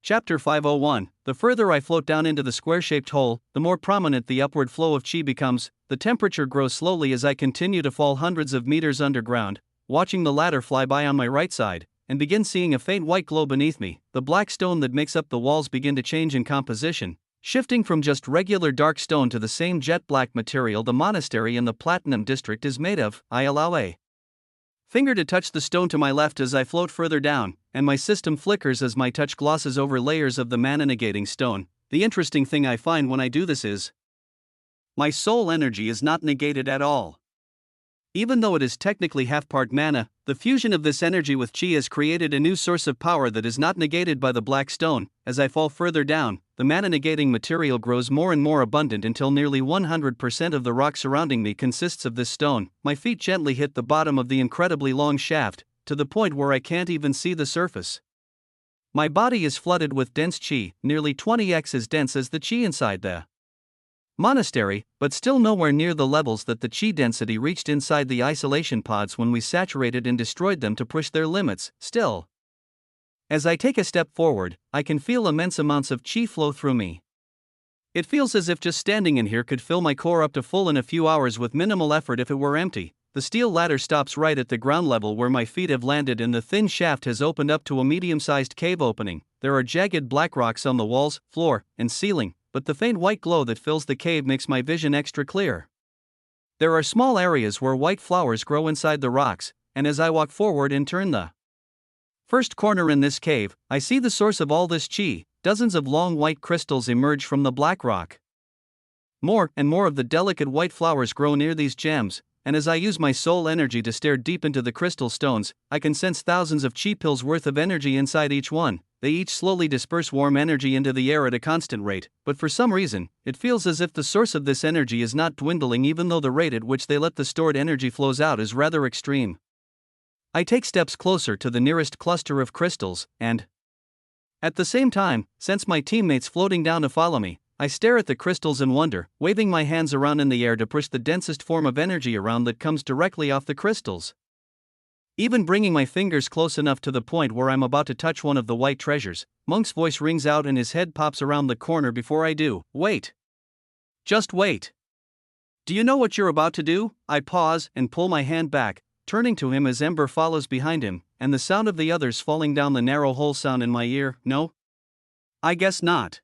Chapter 501. The further I float down into the square-shaped hole, the more prominent the upward flow of chi becomes. The temperature grows slowly as I continue to fall hundreds of meters underground, watching the ladder fly by on my right side, and begin seeing a faint white glow beneath me. The black stone that makes up the walls begin to change in composition, shifting from just regular dark stone to the same jet black material the monastery in the Platinum District is made of. I allow a finger to touch the stone to my left as I float further down, and my system flickers as my touch glosses over layers of the mana-negating stone. The interesting thing I find when I do this is my soul energy is not negated at all. Even though it is technically half-part mana, the fusion of this energy with chi has created a new source of power that is not negated by the black stone. As I fall further down, the mana-negating material grows more and more abundant until nearly 100% of the rock surrounding me consists of this stone. My feet gently hit the bottom of the incredibly long shaft, to the point where I can't even see the surface. My body is flooded with dense chi, nearly 20x as dense as the chi inside the monastery, but still nowhere near the levels that the chi density reached inside the isolation pods when we saturated and destroyed them to push their limits. Still, as I take a step forward, I can feel immense amounts of chi flow through me. It feels as if just standing in here could fill my core up to full in a few hours with minimal effort if it were empty. The steel ladder stops right at the ground level where my feet have landed, and the thin shaft has opened up to a medium-sized cave opening. There are jagged black rocks on the walls, floor, and ceiling, but the faint white glow that fills the cave makes my vision extra clear. There are small areas where white flowers grow inside the rocks, and as I walk forward and turn the first corner in this cave, I see the source of all this chi. Dozens of long white crystals emerge from the black rock. More and more of the delicate white flowers grow near these gems, and as I use my soul energy to stare deep into the crystal stones, I can sense thousands of chi pills worth of energy inside each one. They each slowly disperse warm energy into the air at a constant rate, but for some reason, it feels as if the source of this energy is not dwindling even though the rate at which they let the stored energy flows out is rather extreme. I take steps closer to the nearest cluster of crystals, and at the same time, sense my teammates floating down to follow me. I stare at the crystals in wonder, waving my hands around in the air to push the densest form of energy around that comes directly off the crystals. Even bringing my fingers close enough to the point where I'm about to touch one of the white treasures, Monk's voice rings out and his head pops around the corner before I do. Wait. Just wait. Do you know what you're about to do? I pause and pull my hand back, turning to him as Ember follows behind him, and the sound of the others falling down the narrow hole sound in my ear. No? I guess not.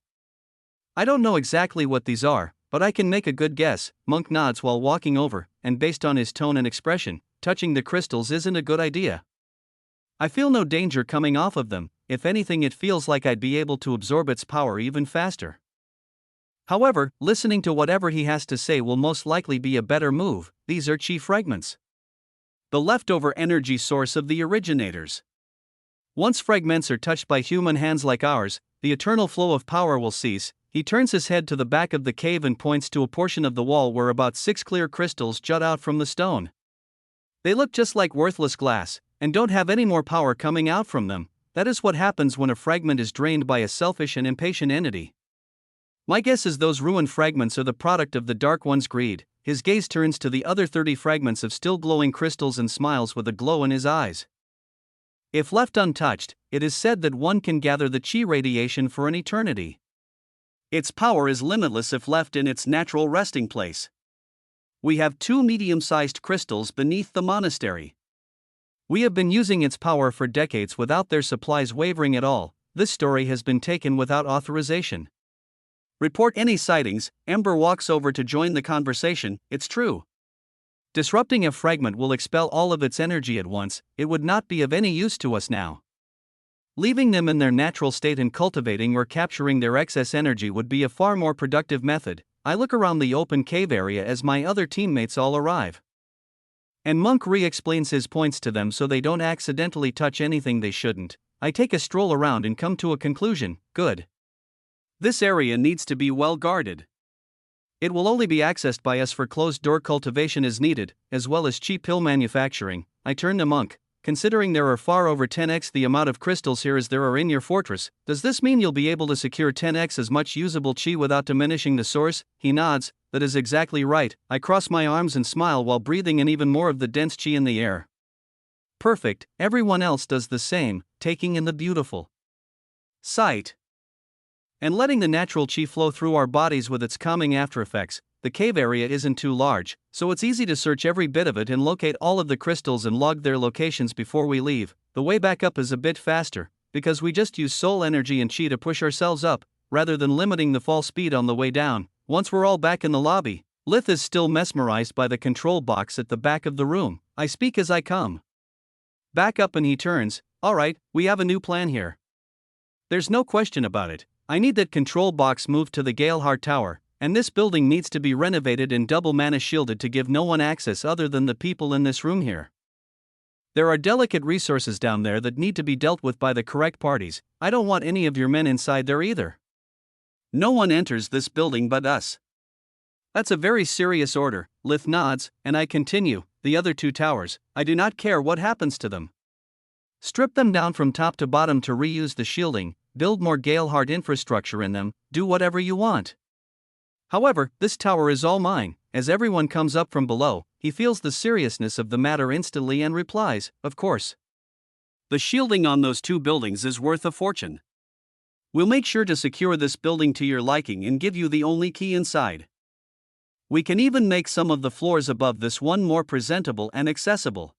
I don't know exactly what these are, but I can make a good guess. Monk nods while walking over, and based on his tone and expression, touching the crystals isn't a good idea. I feel no danger coming off of them. If anything, it feels like I'd be able to absorb its power even faster. However, listening to whatever he has to say will most likely be a better move. These are chi fragments, the leftover energy source of the originators. Once fragments are touched by human hands like ours, the eternal flow of power will cease. He turns his head to the back of the cave and points to a portion of the wall where about 6 clear crystals jut out from the stone. They look just like worthless glass, and don't have any more power coming out from them. That is what happens when a fragment is drained by a selfish and impatient entity. My guess is those ruined fragments are the product of the Dark One's greed. His gaze turns to the other 30 fragments of still glowing crystals and smiles with a glow in his eyes. If left untouched, it is said that one can gather the chi radiation for an eternity. Its power is limitless if left in its natural resting place. We have 2 medium-sized crystals beneath the monastery. We have been using its power for decades without their supplies wavering at all. This story has been taken without authorization. Report any sightings. Ember walks over to join the conversation. It's true. Disrupting a fragment will expel all of its energy at once. It would not be of any use to us now. Leaving them in their natural state and cultivating or capturing their excess energy would be a far more productive method. I look around the open cave area as my other teammates all arrive, and Monk re-explains his points to them so they don't accidentally touch anything they shouldn't. I take a stroll around and come to a conclusion. Good. This area needs to be well guarded. It will only be accessed by us for closed-door cultivation as needed, as well as cheap pill manufacturing. I turn to Monk. Considering there are far over 10x the amount of crystals here as there are in your fortress, does this mean you'll be able to secure 10x as much usable chi without diminishing the source? He nods. That is exactly right. I cross my arms and smile while breathing in even more of the dense chi in the air. Perfect. Everyone else does the same, taking in the beautiful sight. and letting the natural chi flow through our bodies with its calming aftereffects. The cave area isn't too large, so it's easy to search every bit of it and locate all of the crystals and log their locations before we leave. The way back up is a bit faster, because we just use soul energy and chi to push ourselves up, rather than limiting the fall speed on the way down. Once we're all back in the lobby, Lith is still mesmerized by the control box at the back of the room. I speak as I come back up and he turns. Alright, we have a new plan here. There's no question about it. I need that control box moved to the Galeheart Tower, and this building needs to be renovated and double mana shielded to give no one access other than the people in this room here. There are delicate resources down there that need to be dealt with by the correct parties. I don't want any of your men inside there either. No one enters this building but us. That's a very serious order. Lith nods, and I continue. The other two towers, I do not care what happens to them. Strip them down from top to bottom to reuse the shielding, build more Galeheart infrastructure in them, do whatever you want. However, this tower is all mine. As everyone comes up from below, he feels the seriousness of the matter instantly and replies, of course. The shielding on those two buildings is worth a fortune. We'll make sure to secure this building to your liking and give you the only key inside. We can even make some of the floors above this one more presentable and accessible.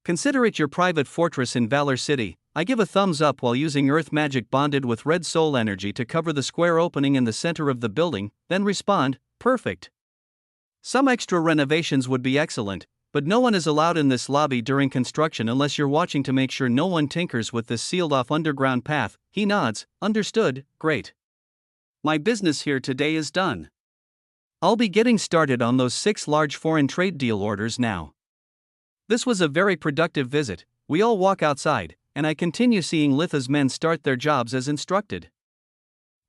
Consider it your private fortress in Valor City. I give a thumbs up while using earth magic bonded with red soul energy to cover the square opening in the center of the building, then respond, perfect. Some extra renovations would be excellent, but no one is allowed in this lobby during construction unless you're watching to make sure no one tinkers with this sealed-off underground path. He nods, understood, great. My business here today is done. I'll be getting started on those 6 large foreign trade deal orders now. This was a very productive visit. We all walk outside, and I continue seeing Litha's men start their jobs as instructed.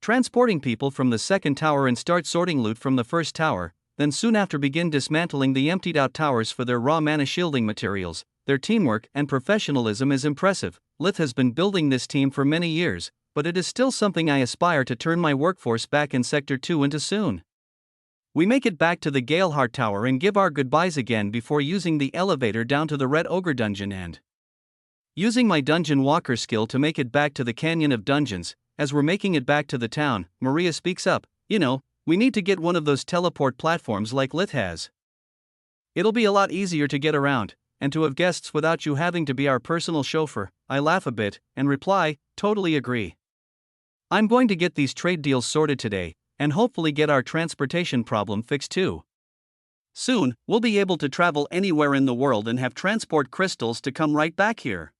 Transporting people from the second tower and start sorting loot from the first tower, then soon after begin dismantling the emptied out towers for their raw mana shielding materials. Their teamwork and professionalism is impressive. Lith has been building this team for many years, but it is still something I aspire to turn my workforce back in Sector 2 into soon. We make it back to the Galeheart Tower and give our goodbyes again before using the elevator down to the Red Ogre Dungeon and using my Dungeon Walker skill to make it back to the Canyon of Dungeons. As we're making it back to the town, Maria speaks up, we need to get one of those teleport platforms like Lith has. It'll be a lot easier to get around, and to have guests without you having to be our personal chauffeur. I laugh a bit, and reply, totally agree. I'm going to get these trade deals sorted today, and hopefully get our transportation problem fixed too. Soon, we'll be able to travel anywhere in the world and have transport crystals to come right back here.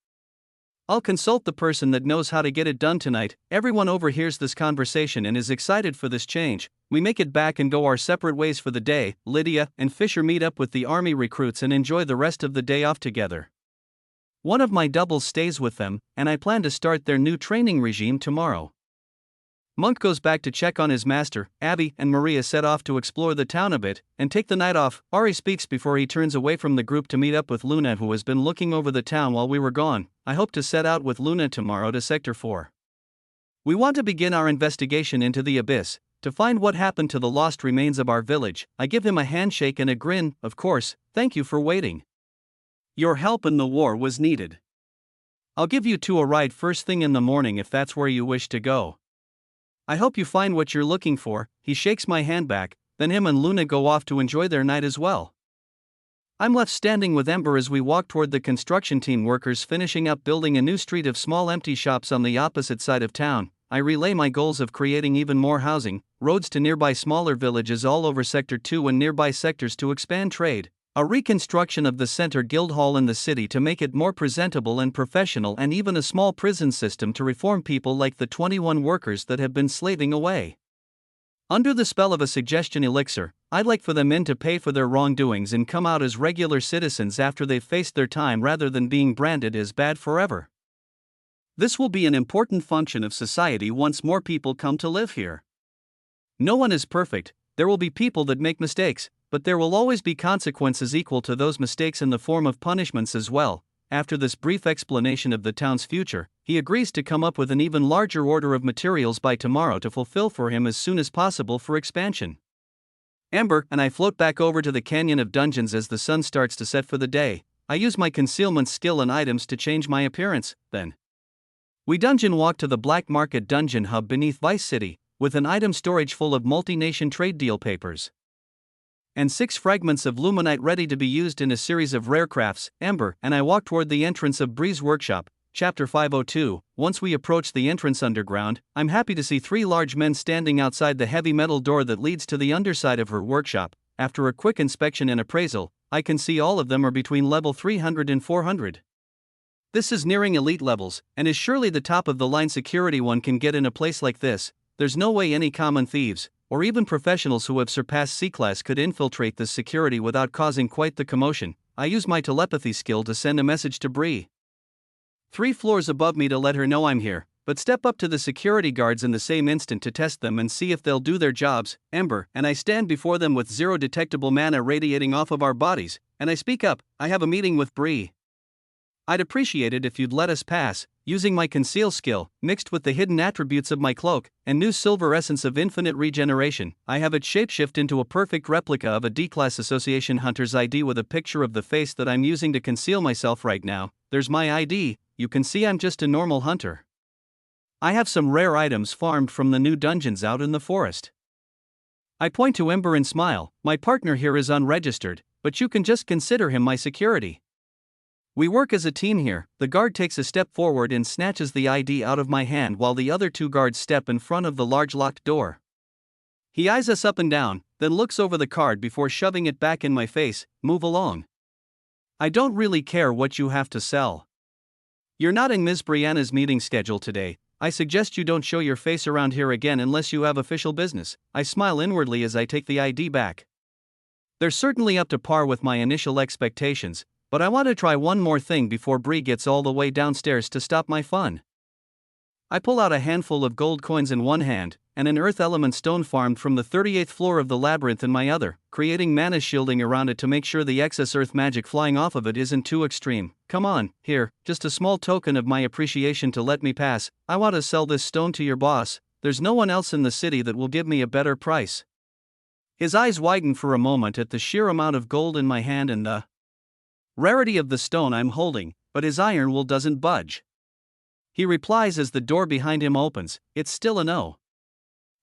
I'll consult the person that knows how to get it done tonight. Everyone overhears this conversation and is excited for this change. We make it back and go our separate ways for the day. Lydia and Fisher meet up with the army recruits and enjoy the rest of the day off together. One of my doubles stays with them, and I plan to start their new training regime tomorrow. Monk goes back to check on his master. Abby and Maria set off to explore the town a bit and take the night off. Ari speaks before he turns away from the group to meet up with Luna, who has been looking over the town while we were gone. I hope to set out with Luna tomorrow to Sector 4. We want to begin our investigation into the abyss, to find what happened to the lost remains of our village. I give him a handshake and a grin. Of course, thank you for waiting. Your help in the war was needed. I'll give you two a ride first thing in the morning if that's where you wish to go. I hope you find what you're looking for. He shakes my hand back, then him and Luna go off to enjoy their night as well. I'm left standing with Ember as we walk toward the construction team workers finishing up building a new street of small empty shops on the opposite side of town. I relay my goals of creating even more housing, roads to nearby smaller villages all over Sector 2 and nearby sectors to expand trade, a reconstruction of the center guild hall in the city to make it more presentable and professional, and even a small prison system to reform people like the 21 workers that have been slaving away. Under the spell of a suggestion elixir, I'd like for the men to pay for their wrongdoings and come out as regular citizens after they've faced their time rather than being branded as bad forever. This will be an important function of society once more people come to live here. No one is perfect, there will be people that make mistakes, but there will always be consequences equal to those mistakes in the form of punishments as well. After this brief explanation of the town's future, he agrees to come up with an even larger order of materials by tomorrow to fulfill for him as soon as possible for expansion. Amber and I float back over to the Canyon of Dungeons as the sun starts to set for the day. I use my concealment skill and items to change my appearance, then We dungeon walk to the Black Market Dungeon Hub beneath Vice City, with an item storage full of multi-nation trade deal papers. And 6 fragments of luminite ready to be used in a series of rare crafts, Ember and I walk toward the entrance of Bree's workshop, Chapter 502. Once we approach the entrance underground, I'm happy to see 3 large men standing outside the heavy metal door that leads to the underside of her workshop. After a quick inspection and appraisal, I can see all of them are between level 300 and 400. This is nearing elite levels, and is surely the top of the line security one can get in a place like this. There's no way any common thieves, or even professionals who have surpassed C-class could infiltrate this security without causing quite the commotion. I use my telepathy skill to send a message to Bree 3 floors above me to let her know I'm here, but step up to the security guards in the same instant to test them and see if they'll do their jobs. Ember and I stand before them with 0 detectable mana radiating off of our bodies, and I speak up. I have a meeting with Bree. I'd appreciate it if you'd let us pass. Using my conceal skill, mixed with the hidden attributes of my cloak, and new silver essence of infinite regeneration, I have it shapeshift into a perfect replica of a D-Class Association Hunter's ID with a picture of the face that I'm using to conceal myself right now. There's my ID, you can see I'm just a normal hunter. I have some rare items farmed from the new dungeons out in the forest. I point to Ember and smile. My partner here is unregistered, but you can just consider him my security. We work as a team here. The guard takes a step forward and snatches the ID out of my hand while the other 2 guards step in front of the large locked door. He eyes us up and down, then looks over the card before shoving it back in my face. Move along. I don't really care what you have to sell. You're not in Ms. Brianna's meeting schedule today. I suggest you don't show your face around here again unless you have official business. I smile inwardly as I take the ID back. They're certainly up to par with my initial expectations, but I want to try one more thing before Bree gets all the way downstairs to stop my fun. I pull out a handful of gold coins in one hand, and an earth element stone farmed from the 38th floor of the labyrinth in my other, creating mana shielding around it to make sure the excess earth magic flying off of it isn't too extreme. Come on, here, just a small token of my appreciation to let me pass. I want to sell this stone to your boss. There's no one else in the city that will give me a better price. His eyes widen for a moment at the sheer amount of gold in my hand and the rarity of the stone I'm holding, but his iron will doesn't budge. He replies as the door behind him opens. It's still a no.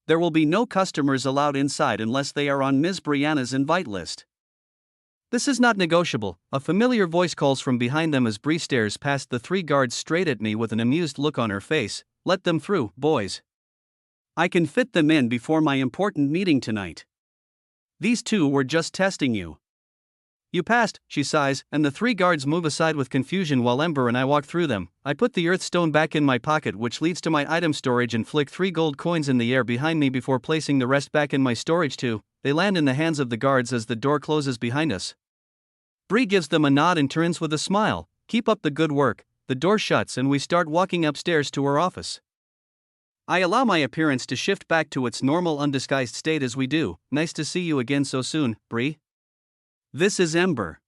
There will be no customers allowed inside unless they are on Ms. Brianna's invite list. This is not negotiable. A familiar voice calls from behind them as Bree stares past the 3 guards straight at me with an amused look on her face. Let them through, boys. I can fit them in before my important meeting tonight. These 2 were just testing you. You passed, she sighs, and the 3 guards move aside with confusion while Ember and I walk through them. I put the earth stone back in my pocket, which leads to my item storage, and flick 3 gold coins in the air behind me before placing the rest back in my storage too. They land in the hands of the guards as the door closes behind us. Bree gives them a nod and turns with a smile. Keep up the good work. The door shuts and we start walking upstairs to her office. I allow my appearance to shift back to its normal undisguised state as we do. Nice to see you again so soon, Bree. This is Ember.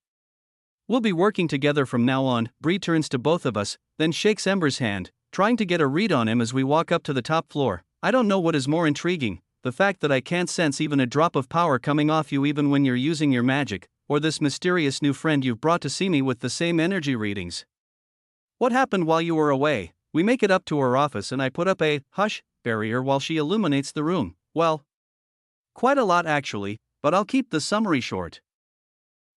We'll be working together from now on. Bree turns to both of us, then shakes Ember's hand, trying to get a read on him as we walk up to the top floor. I don't know what is more intriguing, the fact that I can't sense even a drop of power coming off you even when you're using your magic, or this mysterious new friend you've brought to see me with the same energy readings. What happened while you were away? We make it up to her office and I put up a hush barrier while she illuminates the room. Well, quite a lot actually, but I'll keep the summary short.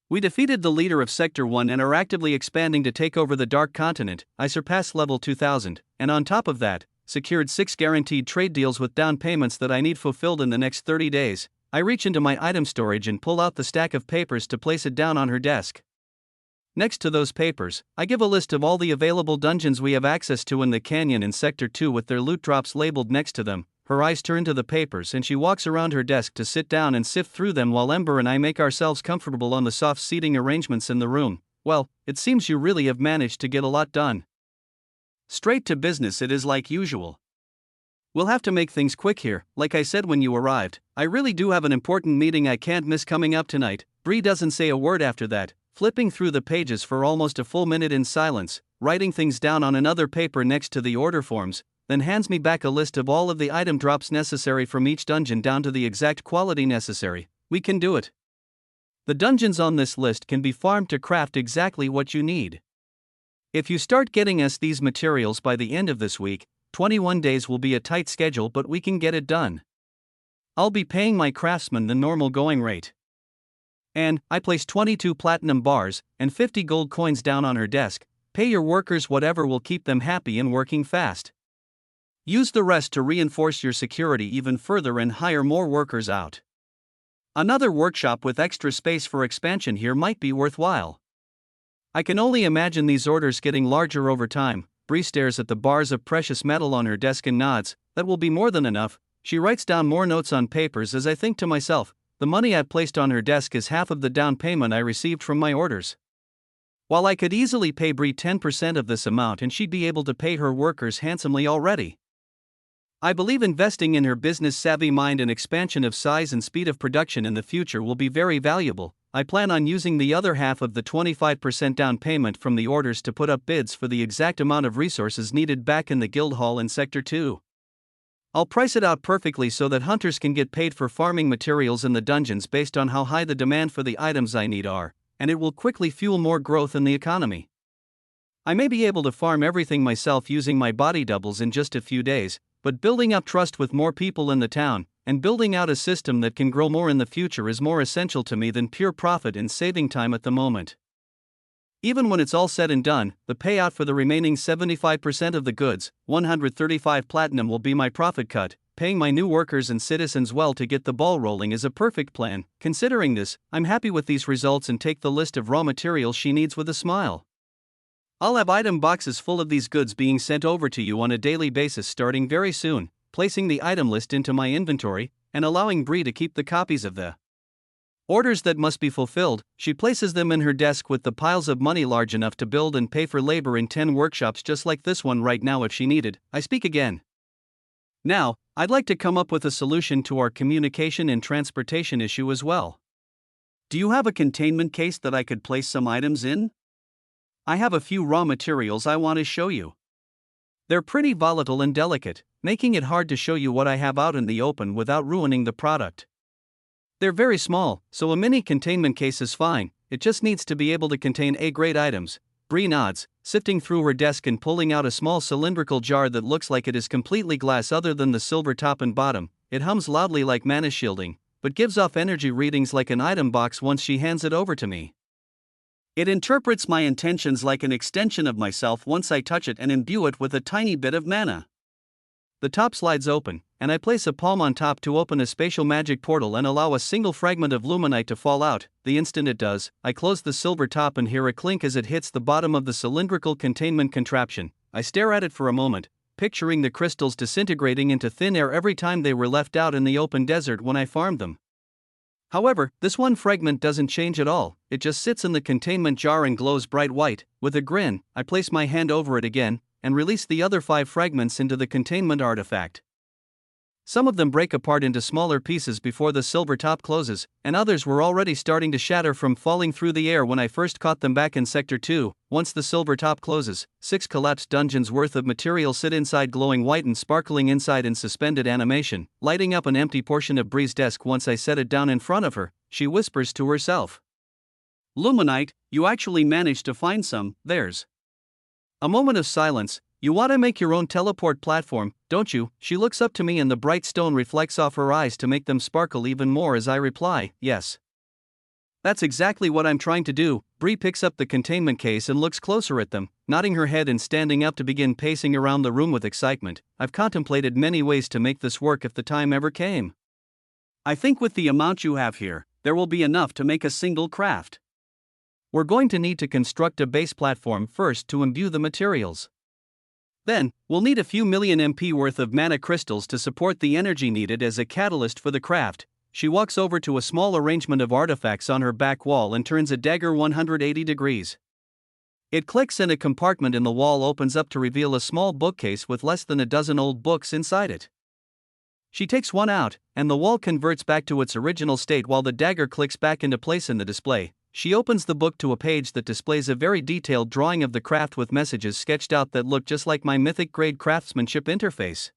We defeated the leader of Sector 1 and are actively expanding to take over the Dark Continent. I surpassed level 2000, and on top of that, secured 6 guaranteed trade deals with down payments that I need fulfilled in the next 30 days. I reach into my item storage and pull out the stack of papers to place it down on her desk. Next to those papers, I give a list of all the available dungeons we have access to in the canyon in Sector 2 with their loot drops labeled next to them. Her eyes turn to the papers and she walks around her desk to sit down and sift through them while Ember and I make ourselves comfortable on the soft seating arrangements in the room. Well, it seems you really have managed to get a lot done. Straight to business it is like usual. We'll have to make things quick here. Like I said when you arrived, I really do have an important meeting I can't miss coming up tonight. Bree doesn't say a word after that, flipping through the pages for almost a full minute in silence, writing things down on another paper next to the order forms, then hands me back a list of all of the item drops necessary from each dungeon down to the exact quality necessary. We can do it. The dungeons on this list can be farmed to craft exactly what you need. If you start getting us these materials by the end of this week, 21 days will be a tight schedule, but we can get it done. I'll be paying my craftsmen the normal going rate. And I place 22 platinum bars and 50 gold coins down on her desk. Pay your workers whatever will keep them happy and working fast. Use the rest to reinforce your security even further and hire more workers out. Another workshop with extra space for expansion here might be worthwhile. I can only imagine these orders getting larger over time. Bree stares at the bars of precious metal on her desk and nods. That will be more than enough. She writes down more notes on papers as I think to myself, the money I've placed on her desk is half of the down payment I received from my orders. While I could easily pay Bree 10% of this amount and she'd be able to pay her workers handsomely already. I believe investing in her business-savvy mind and expansion of size and speed of production in the future will be very valuable. I plan on using the other half of the 25% down payment from the orders to put up bids for the exact amount of resources needed back in the guild hall in Sector 2. I'll price it out perfectly so that hunters can get paid for farming materials in the dungeons based on how high the demand for the items I need are, and it will quickly fuel more growth in the economy. I may be able to farm everything myself using my body doubles in just a few days, but building up trust with more people in the town, and building out a system that can grow more in the future is more essential to me than pure profit and saving time at the moment. Even when it's all said and done, the payout for the remaining 75% of the goods, 135 platinum, will be my profit cut. Paying my new workers and citizens well to get the ball rolling is a perfect plan. Considering this, I'm happy with these results and take the list of raw materials she needs with a smile. I'll have item boxes full of these goods being sent over to you on a daily basis starting very soon, placing the item list into my inventory, and allowing Bree to keep the copies of the orders that must be fulfilled. She places them in her desk with the piles of money large enough to build and pay for labor in 10 workshops just like this one right now if she needed. I speak again. Now, I'd like to come up with a solution to our communication and transportation issue as well. Do you have a containment case that I could place some items in? I have a few raw materials I want to show you. They're pretty volatile and delicate, making it hard to show you what I have out in the open without ruining the product. They're very small, so a mini containment case is fine. It just needs to be able to contain A-grade items. Bree nods, sifting through her desk and pulling out a small cylindrical jar that looks like it is completely glass other than the silver top and bottom. It hums loudly like mana shielding, but gives off energy readings like an item box once she hands it over to me. It interprets my intentions like an extension of myself once I touch it and imbue it with a tiny bit of mana. The top slides open, and I place a palm on top to open a spatial magic portal and allow a single fragment of luminite to fall out. The instant it does, I close the silver top and hear a clink as it hits the bottom of the cylindrical containment contraption. I stare at it for a moment, picturing the crystals disintegrating into thin air every time they were left out in the open desert when I farmed them. However, this one fragment doesn't change at all. It just sits in the containment jar and glows bright white. With a grin, I place my hand over it again and release the other 5 fragments into the containment artifact. Some of them break apart into smaller pieces before the silver top closes, and others were already starting to shatter from falling through the air when I first caught them back in Sector 2. Once the silver top closes, 6 collapsed dungeons worth of material sit inside, glowing white and sparkling inside in suspended animation, lighting up an empty portion of Bree's desk. Once I set it down in front of her, she whispers to herself, "Luminite, you actually managed to find some." There's a moment of silence. "You want to make your own teleport platform, don't you?" She looks up to me and the bright stone reflects off her eyes to make them sparkle even more as I reply, "Yes. That's exactly what I'm trying to do." Bree picks up the containment case and looks closer at them, nodding her head and standing up to begin pacing around the room with excitement. I've contemplated many ways to make this work if the time ever came. I think with the amount you have here, there will be enough to make a single craft. We're going to need to construct a base platform first to imbue the materials. Then, we'll need a few million MP worth of mana crystals to support the energy needed as a catalyst for the craft. She walks over to a small arrangement of artifacts on her back wall and turns a dagger 180 degrees. It clicks and a compartment in the wall opens up to reveal a small bookcase with less than a dozen old books inside it. She takes one out, and the wall converts back to its original state while the dagger clicks back into place in the display. She opens the book to a page that displays a very detailed drawing of the craft with messages sketched out that look just like my mythic-grade craftsmanship interface.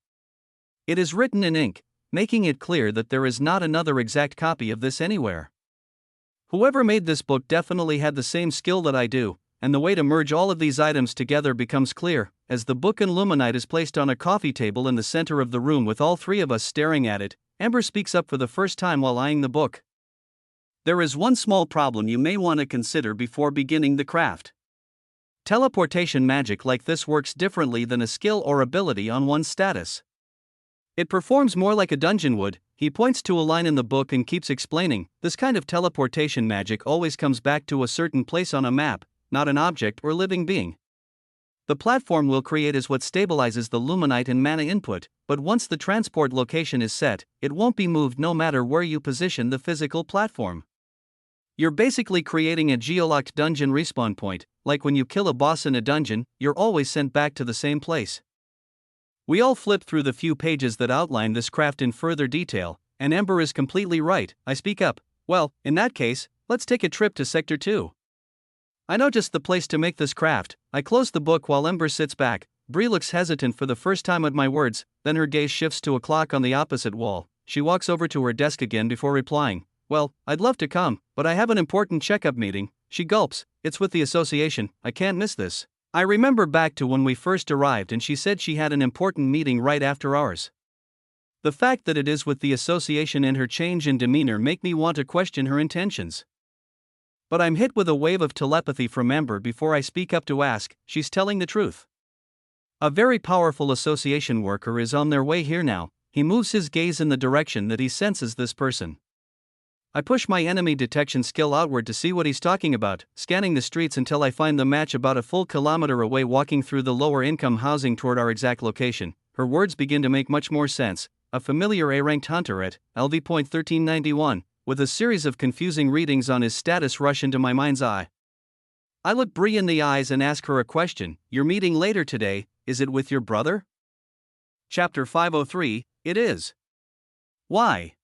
It is written in ink, making it clear that there is not another exact copy of this anywhere. Whoever made this book definitely had the same skill that I do. and the way to merge all of these items together becomes clear, as the book and luminite is placed on a coffee table in the center of the room with all three of us staring at it. Ember speaks up for the first time while eyeing the book. There is one small problem you may want to consider before beginning the craft. Teleportation magic like this works differently than a skill or ability on one's status. It performs more like a dungeon would. He points to a line in the book and keeps explaining, this kind of teleportation magic always comes back to a certain place on a map, not an object or living being. The platform we'll create is what stabilizes the luminite and mana input, but once the transport location is set, it won't be moved no matter where you position the physical platform. You're basically creating a geolocked dungeon respawn point, like when you kill a boss in a dungeon, you're always sent back to the same place. We all flip through the few pages that outline this craft in further detail, and Ember is completely right. I speak up. Well, in that case, let's take a trip to Sector 2. I know just the place to make this craft. I close the book while Ember sits back. Bree looks hesitant for the first time at my words, then her gaze shifts to a clock on the opposite wall. She walks over to her desk again before replying. Well, I'd love to come, but I have an important checkup meeting. She gulps. It's with the association. I can't miss this. I remember back to when we first arrived and she said she had an important meeting right after ours. The fact that it is with the association and her change in demeanor make me want to question her intentions. But I'm hit with a wave of telepathy from Ember before I speak up to ask. She's telling the truth. A very powerful association worker is on their way here now. He moves his gaze in the direction that he senses this person. I push my enemy detection skill outward to see what he's talking about, scanning the streets until I find the match about a full kilometer away, walking through the lower income housing toward our exact location. Her words begin to make much more sense. A familiar A-ranked hunter at LV.1391, with a series of confusing readings on his status rush into my mind's eye. I look Bree in the eyes and ask her a question. You're meeting later today, is it with your brother? Chapter 503, it is. Why?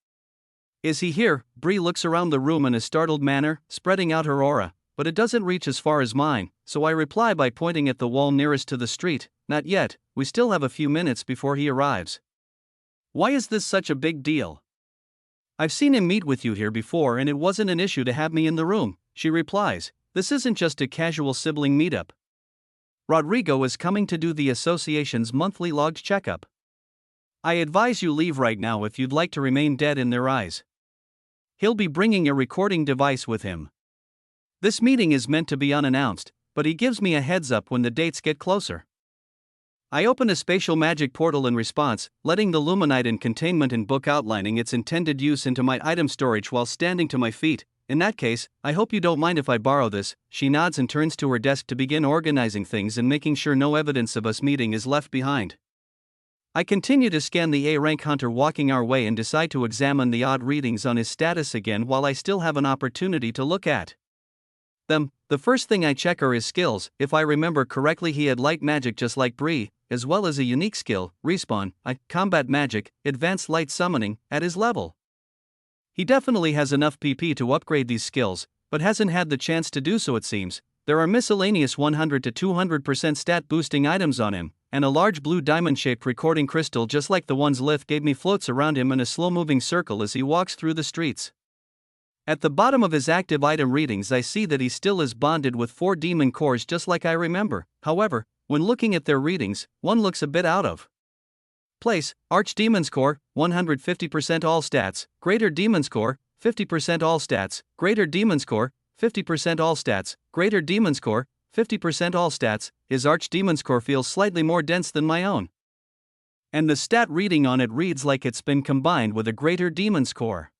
Is he here? Bree looks around the room in a startled manner, spreading out her aura, but it doesn't reach as far as mine, so I reply by pointing at the wall nearest to the street. Not yet, we still have a few minutes before he arrives. Why is this such a big deal? I've seen him meet with you here before and it wasn't an issue to have me in the room, she replies. This isn't just a casual sibling meetup. Rodrigo is coming to do the association's monthly logged checkup. I advise you leave right now if you'd like to remain dead in their eyes. He'll be bringing a recording device with him. This meeting is meant to be unannounced, but he gives me a heads up when the dates get closer. I open a spatial magic portal in response, letting the luminite in containment and book outlining its intended use into my item storage while standing to my feet. In that case, I hope you don't mind if I borrow this. She nods and turns to her desk to begin organizing things and making sure no evidence of us meeting is left behind. I continue to scan the A-rank hunter walking our way and decide to examine the odd readings on his status again while I still have an opportunity to look at them. The first thing I check are his skills. If I remember correctly, he had light magic just like Bree, as well as a unique skill, respawn, combat magic, advanced light summoning, at his level. He definitely has enough PP to upgrade these skills, but hasn't had the chance to do so it seems. There are miscellaneous 100 to 200% stat boosting items on him, and a large blue diamond-shaped recording crystal just like the ones Lith gave me floats around him in a slow-moving circle as he walks through the streets. At the bottom of his active item readings I see that he still is bonded with 4 demon cores just like I remember. However, when looking at their readings, one looks a bit out of place. Archdemon's Core, 150% all stats, Greater Demon's Core, 50% all stats, Greater Demon's Core, 50% all stats, Greater Demon's Core, 50% all stats. His Archdemon's Core feels slightly more dense than my own. And the stat reading on it reads like it's been combined with a Greater Demon's Core.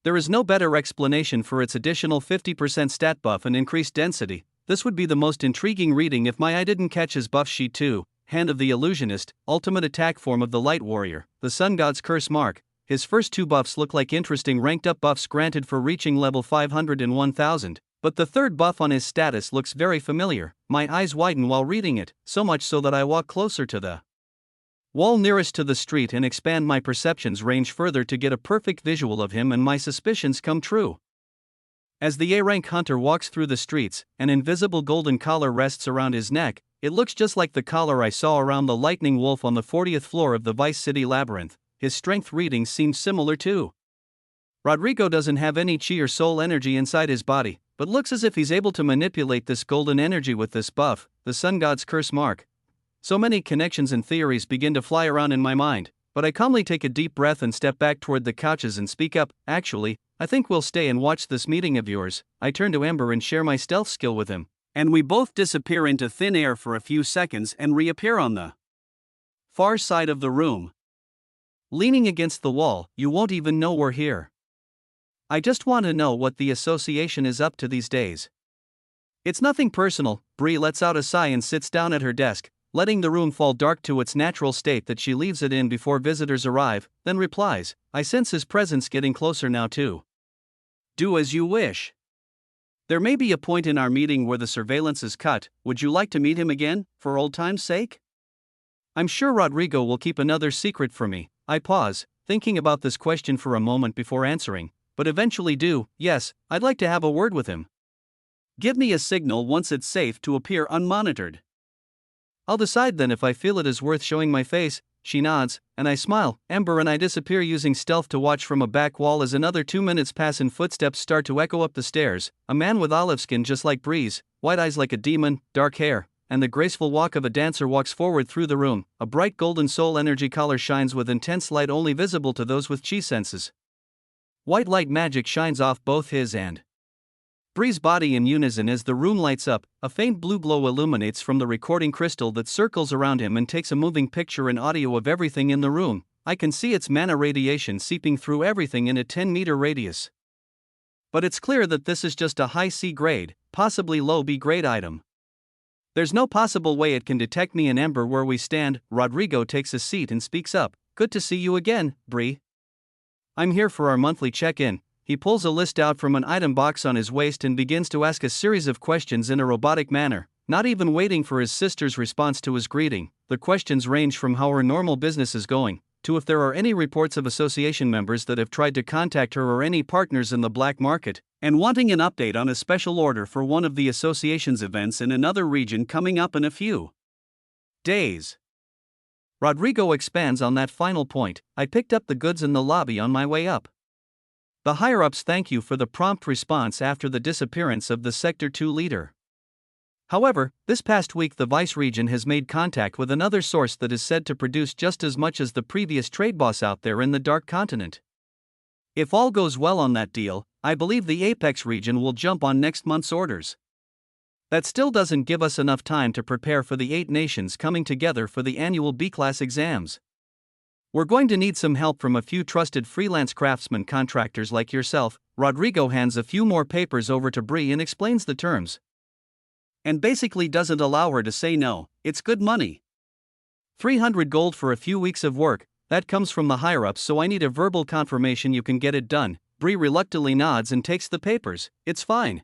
There is no better explanation for its additional 50% stat buff and increased density. This would be the most intriguing reading if my eye didn't catch his buff sheet too. Hand of the Illusionist, ultimate attack form of the Light Warrior, the Sun God's Curse mark. His first 2 buffs look like interesting ranked up buffs granted for reaching level 500 and 1000, but the third buff on his status looks very familiar. My eyes widen while reading it, so much so that I walk closer to the wall nearest to the street and expand my perceptions range further to get a perfect visual of him, and my suspicions come true. As the A-rank hunter walks through the streets, an invisible golden collar rests around his neck. It looks just like the collar I saw around the Lightning Wolf on the 40th floor of the Vice City Labyrinth. His strength readings seem similar too. Rodrigo doesn't have any chi or soul energy inside his body, but looks as if he's able to manipulate this golden energy with this buff, the sun god's curse mark. So many connections and theories begin to fly around in my mind, but I calmly take a deep breath and step back toward the couches and speak up. Actually, I think we'll stay and watch this meeting of yours. I turn to Ember and share my stealth skill with him, and we both disappear into thin air for a few seconds and reappear on the far side of the room. Leaning against the wall, you won't even know we're here. I just want to know what the association is up to these days. It's nothing personal. Bree lets out a sigh and sits down at her desk, letting the room fall dark to its natural state that she leaves it in before visitors arrive, then replies, I sense his presence getting closer now too. Do as you wish. There may be a point in our meeting where the surveillance is cut. Would you like to meet him again, for old time's sake? I'm sure Rodrigo will keep another secret from me. I pause, thinking about this question for a moment before answering, but eventually do. Yes, I'd like to have a word with him. Give me a signal once it's safe to appear unmonitored. I'll decide then if I feel it is worth showing my face. She nods, and I smile. Ember and I disappear using stealth to watch from a back wall as another 2 minutes pass and footsteps start to echo up the stairs. A man with olive skin just like Bree's, white eyes like a demon, dark hair, and the graceful walk of a dancer walks forward through the room. A bright golden soul energy collar shines with intense light only visible to those with chi senses. White light magic shines off both his and Bree's body in unison as the room lights up. A faint blue glow illuminates from the recording crystal that circles around him and takes a moving picture and audio of everything in the room. I can see its mana radiation seeping through everything in a 10-meter radius. But it's clear that this is just a high C grade, possibly low B grade item. There's no possible way it can detect me and Ember where we stand. Rodrigo takes a seat and speaks up. Good to see you again, Bree. I'm here for our monthly check-in. He pulls a list out from an item box on his waist and begins to ask a series of questions in a robotic manner, not even waiting for his sister's response to his greeting. The questions range from how her normal business is going, to if there are any reports of association members that have tried to contact her or any partners in the black market, and wanting an update on a special order for one of the association's events in another region coming up in a few days. Rodrigo expands on that final point. I picked up the goods in the lobby on my way up. The higher-ups thank you for the prompt response after the disappearance of the Sector 2 leader. However, this past week the Vice Region has made contact with another source that is said to produce just as much as the previous trade boss out there in the Dark Continent. If all goes well on that deal, I believe the Apex region will jump on next month's orders. That still doesn't give us enough time to prepare for the 8 nations coming together for the annual B-class exams. We're going to need some help from a few trusted freelance craftsman contractors like yourself. Rodrigo hands a few more papers over to Bree and explains the terms. And basically doesn't allow her to say no. It's good money. 300 gold for a few weeks of work. That comes from the higher-ups, so I need a verbal confirmation you can get it done. Bree reluctantly nods and takes the papers. It's fine.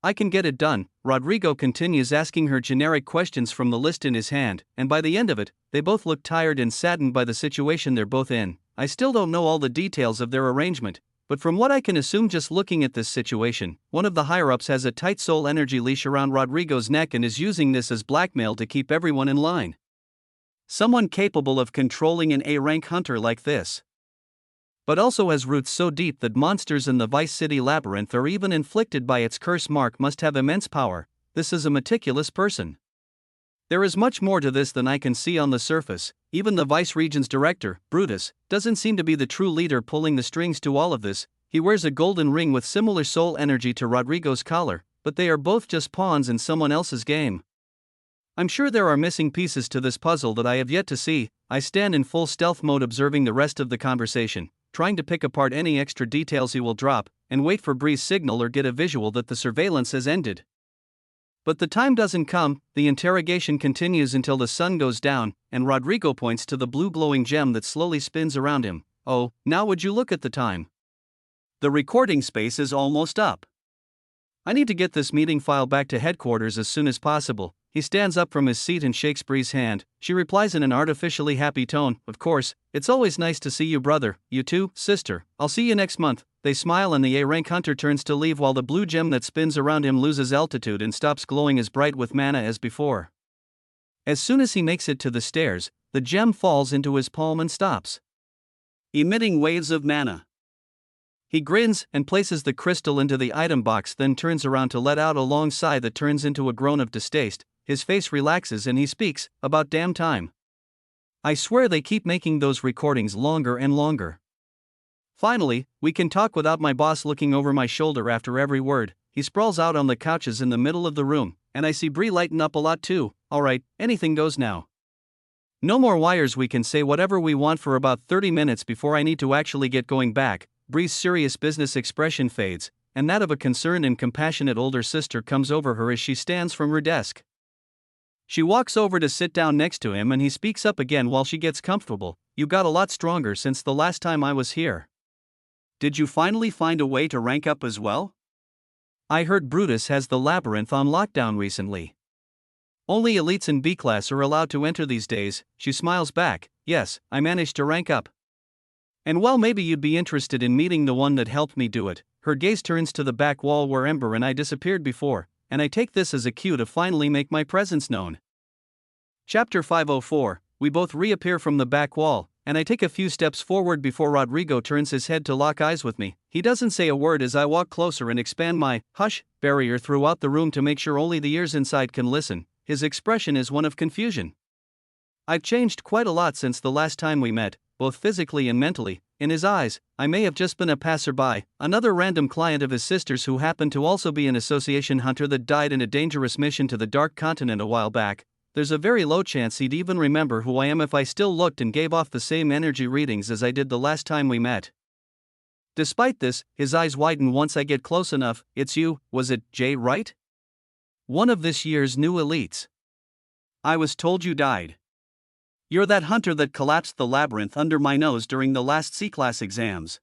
I can get it done. Rodrigo continues asking her generic questions from the list in his hand, and by the end of it, they both look tired and saddened by the situation they're both in. I still don't know all the details of their arrangement, but from what I can assume just looking at this situation, one of the higher-ups has a tight soul energy leash around Rodrigo's neck and is using this as blackmail to keep everyone in line. Someone capable of controlling an A-rank hunter like this, but also has roots so deep that monsters in the Vice City labyrinth are even inflicted by its curse mark must have immense power. This is a meticulous person. There is much more to this than I can see on the surface. Even the Vice Region's director, Brutus, doesn't seem to be the true leader pulling the strings to all of this. He wears a golden ring with similar soul energy to Rodrigo's collar, but they are both just pawns in someone else's game. I'm sure there are missing pieces to this puzzle that I have yet to see. I stand in full stealth mode observing the rest of the conversation, trying to pick apart any extra details he will drop, and wait for Bree's signal or get a visual that the surveillance has ended. But the time doesn't come. The interrogation continues until the sun goes down, and Rodrigo points to the blue glowing gem that slowly spins around him. Oh, now would you look at the time? The recording space is almost up. I need to get this meeting file back to headquarters as soon as possible. He stands up from his seat and shakes Bree's hand. She replies in an artificially happy tone, of course, it's always nice to see you, brother. You too, sister. I'll see you next month. They smile and the A-rank hunter turns to leave while the blue gem that spins around him loses altitude and stops glowing as bright with mana as before. As soon as he makes it to the stairs, the gem falls into his palm and stops emitting waves of mana. He grins and places the crystal into the item box, then turns around to let out a long sigh that turns into a groan of distaste. His face relaxes and he speaks, "About damn time. I swear they keep making those recordings longer and longer." Finally, we can talk without my boss looking over my shoulder after every word. He sprawls out on the couches in the middle of the room, and I see Bree lighten up a lot too. Alright, anything goes now. No more wires, we can say whatever we want for about 30 minutes before I need to actually get going back. Bree's serious business expression fades, and that of a concerned and compassionate older sister comes over her as she stands from her desk. She walks over to sit down next to him and he speaks up again while she gets comfortable. "You got a lot stronger since the last time I was here. Did you finally find a way to rank up as well? I heard Brutus has the labyrinth on lockdown recently. Only elites in B class are allowed to enter these days." She smiles back. "Yes, I managed to rank up. And well, maybe you'd be interested in meeting the one that helped me do it." Her gaze turns to the back wall where Ember and I disappeared before, and I take this as a cue to finally make my presence known. Chapter 504. We both reappear from the back wall, and I take a few steps forward before Rodrigo turns his head to lock eyes with me. He doesn't say a word as I walk closer and expand my hush barrier throughout the room to make sure only the ears inside can listen. His expression is one of confusion. I've changed quite a lot since the last time we met, both physically and mentally. In his eyes, I may have just been a passerby, another random client of his sister's who happened to also be an association hunter that died in a dangerous mission to the Dark Continent a while back. There's a very low chance he'd even remember who I am if I still looked and gave off the same energy readings as I did the last time we met. Despite this, his eyes widen once I get close enough. "It's you, was it, Jay, right? One of this year's new elites. I was told you died. You're that hunter that collapsed the labyrinth under my nose during the last C-class exams.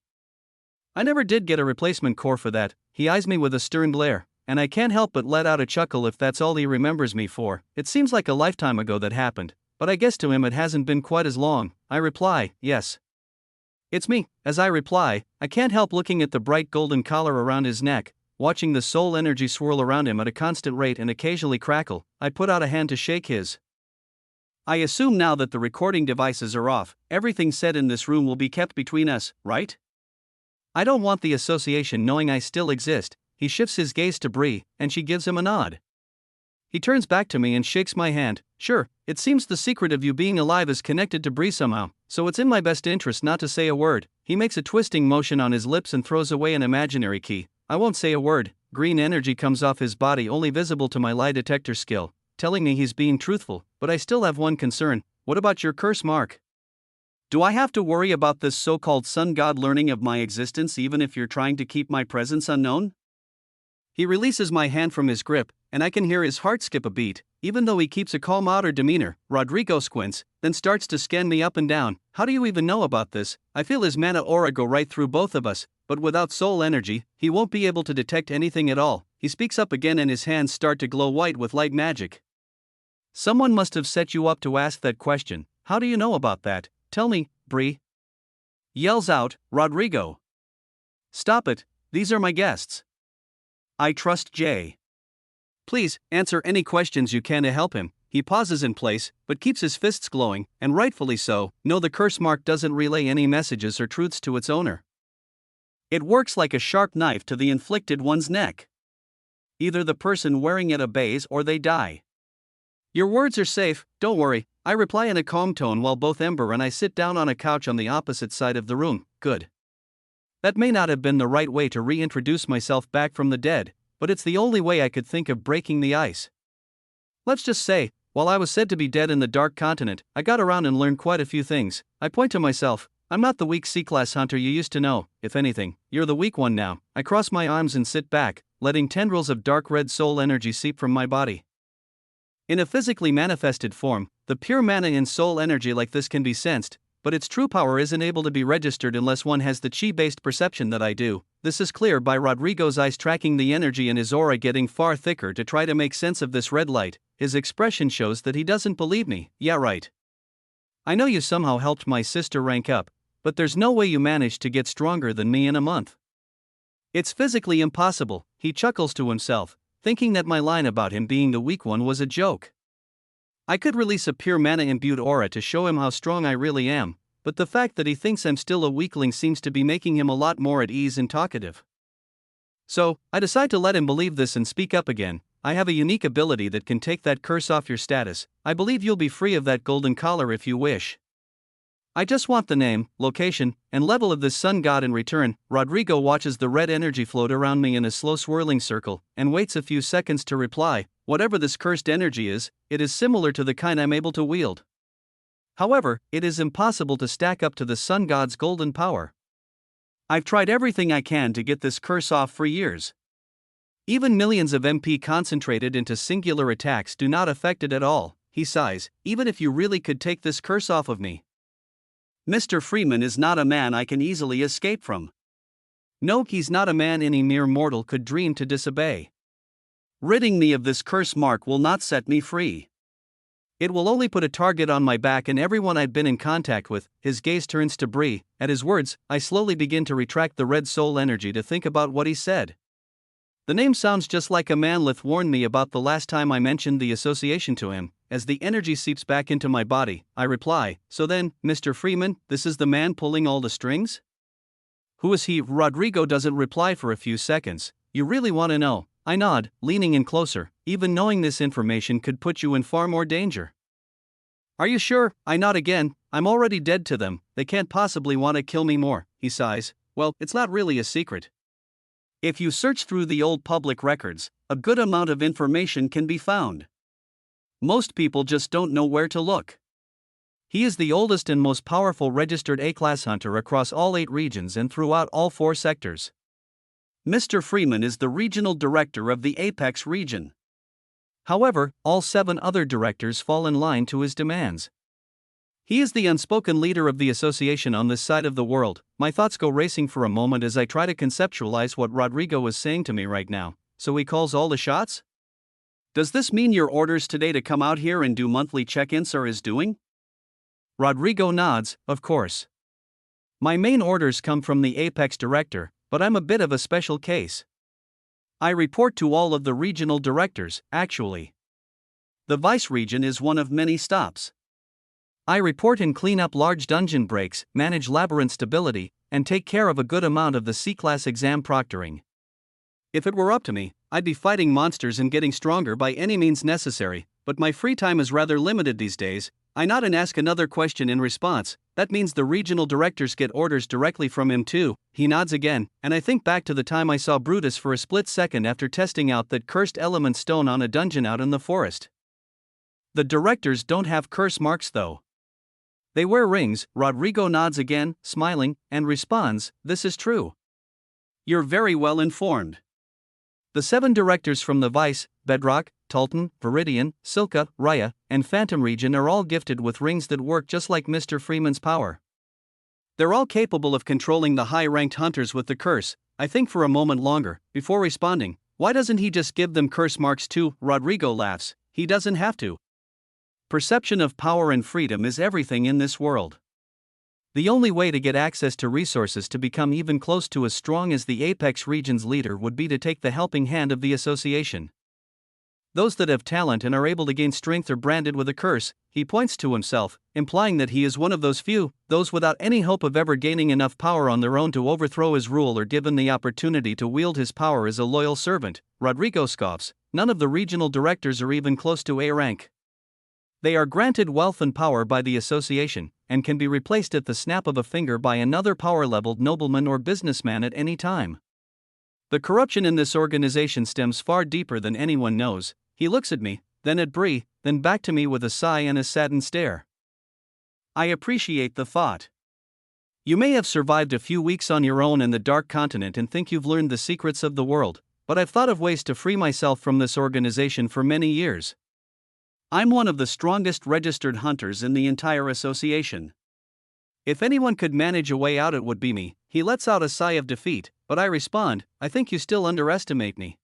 I never did get a replacement core for that." He eyes me with a stern glare, and I can't help but let out a chuckle if that's all he remembers me for. It seems like a lifetime ago that happened, but I guess to him it hasn't been quite as long. I reply, "Yes. It's me." As I reply, I can't help looking at the bright golden collar around his neck, watching the soul energy swirl around him at a constant rate and occasionally crackle. I put out a hand to shake his. "I assume now that the recording devices are off, everything said in this room will be kept between us, right? I don't want the association knowing I still exist." He shifts his gaze to Bree, and she gives him a nod. He turns back to me and shakes my hand. "Sure, it seems the secret of you being alive is connected to Bree somehow, so it's in my best interest not to say a word." He makes a twisting motion on his lips and throws away an imaginary key. I won't say a word. Green energy comes off his body, only visible to my lie detector skill, telling me he's being truthful, but I still have one concern. What about your curse mark? Do I have to worry about this so-called sun god learning of my existence even if you're trying to keep my presence unknown? He releases my hand from his grip, and I can hear his heart skip a beat. Even though he keeps a calm outer demeanor, Rodrigo squints, then starts to scan me up and down. "How do you even know about this?" I feel his mana aura go right through both of us, but without soul energy, he won't be able to detect anything at all. He speaks up again and his hands start to glow white with light magic. "Someone must have set you up to ask that question. How do you know about that? Tell me, Bree." Yells out, Rodrigo. "Stop it, these are my guests. I trust Jay. Please, answer any questions you can to help him." He pauses in place, but keeps his fists glowing, and rightfully so. No, the curse mark doesn't relay any messages or truths to its owner. It works like a sharp knife to the inflicted one's neck. Either the person wearing it obeys or they die. "Your words are safe, don't worry," I reply in a calm tone while both Ember and I sit down on a couch on the opposite side of the room. Good. That may not have been the right way to reintroduce myself back from the dead, but it's the only way I could think of breaking the ice. Let's just say, while I was said to be dead in the Dark Continent, I got around and learned quite a few things. I point to myself. "I'm not the weak C-class hunter you used to know. If anything, you're the weak one now." I cross my arms and sit back, letting tendrils of dark red soul energy seep from my body. In a physically manifested form, the pure mana in soul energy like this can be sensed, but its true power isn't able to be registered unless one has the chi-based perception that I do. This is clear by Rodrigo's eyes tracking the energy in his aura getting far thicker to try to make sense of this red light. His expression shows that he doesn't believe me. "Yeah, right. I know you somehow helped my sister rank up, but there's no way you managed to get stronger than me in a month. It's physically impossible." He chuckles to himself, thinking that my line about him being the weak one was a joke. I could release a pure mana-imbued aura to show him how strong I really am, but the fact that he thinks I'm still a weakling seems to be making him a lot more at ease and talkative. So, I decide to let him believe this and speak up again. I have a unique ability that can take that curse off your status. I believe you'll be free of that golden collar if you wish. I just want the name, location, and level of this sun god in return. Rodrigo watches the red energy float around me in a slow swirling circle, and waits a few seconds to reply. Whatever this cursed energy is, it is similar to the kind I'm able to wield. However, it is impossible to stack up to the sun god's golden power. I've tried everything I can to get this curse off for years. Even millions of MP concentrated into singular attacks do not affect it at all, he sighs, even if you really could take this curse off of me. Mr. Freeman is not a man I can easily escape from. No, he's not a man any mere mortal could dream to disobey. Ridding me of this curse mark will not set me free. It will only put a target on my back and everyone I've been in contact with. His gaze turns to Bree. At his words, I slowly begin to retract the red soul energy to think about what he said. The name sounds just like a man Lith warned me about the last time I mentioned the association to him. As the energy seeps back into my body, I reply, so then, Mr. Freeman, this is the man pulling all the strings? Who is he? Rodrigo doesn't reply for a few seconds. You really want to know? I nod, leaning in closer. Even knowing this information could put you in far more danger. Are you sure? I nod again. I'm already dead to them. They can't possibly want to kill me more, he sighs. Well, it's not really a secret. If you search through the old public records, a good amount of information can be found. Most people just don't know where to look. He is the oldest and most powerful registered A-class hunter across all 8 regions and throughout all 4 sectors. Mr. Freeman is the regional director of the Apex region. However, all 7 other directors fall in line to his demands. He is the unspoken leader of the association on this side of the world. My thoughts go racing for a moment as I try to conceptualize what Rodrigo is saying to me right now. So he calls all the shots? Does this mean your orders today to come out here and do monthly check-ins are his doing? Rodrigo nods, of course. My main orders come from the Apex director, but I'm a bit of a special case. I report to all of the regional directors, actually. The Vice region is one of many stops. I report and clean up large dungeon breaks, manage labyrinth stability, and take care of a good amount of the C-class exam proctoring. If it were up to me, I'd be fighting monsters and getting stronger by any means necessary, but my free time is rather limited these days. I nod and ask another question in response. That means the regional directors get orders directly from him too. He nods again, and I think back to the time I saw Brutus for a split second after testing out that cursed element stone on a dungeon out in the forest. The directors don't have curse marks though. They wear rings. Rodrigo nods again, smiling, and responds, this is true. You're very well informed. The 7 directors from the Vice, Bedrock, Tulton, Viridian, Silka, Raya, and Phantom region are all gifted with rings that work just like Mr. Freeman's power. They're all capable of controlling the high-ranked hunters with the curse. I think for a moment longer, before responding, why doesn't he just give them curse marks too? Rodrigo laughs. He doesn't have to. Perception of power and freedom is everything in this world. The only way to get access to resources to become even close to as strong as the Apex region's leader would be to take the helping hand of the association. Those that have talent and are able to gain strength are branded with a curse. He points to himself, implying that he is one of those few, those without any hope of ever gaining enough power on their own to overthrow his rule or given the opportunity to wield his power as a loyal servant. Rodrigo scoffs. None of the regional directors are even close to A rank. They are granted wealth and power by the association, and can be replaced at the snap of a finger by another power-leveled nobleman or businessman at any time. The corruption in this organization stems far deeper than anyone knows. He looks at me, then at Bree, then back to me with a sigh and a saddened stare. I appreciate the thought. You may have survived a few weeks on your own in the Dark Continent and think you've learned the secrets of the world, but I've thought of ways to free myself from this organization for many years. I'm one of the strongest registered hunters in the entire association. If anyone could manage a way out, it would be me. He lets out a sigh of defeat, but I respond, I think you still underestimate me.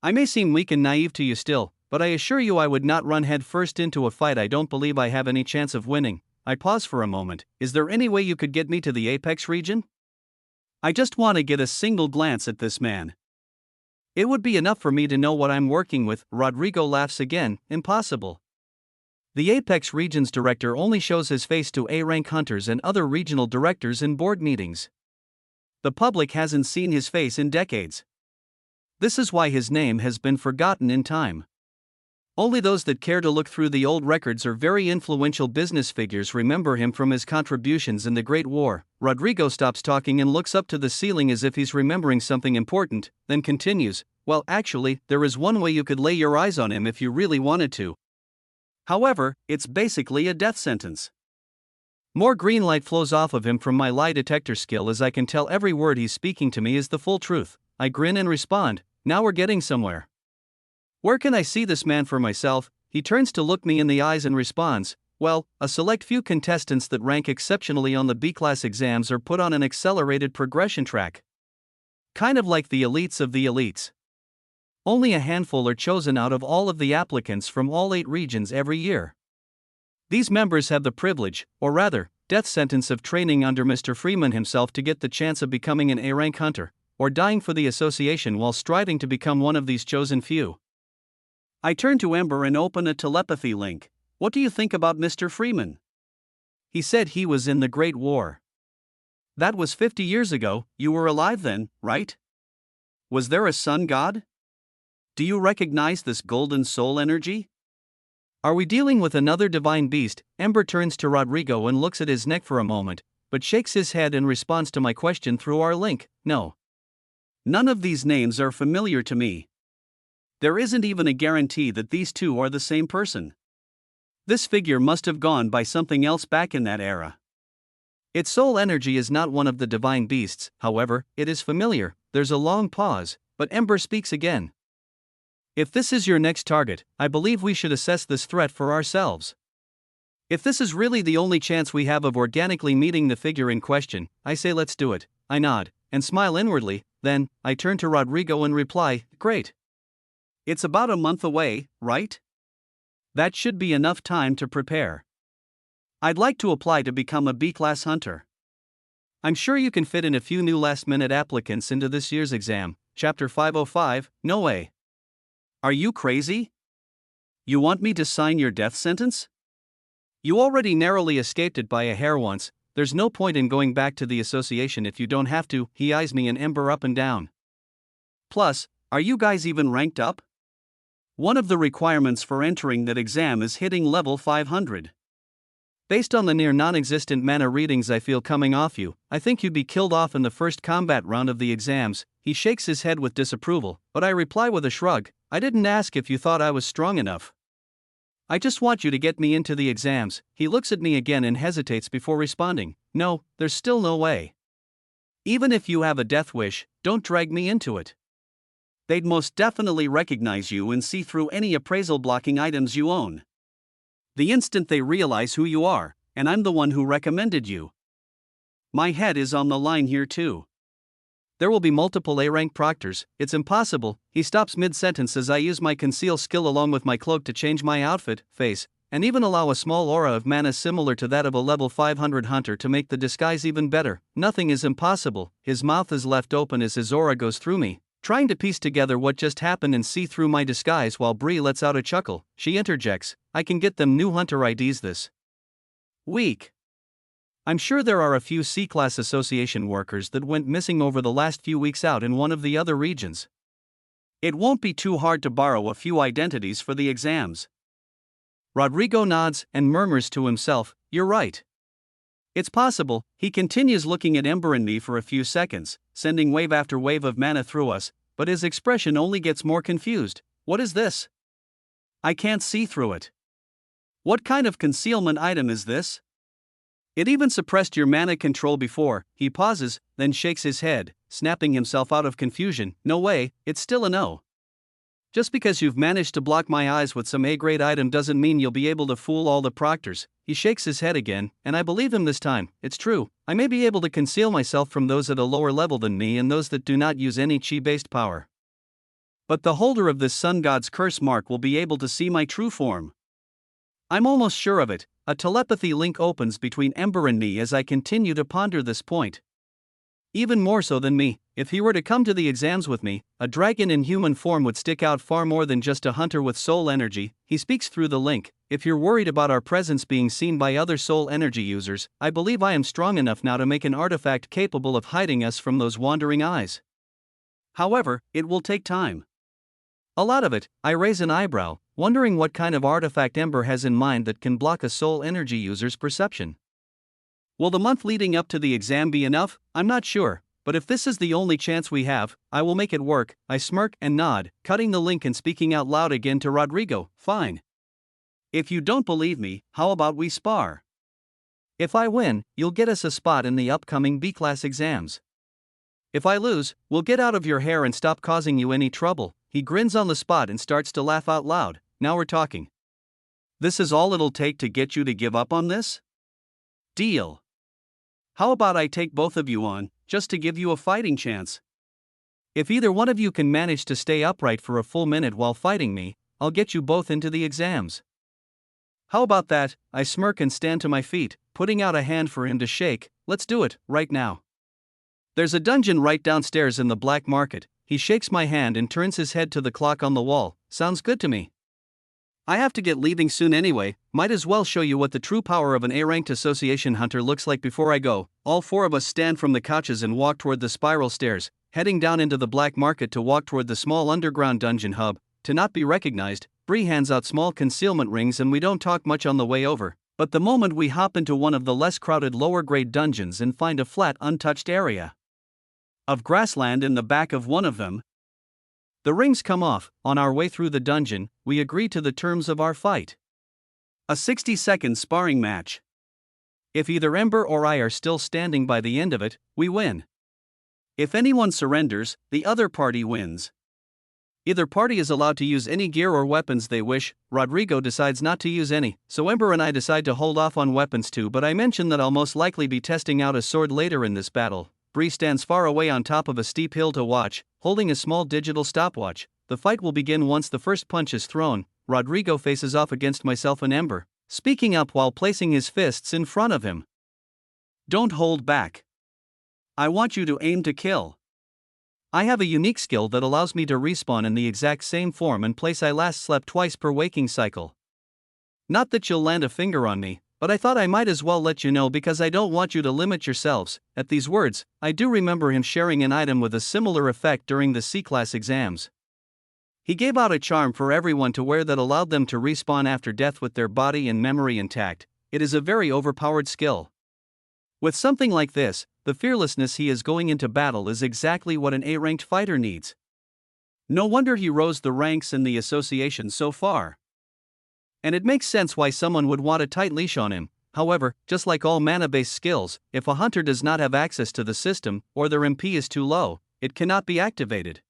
I may seem weak and naive to you still, but I assure you I would not run head first into a fight I don't believe I have any chance of winning. I pause for a moment. Is there any way you could get me to the Apex region? I just want to get a single glance at this man. It would be enough for me to know what I'm working with. Rodrigo laughs again. Impossible. The Apex Region's director only shows his face to A-rank hunters and other regional directors in board meetings. The public hasn't seen his face in decades. This is why his name has been forgotten in time. Only those that care to look through the old records or very influential business figures remember him from his contributions in the Great War. Rodrigo stops talking and looks up to the ceiling as if he's remembering something important, then continues, "Well, actually, there is one way you could lay your eyes on him if you really wanted to. However, it's basically a death sentence." More green light flows off of him from my lie detector skill as I can tell every word he's speaking to me is the full truth. I grin and respond, "Now we're getting somewhere. Where can I see this man for myself?" He turns to look me in the eyes and responds, "Well, a select few contestants that rank exceptionally on the B-class exams are put on an accelerated progression track. Kind of like the elites of the elites. Only a handful are chosen out of all of the applicants from all 8 regions every year. These members have the privilege, or rather, death sentence of training under Mr. Freeman himself to get the chance of becoming an A-rank hunter, or dying for the association while striving to become one of these chosen few." I turn to Ember and open a telepathy link. "What do you think about Mr. Freeman?" "He said he was in the Great War." "That was 50 years ago, you were alive then, right? Was there a sun god? Do you recognize this golden soul energy? Are we dealing with another divine beast?" Ember turns to Rodrigo and looks at his neck for a moment, but shakes his head in response to my question through our link. "No. None of these names are familiar to me. There isn't even a guarantee that these two are the same person. This figure must have gone by something else back in that era. Its soul energy is not one of the divine beasts, however, it is familiar." There's a long pause, but Ember speaks again. "If this is your next target, I believe we should assess this threat for ourselves. If this is really the only chance we have of organically meeting the figure in question, I say let's do it." I nod, and smile inwardly, then, I turn to Rodrigo and reply, "Great. It's about a month away, right? That should be enough time to prepare. I'd like to apply to become a B-class hunter. I'm sure you can fit in a few new last-minute applicants into this year's exam." Chapter 505, "No way. Are you crazy? You want me to sign your death sentence? You already narrowly escaped it by a hair once, there's no point in going back to the association if you don't have to." He eyes me and Ember up and down. "Plus, are you guys even ranked up? One of the requirements for entering that exam is hitting level 500. Based on the near non-existent mana readings I feel coming off you, I think you'd be killed off in the first combat round of the exams." He shakes his head with disapproval, but I reply with a shrug, "I didn't ask if you thought I was strong enough. I just want you to get me into the exams." He looks at me again and hesitates before responding, "No, there's still no way. Even if you have a death wish, don't drag me into it. They'd most definitely recognize you and see through any appraisal blocking items you own. The instant they realize who you are, and I'm the one who recommended you. My head is on the line here too. There will be multiple A-rank proctors, it's impossible." He stops mid-sentence as I use my conceal skill along with my cloak to change my outfit, face, and even allow a small aura of mana similar to that of a level 500 hunter to make the disguise even better. "Nothing is impossible." His mouth is left open as his aura goes through me, trying to piece together what just happened and see through my disguise while Bree lets out a chuckle. She interjects, "I can get them new hunter IDs this week. I'm sure there are a few C-Class Association workers that went missing over the last few weeks out in one of the other regions. It won't be too hard to borrow a few identities for the exams." Rodrigo nods and murmurs to himself, "You're right. It's possible." He continues looking at Ember and me for a few seconds, sending wave after wave of mana through us, but his expression only gets more confused. "What is this? I can't see through it. What kind of concealment item is this? It even suppressed your mana control before." He pauses, then shakes his head, snapping himself out of confusion. "No way, it's still a no. Just because you've managed to block my eyes with some A-grade item doesn't mean you'll be able to fool all the proctors." He shakes his head again, and I believe him this time. It's true, I may be able to conceal myself from those at a lower level than me and those that do not use any chi-based power. But the holder of this sun god's curse mark will be able to see my true form. I'm almost sure of it." A telepathy link opens between Ember and me as I continue to ponder this point. Even more so than me, if he were to come to the exams with me, a dragon in human form would stick out far more than just a hunter with soul energy. He speaks through the link, if you're worried about our presence being seen by other soul energy users, I believe I am strong enough now to make an artifact capable of hiding us from those wandering eyes. However, it will take time. A lot of it. I raise an eyebrow, wondering what kind of artifact Ember has in mind that can block a soul energy user's perception. Will the month leading up to the exam be enough? I'm not sure, but if this is the only chance we have, I will make it work. I smirk and nod, cutting the link and speaking out loud again to Rodrigo. Fine. If you don't believe me, how about we spar? If I win, you'll get us a spot in the upcoming B-class exams. If I lose, we'll get out of your hair and stop causing you any trouble. He grins on the spot and starts to laugh out loud. Now we're talking. This is all it'll take to get you to give up on this? Deal. How about I take both of you on, just to give you a fighting chance? If either one of you can manage to stay upright for a full minute while fighting me, I'll get you both into the exams. How about that? I smirk and stand to my feet, putting out a hand for him to shake. Let's do it, right now. There's a dungeon right downstairs in the black market. He shakes my hand and turns his head to the clock on the wall. Sounds good to me. I have to get leaving soon anyway, might as well show you what the true power of an A-ranked association hunter looks like before I go. All four of us stand from the couches and walk toward the spiral stairs, heading down into the black market to walk toward the small underground dungeon hub. To not be recognized, Bree hands out small concealment rings and we don't talk much on the way over, but the moment we hop into one of the less crowded lower-grade dungeons and find a flat, untouched area of grassland in the back of one of them, the rings come off. On our way through the dungeon, we agree to the terms of our fight. A 60-second sparring match. If either Ember or I are still standing by the end of it, we win. If anyone surrenders, the other party wins. Either party is allowed to use any gear or weapons they wish. Rodrigo decides not to use any, so Ember and I decide to hold off on weapons too, but I mention that I'll most likely be testing out a sword later in this battle. Bree stands far away on top of a steep hill to watch, holding a small digital stopwatch. The fight will begin once the first punch is thrown. Rodrigo faces off against myself and Ember, speaking up while placing his fists in front of him. Don't hold back. I want you to aim to kill. I have a unique skill that allows me to respawn in the exact same form and place I last slept twice per waking cycle. Not that you'll land a finger on me, but I thought I might as well let you know because I don't want you to limit yourselves. At these words, I do remember him sharing an item with a similar effect during the C-class exams. He gave out a charm for everyone to wear that allowed them to respawn after death with their body and memory intact. It is a very overpowered skill. With something like this, the fearlessness he is going into battle is exactly what an A-ranked fighter needs. No wonder he rose the ranks in the association so far. And it makes sense why someone would want a tight leash on him. However, just like all mana-based skills, if a hunter does not have access to the system, or their MP is too low, it cannot be activated.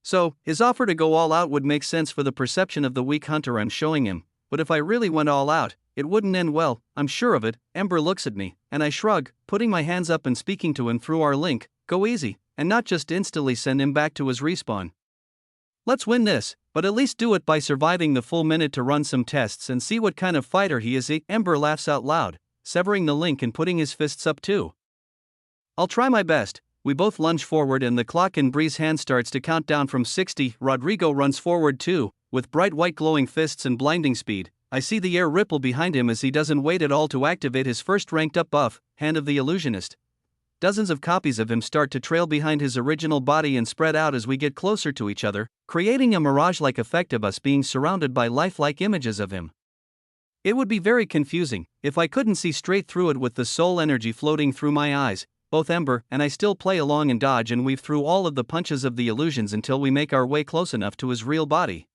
So, his offer to go all out would make sense for the perception of the weak hunter I'm showing him, but if I really went all out, it wouldn't end well, I'm sure of it. Ember looks at me, and I shrug, putting my hands up and speaking to him through our link. Go easy, and not just instantly send him back to his respawn. Let's win this, but at least do it by surviving the full minute to run some tests and see what kind of fighter he is. Ember laughs out loud, severing the link and putting his fists up too. I'll try my best. We both lunge forward and the clock in Bree's hand starts to count down from 60. Rodrigo runs forward too, with bright white glowing fists and blinding speed. I see the air ripple behind him as he doesn't wait at all to activate his first ranked up buff, Hand of the Illusionist. Dozens of copies of him start to trail behind his original body and spread out as we get closer to each other, creating a mirage-like effect of us being surrounded by lifelike images of him. It would be very confusing if I couldn't see straight through it with the soul energy floating through my eyes. Both Ember and I still play along and dodge and weave through all of the punches of the illusions until we make our way close enough to his real body.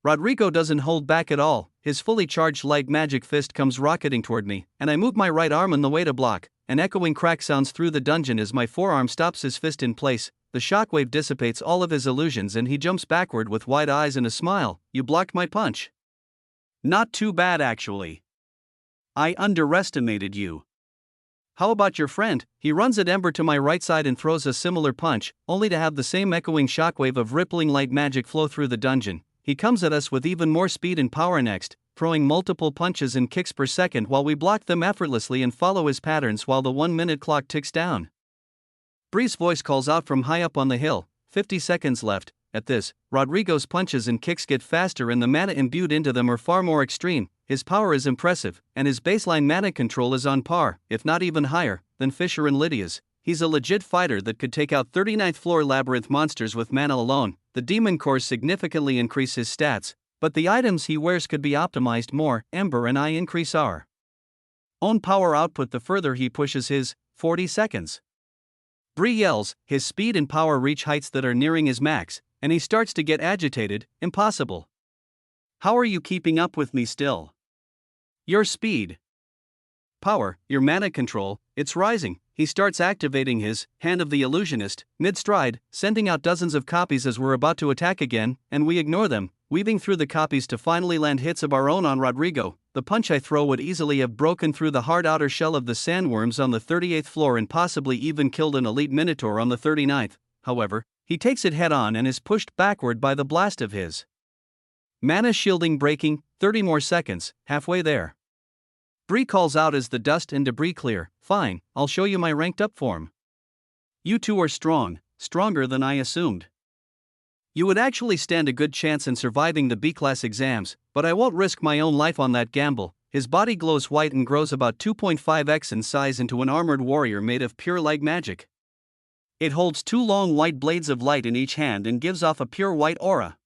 Rodrigo doesn't hold back at all. His fully charged light magic fist comes rocketing toward me, and I move my right arm in the way to block. An echoing crack sounds through the dungeon as my forearm stops his fist in place. The shockwave dissipates all of his illusions and he jumps backward with wide eyes and a smile. You blocked my punch. Not too bad actually. I underestimated you. How about your friend? He runs at Ember to my right side and throws a similar punch, only to have the same echoing shockwave of rippling light magic flow through the dungeon. He comes at us with even more speed and power next, throwing multiple punches and kicks per second while we block them effortlessly and follow his patterns while the 1-minute clock ticks down. Bree's voice calls out from high up on the hill, 50 seconds left. At this, Rodrigo's punches and kicks get faster and the mana imbued into them are far more extreme. His power is impressive, and his baseline mana control is on par, if not even higher, than Fisher and Lydia's. He's a legit fighter that could take out 39th floor labyrinth monsters with mana alone. The demon cores significantly increase his stats, but the items he wears could be optimized more. Ember and I increase our own power output the further he pushes his 40 seconds. Bree yells, his speed and power reach heights that are nearing his max, and he starts to get agitated. Impossible. How are you keeping up with me still? Your speed, power, your mana control, it's rising. He starts activating his Hand of the Illusionist mid-stride, sending out dozens of copies as we're about to attack again, and we ignore them, weaving through the copies to finally land hits of our own on Rodrigo. The punch I throw would easily have broken through the hard outer shell of the sandworms on the 38th floor and possibly even killed an elite minotaur on the 39th. However, he takes it head on and is pushed backward by the blast of his mana shielding breaking. 30 more seconds, halfway there. Bree calls out as the dust and debris clear. Fine, I'll show you my ranked up form. You two are strong, stronger than I assumed. You would actually stand a good chance in surviving the B-class exams, but I won't risk my own life on that gamble. His body glows white and grows about 2.5x in size into an armored warrior made of pure light magic. It holds 2 long white blades of light in each hand and gives off a pure white aura.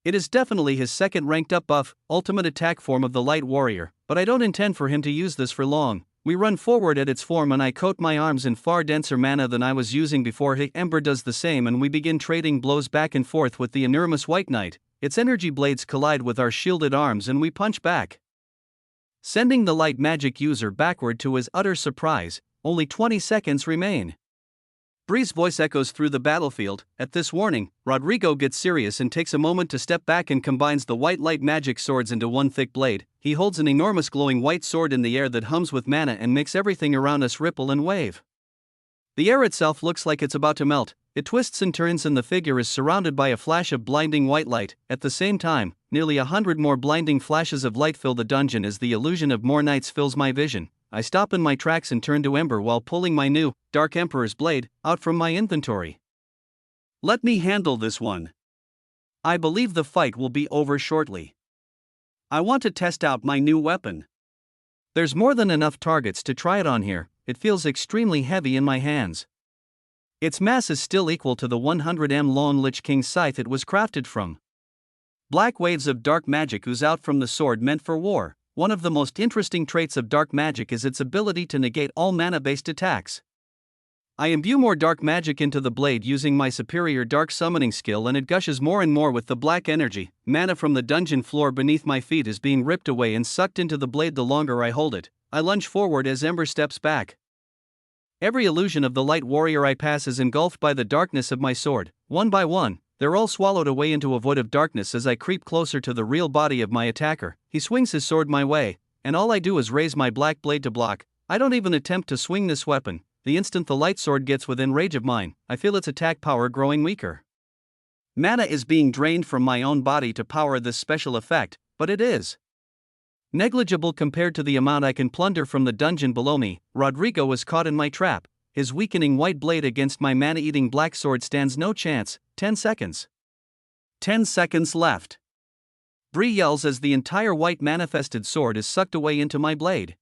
It is definitely his second ranked up buff, ultimate attack form of the light warrior, but I don't intend for him to use this for long. We run forward at its form and I coat my arms in far denser mana than I was using before. Ember does the same and we begin trading blows back and forth with the enormous white knight. Its energy blades collide with our shielded arms and we punch back, sending the light magic user backward. To his utter surprise, only 20 seconds remain. Bree's voice echoes through the battlefield. At this warning, Rodrigo gets serious and takes a moment to step back and combines the white light magic swords into one thick blade. He holds an enormous glowing white sword in the air that hums with mana and makes everything around us ripple and wave. The air itself looks like it's about to melt. It twists and turns and the figure is surrounded by a flash of blinding white light. At the same time, nearly 100 more blinding flashes of light fill the dungeon as the illusion of more knights fills my vision. I stop in my tracks and turn to Ember while pulling my new Dark Emperor's blade out from my inventory. Let me handle this one. I believe the fight will be over shortly. I want to test out my new weapon. There's more than enough targets to try it on here. It feels extremely heavy in my hands. Its mass is still equal to the 100m long Lich King scythe it was crafted from. Black waves of dark magic ooze out from the sword meant for war. One of the most interesting traits of dark magic is its ability to negate all mana-based attacks. I imbue more dark magic into the blade using my superior dark summoning skill and it gushes more and more with the black energy. Mana from the dungeon floor beneath my feet is being ripped away and sucked into the blade the longer I hold it. I lunge forward as Ember steps back. Every illusion of the light warrior I pass is engulfed by the darkness of my sword. One by one, they're all swallowed away into a void of darkness as I creep closer to the real body of my attacker. He swings his sword my way, and all I do is raise my black blade to block. I don't even attempt to swing this weapon. The instant the light sword gets within range of mine, I feel its attack power growing weaker. Mana is being drained from my own body to power this special effect, but it is negligible compared to the amount I can plunder from the dungeon below me. Rodrigo was caught in my trap. His weakening white blade against my mana-eating black sword stands no chance. 10 seconds. 10 seconds left. Bree yells as the entire white manifested sword is sucked away into my blade.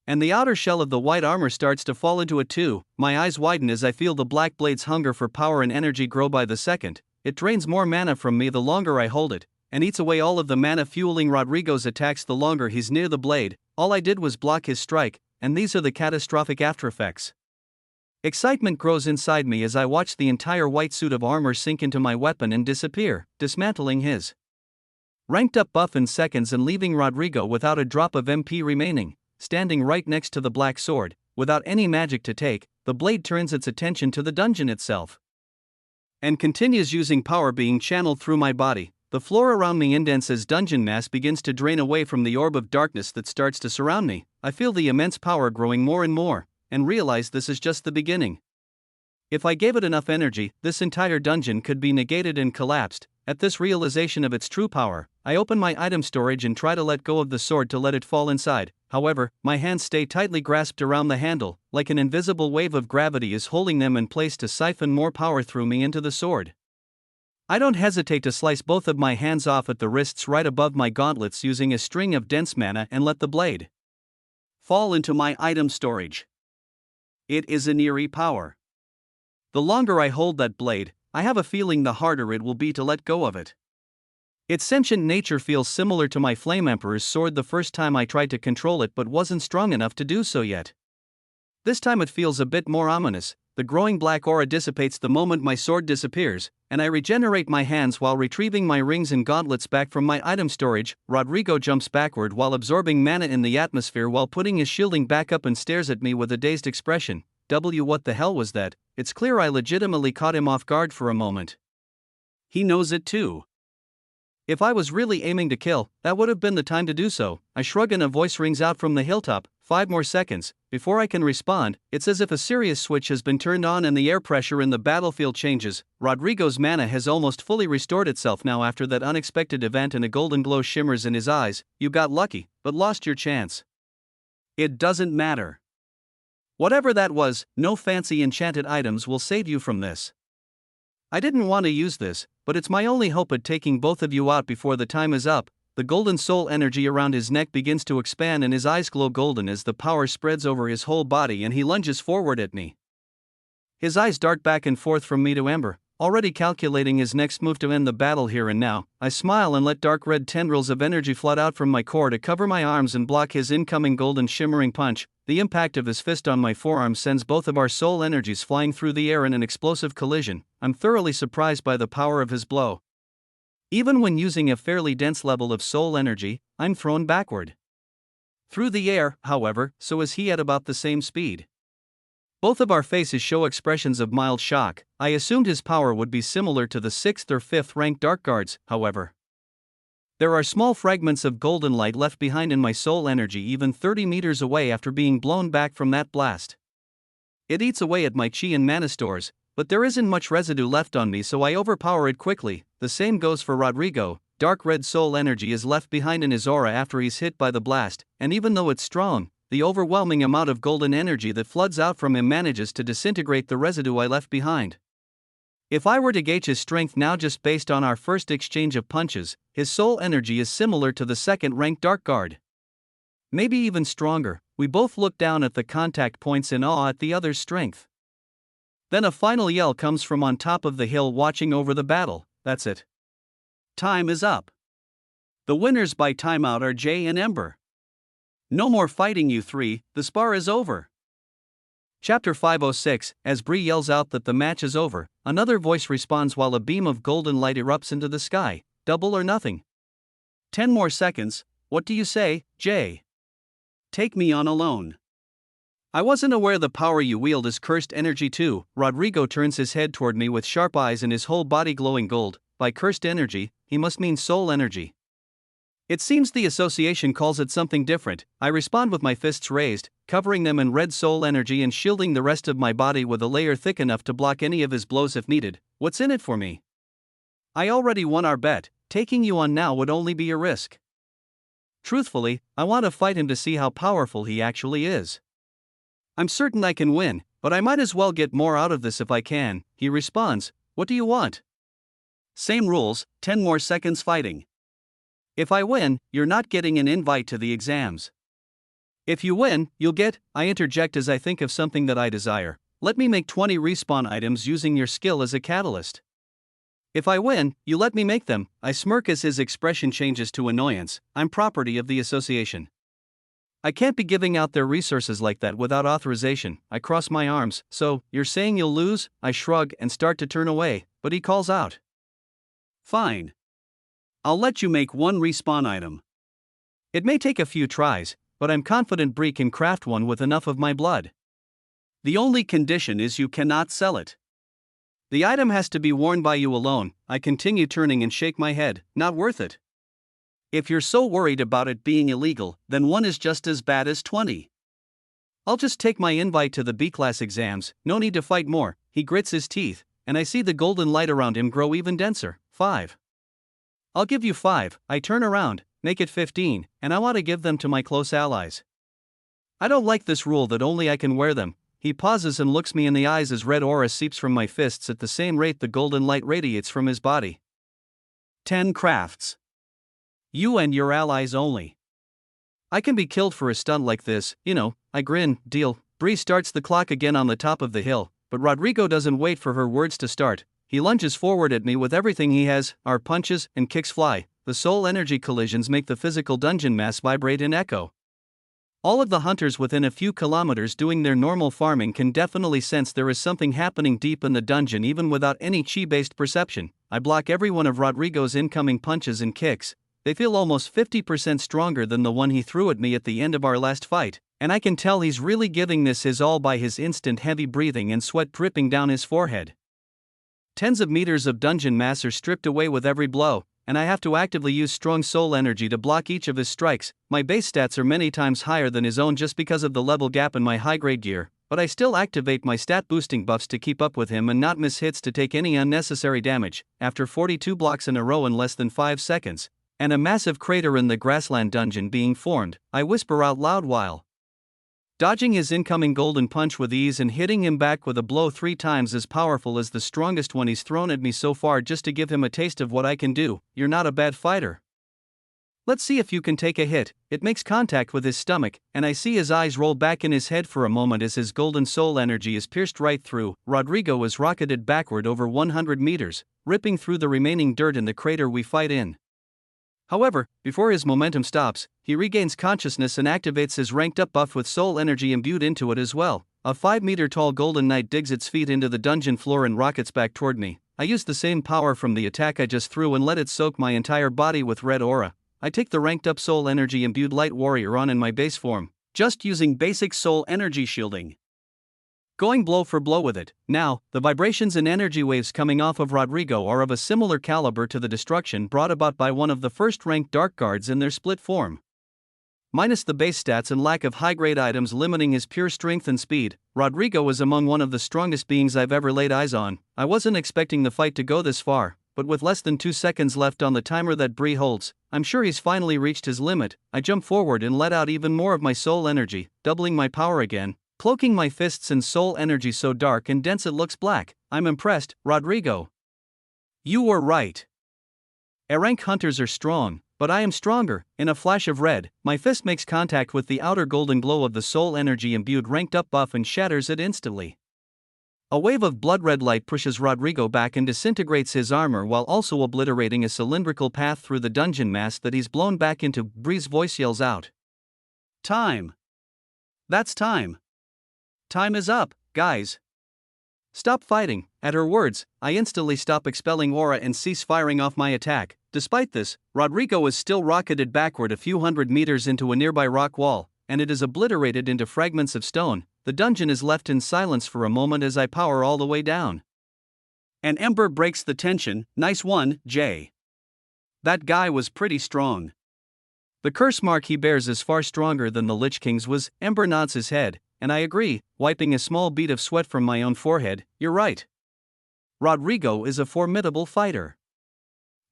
And the outer shell of the white armor starts to fall into it too. My eyes widen as I feel the black blade's hunger for power and energy grow by the second. It drains more mana from me the longer I hold it, and eats away all of the mana fueling Rodrigo's attacks the longer he's near the blade. All I did was block his strike, and these are the catastrophic aftereffects. Excitement grows inside me as I watch the entire white suit of armor sink into my weapon and disappear, dismantling his ranked up buff in seconds and leaving Rodrigo without a drop of MP remaining. Standing right next to the black sword, without any magic to take, the blade turns its attention to the dungeon itself and continues using power being channeled through my body. The floor around me indents as dungeon mass begins to drain away from the orb of darkness that starts to surround me. I feel the immense power growing more and more, and realize this is just the beginning. If I gave it enough energy, this entire dungeon could be negated and collapsed. At this realization of its true power, I open my item storage and try to let go of the sword to let it fall inside. However, my hands stay tightly grasped around the handle, like an invisible wave of gravity is holding them in place to siphon more power through me into the sword. I don't hesitate to slice both of my hands off at the wrists right above my gauntlets using a string of dense mana and let the blade fall into my item storage. It is an eerie power. The longer I hold that blade, I have a feeling the harder it will be to let go of it. Its sentient nature feels similar to my Flame Emperor's sword the first time I tried to control it but wasn't strong enough to do so yet. This time it feels a bit more ominous. The growing black aura dissipates the moment my sword disappears, and I regenerate my hands while retrieving my rings and gauntlets back from my item storage. Rodrigo jumps backward while absorbing mana in the atmosphere while putting his shielding back up and stares at me with a dazed expression. What the hell was that? It's clear I legitimately caught him off guard for a moment. He knows it too. If I was really aiming to kill, that would have been the time to do so. I shrug and a voice rings out from the hilltop. 5 more seconds. Before I can respond, it's as if a serious switch has been turned on and the air pressure in the battlefield changes. Rodrigo's mana has almost fully restored itself now after that unexpected event, and a golden glow shimmers in his eyes. You got lucky, but lost your chance. It doesn't matter. Whatever that was, no fancy enchanted items will save you from this. I didn't want to use this, but it's my only hope at taking both of you out before the time is up. The golden soul energy around his neck begins to expand and his eyes glow golden as the power spreads over his whole body and he lunges forward at me. His eyes dart back and forth from me to Ember, already calculating his next move to end the battle here and now. I smile and let dark red tendrils of energy flood out from my core to cover my arms and block his incoming golden shimmering punch. The impact of his fist on my forearm sends both of our soul energies flying through the air in an explosive collision. I'm thoroughly surprised by the power of his blow. Even when using a fairly dense level of soul energy, I'm thrown backward through the air, however, so is he at about the same speed. Both of our faces show expressions of mild shock. I assumed his power would be similar to the 6th or 5th rank Dark Guards, however. There are small fragments of golden light left behind in my soul energy even 30 meters away after being blown back from that blast. It eats away at my chi and mana stores, but there isn't much residue left on me, so I overpower it quickly. The same goes for Rodrigo. Dark red soul energy is left behind in his aura after he's hit by the blast, and even though it's strong, the overwhelming amount of golden energy that floods out from him manages to disintegrate the residue I left behind. If I were to gauge his strength now just based on our first exchange of punches, his soul energy is similar to the 2nd rank Dark Guard. Maybe even stronger. We both look down at the contact points in awe at the other's strength. Then a final yell comes from on top of the hill watching over the battle. That's it. Time is up. The winners by timeout are Jay and Ember. No more fighting, you three, the spar is over. Chapter 506, as Bree yells out that the match is over, another voice responds while a beam of golden light erupts into the sky. Double or nothing. 10 more seconds, what do you say, Jay? Take me on alone. I wasn't aware the power you wield is cursed energy too. Rodrigo turns his head toward me with sharp eyes and his whole body glowing gold. By cursed energy, he must mean soul energy. It seems the association calls it something different. I respond with my fists raised, covering them in red soul energy and shielding the rest of my body with a layer thick enough to block any of his blows if needed. What's in it for me? I already won our bet. Taking you on now would only be a risk. Truthfully, I want to fight him to see how powerful he actually is. I'm certain I can win, but I might as well get more out of this if I can. He responds, what do you want? Same rules, 10 more seconds fighting. If I win, you're not getting an invite to the exams. If you win, you'll get, I interject as I think of something that I desire. Let me make 20 respawn items using your skill as a catalyst. If I win, you let me make them. I smirk as his expression changes to annoyance. I'm property of the association. I can't be giving out their resources like that without authorization. I cross my arms. So, you're saying you'll lose? I shrug and start to turn away, but he calls out. Fine. I'll let you make 1 respawn item. It may take a few tries, but I'm confident Bree can craft one with enough of my blood. The only condition is you cannot sell it. The item has to be worn by you alone. I continue turning and shake my head. Not worth it. If you're so worried about it being illegal, then 1 is just as bad as 20. I'll just take my invite to the B-class exams, no need to fight more. He grits his teeth, and I see the golden light around him grow even denser. 5. I'll give you 5. I turn around, make it 15, and I want to give them to my close allies. I don't like this rule that only I can wear them, He pauses and looks me in the eyes as red aura seeps from my fists at the same rate the golden light radiates from his body. 10 crafts. You and your allies only. I can be killed for a stunt like this, you know. I grin. Deal. Bree starts the clock again on the top of the hill, but Rodrigo doesn't wait for her words to start. He lunges forward at me with everything he has. Our punches and kicks fly. The soul energy collisions make the physical dungeon mass vibrate in echo. All of the hunters within a few kilometers doing their normal farming can definitely sense there is something happening deep in the dungeon even without any chi-based perception. I block every one of Rodrigo's incoming punches and kicks. They feel almost 50% stronger than the one he threw at me at the end of our last fight, and I can tell he's really giving this his all by his instant heavy breathing and sweat dripping down his forehead. Tens of meters of dungeon mass are stripped away with every blow, and I have to actively use strong soul energy to block each of his strikes. My base stats are many times higher than his own just because of the level gap in my high-grade gear, but I still activate my stat-boosting buffs to keep up with him and not miss hits to take any unnecessary damage. After 42 blocks in a row in less than 5 seconds, and a massive crater in the grassland dungeon being formed, I whisper out loud while dodging his incoming golden punch with ease and hitting him back with a blow 3 times as powerful as the strongest one he's thrown at me so far just to give him a taste of what I can do. You're not a bad fighter. Let's see if you can take a hit. It makes contact with his stomach, and I see his eyes roll back in his head for a moment as his golden soul energy is pierced right through. Rodrigo is rocketed backward over 100 meters, ripping through the remaining dirt in the crater we fight in. However, before his momentum stops, he regains consciousness and activates his ranked-up buff with soul energy imbued into it as well. A 5-meter-tall golden knight digs its feet into the dungeon floor and rockets back toward me. I use the same power from the attack I just threw and let it soak my entire body with red aura. I take the ranked-up soul energy imbued light warrior on in my base form, just using basic soul energy shielding, going blow for blow with it. Now, the vibrations and energy waves coming off of Rodrigo are of a similar caliber to the destruction brought about by one of the first-ranked dark guards in their split form. Minus the base stats and lack of high-grade items limiting his pure strength and speed, Rodrigo is among one of the strongest beings I've ever laid eyes on. I wasn't expecting the fight to go this far, but with less than 2 seconds left on the timer that Bree holds, I'm sure he's finally reached his limit. I jump forward and let out even more of my soul energy, doubling my power again, cloaking my fists in soul energy so dark and dense it looks black. I'm impressed, Rodrigo. You were right. A-rank hunters are strong, but I am stronger. In a flash of red, my fist makes contact with the outer golden glow of the soul energy imbued ranked up buff and shatters it instantly. A wave of blood-red light pushes Rodrigo back and disintegrates his armor while also obliterating a cylindrical path through the dungeon mass that he's blown back into. Bree's voice yells out, "Time! That's time! Time is up, guys! Stop fighting." At her words, I instantly stop expelling aura and cease firing off my attack. Despite this, Rodrigo is still rocketed backward a few hundred meters into a nearby rock wall, and it is obliterated into fragments of stone. The dungeon is left in silence for a moment as I power all the way down. An ember breaks the tension. Nice one, Jay. That guy was pretty strong. The curse mark he bears is far stronger than the Lich King's was. Ember nods his head, and I agree, wiping a small bead of sweat from my own forehead. You're right. Rodrigo is a formidable fighter.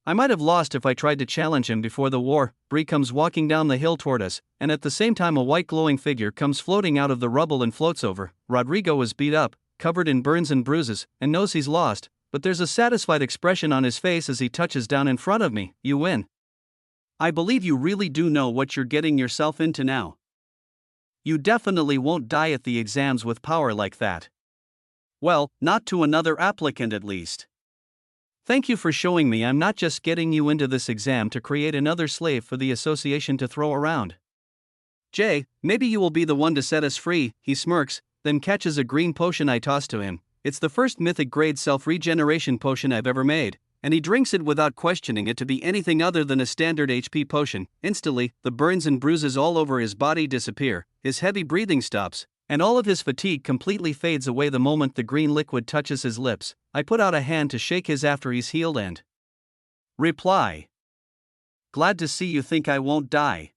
I might have lost if I tried to challenge him before the war. Bree comes walking down the hill toward us, and at the same time a white glowing figure comes floating out of the rubble and floats over. Rodrigo is beat up, covered in burns and bruises, and knows he's lost, but there's a satisfied expression on his face as he touches down in front of me. You win. I believe you really do know what you're getting yourself into now. You definitely won't die at the exams with power like that. Well, not to another applicant at least. Thank you for showing me I'm not just getting you into this exam to create another slave for the association to throw around. Jay, maybe you will be the one to set us free. He smirks, then catches a green potion I toss to him. It's the first mythic grade self-regeneration potion I've ever made, and he drinks it without questioning it to be anything other than a standard HP potion. Instantly, the burns and bruises all over his body disappear, his heavy breathing stops, and all of his fatigue completely fades away the moment the green liquid touches his lips. I put out a hand to shake his after he's healed and reply, "Glad to see you think I won't die."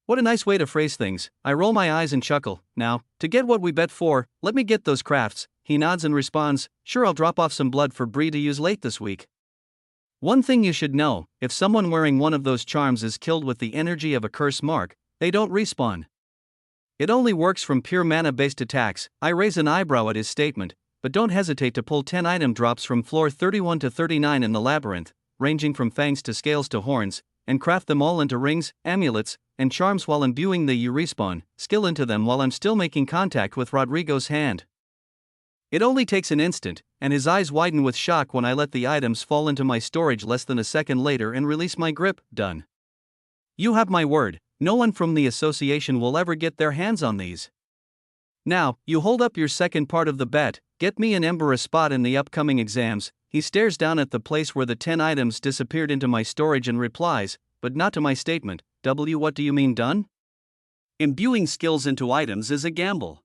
What a nice way to phrase things. I roll my eyes and chuckle. Now, to get what we bet for, let me get those crafts. He nods and responds, "Sure, I'll drop off some blood for Bree to use late this week." One thing you should know, if someone wearing one of those charms is killed with the energy of a curse mark, they don't respawn. It only works from pure mana-based attacks. I raise an eyebrow at his statement, but don't hesitate to pull 10 item drops from floor 31 to 39 in the labyrinth, ranging from fangs to scales to horns, and craft them all into rings, amulets, and charms while imbuing the you respawn skill into them while I'm still making contact with Rodrigo's hand. It only takes an instant, and his eyes widen with shock when I let the items fall into my storage less than a second later and release my grip. Done. You have my word, no one from the association will ever get their hands on these. Now, you hold up your second part of the bet, get me and Ember a spot in the upcoming exams. He stares down at the place where the 10 items disappeared into my storage and replies, but not to my statement. What do you mean done? Imbuing skills into items is a gamble.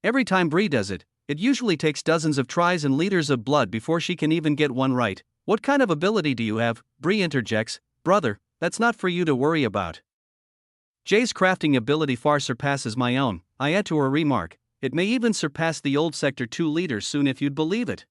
Every time Bree does it, it usually takes dozens of tries and liters of blood before she can even get one right. What kind of ability do you have? Bree interjects. Brother, that's not for you to worry about. Jay's crafting ability far surpasses my own. I add to her remark. It may even surpass the old Sector 2 leaders soon if you'd believe it.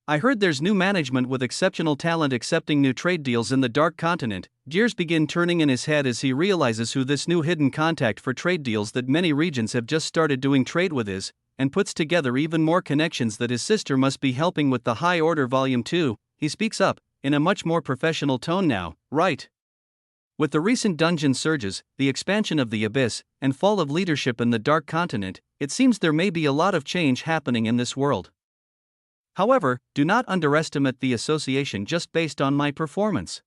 I heard there's new management with exceptional talent accepting new trade deals in the Dark Continent. Gears begin turning in his head as he realizes who this new hidden contact for trade deals that many regions have just started doing trade with is, and puts together even more connections that his sister must be helping with the High Order Volume 2. He speaks up, in a much more professional tone now, right? With the recent dungeon surges, the expansion of the Abyss, and fall of leadership in the Dark Continent, it seems there may be a lot of change happening in this world. However, do not underestimate the association just based on my performance.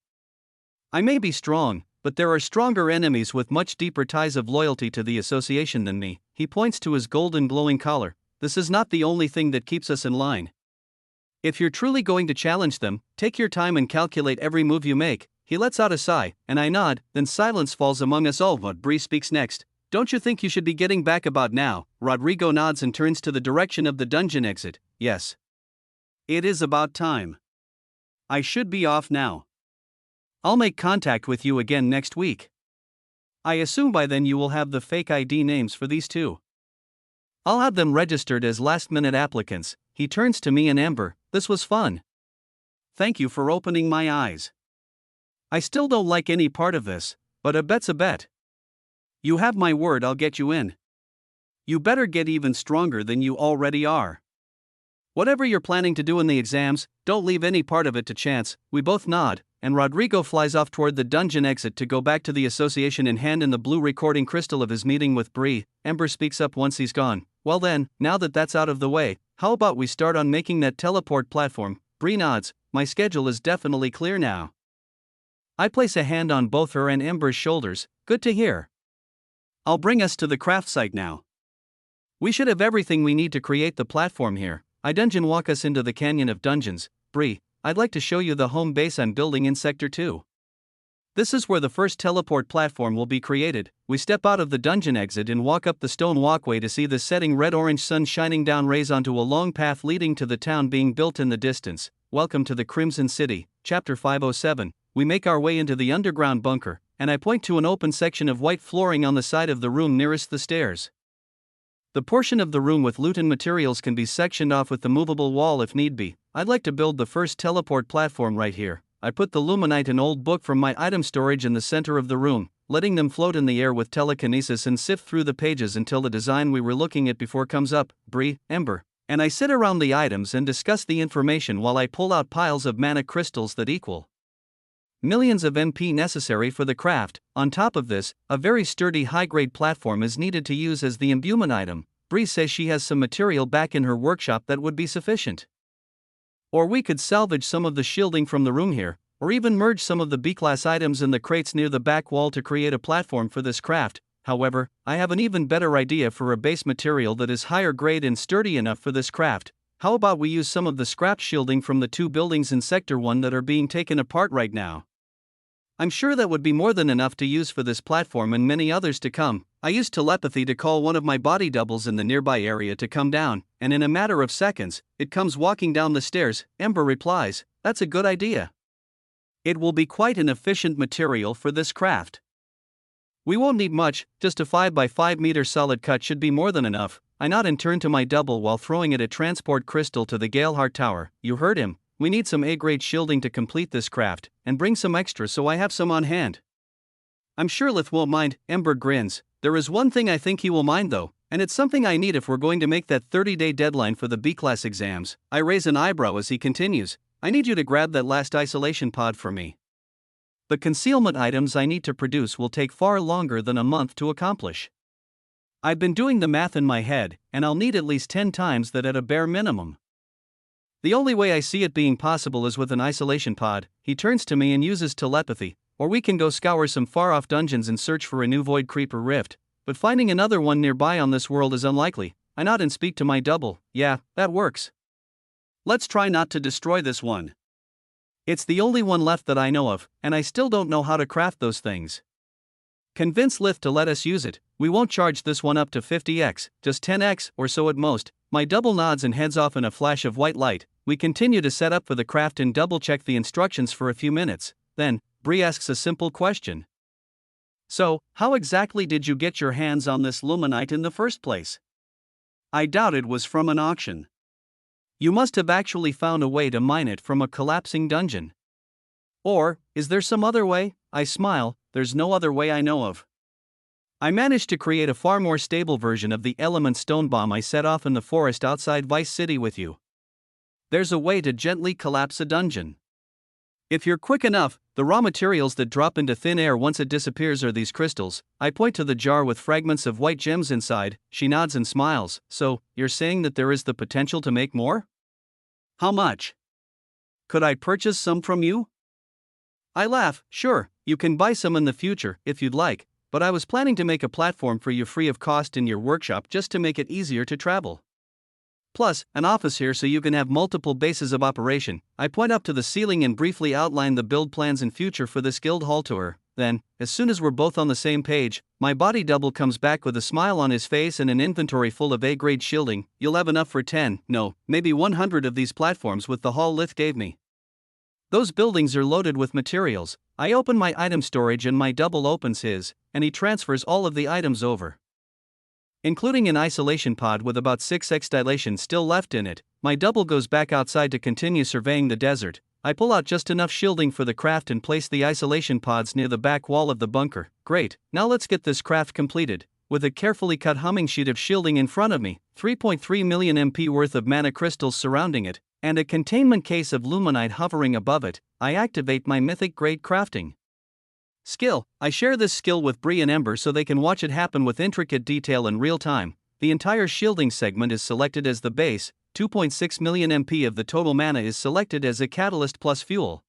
I may be strong, but there are stronger enemies with much deeper ties of loyalty to the association than me. He points to his golden glowing collar. This is not the only thing that keeps us in line. If you're truly going to challenge them, take your time and calculate every move you make. He lets out a sigh, and I nod, then silence falls among us all. What Bree speaks next. Don't you think you should be getting back about now? Rodrigo nods and turns to the direction of the dungeon exit. Yes. It is about time. I should be off now. I'll make contact with you again next week. I assume by then you will have the fake ID names for these two. I'll have them registered as last-minute applicants. He turns to me and Ember. This was fun. Thank you for opening my eyes. I still don't like any part of this, but a bet's a bet. You have my word, I'll get you in. You better get even stronger than you already are. Whatever you're planning to do in the exams, don't leave any part of it to chance. We both nod, and Rodrigo flies off toward the dungeon exit to go back to the association in hand in the blue recording crystal of his meeting with Bree. Ember speaks up once he's gone. Well then, now that that's out of the way, how about we start on making that teleport platform? Bree nods. My schedule is definitely clear now. I place a hand on both her and Ember's shoulders. Good to hear. I'll bring us to the craft site now. We should have everything we need to create the platform here. I dungeon walk us into the Canyon of Dungeons. Bree, I'd like to show you the home base I'm building in Sector 2. This is where the first teleport platform will be created. We step out of the dungeon exit and walk up the stone walkway to see the setting red-orange sun shining down rays onto a long path leading to the town being built in the distance. Welcome to the Crimson City, Chapter 507. We make our way into the underground bunker, and I point to an open section of white flooring on the side of the room nearest the stairs. The portion of the room with loot and materials can be sectioned off with the movable wall if need be. I'd like to build the first teleport platform right here. I put the Luminite and old book from my item storage in the center of the room, letting them float in the air with telekinesis and sift through the pages until the design we were looking at before comes up. Bree, Ember, and I sit around the items and discuss the information while I pull out piles of mana crystals that equal millions of MP necessary for the craft. On top of this, a very sturdy high-grade platform is needed to use as the imbuement item. Bree says she has some material back in her workshop that would be sufficient. Or we could salvage some of the shielding from the room here, or even merge some of the B-class items in the crates near the back wall to create a platform for this craft. However, I have an even better idea for a base material that is higher grade and sturdy enough for this craft. How about we use some of the scrap shielding from the two buildings in Sector 1 that are being taken apart right now? I'm sure that would be more than enough to use for this platform and many others to come. I used telepathy to call one of my body doubles in the nearby area to come down, and in a matter of seconds, it comes walking down the stairs. Ember replies, "That's a good idea. It will be quite an efficient material for this craft. We won't need much, just a 5 by 5 meter solid cut should be more than enough." I nod and turn to my double while throwing it a transport crystal to the Galeheart Tower. You heard him. We need some A-grade shielding to complete this craft, and bring some extra so I have some on hand. I'm sure Lith won't mind. Ember grins. There is one thing I think he will mind though, and it's something I need if we're going to make that 30-day deadline for the B-class exams. I raise an eyebrow as he continues. I need you to grab that last isolation pod for me. The concealment items I need to produce will take far longer than a month to accomplish. I've been doing the math in my head, and I'll need at least 10 times that at a bare minimum. The only way I see it being possible is with an isolation pod. He turns to me and uses telepathy, or we can go scour some far-off dungeons and search for a new void creeper rift, but finding another one nearby on this world is unlikely. I nod and speak to my double. Yeah, that works. Let's try not to destroy this one. It's the only one left that I know of, and I still don't know how to craft those things. Convince Lith to let us use it. We won't charge this one up to 50x, just 10x or so at most. My double nods and heads off in a flash of white light. We continue to set up for the craft and double-check the instructions for a few minutes. Then, Bree asks a simple question. So, how exactly did you get your hands on this luminite in the first place? I doubt it was from an auction. You must have actually found a way to mine it from a collapsing dungeon. Or, is there some other way? I smile. There's no other way I know of. I managed to create a far more stable version of the element stone bomb I set off in the forest outside Vice City with you. There's a way to gently collapse a dungeon. If you're quick enough, the raw materials that drop into thin air once it disappears are these crystals. I point to the jar with fragments of white gems inside. She nods and smiles. So, you're saying that there is the potential to make more? How much? Could I purchase some from you? I laugh. Sure, you can buy some in the future if you'd like, but I was planning to make a platform for you free of cost in your workshop just to make it easier to travel. Plus, an office here so you can have multiple bases of operation. I point up to the ceiling and briefly outline the build plans and future for this guild hall to her. Then, as soon as we're both on the same page, my body double comes back with a smile on his face and an inventory full of A-grade shielding. You'll have enough for 10, no, maybe 100 of these platforms with the hall Lith gave me. Those buildings are loaded with materials. I open my item storage and my double opens his, and he transfers all of the items over. Including an isolation pod with about 6x dilation still left in it, my double goes back outside to continue surveying the desert. I pull out just enough shielding for the craft and place the isolation pods near the back wall of the bunker. Great, now let's get this craft completed. With a carefully cut humming sheet of shielding in front of me, 3.3 million MP worth of mana crystals surrounding it, and a containment case of luminite hovering above it, I activate my mythic grade crafting skill. I share this skill with Bree and Ember so they can watch it happen with intricate detail in real time. The entire shielding segment is selected as the base, 2.6 million MP of the total mana is selected as a catalyst plus fuel.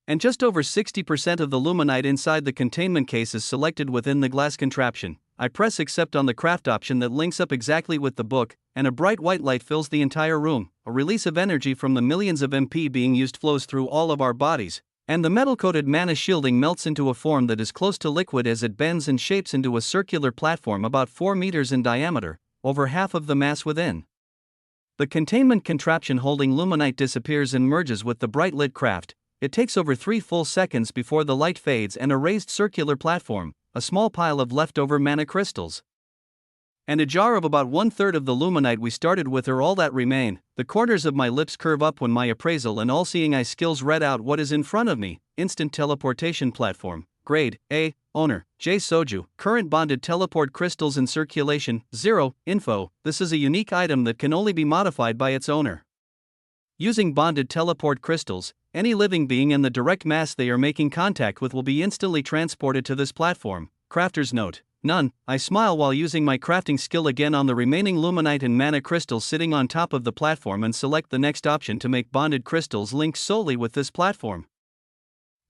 And just over 60% of the luminite inside the containment case is selected within the glass contraption. I press accept on the craft option that links up exactly with the book, and a bright white light fills the entire room. A release of energy from the millions of MP being used flows through all of our bodies, and the metal-coated mana shielding melts into a form that is close to liquid as it bends and shapes into a circular platform about 4 meters in diameter, over half of the mass within. The containment contraption holding luminite disappears and merges with the bright lit craft. It takes over 3 full seconds before the light fades and a raised circular platform, a small pile of leftover mana crystals, and a jar of about 1/3 of the luminite we started with are all that remain. The corners of my lips curve up when my appraisal and all-seeing eye skills read out what is in front of me. Instant teleportation platform. Grade A. Owner J. Soju. Current bonded teleport crystals in circulation 0. Info. This is a unique item that can only be modified by its owner. Using bonded teleport crystals, any living being and the direct mass they are making contact with will be instantly transported to this platform. Crafter's note. None. I smile while using my crafting skill again on the remaining luminite and mana crystals sitting on top of the platform and select the next option to make bonded crystals linked solely with this platform.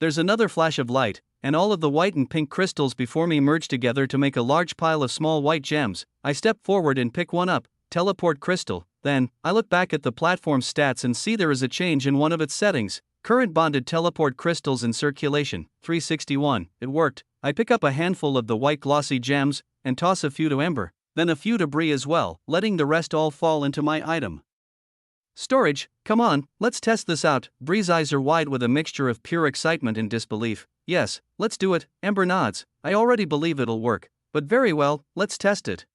There's another flash of light, and all of the white and pink crystals before me merge together to make a large pile of small white gems. I step forward and pick one up, teleport crystal. Then, I look back at the platform's stats and see there is a change in one of its settings. Current bonded teleport crystals in circulation, 361. It worked. I pick up a handful of the white glossy gems, and toss a few to Ember, then a few to Bree as well, letting the rest all fall into my item storage. Come on, let's test this out. Bree's eyes are wide with a mixture of pure excitement and disbelief. Yes, let's do it. Ember nods. I already believe it'll work, but very well, let's test it.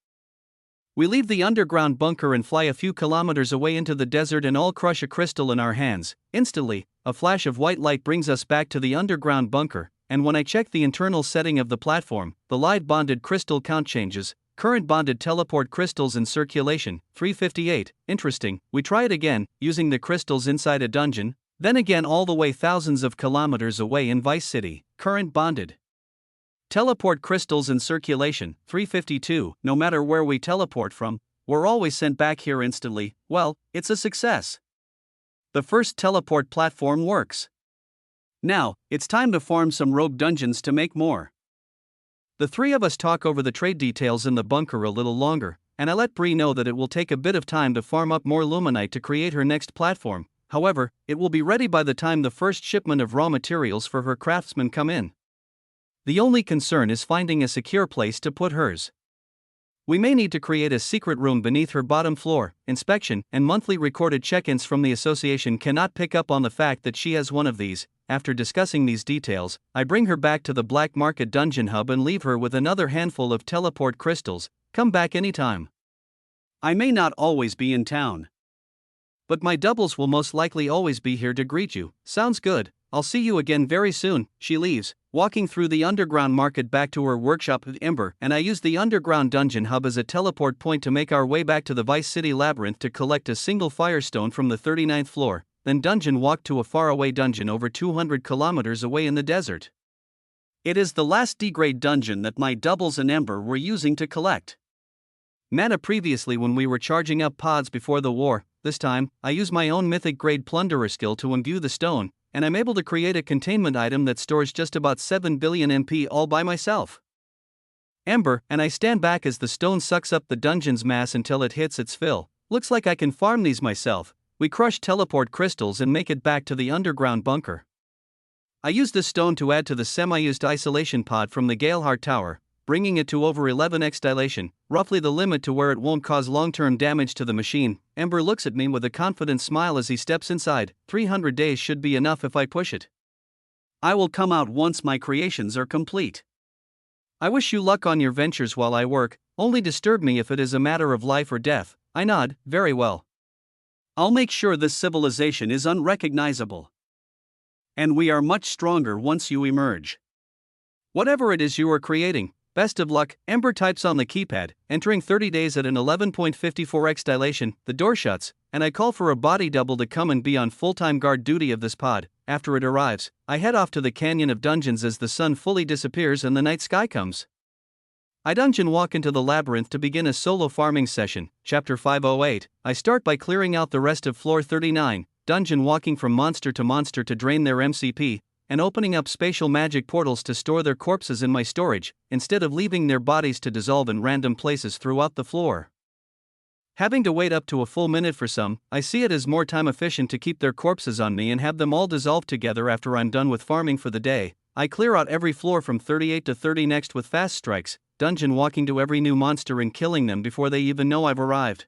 We leave the underground bunker and fly a few kilometers away into the desert and all crush a crystal in our hands. Instantly, a flash of white light brings us back to the underground bunker, and when I check the internal setting of the platform, the live bonded crystal count changes. Current bonded teleport crystals in circulation, 358. Interesting. We try it again, using the crystals inside a dungeon, then again all the way thousands of kilometers away in Vice City. Current bonded teleport crystals in circulation, 352. No matter where we teleport from, we're always sent back here instantly. Well, it's a success. The first teleport platform works. Now, it's time to farm some rogue dungeons to make more. The three of us talk over the trade details in the bunker a little longer, and I let Bree know that it will take a bit of time to farm up more luminite to create her next platform. However, it will be ready by the time the first shipment of raw materials for her craftsmen come in. The only concern is finding a secure place to put hers. We may need to create a secret room beneath her bottom floor. Inspection and monthly recorded check-ins from the association cannot pick up on the fact that she has one of these. After discussing these details, I bring her back to the Black Market Dungeon Hub and leave her with another handful of teleport crystals. Come back anytime. I may not always be in town, but my doubles will most likely always be here to greet you. Sounds good. I'll see you again very soon. She leaves, walking through the underground market back to her workshop at Ember, and I use the underground dungeon hub as a teleport point to make our way back to the Vice City Labyrinth to collect a single firestone from the 39th floor, then dungeon walk to a faraway dungeon over 200 kilometers away in the desert. It is the last D-grade dungeon that my doubles and Ember were using to collect mana previously when we were charging up pods before the war. This time, I use my own mythic grade plunderer skill to imbue the stone, and I'm able to create a containment item that stores just about 7 billion MP all by myself. Ember and I stand back as the stone sucks up the dungeon's mass until it hits its fill. Looks like I can farm these myself. We crush teleport crystals and make it back to the underground bunker. I use this stone to add to the semi-used isolation pod from the Galeheart Tower, bringing it to over 11x dilation, roughly the limit to where it won't cause long-term damage to the machine. Ember looks at me with a confident smile as he steps inside. 300 days should be enough if I push it. I will come out once my creations are complete. I wish you luck on your ventures while I work. Only disturb me if it is a matter of life or death. I nod. Very well. I'll make sure this civilization is unrecognizable. And we are much stronger once you emerge. Whatever it is you are creating, best of luck. Ember types on the keypad, entering 30 days at an 11.54x dilation. The door shuts, and I call for a body double to come and be on full-time guard duty of this pod. After it arrives, I head off to the Canyon of Dungeons as the sun fully disappears and the night sky comes. I dungeon walk into the labyrinth to begin a solo farming session. Chapter 508. I start by clearing out the rest of floor 39, dungeon walking from monster to drain their MCP, and opening up spatial magic portals to store their corpses in my storage, instead of leaving their bodies to dissolve in random places throughout the floor. Having to wait up to a full minute for some, I see it as more time efficient to keep their corpses on me and have them all dissolve together after I'm done with farming for the day. I clear out every floor from 38 to 30 next with fast strikes, dungeon walking to every new monster and killing them before they even know I've arrived.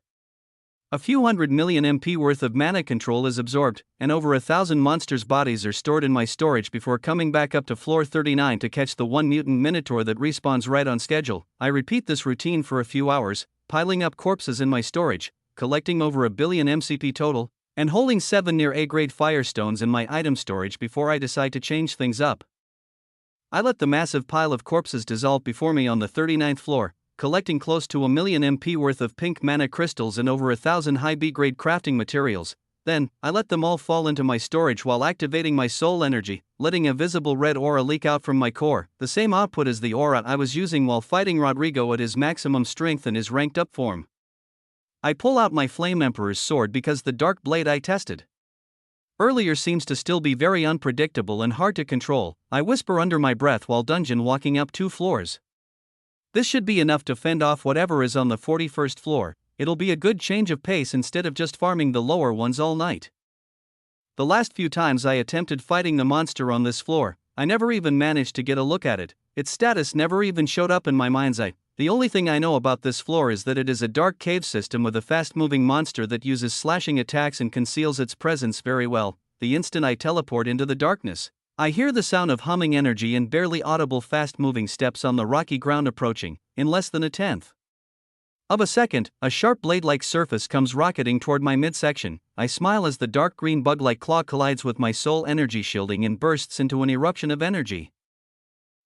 A few 100 million MP worth of mana control is absorbed, and over 1,000 monsters' bodies are stored in my storage before coming back up to floor 39 to catch the one mutant minotaur that respawns right on schedule. I repeat this routine for a few hours, piling up corpses in my storage, collecting over 1 billion MCP total, and holding 7 near A-grade firestones in my item storage before I decide to change things up. I let the massive pile of corpses dissolve before me on the 39th floor, collecting close to 1 million MP worth of pink mana crystals and over 1,000 high B-grade crafting materials. Then, I let them all fall into my storage while activating my soul energy, letting a visible red aura leak out from my core, the same output as the aura I was using while fighting Rodrigo at his maximum strength and his ranked up form. I pull out my Flame Emperor's sword because the dark blade I tested earlier seems to still be very unpredictable and hard to control. I whisper under my breath while dungeon walking up 2 floors. This should be enough to fend off whatever is on the 41st floor. It'll be a good change of pace instead of just farming the lower ones all night. The last few times I attempted fighting the monster on this floor, I never even managed to get a look at it. Its status never even showed up in my mind's eye. The only thing I know about this floor is that it is a dark cave system with a fast-moving monster that uses slashing attacks and conceals its presence very well. The instant I teleport into the darkness, I hear the sound of humming energy and barely audible fast-moving steps on the rocky ground approaching. In less than a tenth of a second, a sharp blade-like surface comes rocketing toward my midsection. I smile as the dark green bug-like claw collides with my soul energy shielding and bursts into an eruption of energy.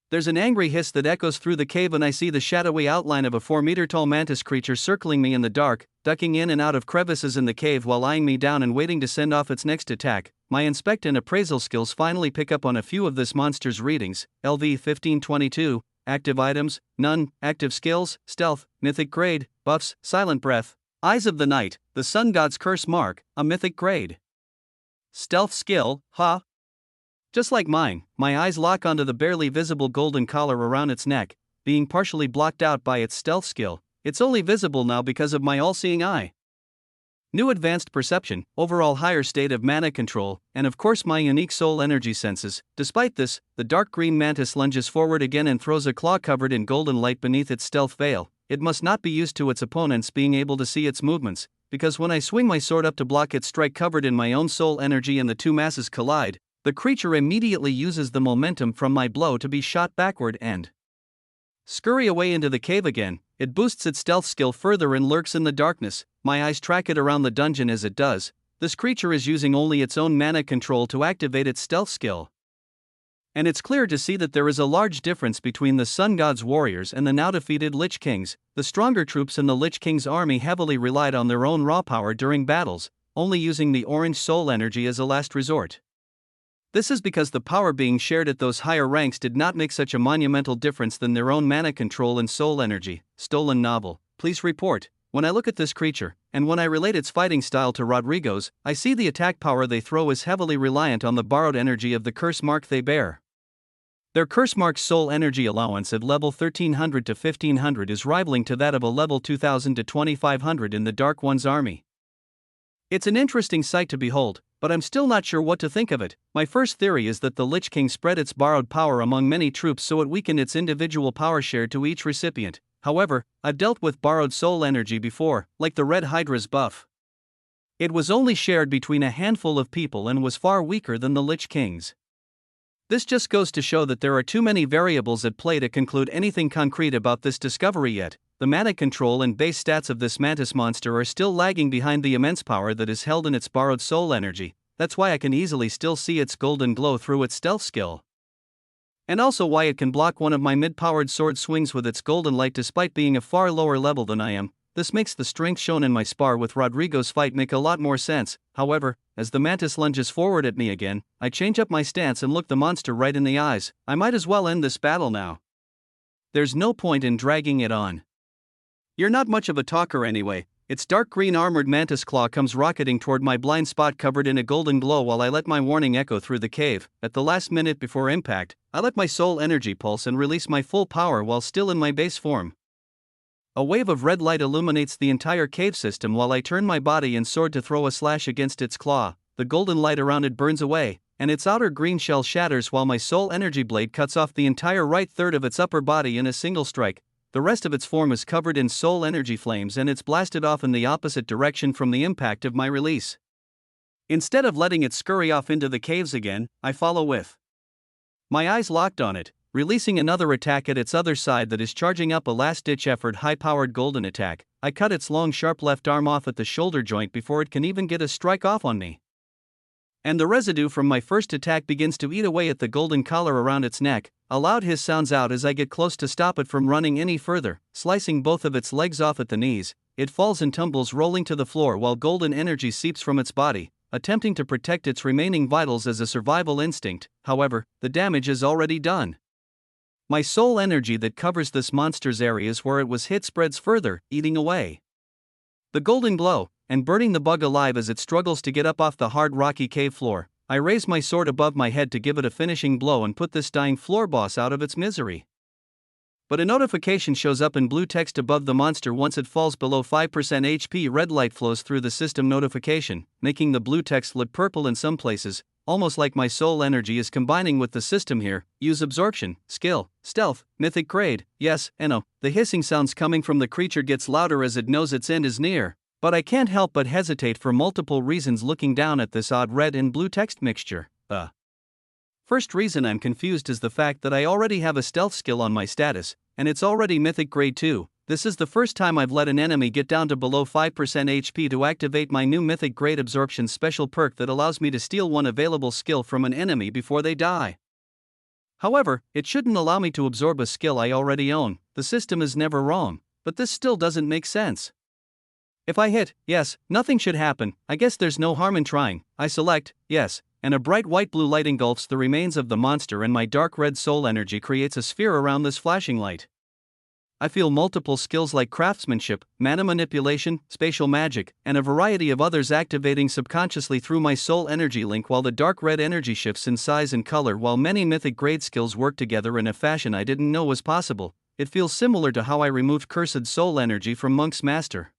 There's an angry hiss that echoes through the cave, and I see the shadowy outline of a 4-meter-tall mantis creature circling me in the dark, ducking in and out of crevices in the cave while eyeing me down and waiting to send off its next attack. My inspect and appraisal skills finally pick up on a few of this monster's readings: LV 1522, active items, none, active skills, stealth, mythic grade, buffs, silent breath, eyes of the night, the sun god's curse mark, a mythic grade. Stealth skill, huh? Just like mine, my eyes lock onto the barely visible golden collar around its neck, being partially blocked out by its stealth skill. It's only visible now because of my all-seeing eye. New advanced perception, overall higher state of mana control, and of course my unique soul energy senses. Despite this, the dark green mantis lunges forward again and throws a claw covered in golden light beneath its stealth veil. It must not be used to its opponents being able to see its movements, because when I swing my sword up to block its strike covered in my own soul energy and the two masses collide, the creature immediately uses the momentum from my blow to be shot backward and scurry away into the cave again. It boosts its stealth skill further and lurks in the darkness. My eyes track it around the dungeon as it does. This creature is using only its own mana control to activate its stealth skill. And it's clear to see that there is a large difference between the Sun God's warriors and the now defeated Lich Kings. The stronger troops in the Lich King's army heavily relied on their own raw power during battles, only using the orange soul energy as a last resort. This is because the power being shared at those higher ranks did not make such a monumental difference than their own mana control and soul energy. Stolen novel. Please report. When I look at this creature, and when I relate its fighting style to Rodrigo's, I see the attack power they throw is heavily reliant on the borrowed energy of the curse mark they bear. Their curse mark's soul energy allowance at level 1300 to 1500 is rivaling to that of a level 2000 to 2500 in the Dark One's army. It's an interesting sight to behold, but I'm still not sure what to think of it. My first theory is that the Lich King spread its borrowed power among many troops so it weakened its individual power share to each recipient. However, I've dealt with borrowed soul energy before, like the Red Hydra's buff. It was only shared between a handful of people and was far weaker than the Lich King's. This just goes to show that there are too many variables at play to conclude anything concrete about this discovery yet. The mana control and base stats of this mantis monster are still lagging behind the immense power that is held in its borrowed soul energy. That's why I can easily still see its golden glow through its stealth skill. And also why it can block one of my mid-powered sword swings with its golden light despite being a far lower level than I am. This makes the strength shown in my spar with Rodrigo's fight make a lot more sense. However, as the mantis lunges forward at me again, I change up my stance and look the monster right in the eyes. I might as well end this battle now. There's no point in dragging it on. You're not much of a talker anyway. Its dark green armored mantis claw comes rocketing toward my blind spot covered in a golden glow while I let my warning echo through the cave. At the last minute before impact, I let my soul energy pulse and release my full power while still in my base form. A wave of red light illuminates the entire cave system while I turn my body and sword to throw a slash against its claw. The golden light around it burns away, and its outer green shell shatters while my soul energy blade cuts off the entire right third of its upper body in a single strike. The rest of its form is covered in soul energy flames and it's blasted off in the opposite direction from the impact of my release. Instead of letting it scurry off into the caves again, I follow with my eyes locked on it, releasing another attack at its other side that is charging up a last-ditch effort high-powered golden attack. I cut its long sharp left arm off at the shoulder joint before it can even get a strike off on me. And the residue from my first attack begins to eat away at the golden collar around its neck. A loud hiss sounds out as I get close to stop it from running any further, slicing both of its legs off at the knees. It falls and tumbles rolling to the floor while golden energy seeps from its body, attempting to protect its remaining vitals as a survival instinct. However, the damage is already done. My soul energy that covers this monster's areas where it was hit spreads further, eating away the golden glow, and burning the bug alive as it struggles to get up off the hard rocky cave floor. I raise my sword above my head to give it a finishing blow and put this dying floor boss out of its misery. But a notification shows up in blue text above the monster once it falls below 5% HP. Red light flows through the system notification, making the blue text look purple in some places, almost like my soul energy is combining with the system here. Use absorption, skill, stealth, mythic grade, yes, and no. The hissing sounds coming from the creature gets louder as it knows its end is near. But I can't help but hesitate for multiple reasons looking down at this odd red and blue text mixture. First reason I'm confused is the fact that I already have a stealth skill on my status, and it's already mythic grade 2. This is the first time I've let an enemy get down to below 5% HP to activate my new mythic grade absorption special perk that allows me to steal one available skill from an enemy before they die. However, it shouldn't allow me to absorb a skill I already own. The system is never wrong, but this still doesn't make sense. If I hit yes, nothing should happen. I guess there's no harm in trying. I select yes, and a bright white-blue light engulfs the remains of the monster, and my dark red soul energy creates a sphere around this flashing light. I feel multiple skills like craftsmanship, mana manipulation, spatial magic, and a variety of others activating subconsciously through my soul energy link, while the dark red energy shifts in size and color while many mythic grade skills work together in a fashion I didn't know was possible. It feels similar to how I removed cursed soul energy from Monk's Master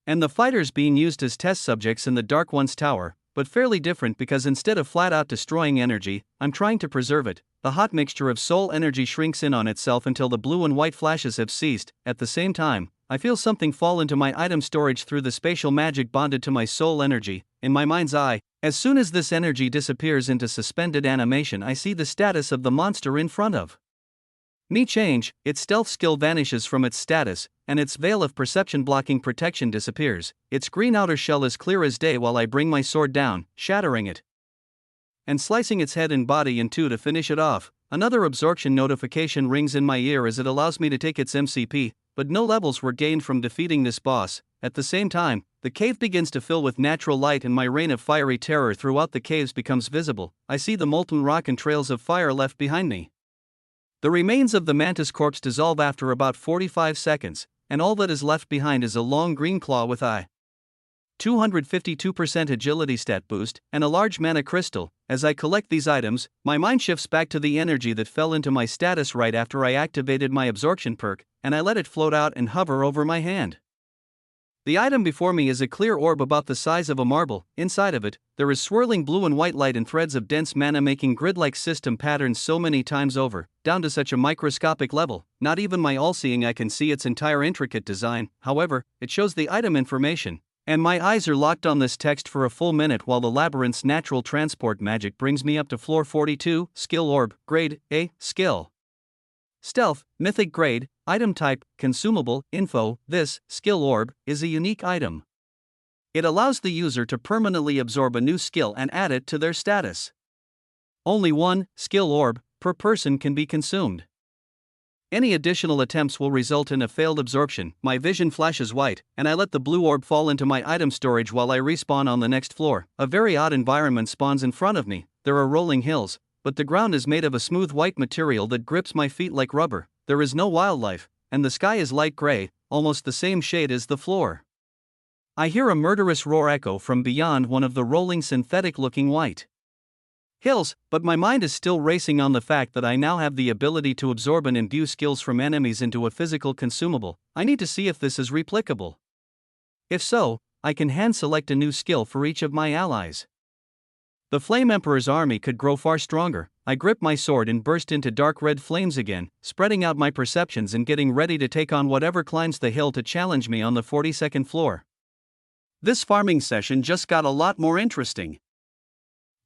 and the fighters being used as test subjects in the Dark One's tower, but fairly different because instead of flat out destroying energy, I'm trying to preserve it. The hot mixture of soul energy shrinks in on itself until the blue and white flashes have ceased. At the same time, I feel something fall into my item storage through the spatial magic bonded to my soul energy. In my mind's eye, as soon as this energy disappears into suspended animation, I see the status of the monster in front of me change. Its stealth skill vanishes from its status, and its veil of perception blocking protection disappears. Its green outer shell is clear as day while I bring my sword down, shattering it and slicing its head and body in two to finish it off. Another absorption notification rings in my ear as it allows me to take its MCP, but no levels were gained from defeating this boss. At the same time, the cave begins to fill with natural light and my reign of fiery terror throughout the caves becomes visible. I see the molten rock and trails of fire left behind me. The remains of the mantis corpse dissolve after about 45 seconds, and all that is left behind is a long green claw with 252% agility stat boost, and a large mana crystal. As I collect these items, my mind shifts back to the energy that fell into my status right after I activated my absorption perk, and I let it float out and hover over my hand. The item before me is a clear orb about the size of a marble. Inside of it, there is swirling blue and white light and threads of dense mana making grid-like system patterns so many times over, down to such a microscopic level. Not even my all-seeing eye can see its entire intricate design. However, it shows the item information, and my eyes are locked on this text for a full minute while the labyrinth's natural transport magic brings me up to floor 42. Skill orb, grade A, skill. Stealth, mythic grade, item type, consumable, info. This skill orb is a unique item. It allows the user to permanently absorb a new skill and add it to their status. Only one skill orb per person can be consumed. Any additional attempts will result in a failed absorption. My vision flashes white, and I let the blue orb fall into my item storage while I respawn on the next floor. A very odd environment spawns in front of me. There are rolling hills, but the ground is made of a smooth white material that grips my feet like rubber. There is no wildlife, and the sky is light gray, almost the same shade as the floor. I hear a murderous roar echo from beyond one of the rolling synthetic-looking white hills, but my mind is still racing on the fact that I now have the ability to absorb and imbue skills from enemies into a physical consumable. I need to see if this is replicable. If so, I can hand-select a new skill for each of my allies. The Flame Emperor's army could grow far stronger. I grip my sword and burst into dark red flames again, spreading out my perceptions and getting ready to take on whatever climbs the hill to challenge me on the 42nd floor. This farming session just got a lot more interesting.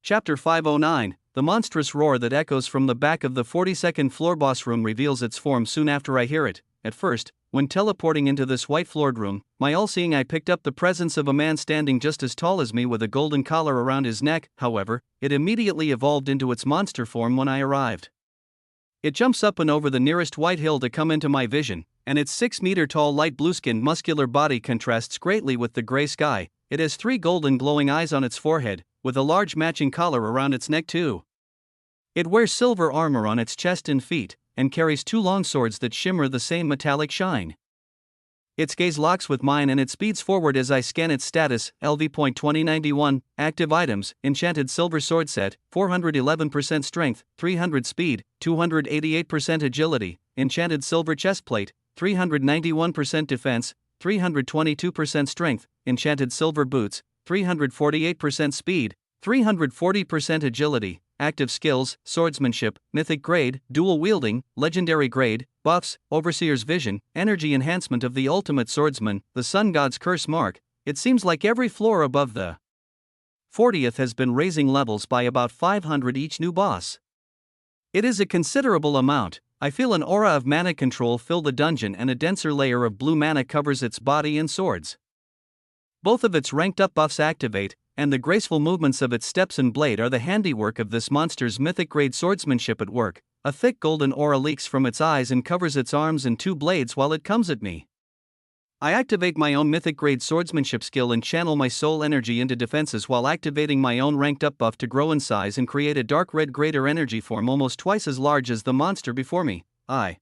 Chapter 509, the monstrous roar that echoes from the back of the 42nd floor boss room reveals its form soon after I hear it. At first, when teleporting into this white-floored room, my all-seeing eye picked up the presence of a man standing just as tall as me with a golden collar around his neck. However, it immediately evolved into its monster form when I arrived. It jumps up and over the nearest white hill to come into my vision, and its 6-meter-tall light blue-skinned muscular body contrasts greatly with the gray sky. It has 3 golden glowing eyes on its forehead, with a large matching collar around its neck too. It wears silver armor on its chest and feet, and carries 2 long swords that shimmer the same metallic shine. Its gaze locks with mine and it speeds forward as I scan its status. LV.2091, active items, enchanted silver sword set, 411% strength, 300 speed, 288% agility, enchanted silver chestplate, 391% defense, 322% strength, enchanted silver boots, 348% speed, 340% agility. Active skills, swordsmanship, mythic grade, dual wielding, legendary grade, buffs, overseer's vision, energy enhancement of the ultimate swordsman, the sun god's curse mark. It seems like every floor above the 40th has been raising levels by about 500 each new boss. It is a considerable amount. I feel an aura of mana control fill the dungeon and a denser layer of blue mana covers its body and swords. Both of its ranked up buffs activate, and the graceful movements of its steps and blade are the handiwork of this monster's mythic-grade swordsmanship at work. A thick golden aura leaks from its eyes and covers its arms and two blades while it comes at me. I activate my own mythic-grade swordsmanship skill and channel my soul energy into defenses while activating my own ranked-up buff to grow in size and create a dark red greater energy form almost twice as large as the monster before me. I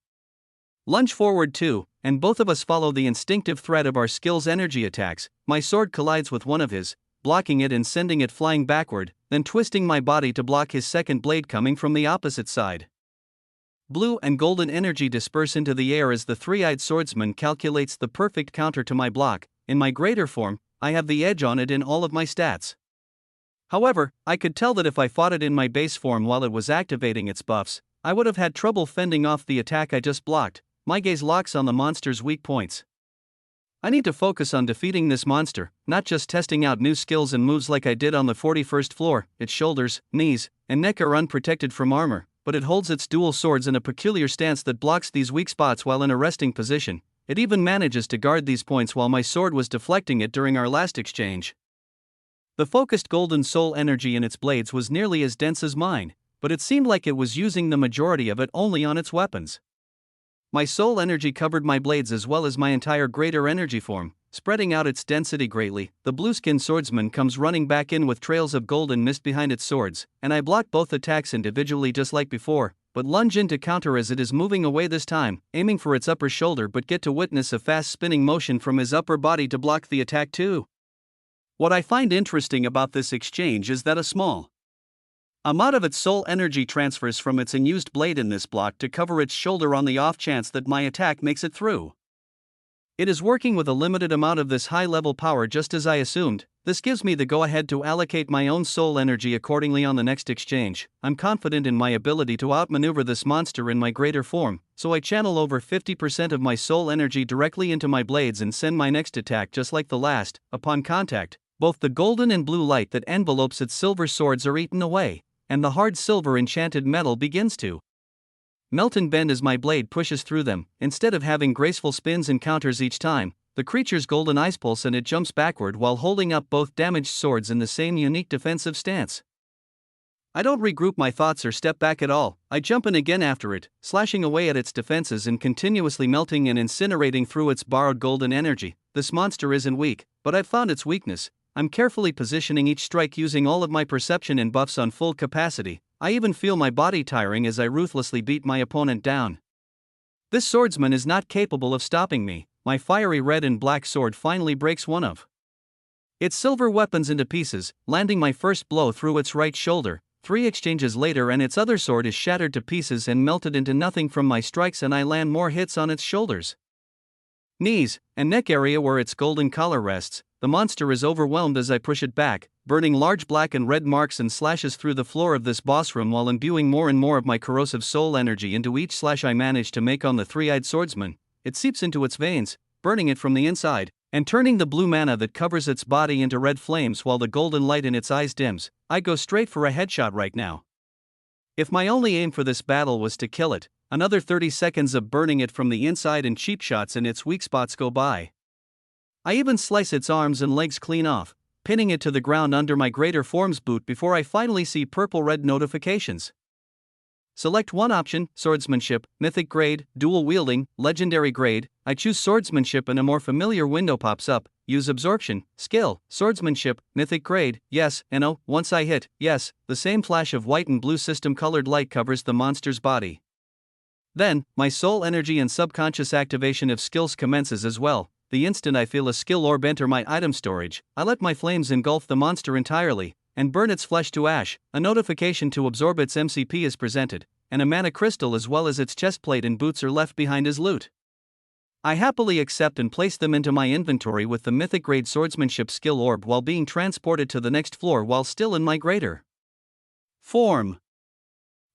lunge forward too, and both of us follow the instinctive thread of our skill's energy attacks. My sword collides with one of his, blocking it and sending it flying backward, then twisting my body to block his second blade coming from the opposite side. Blue and golden energy disperse into the air as the three-eyed swordsman calculates the perfect counter to my block. In my greater form, I have the edge on it in all of my stats. However, I could tell that if I fought it in my base form while it was activating its buffs, I would have had trouble fending off the attack I just blocked. My gaze locks on the monster's weak points. I need to focus on defeating this monster, not just testing out new skills and moves like I did on the 41st floor. Its shoulders, knees, and neck are unprotected from armor, but it holds its dual swords in a peculiar stance that blocks these weak spots while in a resting position. It even manages to guard these points while my sword was deflecting it during our last exchange. The focused golden soul energy in its blades was nearly as dense as mine, but it seemed like it was using the majority of it only on its weapons. My soul energy covered my blades as well as my entire greater energy form, spreading out its density greatly. The blue-skinned swordsman comes running back in with trails of golden mist behind its swords, and I block both attacks individually just like before, but lunge in to counter as it is moving away this time, aiming for its upper shoulder but get to witness a fast spinning motion from his upper body to block the attack too. What I find interesting about this exchange is that a small amount of its soul energy transfers from its unused blade in this block to cover its shoulder on the off chance that my attack makes it through. It is working with a limited amount of this high-level power just as I assumed. This gives me the go-ahead to allocate my own soul energy accordingly on the next exchange. I'm confident in my ability to outmaneuver this monster in my greater form, so I channel over 50% of my soul energy directly into my blades and send my next attack just like the last. Upon contact, both the golden and blue light that envelopes its silver swords are eaten away, and the hard silver enchanted metal begins to melt and bend as my blade pushes through them. Instead of having graceful spins and counters each time, the creature's golden eyes pulse and it jumps backward while holding up both damaged swords in the same unique defensive stance. I don't regroup my thoughts or step back at all. I jump in again after it, slashing away at its defenses and continuously melting and incinerating through its borrowed golden energy. This monster isn't weak, but I've found its weakness. I'm carefully positioning each strike using all of my perception and buffs on full capacity. I even feel my body tiring as I ruthlessly beat my opponent down. This swordsman is not capable of stopping me. My fiery red and black sword finally breaks one of its silver weapons into pieces, landing my first blow through its right shoulder. 3 exchanges later and its other sword is shattered to pieces and melted into nothing from my strikes, and I land more hits on its shoulders, knees, and neck area where its golden collar rests. The monster is overwhelmed as I push it back, burning large black and red marks and slashes through the floor of this boss room while imbuing more and more of my corrosive soul energy into each slash I manage to make on the three-eyed swordsman. It seeps into its veins, burning it from the inside, and turning the blue mana that covers its body into red flames while the golden light in its eyes dims. I go straight for a headshot right now. If my only aim for this battle was to kill it, another 30 seconds of burning it from the inside and cheap shots in its weak spots go by. I even slice its arms and legs clean off, pinning it to the ground under my greater form's boot before I finally see purple-red notifications. Select one option: swordsmanship, mythic grade, dual wielding, legendary grade. I choose swordsmanship and a more familiar window pops up. Use absorption, skill, swordsmanship, mythic grade, yes, and oh, once I hit yes, the same flash of white and blue system-colored light covers the monster's body. Then, my soul energy and subconscious activation of skills commences as well. The instant I feel a skill orb enter my item storage, I let my flames engulf the monster entirely, and burn its flesh to ash. A notification to absorb its MCP is presented, and a mana crystal as well as its chestplate and boots are left behind as loot. I happily accept and place them into my inventory with the mythic grade swordsmanship skill orb while being transported to the next floor while still in my greater form.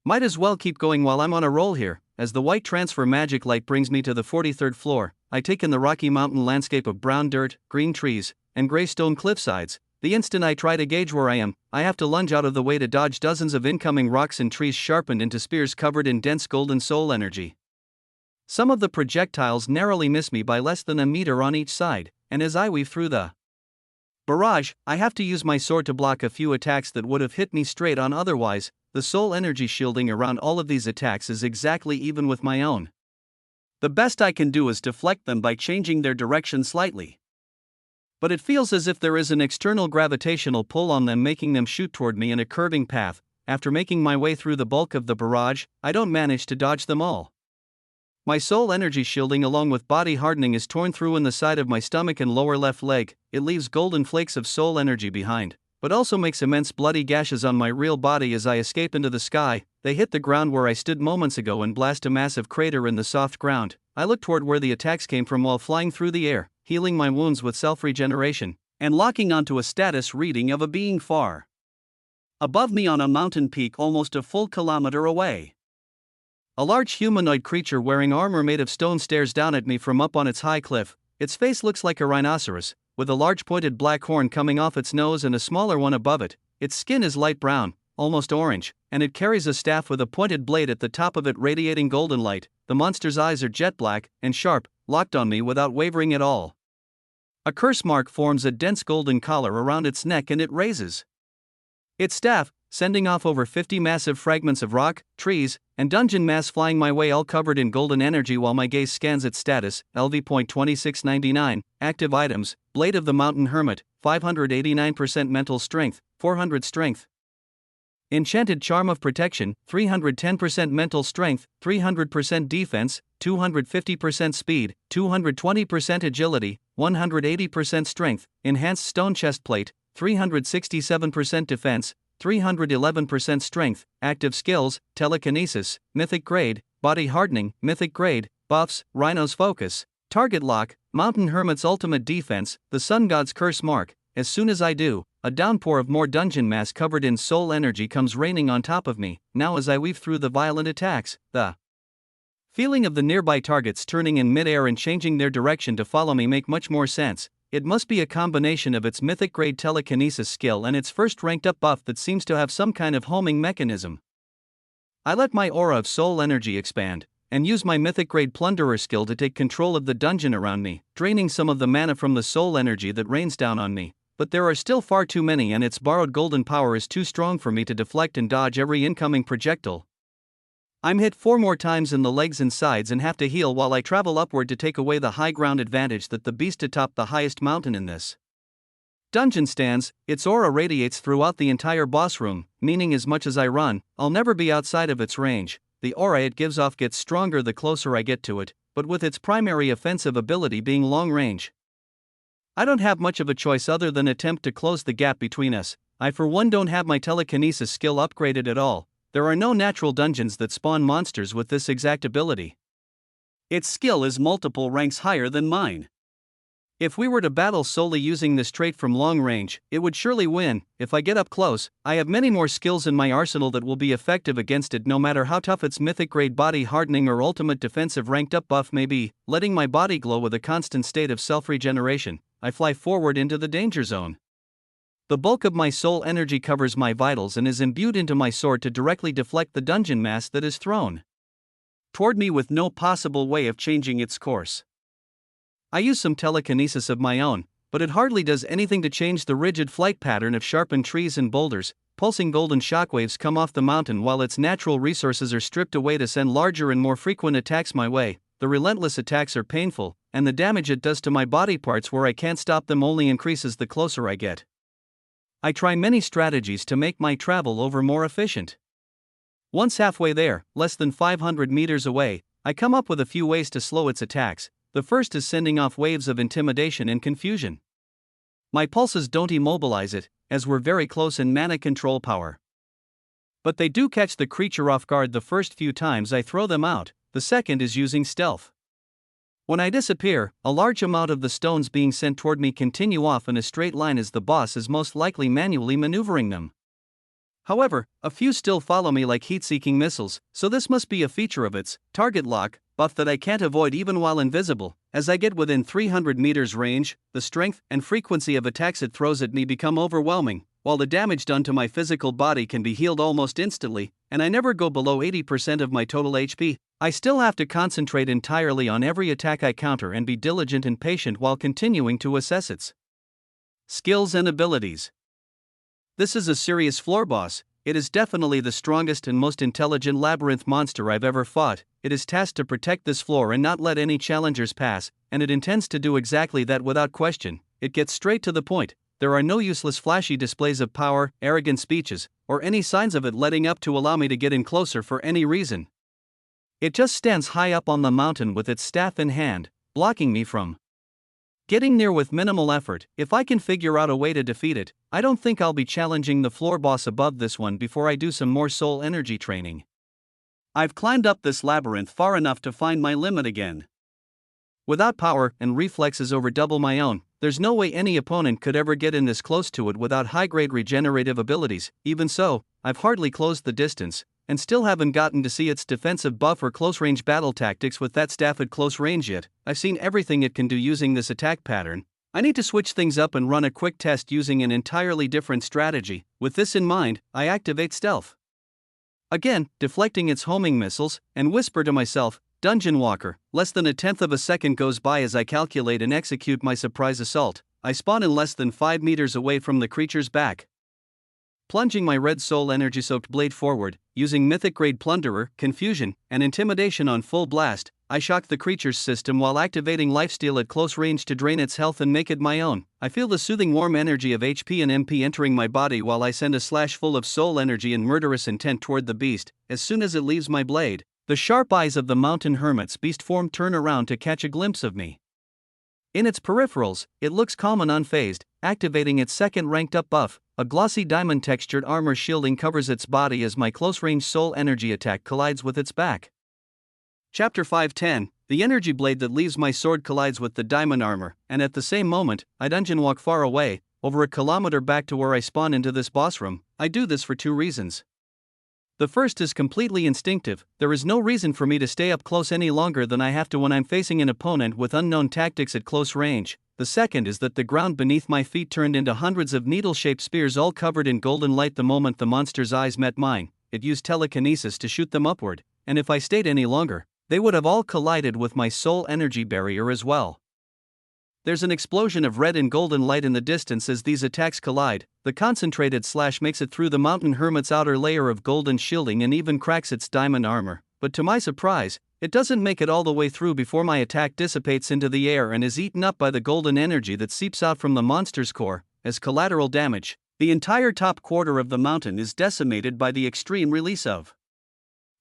Might as well keep going while I'm on a roll here, as the white transfer magic light brings me to the 43rd floor. I take in the rocky mountain landscape of brown dirt, green trees, and gray stone cliffsides. The instant I try to gauge where I am, I have to lunge out of the way to dodge dozens of incoming rocks and trees sharpened into spears covered in dense golden soul energy. Some of the projectiles narrowly miss me by less than a meter on each side, and as I weave through the Barrage, I have to use my sword to block a few attacks that would have hit me straight on otherwise. The soul energy shielding around all of these attacks is exactly even with my own. The best I can do is deflect them by changing their direction slightly. But it feels as if there is an external gravitational pull on them, making them shoot toward me in a curving path. After making my way through the bulk of the barrage, I don't manage to dodge them all. My soul energy shielding along with body hardening is torn through in the side of my stomach and lower left leg. It leaves golden flakes of soul energy behind, but also makes immense bloody gashes on my real body as I escape into the sky. They hit the ground where I stood moments ago and blast a massive crater in the soft ground. I look toward where the attacks came from while flying through the air, healing my wounds with self-regeneration, and locking onto a status reading of a being far above me on a mountain peak almost a full kilometer away. A large humanoid creature wearing armor made of stone stares down at me from up on its high cliff. Its face looks like a rhinoceros, with a large pointed black horn coming off its nose and a smaller one above it. Its skin is light brown, almost orange, and it carries a staff with a pointed blade at the top of it radiating golden light. The monster's eyes are jet black and sharp, locked on me without wavering at all. A curse mark forms a dense golden collar around its neck and it raises its staff, sending off over 50 massive fragments of rock, trees, and dungeon mass flying my way, all covered in golden energy while my gaze scans its status. LV.2699, active items, Blade of the Mountain Hermit, 589% mental strength, 400 strength. Enchanted Charm of Protection, 310% mental strength, 300% defense, 250% speed, 220% agility, 180% strength. Enhanced Stone Chestplate, 367% defense, 311% strength. Active skills, Telekinesis, Mythic Grade, Body Hardening, Mythic Grade, Buffs, Rhino's Focus, Target Lock, Mountain Hermit's Ultimate Defense, the Sun God's Curse Mark. As soon as I do, a downpour of more dungeon mass covered in soul energy comes raining on top of me. Now as I weave through the violent attacks, the feeling of the nearby targets turning in midair and changing their direction to follow me make much more sense. It must be a combination of its mythic grade telekinesis skill and its first ranked up buff that seems to have some kind of homing mechanism. I let my aura of soul energy expand, and use my mythic grade plunderer skill to take control of the dungeon around me, draining some of the mana from the soul energy that rains down on me. But there are still far too many and its borrowed golden power is too strong for me to deflect and dodge every incoming projectile. I'm hit 4 more times in the legs and sides and have to heal while I travel upward to take away the high ground advantage that the beast atop the highest mountain in this dungeon stands. Its aura radiates throughout the entire boss room, meaning as much as I run, I'll never be outside of its range. The aura it gives off gets stronger the closer I get to it, but with its primary offensive ability being long range, I don't have much of a choice other than attempt to close the gap between us. I for one don't have my telekinesis skill upgraded at all. There are no natural dungeons that spawn monsters with this exact ability. Its skill is multiple ranks higher than mine. If we were to battle solely using this trait from long range, it would surely win. If I get up close, I have many more skills in my arsenal that will be effective against it no matter how tough its mythic grade body hardening or ultimate defensive ranked up buff may be. Letting my body glow with a constant state of self-regeneration, I fly forward into the danger zone. The bulk of my soul energy covers my vitals and is imbued into my sword to directly deflect the dungeon mass that is thrown toward me with no possible way of changing its course. I use some telekinesis of my own, but it hardly does anything to change the rigid flight pattern of sharpened trees and boulders. Pulsing golden shockwaves come off the mountain while its natural resources are stripped away to send larger and more frequent attacks my way. The relentless attacks are painful, and the damage it does to my body parts where I can't stop them only increases the closer I get. I try many strategies to make my travel over more efficient. Once halfway there, less than 500 meters away, I come up with a few ways to slow its attacks. The first is sending off waves of intimidation and confusion. My pulses don't immobilize it, as we're very close in mana control power. But they do catch the creature off guard the first few times I throw them out. The second is using stealth. When I disappear, a large amount of the stones being sent toward me continue off in a straight line as the boss is most likely manually maneuvering them. However, a few still follow me like heat-seeking missiles, so this must be a feature of its target lock buff that I can't avoid even while invisible. As I get within 300 meters range, the strength and frequency of attacks it throws at me become overwhelming. While the damage done to my physical body can be healed almost instantly, and I never go below 80% of my total HP, I still have to concentrate entirely on every attack I counter and be diligent and patient while continuing to assess its Skills and abilities. This is a serious floor boss. It is definitely the strongest and most intelligent labyrinth monster I've ever fought. It is tasked to protect this floor and not let any challengers pass, and it intends to do exactly that without question. It gets straight to the point. There are no useless flashy displays of power, arrogant speeches, or any signs of it letting up to allow me to get in closer for any reason. It just stands high up on the mountain with its staff in hand, blocking me from getting near with minimal effort. If I can figure out a way to defeat it, I don't think I'll be challenging the floor boss above this one before I do some more soul energy training. I've climbed up this labyrinth far enough to find my limit again. Without power and reflexes over double my own, there's no way any opponent could ever get in this close to it without high-grade regenerative abilities. Even so, I've hardly closed the distance, and still haven't gotten to see its defensive buff or close-range battle tactics with that staff at close range yet. I've seen everything it can do using this attack pattern. I need to switch things up and run a quick test using an entirely different strategy. With this in mind, I activate stealth again, deflecting its homing missiles, and whisper to myself, Dungeon Walker. Less than a tenth of a second goes by as I calculate and execute my surprise assault. I spawn in less than 5 meters away from the creature's back. Plunging my red soul energy-soaked blade forward, using mythic-grade plunderer, confusion, and intimidation on full blast, I shock the creature's system while activating lifesteal at close range to drain its health and make it my own. I feel the soothing warm energy of HP and MP entering my body while I send a slash full of soul energy and murderous intent toward the beast. As soon as it leaves my blade, the sharp eyes of the mountain hermit's beast form turn around to catch a glimpse of me. In its peripherals, it looks calm and unfazed, activating its second ranked-up buff. A glossy diamond-textured armor shielding covers its body as my close-range soul energy attack collides with its back. Chapter 5:10. The energy blade that leaves my sword collides with the diamond armor, and at the same moment, I dungeon walk far away, over a kilometer back to where I spawn into this boss room. I do this for 2 reasons. The first is completely instinctive. There is no reason for me to stay up close any longer than I have to when I'm facing an opponent with unknown tactics at close range. The second is that the ground beneath my feet turned into hundreds of needle-shaped spears all covered in golden light the moment the monster's eyes met mine. It used telekinesis to shoot them upward, and if I stayed any longer, they would have all collided with my soul energy barrier as well. There's an explosion of red and golden light in the distance as these attacks collide. The concentrated slash makes it through the mountain hermit's outer layer of golden shielding and even cracks its diamond armor, but to my surprise, it doesn't make it all the way through before my attack dissipates into the air and is eaten up by the golden energy that seeps out from the monster's core. As collateral damage, the entire top quarter of the mountain is decimated by the extreme release of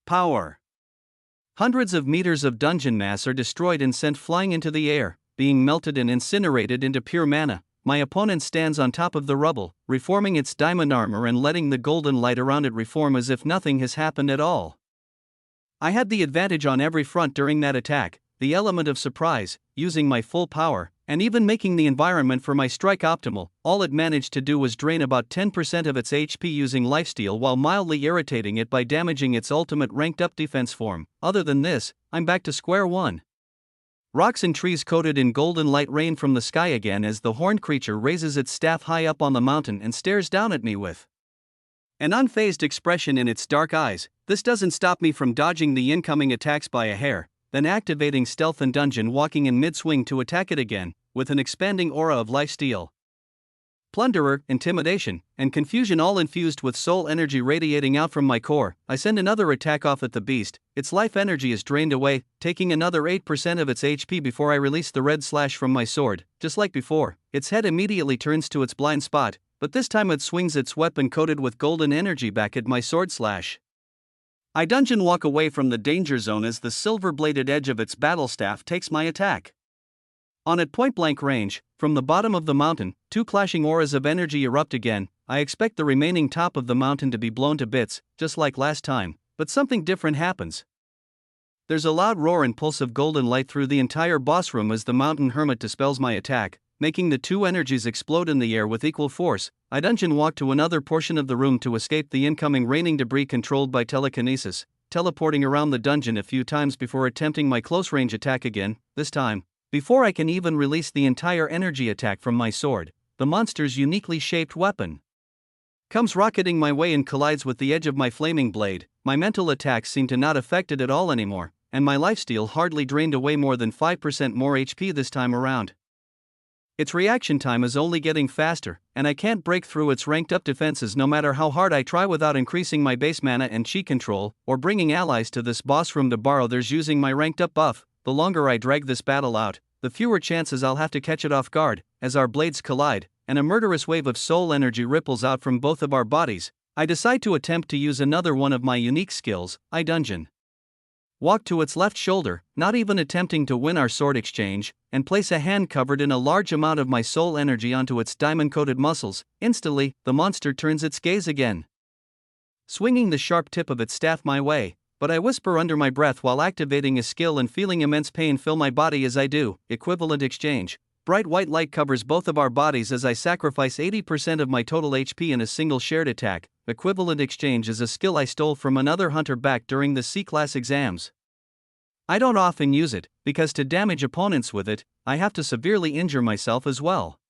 power. Hundreds of meters of dungeon mass are destroyed and sent flying into the air, being melted and incinerated into pure mana. My opponent stands on top of the rubble, reforming its diamond armor and letting the golden light around it reform as if nothing has happened at all. I had the advantage on every front during that attack, the element of surprise, using my full power, and even making the environment for my strike optimal. All it managed to do was drain about 10% of its HP using lifesteal while mildly irritating it by damaging its ultimate ranked-up defense form. Other than this, I'm back to square one. Rocks and trees coated in golden light rain from the sky again as the horned creature raises its staff high up on the mountain and stares down at me with an unfazed expression in its dark eyes. This doesn't stop me from dodging the incoming attacks by a hair, then activating stealth and dungeon walking in mid-swing to attack it again, with an expanding aura of lifesteal, plunderer, intimidation, and confusion all infused with soul energy radiating out from my core. I send another attack off at the beast. Its life energy is drained away, taking another 8% of its HP before I release the red slash from my sword. Just like before, its head immediately turns to its blind spot, but this time it swings its weapon coated with golden energy back at my sword slash. I dungeon walk away from the danger zone as the silver-bladed edge of its battle staff takes my attack. On at point-blank range, from the bottom of the mountain, 2 clashing auras of energy erupt again. I expect the remaining top of the mountain to be blown to bits, just like last time, but something different happens. There's a loud roar and pulse of golden light through the entire boss room as the mountain hermit dispels my attack, making the 2 energies explode in the air with equal force. I dungeon walk to another portion of the room to escape the incoming raining debris controlled by telekinesis, teleporting around the dungeon a few times before attempting my close-range attack again. This time, before I can even release the entire energy attack from my sword, the monster's uniquely shaped weapon comes rocketing my way and collides with the edge of my flaming blade. My mental attacks seem to not affect it at all anymore, and my lifesteal hardly drained away more than 5% more HP this time around. Its reaction time is only getting faster, and I can't break through its ranked up defenses no matter how hard I try without increasing my base mana and chi control, or bringing allies to this boss room to borrow theirs using my ranked up buff. The longer I drag this battle out, the fewer chances I'll have to catch it off guard. As our blades collide, and a murderous wave of soul energy ripples out from both of our bodies, I decide to attempt to use another one of my unique skills, I dungeon walk to its left shoulder, not even attempting to win our sword exchange, and place a hand covered in a large amount of my soul energy onto its diamond-coated muscles. Instantly, the monster turns its gaze again, swinging the sharp tip of its staff my way, but I whisper under my breath while activating a skill and feeling immense pain fill my body as I do. Equivalent exchange. Bright white light covers both of our bodies as I sacrifice 80% of my total HP in a single shared attack. Equivalent exchange is a skill I stole from another hunter back during the C-class exams. I don't often use it, because to damage opponents with it, I have to severely injure myself as well.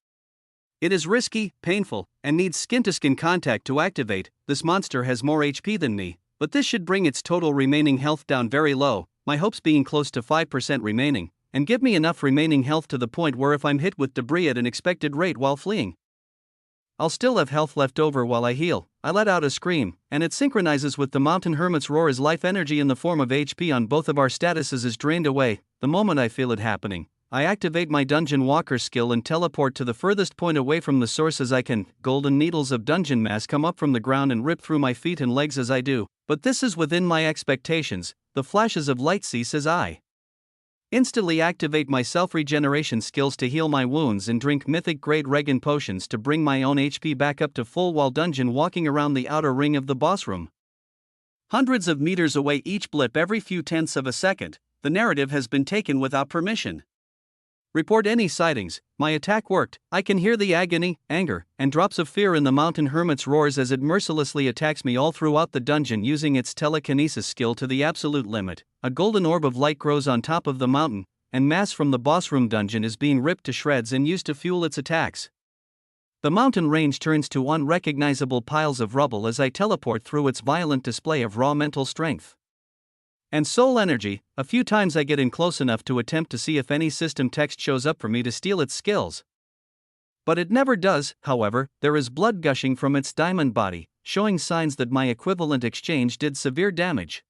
It is risky, painful, and needs skin-to-skin contact to activate. This monster has more HP than me, but this should bring its total remaining health down very low, my hopes being close to 5% remaining, and give me enough remaining health to the point where if I'm hit with debris at an expected rate while fleeing, I'll still have health left over while I heal. I let out a scream, and it synchronizes with the mountain hermit's roar as life energy in the form of HP on both of our statuses is drained away. The moment I feel it happening, I activate my Dungeon Walker skill and teleport to the furthest point away from the source as I can. Golden needles of dungeon mass come up from the ground and rip through my feet and legs as I do, but this is within my expectations. The flashes of light cease as I instantly activate my self-regeneration skills to heal my wounds and drink mythic-grade Regan potions to bring my own HP back up to full while dungeon walking around the outer ring of the boss room. Hundreds of meters away, each blip every few tenths of a second, the narrative has been taken without permission. Report any sightings. My attack worked. I can hear the agony, anger, and drops of fear in the mountain hermit's roars as it mercilessly attacks me all throughout the dungeon using its telekinesis skill to the absolute limit. A golden orb of light grows on top of the mountain, and mass from the boss room dungeon is being ripped to shreds and used to fuel its attacks. The mountain range turns to unrecognizable piles of rubble as I teleport through its violent display of raw mental strength and soul energy. A few times I get in close enough to attempt to see if any system text shows up for me to steal its skills, but it never does. However, there is blood gushing from its diamond body, showing signs that my equivalent exchange did severe damage.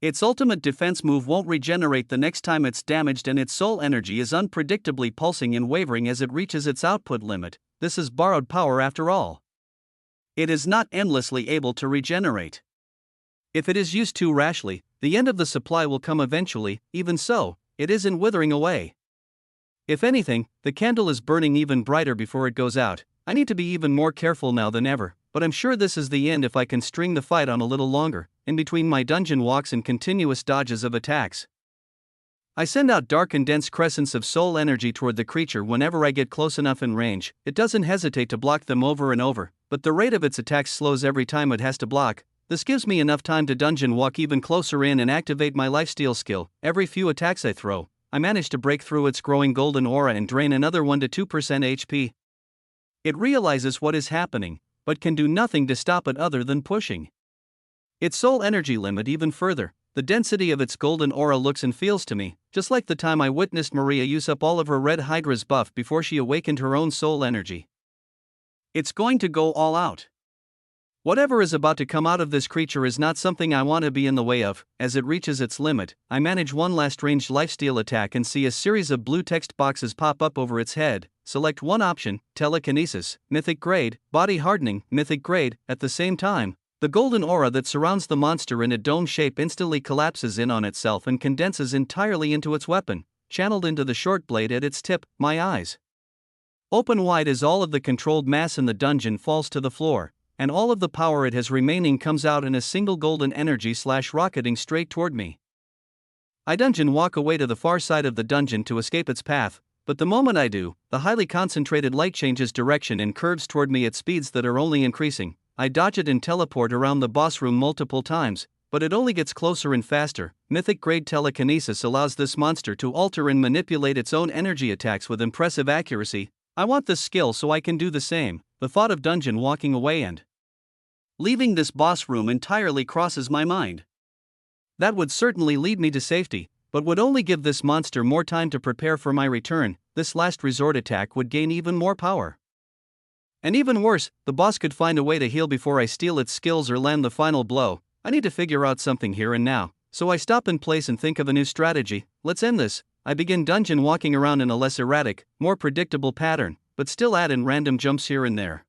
Its ultimate defense move won't regenerate the next time it's damaged, and its soul energy is unpredictably pulsing and wavering as it reaches its output limit. This is borrowed power after all. It is not endlessly able to regenerate. If it is used too rashly, the end of the supply will come eventually. Even so, it isn't withering away. If anything, the candle is burning even brighter before it goes out. I need to be even more careful now than ever, but I'm sure this is the end if I can string the fight on a little longer. In between my dungeon walks and continuous dodges of attacks, I send out dark and dense crescents of soul energy toward the creature whenever I get close enough in range. It doesn't hesitate to block them over and over, but the rate of its attacks slows every time it has to block. This gives me enough time to dungeon walk even closer in and activate my lifesteal skill. Every few attacks I throw, I manage to break through its growing golden aura and drain another 1 to 2% HP. It realizes what is happening, but can do nothing to stop it other than pushing its soul energy limit even further. The density of its golden aura looks and feels to me just like the time I witnessed Maria use up all of her red Hydra's buff before she awakened her own soul energy. It's going to go all out. Whatever is about to come out of this creature is not something I want to be in the way of. As it reaches its limit, I manage one last ranged lifesteal attack and see a series of blue text boxes pop up over its head. Select one option, telekinesis, mythic grade, body hardening, mythic grade. At the same time, the golden aura that surrounds the monster in a dome shape instantly collapses in on itself and condenses entirely into its weapon, channeled into the short blade at its tip. My eyes open wide as all of the controlled mass in the dungeon falls to the floor, and all of the power it has remaining comes out in a single golden energy slash rocketing straight toward me. I dungeon walk away to the far side of the dungeon to escape its path, but the moment I do, the highly concentrated light changes direction and curves toward me at speeds that are only increasing. I dodge it and teleport around the boss room multiple times, but it only gets closer and faster. Mythic grade telekinesis allows this monster to alter and manipulate its own energy attacks with impressive accuracy. I want this skill so I can do the same. The thought of dungeon walking away and leaving this boss room entirely crosses my mind. That would certainly lead me to safety, but would only give this monster more time to prepare for my return. this last resort attack would gain even more power. And even worse, the boss could find a way to heal before I steal its skills or land the final blow. I need to figure out something here and now. So I stop in place and think of a new strategy. Let's end this. I begin dungeon walking around in a less erratic, more predictable pattern, but still add in random jumps here and there.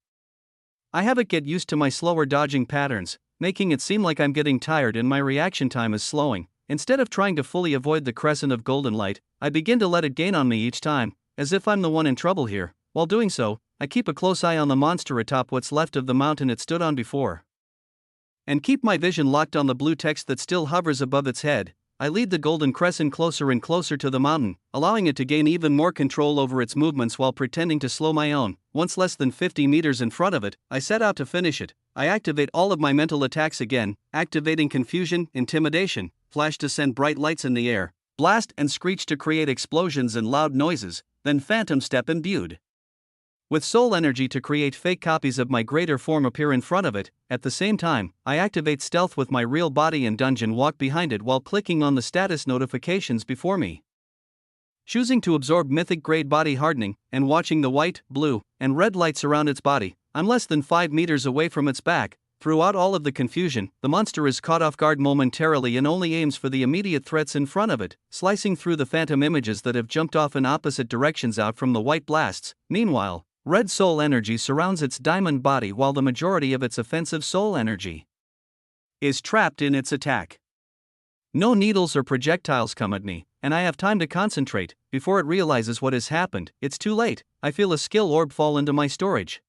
I have it get used to my slower dodging patterns, making it seem like I'm getting tired and my reaction time is slowing. Instead of trying to fully avoid the crescent of golden light, I begin to let it gain on me each time, as if I'm the one in trouble here. While doing so, I keep a close eye on the monster atop what's left of the mountain it stood on before. And keep my vision locked on the blue text that still hovers above its head. I lead the golden crescent closer and closer to the mountain, allowing it to gain even more control over its movements while pretending to slow my own. Once less than 50 meters in front of it, I set out to finish it. I activate all of my mental attacks again, activating confusion, intimidation, flash to send bright lights in the air, blast and screech to create explosions and loud noises, then phantom step imbued with soul energy to create fake copies of my greater form appear in front of it. At the same time, I activate stealth with my real body and dungeon walk behind it while clicking on the status notifications before me. Choosing to absorb mythic grade body hardening, and watching the white, blue, and red lights around its body, I'm less than 5 meters away from its back. Throughout all of the confusion, the monster is caught off guard momentarily and only aims for the immediate threats in front of it, slicing through the phantom images that have jumped off in opposite directions out from the white blasts. Meanwhile, red soul energy surrounds its diamond body while the majority of its offensive soul energy is trapped in its attack. No needles or projectiles come at me, and I have time to concentrate. Before it realizes what has happened, it's too late. I feel a skill orb fall into my storage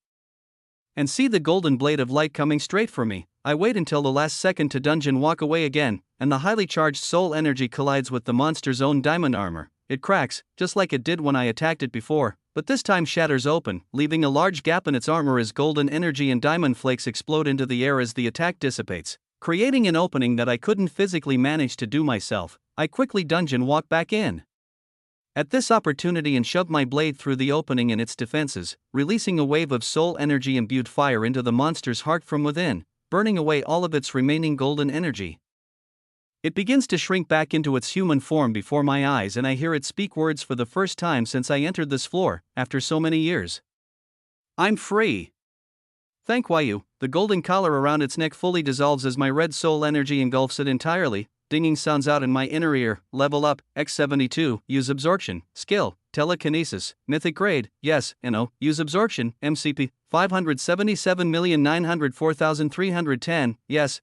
and see the golden blade of light coming straight for me. I wait until the last second to dungeon walk away again, and the highly charged soul energy collides with the monster's own diamond armor. It cracks, just like it did when I attacked it before, but this time shatters open, leaving a large gap in its armor as golden energy and diamond flakes explode into the air as the attack dissipates, creating an opening that I couldn't physically manage to do myself. I quickly dungeon walk back in at this opportunity and shove my blade through the opening in its defenses, releasing a wave of soul energy imbued fire into the monster's heart from within, burning away all of its remaining golden energy. It begins to shrink back into its human form before my eyes, and I hear it speak words for the first time since I entered this floor, after so many years. I'm free. Thank you. The golden collar around its neck fully dissolves as my red soul energy engulfs it entirely. Dinging sounds out in my inner ear. Level up, X72, use absorption, skill, telekinesis, mythic grade, yes, use absorption, MCP, 577,904,310, yes,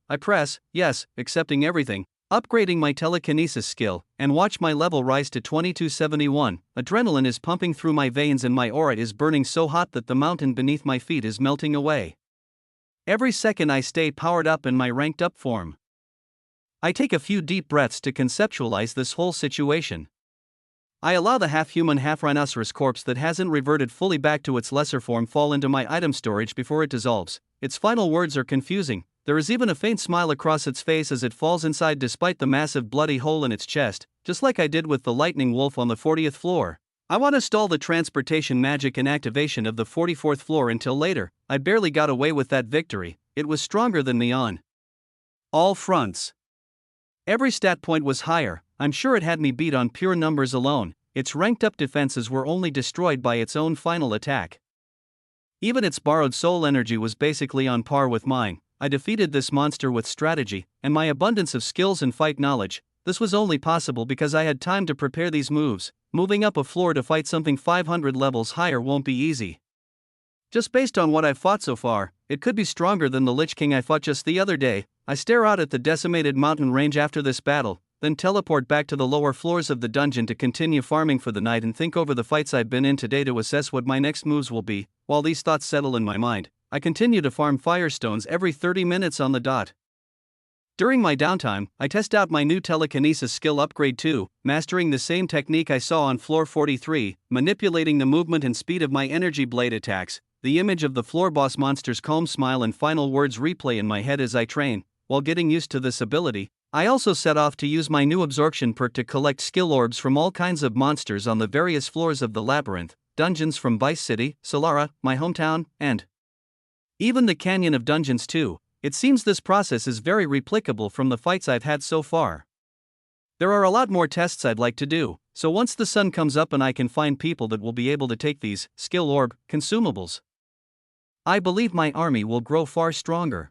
I press, yes, accepting everything, upgrading my telekinesis skill, and watch my level rise to 2271. Adrenaline is pumping through my veins and my aura is burning so hot that the mountain beneath my feet is melting away. Every second I stay powered up in my ranked up form. I take a few deep breaths to conceptualize this whole situation. I allow the half-human half-rhinoceros corpse that hasn't reverted fully back to its lesser form fall into my item storage before it dissolves. Its final words are confusing. There is even a faint smile across its face as it falls inside despite the massive bloody hole in its chest, just like I did with the lightning wolf on the 40th floor. I want to stall the transportation magic and activation of the 44th floor until later. I barely got away with that victory. It was stronger than me on all fronts. Every stat point was higher. I'm sure it had me beat on pure numbers alone. Its ranked up defenses were only destroyed by its own final attack. Even its borrowed soul energy was basically on par with mine. I defeated this monster with strategy and my abundance of skills and fight knowledge. This was only possible because I had time to prepare these moves. Moving up a floor to fight something 500 levels higher won't be easy. Just based on what I've fought so far, it could be stronger than the Lich King I fought just the other day. I stare out at the decimated mountain range after this battle, then teleport back to the lower floors of the dungeon to continue farming for the night and think over the fights I've been in today to assess what my next moves will be. While these thoughts settle in my mind, I continue to farm firestones every 30 minutes on the dot. During my downtime, I test out my new telekinesis skill upgrade 2, mastering the same technique I saw on floor 43, manipulating the movement and speed of my energy blade attacks. The image of the floor boss monster's calm smile and final words replay in my head as I train. While getting used to this ability, I also set off to use my new absorption perk to collect skill orbs from all kinds of monsters on the various floors of the labyrinth, dungeons from Vice City, Solara, my hometown, and even the Canyon of Dungeons too. It seems this process is very replicable from the fights I've had so far. There are a lot more tests I'd like to do, So once the sun comes up and I can find people that will be able to take these skill orb consumables, I believe my army will grow far stronger.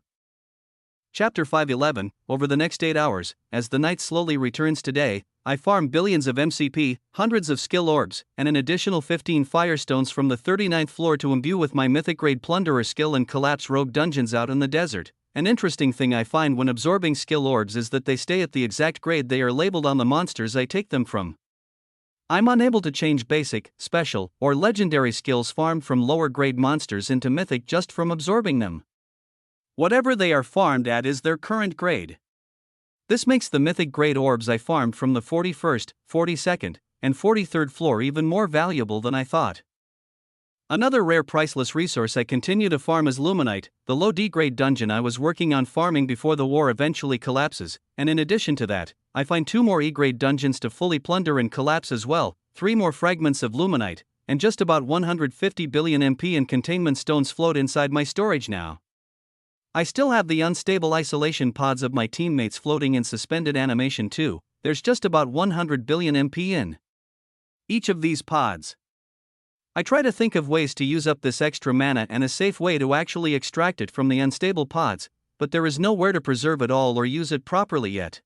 Chapter 5:11. Over the next 8 hours, as the night slowly returns to day, I farm billions of MCP, hundreds of skill orbs, and an additional 15 firestones from the 39th floor to imbue with my mythic grade plunderer skill and collapse rogue dungeons out in the desert. An interesting thing I find when absorbing skill orbs is that they stay at the exact grade they are labeled on the monsters I take them from. I'm unable to change basic, special, or legendary skills farmed from lower grade monsters into mythic just from absorbing them. Whatever they are farmed at is their current grade. This makes the mythic grade orbs I farmed from the 41st, 42nd, and 43rd floor even more valuable than I thought. Another rare priceless resource I continue to farm is Luminite, the low D grade dungeon I was working on farming before the war eventually collapses, and in addition to that, I find 2 more E grade dungeons to fully plunder and collapse as well, 3 more fragments of Luminite, and just about 150 billion MP in containment stones float inside my storage now. I still have the unstable isolation pods of my teammates floating in suspended animation too. There's just about 100 billion MP in each of these pods. I try to think of ways to use up this extra mana and a safe way to actually extract it from the unstable pods, but there is nowhere to preserve it all or use it properly yet.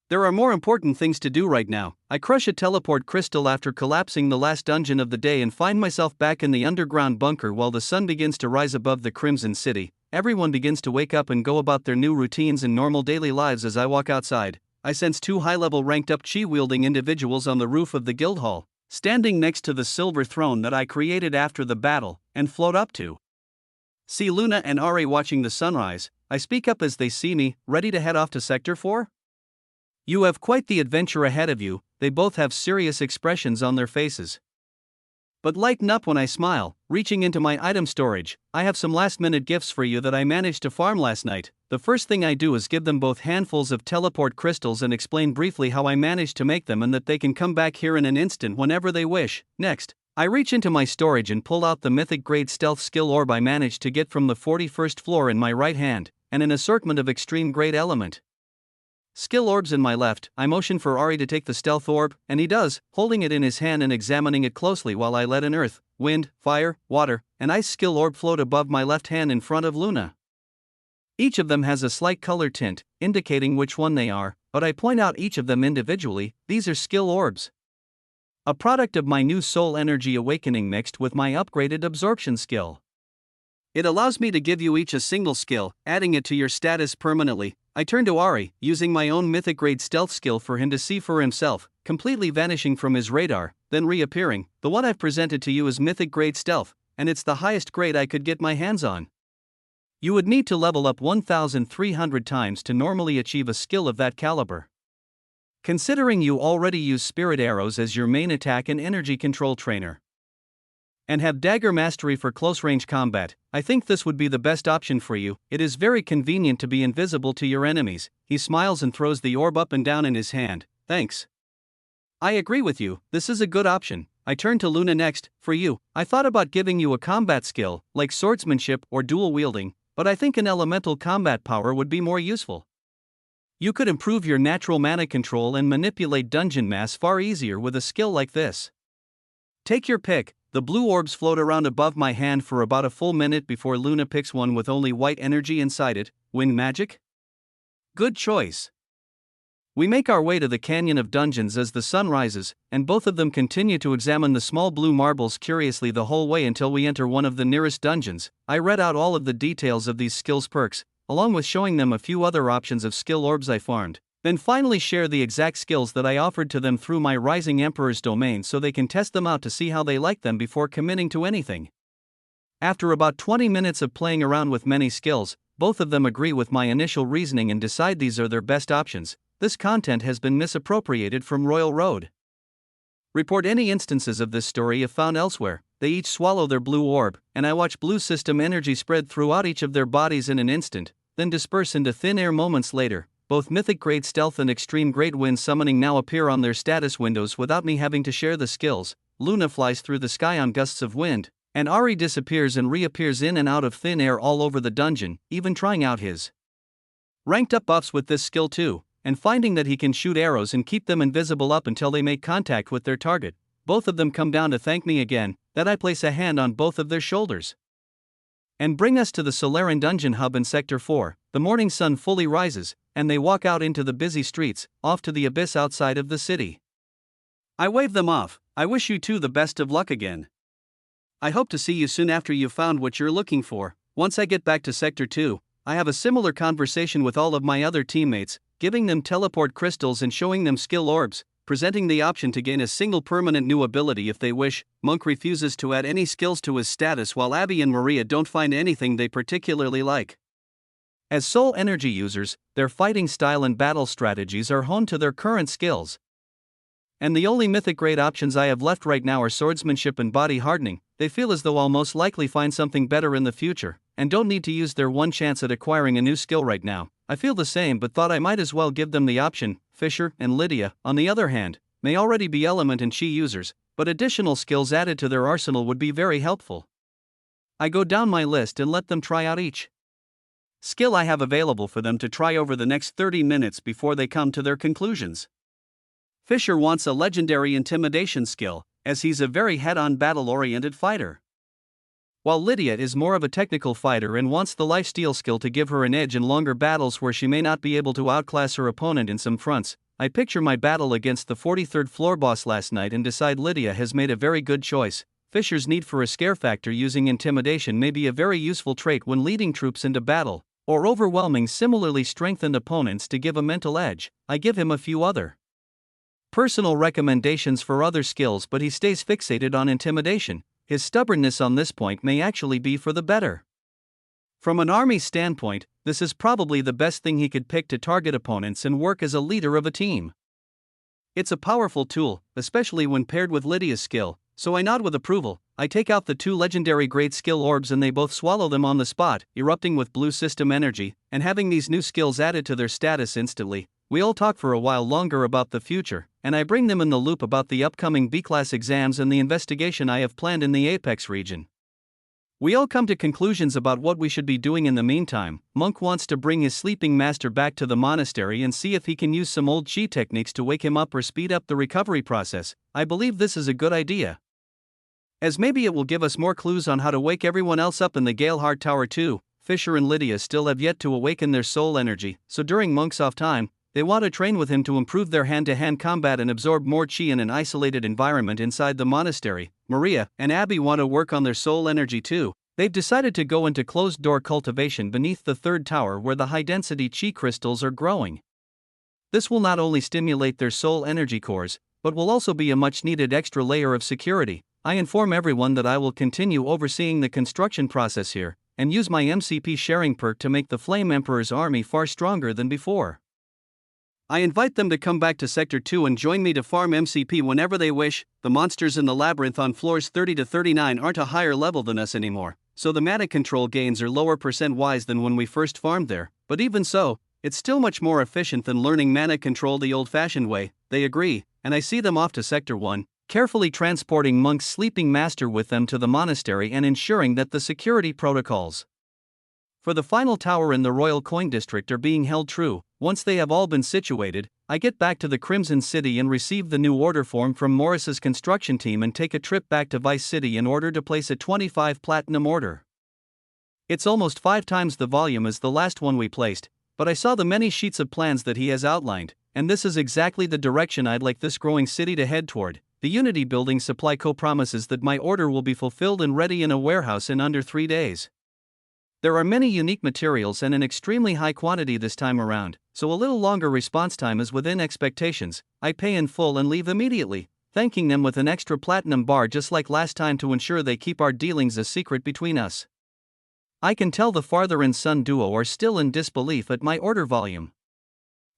There are more important things to do right now. I crush a teleport crystal after collapsing the last dungeon of the day and find myself back in the underground bunker while the sun begins to rise above the Crimson City. Everyone begins to wake up and go about their new routines and normal daily lives. As I walk outside, I sense 2 high-level ranked-up chi-wielding individuals on the roof of the guild hall, standing next to the silver throne that I created after the battle, and float up to see Luna and Ari watching the sunrise. I speak up as they see me, ready to head off to Sector 4. You have quite the adventure ahead of you. They both have serious expressions on their faces, but lighten up when I smile. Reaching into my item storage, I have some last-minute gifts for you that I managed to farm last night. The first thing I do is give them both handfuls of teleport crystals and explain briefly how I managed to make them and that they can come back here in an instant whenever they wish. Next, I reach into my storage and pull out the mythic grade stealth skill orb I managed to get from the 41st floor in my right hand, and an assortment of extreme grade element skill orbs in my left. I motion for Ari to take the stealth orb, and he does, holding it in his hand and examining it closely while I let an earth, wind, fire, water, and ice skill orb float above my left hand in front of Luna. Each of them has a slight color tint, indicating which one they are, but I point out each of them individually. These are skill orbs, a product of my new soul energy awakening mixed with my upgraded absorption skill. It allows me to give you each a single skill, adding it to your status permanently. I turn to Ari, using my own mythic grade stealth skill for him to see for himself, completely vanishing from his radar, then reappearing. The one I've presented to you is mythic grade stealth, and it's the highest grade I could get my hands on. You would need to level up 1,300 times to normally achieve a skill of that caliber. Considering you already use spirit arrows as your main attack and energy control trainer, and have dagger mastery for close-range combat, I think this would be the best option for you. It is very convenient to be invisible to your enemies. He smiles and throws the orb up and down in his hand. Thanks. I agree with you, this is a good option. I turn to Luna next. For you, I thought about giving you a combat skill, like swordsmanship or dual wielding, but I think an elemental combat power would be more useful. You could improve your natural mana control and manipulate dungeon mass far easier with a skill like this. Take your pick. The blue orbs float around above my hand for about a full minute before Luna picks one with only white energy inside it. Wind magic? Good choice. We make our way to the Canyon of Dungeons as the sun rises, and both of them continue to examine the small blue marbles curiously the whole way until we enter one of the nearest dungeons. I read out all of the details of these skills perks, along with showing them a few other options of skill orbs I farmed, then finally share the exact skills that I offered to them through my Rising Emperor's domain so they can test them out to see how they like them before committing to anything. After about 20 minutes of playing around with many skills, both of them agree with my initial reasoning and decide these are their best options. This content has been misappropriated from Royal Road. Report any instances of this story if found elsewhere. They each swallow their blue orb, and I watch blue system energy spread throughout each of their bodies in an instant, then disperse into thin air moments later. Both mythic grade stealth and extreme grade wind summoning now appear on their status windows without me having to share the skills. Luna flies through the sky on gusts of wind, and Ari disappears and reappears in and out of thin air all over the dungeon, even trying out his ranked up buffs with this skill too. and finding that he can shoot arrows and keep them invisible up until they make contact with their target. Both of them come down to thank me again, that I place a hand on both of their shoulders. And bring us to the Solaran dungeon hub in Sector 4. The morning sun fully rises, and they walk out into the busy streets, off to the abyss outside of the city. I wave them off. I wish you two the best of luck again. I hope to see you soon after you've found what you're looking for. Once I get back to Sector 2, I have a similar conversation with all of my other teammates, giving them teleport crystals and showing them skill orbs, presenting the option to gain a single permanent new ability if they wish. Monk refuses to add any skills to his status while Abby and Maria don't find anything they particularly like. As soul energy users, their fighting style and battle strategies are honed to their current skills. And the only mythic grade options I have left right now are swordsmanship and body hardening. They feel as though I'll most likely find something better in the future, and don't need to use their one chance at acquiring a new skill right now. I feel the same but thought I might as well give them the option. Fisher and Lydia, on the other hand, may already be element and chi users, but additional skills added to their arsenal would be very helpful. I go down my list and let them try out each skill I have available for them to try over the next 30 minutes before they come to their conclusions. Fisher wants a legendary intimidation skill, as he's a very head-on battle-oriented fighter. While Lydia is more of a technical fighter and wants the lifesteal skill to give her an edge in longer battles where she may not be able to outclass her opponent in some fronts. I picture my battle against the 43rd floor boss last night and decide Lydia has made a very good choice. Fisher's need for a scare factor using intimidation may be a very useful trait when leading troops into battle, or overwhelming similarly strengthened opponents to give a mental edge. I give him a few other personal recommendations for other skills, but he stays fixated on intimidation. His stubbornness on this point may actually be for the better. From an army standpoint, this is probably the best thing he could pick to target opponents and work as a leader of a team. It's a powerful tool, especially when paired with Lydia's skill, so I nod with approval. I take out the two legendary great skill orbs and they both swallow them on the spot, erupting with blue system energy, and having these new skills added to their status instantly. We all talk for a while longer about the future, and I bring them in the loop about the upcoming B-class exams and the investigation I have planned in the Apex region. We all come to conclusions about what we should be doing in the meantime. Monk wants to bring his sleeping master back to the monastery and see if he can use some old chi techniques to wake him up or speed up the recovery process. I believe this is a good idea, as maybe it will give us more clues on how to wake everyone else up in the Galeheart Tower too. Fisher and Lydia still have yet to awaken their soul energy, so during Monk's off time, they want to train with him to improve their hand-to-hand combat and absorb more chi in an isolated environment inside the monastery. Maria and Abby want to work on their soul energy too. They've decided to go into closed-door cultivation beneath the third tower where the high-density chi crystals are growing. This will not only stimulate their soul energy cores, but will also be a much-needed extra layer of security. I inform everyone that I will continue overseeing the construction process here, and use my MCP sharing perk to make the Flame Emperor's army far stronger than before. I invite them to come back to Sector 2 and join me to farm MCP whenever they wish. The monsters in the labyrinth on floors 30 to 39 aren't a higher level than us anymore, so the mana control gains are lower percent-wise than when we first farmed there, but even so, it's still much more efficient than learning mana control the old-fashioned way. They agree, and I see them off to Sector 1, carefully transporting Monk's sleeping master with them to the monastery and ensuring that the security protocols for the final tower in the Royal Coin District are being held true. Once they have all been situated, I get back to the Crimson City and receive the new order form from Morris's construction team and take a trip back to Vice City in order to place a 25 platinum order. It's almost 5 times the volume as the last one we placed, but I saw the many sheets of plans that he has outlined, and this is exactly the direction I'd like this growing city to head toward. The Unity Building Supply Co. promises that my order will be fulfilled and ready in a warehouse in under 3 days. There are many unique materials and an extremely high quantity this time around, so a little longer response time is within expectations. I pay in full and leave immediately, thanking them with an extra platinum bar just like last time to ensure they keep our dealings a secret between us. I can tell the Father and Son duo are still in disbelief at my order volume.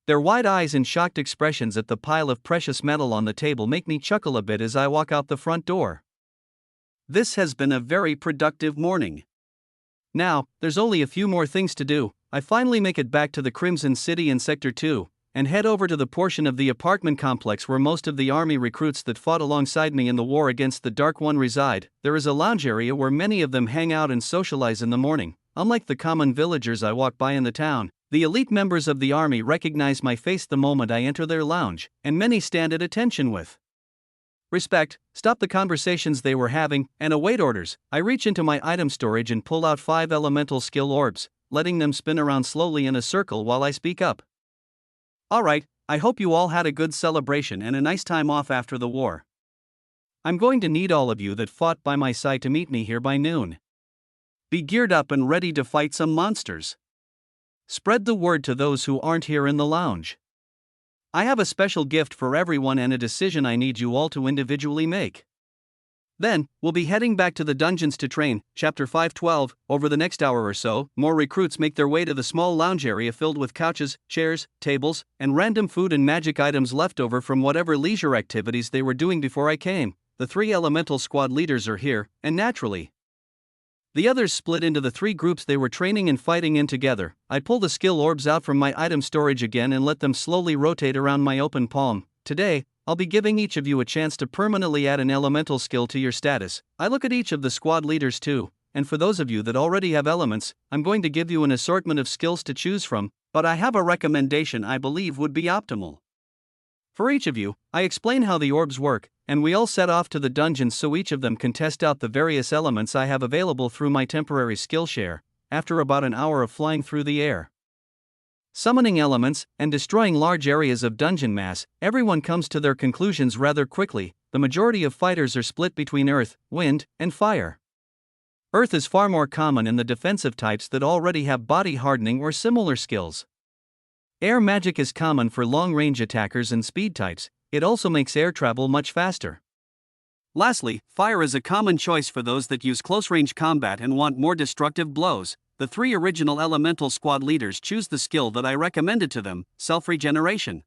Their wide eyes and shocked expressions at the pile of precious metal on the table make me chuckle a bit as I walk out the front door. This has been a very productive morning. Now, there's only a few more things to do. I finally make it back to the Crimson City in Sector 2, and head over to the portion of the apartment complex where most of the army recruits that fought alongside me in the war against the Dark One reside. There is a lounge area where many of them hang out and socialize in the morning. Unlike the common villagers I walk by in the town, The elite members of the army recognize my face the moment I enter their lounge, and many stand at attention with respect, stop the conversations they were having, and await orders. I reach into my item storage and pull out 5 elemental skill orbs, letting them spin around slowly in a circle while I speak up. Alright, I hope you all had a good celebration and a nice time off after the war. I'm going to need all of you that fought by my side to meet me here by noon. Be geared up and ready to fight some monsters. Spread the word to those who aren't here in the lounge. I have a special gift for everyone and a decision I need you all to individually make. Then, we'll be heading back to the dungeons to train, Chapter 512, over the next hour or so. More recruits make their way to the small lounge area filled with couches, chairs, tables, and random food and magic items left over from whatever leisure activities they were doing before I came. The 3 elemental squad leaders are here, and naturally, the others split into the 3 groups they were training and fighting in together. I pull the skill orbs out from my item storage again and let them slowly rotate around my open palm. Today, I'll be giving each of you a chance to permanently add an elemental skill to your status. I look at each of the squad leaders too, and for those of you that already have elements, I'm going to give you an assortment of skills to choose from, but I have a recommendation I believe would be optimal. For each of you, I explain how the orbs work, and we all set off to the dungeons so each of them can test out the various elements I have available through my temporary skill share, after about an hour of flying through the air. Summoning elements, and destroying large areas of dungeon mass, everyone comes to their conclusions rather quickly. The majority of fighters are split between earth, wind, and fire. Earth is far more common in the defensive types that already have body hardening or similar skills. Air magic is common for long-range attackers and speed types. It also makes air travel much faster. Lastly, fire is a common choice for those that use close-range combat and want more destructive blows. The 3 original elemental squad leaders choose the skill that I recommended to them, self-regeneration.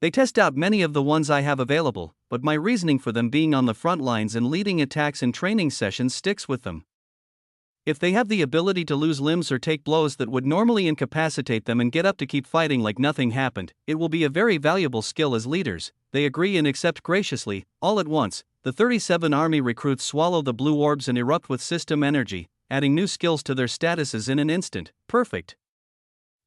They test out many of the ones I have available, but my reasoning for them being on the front lines and leading attacks and training sessions sticks with them. If they have the ability to lose limbs or take blows that would normally incapacitate them and get up to keep fighting like nothing happened, it will be a very valuable skill as leaders. They agree and accept graciously. All at once, the 37 army recruits swallow the blue orbs and erupt with system energy, adding new skills to their statuses in an instant. Perfect.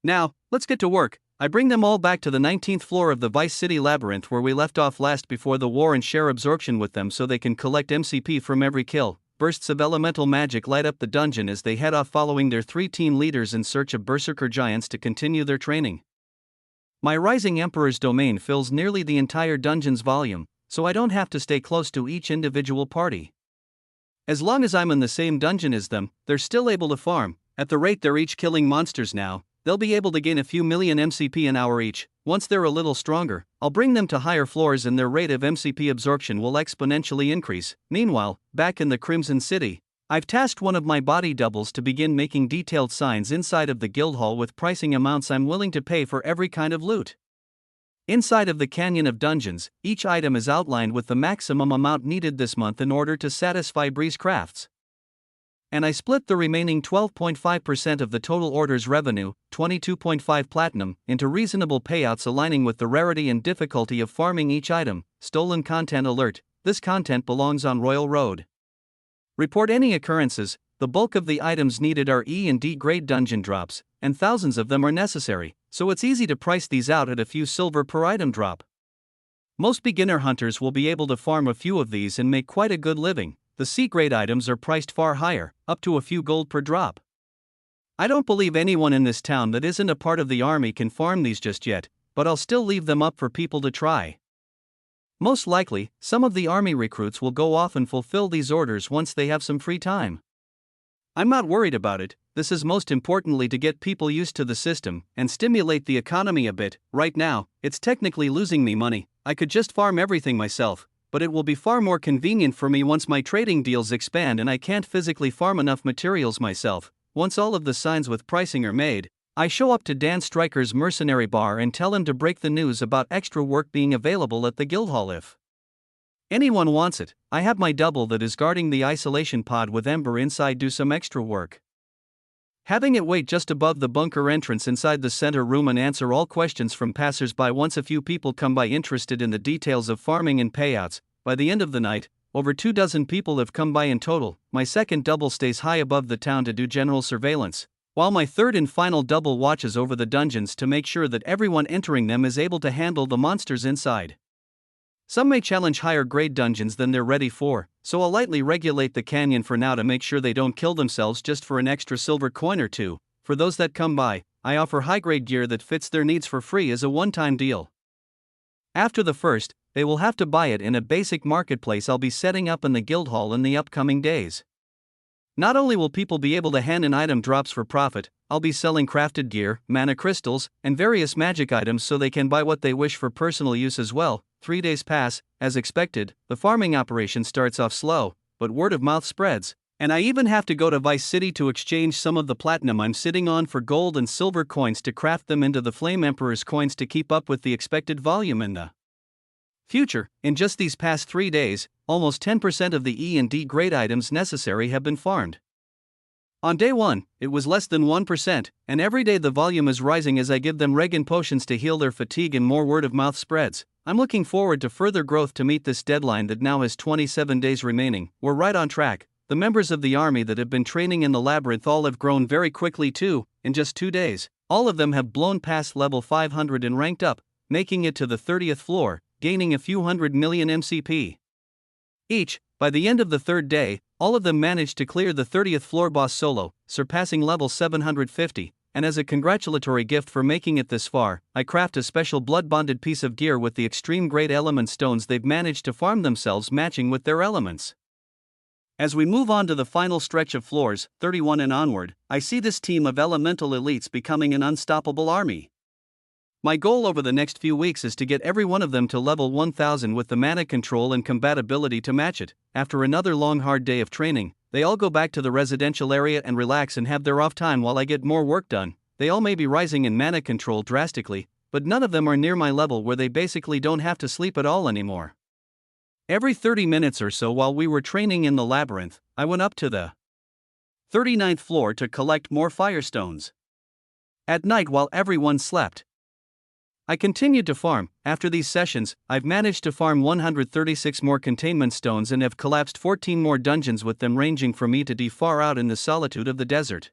Now, let's get to work. I bring them all back to the 19th floor of the Vice City Labyrinth where we left off last before the war and share absorption with them so they can collect MCP from every kill. Bursts of elemental magic light up the dungeon as they head off following their 3 team leaders in search of berserker giants to continue their training. My Rising Emperor's domain fills nearly the entire dungeon's volume, so I don't have to stay close to each individual party. As long as I'm in the same dungeon as them, they're still able to farm. At the rate they're each killing monsters now, they'll be able to gain a few million MCP an hour each. Once they're a little stronger, I'll bring them to higher floors and their rate of MCP absorption will exponentially increase. Meanwhile, back in the Crimson City, I've tasked one of my body doubles to begin making detailed signs inside of the guild hall with pricing amounts I'm willing to pay for every kind of loot. Inside of the Canyon of Dungeons, each item is outlined with the maximum amount needed this month in order to satisfy Breeze Crafts. And I split the remaining 12.5% of the total order's revenue, 22.5 platinum, into reasonable payouts aligning with the rarity and difficulty of farming each item. Stolen content alert: this content belongs on Royal Road. Report any occurrences. The bulk of the items needed are E and D grade dungeon drops, and thousands of them are necessary, so it's easy to price these out at a few silver per item drop. Most beginner hunters will be able to farm a few of these and make quite a good living. The C-grade items are priced far higher, up to a few gold per drop. I don't believe anyone in this town that isn't a part of the army can farm these just yet, but I'll still leave them up for people to try. Most likely, some of the army recruits will go off and fulfill these orders once they have some free time. I'm not worried about it. This is most importantly to get people used to the system and stimulate the economy a bit. Right now, it's technically losing me money. I could just farm everything myself, but it will be far more convenient for me once my trading deals expand and I can't physically farm enough materials myself. Once all of the signs with pricing are made, I show up to Dan Stryker's mercenary bar and tell him to break the news about extra work being available at the Guildhall if anyone wants it. I have my double that is guarding the isolation pod with Ember inside do some extra work. Having it wait just above the bunker entrance inside the center room and answer all questions from passers-by once a few people come by interested in the details of farming and payouts. By the end of the night, over 24 people have come by in total. My second double stays high above the town to do general surveillance. while my third and final double watches over the dungeons to make sure that everyone entering them is able to handle the monsters inside. Some may challenge higher grade dungeons than they're ready for, so I'll lightly regulate the canyon for now to make sure they don't kill themselves just for an extra silver coin or two. For those that come by, I offer high grade gear that fits their needs for free as a one-time deal. After the first, they will have to buy it in a basic marketplace I'll be setting up in the guild hall in the upcoming days. Not only will people be able to hand in item drops for profit, I'll be selling crafted gear, mana crystals, and various magic items so they can buy what they wish for personal use as well. 3 days pass, as expected, the farming operation starts off slow, but word of mouth spreads, and I even have to go to Vice City to exchange some of the platinum I'm sitting on for gold and silver coins to craft them into the Flame Emperor's coins to keep up with the expected volume in the future. In just these past 3 days, almost 10% of the E and D grade items necessary have been farmed. On day 1, it was less than 1%, and every day the volume is rising as I give them regen potions to heal their fatigue and more word of mouth spreads. I'm looking forward to further growth to meet this deadline that now has 27 days remaining. We're right on track. The members of the army that have been training in the labyrinth all have grown very quickly too. In just 2 days, all of them have blown past level 500 and ranked up, making it to the 30th floor, gaining a few hundred million MCP each. By the end of the third day, all of them managed to clear the 30th floor boss solo, surpassing level 750, and as a congratulatory gift for making it this far, I craft a special blood-bonded piece of gear with the extreme grade element stones they've managed to farm themselves matching with their elements. As we move on to the final stretch of floors, 31 and onward, I see this team of elemental elites becoming an unstoppable army. My goal over the next few weeks is to get every one of them to level 1000 with the mana control and compatibility to match it. After another long hard day of training, they all go back to the residential area and relax and have their off time while I get more work done. They all may be rising in mana control drastically, but none of them are near my level where they basically don't have to sleep at all anymore. Every 30 minutes or so while we were training in the labyrinth, I went up to the 39th floor to collect more firestones. At night while everyone slept, I continued to farm. After these sessions, I've managed to farm 136 more containment stones and have collapsed 14 more dungeons with them ranging from E to D far out in the solitude of the desert.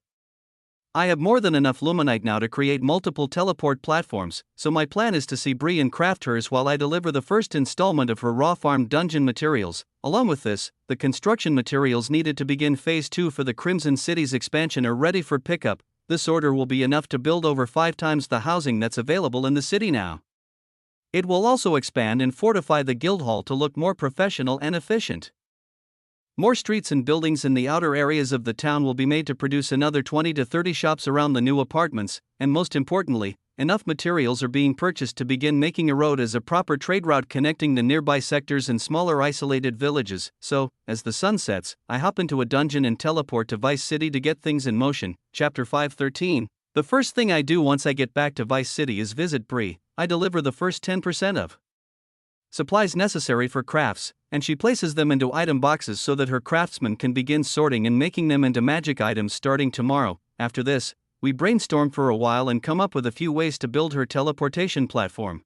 I have more than enough luminite now to create multiple teleport platforms, so my plan is to see Bree and craft hers while I deliver the first installment of her raw farmed dungeon materials. Along with this, the construction materials needed to begin Phase 2 for the Crimson City's expansion are ready for pickup. This order will be enough to build over 5 times the housing that's available in the city now. It will also expand and fortify the guild hall to look more professional and efficient. More streets and buildings in the outer areas of the town will be made to produce another 20 to 30 shops around the new apartments, and most importantly, enough materials are being purchased to begin making a road as a proper trade route connecting the nearby sectors and smaller isolated villages. So, as the sun sets, I hop into a dungeon and teleport to Vice City to get things in motion. Chapter 5:13. The first thing I do once I get back to Vice City is visit Bree. I deliver the first 10% of supplies necessary for crafts, and she places them into item boxes so that her craftsmen can begin sorting and making them into magic items starting tomorrow. After this, we brainstorm for a while and come up with a few ways to build her teleportation platform.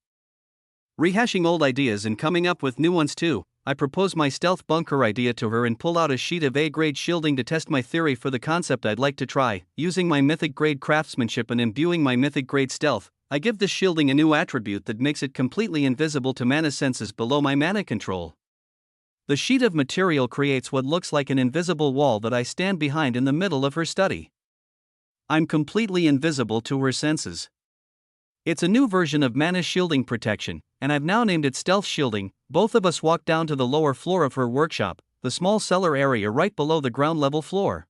Rehashing old ideas and coming up with new ones too, I propose my stealth bunker idea to her and pull out a sheet of A-grade shielding to test my theory for the concept I'd like to try. Using my mythic grade craftsmanship and imbuing my mythic grade stealth, I give this shielding a new attribute that makes it completely invisible to mana senses below my mana control. The sheet of material creates what looks like an invisible wall that I stand behind in the middle of her study. I'm completely invisible to her senses. It's a new version of mana shielding protection, and I've now named it stealth shielding. Both of us walk down to the lower floor of her workshop, the small cellar area right below the ground level floor.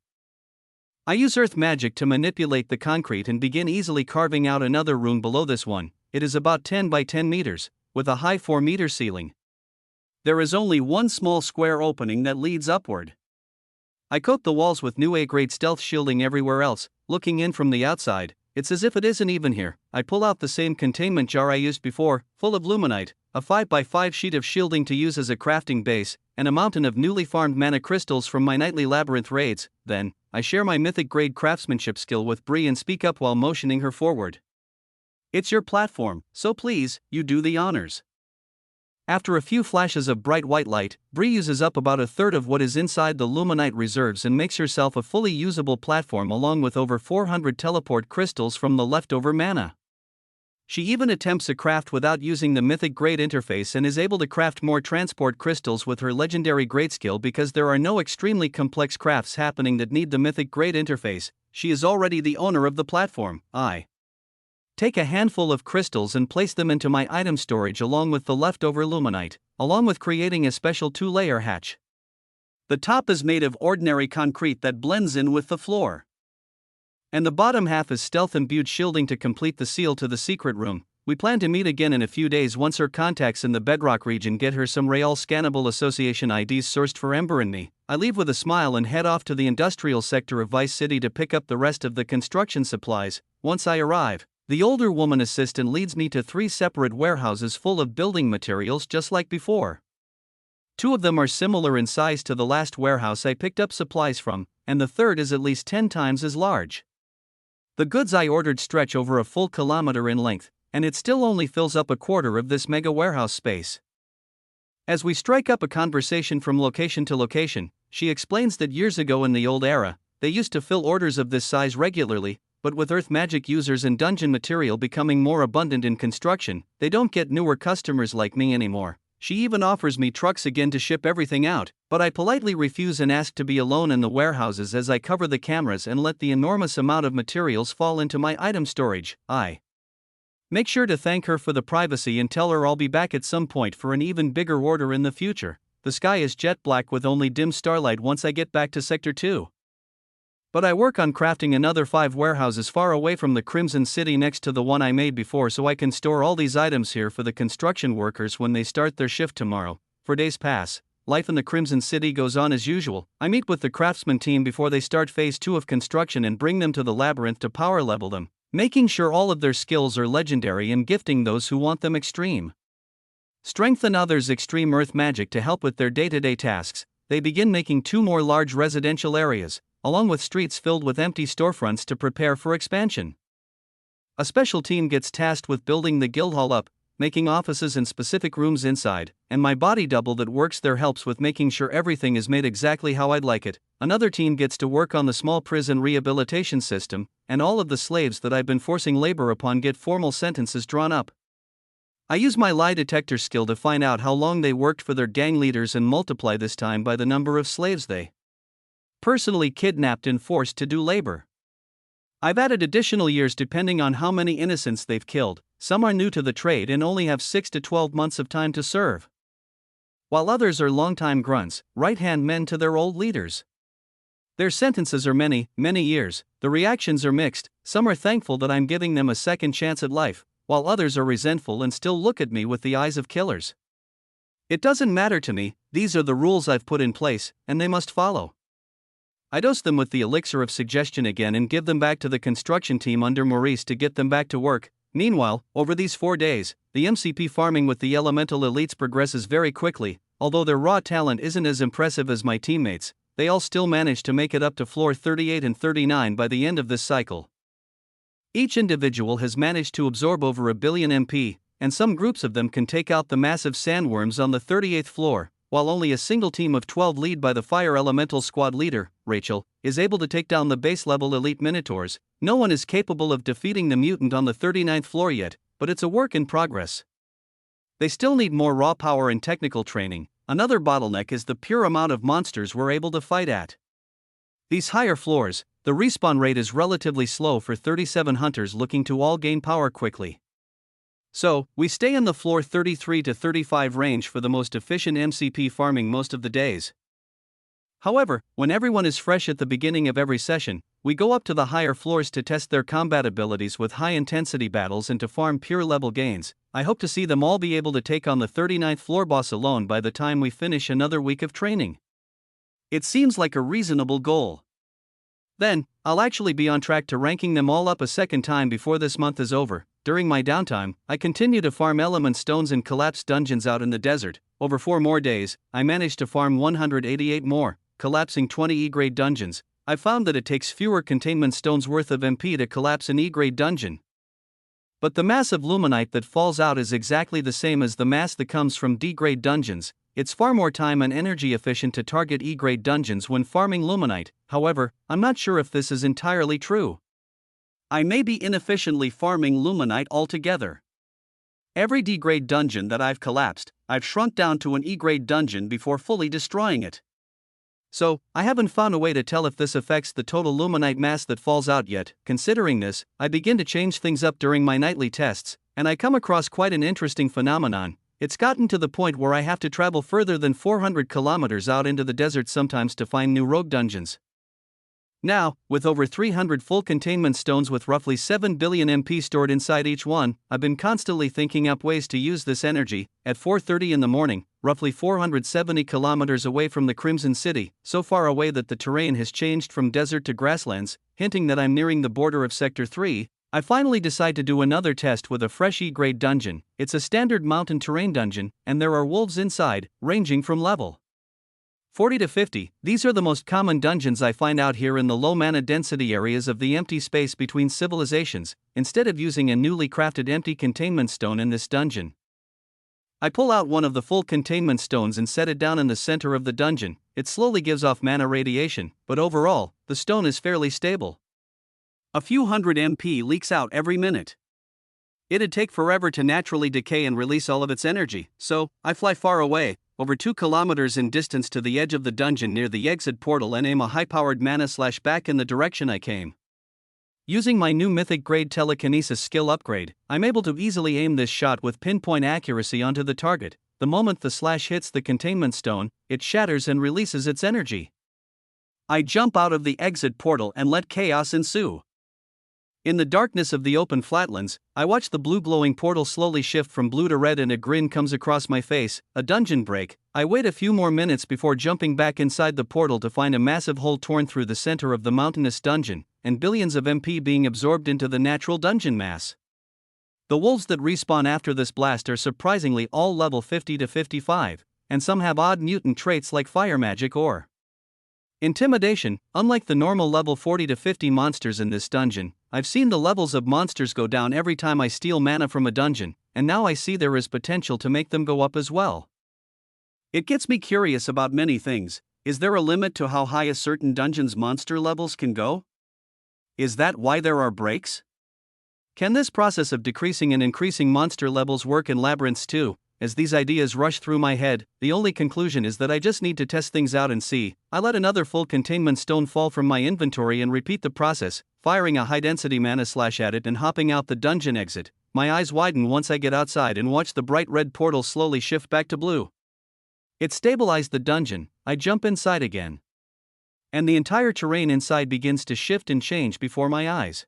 I use earth magic to manipulate the concrete and begin easily carving out another room below this one. It is about 10 by 10 meters, with a high 4-meter ceiling. There is only one small square opening that leads upward. I coat the walls with new A-grade stealth shielding everywhere else. Looking in from the outside, it's as if it isn't even here. I pull out the same containment jar I used before, full of luminite, a 5x5 sheet of shielding to use as a crafting base, and a mountain of newly farmed mana crystals from my nightly labyrinth raids. Then, I share my mythic grade craftsmanship skill with Bree and speak up while motioning her forward. It's your platform, so please, you do the honors. After a few flashes of bright white light, Bree uses up about a third of what is inside the Luminite reserves and makes herself a fully usable platform along with over 400 teleport crystals from the leftover mana. She even attempts a craft without using the mythic grade interface and is able to craft more transport crystals with her legendary grade skill because there are no extremely complex crafts happening that need the mythic grade interface. She is already the owner of the platform. I take a handful of crystals and place them into my item storage along with the leftover luminite, along with creating a special 2-layer hatch. The top is made of ordinary concrete that blends in with the floor, and the bottom half is stealth-imbued shielding to complete the seal to the secret room. We plan to meet again in a few days once her contacts in the Bedrock region get her some Real Scannable Association IDs sourced for Ember and me. I leave with a smile and head off to the industrial sector of Vice City to pick up the rest of the construction supplies. Once I arrive, the older woman assistant leads me to 3 separate warehouses full of building materials just like before. 2 of them are similar in size to the last warehouse I picked up supplies from, and the third is at least 10 times as large. The goods I ordered stretch over a full kilometer in length, and it still only fills up a quarter of this mega warehouse space. As we strike up a conversation from location to location, she explains that years ago in the old era, they used to fill orders of this size regularly, but with earth magic users and dungeon material becoming more abundant in construction, they don't get newer customers like me anymore. She even offers me trucks again to ship everything out, but I politely refuse and ask to be alone in the warehouses as I cover the cameras and let the enormous amount of materials fall into my item storage. I make sure to thank her for the privacy and tell her I'll be back at some point for an even bigger order in the future. The sky is jet black with only dim starlight once I get back to Sector 2. But I work on crafting another 5 warehouses far away from the Crimson City next to the one I made before so I can store all these items here for the construction workers when they start their shift tomorrow. For days pass, life in the Crimson City goes on as usual. I meet with the craftsman team before they start phase 2 of construction and bring them to the labyrinth to power level them, making sure all of their skills are legendary and gifting those who want them extreme strength and others extreme earth magic to help with their day-to-day tasks. They begin making 2 more large residential areas, along with streets filled with empty storefronts to prepare for expansion. A special team gets tasked with building the guild hall up, making offices and specific rooms inside, and my body double that works there helps with making sure everything is made exactly how I'd like it. Another team gets to work on the small prison rehabilitation system, and all of the slaves that I've been forcing labor upon get formal sentences drawn up. I use my lie detector skill to find out how long they worked for their gang leaders and multiply this time by the number of slaves they personally kidnapped and forced to do labor. I've added additional years depending on how many innocents they've killed. Some are new to the trade and only have 6 to 12 months of time to serve, while others are longtime grunts, right-hand men to their old leaders. Their sentences are many, many years. The reactions are mixed. Some are thankful that I'm giving them a second chance at life, while others are resentful and still look at me with the eyes of killers. It doesn't matter to me, these are the rules I've put in place, and they must follow. I dose them with the elixir of suggestion again and give them back to the construction team under Maurice to get them back to work. Meanwhile, over these 4 days, the MCP farming with the elemental elites progresses very quickly. Although their raw talent isn't as impressive as my teammates, they all still manage to make it up to floor 38 and 39 by the end of this cycle. Each individual has managed to absorb over 1 billion MP, and some groups of them can take out the massive sandworms on the 38th floor, while only a single team of 12 lead by the Fire Elemental Squad leader, Rachel, is able to take down the base-level elite Minotaurs. No one is capable of defeating the mutant on the 39th floor yet, but it's a work in progress. They still need more raw power and technical training. Another bottleneck is the pure amount of monsters we're able to fight at these higher floors. The respawn rate is relatively slow for 37 hunters looking to all gain power quickly. So, we stay in the floor 33 to 35 range for the most efficient MCP farming most of the days. However, when everyone is fresh at the beginning of every session, we go up to the higher floors to test their combat abilities with high-intensity battles and to farm pure level gains. I hope to see them all be able to take on the 39th floor boss alone by the time we finish another week of training. It seems like a reasonable goal. Then, I'll actually be on track to ranking them all up a second time before this month is over. During my downtime, I continue to farm element stones and collapsed dungeons out in the desert. Over 4 more days, I managed to farm 188 more, collapsing 20 E-grade dungeons. I found that it takes fewer containment stones worth of MP to collapse an E-grade dungeon. But the mass of luminite that falls out is exactly the same as the mass that comes from D-grade dungeons. It's far more time and energy efficient to target E-grade dungeons when farming luminite. However, I'm not sure if this is entirely true. I may be inefficiently farming luminite altogether. Every D-grade dungeon that I've collapsed, I've shrunk down to an E-grade dungeon before fully destroying it. So, I haven't found a way to tell if this affects the total luminite mass that falls out yet. Considering this, I begin to change things up during my nightly tests, and I come across quite an interesting phenomenon. It's gotten to the point where I have to travel further than 400 kilometers out into the desert sometimes to find new rogue dungeons. Now, with over 300 full containment stones with roughly 7 billion MP stored inside each one, I've been constantly thinking up ways to use this energy. At 4:30 in the morning, roughly 470 kilometers away from the Crimson City, so far away that the terrain has changed from desert to grasslands, hinting that I'm nearing the border of Sector 3, I finally decide to do another test with a fresh E-grade dungeon. It's a standard mountain terrain dungeon, and there are wolves inside, ranging from level 40 to 50. These are the most common dungeons I find out here in the low mana density areas of the empty space between civilizations. Instead of using a newly crafted empty containment stone in this dungeon, I pull out one of the full containment stones and set it down in the center of the dungeon. It slowly gives off mana radiation, but overall, the stone is fairly stable. A few hundred MP leaks out every minute. It'd take forever to naturally decay and release all of its energy, so I fly far away, over 2 kilometers in distance to the edge of the dungeon near the exit portal and aim a high-powered mana slash back in the direction I came. Using my new mythic grade telekinesis skill upgrade, I'm able to easily aim this shot with pinpoint accuracy onto the target. The moment the slash hits the containment stone, it shatters and releases its energy. I jump out of the exit portal and let chaos ensue. In the darkness of the open flatlands, I watch the blue glowing portal slowly shift from blue to red and a grin comes across my face. A dungeon break. I wait a few more minutes before jumping back inside the portal to find a massive hole torn through the center of the mountainous dungeon, and billions of MP being absorbed into the natural dungeon mass. The wolves that respawn after this blast are surprisingly all level 50 to 55, and some have odd mutant traits like fire magic or intimidation. Unlike the normal level 40 to 50 monsters in this dungeon, I've seen the levels of monsters go down every time I steal mana from a dungeon, and now I see there is potential to make them go up as well. It gets me curious about many things. Is there a limit to how high a certain dungeon's monster levels can go? Is that why there are breaks? Can this process of decreasing and increasing monster levels work in labyrinths too? As these ideas rush through my head, the only conclusion is that I just need to test things out and see. I let another full containment stone fall from my inventory and repeat the process, firing a high-density mana slash at it and hopping out the dungeon exit. My eyes widen once I get outside and watch the bright red portal slowly shift back to blue. It stabilized the dungeon. I jump inside again, and the entire terrain inside begins to shift and change before my eyes.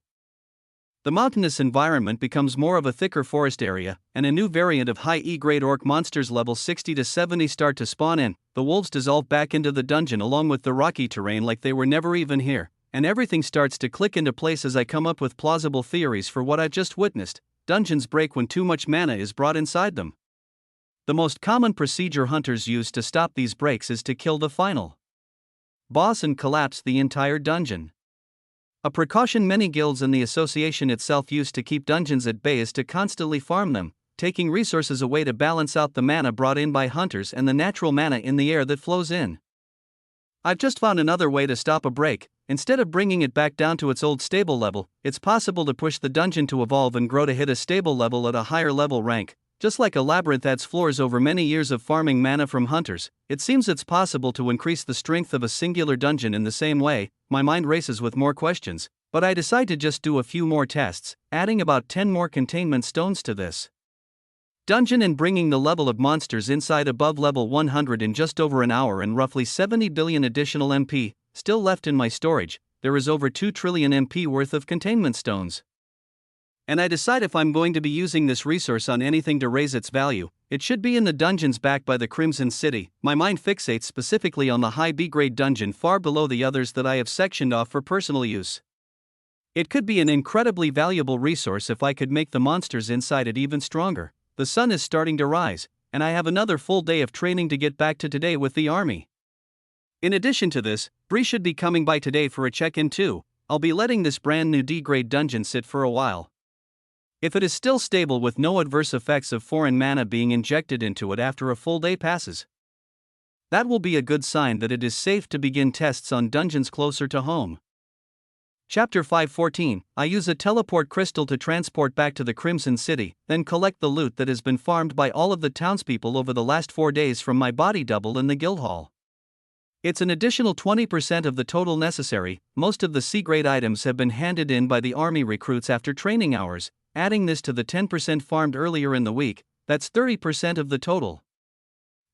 The mountainous environment becomes more of a thicker forest area, and a new variant of high E-grade orc monsters level 60 to 70 start to spawn in. The wolves dissolve back into the dungeon along with the rocky terrain like they were never even here, and everything starts to click into place as I come up with plausible theories for what I've just witnessed. Dungeons break when too much mana is brought inside them. The most common procedure hunters use to stop these breaks is to kill the final boss and collapse the entire dungeon. A precaution many guilds and the association itself use to keep dungeons at bay is to constantly farm them, taking resources away to balance out the mana brought in by hunters and the natural mana in the air that flows in. I've just found another way to stop a break. Instead of bringing it back down to its old stable level, it's possible to push the dungeon to evolve and grow to hit a stable level at a higher level rank. Just like a labyrinth adds floors over many years of farming mana from hunters, it seems it's possible to increase the strength of a singular dungeon in the same way. My mind races with more questions, but I decide to just do a few more tests, adding about 10 more containment stones to this dungeon and bringing the level of monsters inside above level 100 in just over an hour and roughly 70 billion additional MP still left in my storage. There is over 2 trillion MP worth of containment stones. And I decide if I'm going to be using this resource on anything to raise its value, it should be in the dungeons backed by the Crimson City. My mind fixates specifically on the high B-grade dungeon far below the others that I have sectioned off for personal use. It could be an incredibly valuable resource if I could make the monsters inside it even stronger. The sun is starting to rise, and I have another full day of training to get back to today with the army. In addition to this, Bree should be coming by today for a check-in too. I'll be letting this brand new D-grade dungeon sit for a while. If it is still stable with no adverse effects of foreign mana being injected into it after a full day passes, that will be a good sign that it is safe to begin tests on dungeons closer to home. Chapter 5:14. I use a teleport crystal to transport back to the Crimson City, then collect the loot that has been farmed by all of the townspeople over the last 4 days from my body double in the guild hall. It's an additional 20% of the total necessary. Most of the C-grade items have been handed in by the army recruits after training hours. Adding this to the 10% farmed earlier in the week, that's 30% of the total.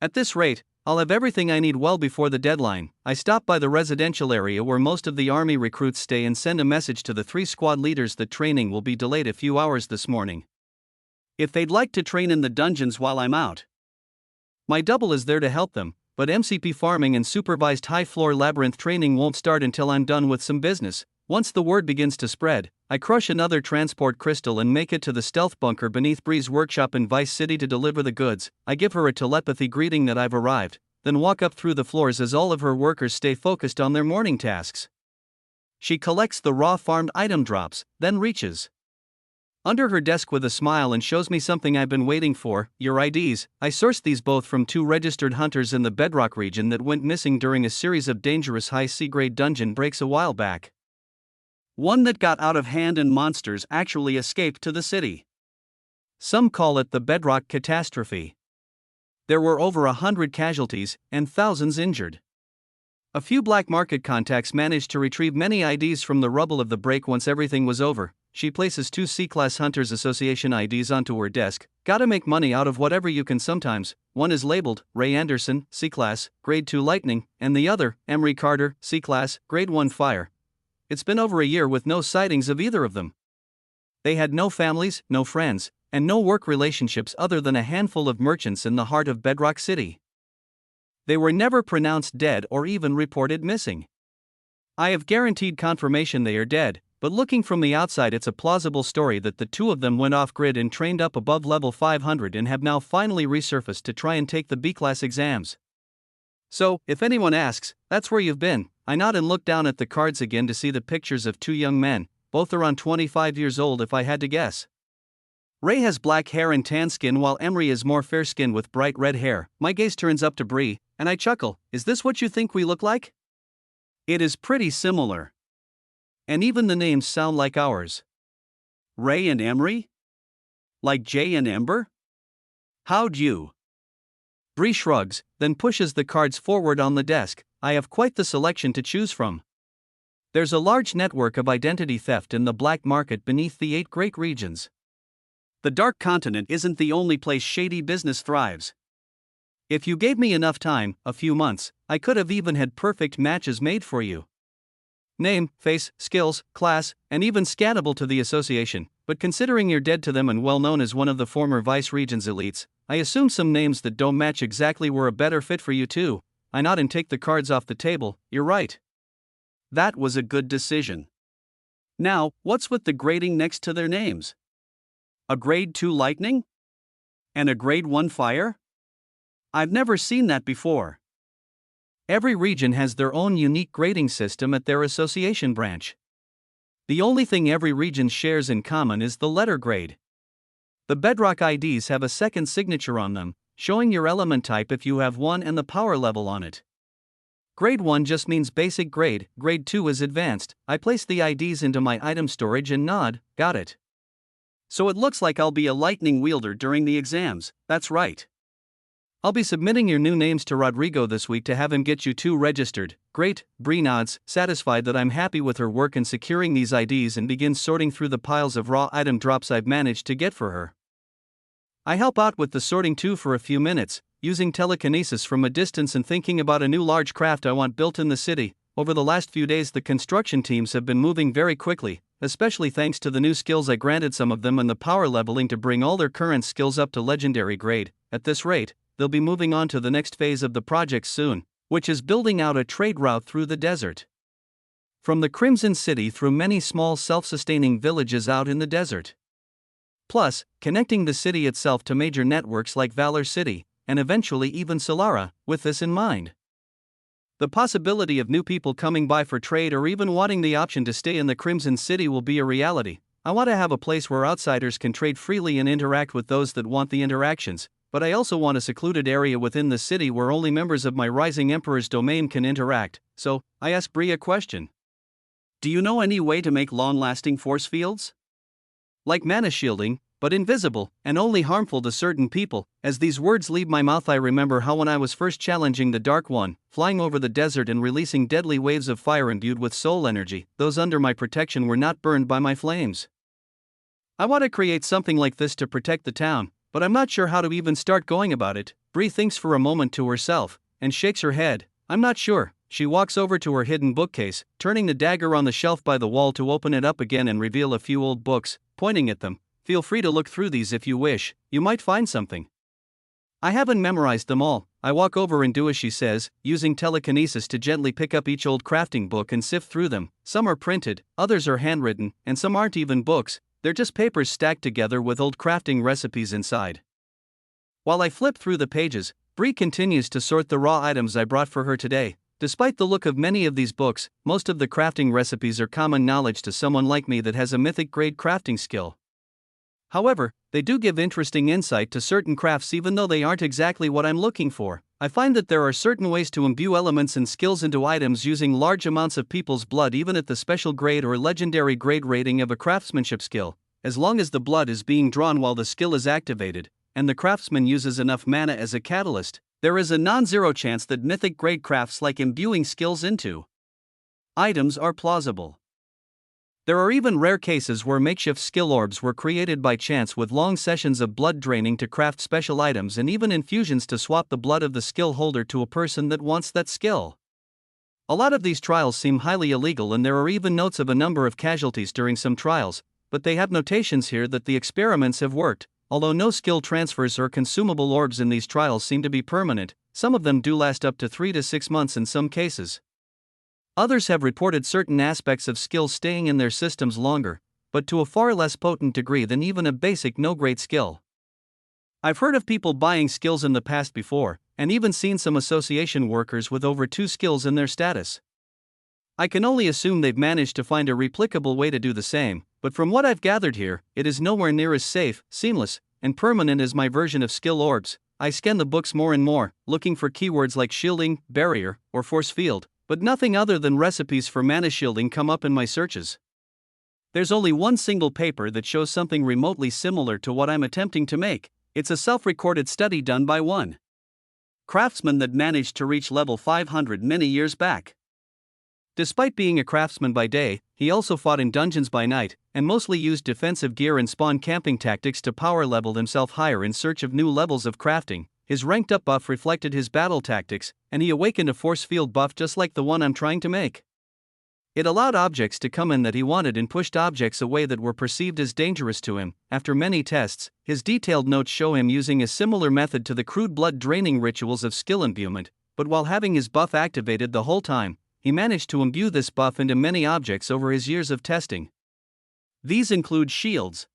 At this rate, I'll have everything I need well before the deadline. I stop by the residential area where most of the army recruits stay and send a message to the 3 squad leaders that training will be delayed a few hours this morning, if they'd like to train in the dungeons while I'm out. My double is there to help them, but MCP farming and supervised high-floor labyrinth training won't start until I'm done with some business. Once the word begins to spread, I crush another transport crystal and make it to the stealth bunker beneath Bree's workshop in Vice City to deliver the goods. I give her a telepathy greeting that I've arrived, then walk up through the floors as all of her workers stay focused on their morning tasks. She collects the raw farmed item drops, then reaches under her desk with a smile and shows me something I've been waiting for, your IDs. I sourced these both from 2 registered hunters in the Bedrock region that went missing during a series of dangerous high C-grade dungeon breaks a while back. One that got out of hand and monsters actually escaped to the city. Some call it the Bedrock catastrophe. There were over 100 casualties and thousands injured. A few black market contacts managed to retrieve many IDs from the rubble of the break once everything was over. She places 2 C-Class Hunters Association IDs onto her desk. Gotta make money out of whatever you can sometimes. One is labeled Ray Anderson, C-Class, Grade 2 Lightning, and the other, Emery Carter, C-Class, Grade 1 Fire. It's been over a year with no sightings of either of them. They had no families, no friends, and no work relationships other than a handful of merchants in the heart of Bedrock City. They were never pronounced dead or even reported missing. I have guaranteed confirmation they are dead, but looking from the outside it's a plausible story that the 2 of them went off-grid and trained up above level 500 and have now finally resurfaced to try and take the B-class exams. So, if anyone asks, that's where you've been. I nod and look down at the cards again to see the pictures of 2 young men, both around 25 years old if I had to guess. Ray has black hair and tan skin while Emery is more fair-skinned with bright red hair. My gaze turns up to Bree, and I chuckle. Is this what you think we look like? It is pretty similar. And even the names sound like ours. Ray and Emery? Like Jay and Ember? How'd you? Bree shrugs, then pushes the cards forward on the desk. I have quite the selection to choose from. There's a large network of identity theft in the black market beneath the 8 great regions. The Dark Continent isn't the only place shady business thrives. If you gave me enough time, a few months, I could have even had perfect matches made for you. Name, face, skills, class, and even scannable to the association, but considering you're dead to them and well known as one of the former Vice Region's elites, I assume some names that don't match exactly were a better fit for you too. I nod and take the cards off the table. You're right. That was a good decision. Now, what's with the grading next to their names? A grade 2 lightning? And a grade 1 fire? I've never seen that before. Every region has their own unique grading system at their association branch. The only thing every region shares in common is the letter grade. The Bedrock IDs have a second signature on them, showing your element type if you have one and the power level on it. Grade 1 just means basic grade, Grade 2 is advanced. I place the IDs into my item storage and nod. Got it. So it looks like I'll be a lightning wielder during the exams. That's right. I'll be submitting your new names to Rodrigo this week to have him get you 2 registered. Great, Bree nods, satisfied that I'm happy with her work in securing these IDs and begins sorting through the piles of raw item drops I've managed to get for her. I help out with the sorting too for a few minutes, using telekinesis from a distance and thinking about a new large craft I want built in the city. Over the last few days the construction teams have been moving very quickly, especially thanks to the new skills I granted some of them and the power leveling to bring all their current skills up to legendary grade. At this rate, they'll be moving on to the next phase of the project soon, which is building out a trade route through the desert. From the Crimson City through many small self-sustaining villages out in the desert. Plus, connecting the city itself to major networks like Valor City, and eventually even Solara, with this in mind. The possibility of new people coming by for trade or even wanting the option to stay in the Crimson City will be a reality. I want to have a place where outsiders can trade freely and interact with those that want the interactions, but I also want a secluded area within the city where only members of my rising emperor's domain can interact. So, I asked Bree a question. Do you know any way to make long-lasting force fields? Like mana shielding, but invisible, and only harmful to certain people. As these words leave my mouth, I remember how when I was first challenging the Dark One, flying over the desert and releasing deadly waves of fire imbued with soul energy, those under my protection were not burned by my flames. I want to create something like this to protect the town, but I'm not sure how to even start going about it. Bree thinks for a moment to herself, and shakes her head. I'm not sure. She walks over to her hidden bookcase, turning the dagger on the shelf by the wall to open it up again and reveal a few old books, pointing at them. Feel free to look through these if you wish, you might find something. I haven't memorized them all. I walk over and do as she says, using telekinesis to gently pick up each old crafting book and sift through them. Some are printed, others are handwritten, and some aren't even books. They're just papers stacked together with old crafting recipes inside. While I flip through the pages, Bree continues to sort the raw items I brought for her today. Despite the look of many of these books, most of the crafting recipes are common knowledge to someone like me that has a mythic grade crafting skill. However, they do give interesting insight to certain crafts even though they aren't exactly what I'm looking for. I find that there are certain ways to imbue elements and skills into items using large amounts of people's blood even at the special grade or legendary grade rating of a craftsmanship skill, as long as the blood is being drawn while the skill is activated, and the craftsman uses enough mana as a catalyst, there is a non-zero chance that mythic grade crafts like imbuing skills into items are plausible. There are even rare cases where makeshift skill orbs were created by chance with long sessions of blood draining to craft special items and even infusions to swap the blood of the skill holder to a person that wants that skill. A lot of these trials seem highly illegal and there are even notes of a number of casualties during some trials, but they have notations here that the experiments have worked. Although no skill transfers or consumable orbs in these trials seem to be permanent, some of them do last up to 3 to 6 months in some cases. Others have reported certain aspects of skills staying in their systems longer, but to a far less potent degree than even a basic no-grade skill. I've heard of people buying skills in the past before, and even seen some association workers with over 2 skills in their status. I can only assume they've managed to find a replicable way to do the same, but from what I've gathered here, it is nowhere near as safe, seamless, and permanent as my version of skill orbs. I scan the books more and more, looking for keywords like shielding, barrier, or force field, but nothing other than recipes for mana shielding come up in my searches. There's only one single paper that shows something remotely similar to what I'm attempting to make. It's a self-recorded study done by one craftsman that managed to reach level 500 many years back. Despite being a craftsman by day, he also fought in dungeons by night, and mostly used defensive gear and spawn camping tactics to power level himself higher in search of new levels of crafting. His ranked up buff reflected his battle tactics, and he awakened a force field buff just like the one I'm trying to make. It allowed objects to come in that he wanted and pushed objects away that were perceived as dangerous to him. After many tests, his detailed notes show him using a similar method to the crude blood draining rituals of skill imbuement, but while having his buff activated the whole time, he managed to imbue this buff into many objects over his years of testing. These include shields,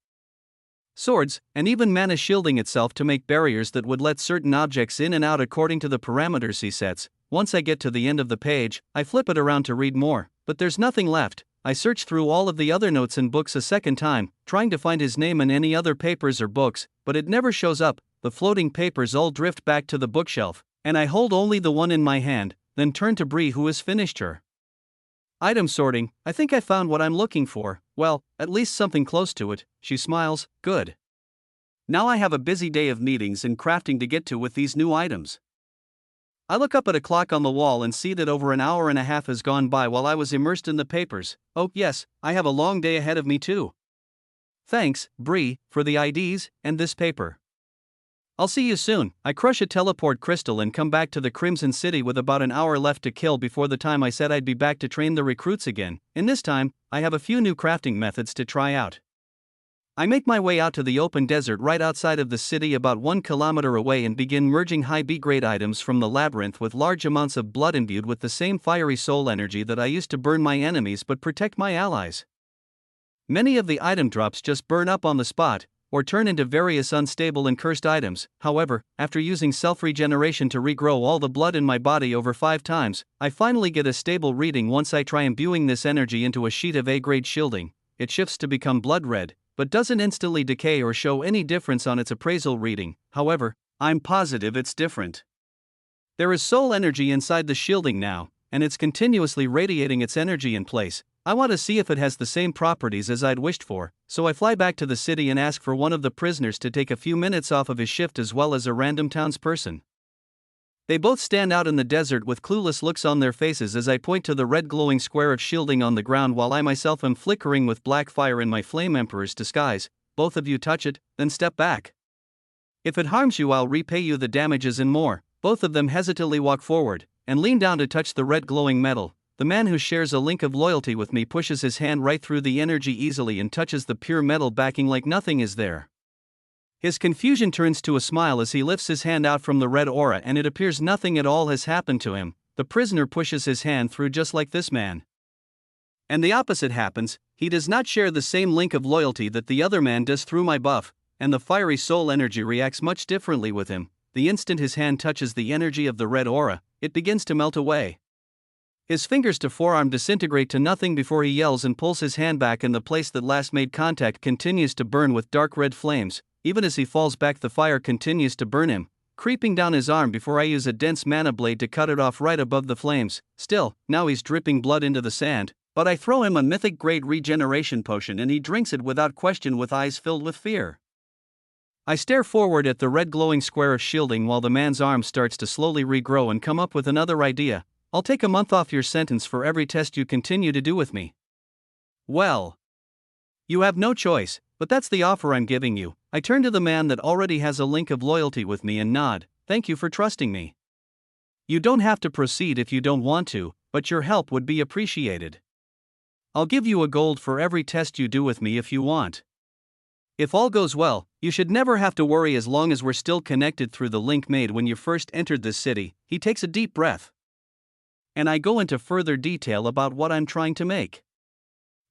swords, and even mana shielding itself to make barriers that would let certain objects in and out according to the parameters he sets. Once I get to the end of the page, I flip it around to read more, but there's nothing left. I search through all of the other notes and books a second time, trying to find his name in any other papers or books, but it never shows up. The floating papers all drift back to the bookshelf, and I hold only the one in my hand, then turn to Bree who has finished her item sorting. I think I found what I'm looking for. Well, at least something close to it. She smiles. Good. Now I have a busy day of meetings and crafting to get to with these new items. I look up at a clock on the wall and see that over an hour and a half has gone by while I was immersed in the papers. Oh yes, I have a long day ahead of me too. Thanks, Bree, for the IDs and this paper. I'll see you soon. I crush a teleport crystal and come back to the Crimson City with about an hour left to kill before the time I said I'd be back to train the recruits again. In this time, I have a few new crafting methods to try out. I make my way out to the open desert right outside of the city about 1 kilometer away and begin merging high B-grade items from the labyrinth with large amounts of blood imbued with the same fiery soul energy that I used to burn my enemies but protect my allies. Many of the item drops just burn up on the spot, or turn into various unstable and cursed items. However, after using self-regeneration to regrow all the blood in my body over 5 times, I finally get a stable reading once I try imbuing this energy into a sheet of A-grade shielding. it shifts to become blood red, but doesn't instantly decay or show any difference on its appraisal reading. However, I'm positive it's different. There is soul energy inside the shielding now, and it's continuously radiating its energy in place. I want to see if it has the same properties as I'd wished for, so I fly back to the city and ask for one of the prisoners to take a few minutes off of his shift as well as a random townsperson. They both stand out in the desert with clueless looks on their faces as I point to the red glowing square of shielding on the ground while I myself am flickering with black fire in my Flame Emperor's disguise. Both of you touch it, then step back. If it harms you, I'll repay you the damages and more. Both of them hesitantly walk forward and lean down to touch the red glowing metal. The man who shares a link of loyalty with me pushes his hand right through the energy easily and touches the pure metal backing like nothing is there. His confusion turns to a smile as he lifts his hand out from the red aura and it appears nothing at all has happened to him. The prisoner pushes his hand through just like this man. And the opposite happens, he does not share the same link of loyalty that the other man does through my buff, and the fiery soul energy reacts much differently with him. The instant his hand touches the energy of the red aura, it begins to melt away. His fingers to forearm disintegrate to nothing before he yells and pulls his hand back, and the place that last made contact continues to burn with dark red flames. Even as he falls back, the fire continues to burn him, creeping down his arm before I use a dense mana blade to cut it off right above the flames. Still, now he's dripping blood into the sand, but I throw him a mythic grade regeneration potion and he drinks it without question with eyes filled with fear. I stare forward at the red glowing square of shielding while the man's arm starts to slowly regrow and come up with another idea. I'll take a month off your sentence for every test you continue to do with me. Well, you have no choice, but that's the offer I'm giving you. I turn to the man that already has a link of loyalty with me and nod. Thank you for trusting me. You don't have to proceed if you don't want to, but your help would be appreciated. I'll give you a gold for every test you do with me if you want. If all goes well, you should never have to worry as long as we're still connected through the link made when you first entered this city. He takes a deep breath, and I go into further detail about what I'm trying to make.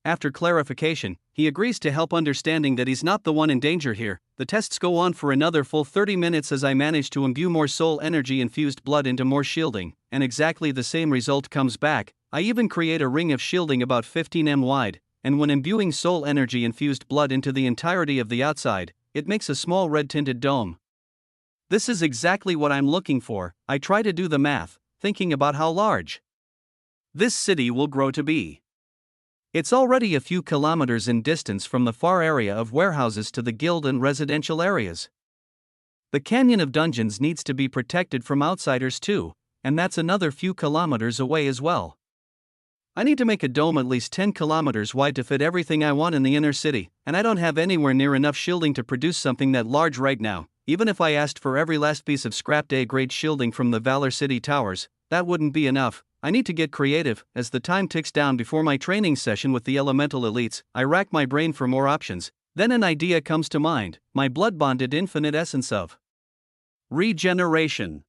After clarification, he agrees to help, understanding that he's not the one in danger here. The tests go on for another full 30 minutes as I manage to imbue more soul energy infused blood into more shielding, and exactly the same result comes back. I even create a ring of shielding about 15 m wide, and when imbuing soul energy infused blood into the entirety of the outside, it makes a small red tinted dome. This is exactly what I'm looking for. I try to do the math, thinking about how large this city will grow to be. It's already a few kilometers in distance from the far area of warehouses to the guild and residential areas. The Canyon of Dungeons needs to be protected from outsiders too, and that's another few kilometers away as well. I need to make a dome at least 10 kilometers wide to fit everything I want in the inner city, and I don't have anywhere near enough shielding to produce something that large right now. Even if I asked for every last piece of scrapped A-grade shielding from the Valor City Towers, that wouldn't be enough. I need to get creative. As the time ticks down before my training session with the elemental elites, I rack my brain for more options. Then an idea comes to mind, my blood-bonded infinite essence of regeneration.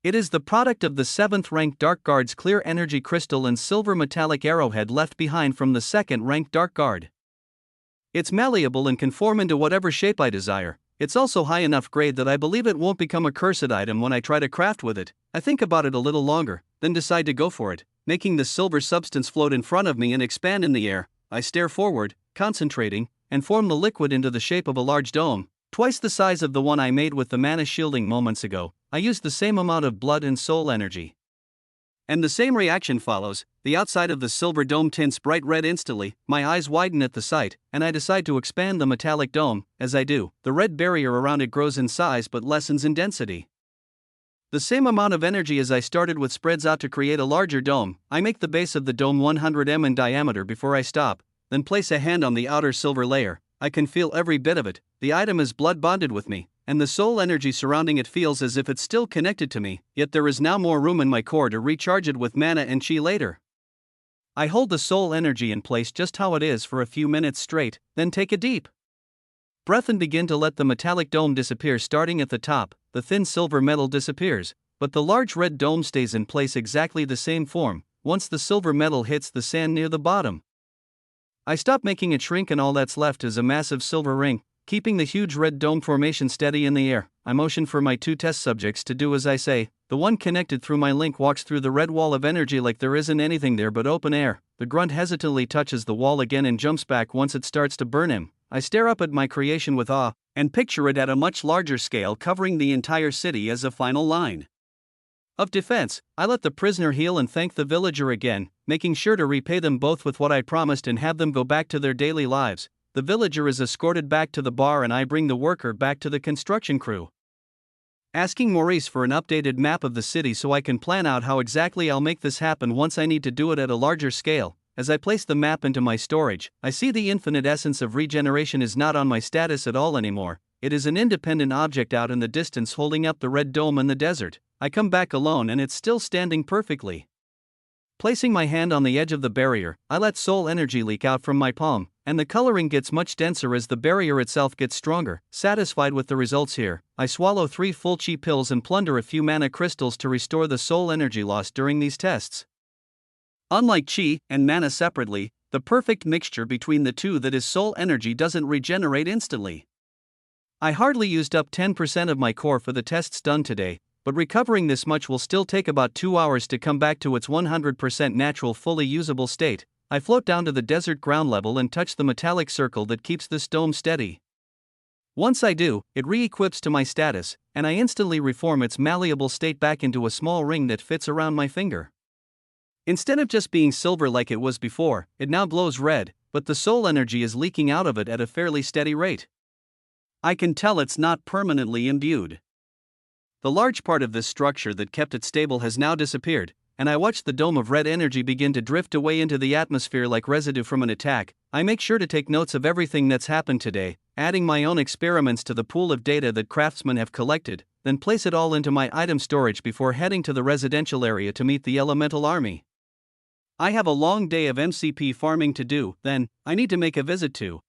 It is the product of the 7th rank Dark Guard's clear energy crystal and silver metallic arrowhead left behind from the 2nd rank Dark Guard. It's malleable and can form into whatever shape I desire. It's also high enough grade that I believe it won't become a cursed item when I try to craft with it. I think about it a little longer, then decide to go for it, making the silver substance float in front of me and expand in the air. I stare forward, concentrating, and form the liquid into the shape of a large dome, twice the size of the one I made with the mana shielding moments ago. I used the same amount of blood and soul energy, and the same reaction follows. The outside of the silver dome tints bright red instantly, my eyes widen at the sight, and I decide to expand the metallic dome. As I do, the red barrier around it grows in size but lessens in density. The same amount of energy as I started with spreads out to create a larger dome. I make the base of the dome 100 m in diameter before I stop, then place a hand on the outer silver layer. I can feel every bit of it. The item is blood bonded with me, and the soul energy surrounding it feels as if it's still connected to me, yet there is now more room in my core to recharge it with mana and chi later. I hold the soul energy in place just how it is for a few minutes straight, then take a deep breath and begin to let the metallic dome disappear. Starting at the top, the thin silver metal disappears, but the large red dome stays in place exactly the same form. Once the silver metal hits the sand near the bottom, I stop making it shrink and all that's left is a massive silver ring, keeping the huge red dome formation steady in the air. I motion for my 2 test subjects to do as I say. The one connected through my link walks through the red wall of energy like there isn't anything there but open air. The grunt hesitantly touches the wall again and jumps back once it starts to burn him. I stare up at my creation with awe, and picture it at a much larger scale covering the entire city as a final line of defense. I let the prisoner heal and thank the villager again, making sure to repay them both with what I promised and have them go back to their daily lives. The villager is escorted back to the bar and I bring the worker back to the construction crew, asking Maurice for an updated map of the city so I can plan out how exactly I'll make this happen once I need to do it at a larger scale. As I place the map into my storage, I see the infinite essence of regeneration is not on my status at all anymore. It is an independent object out in the distance holding up the red dome in the desert. I come back alone and it's still standing perfectly. Placing my hand on the edge of the barrier, I let soul energy leak out from my palm, and the coloring gets much denser as the barrier itself gets stronger. Satisfied with the results here, I swallow 3 full chi pills and plunder a few mana crystals to restore the soul energy lost during these tests. Unlike chi and mana separately, the perfect mixture between the two that is soul energy doesn't regenerate instantly. I hardly used up 10% of my core for the tests done today, but recovering this much will still take about 2 hours to come back to its 100% natural fully usable state. I float down to the desert ground level and touch the metallic circle that keeps this dome steady. Once I do, it re-equips to my status, and I instantly reform its malleable state back into a small ring that fits around my finger. Instead of just being silver like it was before, it now glows red, but the soul energy is leaking out of it at a fairly steady rate. I can tell it's not permanently imbued. The large part of this structure that kept it stable has now disappeared, and I watch the dome of red energy begin to drift away into the atmosphere like residue from an attack. I make sure to take notes of everything that's happened today, adding my own experiments to the pool of data that craftsmen have collected, then place it all into my item storage before heading to the residential area to meet the elemental army. I have a long day of MCP farming to do, then I need to make a visit to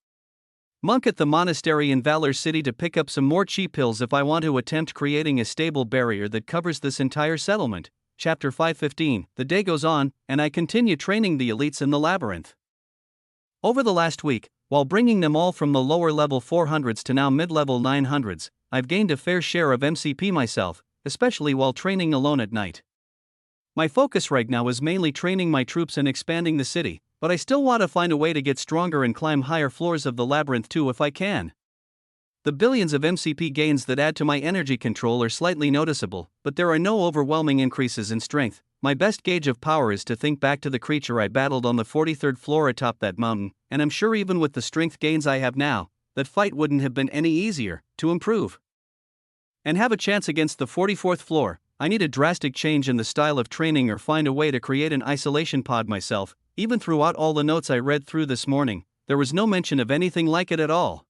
Monk at the monastery in Valor City to pick up some more chi pills if I want to attempt creating a stable barrier that covers this entire settlement. Chapter 5:15. The day goes on, and I continue training the elites in the labyrinth. Over the last week, while bringing them all from the lower level 400s to now mid-level 900s, I've gained a fair share of MCP myself, especially while training alone at night. My focus right now is mainly training my troops and expanding the city, but I still want to find a way to get stronger and climb higher floors of the labyrinth too if I can. The billions of MCP gains that add to my energy control are slightly noticeable, but there are no overwhelming increases in strength. My best gauge of power is to think back to the creature I battled on the 43rd floor atop that mountain, and I'm sure even with the strength gains I have now, that fight wouldn't have been any easier to improve and have a chance against the 44th floor. I need a drastic change in the style of training or find a way to create an isolation pod myself. Even throughout all the notes I read through this morning, there was no mention of anything like it at all.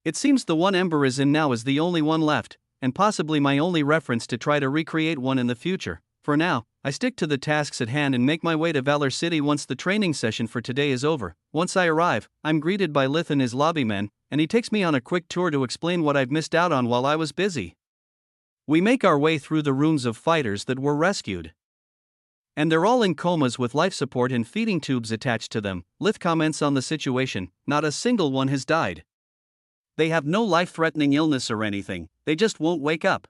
It seems the one Ember is in now is the only one left, and possibly my only reference to try to recreate one in the future. For now, I stick to the tasks at hand and make my way to Valor City once the training session for today is over. Once I arrive, I'm greeted by Lith and his lobbymen, and he takes me on a quick tour to explain what I've missed out on while I was busy. We make our way through the rooms of fighters that were rescued, and they're all in comas with life support and feeding tubes attached to them. Lith comments on the situation. Not a single one has died. They have no life-threatening illness or anything, they just won't wake up.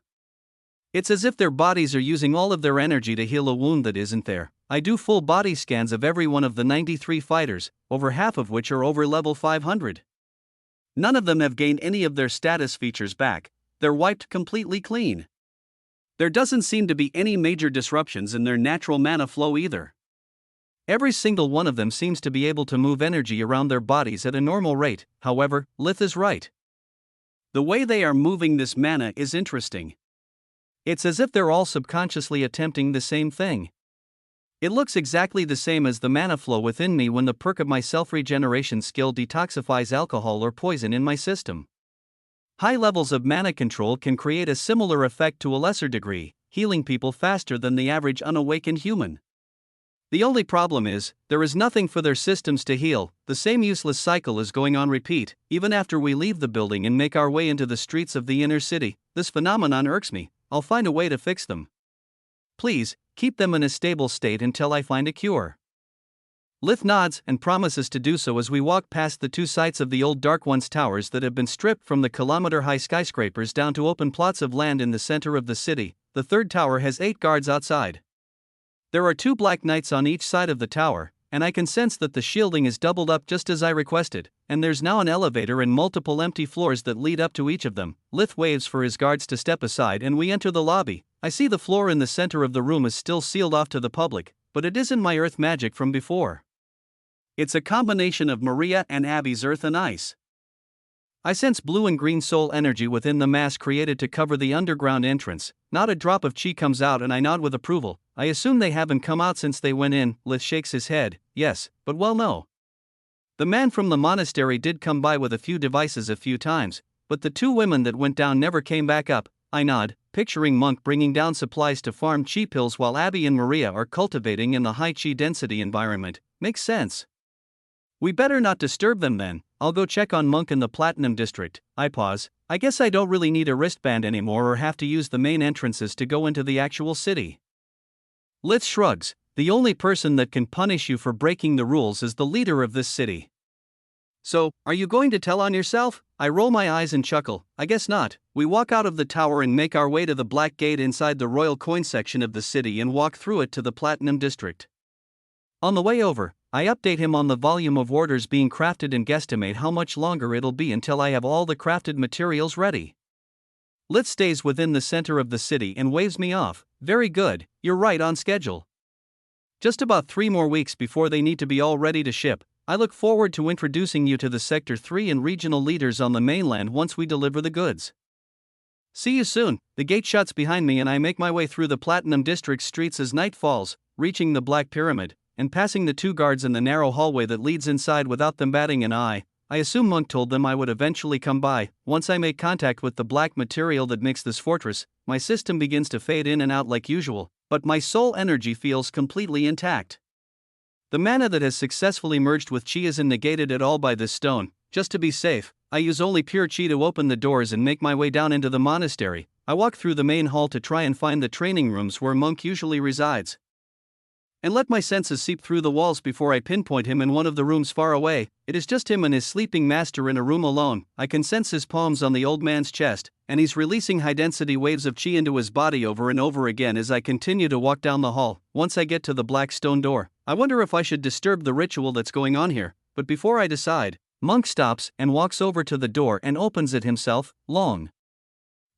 It's as if their bodies are using all of their energy to heal a wound that isn't there. I do full body scans of every one of the 93 fighters, over half of which are over level 500. None of them have gained any of their status features back, they're wiped completely clean. There doesn't seem to be any major disruptions in their natural mana flow either. Every single one of them seems to be able to move energy around their bodies at a normal rate. However, Lith is right. The way they are moving this mana is interesting. It's as if they're all subconsciously attempting the same thing. It looks exactly the same as the mana flow within me when the perk of my self-regeneration skill detoxifies alcohol or poison in my system. High levels of mana control can create a similar effect to a lesser degree, healing people faster than the average unawakened human. The only problem is, there is nothing for their systems to heal. The same useless cycle is going on repeat, even after we leave the building and make our way into the streets of the inner city. This phenomenon irks me. I'll find a way to fix them. Please, keep them in a stable state until I find a cure. Lith nods and promises to do so as we walk past the two sites of the old Dark One's towers that have been stripped from the kilometer-high skyscrapers down to open plots of land in the center of the city. The third tower has 8 guards outside. There are 2 black knights on each side of the tower, and I can sense that the shielding is doubled up just as I requested, and there's now an elevator and multiple empty floors that lead up to each of them. Lith waves for his guards to step aside and we enter the lobby. I see the floor in the center of the room is still sealed off to the public, but it isn't my earth magic from before. It's a combination of Maria and Abby's earth and ice. I sense blue and green soul energy within the mass created to cover the underground entrance. Not a drop of chi comes out and I nod with approval. I assume they haven't come out since they went in. Lith shakes his head. Yes, but well no. The man from the monastery did come by with a few devices a few times, but the 2 women that went down never came back up. I nod, picturing Monk bringing down supplies to farm chi pills while Abby and Maria are cultivating in the high chi density environment. Makes sense. We better not disturb them then. I'll go check on Monk in the Platinum District. I pause. I guess I don't really need a wristband anymore or have to use the main entrances to go into the actual city. Lith shrugs. The only person that can punish you for breaking the rules is the leader of this city. So, are you going to tell on yourself? I roll my eyes and chuckle. I guess not. We walk out of the tower and make our way to the black gate inside the royal coin section of the city and walk through it to the Platinum District. On the way over, I update him on the volume of orders being crafted and guesstimate how much longer it'll be until I have all the crafted materials ready. Lith stays within the center of the city and waves me off. Very good, you're right on schedule. Just about 3 more weeks before they need to be all ready to ship. I look forward to introducing you to the Sector 3 and regional leaders on the mainland once we deliver the goods. See you soon. The gate shuts behind me and I make my way through the Platinum District streets as night falls, reaching the Black Pyramid, and passing the 2 guards in the narrow hallway that leads inside without them batting an eye. I assume Monk told them I would eventually come by. Once I make contact with the black material that makes this fortress, my system begins to fade in and out like usual, but my soul energy feels completely intact. The mana that has successfully merged with chi isn't negated at all by this stone. Just to be safe, I use only pure chi to open the doors and make my way down into the monastery. I walk through the main hall to try and find the training rooms where Monk usually resides, and let my senses seep through the walls before I pinpoint him in one of the rooms far away. It is just him and his sleeping master in a room alone. I can sense his palms on the old man's chest, and he's releasing high-density waves of chi into his body over and over again as I continue to walk down the hall. Once I get to the black stone door, I wonder if I should disturb the ritual that's going on here, but before I decide, Monk stops and walks over to the door and opens it himself. Long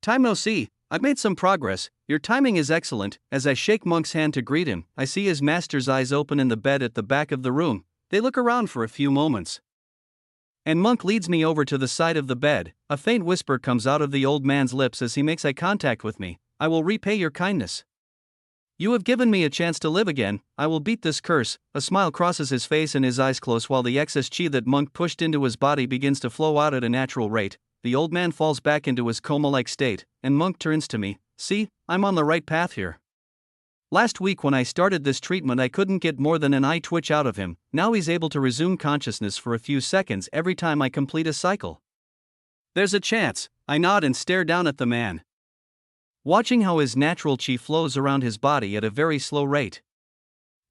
time no see. I've made some progress. Your timing is excellent. As I shake Monk's hand to greet him, I see his master's eyes open in the bed at the back of the room. They look around for a few moments, and Monk leads me over to the side of the bed. A faint whisper comes out of the old man's lips as he makes eye contact with me. I will repay your kindness. You have given me a chance to live again. I will beat this curse. A smile crosses his face and his eyes close while the excess chi that Monk pushed into his body begins to flow out at a natural rate. The old man falls back into his coma-like state, and Monk turns to me. See, I'm on the right path here. Last week when I started this treatment I couldn't get more than an eye twitch out of him. Now he's able to resume consciousness for a few seconds every time I complete a cycle. There's a chance. I nod and stare down at the man, watching how his natural chi flows around his body at a very slow rate.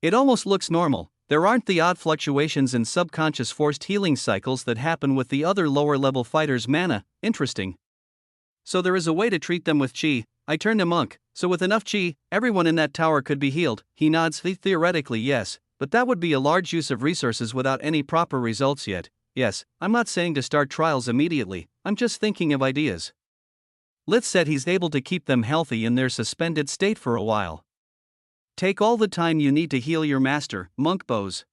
It almost looks normal. There aren't the odd fluctuations in subconscious forced healing cycles that happen with the other lower-level fighters' mana. Interesting. So there is a way to treat them with chi. I turn to Monk. So with enough chi, everyone in that tower could be healed. He nods. Theoretically, yes, but that would be a large use of resources without any proper results yet. Yes, I'm not saying to start trials immediately, I'm just thinking of ideas. Lith said he's able to keep them healthy in their suspended state for a while. Take all the time you need to heal your master, Monk bows.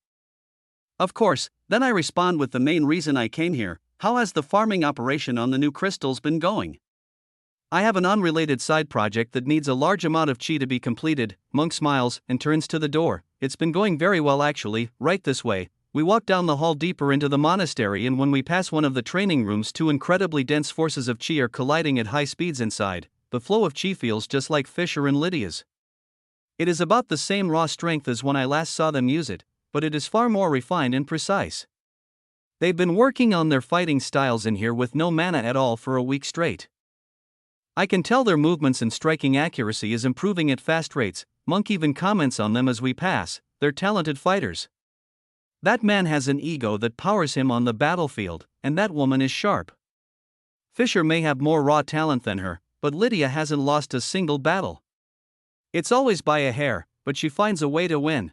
Of course, then I respond with the main reason I came here. How has the farming operation on the new crystals been going? I have an unrelated side project that needs a large amount of chi to be completed. Monk smiles and turns to the door. It's been going very well actually. Right this way. We walk down the hall deeper into the monastery, and when we pass one of the training rooms, 2 incredibly dense forces of chi are colliding at high speeds inside. The flow of chi feels just like Fisher and Lydia's. It is about the same raw strength as when I last saw them use it, but it is far more refined and precise. They've been working on their fighting styles in here with no mana at all for a week straight. I can tell their movements and striking accuracy is improving at fast rates. Monk even comments on them as we pass. They're talented fighters. That man has an ego that powers him on the battlefield, and that woman is sharp. Fisher may have more raw talent than her, but Lydia hasn't lost a single battle. It's always by a hair, but she finds a way to win.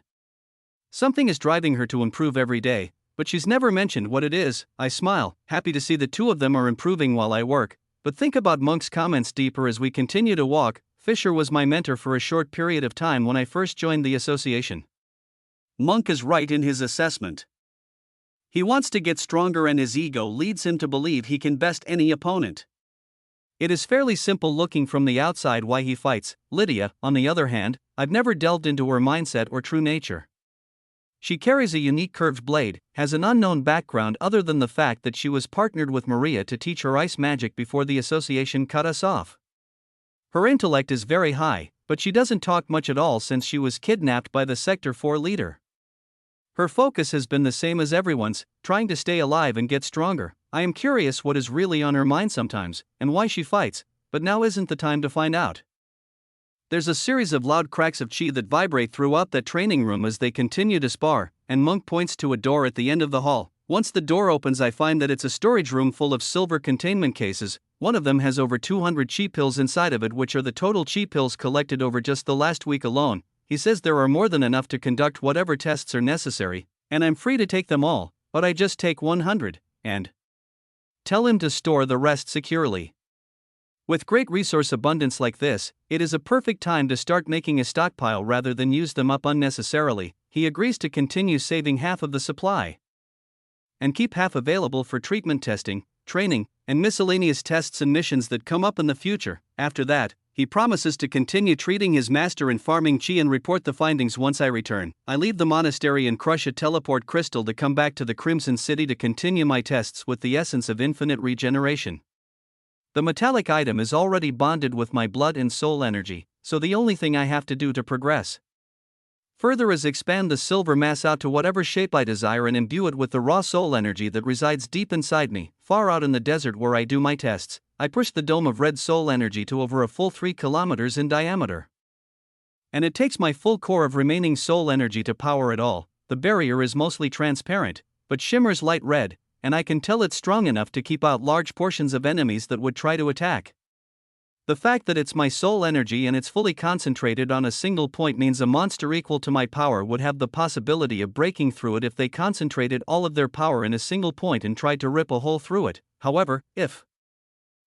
Something is driving her to improve every day, but she's never mentioned what it is. I smile, happy to see the two of them are improving while I work, but think about Monk's comments deeper as we continue to walk. Fisher was my mentor for a short period of time when I first joined the association. Monk is right in his assessment. He wants to get stronger and his ego leads him to believe he can best any opponent. It is fairly simple looking from the outside why he fights. Lydia, on the other hand, I've never delved into her mindset or true nature. She carries a unique curved blade, has an unknown background other than the fact that she was partnered with Maria to teach her ice magic before the association cut us off. Her intellect is very high, but she doesn't talk much at all since she was kidnapped by the Sector 4 leader. Her focus has been the same as everyone's, trying to stay alive and get stronger. I am curious what is really on her mind sometimes, and why she fights, but now isn't the time to find out. There's a series of loud cracks of chi that vibrate throughout that training room as they continue to spar, and Monk points to a door at the end of the hall. Once the door opens, I find that it's a storage room full of silver containment cases. One of them has over 200 chi pills inside of it, which are the total chi pills collected over just the last week alone. He says there are more than enough to conduct whatever tests are necessary, and I'm free to take them all, but I just take 100, and tell him to store the rest securely. With great resource abundance like this, it is a perfect time to start making a stockpile rather than use them up unnecessarily. He agrees to continue saving half of the supply and keep half available for treatment testing, training, and miscellaneous tests and missions that come up in the future. After that, he promises to continue treating his master in farming chi and report the findings once I return. I leave the monastery and crush a teleport crystal to come back to the Crimson City to continue my tests with the essence of infinite regeneration. The metallic item is already bonded with my blood and soul energy, so the only thing I have to do to progress further is expand the silver mass out to whatever shape I desire and imbue it with the raw soul energy that resides deep inside me. Far out in the desert where I do my tests, I push the dome of red soul energy to over a full 3 kilometers in diameter. And it takes my full core of remaining soul energy to power it all. The barrier is mostly transparent, but shimmers light red, and I can tell it's strong enough to keep out large portions of enemies that would try to attack. The fact that it's my soul energy and it's fully concentrated on a single point means a monster equal to my power would have the possibility of breaking through it if they concentrated all of their power in a single point and tried to rip a hole through it. However, if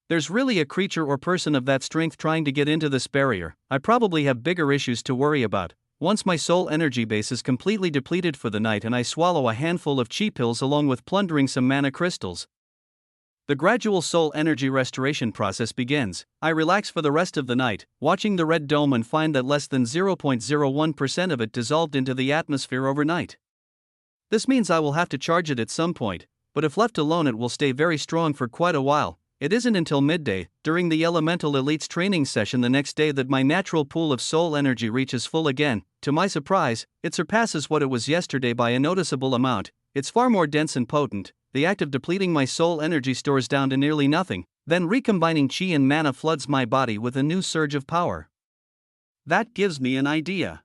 there's really a creature or person of that strength trying to get into this barrier, I probably have bigger issues to worry about. Once my soul energy base is completely depleted for the night and I swallow a handful of chi pills along with plundering some mana crystals, the gradual soul energy restoration process begins. I relax for the rest of the night, watching the red dome and find that less than 0.01% of it dissolved into the atmosphere overnight. This means I will have to charge it at some point, but if left alone it will stay very strong for quite a while. It isn't until midday, during the Elemental Elites training session the next day, that my natural pool of soul energy reaches full again. To my surprise, it surpasses what it was yesterday by a noticeable amount. It's far more dense and potent. The act of depleting my soul energy stores down to nearly nothing, then recombining chi and mana floods my body with a new surge of power. That gives me an idea.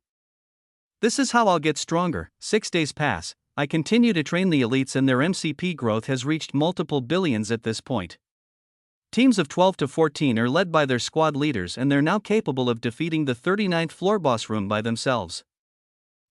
This is how I'll get stronger. 6 days pass. I continue to train the elites and their MCP growth has reached multiple billions at this point. Teams of 12 to 14 are led by their squad leaders and they're now capable of defeating the 39th floor boss room by themselves.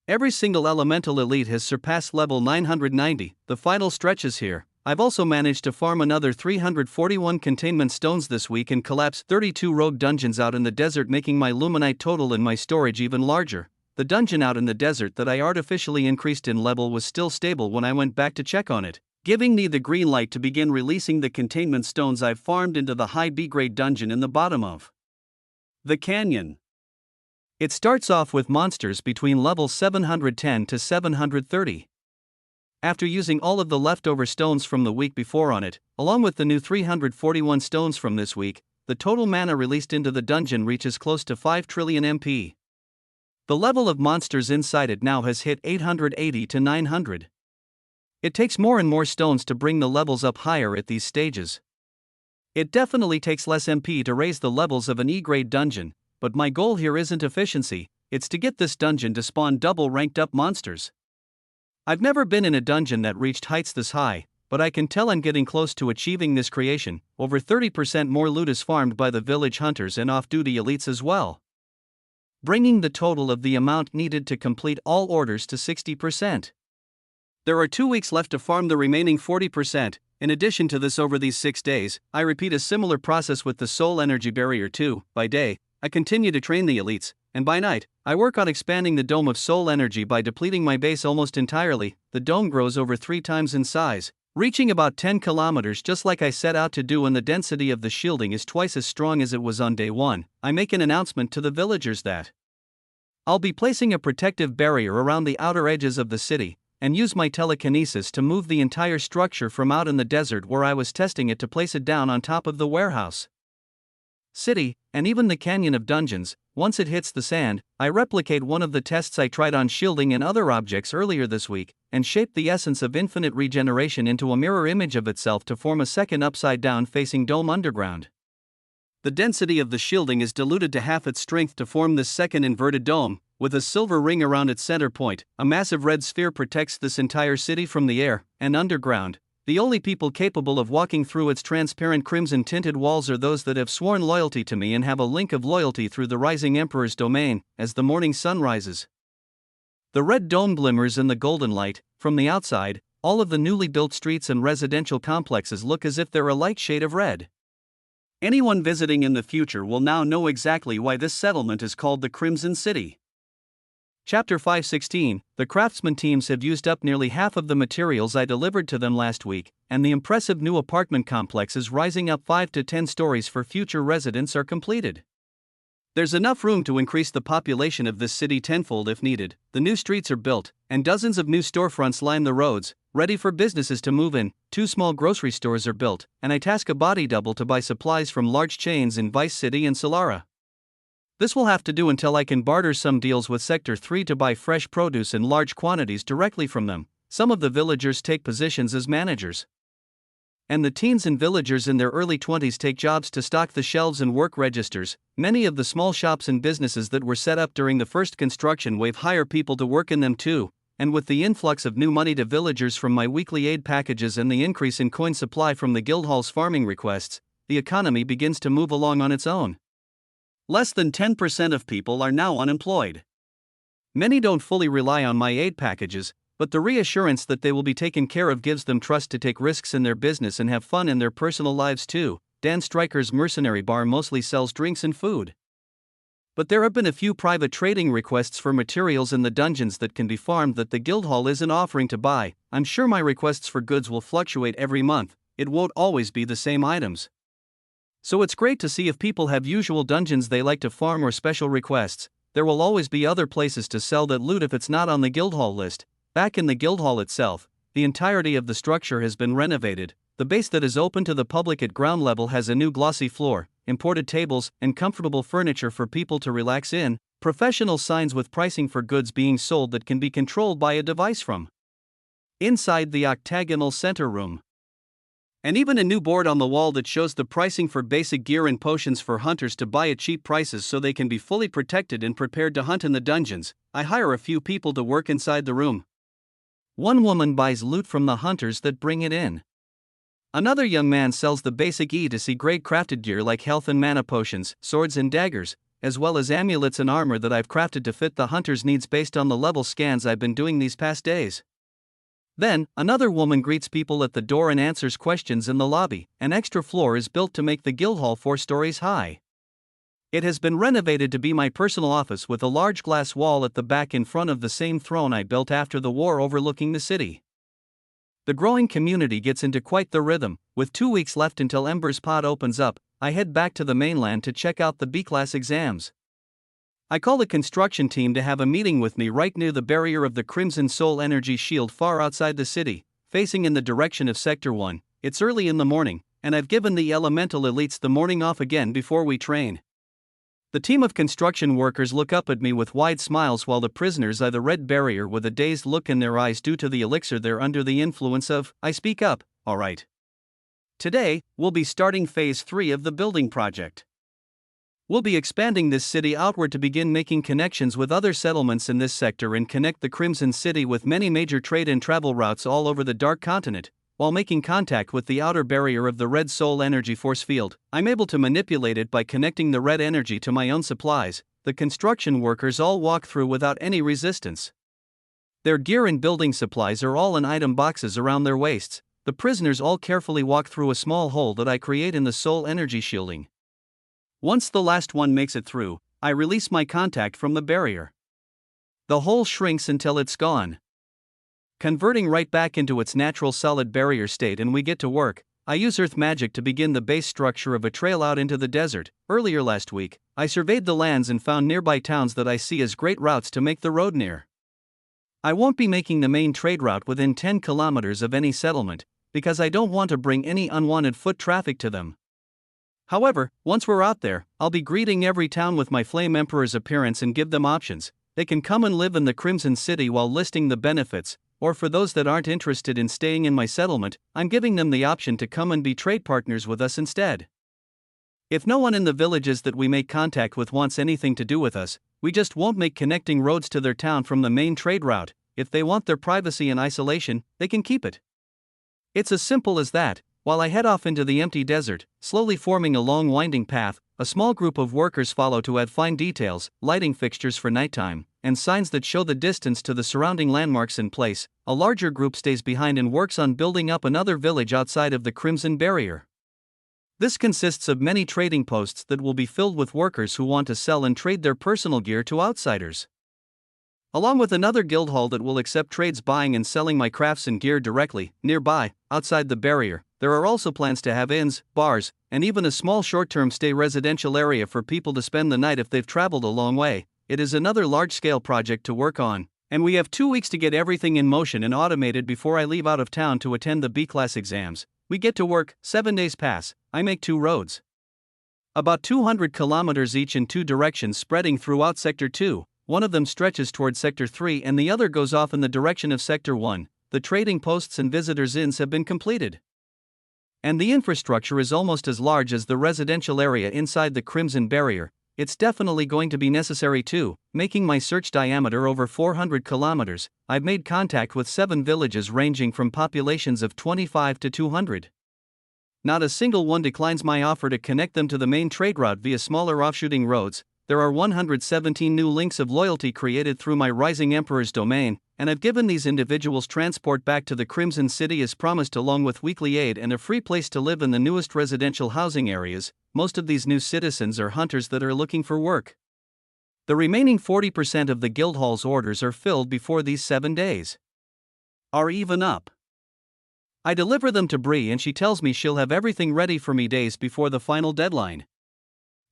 Every single elemental elite has surpassed level 990, the final stretch is here. I've also managed to farm another 341 containment stones this week and collapse 32 rogue dungeons out in the desert, making my luminite total in my storage even larger. The dungeon out in the desert that I artificially increased in level was still stable when I went back to check on it, giving me the green light to begin releasing the containment stones I've farmed into the high B-grade dungeon in the bottom of the canyon. It starts off with monsters between level 710 to 730. After using all of the leftover stones from the week before on it, along with the new 341 stones from this week, the total mana released into the dungeon reaches close to 5 trillion MP. The level of monsters inside it now has hit 880 to 900. It takes more and more stones to bring the levels up higher at these stages. It definitely takes less MP to raise the levels of an E-grade dungeon, but my goal here isn't efficiency, it's to get this dungeon to spawn double ranked up monsters. I've never been in a dungeon that reached heights this high, but I can tell I'm getting close to achieving this creation. Over 30% more loot is farmed by the village hunters and off-duty elites as well, bringing the total of the amount needed to complete all orders to 60%. There are 2 weeks left to farm the remaining 40%. In addition to this, over these 6 days, I repeat a similar process with the soul energy barrier too. By day, I continue to train the elites, and by night, I work on expanding the dome of soul energy by depleting my base almost entirely. The dome grows over 3 times in size, reaching about 10 kilometers just like I set out to do, and the density of the shielding is twice as strong as it was on day 1. I make an announcement to the villagers that I'll be placing a protective barrier around the outer edges of the city, and use my telekinesis to move the entire structure from out in the desert where I was testing it to place it down on top of the warehouse city, and even the canyon of dungeons. Once it hits the sand, I replicate one of the tests I tried on shielding and other objects earlier this week, and shape the essence of infinite regeneration into a mirror image of itself to form a second upside-down facing dome underground. The density of the shielding is diluted to half its strength to form this second inverted dome, with a silver ring around its center point. A massive red sphere protects this entire city from the air and underground. The only people capable of walking through its transparent crimson-tinted walls are those that have sworn loyalty to me and have a link of loyalty through the rising Emperor's domain. As the morning sun rises, the red dome glimmers in the golden light. From the outside, all of the newly built streets and residential complexes look as if they're a light shade of red. Anyone visiting in the future will now know exactly why this settlement is called the Crimson City. Chapter 5:16. The craftsman teams have used up nearly half of the materials I delivered to them last week, and the impressive new apartment complexes rising up 5 to 10 stories for future residents are completed. There's enough room to increase the population of this city tenfold if needed. The new streets are built, and dozens of new storefronts line the roads, ready for businesses to move in. 2 small grocery stores are built, and I task a body double to buy supplies from large chains in Vice City and Solara. This will have to do until I can barter some deals with Sector 3 to buy fresh produce in large quantities directly from them. Some of the villagers take positions as managers, and the teens and villagers in their early 20s take jobs to stock the shelves and work registers. Many of the small shops and businesses that were set up during the first construction wave hire people to work in them too, and with the influx of new money to villagers from my weekly aid packages and the increase in coin supply from the Guildhall's farming requests, the economy begins to move along on its own. Less than 10% of people are now unemployed. Many don't fully rely on my aid packages, but the reassurance that they will be taken care of gives them trust to take risks in their business and have fun in their personal lives too. Dan Stryker's mercenary bar mostly sells drinks and food, but there have been a few private trading requests for materials in the dungeons that can be farmed that the Guildhall isn't offering to buy. I'm sure my requests for goods will fluctuate every month. It won't always be the same items. So it's great to see if people have usual dungeons they like to farm or special requests. There will always be other places to sell that loot if it's not on the Guildhall list. Back in the Guildhall itself, the entirety of the structure has been renovated. The base that is open to the public at ground level has a new glossy floor, imported tables, and comfortable furniture for people to relax in, professional signs with pricing for goods being sold that can be controlled by a device from inside the octagonal center room, and even a new board on the wall that shows the pricing for basic gear and potions for hunters to buy at cheap prices so they can be fully protected and prepared to hunt in the dungeons. I hire a few people to work inside the room. One woman buys loot from the hunters that bring it in. Another young man sells the basic E-to-C grade crafted gear like health and mana potions, swords and daggers, as well as amulets and armor that I've crafted to fit the hunter's needs based on the level scans I've been doing these past days. Then, another woman greets people at the door and answers questions in the lobby. An extra floor is built to make the Guildhall 4 stories high. It has been renovated to be my personal office with a large glass wall at the back in front of the same throne I built after the war overlooking the city. The growing community gets into quite the rhythm. With 2 weeks left until Ember's Pod opens up, I head back to the mainland to check out the B-class exams. I call the construction team to have a meeting with me right near the barrier of the Crimson Soul Energy Shield far outside the city, facing in the direction of Sector 1. It's early in the morning, and I've given the elemental elites the morning off again before we train. The team of construction workers look up at me with wide smiles while the prisoners eye the red barrier with a dazed look in their eyes due to the elixir they're under the influence of. I speak up. All right. Today, we'll be starting Phase 3 of the building project. We'll be expanding this city outward to begin making connections with other settlements in this sector and connect the Crimson City with many major trade and travel routes all over the Dark Continent. While making contact with the outer barrier of the Red Soul Energy Force Field, I'm able to manipulate it by connecting the red energy to my own supplies. The construction workers all walk through without any resistance. Their gear and building supplies are all in item boxes around their waists. The prisoners all carefully walk through a small hole that I create in the soul energy shielding. Once the last one makes it through, I release my contact from the barrier. The hole shrinks until it's gone, converting right back into its natural solid barrier state, and we get to work. I use earth magic to begin the base structure of a trail out into the desert. Earlier last week, I surveyed the lands and found nearby towns that I see as great routes to make the road near. I won't be making the main trade route within 10 kilometers of any settlement, because I don't want to bring any unwanted foot traffic to them. However, once we're out there, I'll be greeting every town with my Flame Emperor's appearance and give them options. They can come and live in the Crimson City while listing the benefits, or for those that aren't interested in staying in my settlement, I'm giving them the option to come and be trade partners with us instead. If no one in the villages that we make contact with wants anything to do with us, we just won't make connecting roads to their town from the main trade route. If they want their privacy and isolation, they can keep it. It's as simple as that. While I head off into the empty desert, slowly forming a long winding path, a small group of workers follow to add fine details, lighting fixtures for nighttime, and signs that show the distance to the surrounding landmarks in place. A larger group stays behind and works on building up another village outside of the Crimson Barrier. This consists of many trading posts that will be filled with workers who want to sell and trade their personal gear to outsiders, along with another guild hall that will accept trades buying and selling my crafts and gear directly. Nearby, outside the barrier, there are also plans to have inns, bars, and even a small short-term stay residential area for people to spend the night if they've traveled a long way. It is another large-scale project to work on, and we have 2 weeks to get everything in motion and automated before I leave out of town to attend the B-class exams. We get to work, 7 days pass, I make 2 roads, about 200 kilometers each in 2 directions spreading throughout Sector 2. One of them stretches toward Sector 3 and the other goes off in the direction of Sector 1. The trading posts and visitors' inns have been completed, and the infrastructure is almost as large as the residential area inside the Crimson Barrier. It's definitely going to be necessary too, making my search diameter over 400 kilometers. I've made contact with 7 villages ranging from populations of 25 to 200. Not a single one declines my offer to connect them to the main trade route via smaller offshooting roads. There are 117 new links of loyalty created through my Rising Emperor's domain, and I've given these individuals transport back to the Crimson City as promised, along with weekly aid and a free place to live in the newest residential housing areas. Most of these new citizens are hunters that are looking for work. The remaining 40% of the guild hall's orders are filled before these 7 days are even up. I deliver them to Bree and she tells me she'll have everything ready for me days before the final deadline.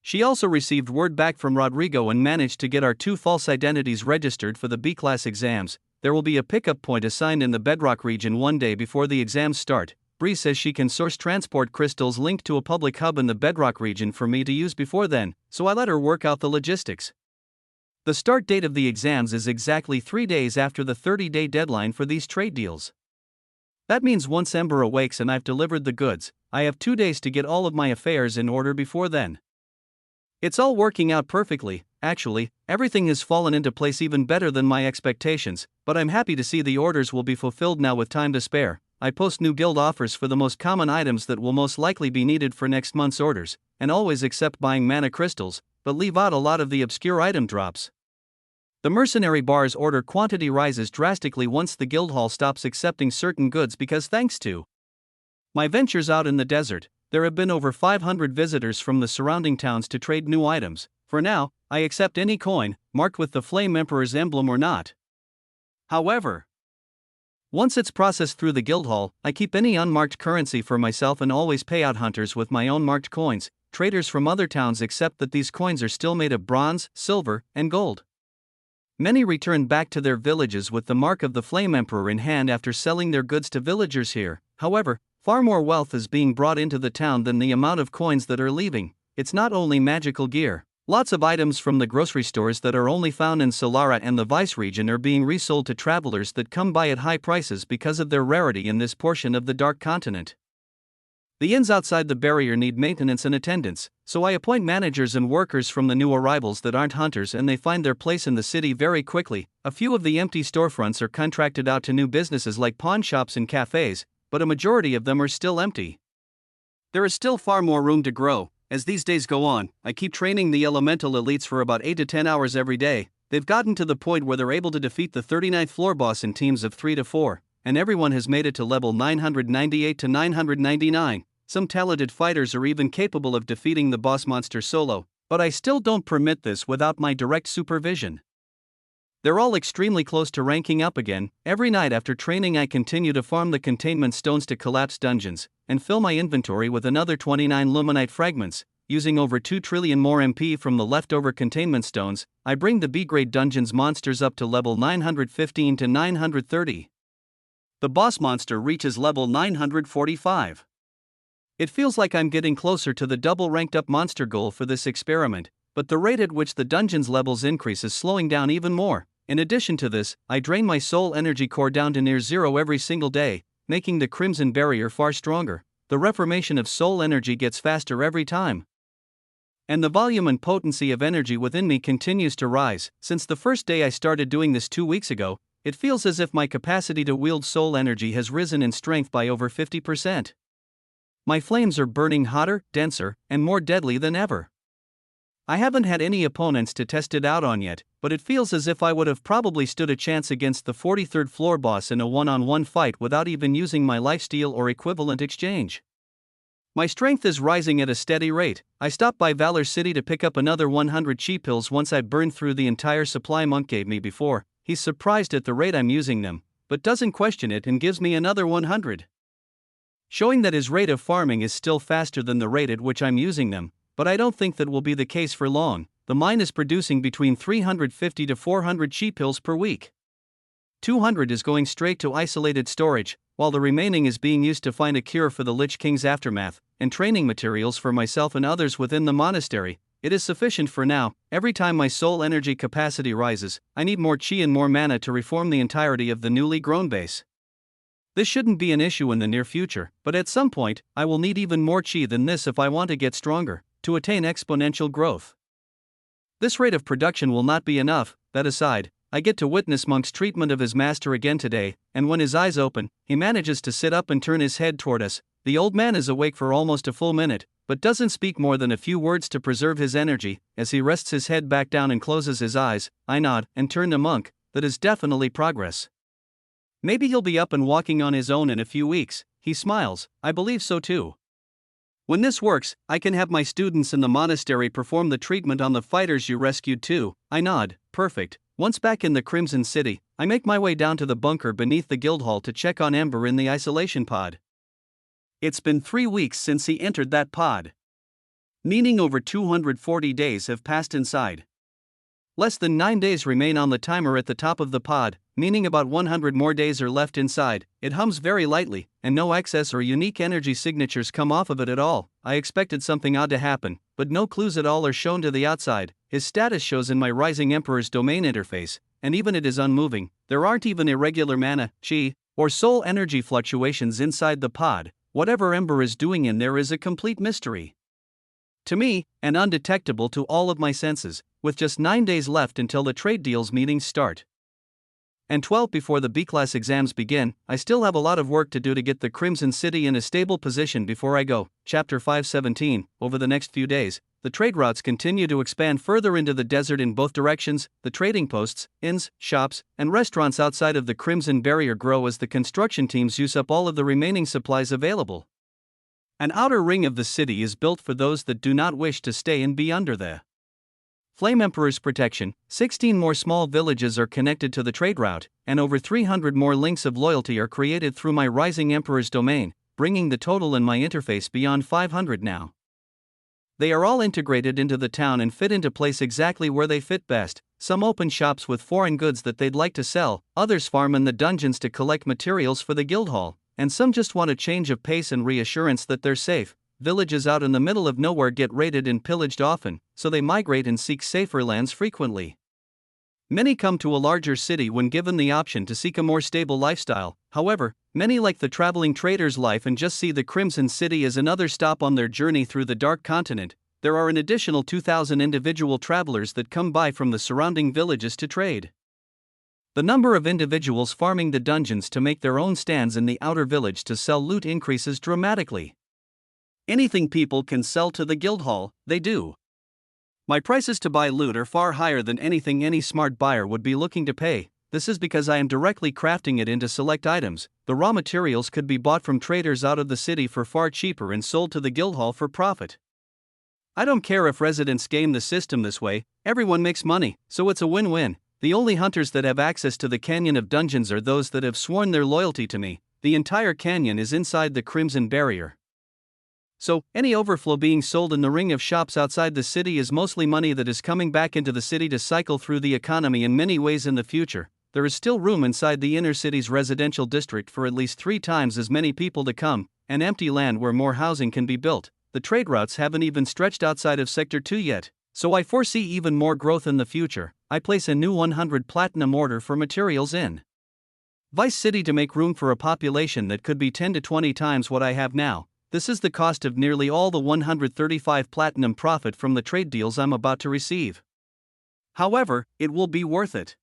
She also received word back from Rodrigo and managed to get our 2 false identities registered for the B-class exams. There will be a pickup point assigned in the Bedrock region 1 day before the exams start. Bree says she can source transport crystals linked to a public hub in the Bedrock region for me to use before then, so I let her work out the logistics. The start date of the exams is exactly 3 days after the 30-day deadline for these trade deals. That means once Ember awakes and I've delivered the goods, I have 2 days to get all of my affairs in order before then. It's all working out perfectly. Actually, everything has fallen into place even better than my expectations, but I'm happy to see the orders will be fulfilled now with time to spare. I post new guild offers for the most common items that will most likely be needed for next month's orders, and always accept buying mana crystals, but leave out a lot of the obscure item drops. The mercenary bar's order quantity rises drastically once the guild hall stops accepting certain goods because thanks to my ventures out in the desert, there have been over 500 visitors from the surrounding towns to trade new items. For now, I accept any coin, marked with the Flame Emperor's emblem or not. However, once it's processed through the guild hall, I keep any unmarked currency for myself and always pay out hunters with my own marked coins. Traders from other towns accept that these coins are still made of bronze, silver, and gold. Many return back to their villages with the mark of the Flame Emperor in hand after selling their goods to villagers here. However, far more wealth is being brought into the town than the amount of coins that are leaving. It's not only magical gear. Lots of items from the grocery stores that are only found in Solara and the Vice region are being resold to travelers that come by at high prices because of their rarity in this portion of the Dark Continent. The inns outside the barrier need maintenance and attendance, so I appoint managers and workers from the new arrivals that aren't hunters, and they find their place in the city very quickly. A few of the empty storefronts are contracted out to new businesses like pawn shops and cafes, but a majority of them are still empty. There is still far more room to grow. As these days go on, I keep training the elemental elites for about 8 to 10 hours every day. They've gotten to the point where they're able to defeat the 39th floor boss in teams of 3 to 4, and everyone has made it to level 998 to 999. Some talented fighters are even capable of defeating the boss monster solo, but I still don't permit this without my direct supervision. They're all extremely close to ranking up again. Every night after training I continue to farm the containment stones to collapse dungeons, and fill my inventory with another 29 luminite fragments. Using over 2 trillion more MP from the leftover containment stones, I bring the B-grade dungeons monsters up to level 915 to 930. The boss monster reaches level 945. It feels like I'm getting closer to the double ranked up monster goal for this experiment, but the rate at which the dungeon's levels increase is slowing down even more. In addition to this, I drain my soul energy core down to near zero every single day, making the crimson barrier far stronger. The reformation of soul energy gets faster every time. And the volume and potency of energy within me continues to rise. Since the first day I started doing this 2 weeks ago, it feels as if my capacity to wield soul energy has risen in strength by over 50%. My flames are burning hotter, denser, and more deadly than ever. I haven't had any opponents to test it out on yet, but it feels as if I would have probably stood a chance against the 43rd floor boss in a one-on-one fight without even using my lifesteal or equivalent exchange. My strength is rising at a steady rate. I stopped by Valor City to pick up another 100 chi pills once I'd burned through the entire supply Monk gave me before. He's surprised at the rate I'm using them, but doesn't question it and gives me another 100. Showing that his rate of farming is still faster than the rate at which I'm using them, but I don't think that will be the case for long. The mine is producing between 350 to 400 chi pills per week. 200 is going straight to isolated storage, while the remaining is being used to find a cure for the Lich King's aftermath, and training materials for myself and others within the monastery. It is sufficient for now. Every time my soul energy capacity rises, I need more chi and more mana to reform the entirety of the newly grown base. This shouldn't be an issue in the near future, but at some point, I will need even more chi than this if I want to get stronger, to attain exponential growth. This rate of production will not be enough. That aside, I get to witness Monk's treatment of his master again today, and when his eyes open, he manages to sit up and turn his head toward us. The old man is awake for almost a full minute, but doesn't speak more than a few words to preserve his energy. As he rests his head back down and closes his eyes, I nod and turn to Monk. That is definitely progress. Maybe he'll be up and walking on his own in a few weeks. He smiles. I believe so too. When this works, I can have my students in the monastery perform the treatment on the fighters you rescued too. I nod. Perfect. Once back in the Crimson City, I make my way down to the bunker beneath the Guildhall to check on Ember in the isolation pod. It's been 3 weeks since he entered that pod, meaning over 240 days have passed inside. Less than 9 days remain on the timer at the top of the pod, meaning about 100 more days are left inside. It hums very lightly, and no excess or unique energy signatures come off of it at all. I expected something odd to happen, but no clues at all are shown to the outside. His status shows in my Rising Emperor's domain interface, and even it is unmoving. There aren't even irregular mana, chi, or soul energy fluctuations inside the pod. Whatever Ember is doing in there is a complete mystery to me, and undetectable to all of my senses, with just 9 days left until the trade deals meetings start. And 12 before the B-class exams begin. I still have a lot of work to do to get the Crimson City in a stable position before I go. Chapter 517. Over the next few days, the trade routes continue to expand further into the desert in both directions. The trading posts, inns, shops, and restaurants outside of the Crimson Barrier grow as the construction teams use up all of the remaining supplies available. An outer ring of the city is built for those that do not wish to stay and be under the Flame Emperor's protection. 16 more small villages are connected to the trade route, and over 300 more links of loyalty are created through my Rising Emperor's domain, bringing the total in my interface beyond 500 now. They are all integrated into the town and fit into place exactly where they fit best. Some open shops with foreign goods that they'd like to sell, others farm in the dungeons to collect materials for the Guildhall, and some just want a change of pace and reassurance that they're safe. Villages out in the middle of nowhere get raided and pillaged often, so they migrate and seek safer lands frequently. Many come to a larger city when given the option to seek a more stable lifestyle. However, many like the traveling trader's life and just see the Crimson City as another stop on their journey through the Dark Continent. There are an additional 2,000 individual travelers that come by from the surrounding villages to trade. The number of individuals farming the dungeons to make their own stands in the outer village to sell loot increases dramatically. Anything people can sell to the guild hall, they do. My prices to buy loot are far higher than anything any smart buyer would be looking to pay. This is because I am directly crafting it into select items. The raw materials could be bought from traders out of the city for far cheaper and sold to the guild hall for profit. I don't care if residents game the system this way, everyone makes money, so it's a win-win. The only hunters that have access to the Canyon of Dungeons are those that have sworn their loyalty to me. The entire canyon is inside the Crimson Barrier. So, any overflow being sold in the ring of shops outside the city is mostly money that is coming back into the city to cycle through the economy in many ways in the future. There is still room inside the inner city's residential district for at least 3 times as many people to come, and empty land where more housing can be built. The trade routes haven't even stretched outside of Sector 2 yet, so I foresee even more growth in the future. I place a new 100 platinum order for materials in Vice City to make room for a population that could be 10 to 20 times what I have now. This is the cost of nearly all the 135 platinum profit from the trade deals I'm about to receive. However, it will be worth it.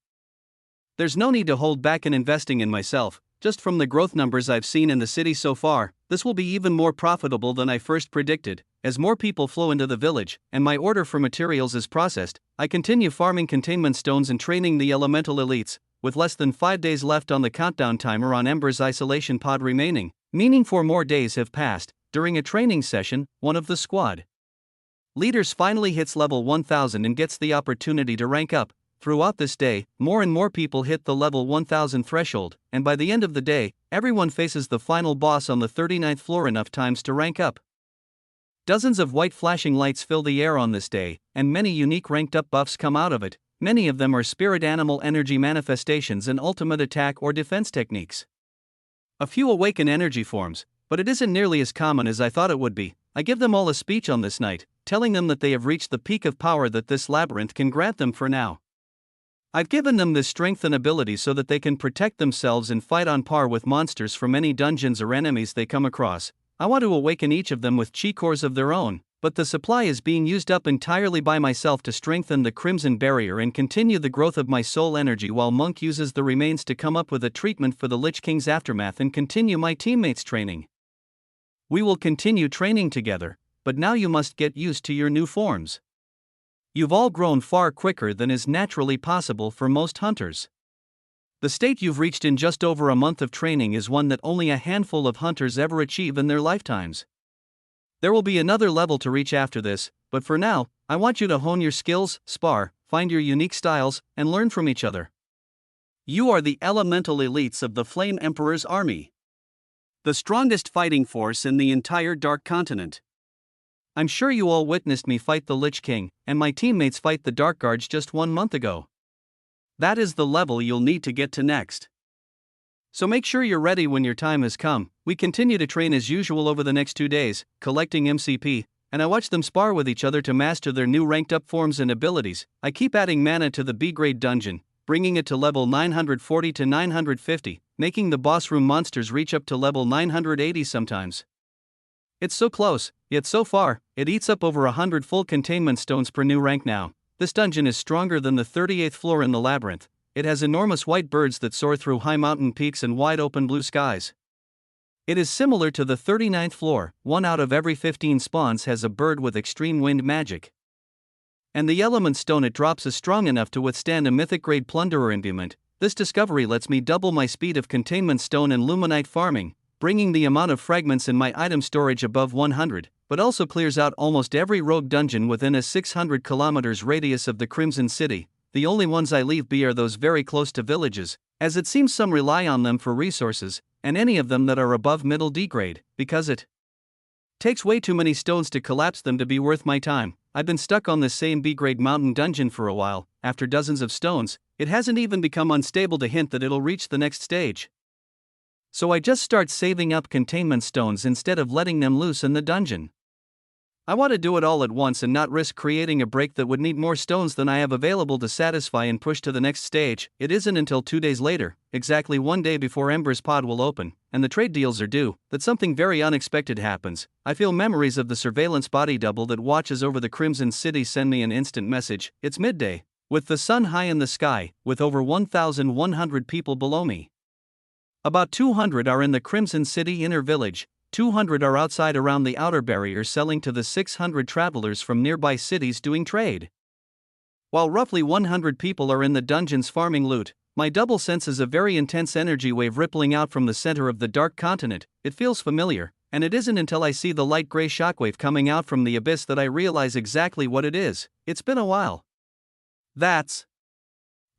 There's no need to hold back in investing in myself. Just from the growth numbers I've seen in the city so far, this will be even more profitable than I first predicted. As more people flow into the village, and my order for materials is processed, I continue farming containment stones and training the elemental elites, with less than 5 days left on the countdown timer on Ember's isolation pod remaining, meaning 4 more days have passed. During a training session, one of the squad leaders finally hits level 1000 and gets the opportunity to rank up. Throughout this day, more and more people hit the level 1000 threshold, and by the end of the day, everyone faces the final boss on the 39th floor enough times to rank up. Dozens of white flashing lights fill the air on this day, and many unique ranked up buffs come out of it. Many of them are spirit animal energy manifestations and ultimate attack or defense techniques. A few awaken energy forms, but it isn't nearly as common as I thought it would be. I give them all a speech on this night, telling them that they have reached the peak of power that this labyrinth can grant them for now. I've given them this strength and ability so that they can protect themselves and fight on par with monsters from any dungeons or enemies they come across. I want to awaken each of them with chi cores of their own, but the supply is being used up entirely by myself to strengthen the Crimson Barrier and continue the growth of my soul energy, while Monk uses the remains to come up with a treatment for the Lich King's aftermath and continue my teammates' training. We will continue training together, but now you must get used to your new forms. You've all grown far quicker than is naturally possible for most hunters. The state you've reached in just over a month of training is one that only a handful of hunters ever achieve in their lifetimes. There will be another level to reach after this, but for now, I want you to hone your skills, spar, find your unique styles, and learn from each other. You are the elemental elites of the Flame Emperor's army, the strongest fighting force in the entire Dark Continent. I'm sure you all witnessed me fight the Lich King, and my teammates fight the Dark Guards just 1 month ago. That is the level you'll need to get to next. So make sure you're ready when your time has come. We continue to train as usual over the next 2 days, collecting MCP, and I watch them spar with each other to master their new ranked up forms and abilities. I keep adding mana to the B-grade dungeon, bringing it to level 940 to 950, making the boss room monsters reach up to level 980 sometimes. It's so close, yet so far, it eats up over 100 full containment stones per new rank now. This dungeon is stronger than the 38th floor in the labyrinth. It has enormous white birds that soar through high mountain peaks and wide open blue skies. It is similar to the 39th floor. 1 out of every 15 spawns has a bird with extreme wind magic. And the element stone it drops is strong enough to withstand a mythic grade plunderer imbuement. This discovery lets me double my speed of containment stone and luminite farming, bringing the amount of fragments in my item storage above 100, but also clears out almost every rogue dungeon within a 600 kilometers radius of the Crimson City. The only ones I leave be are those very close to villages, as it seems some rely on them for resources, and any of them that are above middle D grade, because it takes way too many stones to collapse them to be worth my time. I've been stuck on this same B-grade mountain dungeon for a while. After dozens of stones, it hasn't even become unstable to hint that it'll reach the next stage. So I just start saving up containment stones instead of letting them loose in the dungeon. I want to do it all at once and not risk creating a break that would need more stones than I have available to satisfy and push to the next stage. It isn't until 2 days later, exactly 1 day before Ember's pod will open, and the trade deals are due, that something very unexpected happens. I feel memories of the surveillance body double that watches over the Crimson City send me an instant message. It's midday, with the sun high in the sky, with over 1,100 people below me. About 200 are in the Crimson City inner village, 200 are outside around the outer barrier selling to the 600 travelers from nearby cities doing trade. While roughly 100 people are in the dungeons farming loot, my double senses a very intense energy wave rippling out from the center of the dark continent. It feels familiar, and it isn't until I see the light gray shockwave coming out from the abyss that I realize exactly what it is. It's been a while. That's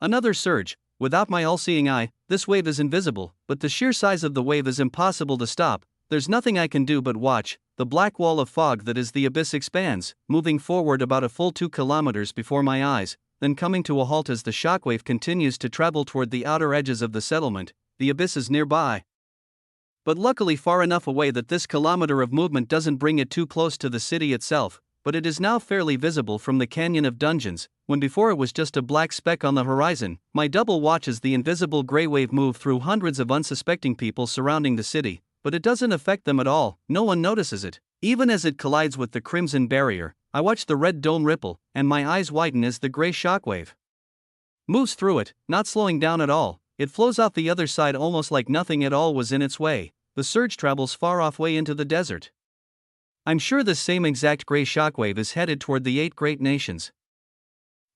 another surge. Without my all-seeing eye, this wave is invisible, but the sheer size of the wave is impossible to stop. There's nothing I can do but watch. The black wall of fog that is the abyss expands, moving forward about a full 2 kilometers before my eyes, then coming to a halt as the shockwave continues to travel toward the outer edges of the settlement. The abyss is nearby, but luckily far enough away that this kilometer of movement doesn't bring it too close to the city itself, but it is now fairly visible from the canyon of dungeons, when before it was just a black speck on the horizon. My double watches the invisible gray wave move through hundreds of unsuspecting people surrounding the city, but it doesn't affect them at all. No one notices it. Even as it collides with the crimson barrier, I watch the red dome ripple, and my eyes widen as the gray shockwave moves through it, not slowing down at all. It flows out the other side almost like nothing at all was in its way. The surge travels far off way into the desert. I'm sure this same exact gray shockwave is headed toward the 8 great nations.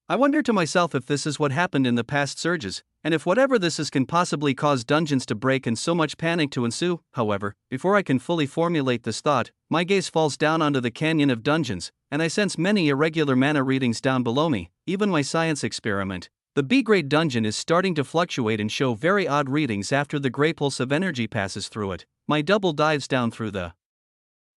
I wonder to myself if this is what happened in the past surges, and if whatever this is can possibly cause dungeons to break and so much panic to ensue. However, before I can fully formulate this thought, my gaze falls down onto the canyon of dungeons, and I sense many irregular mana readings down below me. Even my science experiment, the B-grade dungeon, is starting to fluctuate and show very odd readings after the gray pulse of energy passes through it. My double dives down through the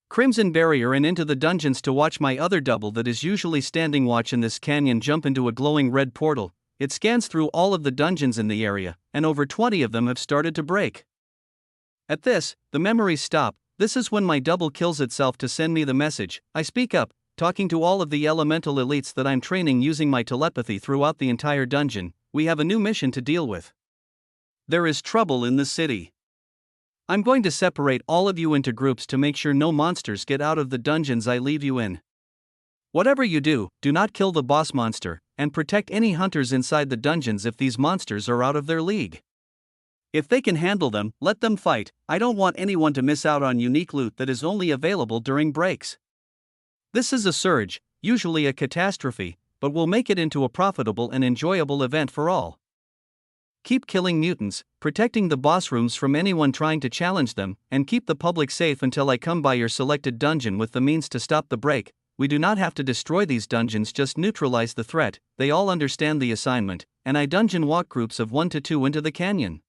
crimson barrier and into the dungeons to watch my other double that is usually standing watch in this canyon jump into a glowing red portal. It scans through all of the dungeons in the area, and over 20 of them have started to break. At this, the memories stop. This is when my double kills itself to send me the message. I speak up, talking to all of the elemental elites that I'm training using my telepathy throughout the entire dungeon. We have a new mission to deal with. There is trouble in the city. I'm going to separate all of you into groups to make sure no monsters get out of the dungeons I leave you in. Whatever you do, do not kill the boss monster, and protect any hunters inside the dungeons if these monsters are out of their league. If they can handle them, let them fight. I don't want anyone to miss out on unique loot that is only available during breaks. This is a surge, usually a catastrophe, but we'll make it into a profitable and enjoyable event for all. Keep killing mutants, protecting the boss rooms from anyone trying to challenge them, and keep the public safe until I come by your selected dungeon with the means to stop the break. We do not have to destroy these dungeons, just neutralize the threat. They all understand the assignment, and I dungeon walk groups of 1 to 2 into the canyon.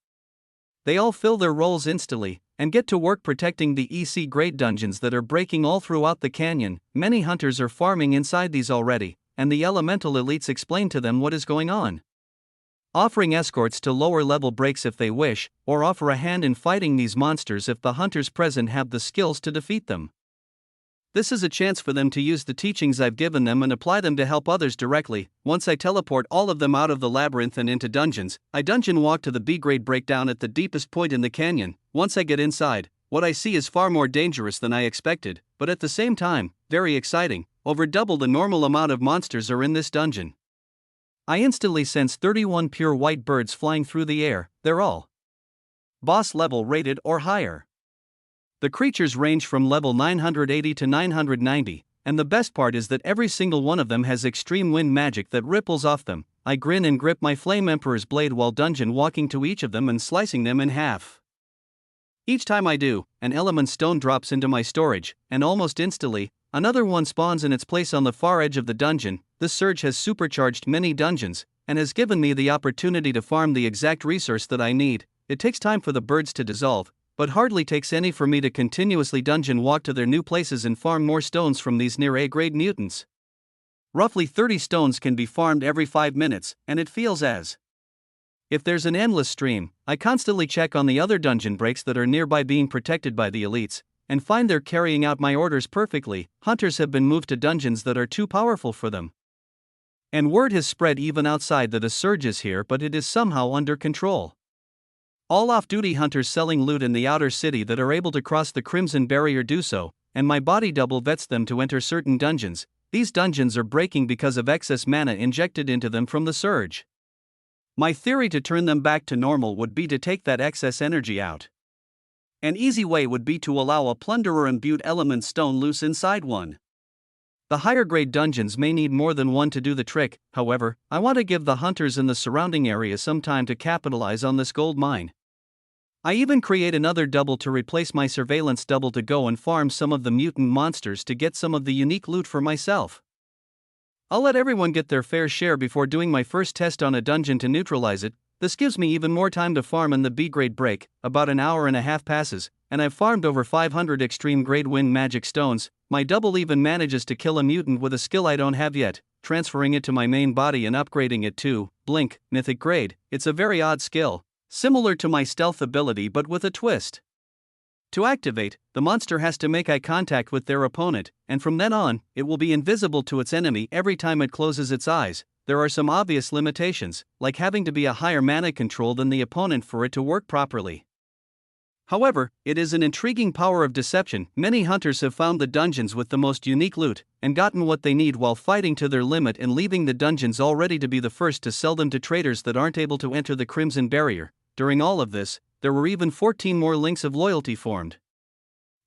They all fill their roles instantly, and get to work protecting the EC grade dungeons that are breaking all throughout the canyon. Many hunters are farming inside these already, and the elemental elites explain to them what is going on, offering escorts to lower level breaks if they wish, or offer a hand in fighting these monsters if the hunters present have the skills to defeat them. This is a chance for them to use the teachings I've given them and apply them to help others directly. Once I teleport all of them out of the labyrinth and into dungeons, I dungeon walk to the B-grade breakdown at the deepest point in the canyon. Once I get inside, what I see is far more dangerous than I expected, but at the same time, very exciting. Over double the normal amount of monsters are in this dungeon. I instantly sense 31 pure white birds flying through the air. They're all boss level rated or higher. The creatures range from level 980 to 990, and the best part is that every single one of them has extreme wind magic that ripples off them. I grin and grip my Flame Emperor's blade while dungeon walking to each of them and slicing them in half. Each time I do, an element stone drops into my storage, and almost instantly, another one spawns in its place on the far edge of the dungeon. This surge has supercharged many dungeons, and has given me the opportunity to farm the exact resource that I need. It takes time for the birds to dissolve, but hardly takes any for me to continuously dungeon walk to their new places and farm more stones from these near A-grade mutants. Roughly 30 stones can be farmed every 5 minutes, and it feels as if there's an endless stream. I constantly check on the other dungeon breaks that are nearby being protected by the elites. and find they're carrying out my orders perfectly, hunters have been moved to dungeons that are too powerful for them. And word has spread even outside that a surge is here, but it is somehow under control. All off-duty hunters selling loot in the outer city that are able to cross the Crimson Barrier do so, and my body double vets them to enter certain dungeons. These dungeons are breaking because of excess mana injected into them from the surge. My theory to turn them back to normal would be to take that excess energy out. An easy way would be to allow a plunderer imbued element stone loose inside one. The higher grade dungeons may need more than one to do the trick, however, I want to give the hunters in the surrounding area some time to capitalize on this gold mine. I even create another double to replace my surveillance double to go and farm some of the mutant monsters to get some of the unique loot for myself. I'll let everyone get their fair share before doing my first test on a dungeon to neutralize it. This gives me even more time to farm in the B grade break. About an hour and a half passes, and I've farmed over 500 extreme grade wind magic stones. My double even manages to kill a mutant with a skill I don't have yet, transferring it to my main body and upgrading it to Blink, mythic grade. It's a very odd skill, similar to my stealth ability but with a twist. To activate, the monster has to make eye contact with their opponent, and from then on, it will be invisible to its enemy every time it closes its eyes. There are some obvious limitations, like having to be a higher mana control than the opponent for it to work properly. However, it is an intriguing power of deception. Many hunters have found the dungeons with the most unique loot, and gotten what they need while fighting to their limit and leaving the dungeons all ready to be the first to sell them to traders that aren't able to enter the Crimson Barrier. During all of this, there were even 14 more links of loyalty formed.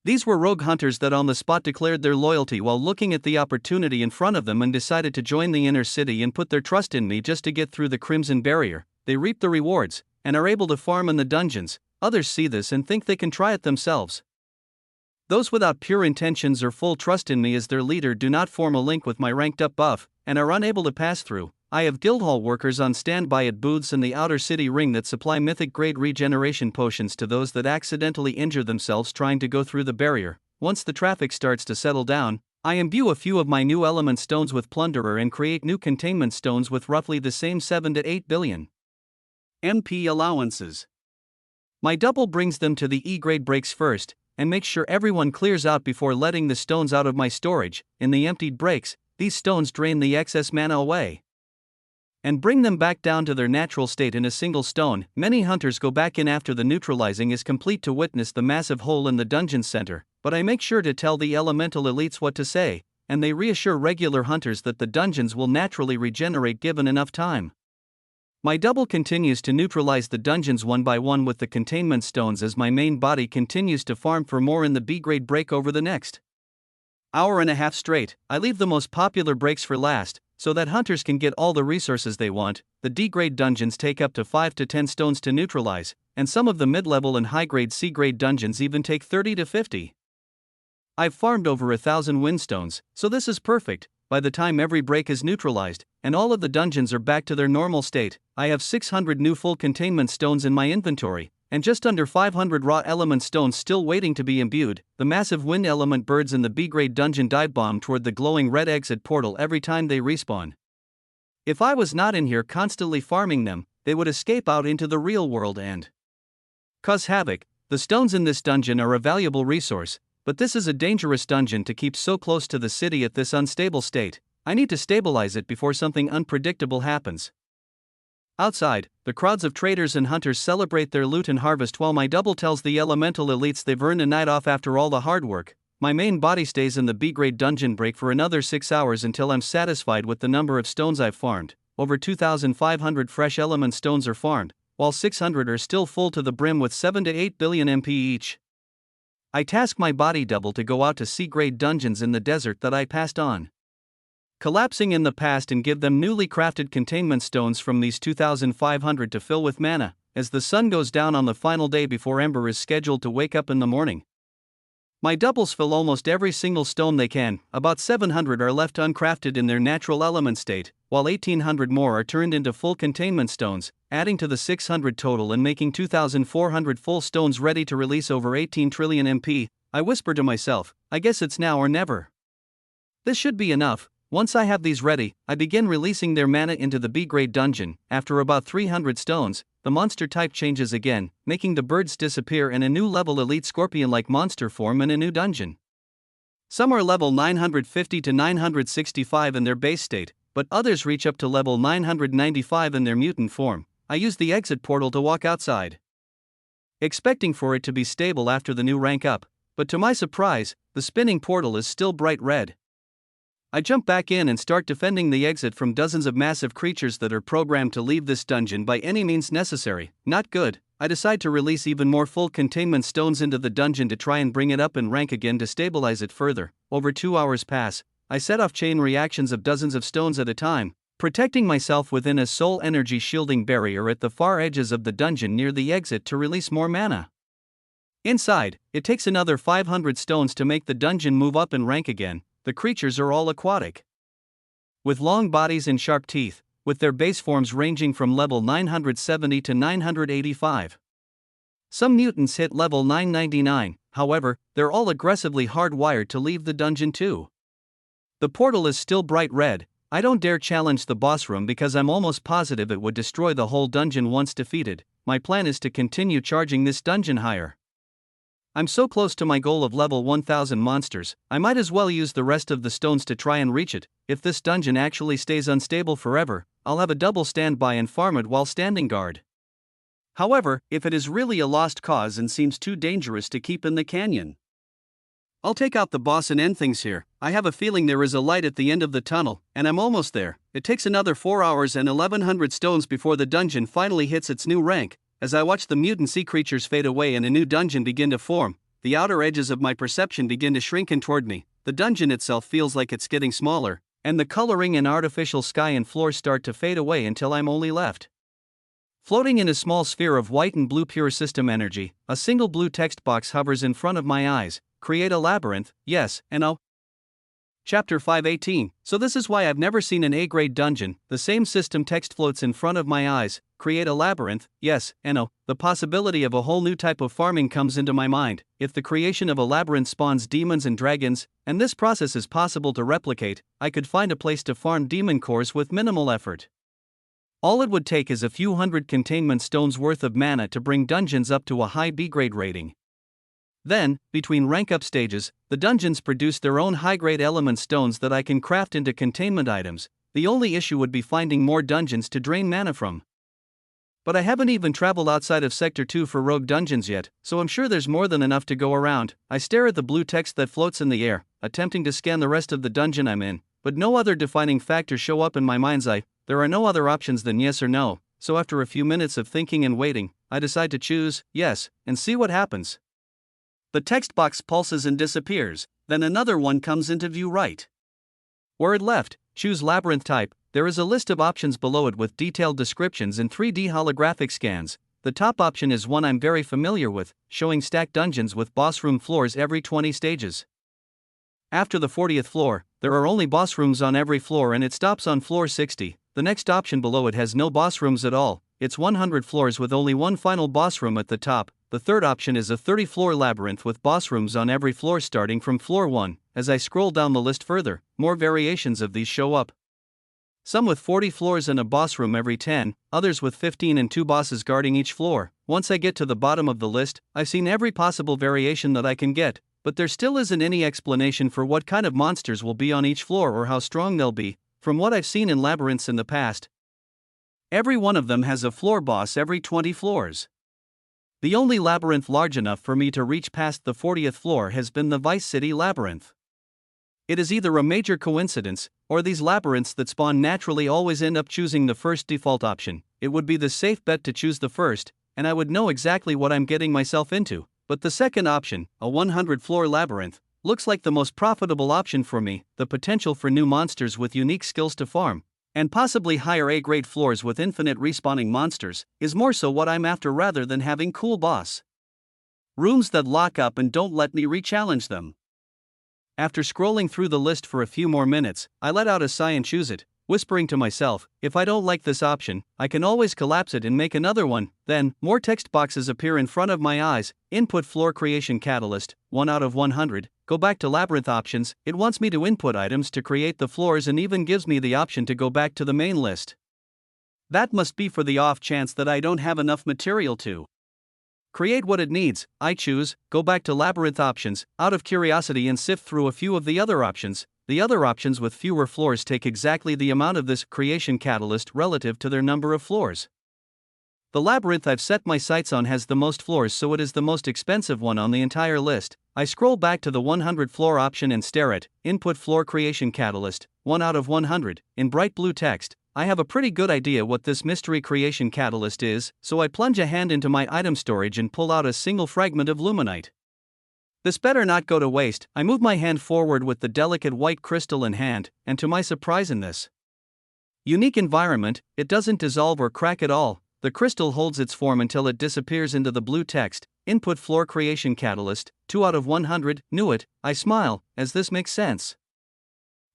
These were rogue hunters that on the spot declared their loyalty while looking at the opportunity in front of them and decided to join the inner city and put their trust in me just to get through the Crimson Barrier. They reap the rewards, and are able to farm in the dungeons. Others see this and think they can try it themselves. Those without pure intentions or full trust in me as their leader do not form a link with my ranked up buff, and are unable to pass through. I have guildhall workers on standby at booths in the outer city ring that supply mythic grade regeneration potions to those that accidentally injure themselves trying to go through the barrier. Once the traffic starts to settle down, I imbue a few of my new element stones with plunderer and create new containment stones with roughly the same 7 to 8 billion MP allowances. My double brings them to the E grade breaks first, and makes sure everyone clears out before letting the stones out of my storage. In the emptied breaks, these stones drain the excess mana away and bring them back down to their natural state in a single stone. Many hunters go back in after the neutralizing is complete to witness the massive hole in the dungeon center, but I make sure to tell the elemental elites what to say, and they reassure regular hunters that the dungeons will naturally regenerate given enough time. My double continues to neutralize the dungeons one by one with the containment stones as my main body continues to farm for more in the B grade break over the next hour and a half straight. I leave the most popular breaks for last, so that hunters can get all the resources they want. The D grade dungeons take up to 5 to 10 stones to neutralize, and some of the mid-level and high-grade C grade dungeons even take 30 to 50. I've farmed over 1,000 windstones, so this is perfect. By the time every break is neutralized, and all of the dungeons are back to their normal state, I have 600 new full containment stones in my inventory, and just under 500 raw element stones still waiting to be imbued. The massive wind element birds in the B grade dungeon dive bomb toward the glowing red exit portal every time they respawn. If I was not in here constantly farming them, they would escape out into the real world and cause havoc. The stones in this dungeon are a valuable resource, but this is a dangerous dungeon to keep so close to the city at this unstable state. I need to stabilize it before something unpredictable happens. Outside, the crowds of traders and hunters celebrate their loot and harvest while my double tells the elemental elites they've earned a night off after all the hard work. My main body stays in the B grade dungeon break for another 6 hours until I'm satisfied with the number of stones I've farmed. Over 2,500 fresh element stones are farmed, while 600 are still full to the brim with 7 to 8 billion MP each. I task my body double to go out to C grade dungeons in the desert that I passed on, collapsing in the past, and give them newly crafted containment stones from these 2,500 to fill with mana, as the sun goes down on the final day before Ember is scheduled to wake up in the morning. My doubles fill almost every single stone they can. About 700 are left uncrafted in their natural element state, while 1,800 more are turned into full containment stones, adding to the 600 total and making 2,400 full stones ready to release over 18 trillion MP. I whisper to myself, I guess it's now or never. This should be enough. Once I have these ready, I begin releasing their mana into the B grade dungeon. After about 300 stones, the monster type changes again, making the birds disappear and a new level elite scorpion-like monster form in a new dungeon. Some are level 950 to 965 in their base state, but others reach up to level 995 in their mutant form. I use the exit portal to walk outside, expecting for it to be stable after the new rank up, but to my surprise, the spinning portal is still bright red. I jump back in and start defending the exit from dozens of massive creatures that are programmed to leave this dungeon by any means necessary. Not good. I decide to release even more full containment stones into the dungeon to try and bring it up in rank again to stabilize it further. Over 2 hours pass. I set off chain reactions of dozens of stones at a time, protecting myself within a soul energy shielding barrier at the far edges of the dungeon near the exit to release more mana. Inside, it takes another 500 stones to make the dungeon move up in rank again. The creatures are all aquatic, with long bodies and sharp teeth, with their base forms ranging from level 970 to 985. Some mutants hit level 999, however, they're all aggressively hardwired to leave the dungeon too. The portal is still bright red. I don't dare challenge the boss room because I'm almost positive it would destroy the whole dungeon once defeated. My plan is to continue charging this dungeon higher. I'm so close to my goal of level 1000 monsters, I might as well use the rest of the stones to try and reach it. If this dungeon actually stays unstable forever, I'll have a double standby and farm it while standing guard. However, if it is really a lost cause and seems too dangerous to keep in the canyon, I'll take out the boss and end things here. I have a feeling there is a light at the end of the tunnel, and I'm almost there. It takes another 4 hours and 1100 stones before the dungeon finally hits its new rank. As I watch the mutant sea creatures fade away and a new dungeon begin to form, the outer edges of my perception begin to shrink in toward me. The dungeon itself feels like it's getting smaller, and the coloring and artificial sky and floor start to fade away until I'm only left floating in a small sphere of white and blue pure system energy. A single blue text box hovers in front of my eyes. Create a labyrinth, yes, and oh. Chapter 518. So this is why I've never seen an A-grade dungeon. The same system text floats in front of my eyes. Create a labyrinth, yes, and oh. The possibility of a whole new type of farming comes into my mind. If the creation of a labyrinth spawns demons and dragons, and this process is possible to replicate, I could find a place to farm demon cores with minimal effort. All it would take is a few hundred containment stones worth of mana to bring dungeons up to a high B-grade rating. Then, between rank-up stages, the dungeons produce their own high-grade element stones that I can craft into containment items. The only issue would be finding more dungeons to drain mana from. But I haven't even traveled outside of Sector 2 for rogue dungeons yet, so I'm sure there's more than enough to go around. I stare at the blue text that floats in the air, attempting to scan the rest of the dungeon I'm in, but no other defining factors show up in my mind's eye. There are no other options than yes or no, so after a few minutes of thinking and waiting, I decide to choose yes, and see what happens. The text box pulses and disappears, then another one comes into view right where it left. Choose labyrinth type. There is a list of options below it with detailed descriptions and 3D holographic scans. The top option is one I'm very familiar with, showing stacked dungeons with boss room floors every 20 stages. After the 40th floor, there are only boss rooms on every floor and it stops on floor 60. The next option below it has no boss rooms at all. It's 100 floors with only one final boss room at the top. The third option is a 30-floor labyrinth with boss rooms on every floor starting from floor 1. As I scroll down the list further, more variations of these show up. Some with 40 floors and a boss room every 10, others with 15 and 2 bosses guarding each floor. Once I get to the bottom of the list, I've seen every possible variation that I can get, but there still isn't any explanation for what kind of monsters will be on each floor or how strong they'll be. From what I've seen in labyrinths in the past, every one of them has a floor boss every 20 floors. The only labyrinth large enough for me to reach past the 40th floor has been the Vice City labyrinth. It is either a major coincidence, or these labyrinths that spawn naturally always end up choosing the first default option. It would be the safe bet to choose the first, and I would know exactly what I'm getting myself into. But the second option, a 100-floor labyrinth, looks like the most profitable option for me. The potential for new monsters with unique skills to farm, and possibly higher A-grade floors with infinite respawning monsters, is more so what I'm after rather than having cool boss rooms that lock up and don't let me re-challenge them. After scrolling through the list for a few more minutes, I let out a sigh and choose it, whispering to myself, if I don't like this option, I can always collapse it and make another one. Then, more text boxes appear in front of my eyes. Input floor creation catalyst, 1 out of 100. Go back to labyrinth options. It wants me to input items to create the floors and even gives me the option to go back to the main list. That must be for the off chance that I don't have enough material to create what it needs. I choose, go back to labyrinth options, out of curiosity, and sift through a few of the other options. The other options with fewer floors take exactly the amount of this creation catalyst relative to their number of floors. The labyrinth I've set my sights on has the most floors, so it is the most expensive one on the entire list. I scroll back to the 100 floor option and stare at input floor creation catalyst, 1 out of 100, in bright blue text. I have a pretty good idea what this mystery creation catalyst is, so I plunge a hand into my item storage and pull out a single fragment of luminite. This better not go to waste. I move my hand forward with the delicate white crystal in hand, and to my surprise in this unique environment, it doesn't dissolve or crack at all. The crystal holds its form until it disappears into the blue text. Input floor creation catalyst, 2 out of 100, knew it. I smile, as this makes sense.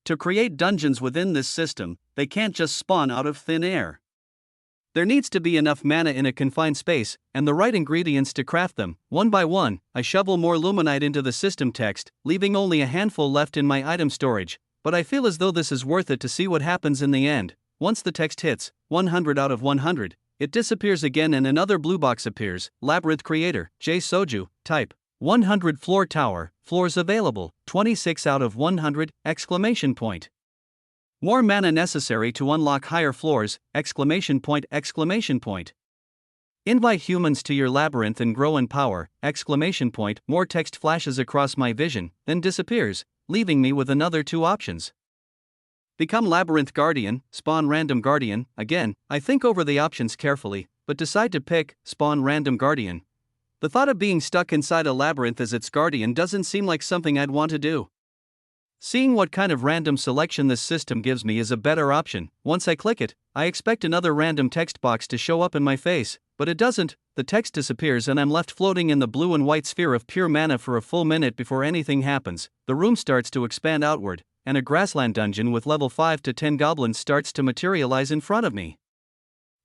To create dungeons within this system, they can't just spawn out of thin air. There needs to be enough mana in a confined space, and the right ingredients to craft them. One by one, I shovel more luminite into the system text, leaving only a handful left in my item storage, but I feel as though this is worth it to see what happens in the end. Once the text hits 100 out of 100, it disappears again and another blue box appears. Labyrinth creator, J. Soju, type. 100 floor tower, floors available, 26 out of 100, exclamation point. More mana necessary to unlock higher floors, exclamation point, exclamation point. Invite humans to your labyrinth and grow in power, exclamation point. More text flashes across my vision, then disappears, leaving me with another 2 options. Become Labyrinth Guardian, spawn Random Guardian. Again, I think over the options carefully, but decide to pick spawn Random Guardian. The thought of being stuck inside a labyrinth as its guardian doesn't seem like something I'd want to do. Seeing what kind of random selection this system gives me is a better option. Once I click it, I expect another random text box to show up in my face, but it doesn't. The text disappears and I'm left floating in the blue and white sphere of pure mana for a full minute before anything happens. The room starts to expand outward, and a grassland dungeon with level 5 to 10 goblins starts to materialize in front of me.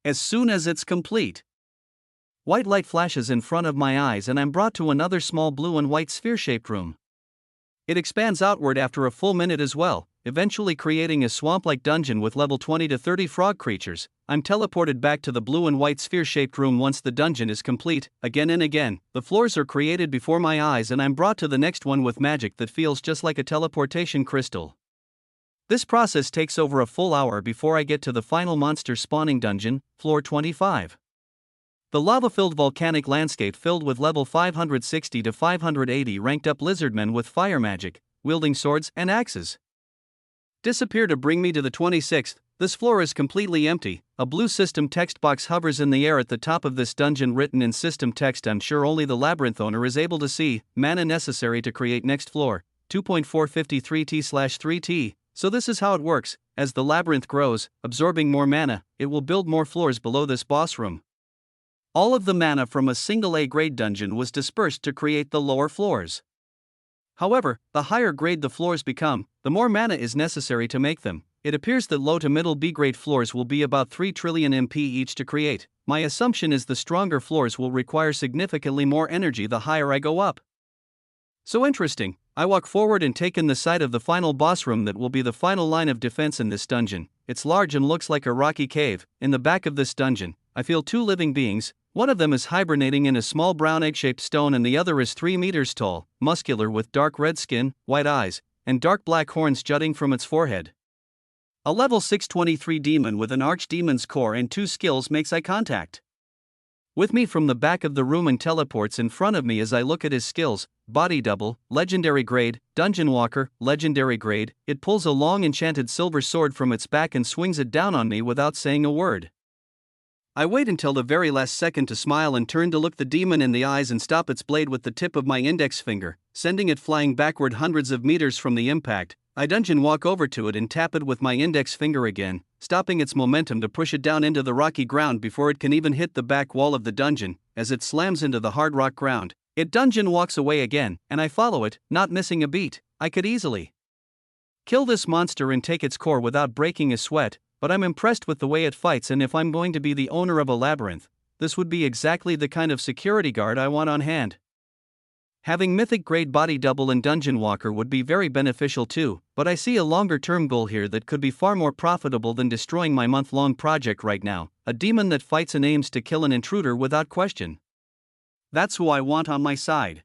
As soon as it's complete, white light flashes in front of my eyes and I'm brought to another small blue and white sphere-shaped room. It expands outward after a full minute as well, eventually creating a swamp-like dungeon with level 20 to 30 frog creatures. I'm teleported back to the blue and white sphere-shaped room once the dungeon is complete. Again and again, the floors are created before my eyes and I'm brought to the next one with magic that feels just like a teleportation crystal. This process takes over a full hour before I get to the final monster spawning dungeon, floor 25. The lava-filled volcanic landscape filled with level 560 to 580 ranked up lizardmen with fire magic, wielding swords and axes. Disappear to bring me to the 26th. This floor is completely empty. A blue system text box hovers in the air at the top of this dungeon, written in system text I'm sure only the labyrinth owner is able to see. Mana necessary to create next floor, 2.453T/3T. So this is how it works. As the labyrinth grows, absorbing more mana, it will build more floors below this boss room. All of the mana from a single A-grade dungeon was dispersed to create the lower floors. However, the higher grade the floors become, the more mana is necessary to make them. It appears that low to middle B-grade floors will be about 3 trillion MP each to create. My assumption is the stronger floors will require significantly more energy the higher I go up. So interesting. I walk forward and take in the sight of the final boss room that will be the final line of defense in this dungeon. It's large and looks like a rocky cave. In the back of this dungeon, I feel 2 living beings. One of them is hibernating in a small brown egg-shaped stone and the other is 3 meters tall, muscular with dark red skin, white eyes, and dark black horns jutting from its forehead. A level 623 demon with an archdemon's core and 2 skills makes eye contact with me from the back of the room and teleports in front of me as I look at his skills. Body double, legendary grade, dungeon walker, legendary grade. It pulls a long enchanted silver sword from its back and swings it down on me without saying a word. I wait until the very last second to smile and turn to look the demon in the eyes and stop its blade with the tip of my index finger, sending it flying backward hundreds of meters from the impact. I dungeon walk over to it and tap it with my index finger again, stopping its momentum to push it down into the rocky ground before it can even hit the back wall of the dungeon. As it slams into the hard rock ground, it dungeon walks away again, and I follow it, not missing a beat. I could easily kill this monster and take its core without breaking a sweat, but I'm impressed with the way it fights, and if I'm going to be the owner of a labyrinth, this would be exactly the kind of security guard I want on hand. Having mythic grade body double and dungeon walker would be very beneficial too, but I see a longer term goal here that could be far more profitable than destroying my month-long project right now, a demon that fights and aims to kill an intruder without question. That's who I want on my side.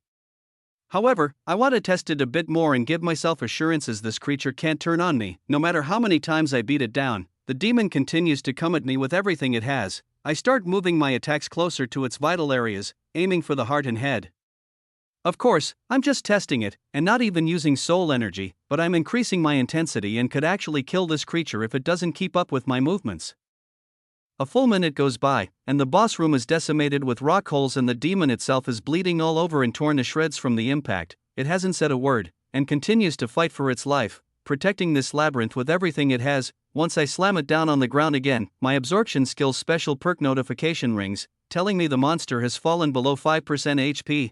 However, I want to test it a bit more and give myself assurances this creature can't turn on me. No matter how many times I beat it down, the demon continues to come at me with everything it has. I start moving my attacks closer to its vital areas, aiming for the heart and head. Of course, I'm just testing it, and not even using soul energy, but I'm increasing my intensity and could actually kill this creature if it doesn't keep up with my movements. A full minute goes by, and the boss room is decimated with rock holes and the demon itself is bleeding all over and torn to shreds from the impact. It hasn't said a word, and continues to fight for its life, protecting this labyrinth with everything it has. Once I slam it down on the ground again, my absorption skill's special perk notification rings, telling me the monster has fallen below 5% HP.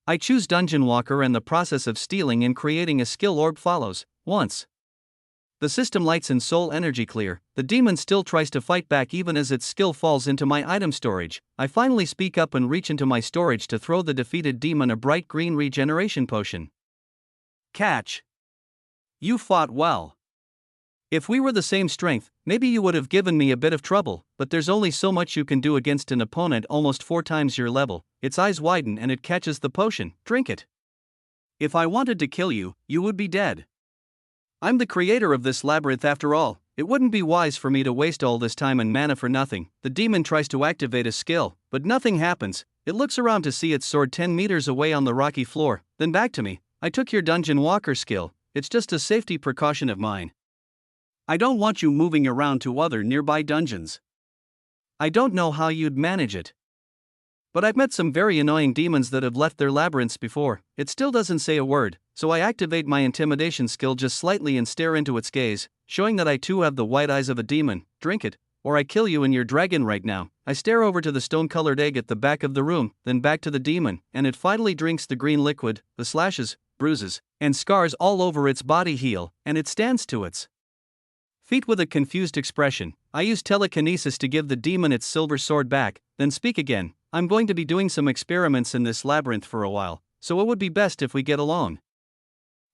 I choose Dungeon Walker and the process of stealing and creating a skill orb follows. Once the system lights and soul energy clear, the demon still tries to fight back even as its skill falls into my item storage. I finally speak up and reach into my storage to throw the defeated demon a bright green regeneration potion. Catch. You fought well. If we were the same strength, maybe you would have given me a bit of trouble, but there's only so much you can do against an opponent almost 4 times your level. Its eyes widen and it catches the potion. Drink it. If I wanted to kill you, you would be dead. I'm the creator of this labyrinth after all. It wouldn't be wise for me to waste all this time and mana for nothing. The demon tries to activate a skill, but nothing happens. It looks around to see its sword 10 meters away on the rocky floor, then back to me. I took your Dungeon Walker skill. It's just a safety precaution of mine. I don't want you moving around to other nearby dungeons. I don't know how you'd manage it. But I've met some very annoying demons that have left their labyrinths before. It still doesn't say a word, so I activate my intimidation skill just slightly and stare into its gaze, showing that I too have the white eyes of a demon. Drink it, or I kill you and your dragon right now. I stare over to the stone-colored egg at the back of the room, then back to the demon, and it finally drinks the green liquid. The slashes, bruises, and scars all over its body heal, and it stands to its feet with a confused expression. I use telekinesis to give the demon its silver sword back, then speak again. I'm going to be doing some experiments in this labyrinth for a while, so it would be best if we get along.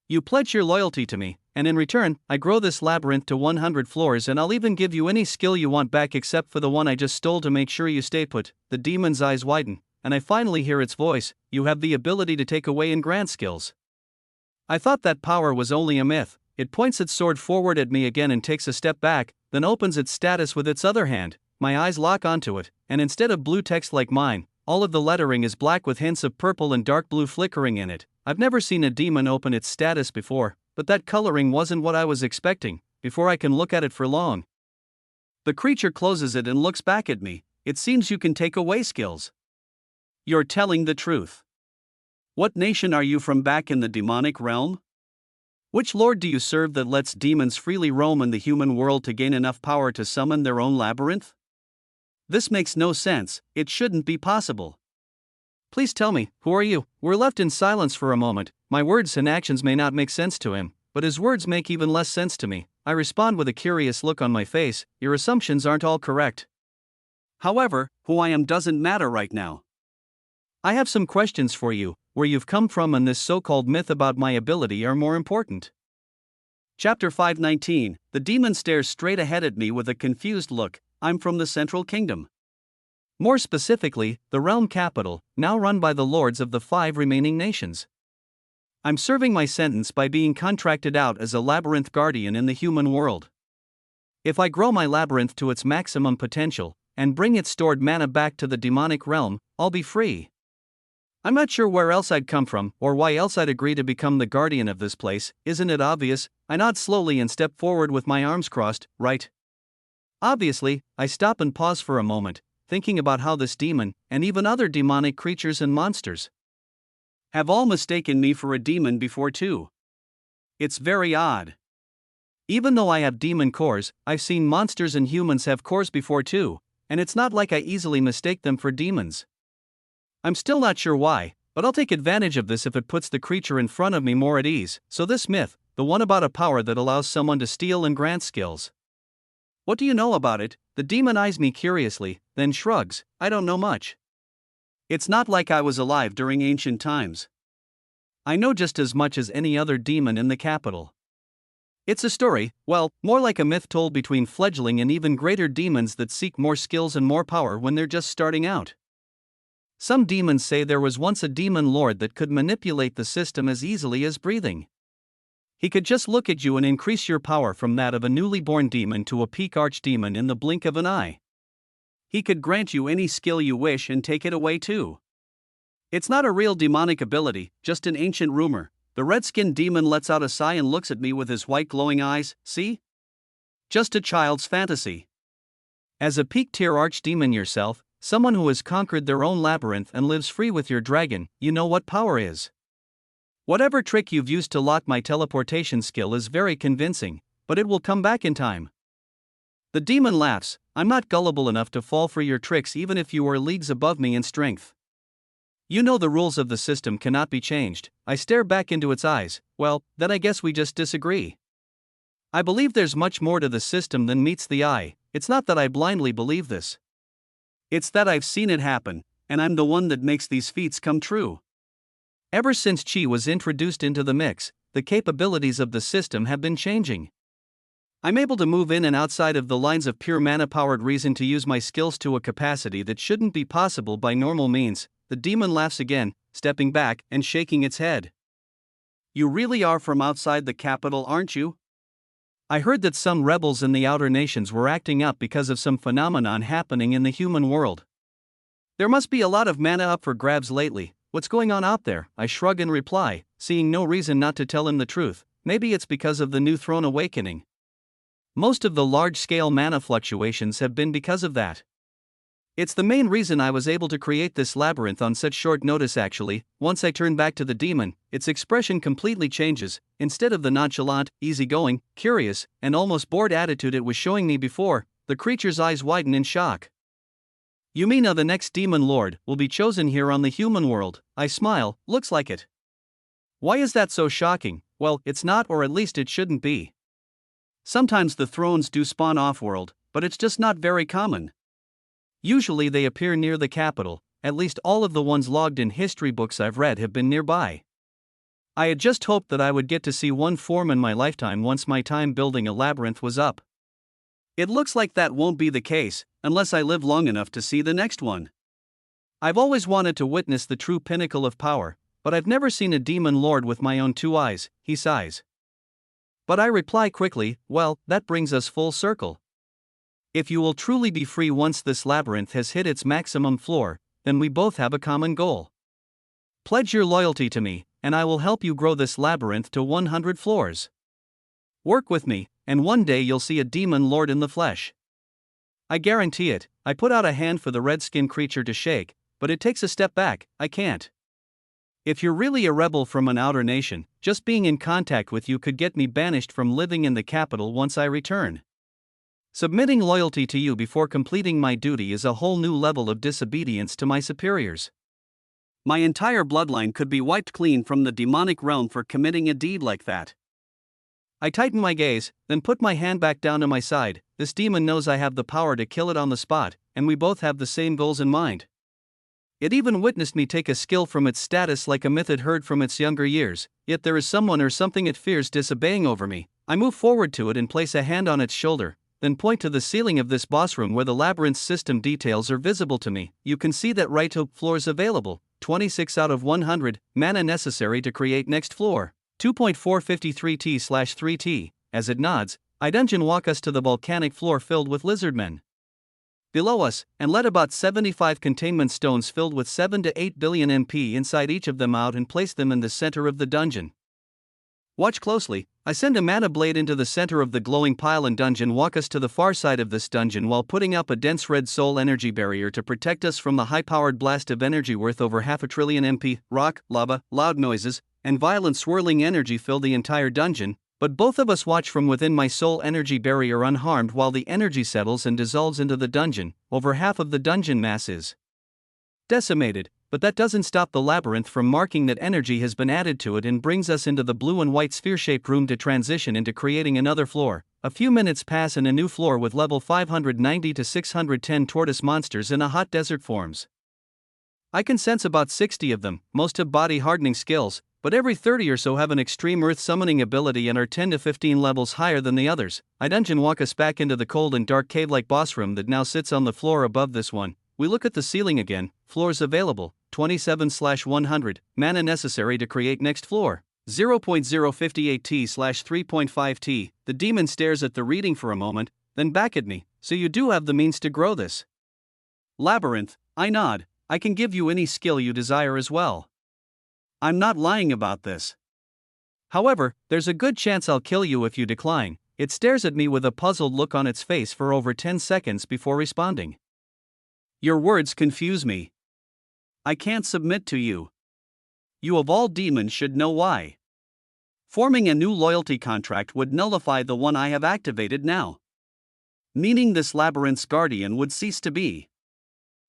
You pledge your loyalty to me, and in return, I grow this labyrinth to 100 floors and I'll even give you any skill you want back except for the one I just stole to make sure you stay put. The demon's eyes widen, and I finally hear its voice. You have the ability to take away and grant skills. I thought that power was only a myth. It points its sword forward at me again and takes a step back, then opens its status with its other hand. My eyes lock onto it, and instead of blue text like mine, all of the lettering is black with hints of purple and dark blue flickering in it. I've never seen a demon open its status before, but that coloring wasn't what I was expecting. Before I can look at it for long, the creature closes it and looks back at me. It seems you can take away skills. You're telling the truth. What nation are you from back in the demonic realm? Which lord do you serve that lets demons freely roam in the human world to gain enough power to summon their own labyrinth? This makes no sense. It shouldn't be possible. Please tell me, who are you? We're left in silence for a moment. My words and actions may not make sense to him, but his words make even less sense to me. I respond with a curious look on my face. Your assumptions aren't all correct. However, who I am doesn't matter right now. I have some questions for you. Where you've come from and this so-called myth about my ability are more important. Chapter 519. The demon stares straight ahead at me with a confused look. I'm from the Central Kingdom. More specifically, the realm capital, now run by the lords of the 5 remaining nations. I'm serving my sentence by being contracted out as a labyrinth guardian in the human world. If I grow my labyrinth to its maximum potential, and bring its stored mana back to the demonic realm, I'll be free. I'm not sure where else I'd come from, or why else I'd agree to become the guardian of this place. Isn't it obvious? I nod slowly and step forward with my arms crossed. Right. Obviously, I stop and pause for a moment, thinking about how this demon, and even other demonic creatures and monsters, have all mistaken me for a demon before too. It's very odd. Even though I have demon cores, I've seen monsters and humans have cores before too, and it's not like I easily mistake them for demons. I'm still not sure why, but I'll take advantage of this if it puts the creature in front of me more at ease. So this myth, the one about a power that allows someone to steal and grant skills. What do you know about it? The demon eyes me curiously, then shrugs. I don't know much. It's not like I was alive during ancient times. I know just as much as any other demon in the capital. It's a story, well, more like a myth told between fledgling and even greater demons that seek more skills and more power when they're just starting out. Some demons say there was once a demon lord that could manipulate the system as easily as breathing. He could just look at you and increase your power from that of a newly born demon to a peak archdemon in the blink of an eye. He could grant you any skill you wish and take it away too. It's not a real demonic ability, just an ancient rumor. The red-skinned demon lets out a sigh and looks at me with his white glowing eyes. See? Just a child's fantasy. As a peak-tier archdemon yourself, someone who has conquered their own labyrinth and lives free with your dragon, you know what power is. Whatever trick you've used to lock my teleportation skill is very convincing, but it will come back in time. The demon laughs. I'm not gullible enough to fall for your tricks even if you were leagues above me in strength. You know the rules of the system cannot be changed. I stare back into its eyes. Well, then I guess we just disagree. I believe there's much more to the system than meets the eye. It's not that I blindly believe this. It's that I've seen it happen, and I'm the one that makes these feats come true. Ever since Chi was introduced into the mix, the capabilities of the system have been changing. I'm able to move in and outside of the lines of pure mana-powered reason to use my skills to a capacity that shouldn't be possible by normal means. The demon laughs again, stepping back and shaking its head. You really are from outside the capital, aren't you? I heard that some rebels in the outer nations were acting up because of some phenomenon happening in the human world. There must be a lot of mana up for grabs lately. What's going on out there? I shrug and reply, seeing no reason not to tell him the truth. Maybe it's because of the new throne awakening. Most of the large-scale mana fluctuations have been because of that. It's the main reason I was able to create this labyrinth on such short notice actually. Once I turn back to the demon, its expression completely changes. Instead of the nonchalant, easygoing, curious, and almost bored attitude it was showing me before, the creature's eyes widen in shock. You mean the next demon lord will be chosen here on the human world? I smile, looks like it. Why is that so shocking? Well, it's not, or at least it shouldn't be. Sometimes the thrones do spawn off-world, but it's just not very common. Usually they appear near the capital. At least all of the ones logged in history books I've read have been nearby. I had just hoped that I would get to see one form in my lifetime once my time building a labyrinth was up. It looks like that won't be the case, unless I live long enough to see the next one. I've always wanted to witness the true pinnacle of power, but I've never seen a demon lord with my own two eyes, he sighs. But I reply quickly, well, that brings us full circle. If you will truly be free once this labyrinth has hit its maximum floor, then we both have a common goal. Pledge your loyalty to me, and I will help you grow this labyrinth to 100 floors. Work with me, and one day you'll see a demon lord in the flesh. I guarantee it. I put out a hand for the red-skinned creature to shake, but it takes a step back. I can't. If you're really a rebel from an outer nation, just being in contact with you could get me banished from living in the capital once I return. Submitting loyalty to you before completing my duty is a whole new level of disobedience to my superiors. My entire bloodline could be wiped clean from the demonic realm for committing a deed like that. I tighten my gaze, then put my hand back down to my side. This demon knows I have the power to kill it on the spot, and we both have the same goals in mind. It even witnessed me take a skill from its status like a myth it heard from its younger years, yet there is someone or something it fears disobeying over me. I move forward to it and place a hand on its shoulder, then point to the ceiling of this boss room where the labyrinth system details are visible to me. You can see that right floors available, 26 out of 100, mana necessary to create next floor. 2.453T/3T, as it nods, I dungeon walk us to the volcanic floor filled with lizardmen. Below us, and let about 75 containment stones filled with 7 to 8 billion MP inside each of them out and place them in the center of the dungeon. Watch closely. I send a mana blade into the center of the glowing pile and dungeon walk us to the far side of this dungeon while putting up a dense red soul energy barrier to protect us from the high-powered blast of energy worth over 500 billion MP. Rock, lava, loud noises, and violent swirling energy fill the entire dungeon, but both of us watch from within my soul energy barrier unharmed while the energy settles and dissolves into the dungeon. Over half of the dungeon mass is decimated, but that doesn't stop the labyrinth from marking that energy has been added to it and brings us into the blue and white sphere-shaped room to transition into creating another floor. A few minutes pass and a new floor with level 590 to 610 tortoise monsters in a hot desert forms. I can sense about 60 of them. Most have body hardening skills, but every 30 or so have an extreme earth summoning ability and are 10 to 15 levels higher than the others. I dungeon walk us back into the cold and dark cave-like boss room that now sits on the floor above this one. We look at the ceiling again. Floors available, 27/100, mana necessary to create next floor. 0.058T/3.5T. The demon stares at the reading for a moment, then back at me. So you do have the means to grow this labyrinth? I nod. I can give you any skill you desire as well. I'm not lying about this. However, there's a good chance I'll kill you if you decline. It stares at me with a puzzled look on its face for over 10 seconds before responding. Your words confuse me. I can't submit to you. You of all demons should know why. Forming a new loyalty contract would nullify the one I have activated now. Meaning this labyrinth's guardian would cease to be.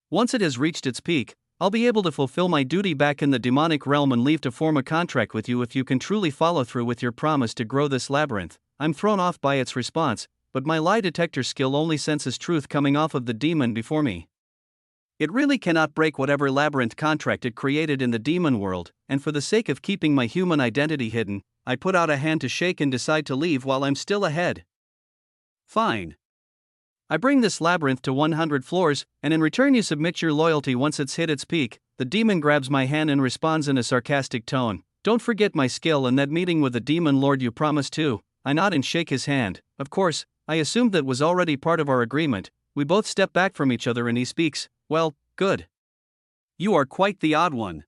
Once it has reached its peak, I'll be able to fulfill my duty back in the demonic realm and leave to form a contract with you if you can truly follow through with your promise to grow this labyrinth. I'm thrown off by its response, but my lie detector skill only senses truth coming off of the demon before me. It really cannot break whatever labyrinth contract it created in the demon world, and for the sake of keeping my human identity hidden, I put out a hand to shake and decide to leave while I'm still ahead. Fine. I bring this labyrinth to 100 floors, and in return you submit your loyalty once it's hit its peak. The demon grabs my hand and responds in a sarcastic tone. Don't forget my skill and that meeting with the demon lord you promised to. I nod and shake his hand. Of course, I assumed that was already part of our agreement. We both step back from each other and he speaks. Well, good. You are quite the odd one.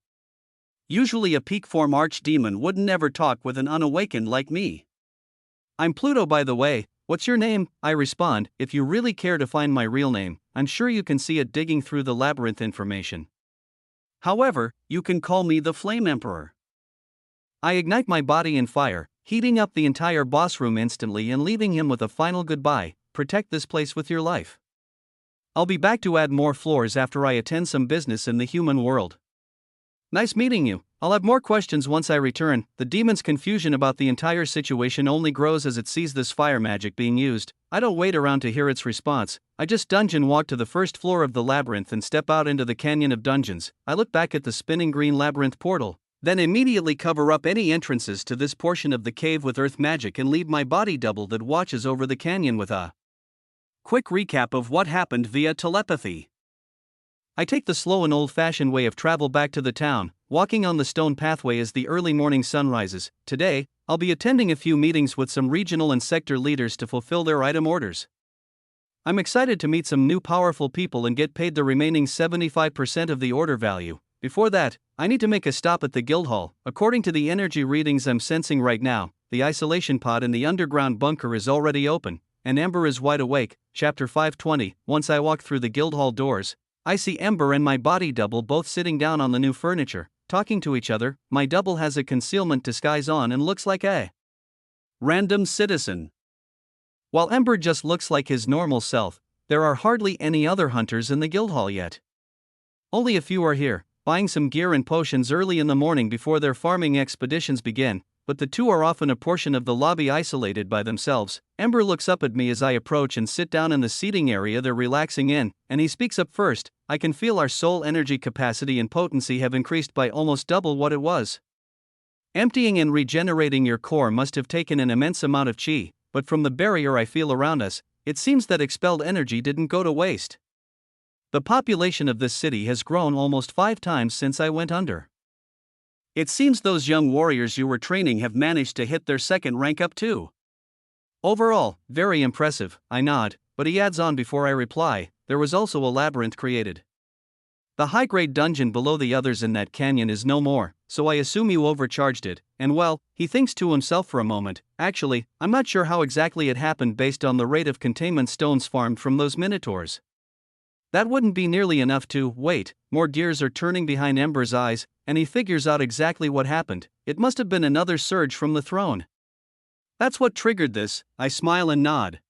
Usually a peak form archdemon would never talk with an unawakened like me. I'm Pluto, by the way. What's your name? I respond. If you really care to find my real name, I'm sure you can see it digging through the labyrinth information. However, you can call me the Flame Emperor. I ignite my body in fire, heating up the entire boss room instantly and leaving him with a final goodbye. Protect this place with your life. I'll be back to add more floors after I attend some business in the human world. Nice meeting you. I'll have more questions once I return. The demon's confusion about the entire situation only grows as it sees this fire magic being used. I don't wait around to hear its response. I just dungeon walk to the first floor of the labyrinth and step out into the canyon of dungeons. I look back at the spinning green labyrinth portal, then immediately cover up any entrances to this portion of the cave with earth magic and leave my body double that watches over the canyon with a quick recap of what happened via telepathy. I take the slow and old-fashioned way of travel back to the town, walking on the stone pathway as the early morning sun rises. Today, I'll be attending a few meetings with some regional and sector leaders to fulfill their item orders. I'm excited to meet some new powerful people and get paid the remaining 75% of the order value. Before that, I need to make a stop at the guild hall. According to the energy readings I'm sensing right now, the isolation pod in the underground bunker is already open, and Ember is wide awake. Chapter 520. Once I walk through the guild hall doors, I see Ember and my body double both sitting down on the new furniture, talking to each other. My double has a concealment disguise on and looks like a random citizen. While Ember just looks like his normal self, there are hardly any other hunters in the guild hall yet. Only a few are here, buying some gear and potions early in the morning before their farming expeditions begin, but the two are often a portion of the lobby isolated by themselves. Ember looks up at me as I approach and sit down in the seating area they're relaxing in, and he speaks up first. I can feel our soul energy capacity and potency have increased by almost double what it was. Emptying and regenerating your core must have taken an immense amount of chi, but from the barrier I feel around us, it seems that expelled energy didn't go to waste. The population of this city has grown almost 5 times since I went under. It seems those young warriors you were training have managed to hit their second rank up too. Overall, very impressive. I nod, but he adds on before I reply, there was also a labyrinth created. The high-grade dungeon below the others in that canyon is no more, so I assume you overcharged it, and well, he thinks to himself for a moment. Actually, I'm not sure how exactly it happened based on the rate of containment stones farmed from those minotaurs. That wouldn't be nearly enough to, wait, more gears are turning behind Ember's eyes, and he figures out exactly what happened. It must have been another surge from the throne. That's what triggered this. I smile and nod.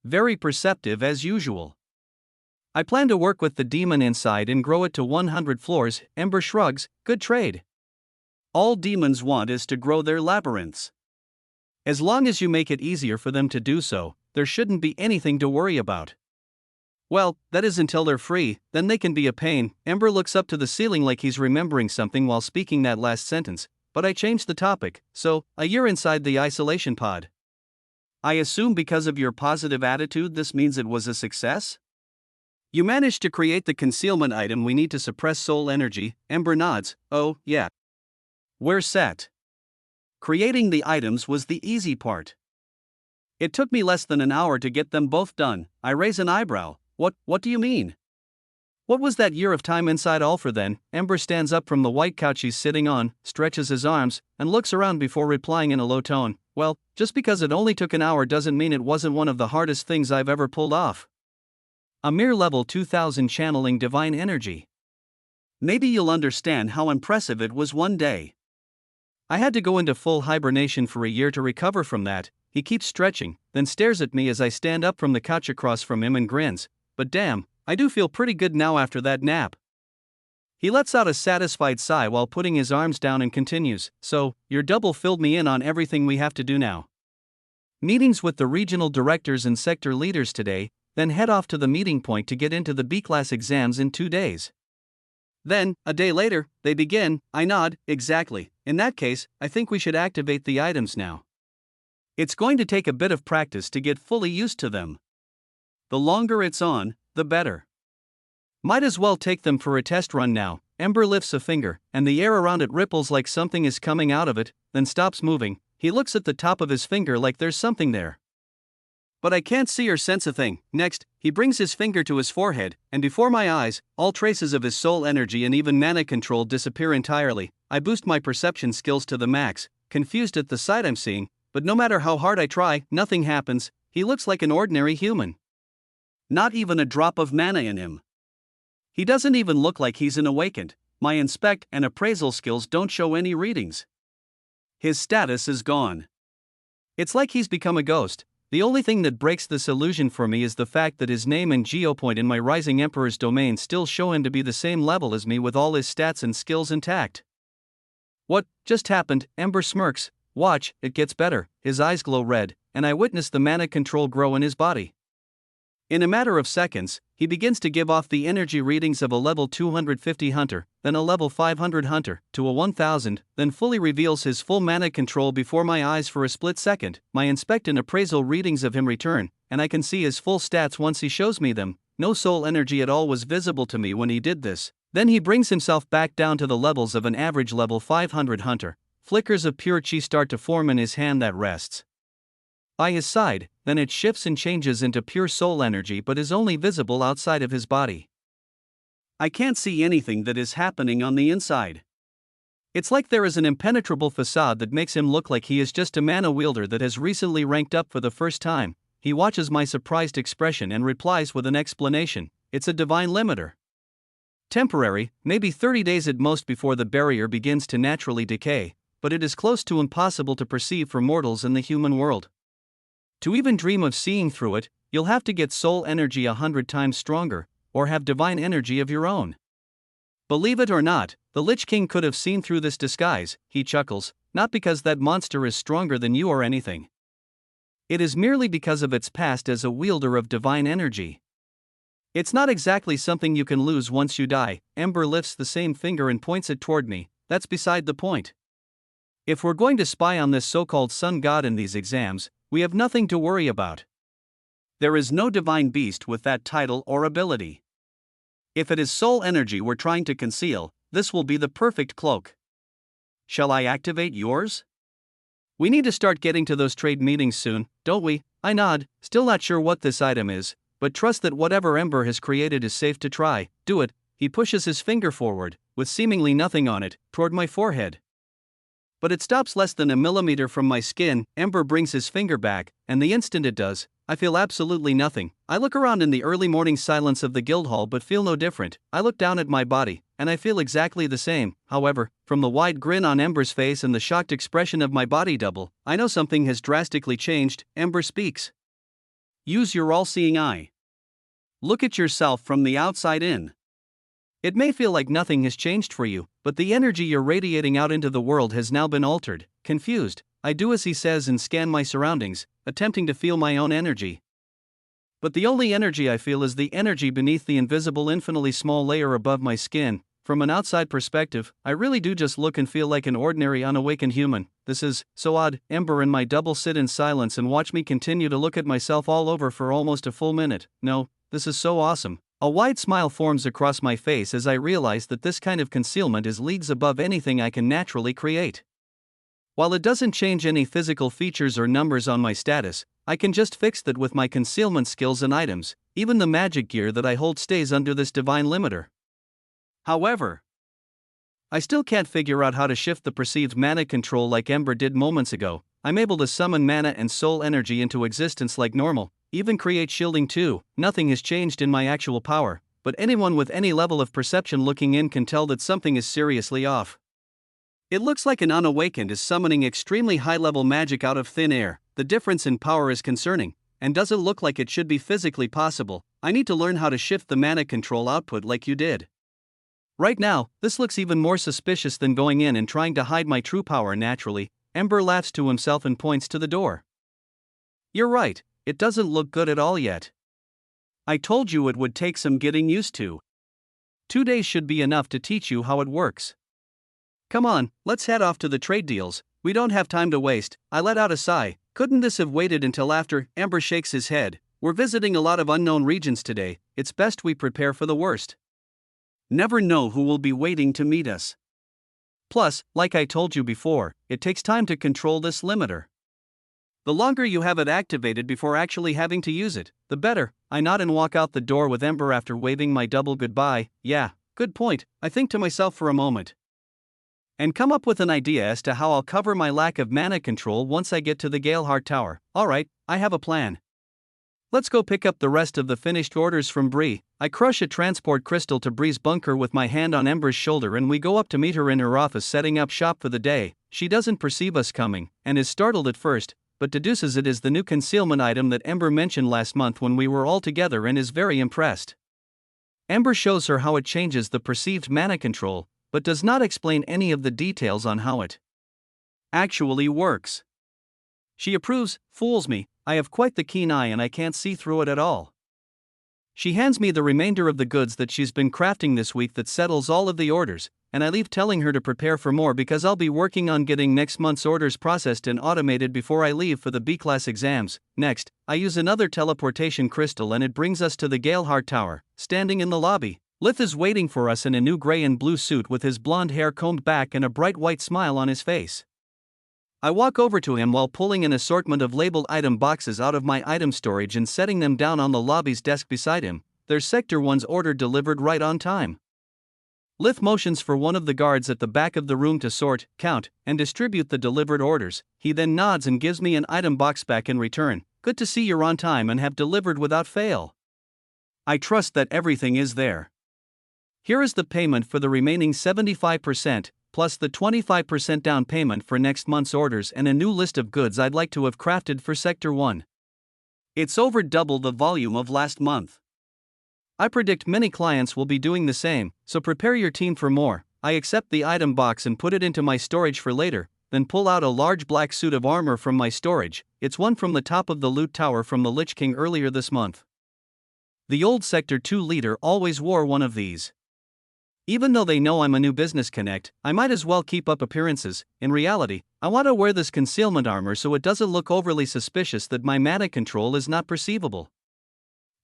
Very perceptive as usual. I plan to work with the demon inside and grow it to 100 floors. Ember shrugs. Good trade. All demons want is to grow their labyrinths. As long as you make it easier for them to do so, there shouldn't be anything to worry about. Well, that is until they're free, then they can be a pain. Ember looks up to the ceiling like he's remembering something while speaking that last sentence. but I changed the topic, so, a year inside the isolation pod. I assume because of your positive attitude this means it was a success? You managed to create the concealment item we need to suppress soul energy. Ember nods. Oh, yeah. We're set. Creating the items was the easy part. It took me less than an hour to get them both done. I raise an eyebrow. What do you mean? What was that year of time inside all for then? Ember stands up from the white couch he's sitting on, stretches his arms, and looks around before replying in a low tone. Well, just because it only took an hour doesn't mean it wasn't one of the hardest things I've ever pulled off. A mere level 2000 channeling divine energy. Maybe you'll understand how impressive it was one day. I had to go into full hibernation for a year to recover from that. He keeps stretching, then stares at me as I stand up from the couch across from him and grins. But damn, I do feel pretty good now after that nap. He lets out a satisfied sigh while putting his arms down and continues. So, your double filled me in on everything we have to do now. Meetings with the regional directors and sector leaders today, then head off to the meeting point to get into the B-class exams in 2 days. Then, a day later, they begin. I nod. Exactly. In that case, I think we should activate the items now. It's going to take a bit of practice to get fully used to them. The longer it's on, the better. Might as well take them for a test run now. Ember lifts a finger, and the air around it ripples like something is coming out of it, then stops moving. He looks at the top of his finger like there's something there. But I can't see or sense a thing. Next, he brings his finger to his forehead, and before my eyes, all traces of his soul energy and even mana control disappear entirely. I boost my perception skills to the max, confused at the sight I'm seeing, but no matter how hard I try, nothing happens. He looks like an ordinary human. Not even a drop of mana in him. He doesn't even look like he's an awakened. My inspect and appraisal skills don't show any readings. His status is gone. It's like he's become a ghost. The only thing that breaks this illusion for me is the fact that his name and geopoint in my Rising Emperor's domain still show him to be the same level as me with all his stats and skills intact. What just happened? Ember smirks. Watch, it gets better. His eyes glow red, and I witness the mana control grow in his body. In a matter of seconds, he begins to give off the energy readings of a level 250 hunter, then a level 500 hunter, to a 1000, then fully reveals his full mana control before my eyes for a split second. My inspect and appraisal readings of him return, and I can see his full stats once he shows me them. No soul energy at all was visible to me when he did this. Then he brings himself back down to the levels of an average level 500 hunter. Flickers of pure chi start to form in his hand that rests by his side, then it shifts and changes into pure soul energy but is only visible outside of his body. I can't see anything that is happening on the inside. It's like there is an impenetrable facade that makes him look like he is just a mana wielder that has recently ranked up for the first time. He watches my surprised expression and replies with an explanation. It's a divine limiter. Temporary, maybe 30 days at most before the barrier begins to naturally decay, but it is close to impossible to perceive for mortals in the human world. To even dream of seeing through it, you'll have to get soul energy 100 times stronger, or have divine energy of your own. Believe it or not, the Lich King could have seen through this disguise, he chuckles, not because that monster is stronger than you or anything. It is merely because of its past as a wielder of divine energy. It's not exactly something you can lose once you die. Ember lifts the same finger and points it toward me. That's beside the point. If we're going to spy on this so-called sun god in these exams, we have nothing to worry about. There is no divine beast with that title or ability. If it is soul energy we're trying to conceal, this will be the perfect cloak. Shall I activate yours? We need to start getting to those trade meetings soon, don't we? I nod, still not sure what this item is, but trust that whatever Ember has created is safe to try. Do it. He pushes his finger forward, with seemingly nothing on it, toward my forehead. But it stops less than a millimeter from my skin. Ember brings his finger back, and the instant it does, I feel absolutely nothing. I look around in the early morning silence of the guild hall but feel no different. I look down at my body, and I feel exactly the same. However, from the wide grin on Ember's face and the shocked expression of my body double, I know something has drastically changed. Ember speaks. Use your all-seeing eye. Look at yourself from the outside in. It may feel like nothing has changed for you, but the energy you're radiating out into the world has now been altered. Confused, I do as he says and scan my surroundings, attempting to feel my own energy. But the only energy I feel is the energy beneath the invisible infinitely small layer above my skin. From an outside perspective, I really do just look and feel like an ordinary unawakened human. This is so odd. Ember and my double sit in silence and watch me continue to look at myself all over for almost a full minute. No, this is so awesome. A wide smile forms across my face as I realize that this kind of concealment is leagues above anything I can naturally create. While it doesn't change any physical features or numbers on my status, I can just fix that with my concealment skills and items. Even the magic gear that I hold stays under this divine limiter. However, I still can't figure out how to shift the perceived mana control like Ember did moments ago. I'm able to summon mana and soul energy into existence like normal, even create shielding too. Nothing has changed in my actual power, but anyone with any level of perception looking in can tell that something is seriously off. It looks like an unawakened is summoning extremely high-level magic out of thin air. The difference in power is concerning, and doesn't look like it should be physically possible. I need to learn how to shift the mana control output like you did. Right now, this looks even more suspicious than going in and trying to hide my true power naturally. Ember laughs to himself and points to the door. You're right, it doesn't look good at all yet. I told you it would take some getting used to. 2 days should be enough to teach you how it works. Come on, let's head off to the trade deals. We don't have time to waste. I let out a sigh. Couldn't this have waited until after? Ember shakes his head. We're visiting a lot of unknown regions today. It's best we prepare for the worst. Never know who will be waiting to meet us. Plus, like I told you before, it takes time to control this limiter. The longer you have it activated before actually having to use it, the better. I nod and walk out the door with Ember after waving my double goodbye. Yeah, good point, I think to myself for a moment. And come up with an idea as to how I'll cover my lack of mana control once I get to the Galeheart Tower. Alright, I have a plan. Let's go pick up the rest of the finished orders from Bree. I crush a transport crystal to Bree's bunker with my hand on Ember's shoulder and we go up to meet her in her office setting up shop for the day. She doesn't perceive us coming, and is startled at first, but deduces it is the new concealment item that Ember mentioned last month when we were all together and is very impressed. Ember shows her how it changes the perceived mana control, but does not explain any of the details on how it actually works. She approves, fools me, I have quite the keen eye and I can't see through it at all. She hands me the remainder of the goods that she's been crafting this week that settles all of the orders, and I leave telling her to prepare for more because I'll be working on getting next month's orders processed and automated before I leave for the B-class exams. Next, I use another teleportation crystal and it brings us to the Galeheart Tower. Standing in the lobby, Lith is waiting for us in a new gray and blue suit with his blonde hair combed back and a bright white smile on his face. I walk over to him while pulling an assortment of labeled item boxes out of my item storage and setting them down on the lobby's desk beside him. There's Sector 1's order delivered right on time. Lith motions for one of the guards at the back of the room to sort, count, and distribute the delivered orders. He then nods and gives me an item box back in return. Good to see you're on time and have delivered without fail. I trust that everything is there. Here is the payment for the remaining 75%, plus the 25% down payment for next month's orders and a new list of goods I'd like to have crafted for Sector 1. It's over double the volume of last month. I predict many clients will be doing the same, so prepare your team for more. I accept the item box and put it into my storage for later, then pull out a large black suit of armor from my storage. It's one from the top of the loot tower from the Lich King earlier this month. The old Sector 2 leader always wore one of these. Even though they know I'm a new business connect, I might as well keep up appearances. In reality, I want to wear this concealment armor so it doesn't look overly suspicious that my mana control is not perceivable.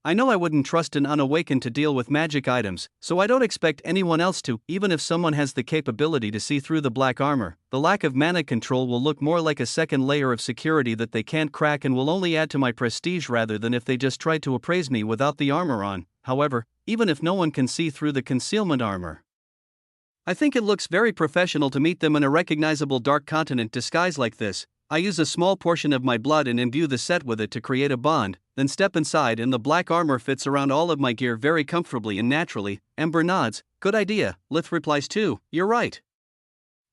I know I wouldn't trust an unawakened to deal with magic items, so I don't expect anyone else to. Even if someone has the capability to see through the black armor, the lack of mana control will look more like a second layer of security that they can't crack and will only add to my prestige rather than if they just tried to appraise me without the armor on. However, even if no one can see through the concealment armor, I think it looks very professional to meet them in a recognizable dark continent disguise like this. I use a small portion of my blood and imbue the set with it to create a bond, then step inside and the black armor fits around all of my gear very comfortably and naturally. Ember nods, good idea. Lith replies too, you're right.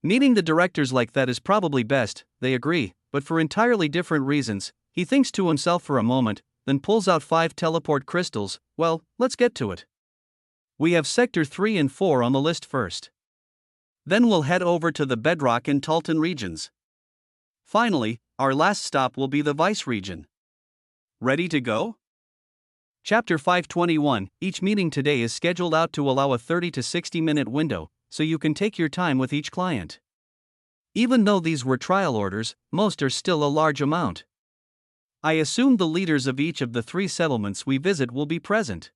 Meeting the directors like that is probably best, they agree, but for entirely different reasons. He thinks to himself for a moment, then pulls out 5 teleport crystals. Well, let's get to it. We have Sector 3 and 4 on the list first. Then we'll head over to the Bedrock and Talton regions. Finally, our last stop will be the Vice region. Ready to go? Chapter 521. Each meeting today is scheduled out to allow a 30 to 60 minute window, so you can take your time with each client. Even though these were trial orders, most are still a large amount. I assume the leaders of each of the 3 settlements we visit will be present.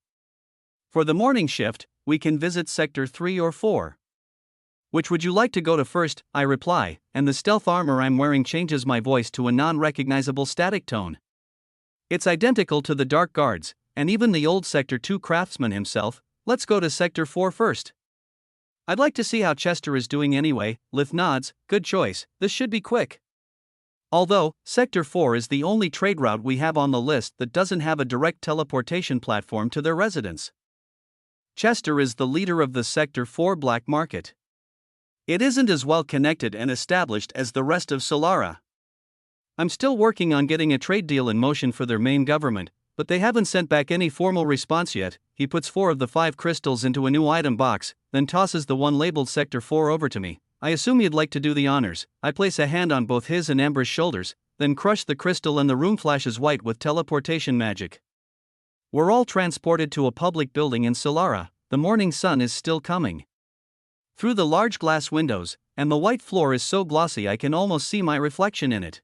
For the morning shift, we can visit Sector 3 or 4. Which would you like to go to first? I reply, and the stealth armor I'm wearing changes my voice to a non-recognizable static tone. It's identical to the Dark Guards, and even the old Sector 2 craftsman himself. Let's go to Sector 4 first. I'd like to see how Chester is doing anyway. Lith nods. Good choice, this should be quick. Although, Sector 4 is the only trade route we have on the list that doesn't have a direct teleportation platform to their residence. Chester is the leader of the Sector 4 black market. It isn't as well connected and established as the rest of Solara. I'm still working on getting a trade deal in motion for their main government, but they haven't sent back any formal response yet. He puts 4 of the 5 crystals into a new item box, then tosses the one labeled Sector 4 over to me. I assume you'd like to do the honors. I place a hand on both his and Amber's shoulders, then crush the crystal and the room flashes white with teleportation magic. We're all transported to a public building in Solara. The morning sun is still coming through the large glass windows, and the white floor is so glossy I can almost see my reflection in it.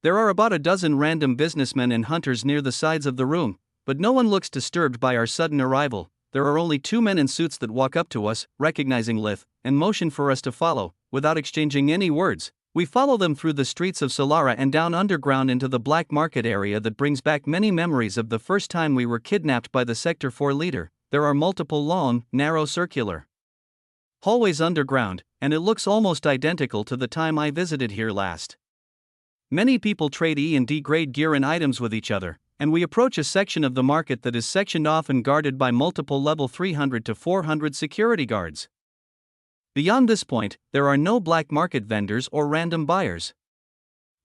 There are about a dozen random businessmen and hunters near the sides of the room, but no one looks disturbed by our sudden arrival. There are only 2 men in suits that walk up to us, recognizing Lith, and motion for us to follow. Without exchanging any words, we follow them through the streets of Solara and down underground into the black market area that brings back many memories of the first time we were kidnapped by the Sector 4 leader. There are multiple long, narrow circular hallways underground, and it looks almost identical to the time I visited here last. Many people trade E and D grade gear and items with each other, and we approach a section of the market that is sectioned off and guarded by multiple level 300 to 400 security guards. Beyond this point, there are no black market vendors or random buyers.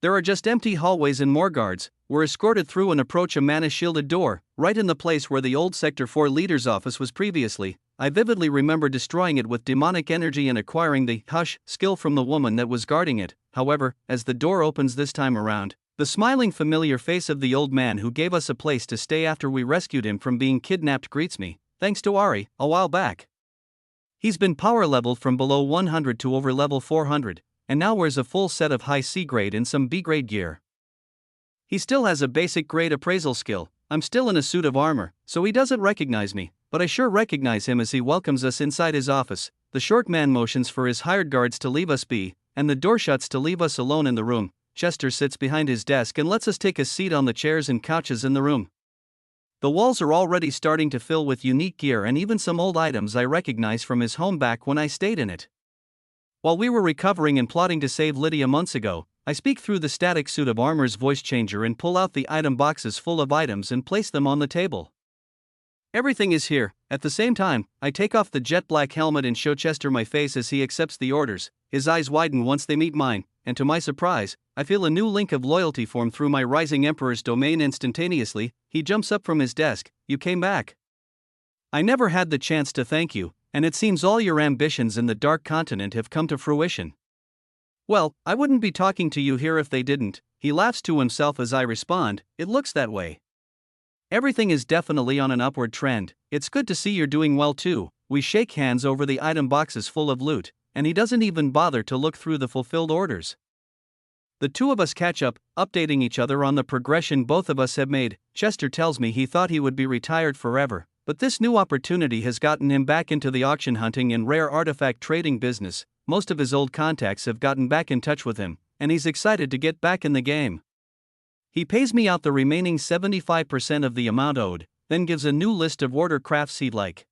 There are just empty hallways and more guards. We're escorted through and approach a mana-shielded door, right in the place where the old Sector 4 leader's office was previously. I vividly remember destroying it with demonic energy and acquiring the hush skill from the woman that was guarding it. However, as the door opens this time around, the smiling familiar face of the old man who gave us a place to stay after we rescued him from being kidnapped greets me, thanks to Ari, a while back. He's been power leveled from below 100 to over level 400, and now wears a full set of high C grade and some B grade gear. He still has a basic grade appraisal skill. I'm still in a suit of armor, so he doesn't recognize me, but I sure recognize him as he welcomes us inside his office. The short man motions for his hired guards to leave us be, and the door shuts to leave us alone in the room. Chester sits behind his desk and lets us take a seat on the chairs and couches in the room. The walls are already starting to fill with unique gear and even some old items I recognize from his home back when I stayed in it. While we were recovering and plotting to save Lydia months ago, I speak through the static suit of armor's voice changer and pull out the item boxes full of items and place them on the table. Everything is here. At the same time, I take off the jet black helmet and show Chester my face as he accepts the orders. His eyes widen once they meet mine, and to my surprise, I feel a new link of loyalty form through my rising Emperor's domain instantaneously. He jumps up from his desk. You came back. I never had the chance to thank you, and it seems all your ambitions in the Dark Continent have come to fruition. Well, I wouldn't be talking to you here if they didn't. He laughs to himself as I respond, it looks that way. Everything is definitely on an upward trend. It's good to see you're doing well too. We shake hands over the item boxes full of loot, and he doesn't even bother to look through the fulfilled orders. The 2 of us catch up, updating each other on the progression both of us have made. Chester tells me he thought he would be retired forever, but this new opportunity has gotten him back into the auction hunting and rare artifact trading business. Most of his old contacts have gotten back in touch with him, and he's excited to get back in the game. He pays me out the remaining 75% of the amount owed, then gives a new list of order crafts he'd like.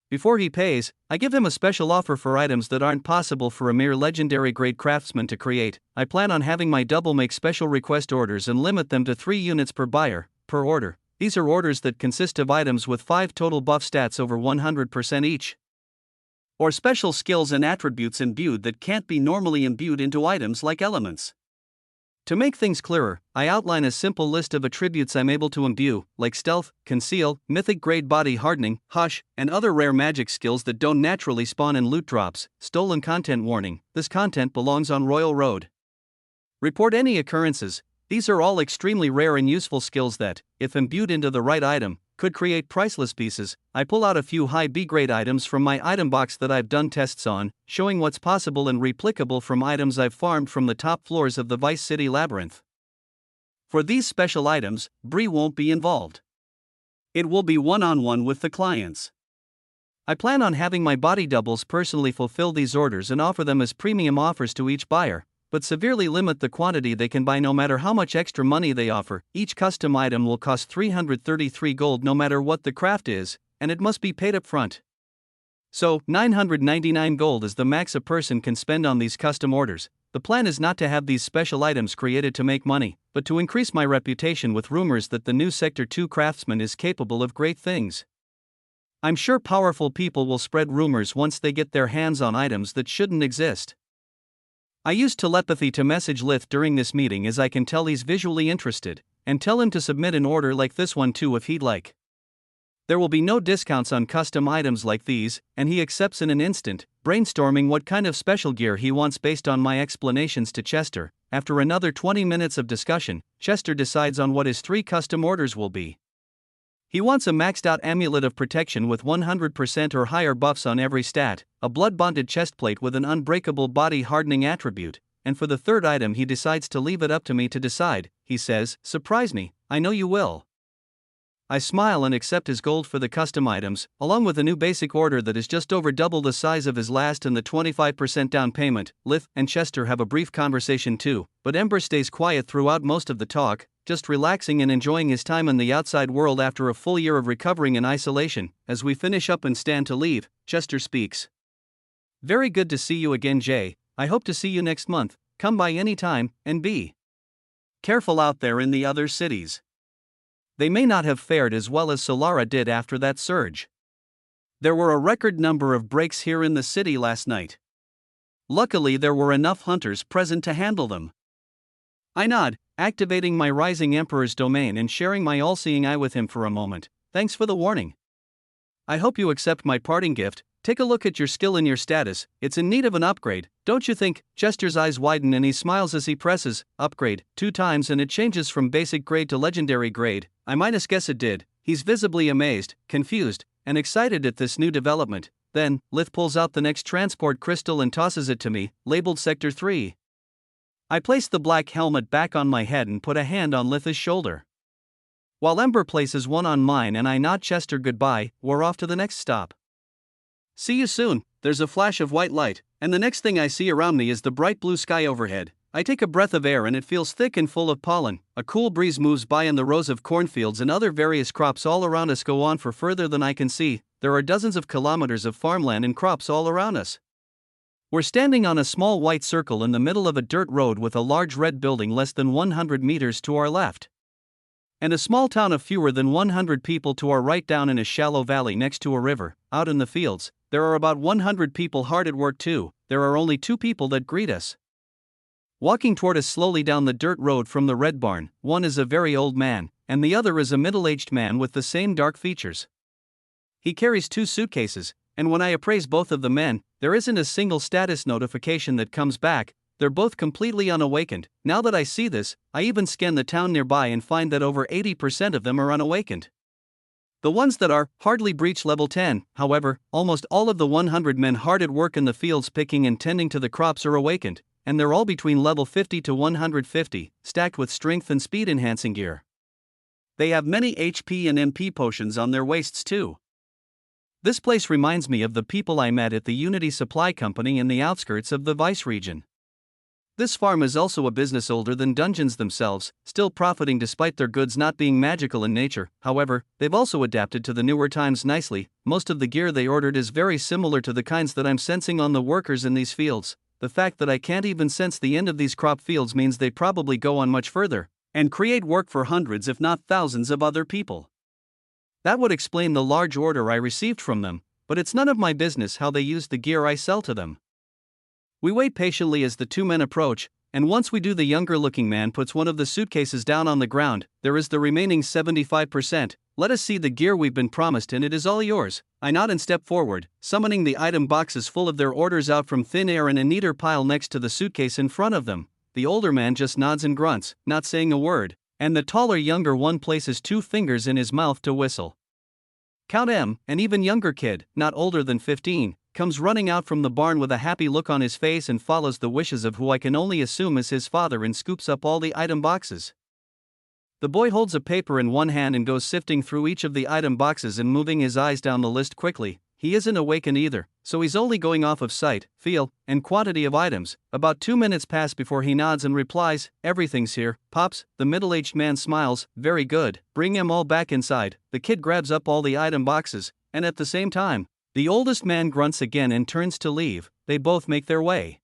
Before he pays, I give him a special offer for items that aren't possible for a mere legendary grade craftsman to create. I plan on having my double make special request orders and limit them to 3 units per buyer, per order. These are orders that consist of items with 5 total buff stats over 100% each, or special skills and attributes imbued that can't be normally imbued into items like elements. To make things clearer, I outline a simple list of attributes I'm able to imbue, like stealth, conceal, mythic grade body hardening, hush, and other rare magic skills that don't naturally spawn in loot drops. Stolen content warning: this content belongs on Royal Road. Report any occurrences. These are all extremely rare and useful skills that, if imbued into the right item, could create priceless pieces. I pull out a few high B-grade items from my item box that I've done tests on, showing what's possible and replicable from items I've farmed from the top floors of the Vice City Labyrinth. For these special items, Bree won't be involved. It will be one-on-one with the clients. I plan on having my body doubles personally fulfill these orders and offer them as premium offers to each buyer, but severely limit the quantity they can buy no matter how much extra money they offer. Each custom item will cost 333 gold no matter what the craft is, and it must be paid up front. So, 999 gold is the max a person can spend on these custom orders. The plan is not to have these special items created to make money, but to increase my reputation with rumors that the new Sector 2 craftsman is capable of great things. I'm sure powerful people will spread rumors once they get their hands on items that shouldn't exist. I use telepathy to message Lith during this meeting as I can tell he's visually interested, and tell him to submit an order like this one too if he'd like. There will be no discounts on custom items like these, and he accepts in an instant, brainstorming what kind of special gear he wants based on my explanations to Chester. After another 20 minutes of discussion, Chester decides on what his 3 custom orders will be. He wants a maxed out amulet of protection with 100% or higher buffs on every stat, a blood-bonded chestplate with an unbreakable body hardening attribute, and for the third item he decides to leave it up to me to decide. He says, "Surprise me, I know you will." I smile and accept his gold for the custom items, along with a new basic order that is just over double the size of his last and the 25% down payment. Lith and Chester have a brief conversation too, but Ember stays quiet throughout most of the talk, just relaxing and enjoying his time in the outside world after a full year of recovering in isolation. As we finish up and stand to leave, Chester speaks. "Very good to see you again, Jay. I hope to see you next month. Come by any time, and be careful out there in the other cities. They may not have fared as well as Solara did after that surge. There were a record number of breaks here in the city last night. Luckily there were enough hunters present to handle them." I nod, activating my Rising Emperor's domain and sharing my all-seeing eye with him for a moment. "Thanks for the warning. I hope you accept my parting gift. Take a look at your skill and your status, it's in need of an upgrade, don't you think?" Chester's eyes widen and he smiles as he presses upgrade 2 times and it changes from basic grade to legendary grade. I might guess it did. He's visibly amazed, confused, and excited at this new development. Then, Lith pulls out the next transport crystal and tosses it to me, labeled Sector 3. I place the black helmet back on my head and put a hand on Lith's shoulder, while Ember places one on mine and I nod Chester goodbye. We're off to the next stop. "See you soon." There's a flash of white light, and the next thing I see around me is the bright blue sky overhead. I take a breath of air and it feels thick and full of pollen. A cool breeze moves by and the rows of cornfields and other various crops all around us go on for further than I can see. There are dozens of kilometers of farmland and crops all around us. We're standing on a small white circle in the middle of a dirt road with a large red building less than 100 meters to our left, and a small town of fewer than 100 people to our right down in a shallow valley next to a river. Out in the fields, there are about 100 people hard at work too. There are only 2 people that greet us, walking toward us slowly down the dirt road from the red barn. One is a very old man, and the other is a middle-aged man with the same dark features. He carries 2 suitcases, and when I appraise both of the men, there isn't a single status notification that comes back. They're both completely unawakened. Now that I see this, I even scan the town nearby and find that over 80% of them are unawakened. The ones that are hardly breach level 10, however, almost all of the 100 men hard at work in the fields picking and tending to the crops are awakened, and they're all between level 50 to 150, stacked with strength and speed enhancing gear. They have many HP and MP potions on their waists too. This place reminds me of the people I met at the Unity Supply Company in the outskirts of the Vice region. This farm is also a business older than dungeons themselves, still profiting despite their goods not being magical in nature. However, they've also adapted to the newer times nicely. Most of the gear they ordered is very similar to the kinds that I'm sensing on the workers in these fields. The fact that I can't even sense the end of these crop fields means they probably go on much further, and create work for hundreds if not thousands of other people. That would explain the large order I received from them, but it's none of my business how they use the gear I sell to them. We wait patiently as the 2 men approach, and once we do, the younger-looking man puts one of the suitcases down on the ground. There is the remaining 75%. "Let us see the gear we've been promised and it is all yours." I nod and step forward, summoning the item boxes full of their orders out from thin air in a neater pile next to the suitcase in front of them. the older man just nods and grunts, not saying a word, and the taller younger one places 2 fingers in his mouth to whistle. Count M, an even younger kid, not older than 15, comes running out from the barn with a happy look on his face and follows the wishes of who I can only assume is his father and scoops up all the item boxes. The boy holds a paper in one hand and goes sifting through each of the item boxes and moving his eyes down the list quickly. He isn't awakened either, so he's only going off of sight, feel, and quantity of items. About 2 minutes pass before he nods and replies, "Everything's here, Pops." The middle-aged man smiles, "Very good, bring them all back inside." The kid grabs up all the item boxes, and at the same time, the oldest man grunts again and turns to leave. They both make their way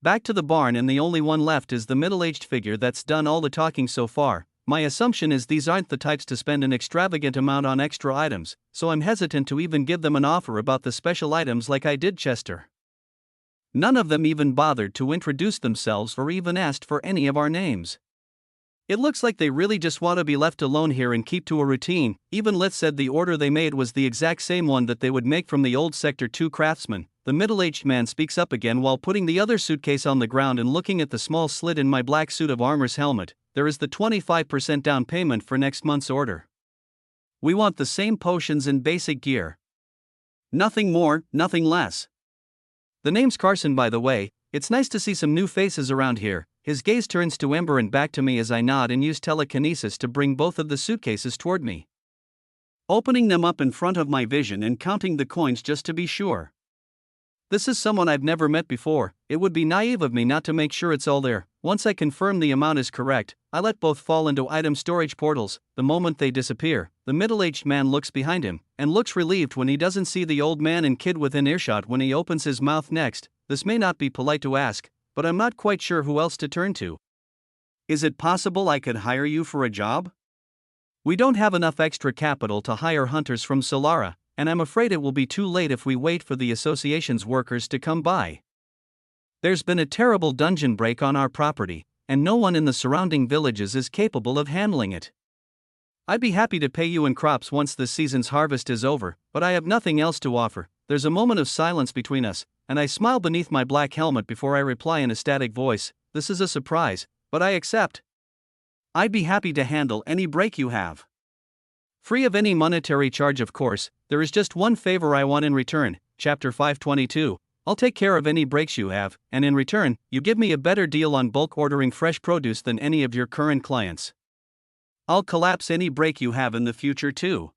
back to the barn, and the only one left is the middle-aged figure that's done all the talking so far. My assumption is these aren't the types to spend an extravagant amount on extra items, so I'm hesitant to even give them an offer about the special items like I did Chester. None of them even bothered to introduce themselves or even asked for any of our names. It looks like they really just want to be left alone here and keep to a routine. Even Lit said the order they made was the exact same one that they would make from the old Sector 2 craftsman. The middle-aged man speaks up again while putting the other suitcase on the ground and looking at the small slit in my black suit of armor's helmet. There is the 25% down payment for next month's order. We want the same potions and basic gear. Nothing more, nothing less. The name's Carson, by the way. It's nice to see some new faces around here. His gaze turns to Ember and back to me as I nod and use telekinesis to bring both of the suitcases toward me, opening them up in front of my vision and counting the coins just to be sure. This is someone I've never met before. It would be naive of me not to make sure it's all there. Once I confirm the amount is correct, I let both fall into item storage portals. The moment they disappear, the middle-aged man looks behind him, and looks relieved when he doesn't see the old man and kid within earshot when he opens his mouth next. This may not be polite to ask, but I'm not quite sure who else to turn to. Is it possible I could hire you for a job? We don't have enough extra capital to hire hunters from Solara, and I'm afraid it will be too late if we wait for the association's workers to come by. There's been a terrible dungeon break on our property, and no one in the surrounding villages is capable of handling it. I'd be happy to pay you in crops once this season's harvest is over, but I have nothing else to offer. There's a moment of silence between us, and I smile beneath my black helmet before I reply in a static voice, "This is a surprise, but I accept. I'd be happy to handle any break you have. Free of any monetary charge, of course. There is just one favor I want in return." Chapter 522. I'll take care of any breaks you have, and in return, you give me a better deal on bulk ordering fresh produce than any of your current clients. I'll collapse any break you have in the future too.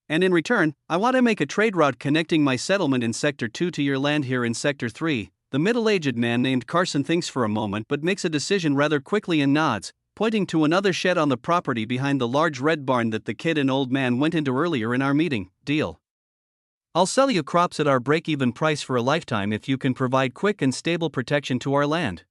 And in return, I want to make a trade route connecting my settlement in Sector 2 to your land here in Sector 3. The middle-aged man named Carson thinks for a moment but makes a decision rather quickly and nods, pointing to another shed on the property behind the large red barn that the kid and old man went into earlier in our meeting. Deal. I'll sell you crops at our break-even price for a lifetime if you can provide quick and stable protection to our land.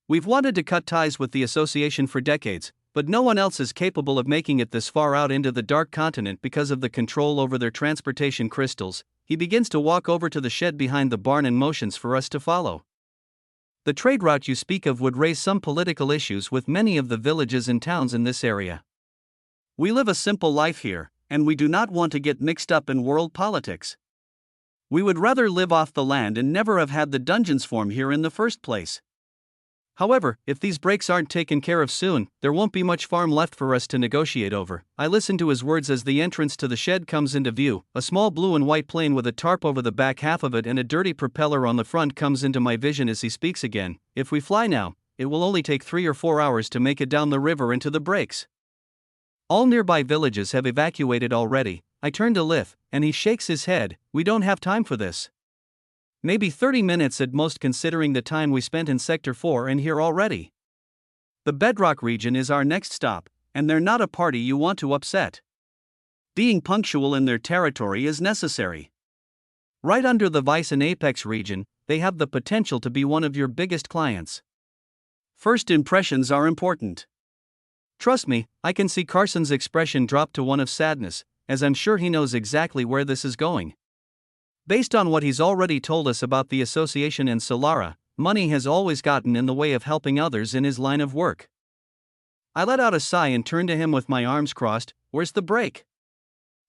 We've wanted to cut ties with the association for decades, but no one else is capable of making it this far out into the dark continent because of the control over their transportation crystals. He begins to walk over to the shed behind the barn and motions for us to follow. The trade route you speak of would raise some political issues with many of the villages and towns in this area. We live a simple life here, and we do not want to get mixed up in world politics. We would rather live off the land and never have had the dungeons form here in the first place. However, if these breaks aren't taken care of soon, there won't be much farm left for us to negotiate over. I listen to his words as the entrance to the shed comes into view. A small blue and white plane with a tarp over the back half of it and a dirty propeller on the front comes into my vision as he speaks again. If we fly now, it will only take 3 or 4 hours to make it down the river into the breaks. All nearby villages have evacuated already. I turn to Lith, and he shakes his head. We don't have time for this. Maybe 30 minutes at most considering the time we spent in Sector 4 and here already. The Bedrock region is our next stop, and they're not a party you want to upset. Being punctual in their territory is necessary. Right under the Vice and Apex region, they have the potential to be one of your biggest clients. First impressions are important. Trust me, I can see Carson's expression drop to one of sadness, as I'm sure he knows exactly where this is going. Based on what he's already told us about the association and Solara, money has always gotten in the way of helping others in his line of work. I let out a sigh and turn to him with my arms crossed. Where's the break?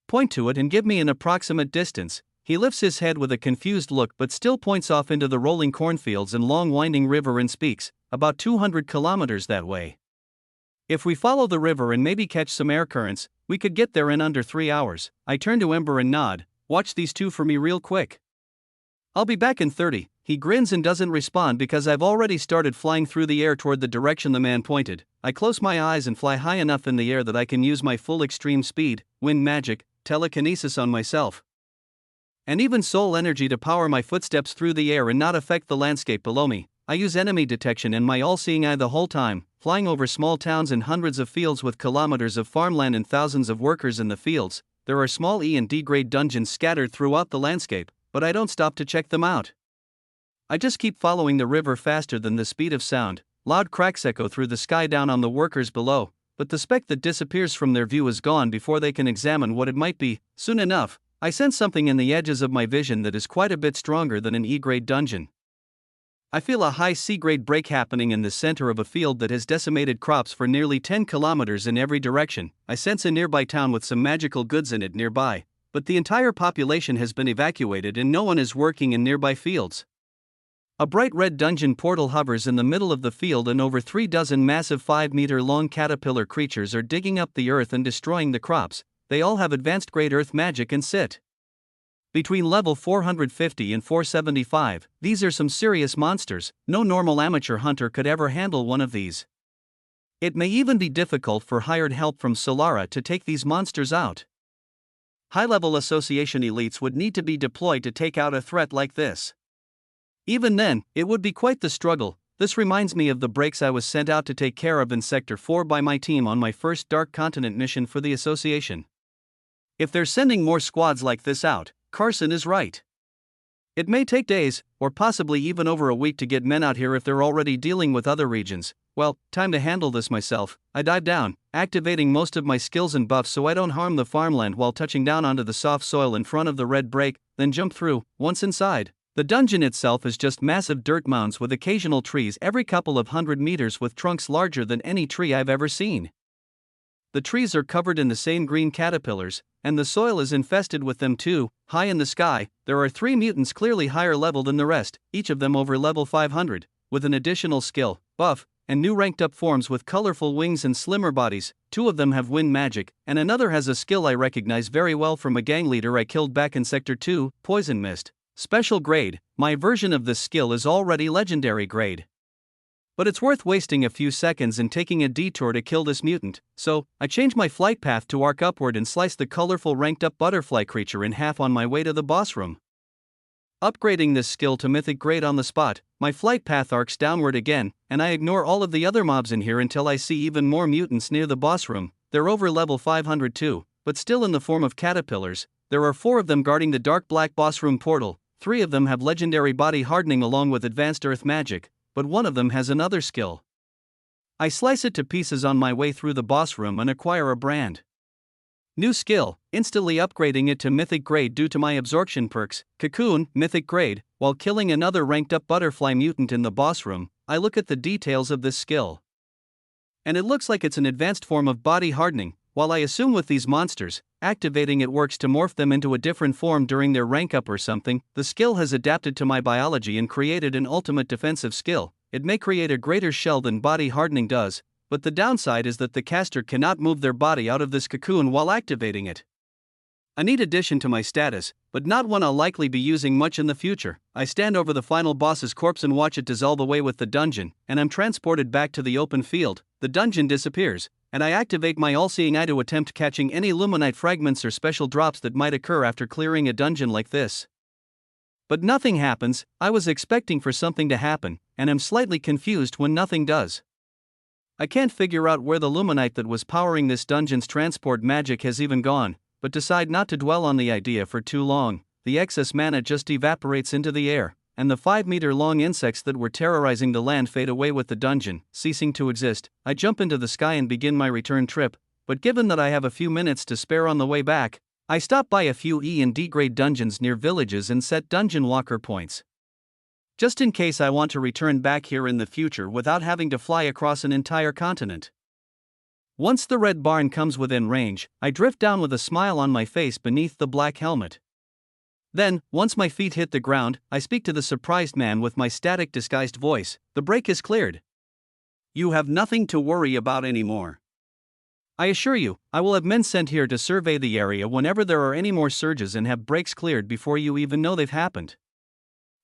Point to it and give me an approximate distance. He lifts his head with a confused look but still points off into the rolling cornfields and long winding river and speaks. about 200 kilometers that way. If we follow the river and maybe catch some air currents, we could get there in under 3 hours. I turn to Ember and nod. Watch these two for me real quick. I'll be back in 30. He grins and doesn't respond because I've already started flying through the air toward the direction the man pointed. I close my eyes and fly high enough in the air that I can use my full extreme speed, wind magic, telekinesis on myself, and even soul energy to power my footsteps through the air and not affect the landscape below me. I use enemy detection and my all-seeing eye the whole time, flying over small towns and hundreds of fields with kilometers of farmland and thousands of workers in the fields. There are small E and D grade dungeons scattered throughout the landscape, but I don't stop to check them out. I just keep following the river faster than the speed of sound. Loud cracks echo through the sky down on the workers below, but the speck that disappears from their view is gone before they can examine what it might be. Soon enough, I sense something in the edges of my vision that is quite a bit stronger than an E-grade dungeon. I feel a high C-grade break happening in the center of a field that has decimated crops for nearly 10 kilometers in every direction. I sense a nearby town with some magical goods in it nearby, but the entire population has been evacuated and no one is working in nearby fields. A bright red dungeon portal hovers in the middle of the field and over 3 dozen massive 5-meter-long caterpillar creatures are digging up the earth and destroying the crops. They all have advanced grade earth magic and sit between level 450 and 475. These are some serious monsters. No normal amateur hunter could ever handle one of these. It may even be difficult for hired help from Solara to take these monsters out. High-level association elites would need to be deployed to take out a threat like this. Even then, it would be quite the struggle. This reminds me of the breaks I was sent out to take care of in Sector 4 by my team on my first Dark Continent mission for the Association. If they're sending more squads like this out, Carson is right. It may take days, or possibly even over a week to get men out here if they're already dealing with other regions. Well, time to handle this myself. I dive down, activating most of my skills and buffs so I don't harm the farmland while touching down onto the soft soil in front of the red break, then jump through. Once inside, the dungeon itself is just massive dirt mounds with occasional trees every couple of 100 meters with trunks larger than any tree I've ever seen. The trees are covered in the same green caterpillars, and the soil is infested with them too. High in the sky, there are 3 mutants clearly higher level than the rest, each of them over level 500, with an additional skill, buff, and new ranked up forms with colorful wings and slimmer bodies. 2 of them have wind magic, and another has a skill I recognize very well from a gang leader I killed back in Sector 2, Poison Mist. Special grade. My version of this skill is already legendary grade. But it's worth wasting a few seconds and taking a detour to kill this mutant, so I change my flight path to arc upward and slice the colorful ranked up butterfly creature in half on my way to the boss room. Upgrading this skill to mythic grade on the spot, my flight path arcs downward again, and I ignore all of the other mobs in here until I see even more mutants near the boss room. They're over level 500 too, but still in the form of caterpillars. There are 4 of them guarding the dark black boss room portal. 3 of them have legendary body hardening along with advanced earth magic, but one of them has another skill. I slice it to pieces on my way through the boss room and acquire a brand new skill, instantly upgrading it to mythic grade due to my absorption perks. Cocoon, mythic grade. While killing another ranked up butterfly mutant in the boss room, I look at the details of this skill, and it looks like it's an advanced form of body hardening. While I assume with these monsters, activating it works to morph them into a different form during their rank up or something, the skill has adapted to my biology and created an ultimate defensive skill. It may create a greater shell than body hardening does, but the downside is that the caster cannot move their body out of this cocoon while activating it. A neat addition to my status, but not one I'll likely be using much in the future. I stand over the final boss's corpse and watch it dissolve away with the dungeon, and I'm transported back to the open field. The dungeon disappears, and I activate my all-seeing eye to attempt catching any luminite fragments or special drops that might occur after clearing a dungeon like this. But nothing happens. I was expecting for something to happen, and am slightly confused when nothing does. I can't figure out where the luminite that was powering this dungeon's transport magic has even gone, but decide not to dwell on the idea for too long. The excess mana just evaporates into the air, and the 5-meter-long insects that were terrorizing the land fade away with the dungeon, ceasing to exist. I jump into the sky and begin my return trip, but given that I have a few minutes to spare on the way back, I stop by a few E and D grade dungeons near villages and set dungeon walker points, just in case I want to return back here in the future without having to fly across an entire continent. Once the red barn comes within range, I drift down with a smile on my face beneath the black helmet. Then, once my feet hit the ground, I speak to the surprised man with my static disguised voice. The break is cleared. You have nothing to worry about anymore. I assure you, I will have men sent here to survey the area whenever there are any more surges and have breaks cleared before you even know they've happened.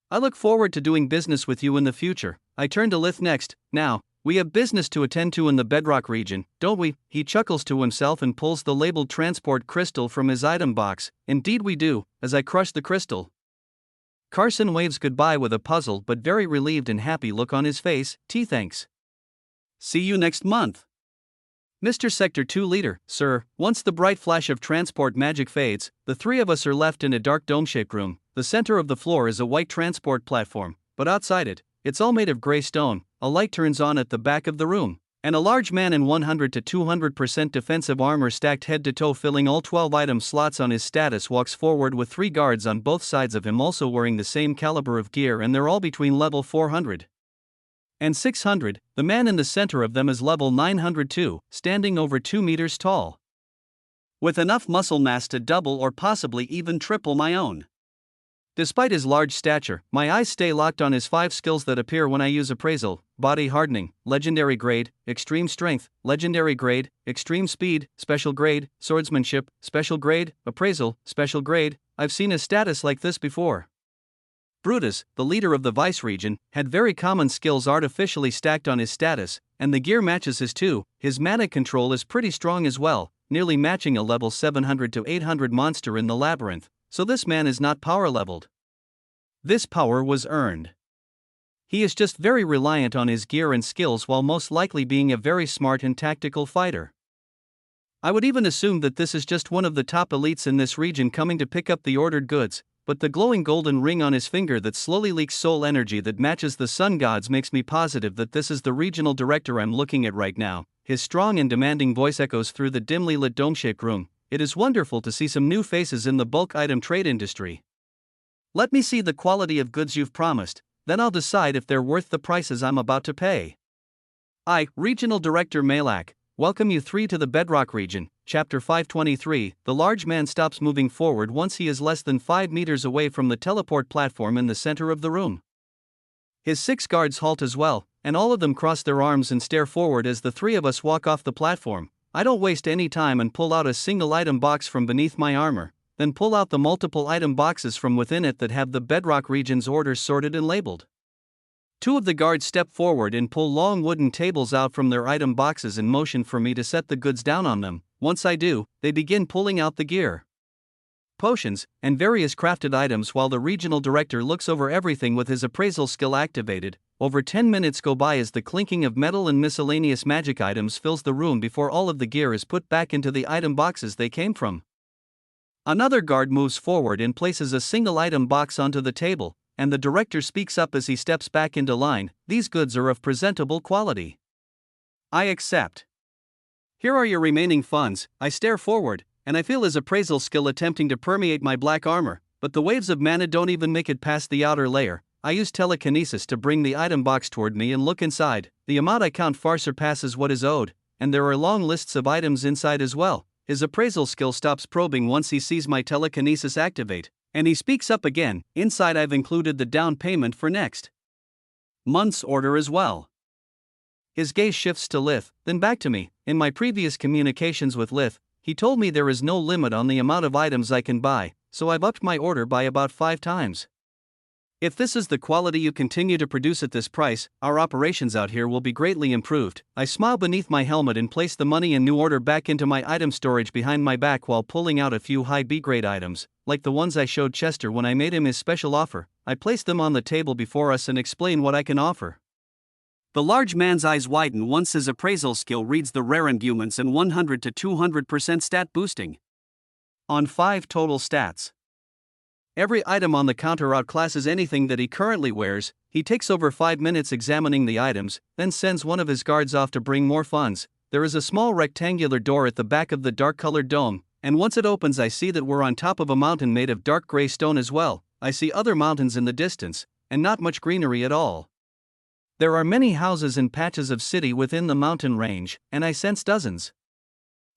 I look forward to doing business with you in the future. I turn to Lith next. Now, we have business to attend to in the bedrock region, don't we? He chuckles to himself and pulls the labeled transport crystal from his item box. Indeed we do, as I crush the crystal. Carson waves goodbye with a puzzled but very relieved and happy look on his face. Thanks. See you next month. Mr. Sector 2 Leader, sir. Once the bright flash of transport magic fades, the three of us are left in a dark dome-shaped room. The center of the floor is a white transport platform, but outside it, it's all made of gray stone. A light turns on at the back of the room, and a large man in 100 to 200% defensive armor stacked head to toe filling all 12 item slots on his status walks forward with 3 guards on both sides of him also wearing the same caliber of gear, and they're all between level 400 and 600, the man in the center of them is level 902, standing over 2 meters tall, with enough muscle mass to double or possibly even triple my own. Despite his large stature, my eyes stay locked on his 5 skills that appear when I use appraisal: body hardening, legendary grade, extreme strength, legendary grade, extreme speed, special grade, swordsmanship, special grade, appraisal, special grade. I've seen a status like this before. Brutus, the leader of the Vice region, had very common skills artificially stacked on his status, and the gear matches his too. His mana control is pretty strong as well, nearly matching a level 700 to 800 monster in the labyrinth, so this man is not power leveled. This power was earned. He is just very reliant on his gear and skills while most likely being a very smart and tactical fighter. I would even assume that this is just one of the top elites in this region coming to pick up the ordered goods, but the glowing golden ring on his finger that slowly leaks soul energy that matches the sun gods makes me positive that this is the regional director I'm looking at right now. His strong and demanding voice echoes through the dimly lit dome-shaped room. It is wonderful to see some new faces in the bulk item trade industry. Let me see the quality of goods you've promised, then I'll decide if they're worth the prices I'm about to pay. I, Regional Director Malak, welcome you 3 to the Bedrock region. Chapter 523. The large man stops moving forward once he is less than 5 meters away from the teleport platform in the center of the room. His 6 guards halt as well, and all of them cross their arms and stare forward as the 3 of us walk off the platform. I don't waste any time and pull out a single item box from beneath my armor, then pull out the multiple item boxes from within it that have the Bedrock region's orders sorted and labeled. 2 of the guards step forward and pull long wooden tables out from their item boxes and motion for me to set the goods down on them. Once I do, they begin pulling out the gear, potions, and various crafted items while the regional director looks over everything with his appraisal skill activated. Over 10 minutes go by as the clinking of metal and miscellaneous magic items fills the room before all of the gear is put back into the item boxes they came from. Another guard moves forward and places a single item box onto the table, and the director speaks up as he steps back into line. These goods are of presentable quality. I accept. Here are your remaining funds. I stare forward, and I feel his appraisal skill attempting to permeate my black armor, but the waves of mana don't even make it past the outer layer. I use telekinesis to bring the item box toward me and look inside. The amount I count far surpasses what is owed, and there are long lists of items inside as well. His appraisal skill stops probing once he sees my telekinesis activate, and he speaks up again. Inside I've included the down payment for next month's order as well. His gaze shifts to Lith, then back to me. In my previous communications with Lith, he told me there is no limit on the amount of items I can buy, so I've upped my order by about 5 times. If this is the quality you continue to produce at this price, our operations out here will be greatly improved. I smile beneath my helmet and place the money and new order back into my item storage behind my back while pulling out a few high B-grade items, like the ones I showed Chester when I made him his special offer. I place them on the table before us and explain what I can offer. The large man's eyes widen once his appraisal skill reads the rare endowments and 100 to 200% stat boosting on 5 total stats. Every item on the counter outclasses anything that he currently wears. He takes over 5 minutes examining the items, then sends one of his guards off to bring more funds. There is a small rectangular door at the back of the dark-colored dome, and once it opens I see that we're on top of a mountain made of dark gray stone as well. I see other mountains in the distance, and not much greenery at all. There are many houses and patches of city within the mountain range, and I sense dozens,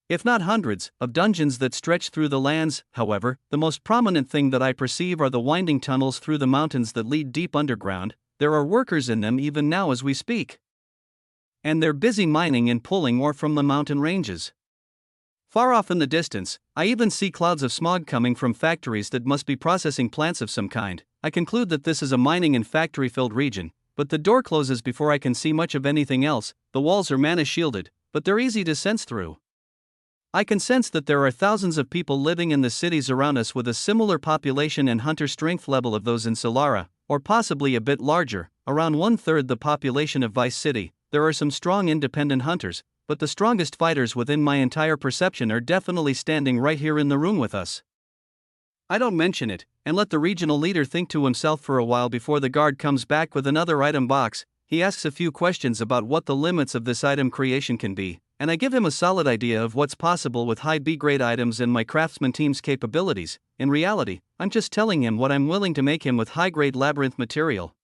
if not hundreds, of dungeons that stretch through the lands. However, the most prominent thing that I perceive are the winding tunnels through the mountains that lead deep underground. There are workers in them even now as we speak. and they're busy mining and pulling ore from the mountain ranges. Far off in the distance, I even see clouds of smog coming from factories that must be processing plants of some kind. I conclude that this is a mining and factory-filled region, but the door closes before I can see much of anything else. The walls are mana-shielded, but they're easy to sense through. I can sense that there are thousands of people living in the cities around us with a similar population and hunter strength level of those in Solara, or possibly a bit larger, around 1/3 the population of Vice City. There are some strong independent hunters, but the strongest fighters within my entire perception are definitely standing right here in the room with us. I don't mention it, and let the regional leader think to himself for a while before the guard comes back with another item box. He asks a few questions about what the limits of this item creation can be, and I give him a solid idea of what's possible with high B-grade items and my craftsman team's capabilities. In reality, I'm just telling him what I'm willing to make him with high-grade labyrinth material.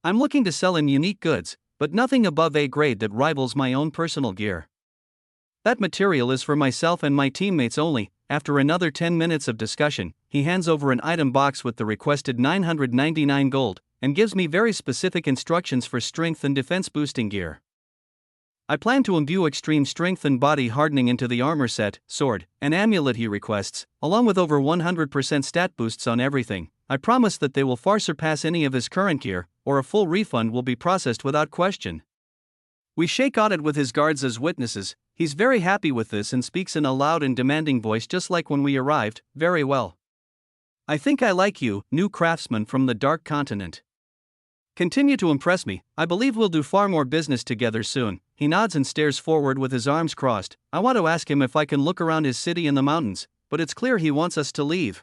I'm looking to sell him unique goods, but nothing above A grade that rivals my own personal gear. That material is for myself and my teammates only. After another 10 minutes of discussion, he hands over an item box with the requested 999 gold, and gives me very specific instructions for strength and defense boosting gear. I plan to imbue extreme strength and body hardening into the armor set, sword, and amulet he requests, along with over 100% stat boosts on everything. I promise that they will far surpass any of his current gear, or a full refund will be processed without question. We shake Audit with his guards as witnesses. He's very happy with this and speaks in a loud and demanding voice just like when we arrived. Very well. I think I like you, new craftsman from the Dark Continent. Continue to impress me. I believe we'll do far more business together soon. He nods and stares forward with his arms crossed. I want to ask him if I can look around his city in the mountains, but it's clear he wants us to leave.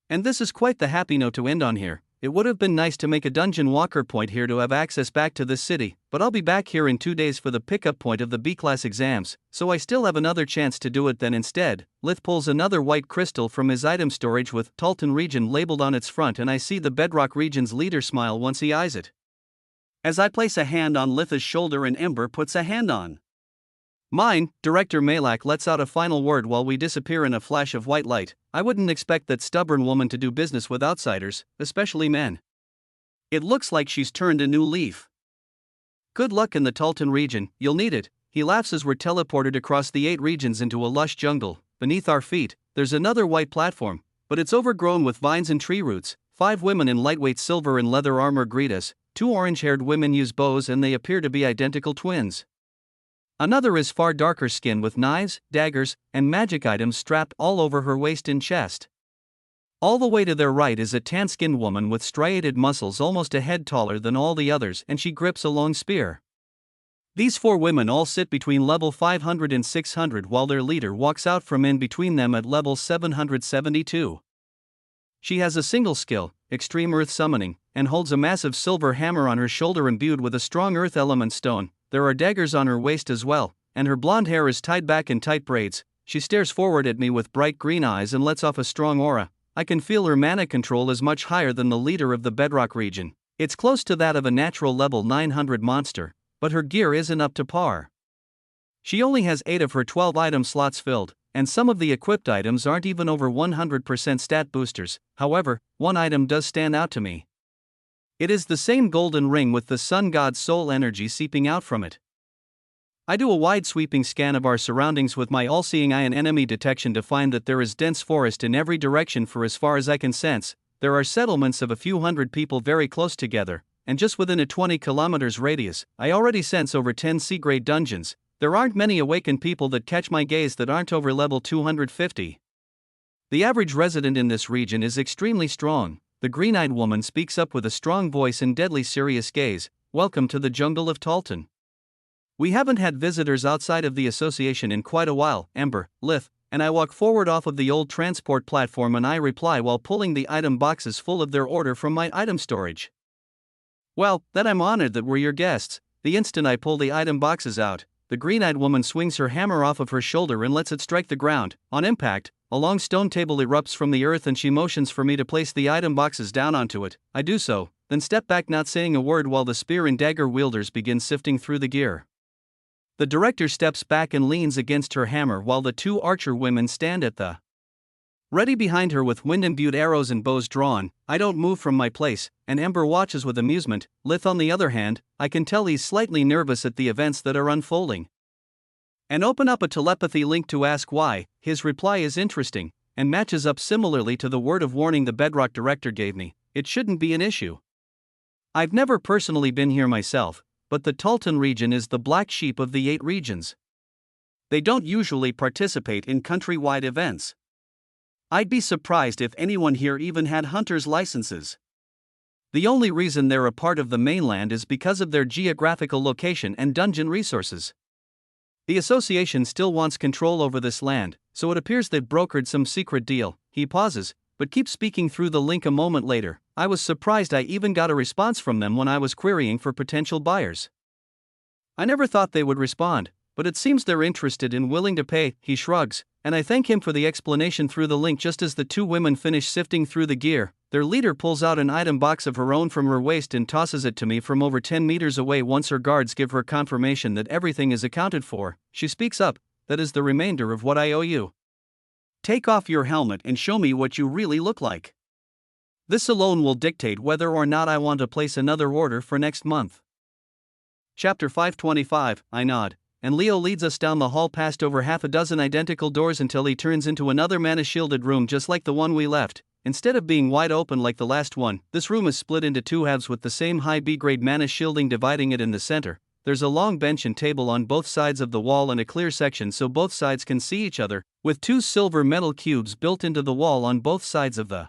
And this is quite the happy note to end on here. It would have been nice to make a dungeon walker point here to have access back to this city, but I'll be back here in 2 days for the pickup point of the B-class exams, so I still have another chance to do it. Then instead, Lith pulls another white crystal from his item storage with Talton region labeled on its front, and I see the Bedrock region's leader smile once he eyes it. As I place a hand on Litha's shoulder and Ember puts a hand on mine, Director Malak lets out a final word while we disappear in a flash of white light. I wouldn't expect that stubborn woman to do business with outsiders, especially men. It looks like she's turned a new leaf. Good luck in the Talton region, you'll need it. He laughs as we're teleported across the 8 regions into a lush jungle. Beneath our feet, there's another white platform, but it's overgrown with vines and tree roots. 5 women in lightweight silver and leather armor greet us. 2 orange-haired women use bows and they appear to be identical twins. Another is far darker skin with knives, daggers, and magic items strapped all over her waist and chest. All the way to their right is a tan-skinned woman with striated muscles almost a head taller than all the others, and she grips a long spear. These 4 women all sit between level 500 and 600 while their leader walks out from in between them at level 772. She has a single skill, Extreme Earth Summoning, and holds a massive silver hammer on her shoulder imbued with a strong earth element stone. There are daggers on her waist as well, and her blonde hair is tied back in tight braids. She stares forward at me with bright green eyes and lets off a strong aura. I can feel her mana control is much higher than the leader of the Bedrock region. It's close to that of a natural level 900 monster, but her gear isn't up to par. She only has 8 of her 12 item slots filled, and some of the equipped items aren't even over 100% stat boosters. However, one item does stand out to me. It is the same golden ring with the sun god's soul energy seeping out from it. I do a wide sweeping scan of our surroundings with my all-seeing eye and enemy detection to find that there is dense forest in every direction for as far as I can sense. There are settlements of a few hundred people very close together, and just within a 20 kilometers radius, I already sense over 10 C-grade dungeons. There aren't many awakened people that catch my gaze that aren't over level 250. The average resident in this region is extremely strong. The green-eyed woman speaks up with a strong voice and deadly serious gaze. Welcome to the jungle of Talton. We haven't had visitors outside of the association in quite a while, Ember, Lith, and I walk forward off of the old transport platform and I reply while pulling the item boxes full of their order from my item storage. Well, that I'm honored that we're your guests. The instant I pull the item boxes out, the green-eyed woman swings her hammer off of her shoulder and lets it strike the ground. On impact, a long stone table erupts from the earth and she motions for me to place the item boxes down onto it. I do so, then step back not saying a word while the spear and dagger wielders begin sifting through the gear. The director steps back and leans against her hammer while the 2 archer women stand at the Ready behind her with wind-imbued arrows and bows drawn, I don't move from my place, and Ember watches with amusement. Lith, on the other hand, I can tell he's slightly nervous at the events that are unfolding. And open up a telepathy link to ask why. His reply is interesting, and matches up similarly to the word of warning the Bedrock director gave me. It shouldn't be an issue. I've never personally been here myself, but the Talton region is the black sheep of the 8 regions. They don't usually participate in countrywide events. I'd be surprised if anyone here even had hunter's licenses. The only reason they're a part of the mainland is because of their geographical location and dungeon resources. The association still wants control over this land, so it appears they've brokered some secret deal. He pauses, but keeps speaking through the link a moment later. I was surprised I even got a response from them when I was querying for potential buyers. I never thought they would respond, but it seems they're interested and willing to pay. He shrugs, and I thank him for the explanation through the link. Just as the 2 women finish sifting through the gear, their leader pulls out an item box of her own from her waist and tosses it to me from over 10 meters away. Once her guards give her confirmation that everything is accounted for, she speaks up. That is the remainder of what I owe you. Take off your helmet and show me what you really look like. This alone will dictate whether or not I want to place another order for next month. Chapter 525, I nod, and Leo leads us down the hall past over half a dozen identical doors until he turns into another mana-shielded room just like the one we left. Instead of being wide open like the last one, this room is split into 2 halves with the same high B-grade mana shielding dividing it in the center. There's a long bench and table on both sides of the wall and a clear section so both sides can see each other, with 2 silver metal cubes built into the wall on both sides of the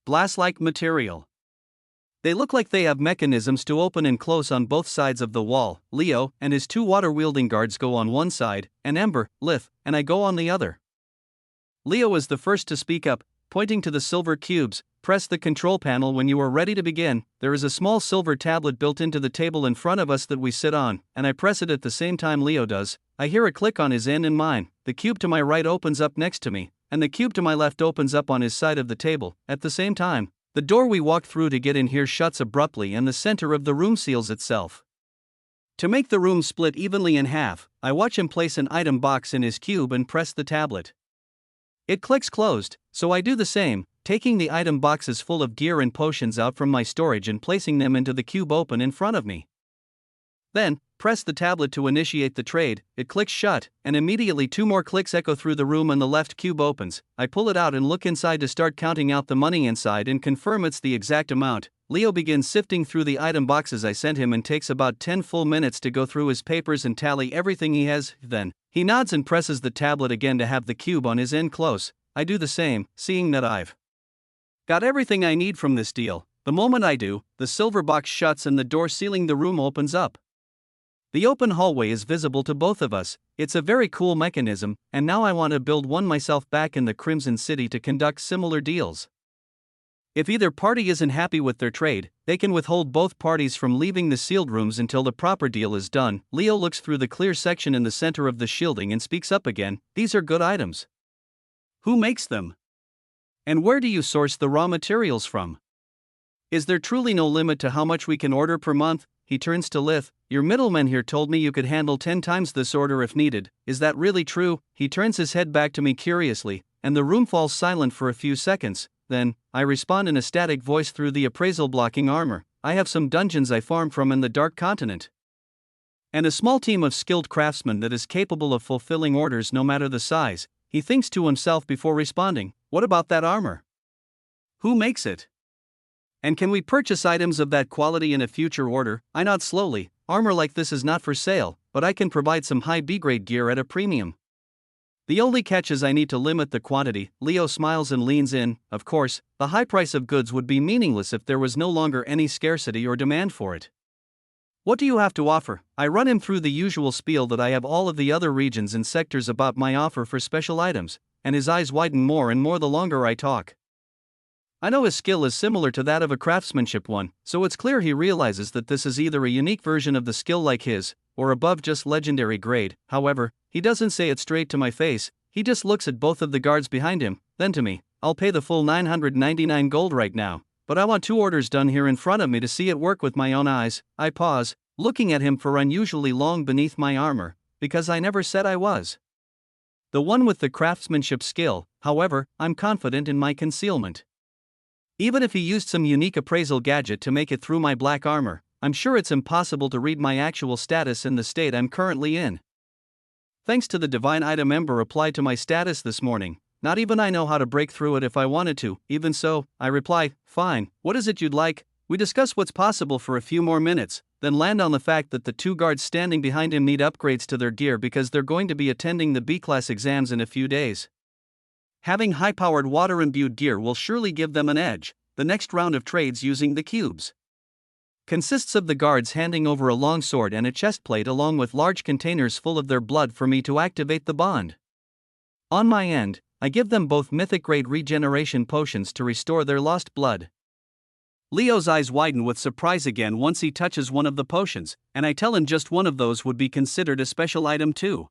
glass-like material. They look like they have mechanisms to open and close on both sides of the wall. Leo and his 2 water-wielding guards go on one side, and Ember, Lith, and I go on the other. Leo is the first to speak up, pointing to the silver cubes. Press the control panel when you are ready to begin. There is a small silver tablet built into the table in front of us that we sit on, and I press it at the same time Leo does. I hear a click on his end and mine. The cube to my right opens up next to me, and the cube to my left opens up on his side of the table. At the same time, the door we walk through to get in here shuts abruptly and the center of the room seals itself. To make the room split evenly in half, I watch him place an item box in his cube and press the tablet. It clicks closed, so I do the same, taking the item boxes full of gear and potions out from my storage and placing them into the cube open in front of me. Then, press the tablet to initiate the trade. It clicks shut, and immediately 2 more clicks echo through the room and the left cube opens. I pull it out and look inside to start counting out the money inside and confirm it's the exact amount. Leo begins sifting through the item boxes I sent him and takes about 10 full minutes to go through his papers and tally everything he has. Then, he nods and presses the tablet again to have the cube on his end close. I do the same, seeing that I've got everything I need from this deal. The moment I do, the silver box shuts and the door sealing the room opens up. The open hallway is visible to both of us. It's a very cool mechanism, and now I want to build one myself back in the Crimson City to conduct similar deals. If either party isn't happy with their trade, they can withhold both parties from leaving the sealed rooms until the proper deal is done. Leo looks through the clear section in the center of the shielding and speaks up again. These are good items. Who makes them? And where do you source the raw materials from? Is there truly no limit to how much we can order per month? He turns to Lith. Your middleman here told me you could handle 10 times this order if needed. Is that really true? He turns his head back to me curiously, and the room falls silent for a few seconds. Then, I respond in a static voice through the appraisal blocking armor. I have some dungeons I farm from in the Dark Continent, and a small team of skilled craftsmen that is capable of fulfilling orders no matter the size. He thinks to himself before responding, what about that armor? Who makes it? And can we purchase items of that quality in a future order? I nod slowly. Armor like this is not for sale, but I can provide some high B-grade gear at a premium. The only catch is I need to limit the quantity. Leo smiles and leans in. Of course, the high price of goods would be meaningless if there was no longer any scarcity or demand for it. What do you have to offer? I run him through the usual spiel that I have all of the other regions and sectors about my offer for special items, and his eyes widen more and more the longer I talk. I know his skill is similar to that of a craftsmanship one, so it's clear he realizes that this is either a unique version of the skill like his, or above just legendary grade. However, he doesn't say it straight to my face, he just looks at both of the guards behind him, then to me. I'll pay the full 999 gold right now, but I want 2 orders done here in front of me to see it work with my own eyes. I pause, looking at him for unusually long beneath my armor, because I never said I was the one with the craftsmanship skill. however, I'm confident in my concealment. Even if he used some unique appraisal gadget to make it through my black armor, I'm sure it's impossible to read my actual status in the state I'm currently in. Thanks to the divine item Ember applied to my status this morning, not even I know how to break through it if I wanted to. Even so, I reply, fine, what is it you'd like? We discuss what's possible for a few more minutes, then land on the fact that the 2 guards standing behind him need upgrades to their gear because they're going to be attending the B-class exams in a few days. Having high-powered water-imbued gear will surely give them an edge. The next round of trades using the cubes consists of the guards handing over a long sword and a chestplate along with large containers full of their blood for me to activate the bond. On my end, I give them both mythic-grade regeneration potions to restore their lost blood. Leo's eyes widen with surprise again once he touches one of the potions, and I tell him just one of those would be considered a special item too.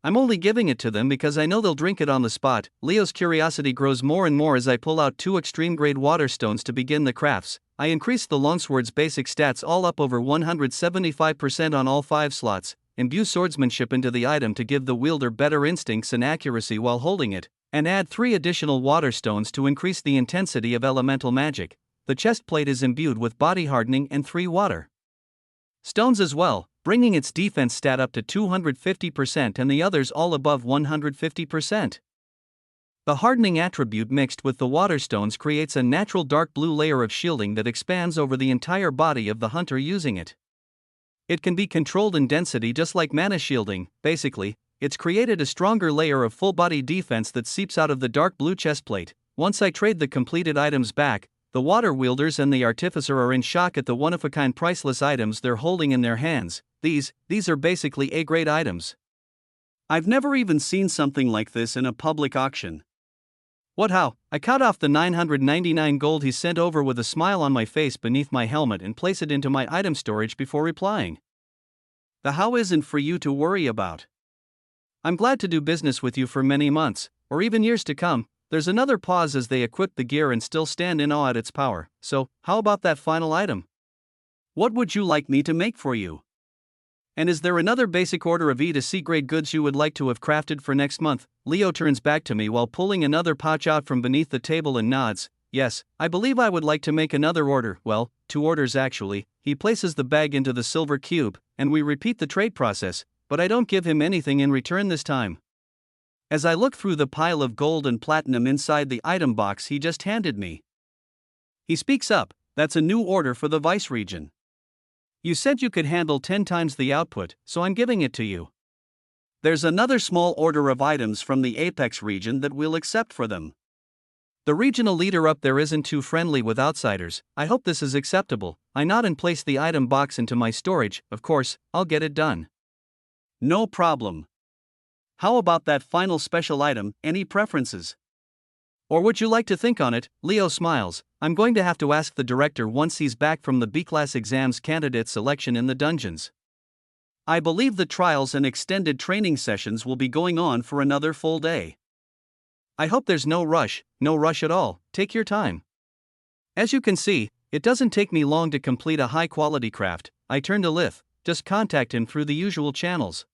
I'm only giving it to them because I know they'll drink it on the spot. Leo's curiosity grows more and more as I pull out 2 extreme-grade water stones to begin the crafts. I increase the longsword's basic stats all up over 175% on all 5 slots, imbue swordsmanship into the item to give the wielder better instincts and accuracy while holding it, and add 3 additional water stones to increase the intensity of elemental magic. The chest plate is imbued with body hardening and 3 water stones as well, bringing its defense stat up to 250% and the others all above 150%. The hardening attribute mixed with the water stones creates a natural dark blue layer of shielding that expands over the entire body of the hunter using it. It can be controlled in density just like mana shielding. Basically, it's created a stronger layer of full body defense that seeps out of the dark blue chestplate. Once I trade the completed items back, the water wielders and the artificer are in shock at the one-of-a-kind priceless items they're holding in their hands. These are basically A-grade items. I've never even seen something like this in a public auction. What how? I cut off the 999 gold he sent over with a smile on my face beneath my helmet and place it into my item storage before replying. The how isn't for you to worry about. I'm glad to do business with you for many months, or even years to come. There's another pause as they equip the gear and still stand in awe at its power. So, how about that final item? What would you like me to make for you? And is there another basic order of E to C grade goods you would like to have crafted for next month? Leo turns back to me while pulling another pouch out from beneath the table and nods. Yes, I believe I would like to make another order. Well, 2 orders actually. He places the bag into the silver cube, and we repeat the trade process, but I don't give him anything in return this time. As I look through the pile of gold and platinum inside the item box he just handed me, he speaks up. That's a new order for the Vice region. You said you could handle 10 times the output, so I'm giving it to you. There's another small order of items from the Apex region that we'll accept for them. The regional leader up there isn't too friendly with outsiders. I hope this is acceptable. I nod and place the item box into my storage. Of course, I'll get it done. No problem. How about that final special item? Any preferences? Or would you like to think on it? Leo smiles. I'm going to have to ask the director once he's back from the B-class exams candidate selection in the dungeons. I believe the trials and extended training sessions will be going on for another full day. I hope there's no rush at all. Take your time. As you can see, it doesn't take me long to complete a high-quality craft. I turn to Lith. Just contact him through the usual channels.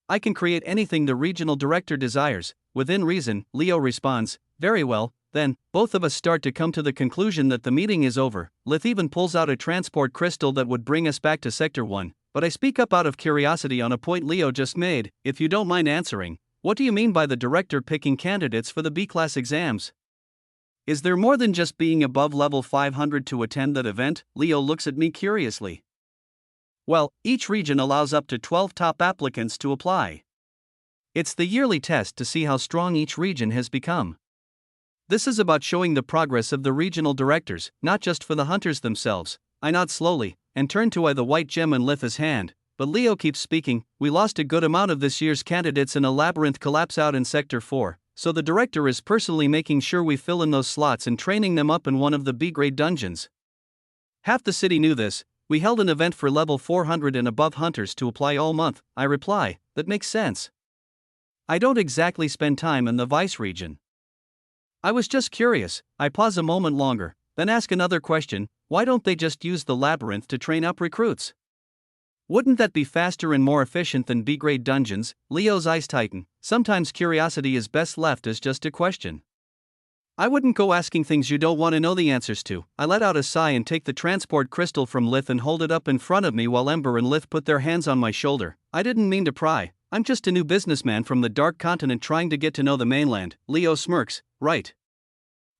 I can create anything the regional director desires. Within reason, Leo responds. Very well, then. Both of us start to come to the conclusion that the meeting is over. Lith even pulls out a transport crystal that would bring us back to Sector 1. But I speak up out of curiosity on a point Leo just made. If you don't mind answering, what do you mean by the director picking candidates for the B-class exams? Is there more than just being above level 500 to attend that event? Leo looks at me curiously. Well, each region allows up to 12 top applicants to apply. It's the yearly test to see how strong each region has become. This is about showing the progress of the regional directors, not just for the hunters themselves. I nod slowly, and turn to the white gem in Litha's hand, but Leo keeps speaking. We lost a good amount of this year's candidates in a labyrinth collapse out in Sector 4, so the director is personally making sure we fill in those slots and training them up in one of the B-grade dungeons. Half the city knew this. We held an event for level 400 and above hunters to apply all month. I reply, that makes sense. I don't exactly spend time in the Vice region. I was just curious. I pause a moment longer, then ask another question. Why don't they just use the labyrinth to train up recruits? Wouldn't that be faster and more efficient than B-grade dungeons? Leo's Ice Titan. Sometimes curiosity is best left as just a question. I wouldn't go asking things you don't want to know the answers to. I let out a sigh and take the transport crystal from Lith and hold it up in front of me while Ember and Lith put their hands on my shoulder. I didn't mean to pry. I'm just a new businessman from the Dark Continent trying to get to know the mainland. Leo smirks. Right.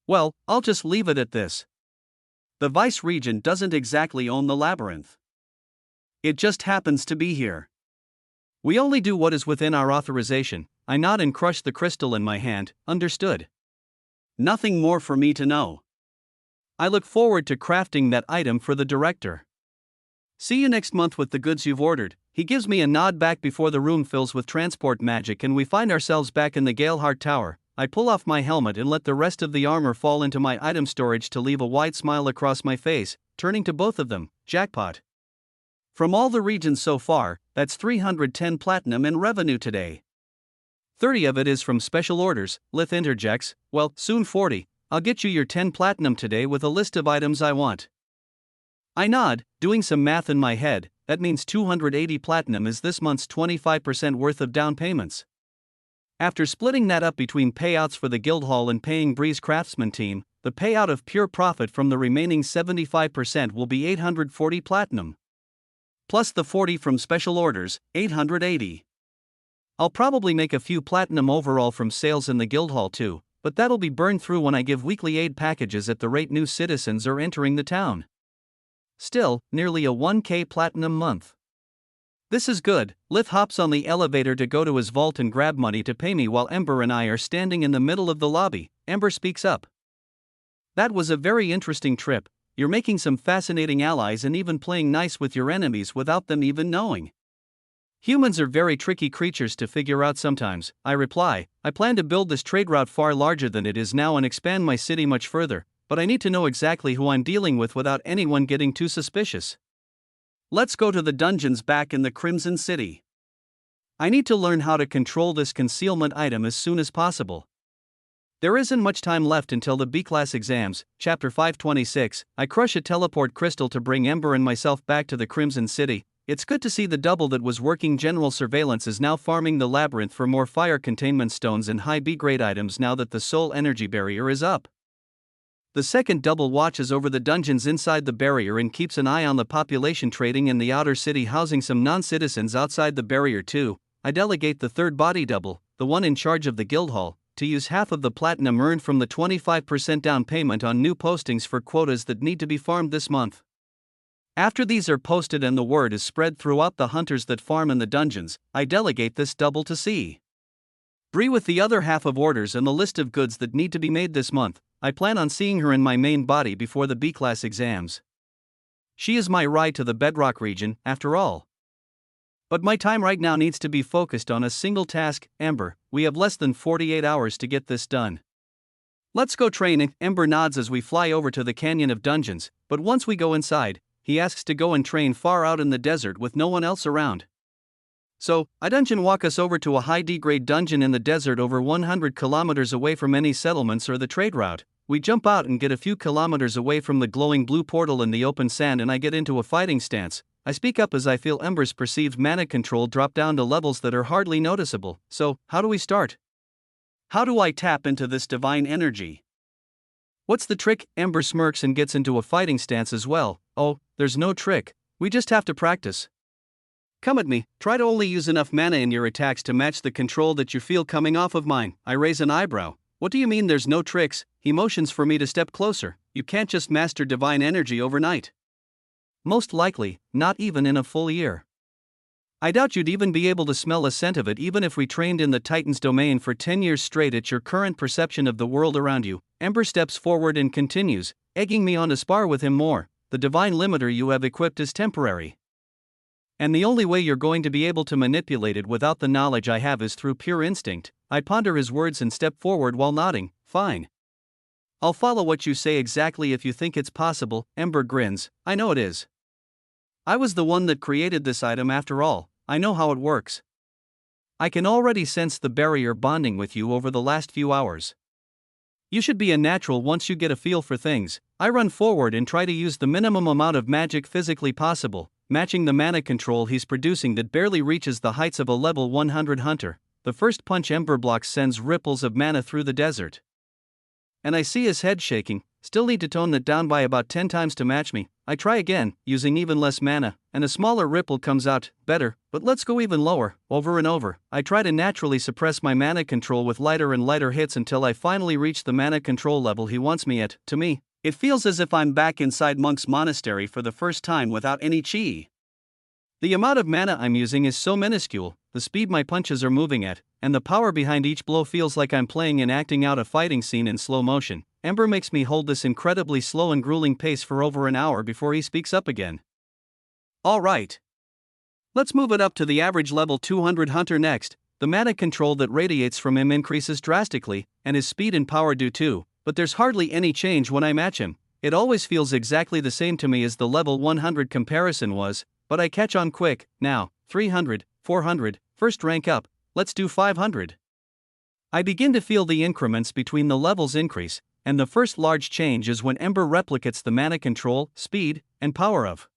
Well, I'll just leave it at this. The Vice Regent doesn't exactly own the labyrinth. It just happens to be here. We only do what is within our authorization. I nod and crush the crystal in my hand. Understood. Nothing more for me to know. I look forward to crafting that item for the director. See you next month with the goods you've ordered. He gives me a nod back before the room fills with transport magic and we find ourselves back in the Galeheart Tower. I pull off my helmet and let the rest of the armor fall into my item storage to leave a wide smile across my face, turning to both of them. Jackpot. From all the regions so far, that's 310 platinum in revenue today. 30 of it is from special orders. Lith interjects. Well, soon 40. I'll get you your 10 platinum today with a list of items I want. I nod, doing some math in my head. That means 280 platinum is this month's 25% worth of down payments. After splitting that up between payouts for the Guildhall and paying Breeze Craftsman team, the payout of pure profit from the remaining 75% will be 840 platinum. Plus the 40 from special orders, 880. I'll probably make a few platinum overall from sales in the Guildhall too, but that'll be burned through when I give weekly aid packages at the rate new citizens are entering the town. Still, nearly a 1k platinum month. This is good. Lith hops on the elevator to go to his vault and grab money to pay me while Ember and I are standing in the middle of the lobby. Ember speaks up. That was a very interesting trip. You're making some fascinating allies and even playing nice with your enemies without them even knowing. Humans are very tricky creatures to figure out sometimes, I reply. I plan to build this trade route far larger than it is now and expand my city much further, but I need to know exactly who I'm dealing with without anyone getting too suspicious. Let's go to the dungeons back in the Crimson City. I need to learn how to control this concealment item as soon as possible. There isn't much time left until the B-class exams. Chapter 526. I crush a teleport crystal to bring Ember and myself back to the Crimson City. It's good to see the double that was working general surveillance is now farming the labyrinth for more fire containment stones and high B-grade items now that the soul energy barrier is up. The second double watches over the dungeons inside the barrier and keeps an eye on the population trading in the outer city, housing some non-citizens outside the barrier too. I delegate the third body double, the one in charge of the Guildhall, to use half of the platinum earned from the 25% down payment on new postings for quotas that need to be farmed this month. After these are posted and the word is spread throughout the hunters that farm in the dungeons, I delegate this double to C. Bree with the other half of orders and the list of goods that need to be made this month. I plan on seeing her in my main body before the B-class exams. She is my ride to the Bedrock region, after all. But my time right now needs to be focused on a single task. Ember, we have less than 48 hours to get this done. Let's go training. Ember nods as we fly over to the Canyon of Dungeons, but once we go inside, he asks to go and train far out in the desert with no one else around. So, I dungeon walk us over to a high D-grade dungeon in the desert over 100 kilometers away from any settlements or the trade route. We jump out and get a few kilometers away from the glowing blue portal in the open sand and I get into a fighting stance. I speak up as I feel Ember's perceived mana control drop down to levels that are hardly noticeable. So, how do we start? How do I tap into this divine energy? What's the trick? Ember smirks and gets into a fighting stance as well. Oh, there's no trick. We just have to practice. Come at me, try to only use enough mana in your attacks to match the control that you feel coming off of mine. I raise an eyebrow. What do you mean there's no tricks? He motions for me to step closer. You can't just master divine energy overnight. Most likely, not even in a full year. I doubt you'd even be able to smell a scent of it even if we trained in the Titan's domain for 10 years straight at your current perception of the world around you. Ember steps forward and continues, egging me on to spar with him more. The divine limiter you have equipped is temporary. And the only way you're going to be able to manipulate it without the knowledge I have is through pure instinct. I ponder his words and step forward while nodding. Fine. I'll follow what you say exactly if you think it's possible. Ember grins. I know it is. I was the one that created this item after all. I know how it works. I can already sense the barrier bonding with you over the last few hours. You should be a natural once you get a feel for things. I run forward and try to use the minimum amount of magic physically possible. matching the mana control he's producing that barely reaches the heights of a level 100 hunter. The first punch Ember blocks sends ripples of mana through the desert. And I see his head shaking. Still need to tone that down by about 10 times to match me. I try again, using even less mana, and a smaller ripple comes out. Better, but let's go even lower. Over and over, I try to naturally suppress my mana control with lighter and lighter hits until I finally reach the mana control level he wants me at. To me, it feels as if I'm back inside Monk's Monastery for the first time without any chi. The amount of mana I'm using is so minuscule, the speed my punches are moving at, and the power behind each blow feels like I'm playing and acting out a fighting scene in slow motion. Ember makes me hold this incredibly slow and grueling pace for over an hour before he speaks up again. Alright. Let's move it up to the average level 200 hunter next. The mana control that radiates from him increases drastically, and his speed and power do too, but there's hardly any change when I match him. It always feels exactly the same to me as the level 100 comparison was, but I catch on quick. Now, 300, 400, first rank up, let's do 500. I begin to feel the increments between the levels increase, and the first large change is when Ember replicates the mana control, speed, and power of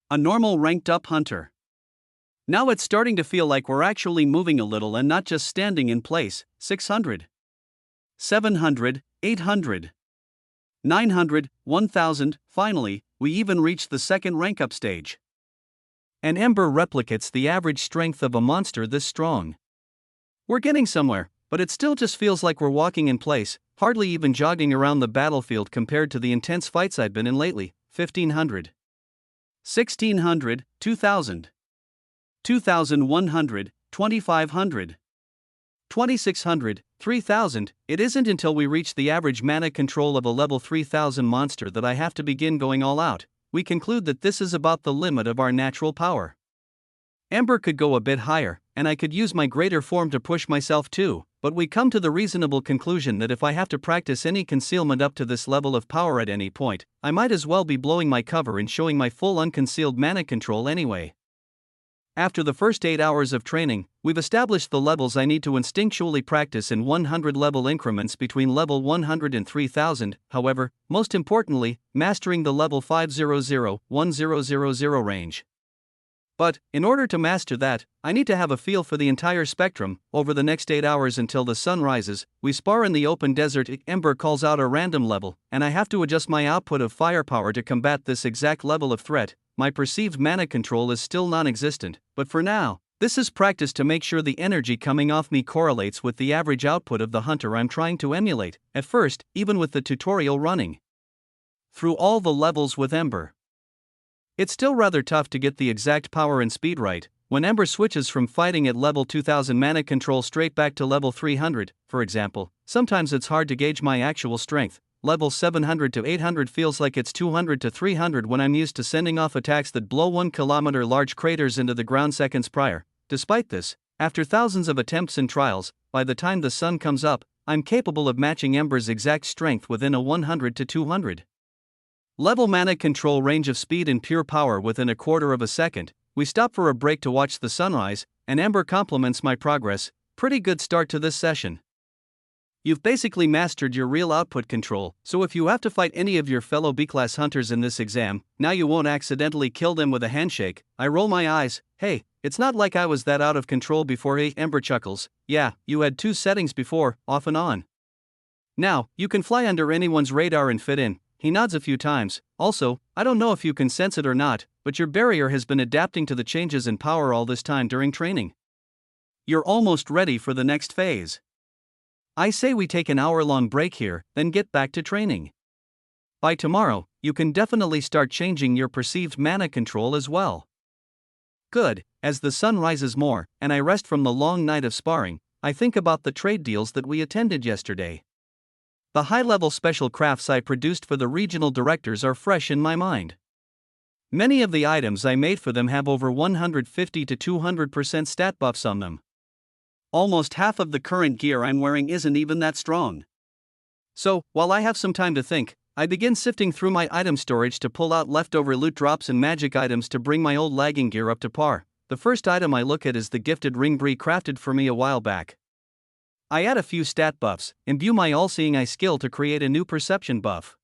a normal ranked up hunter. Now it's starting to feel like we're actually moving a little and not just standing in place. 600, 700, 800, 900, 1000, finally, we even reached the second rank up stage. And Ember replicates the average strength of a monster this strong. We're getting somewhere, but it still just feels like we're walking in place, hardly even jogging around the battlefield compared to the intense fights I've been in lately. 1500, 1600, 2000, 2100, 2500, 2600, 3000. It isn't until we reach the average mana control of a level 3000 monster that I have to begin going all out. We conclude that this is about the limit of our natural power. Ember could go a bit higher, and I could use my greater form to push myself too, but we come to the reasonable conclusion that if I have to practice any concealment up to this level of power at any point, I might as well be blowing my cover and showing my full unconcealed mana control anyway. After the first 8 hours of training, we've established the levels I need to instinctually practice in 100 level increments between level 100 and 3000, however, most importantly, mastering the level 500-1000 range. But, in order to master that, I need to have a feel for the entire spectrum. Over the next 8 hours until the sun rises, we spar in the open desert. Ember calls out a random level, and I have to adjust my output of firepower to combat this exact level of threat. My perceived mana control is still non-existent, but for now, this is practice to make sure the energy coming off me correlates with the average output of the hunter I'm trying to emulate, at first, even with the tutorial running through all the levels with Ember. It's still rather tough to get the exact power and speed right. When Ember switches from fighting at level 2000 mana control straight back to level 300, for example, sometimes it's hard to gauge my actual strength. Level 700 to 800 feels like it's 200 to 300 when I'm used to sending off attacks that blow 1 kilometer large craters into the ground seconds prior. Despite this, after thousands of attempts and trials, by the time the sun comes up, I'm capable of matching Ember's exact strength within a 100 to 200 level mana control range of speed and pure power within a quarter of a second. We stop for a break to watch the sunrise, and Ember compliments my progress. Pretty good start to this session. You've basically mastered your real output control, so if you have to fight any of your fellow B-class hunters in this exam, now you won't accidentally kill them with a handshake. I roll my eyes. Hey, it's not like I was that out of control before. Ember chuckles. Yeah, you had 2 settings before, off and on. Now, you can fly under anyone's radar and fit in. He nods a few times. Also, I don't know if you can sense it or not, but your barrier has been adapting to the changes in power all this time during training. You're almost ready for the next phase. I say we take an hour-long break here, then get back to training. By tomorrow, you can definitely start changing your perceived mana control as well. Good. As the sun rises more, and I rest from the long night of sparring, I think about the trade deals that we attended yesterday. The high-level special crafts I produced for the regional directors are fresh in my mind. Many of the items I made for them have over 150 to 200% stat buffs on them. Almost half of the current gear I'm wearing isn't even that strong. So, while I have some time to think, I begin sifting through my item storage to pull out leftover loot drops and magic items to bring my old lagging gear up to par. The first item I look at is the gifted ring Bree crafted for me a while back. I add a few stat buffs, imbue my all-seeing eye skill to create a new perception buff.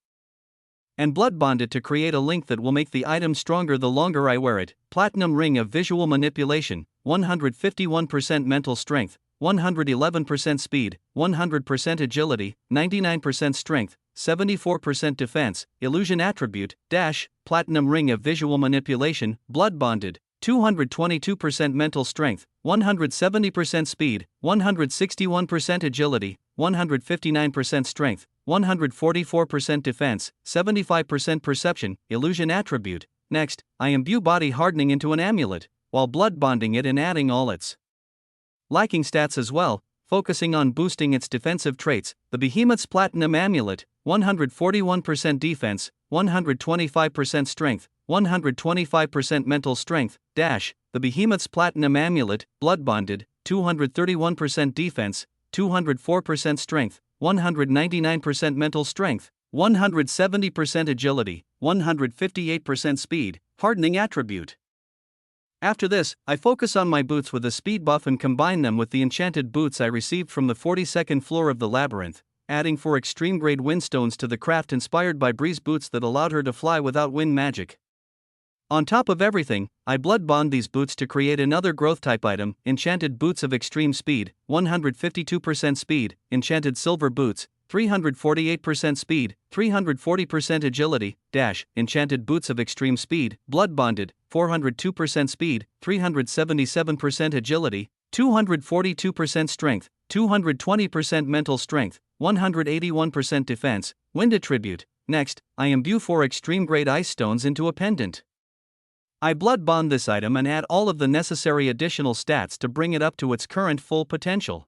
and blood bond it to create a link that will make the item stronger the longer I wear it. Platinum Ring of Visual Manipulation, 151% mental strength, 111% speed, 100% agility, 99% strength, 74% defense, illusion attribute, dash, Platinum Ring of Visual Manipulation, blood bonded, 222% mental strength, 170% speed, 161% agility, 159% strength, 144% defense, 75% perception, illusion attribute. Next, I imbue body hardening into an amulet, while blood bonding it and adding all its lacking stats as well, focusing on boosting its defensive traits. The Behemoth's Platinum Amulet, 141% defense, 125% strength, 125% mental strength, dash, the Behemoth's Platinum Amulet, blood bonded, 231% defense, 204% strength, 199% mental strength, 170% agility, 158% speed, hardening attribute. After this, I focus on my boots with a speed buff and combine them with the enchanted boots I received from the 42nd floor of the labyrinth, adding 4 extreme grade windstones to the craft inspired by Bree's boots that allowed her to fly without wind magic. On top of everything, I blood bond these boots to create another growth type item, enchanted boots of extreme speed, 152% speed, enchanted silver boots, 348% speed, 340% agility, dash, enchanted boots of extreme speed, blood bonded, 402% speed, 377% agility, 242% strength, 220% mental strength, 181% defense, wind attribute. Next, I imbue 4 extreme grade ice stones into a pendant. I blood bond this item and add all of the necessary additional stats to bring it up to its current full potential.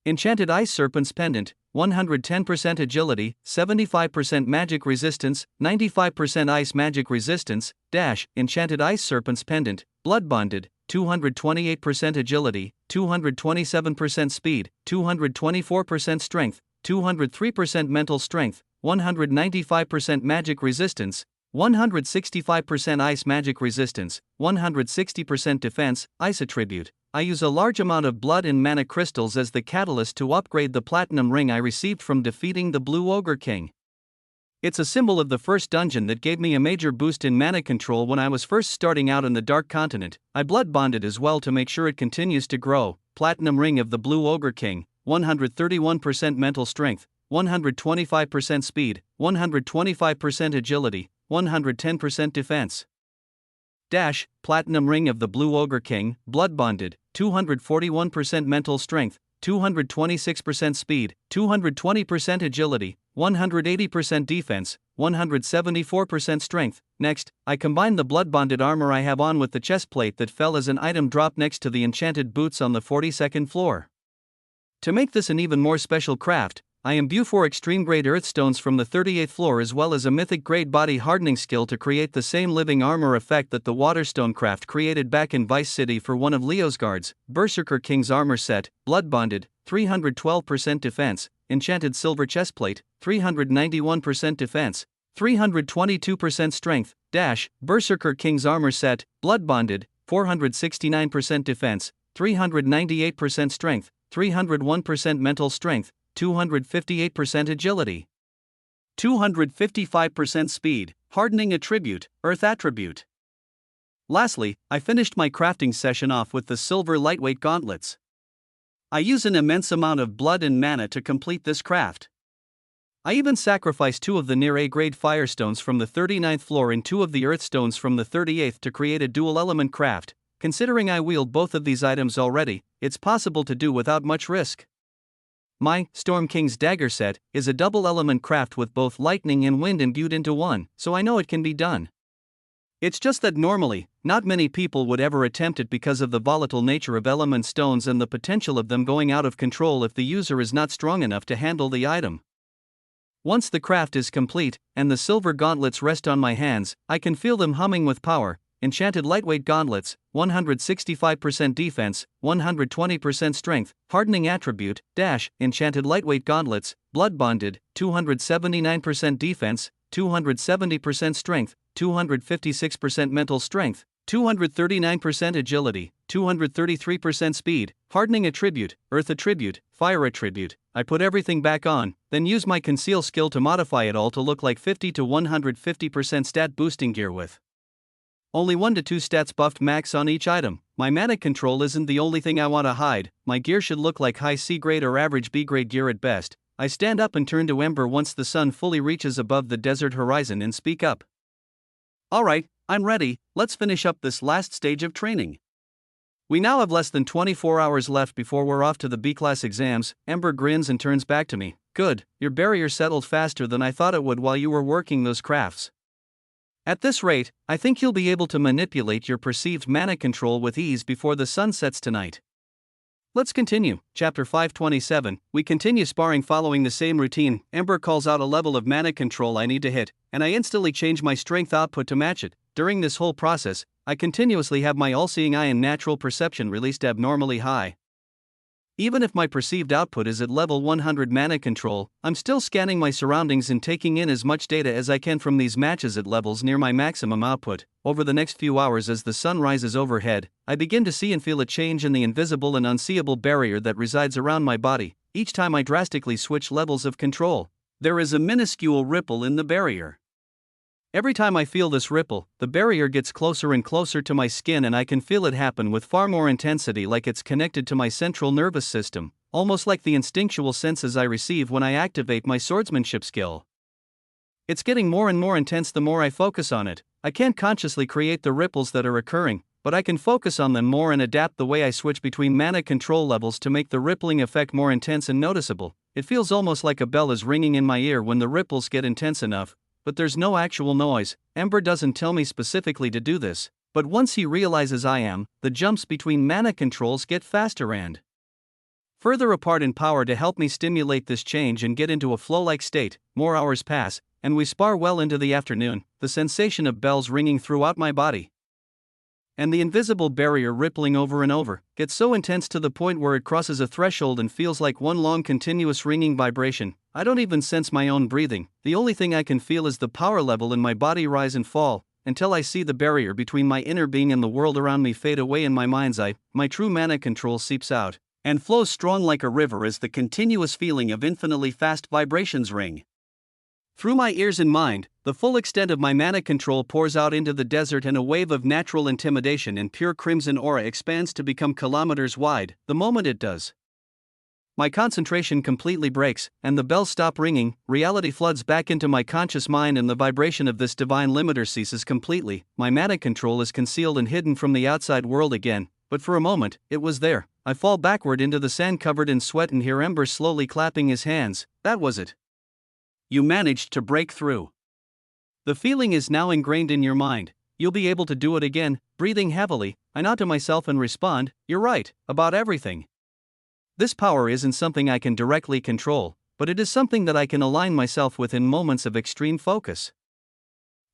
Enchanted Ice Serpent's Pendant, 110% agility, 75% magic resistance, 95% ice magic resistance, dash, Enchanted Ice Serpent's Pendant, blood bonded, 228% agility, 227% speed, 224% strength, 203% mental strength, 195% magic resistance, 165% ice magic resistance, 160% defense, ice attribute. I use a large amount of blood and mana crystals as the catalyst to upgrade the platinum ring I received from defeating the Blue Ogre King. It's a symbol of the first dungeon that gave me a major boost in mana control when I was first starting out in the Dark Continent. I blood bonded as well to make sure it continues to grow. Platinum Ring of the Blue Ogre King, 131% mental strength, 125% speed, 125% agility, 110% defense. Dash, Platinum Ring of the Blue Ogre King, blood bonded, 241% mental strength, 226% speed, 220% agility, 180% defense, 174% strength. Next, I combine the blood bonded armor I have on with the chest plate that fell as an item drop next to the enchanted boots on the 42nd floor. To make this an even more special craft, I imbue 4 extreme grade earthstones from the 38th floor as well as a mythic grade body hardening skill to create the same living armor effect that the Waterstone craft created back in Vice City for one of Leo's guards. Berserker King's armor set, blood bonded, 312% defense, enchanted silver chestplate, 391% defense, 322% strength, dash, Berserker King's armor set, blood bonded, 469% defense, 398% strength, 301% mental strength, 258% agility, 255% speed, hardening attribute, earth attribute. Lastly, I finished my crafting session off with the silver lightweight gauntlets. I use an immense amount of blood and mana to complete this craft. I even sacrificed 2 of the near A-grade firestones from the 39th floor and 2 of the earthstones from the 38th to create a dual-element craft. Considering I wield both of these items already, it's possible to do without much risk. My Storm King's Dagger set is a double-element craft with both lightning and wind imbued into one, so I know it can be done. It's just that normally, not many people would ever attempt it because of the volatile nature of element stones and the potential of them going out of control if the user is not strong enough to handle the item. Once the craft is complete, and the silver gauntlets rest on my hands, I can feel them humming with power. Enchanted lightweight gauntlets, 165% defense, 120% strength, hardening attribute, dash, enchanted lightweight gauntlets, blood bonded, 279% defense, 270% strength, 256% mental strength, 239% agility, 233% speed, hardening attribute, earth attribute, fire attribute. I put everything back on, then use my conceal skill to modify it all to look like 50 to 150% stat boosting gear with only 1 to 2 stats buffed max on each item. My mana control isn't the only thing I want to hide. My gear should look like high C grade or average B grade gear at best. I stand up and turn to Ember once the sun fully reaches above the desert horizon and speak up. Alright, I'm ready, let's finish up this last stage of training. We now have less than 24 hours left before we're off to the B-class exams. Ember grins and turns back to me. Good, your barrier settled faster than I thought it would while you were working those crafts. At this rate, I think you'll be able to manipulate your perceived mana control with ease before the sun sets tonight. Let's continue. Chapter 527. We continue sparring following the same routine. Ember calls out a level of mana control I need to hit, and I instantly change my strength output to match it. During this whole process, I continuously have my all-seeing eye and natural perception released abnormally high. Even if my perceived output is at level 100 mana control, I'm still scanning my surroundings and taking in as much data as I can from these matches at levels near my maximum output. Over the next few hours as the sun rises overhead, I begin to see and feel a change in the invisible and unseeable barrier that resides around my body. Each time I drastically switch levels of control, there is a minuscule ripple in the barrier. Every time I feel this ripple, the barrier gets closer and closer to my skin and I can feel it happen with far more intensity, like it's connected to my central nervous system, almost like the instinctual senses I receive when I activate my swordsmanship skill. It's getting more and more intense the more I focus on it. I can't consciously create the ripples that are occurring, but I can focus on them more and adapt the way I switch between mana control levels to make the rippling effect more intense and noticeable. It feels almost like a bell is ringing in my ear when the ripples get intense enough. But there's no actual noise. Ember doesn't tell me specifically to do this, but once he realizes I am, the jumps between mana controls get faster and further apart in power to help me stimulate this change and get into a flow-like state. More hours pass, and we spar well into the afternoon, the sensation of bells ringing throughout my body and the invisible barrier rippling over and over gets so intense to the point where it crosses a threshold and feels like one long continuous ringing vibration. I don't even sense my own breathing. The only thing I can feel is the power level in my body rise and fall, until I see the barrier between my inner being and the world around me fade away in my mind's eye. My true mana control seeps out and flows strong like a river as the continuous feeling of infinitely fast vibrations ring through my ears and mind. The full extent of my mana control pours out into the desert, and a wave of natural intimidation and pure crimson aura expands to become kilometers wide. The moment it does, my concentration completely breaks, and the bells stop ringing. Reality floods back into my conscious mind, and the vibration of this divine limiter ceases completely. My mana control is concealed and hidden from the outside world again, but for a moment, it was there. I fall backward into the sand covered in sweat and hear Ember slowly clapping his hands. That was it. You managed to break through. The feeling is now ingrained in your mind. You'll be able to do it again. Breathing heavily, I nod to myself and respond, you're right, about everything. This power isn't something I can directly control, but it is something that I can align myself with in moments of extreme focus.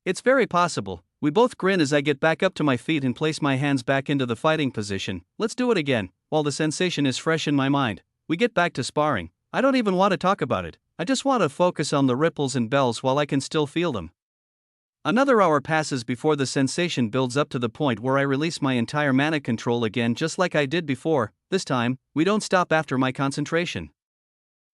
It's very possible. We both grin as I get back up to my feet and place my hands back into the fighting position. Let's do it again. While the sensation is fresh in my mind, we get back to sparring. I don't even want to talk about it. I just want to focus on the ripples and bells while I can still feel them. Another hour passes before the sensation builds up to the point where I release my entire mana control again, just like I did before. This time, we don't stop after my concentration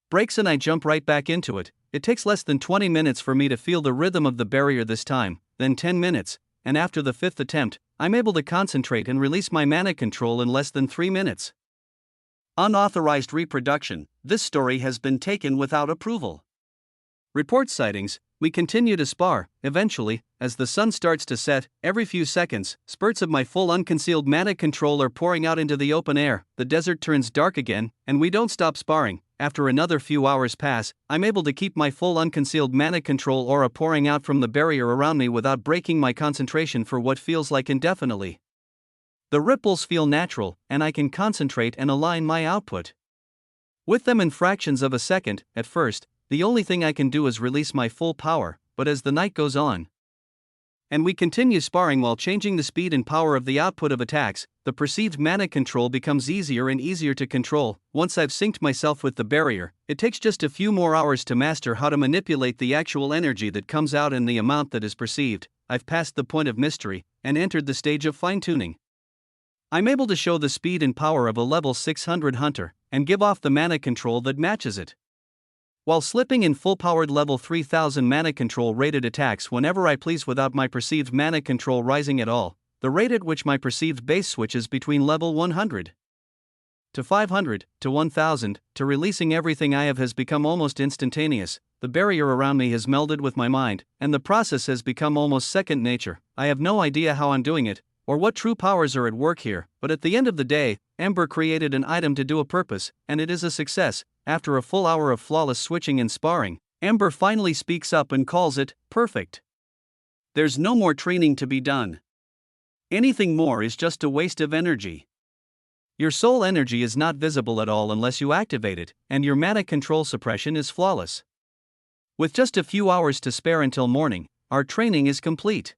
breaks and I jump right back into it. It takes less than 20 minutes for me to feel the rhythm of the barrier this time, then 10 minutes, and after the 5th attempt, I'm able to concentrate and release my mana control in less than 3 minutes. Unauthorized reproduction. This story has been taken without approval. Report sightings. We continue to spar. Eventually, as the sun starts to set, every few seconds, spurts of my full unconcealed mana control are pouring out into the open air. The desert turns dark again, and we don't stop sparring. After another few hours pass, I'm able to keep my full unconcealed mana control aura pouring out from the barrier around me without breaking my concentration for what feels like indefinitely. The ripples feel natural, and I can concentrate and align my output with them in fractions of a second. At first, the only thing I can do is release my full power, but as the night goes on, and we continue sparring while changing the speed and power of the output of attacks, the perceived mana control becomes easier and easier to control. Once I've synced myself with the barrier, it takes just a few more hours to master how to manipulate the actual energy that comes out and the amount that is perceived. I've passed the point of mystery, and entered the stage of fine-tuning. I'm able to show the speed and power of a level 600 hunter, and give off the mana control that matches it, while slipping in full-powered level 3000 mana control rated attacks whenever I please without my perceived mana control rising at all. The rate at which my perceived base switches between level 100 to 500 to 1000 to releasing everything I have has become almost instantaneous. The barrier around me has melded with my mind, and the process has become almost second nature. I have no idea how I'm doing it, or what true powers are at work here, but at the end of the day, Ember created an item to do a purpose, and it is a success. After a full hour of flawless switching and sparring, Ember finally speaks up and calls it perfect. There's no more training to be done. Anything more is just a waste of energy. Your soul energy is not visible at all unless you activate it, and your mana control suppression is flawless. With just a few hours to spare until morning, our training is complete.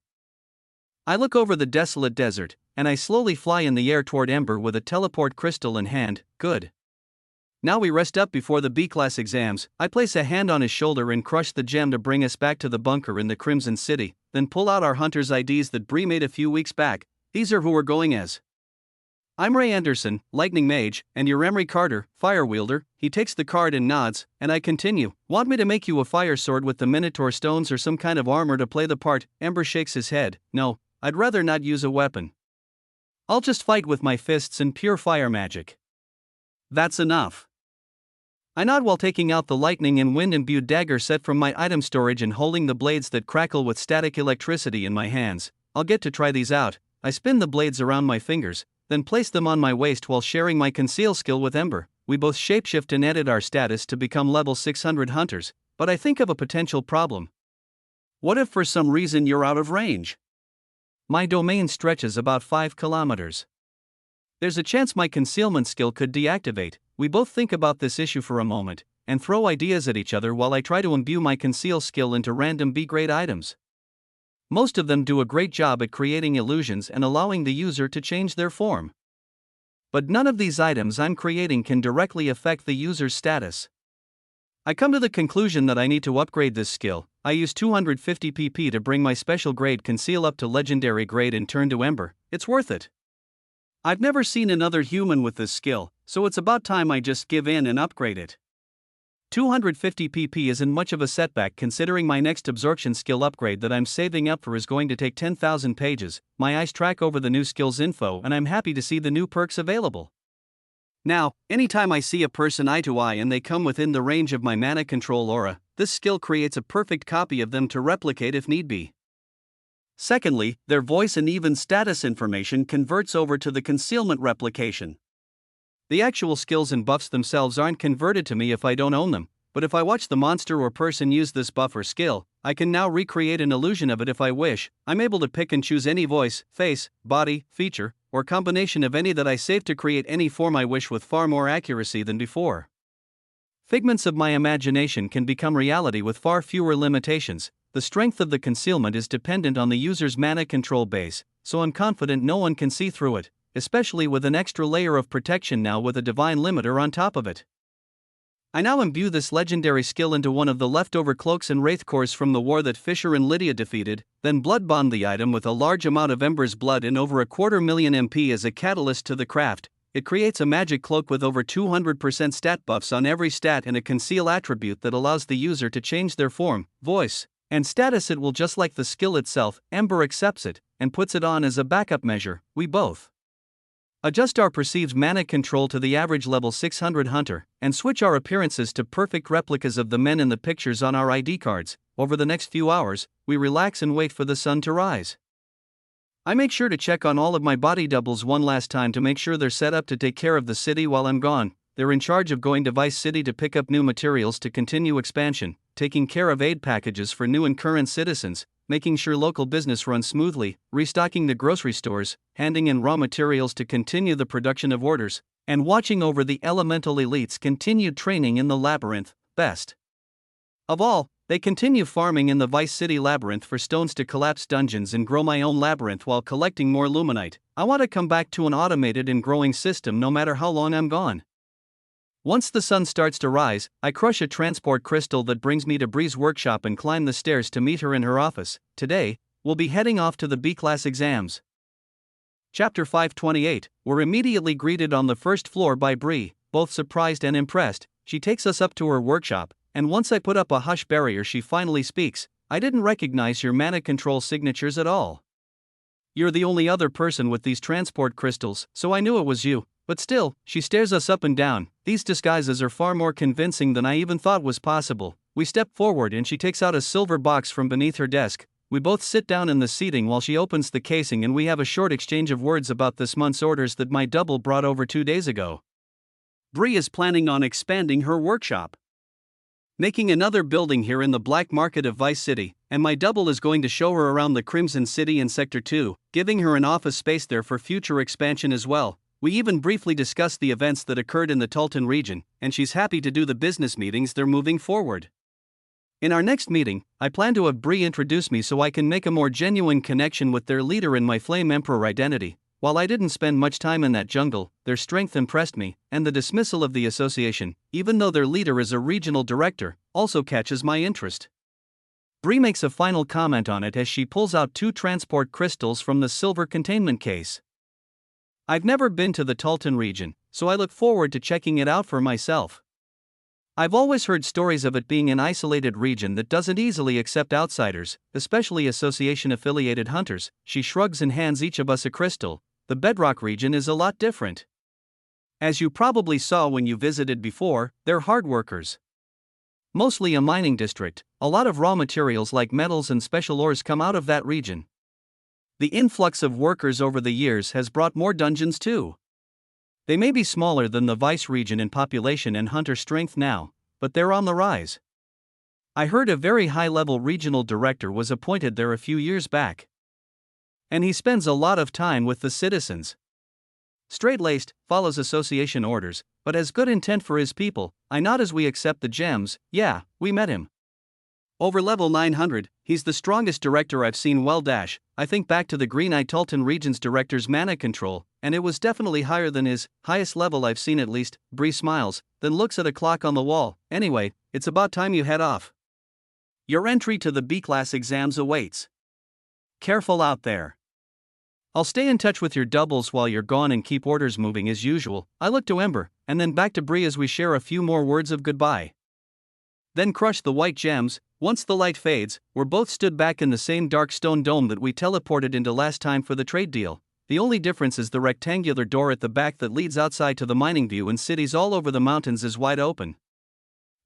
I look over the desolate desert, and I slowly fly in the air toward Ember with a teleport crystal in hand. Good. Now we rest up before the B-class exams. I place a hand on his shoulder and crush the gem to bring us back to the bunker in the Crimson City, then pull out our hunter's IDs that Bree made a few weeks back. These are who we're going as. I'm Ray Anderson, Lightning Mage, and you're Emery Carter, Fire Wielder. He takes the card and nods, and I continue. Want me to make you a fire sword with the Minotaur stones or some kind of armor to play the part? Ember shakes his head. No, I'd rather not use a weapon. I'll just fight with my fists and pure fire magic. That's enough. I nod while taking out the lightning and wind-imbued dagger set from my item storage and holding the blades that crackle with static electricity in my hands. I'll get to try these out. I spin the blades around my fingers, then place them on my waist while sharing my conceal skill with Ember. We both shapeshift and edit our status to become level 600 hunters, but I think of a potential problem. What if for some reason you're out of range? My domain stretches about 5 kilometers. There's a chance my concealment skill could deactivate. We both think about this issue for a moment, and throw ideas at each other while I try to imbue my conceal skill into random B-grade items. Most of them do a great job at creating illusions and allowing the user to change their form. But none of these items I'm creating can directly affect the user's status. I come to the conclusion that I need to upgrade this skill. I use 250 PP to bring my special grade conceal up to legendary grade and turn to Ember. It's worth it. I've never seen another human with this skill, so it's about time I just give in and upgrade it. 250 PP isn't much of a setback considering my next absorption skill upgrade that I'm saving up for is going to take 10,000 pages. My eyes track over the new skills info and I'm happy to see the new perks available. Now, anytime I see a person eye to eye and they come within the range of my mana control aura, this skill creates a perfect copy of them to replicate if need be. Secondly, their voice and even status information converts over to the concealment replication. The actual skills and buffs themselves aren't converted to me if I don't own them, but if I watch the monster or person use this buff or skill, I can now recreate an illusion of it if I wish. I'm able to pick and choose any voice, face, body, feature, or combination of any that I save to create any form I wish with far more accuracy than before. Figments of my imagination can become reality with far fewer limitations. The strength of the concealment is dependent on the user's mana control base, so I'm confident no one can see through it, especially with an extra layer of protection now with a divine limiter on top of it. I now imbue this legendary skill into one of the leftover cloaks and wraith cores from the war that Fisher and Lydia defeated, then bloodbond the item with a large amount of Ember's blood and over 250,000 MP as a catalyst to the craft. It creates a magic cloak with over 200% stat buffs on every stat and a conceal attribute that allows the user to change their form, voice, and status. It will just like the skill itself. Ember accepts it and puts it on as a backup measure. We both adjust our perceived mana control to the average level 600 hunter, and switch our appearances to perfect replicas of the men in the pictures on our ID cards. Over the next few hours, we relax and wait for the sun to rise. I make sure to check on all of my body doubles one last time to make sure they're set up to take care of the city while I'm gone. They're in charge of going to Vice City to pick up new materials to continue expansion, taking care of aid packages for new and current citizens, making sure local business runs smoothly, restocking the grocery stores, handing in raw materials to continue the production of orders, and watching over the elemental elites' continued training in the labyrinth. Best of all, they continue farming in the Vice City labyrinth for stones to collapse dungeons and grow my own labyrinth while collecting more luminite. I want to come back to an automated and growing system no matter how long I'm gone. Once the sun starts to rise, I crush a transport crystal that brings me to Bree's workshop and climb the stairs to meet her in her office. Today, we'll be heading off to the B-class exams. Chapter 528. We're immediately greeted on the first floor by Bree, both surprised and impressed. She takes us up to her workshop, and once I put up a hush barrier, she finally speaks. I didn't recognize your mana control signatures at all. You're the only other person with these transport crystals, so I knew it was you. But still, she stares us up and down. These disguises are far more convincing than I even thought was possible. We step forward and she takes out a silver box from beneath her desk. We both sit down in the seating while she opens the casing, and we have a short exchange of words about this month's orders that my double brought over 2 days ago. Bree is planning on expanding her workshop, making another building here in the black market of Vice City, and my double is going to show her around the Crimson City in Sector 2, giving her an office space there for future expansion as well. We even briefly discussed the events that occurred in the Tulton region, and she's happy to do the business meetings they're moving forward. In our next meeting, I plan to have Bree introduce me so I can make a more genuine connection with their leader in my Flame Emperor identity. While I didn't spend much time in that jungle, their strength impressed me, and the dismissal of the association, even though their leader is a regional director, also catches my interest. Bree makes a final comment on it as she pulls out 2 transport crystals from the silver containment case. I've never been to the Tulton region, so I look forward to checking it out for myself. I've always heard stories of it being an isolated region that doesn't easily accept outsiders, especially association-affiliated hunters. She shrugs and hands each of us a crystal. The Bedrock region is a lot different. As you probably saw when you visited before, they're hard workers. Mostly a mining district, a lot of raw materials like metals and special ores come out of that region. The influx of workers over the years has brought more dungeons too. They may be smaller than the Vice region in population and hunter strength now, but they're on the rise. I heard a very high-level regional director was appointed there a few years back. And he spends a lot of time with the citizens. Straight-laced, follows association orders, but has good intent for his people. I nod as we accept the gems. Yeah, we met him. Over level 900, he's the strongest director I've seen. I think back to the Green Eye Tulton region's director's mana control, and it was definitely higher than his highest level I've seen at least. Bree smiles, then looks at a clock on the wall. Anyway, it's about time you head off. Your entry to the B-class exams awaits. Careful out there. I'll stay in touch with your doubles while you're gone and keep orders moving as usual. I look to Ember, and then back to Bree as we share a few more words of goodbye. Then crush the white gems. Once the light fades, we're both stood back in the same dark stone dome that we teleported into last time for the trade deal. The only difference is the rectangular door at the back that leads outside to the mining view and cities all over the mountains is wide open.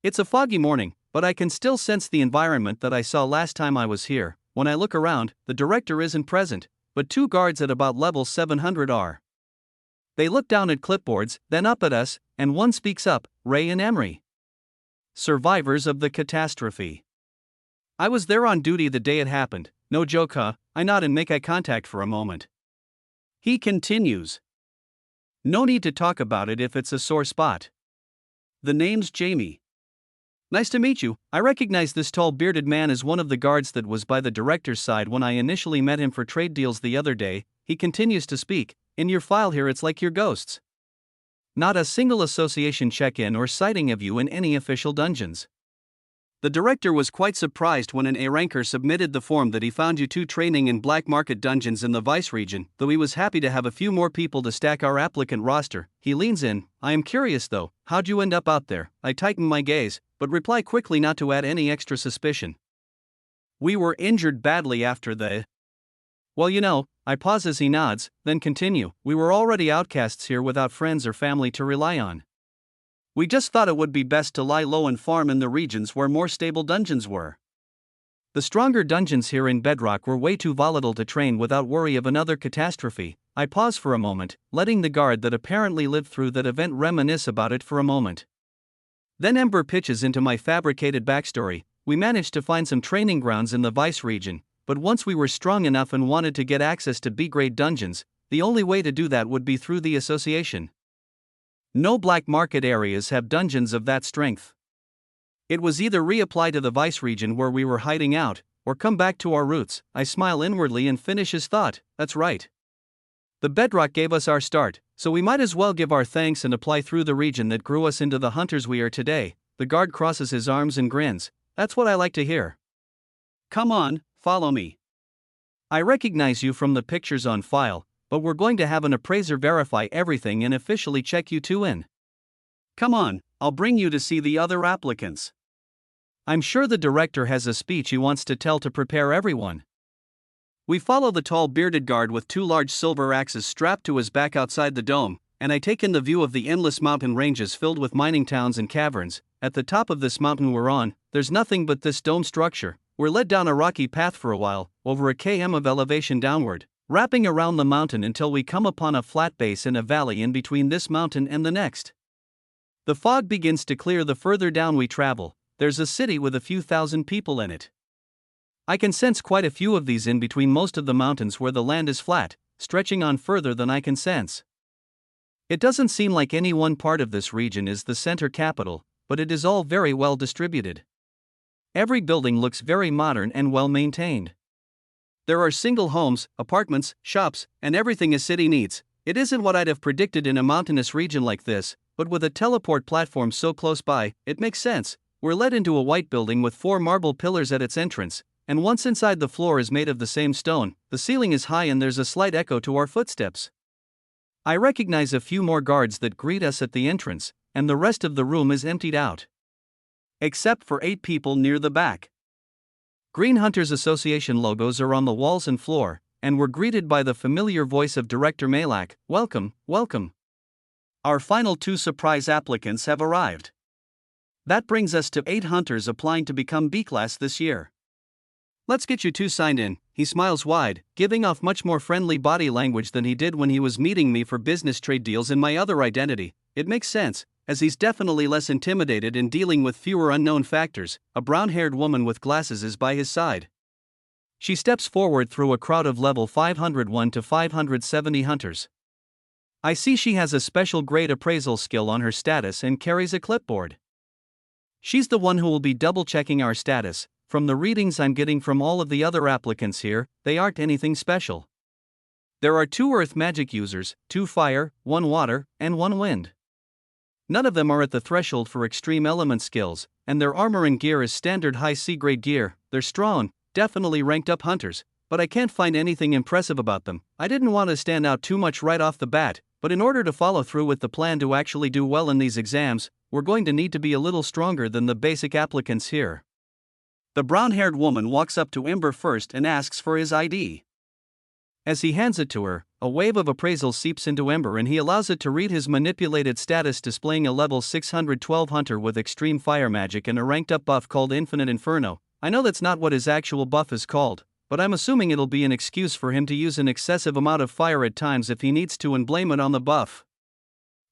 It's a foggy morning, but I can still sense the environment that I saw last time I was here. When I look around, the director isn't present, but 2 guards at about level 700 are. They look down at clipboards, then up at us, and one speaks up, Ray and Emery. Survivors of the catastrophe. I was there on duty the day it happened. No joke, huh? I nod and make eye contact for a moment. He continues. No need to talk about it if it's a sore spot. The name's Jamie. Nice to meet you. I recognize this tall bearded man as one of the guards that was by the director's side when I initially met him for trade deals the other day. He continues to speak. In your file here it's like you're ghosts. Not a single association check-in or sighting of you in any official dungeons. The director was quite surprised when an A ranker submitted the form that he found you 2 training in black market dungeons in the Vice region, though he was happy to have a few more people to stack our applicant roster. He leans in. I am curious though, how'd you end up out there? I tighten my gaze, but reply quickly not to add any extra suspicion. We were injured badly after the... Well, you know, I pause as he nods, then continue. We were already outcasts here without friends or family to rely on. We just thought it would be best to lie low and farm in the regions where more stable dungeons were. The stronger dungeons here in Bedrock were way too volatile to train without worry of another catastrophe. I pause for a moment, letting the guard that apparently lived through that event reminisce about it for a moment. Then Ember pitches into my fabricated backstory. We managed to find some training grounds in the Vice region, but once we were strong enough and wanted to get access to B-grade dungeons, the only way to do that would be through the association. No black market areas have dungeons of that strength. It was either reapply to the Vice region where we were hiding out, or come back to our roots. I smile inwardly and finish his thought. That's right. The Bedrock gave us our start, so we might as well give our thanks and apply through the region that grew us into the hunters we are today. The guard crosses his arms and grins. That's what I like to hear. Come on, follow me. I recognize you from the pictures on file. but we're going to have an appraiser verify everything and officially check you two in. Come on, I'll bring you to see the other applicants. I'm sure the director has a speech he wants to tell to prepare everyone. We follow the tall bearded guard with two large silver axes strapped to his back outside the dome, and I take in the view of the endless mountain ranges filled with mining towns and caverns. At the top of this mountain we're on, there's nothing but this dome structure. We're led down a rocky path for a while, over a km of elevation downward, wrapping around the mountain until we come upon a flat base and a valley in between this mountain and the next. The fog begins to clear the further down we travel. There's a city with a few thousand people in it. I can sense quite a few of these in between most of the mountains where the land is flat, stretching on further than I can sense. It doesn't seem like any one part of this region is the center capital, but it is all very well distributed. Every building looks very modern and well maintained. There are single homes, apartments, shops, and everything a city needs. It isn't what I'd have predicted in a mountainous region like this, but with a teleport platform so close by, it makes sense. We're led into a white building with 4 marble pillars at its entrance, and once inside the floor is made of the same stone. The ceiling is high and there's a slight echo to our footsteps. I recognize a few more guards that greet us at the entrance, and the rest of the room is emptied out. Except for 8 people near the back. Green Hunters Association logos are on the walls and floor, and we're greeted by the familiar voice of Director Malak. Welcome, welcome. Our final 2 surprise applicants have arrived. That brings us to 8 hunters applying to become B-class this year. Let's get you 2 signed in. He smiles wide, giving off much more friendly body language than he did when he was meeting me for business trade deals in my other identity. It makes sense, as he's definitely less intimidated in dealing with fewer unknown factors. A brown-haired woman with glasses is by his side. She steps forward through a crowd of level 501 to 570 hunters. I see she has a special grade appraisal skill on her status and carries a clipboard. She's the one who will be double-checking our status. From the readings I'm getting from all of the other applicants here, they aren't anything special. There are 2 earth magic users, 2 fire, 1 water, and 1 wind. None of them are at the threshold for extreme element skills, and their armor and gear is standard high C-grade gear. They're strong, definitely ranked up hunters, but I can't find anything impressive about them. I didn't want to stand out too much right off the bat, but in order to follow through with the plan to actually do well in these exams, we're going to need to be a little stronger than the basic applicants here. The brown-haired woman walks up to Ember first and asks for his ID. As he hands it to her, a wave of appraisal seeps into Ember and he allows it to read his manipulated status, displaying a level 612 hunter with extreme fire magic and a ranked-up buff called Infinite Inferno. I know that's not what his actual buff is called, but I'm assuming it'll be an excuse for him to use an excessive amount of fire at times if he needs to and blame it on the buff.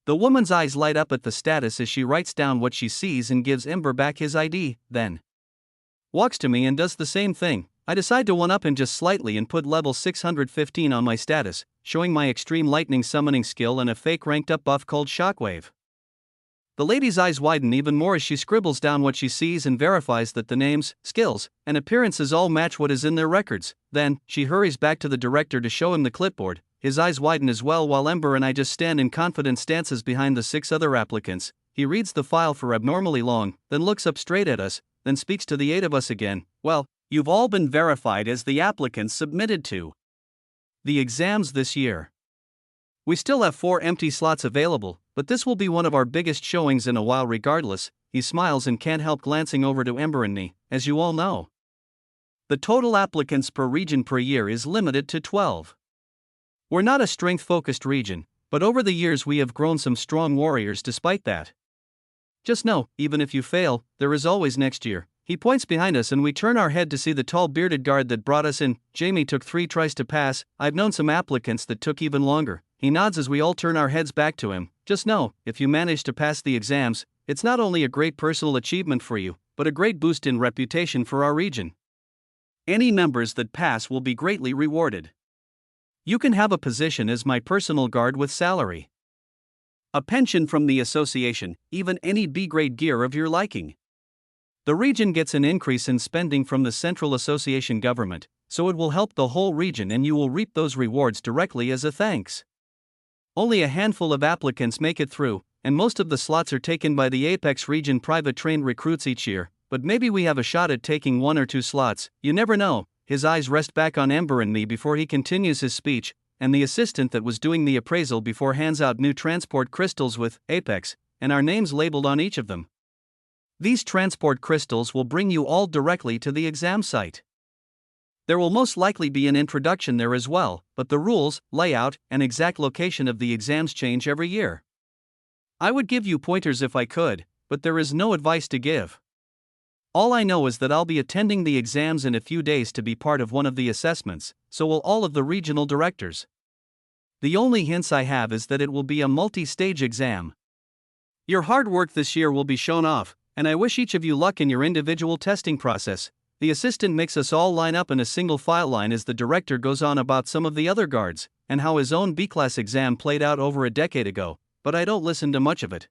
The woman's eyes light up at the status as she writes down what she sees and gives Ember back his ID, then walks to me and does the same thing. I decide to one-up him just slightly and put level 615 on my status, showing my extreme lightning summoning skill and a fake ranked-up buff called Shockwave. The lady's eyes widen even more as she scribbles down what she sees and verifies that the names, skills, and appearances all match what is in their records. Then, she hurries back to the director to show him the clipboard. His eyes widen as well while Ember and I just stand in confident stances behind the 6 other applicants. He reads the file for abnormally long, then looks up straight at us, then speaks to the 8 of us again. Well, you've all been verified as the applicants submitted to the exams this year. We still have 4 empty slots available, but this will be one of our biggest showings in a while regardless. He smiles and can't help glancing over to Ember and me. As you all know, the total applicants per region per year is limited to 12. We're not a strength-focused region, but over the years we have grown some strong warriors despite that. Just know, even if you fail, there is always next year. He points behind us and we turn our head to see the tall bearded guard that brought us in. Jamie took 3 tries to pass. I've known some applicants that took even longer. He nods as we all turn our heads back to him. Just know, if you manage to pass the exams, it's not only a great personal achievement for you, but a great boost in reputation for our region. Any members that pass will be greatly rewarded. You can have a position as my personal guard with salary, a pension from the association, even any B-grade gear of your liking. The region gets an increase in spending from the Central Association government, so it will help the whole region and you will reap those rewards directly as a thanks. Only a handful of applicants make it through, and most of the slots are taken by the Apex region private trained recruits each year, but maybe we have a shot at taking 1 or 2 slots, you never know. His eyes rest back on Ember and me before he continues his speech. and the assistant that was doing the appraisal before hands out new transport crystals with Apex and our names labeled on each of them. These transport crystals will bring you all directly to the exam site. There will most likely be an introduction there as well, but the rules, layout, and exact location of the exams change every year. I would give you pointers if I could, but there is no advice to give. All I know is that I'll be attending the exams in a few days to be part of one of the assessments, so will all of the regional directors. The only hints I have is that it will be a multi-stage exam. Your hard work this year will be shown off, and I wish each of you luck in your individual testing process. The assistant makes us all line up in a single file line as the director goes on about some of the other guards, and how his own B-class exam played out over a decade ago, but I don't listen to much of it.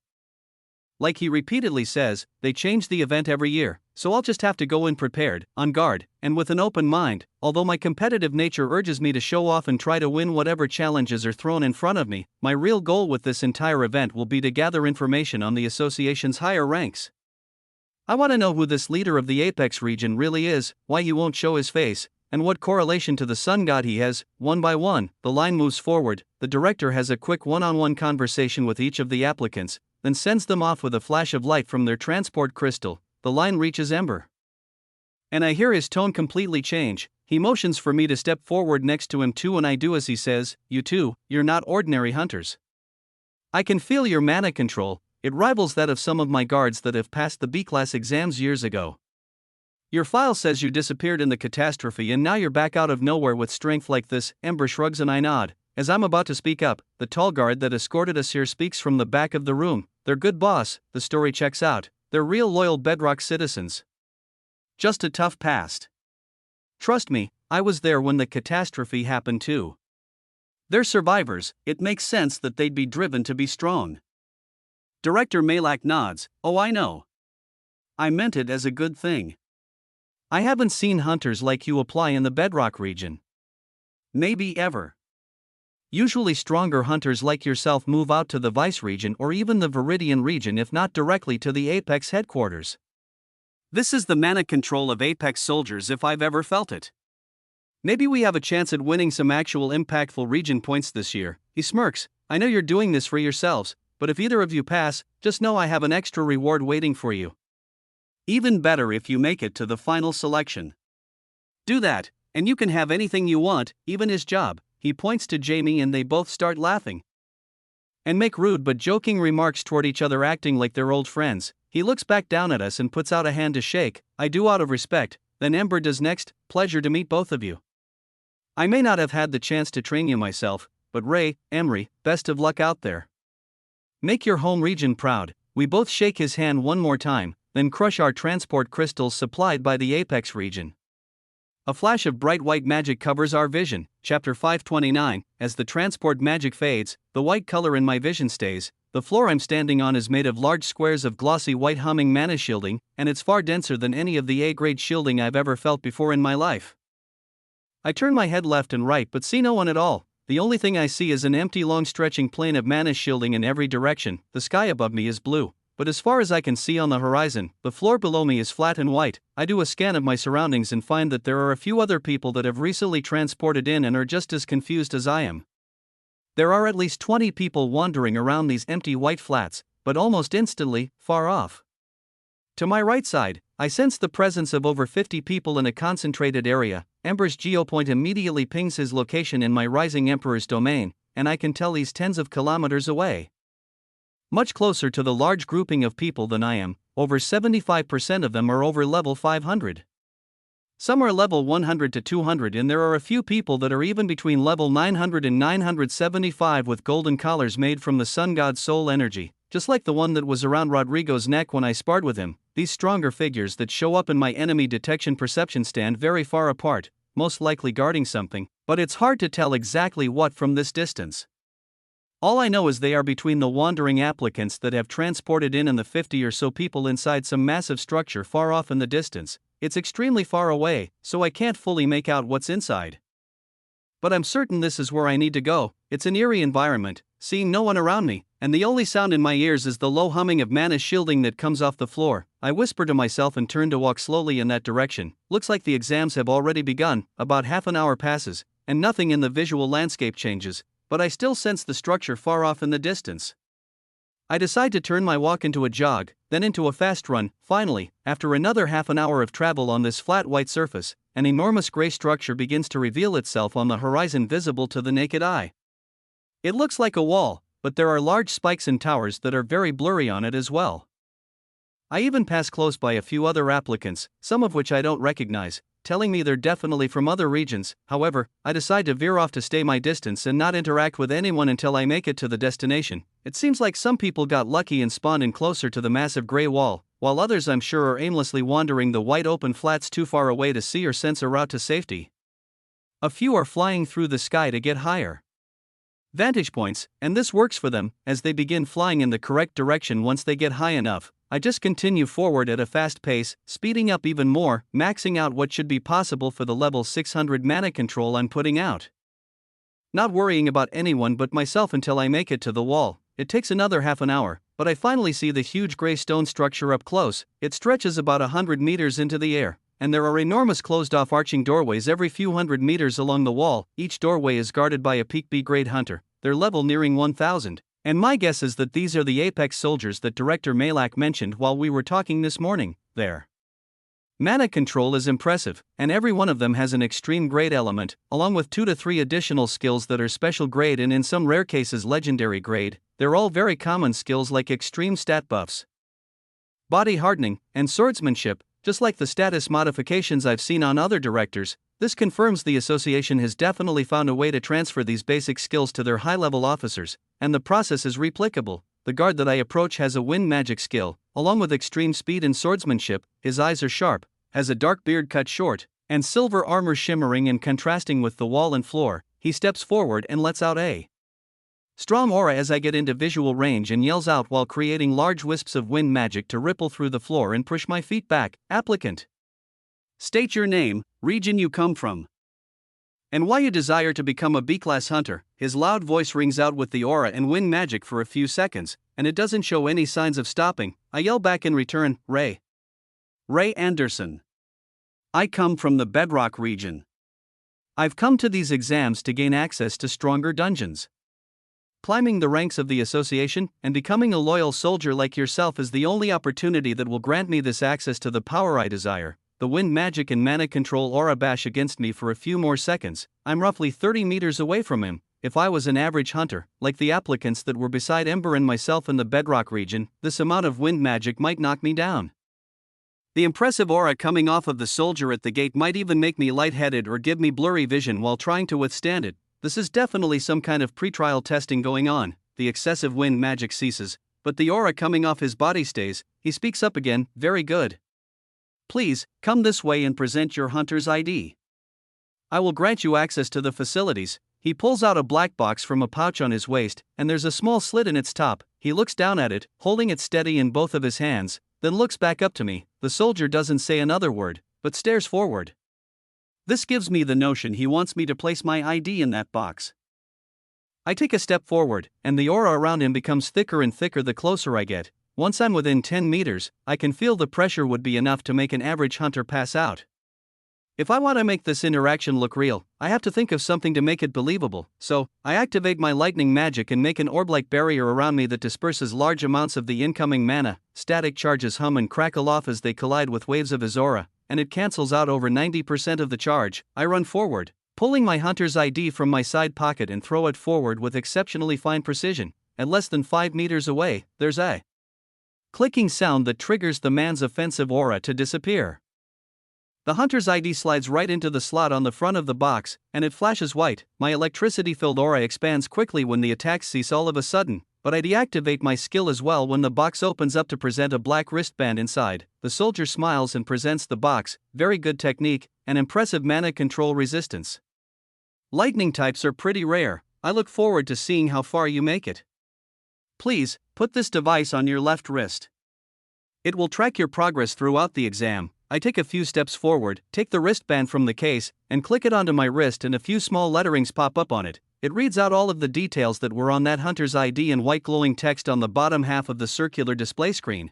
Like he repeatedly says, they change the event every year, so I'll just have to go in prepared, on guard, and with an open mind. Although my competitive nature urges me to show off and try to win whatever challenges are thrown in front of me, my real goal with this entire event will be to gather information on the association's higher ranks. I want to know who this leader of the Apex region really is, why he won't show his face, and what correlation to the sun god he has. One by one, the line moves forward. The director has a quick one-on-one conversation with each of the applicants, then sends them off with a flash of light from their transport crystal. The line reaches Ember. And I hear his tone completely change. He motions for me to step forward next to him too, and I do as he says. You two, you're not ordinary hunters. I can feel your mana control. It rivals that of some of my guards that have passed the B-class exams years ago. Your file says you disappeared in the catastrophe and now you're back out of nowhere with strength like this. Ember shrugs and I nod. As I'm about to speak up, the tall guard that escorted us here speaks from the back of the room. They're good boss, the story checks out. They're real loyal Bedrock citizens. Just a tough past. Trust me, I was there when the catastrophe happened too. They're survivors, it makes sense that they'd be driven to be strong. Director Malak nods. Oh, I know. I meant it as a good thing. I haven't seen hunters like you apply in the Bedrock region. Maybe ever. Usually stronger hunters like yourself move out to the Vice region or even the Viridian region, if not directly to the Apex headquarters. This is the mana control of Apex soldiers if I've ever felt it. Maybe we have a chance at winning some actual impactful region points this year. He smirks. I know you're doing this for yourselves, but if either of you pass, just know I have an extra reward waiting for you. Even better if you make it to the final selection. Do that, and you can have anything you want, even his job. He points to Jamie and they both start laughing. And make rude but joking remarks toward each other, acting like they're old friends. He looks back down at us and puts out a hand to shake. I do out of respect, then Ember does next. Pleasure to meet both of you. I may not have had the chance to train you myself, but Ray, Emery, best of luck out there. Make your home region proud. We both shake his hand one more time, then crush our transport crystals supplied by the Apex region. A flash of bright white magic covers our vision. Chapter 529. As the transport magic fades, the white color in my vision stays. The floor I'm standing on is made of large squares of glossy white humming mana shielding, and it's far denser than any of the A-grade shielding I've ever felt before in my life. I turn my head left and right but see no one at all. The only thing I see is an empty long stretching plane of mana shielding in every direction. The sky above me is blue, but as far as I can see on the horizon, the floor below me is flat and white. I do a scan of my surroundings and find that there are a few other people that have recently transported in and are just as confused as I am. There are at least 20 people wandering around these empty white flats, but almost instantly, far off. To my right side, I sense the presence of over 50 people in a concentrated area. Ember's geopoint immediately pings his location in my Rising Emperor's domain, and I can tell he's tens of kilometers away. Much closer to the large grouping of people than I am. Over 75% of them are over level 500. Some are level 100 to 200, and there are a few people that are even between level 900 and 975 with golden collars made from the sun god's soul energy, just like the one that was around Rodrigo's neck when I sparred with him. These stronger figures that show up in my enemy detection perception stand very far apart, most likely guarding something, but it's hard to tell exactly what from this distance. All I know is they are between the wandering applicants that have transported in and the 50 or so people inside some massive structure far off in the distance. It's extremely far away, so I can't fully make out what's inside. But I'm certain this is where I need to go. It's an eerie environment, seeing no one around me, and the only sound in my ears is the low humming of mana shielding that comes off the floor. I whisper to myself and turn to walk slowly in that direction. Looks like the exams have already begun. About half an hour passes, and nothing in the visual landscape changes, but I still sense the structure far off in the distance. I decide to turn my walk into a jog, then into a fast run. Finally, after another half an hour of travel on this flat white surface, an enormous gray structure begins to reveal itself on the horizon, visible to the naked eye. It looks like a wall, but there are large spikes and towers that are very blurry on it as well. I even pass close by a few other applicants, some of which I don't recognize, telling me they're definitely from other regions. However, I decide to veer off to stay my distance and not interact with anyone until I make it to the destination. It seems like some people got lucky and spawned in closer to the massive gray wall, while others I'm sure are aimlessly wandering the wide open flats too far away to see or sense a route to safety. A few are flying through the sky to get higher vantage points, and this works for them, as they begin flying in the correct direction once they get high enough. I just continue forward at a fast pace, speeding up even more, maxing out what should be possible for the level 600 mana control I'm putting out. Not worrying about anyone but myself until I make it to the wall. It takes another half an hour, but I finally see the huge gray stone structure up close. It stretches about 100 meters into the air, and there are enormous closed-off arching doorways every few hundred meters along the wall. Each doorway is guarded by a peak B-grade hunter, their level nearing 1000. And my guess is that these are the apex soldiers that Director Malak mentioned while we were talking this morning. Their mana control is impressive, and every one of them has an extreme grade element, along with 2 to 3 additional skills that are special grade and in some rare cases legendary grade. They're all very common skills like extreme stat buffs, body hardening, and swordsmanship, just like the status modifications I've seen on other directors. This confirms the association has definitely found a way to transfer these basic skills to their high-level officers, and the process is replicable. The guard that I approach has a wind magic skill, along with extreme speed and swordsmanship. His eyes are sharp, has a dark beard cut short, and silver armor shimmering and contrasting with the wall and floor. He steps forward and lets out a strong aura as I get into visual range and yells out while creating large wisps of wind magic to ripple through the floor and push my feet back. Applicant, state your name, region you come from, and why you desire to become a B-class hunter. His loud voice rings out with the aura and wind magic for a few seconds, and it doesn't show any signs of stopping. I yell back in return, Ray Anderson. I come from the Bedrock region. I've come to these exams to gain access to stronger dungeons. Climbing the ranks of the association and becoming a loyal soldier like yourself is the only opportunity that will grant me this access to the power I desire. The wind magic and mana control aura bash against me for a few more seconds. I'm roughly 30 meters away from him. If I was an average hunter, like the applicants that were beside Ember and myself in the Bedrock region, this amount of wind magic might knock me down. The impressive aura coming off of the soldier at the gate might even make me lightheaded or give me blurry vision while trying to withstand it. This is definitely some kind of pre-trial testing going on. The excessive wind magic ceases, but the aura coming off his body stays. He speaks up again, very good. Please, come this way and present your hunter's ID. I will grant you access to the facilities. He pulls out a black box from a pouch on his waist, and there's a small slit in its top. He looks down at it, holding it steady in both of his hands, then looks back up to me. The soldier doesn't say another word, but stares forward. This gives me the notion he wants me to place my ID in that box. I take a step forward, and the aura around him becomes thicker and thicker the closer I get. Once I'm within 10 meters, I can feel the pressure would be enough to make an average hunter pass out. If I want to make this interaction look real, I have to think of something to make it believable, so I activate my lightning magic and make an orb-like barrier around me that disperses large amounts of the incoming mana. Static charges hum and crackle off as they collide with waves of his aura, and it cancels out over 90% of the charge. I run forward, pulling my hunter's ID from my side pocket and throw it forward with exceptionally fine precision. At less than 5 meters away, there's a clicking sound that triggers the man's offensive aura to disappear. The hunter's ID slides right into the slot on the front of the box, and it flashes white. My electricity-filled aura expands quickly when the attacks cease all of a sudden, but I deactivate my skill as well when the box opens up to present a black wristband inside. The soldier smiles and presents the box. Very good technique, and impressive mana control resistance. Lightning types are pretty rare. I look forward to seeing how far you make it. Please, put this device on your left wrist. It will track your progress throughout the exam. I take a few steps forward, take the wristband from the case, and click it onto my wrist, and a few small letterings pop up on it. It reads out all of the details that were on that hunter's ID in white glowing text on the bottom half of the circular display screen.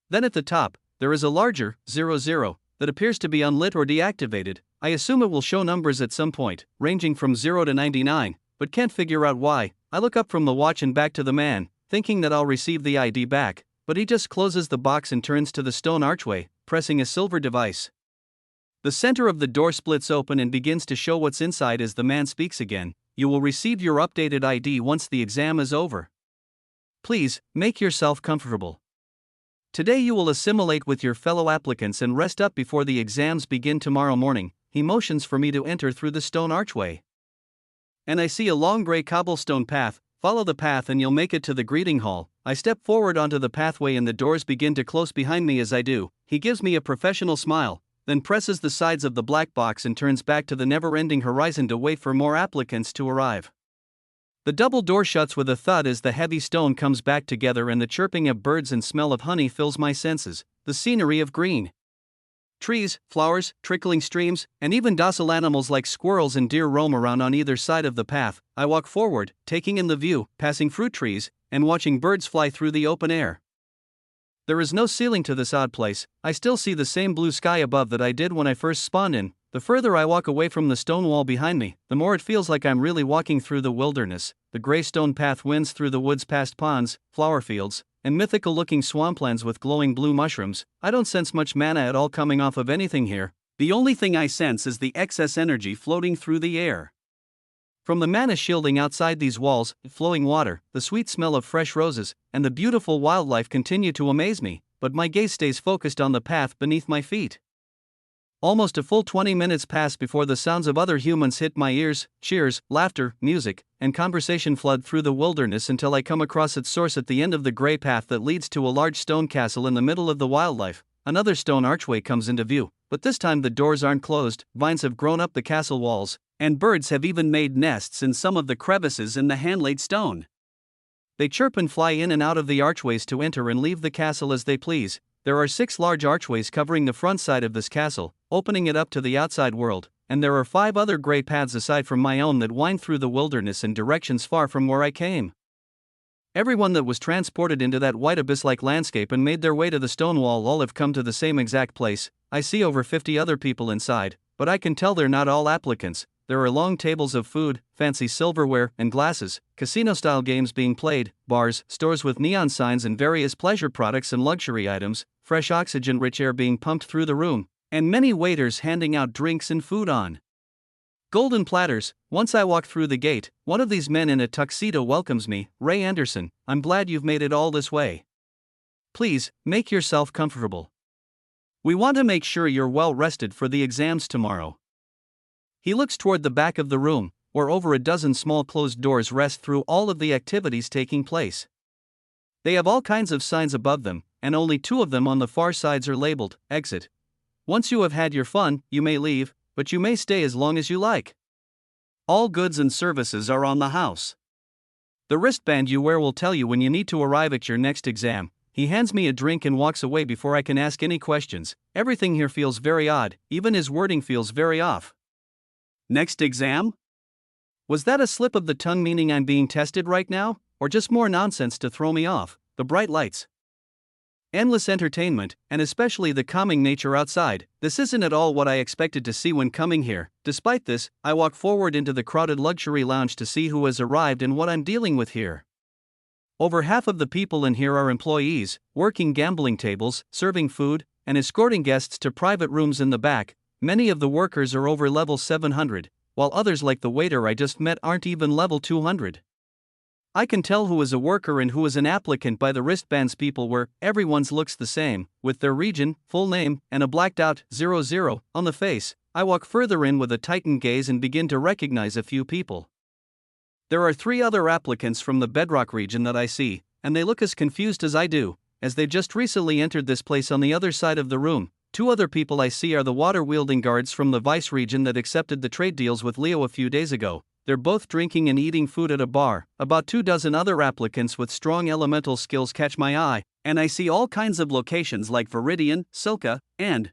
Then at the top, there is a larger 00 that appears to be unlit or deactivated. I assume it will show numbers at some point, ranging from 0 to 99, but can't figure out why. I look up from the watch and back to the man, thinking that I'll receive the ID back, but he just closes the box and turns to the stone archway, pressing a silver device. The center of the door splits open and begins to show what's inside as the man speaks again. You will receive your updated ID once the exam is over. Please, make yourself comfortable. Today you will assimilate with your fellow applicants and rest up before the exams begin tomorrow morning. He motions for me to enter through the stone archway. And I see a long gray cobblestone path. Follow the path and you'll make it to the greeting hall. I step forward onto the pathway and the doors begin to close behind me as I do. He gives me a professional smile, then presses the sides of the black box and turns back to the never-ending horizon to wait for more applicants to arrive. The double door shuts with a thud as the heavy stone comes back together and the chirping of birds and smell of honey fills my senses. The scenery of green trees, flowers, trickling streams, and even docile animals like squirrels and deer roam around on either side of the path. I walk forward, taking in the view, passing fruit trees, and watching birds fly through the open air. There is no ceiling to this odd place. I still see the same blue sky above that I did when I first spawned in. The further I walk away from the stone wall behind me, the more it feels like I'm really walking through the wilderness. The gray stone path winds through the woods past ponds, flower fields, and mythical-looking swamplands with glowing blue mushrooms. I don't sense much mana at all coming off of anything here. The only thing I sense is the excess energy floating through the air. From the mana shielding outside these walls, flowing water, the sweet smell of fresh roses, and the beautiful wildlife continue to amaze me, but my gaze stays focused on the path beneath my feet. Almost a full 20 minutes pass before the sounds of other humans hit my ears. Cheers, laughter, music, and conversation flood through the wilderness until I come across its source at the end of the gray path that leads to a large stone castle in the middle of the wildlife. Another stone archway comes into view, but this time the doors aren't closed, vines have grown up the castle walls, and birds have even made nests in some of the crevices in the hand-laid stone. They chirp and fly in and out of the archways to enter and leave the castle as they please. There are 6 large archways covering the front side of this castle, opening it up to the outside world, and there are 5 other gray paths aside from my own that wind through the wilderness in directions far from where I came. Everyone that was transported into that white abyss-like landscape and made their way to the stone wall all have come to the same exact place. I see over 50 other people inside, but I can tell they're not all applicants. There are long tables of food, fancy silverware and glasses, casino-style games being played, bars, stores with neon signs and various pleasure products and luxury items, fresh oxygen-rich air being pumped through the room, and many waiters handing out drinks and food on golden platters. Once I walk through the gate, one of these men in a tuxedo welcomes me. Ray Anderson, I'm glad you've made it all this way. Please, make yourself comfortable. We want to make sure you're well rested for the exams tomorrow. He looks toward the back of the room, where over a dozen small closed doors rest through all of the activities taking place. They have all kinds of signs above them, and only 2 of them on the far sides are labeled, Exit. Once you have had your fun, you may leave, but you may stay as long as you like. All goods and services are on the house. The wristband you wear will tell you when you need to arrive at your next exam. He hands me a drink and walks away before I can ask any questions. Everything here feels very odd, even his wording feels very off. Next exam? Was that a slip of the tongue meaning I'm being tested right now, or just more nonsense to throw me off? The bright lights, endless entertainment, and especially the calming nature outside. This isn't at all what I expected to see when coming here. Despite this, I walk forward into the crowded luxury lounge to see who has arrived and what I'm dealing with here. Over half of the people in here are employees, working gambling tables, serving food, and escorting guests to private rooms in the back. Many of the workers are over level 700, while others like the waiter I just met aren't even level 200. I can tell who is a worker and who is an applicant by the wristbands people wear. Everyone's looks the same, with their region, full name, and a blacked out 00 on the face. I walk further in with a tightened gaze and begin to recognize a few people. There are 3 other applicants from the Bedrock region that I see, and they look as confused as I do, as they just recently entered this place on the other side of the room. 2 other people I see are the water-wielding guards from the Vice region that accepted the trade deals with Leo a few days ago. They're both drinking and eating food at a bar. About 2 dozen other applicants with strong elemental skills catch my eye, and I see all kinds of locations like Viridian, Silka, and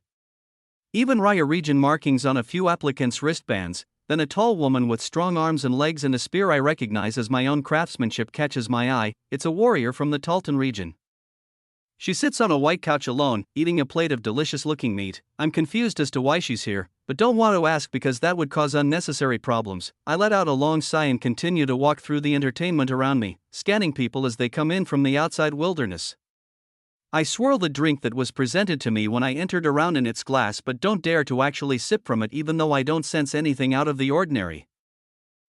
even Raya region markings on a few applicants' wristbands. Then a tall woman with strong arms and legs and a spear I recognize as my own craftsmanship catches my eye. It's a warrior from the Talton region. She sits on a white couch alone, eating a plate of delicious-looking meat. I'm confused as to why she's here, but don't want to ask because that would cause unnecessary problems. I let out a long sigh and continue to walk through the entertainment around me, scanning people as they come in from the outside wilderness. I swirl the drink that was presented to me when I entered around in its glass but don't dare to actually sip from it even though I don't sense anything out of the ordinary.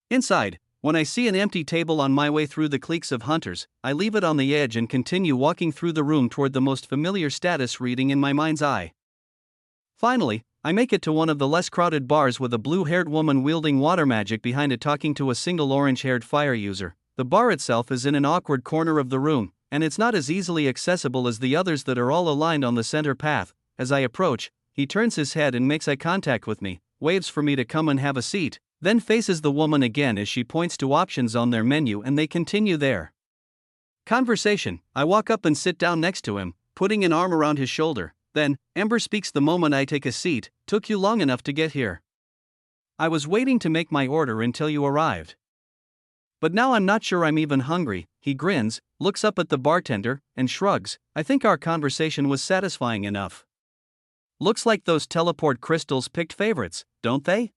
Inside, when I see an empty table on my way through the cliques of hunters, I leave it on the edge and continue walking through the room toward the most familiar status reading in my mind's eye. Finally, I make it to one of the less crowded bars with a blue-haired woman wielding water magic behind it talking to a single orange-haired fire user. The bar itself is in an awkward corner of the room, and it's not as easily accessible as the others that are all aligned on the center path. As I approach, he turns his head and makes eye contact with me, waves for me to come and have a seat, then faces the woman again as she points to options on their menu and they continue their conversation. I walk up and sit down next to him, putting an arm around his shoulder. Then, Ember speaks the moment I take a seat. "Took you long enough to get here. I was waiting to make my order until you arrived. But now I'm not sure I'm even hungry." He grins, looks up at the bartender, and shrugs. "I think our conversation was satisfying enough. Looks like those teleport crystals picked favorites, don't they?"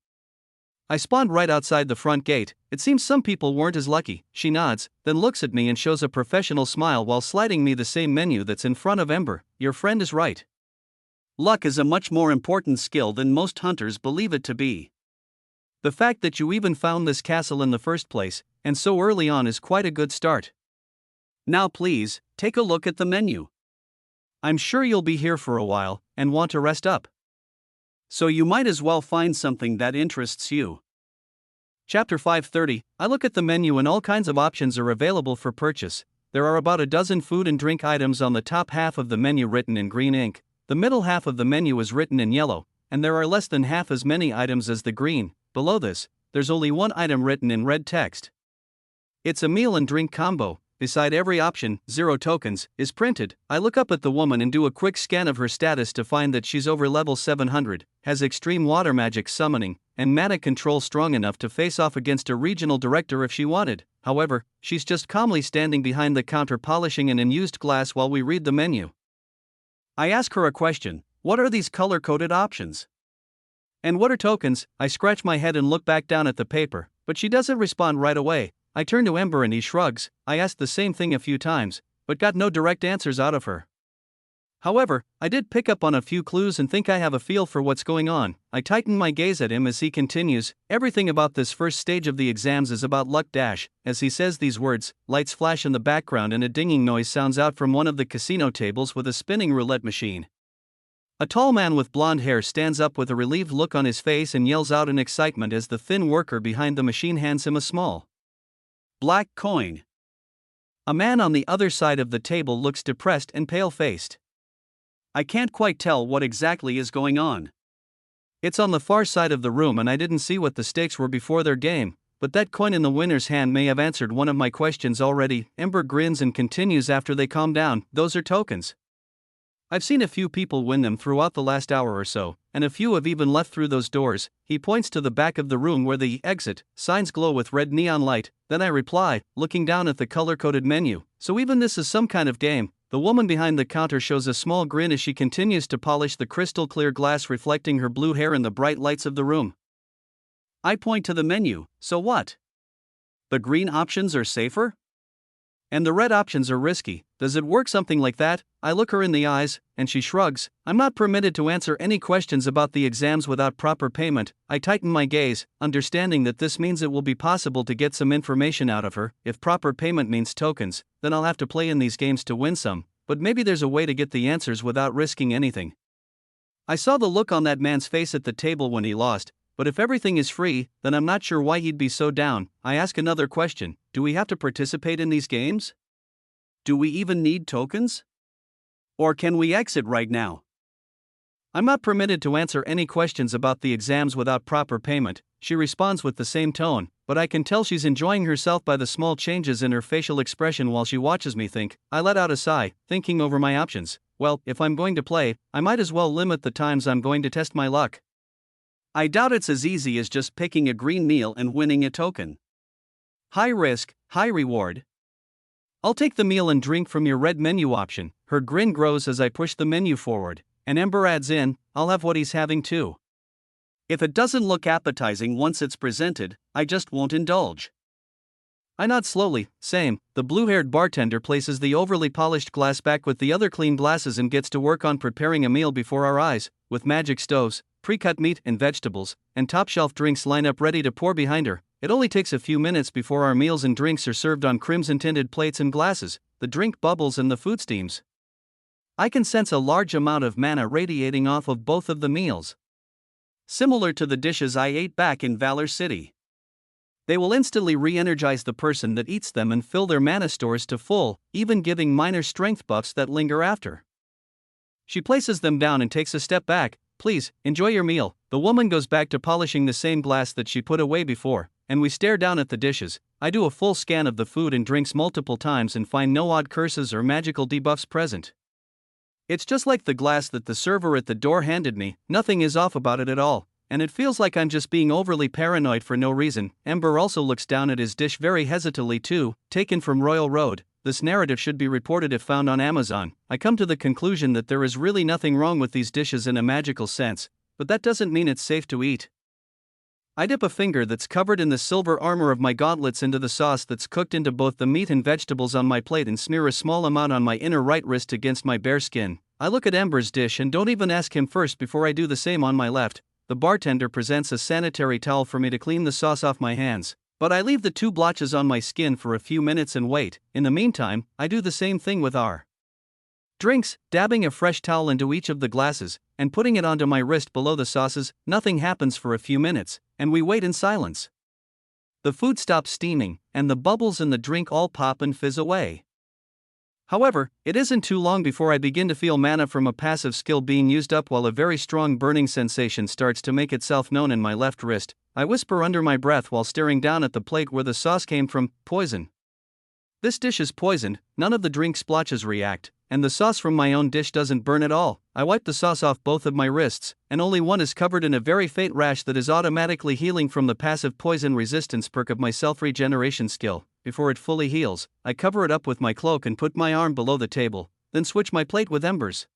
I spawned right outside the front gate. "It seems some people weren't as lucky." She nods, then looks at me and shows a professional smile while sliding me the same menu that's in front of Ember. "Your friend is right. Luck is a much more important skill than most hunters believe it to be. The fact that you even found this castle in the first place, and so early on, is quite a good start. Now please, take a look at the menu. I'm sure you'll be here for a while, and want to rest up. So you might as well find something that interests you." Chapter 530. I look at the menu and all kinds of options are available for purchase. There are about a dozen food and drink items on the top half of the menu written in green ink. The middle half of the menu is written in yellow, and there are less than half as many items as the green. Below this, there's only one item written in red text. It's a meal and drink combo. Beside every option, 0 tokens, is printed. I look up at the woman and do a quick scan of her status to find that she's over level 700, has extreme water magic summoning, and mana control strong enough to face off against a regional director if she wanted. However, she's just calmly standing behind the counter polishing an unused glass while we read the menu. I ask her a question: "What are these color-coded options? And what are tokens?" I scratch my head and look back down at the paper, but she doesn't respond right away. I turn to Ember and he shrugs. I asked the same thing a few times, but got no direct answers out of her. However, I did pick up on a few clues and think I have a feel for what's going on. I tighten my gaze at him as he continues. "Everything about this first stage of the exams is about luck dash." As he says these words, lights flash in the background and a dinging noise sounds out from one of the casino tables with a spinning roulette machine. A tall man with blonde hair stands up with a relieved look on his face and yells out in excitement as the thin worker behind the machine hands him a small black coin. A man on the other side of the table looks depressed and pale-faced. I can't quite tell what exactly is going on. It's on the far side of the room and I didn't see what the stakes were before their game, but that coin in the winner's hand may have answered one of my questions already. Ember grins and continues after they calm down. "Those are tokens. I've seen a few people win them throughout the last hour or so, and a few have even left through those doors." He points to the back of the room where the exit signs glow with red neon light. Then I reply, looking down at the color-coded menu, "So even this is some kind of game." The woman behind the counter shows a small grin as she continues to polish the crystal clear glass reflecting her blue hair in the bright lights of the room. I point to the menu. "So what? The green options are safer? And the red options are risky. Does it work something like that?" I look her in the eyes, and she shrugs. "I'm not permitted to answer any questions about the exams without proper payment." I tighten my gaze, understanding that this means it will be possible to get some information out of her. If proper payment means tokens, then I'll have to play in these games to win some, but maybe there's a way to get the answers without risking anything. I saw the look on that man's face at the table when he lost, but if everything is free, then I'm not sure why he'd be so down. I ask another question: "Do we have to participate in these games? Do we even need tokens? Or can we exit right now?" "I'm not permitted to answer any questions about the exams without proper payment," she responds with the same tone, but I can tell she's enjoying herself by the small changes in her facial expression while she watches me think. I let out a sigh, thinking over my options. Well, if I'm going to play, I might as well limit the times I'm going to test my luck. I doubt it's as easy as just picking a green meal and winning a token. High risk, high reward. I'll take the meal and drink from your red menu option. Her grin grows as I push the menu forward, and Ember adds in, I'll have what he's having too. If it doesn't look appetizing once it's presented, I just won't indulge. I nod slowly, same. The blue-haired bartender places the overly polished glass back with the other clean glasses and gets to work on preparing a meal before our eyes, with magic stoves, pre-cut meat and vegetables, and top-shelf drinks line up ready to pour behind her. It only takes a few minutes before our meals and drinks are served on crimson-tinted plates and glasses, the drink bubbles and the food steams. I can sense a large amount of mana radiating off of both of the meals. Similar to the dishes I ate back in Valor City. They will instantly re-energize the person that eats them and fill their mana stores to full, even giving minor strength buffs that linger after. She places them down and takes a step back. Please, enjoy your meal. The woman goes back to polishing the same glass that she put away before, and we stare down at the dishes. I do a full scan of the food and drinks multiple times and find no odd curses or magical debuffs present. It's just like the glass that the server at the door handed me, nothing is off about it at all. And it feels like I'm just being overly paranoid for no reason. Ember also looks down at his dish very hesitantly too. Taken from Royal Road, this narrative should be reported if found on Amazon. I come to the conclusion that there is really nothing wrong with these dishes in a magical sense, but that doesn't mean it's safe to eat. I dip a finger that's covered in the silver armor of my gauntlets into the sauce that's cooked into both the meat and vegetables on my plate and smear a small amount on my inner right wrist against my bare skin. I look at Ember's dish and don't even ask him first before I do the same on my left. The bartender presents a sanitary towel for me to clean the sauce off my hands, but I leave the 2 blotches on my skin for a few minutes and wait. In the meantime, I do the same thing with our drinks, dabbing a fresh towel into each of the glasses, and putting it onto my wrist below the sauces. Nothing happens for a few minutes, and we wait in silence. The food stops steaming, and the bubbles in the drink all pop and fizz away. However, it isn't too long before I begin to feel mana from a passive skill being used up while a very strong burning sensation starts to make itself known in my left wrist. I whisper under my breath while staring down at the plate where the sauce came from, poison. This dish is poisoned, none of the drink splotches react, and the sauce from my own dish doesn't burn at all. I wipe the sauce off both of my wrists, and only one is covered in a very faint rash that is automatically healing from the passive poison resistance perk of my self-regeneration skill. Before it fully heals, I cover it up with my cloak and put my arm below the table, then switch my plate with Ember's.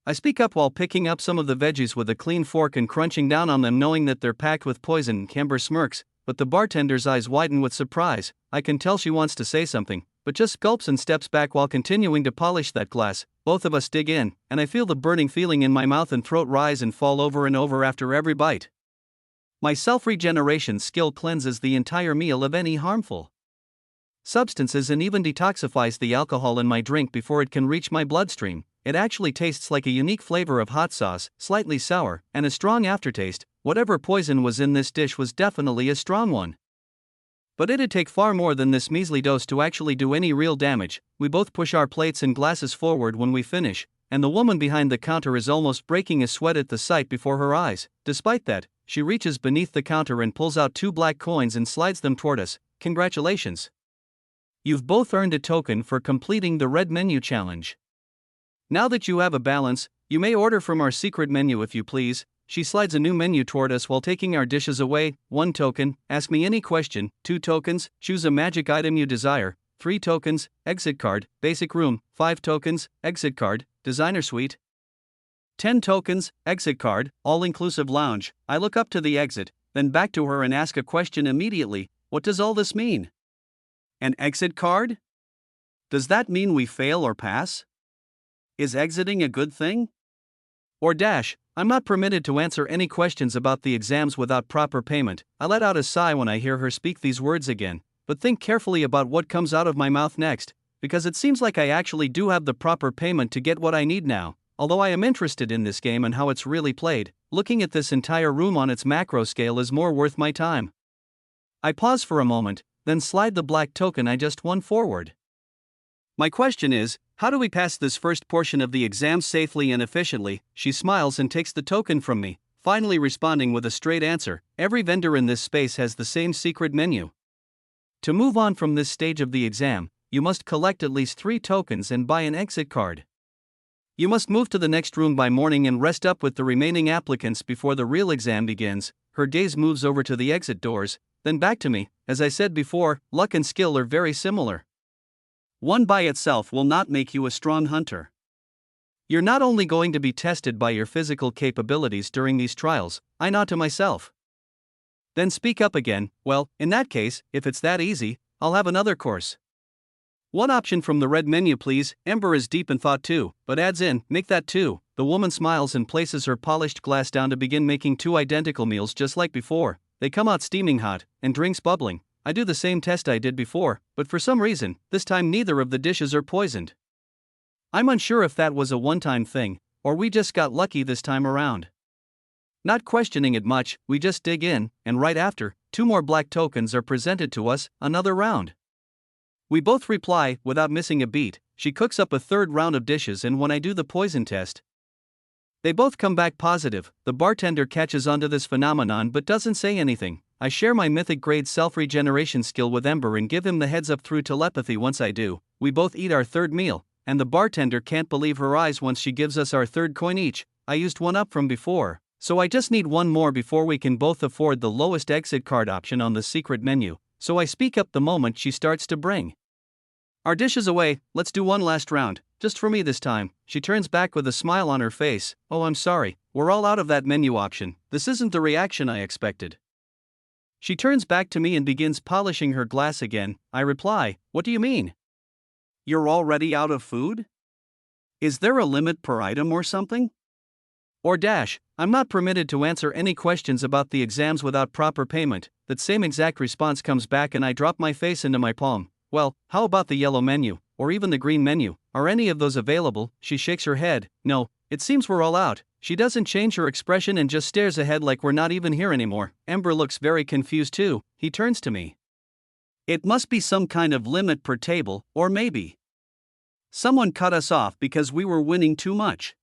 I speak up while picking up some of the veggies with a clean fork and crunching down on them knowing that they're packed with poison. Ember smirks, but the bartender's eyes widen with surprise. I can tell she wants to say something, but just gulps and steps back while continuing to polish that glass. Both of us dig in, and I feel the burning feeling in my mouth and throat rise and fall over and over after every bite. My self-regeneration skill cleanses the entire meal of any harmful substances and even detoxifies the alcohol in my drink before it can reach my bloodstream. It actually tastes like a unique flavor of hot sauce, slightly sour, and a strong aftertaste. Whatever poison was in this dish was definitely a strong one. But it'd take far more than this measly dose to actually do any real damage. We both push our plates and glasses forward when we finish, and the woman behind the counter is almost breaking a sweat at the sight before her eyes. Despite that, she reaches beneath the counter and pulls out 2 black coins and slides them toward us. Congratulations. You've both earned a token for completing the red menu challenge. Now that you have a balance, you may order from our secret menu if you please. She slides a new menu toward us while taking our dishes away. 1 token, ask me any question. 2 tokens, choose a magic item you desire. 3 tokens, exit card, basic room. 5 tokens, exit card, designer suite. 10 tokens, exit card, all-inclusive lounge. I look up to the exit, then back to her and ask a question immediately. What does all this mean? An exit card? Does that mean we fail or pass? Is exiting a good thing? Or dash, I'm not permitted to answer any questions about the exams without proper payment. I let out a sigh when I hear her speak these words again, but think carefully about what comes out of my mouth next, because it seems like I actually do have the proper payment to get what I need now. Although I am interested in this game and how it's really played, looking at this entire room on its macro scale is more worth my time. I pause for a moment, then slide the black token I just won forward. My question is, how do we pass this first portion of the exam safely and efficiently? She smiles and takes the token from me, finally responding with a straight answer. Every vendor in this space has the same secret menu. To move on from this stage of the exam, you must collect at least 3 tokens and buy an exit card. You must move to the next room by morning and rest up with the remaining applicants before the real exam begins. Her gaze moves over to the exit doors, then back to me. As I said before, luck and skill are very similar. One by itself will not make you a strong hunter. You're not only going to be tested by your physical capabilities during these trials, I nod to myself. Then speak up again. Well, in that case, if it's that easy, I'll have another course. One option from the red menu, please. Ember is deep in thought too, but adds in, make that two. The woman smiles and places her polished glass down to begin making two identical meals just like before. They come out steaming hot, and drinks bubbling. I do the same test I did before, but for some reason, this time neither of the dishes are poisoned. I'm unsure if that was a one-time thing, or we just got lucky this time around. Not questioning it much, we just dig in, and right after, 2 more black tokens are presented to us, another round. We both reply, without missing a beat. She cooks up a third round of dishes, and when I do the poison test, they both come back positive. The bartender catches onto this phenomenon but doesn't say anything. I share my mythic grade self-regeneration skill with Ember and give him the heads up through telepathy once I do. We both eat our third meal, and the bartender can't believe her eyes once she gives us our third coin each. I used one up from before, so I just need one more before we can both afford the lowest exit card option on the secret menu. So I speak up the moment she starts to bring our dishes away. Let's do one last round, just for me this time. She turns back with a smile on her face. Oh, I'm sorry, we're all out of that menu option. This isn't the reaction I expected. She turns back to me and begins polishing her glass again. I reply, what do you mean? You're already out of food? Is there a limit per item or something? Or dash, I'm not permitted to answer any questions about the exams without proper payment. That same exact response comes back and I drop my face into my palm. Well, how about the yellow menu, or even the green menu? Are any of those available? She shakes her head. No, it seems we're all out. She doesn't change her expression and just stares ahead like we're not even here anymore. Ember looks very confused too. He turns to me. It must be some kind of limit per table, or maybe someone cut us off because we were winning too much.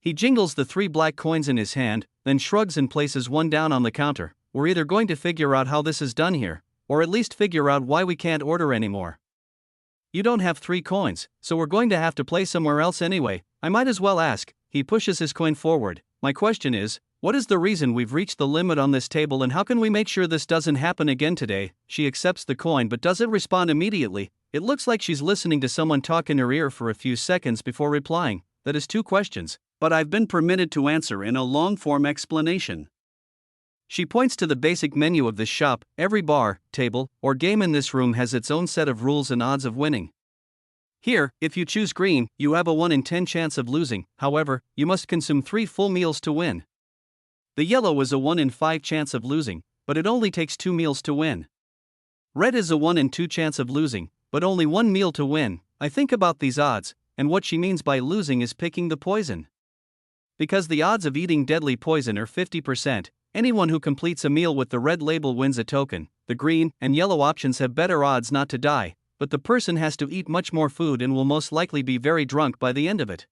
He jingles the 3 black coins in his hand, then shrugs and places one down on the counter. We're either going to figure out how this is done here, or at least figure out why we can't order anymore. You don't have 3 coins, so we're going to have to play somewhere else anyway. I might as well ask. He pushes his coin forward. My question is, what is the reason we've reached the limit on this table and how can we make sure this doesn't happen again today? She accepts the coin but doesn't respond immediately. It looks like she's listening to someone talk in her ear for a few seconds before replying. That is 2 questions, but I've been permitted to answer in a long-form explanation. She points to the basic menu of this shop. Every bar, table, or game in this room has its own set of rules and odds of winning. Here, if you choose green, you have a 1 in 10 chance of losing. However, you must consume 3 full meals to win. The yellow is a 1 in 5 chance of losing, but it only takes 2 meals to win. Red is a 1 in 2 chance of losing, but only 1 meal to win. I think about these odds, and what she means by losing is picking the poison. Because the odds of eating deadly poison are 50%, anyone who completes a meal with the red label wins a token. The green and yellow options have better odds not to die, but the person has to eat much more food and will most likely be very drunk by the end of it.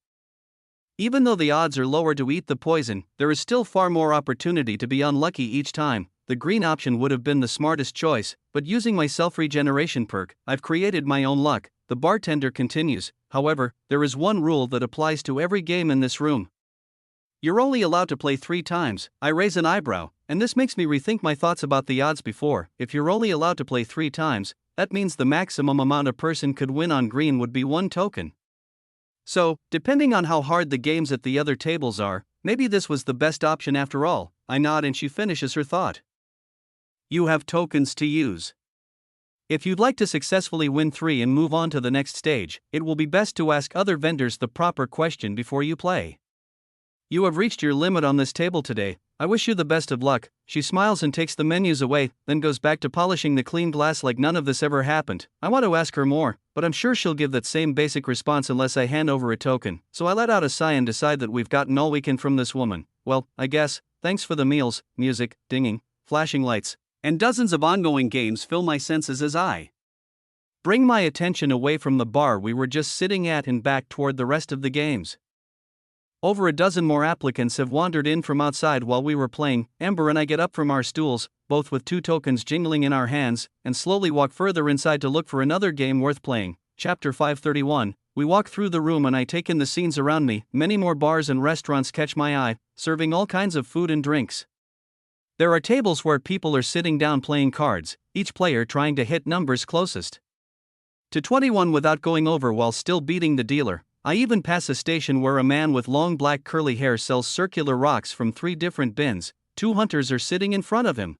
Even though the odds are lower to eat the poison, there is still far more opportunity to be unlucky each time. The green option would have been the smartest choice, but using my self-regeneration perk, I've created my own luck. The bartender continues. However, there is one rule that applies to every game in this room. You're only allowed to play 3 times. I raise an eyebrow, and this makes me rethink my thoughts about the odds before. If you're only allowed to play 3 times, that means the maximum amount a person could win on green would be 1 token. So, depending on how hard the games at the other tables are, maybe this was the best option after all. I nod and she finishes her thought. You have tokens to use. If you'd like to successfully win 3 and move on to the next stage, it will be best to ask other vendors the proper question before you play. You have reached your limit on this table today. I wish you the best of luck. She smiles and takes the menus away, then goes back to polishing the clean glass like none of this ever happened. I want to ask her more, but I'm sure she'll give that same basic response unless I hand over a token. So I let out a sigh and decide that we've gotten all we can from this woman. Well, I guess, thanks for the meals, music, dinging, flashing lights, and dozens of ongoing games fill my senses as I bring my attention away from the bar we were just sitting at and back toward the rest of the games. Over a dozen more applicants have wandered in from outside while we were playing. Ember and I get up from our stools, both with 2 tokens jingling in our hands, and slowly walk further inside to look for another game worth playing. Chapter 531. We walk through the room and I take in the scenes around me. Many more bars and restaurants catch my eye, serving all kinds of food and drinks. There are tables where people are sitting down playing cards, each player trying to hit numbers closest to 21 without going over while still beating the dealer. I even pass a station where a man with long black curly hair sells circular rocks from 3 different bins. 2 hunters are sitting in front of him,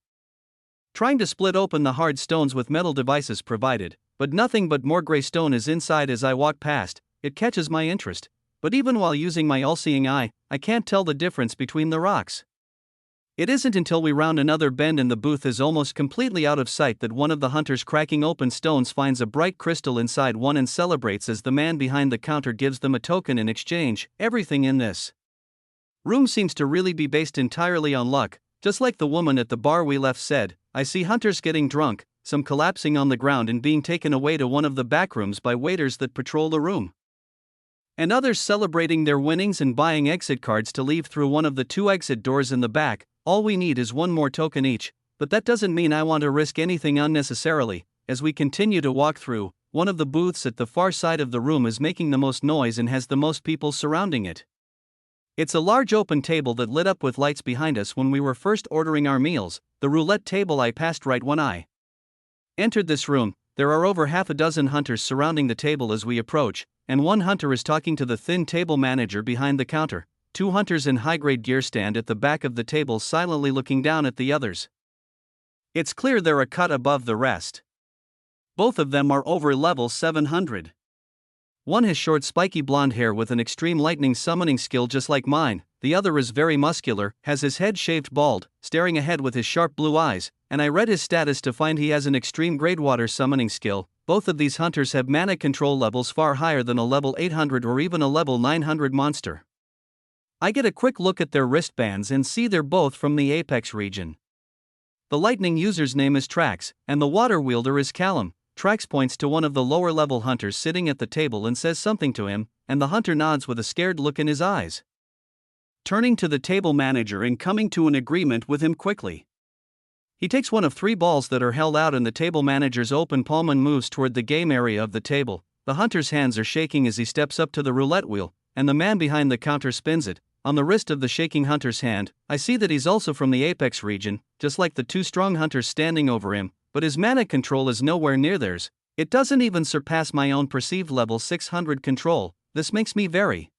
trying to split open the hard stones with metal devices provided, but nothing but more gray stone is inside. As I walk past, it catches my interest, but even while using my all-seeing eye, I can't tell the difference between the rocks. It isn't until we round another bend and the booth is almost completely out of sight that one of the hunters cracking open stones finds a bright crystal inside one and celebrates as the man behind the counter gives them a token in exchange. Everything in this room seems to really be based entirely on luck. Just like the woman at the bar we left said, I see hunters getting drunk, some collapsing on the ground and being taken away to one of the back rooms by waiters that patrol the room, and others celebrating their winnings and buying exit cards to leave through one of the 2 exit doors in the back. All we need is 1 more token each, but that doesn't mean I want to risk anything unnecessarily. As we continue to walk through, one of the booths at the far side of the room is making the most noise and has the most people surrounding it. It's a large open table that lit up with lights behind us when we were first ordering our meals, the roulette table I passed right when I entered this room. There are over half a dozen hunters surrounding the table as we approach, and 1 hunter is talking to the thin table manager behind the counter. 2 hunters in high-grade gear stand at the back of the table silently looking down at the others. It's clear they're a cut above the rest. Both of them are over level 700. One has short spiky blonde hair with an extreme lightning summoning skill just like mine, the other is very muscular, has his head shaved bald, staring ahead with his sharp blue eyes, and I read his status to find he has an extreme grade water summoning skill. Both of these hunters have mana control levels far higher than a level 800 or even a level 900 monster. I get a quick look at their wristbands and see they're both from the Apex region. The lightning user's name is Trax, and the water wielder is Callum. Trax points to one of the lower level hunters sitting at the table and says something to him, and the hunter nods with a scared look in his eyes, turning to the table manager and coming to an agreement with him quickly. He takes one of 3 balls that are held out in the table manager's open palm and moves toward the game area of the table. The hunter's hands are shaking as he steps up to the roulette wheel, and the man behind the counter spins it. On the wrist of the shaking hunter's hand, I see that he's also from the Apex region, just like the 2 strong hunters standing over him, but his mana control is nowhere near theirs. It doesn't even surpass my own perceived level 600 control. This makes me very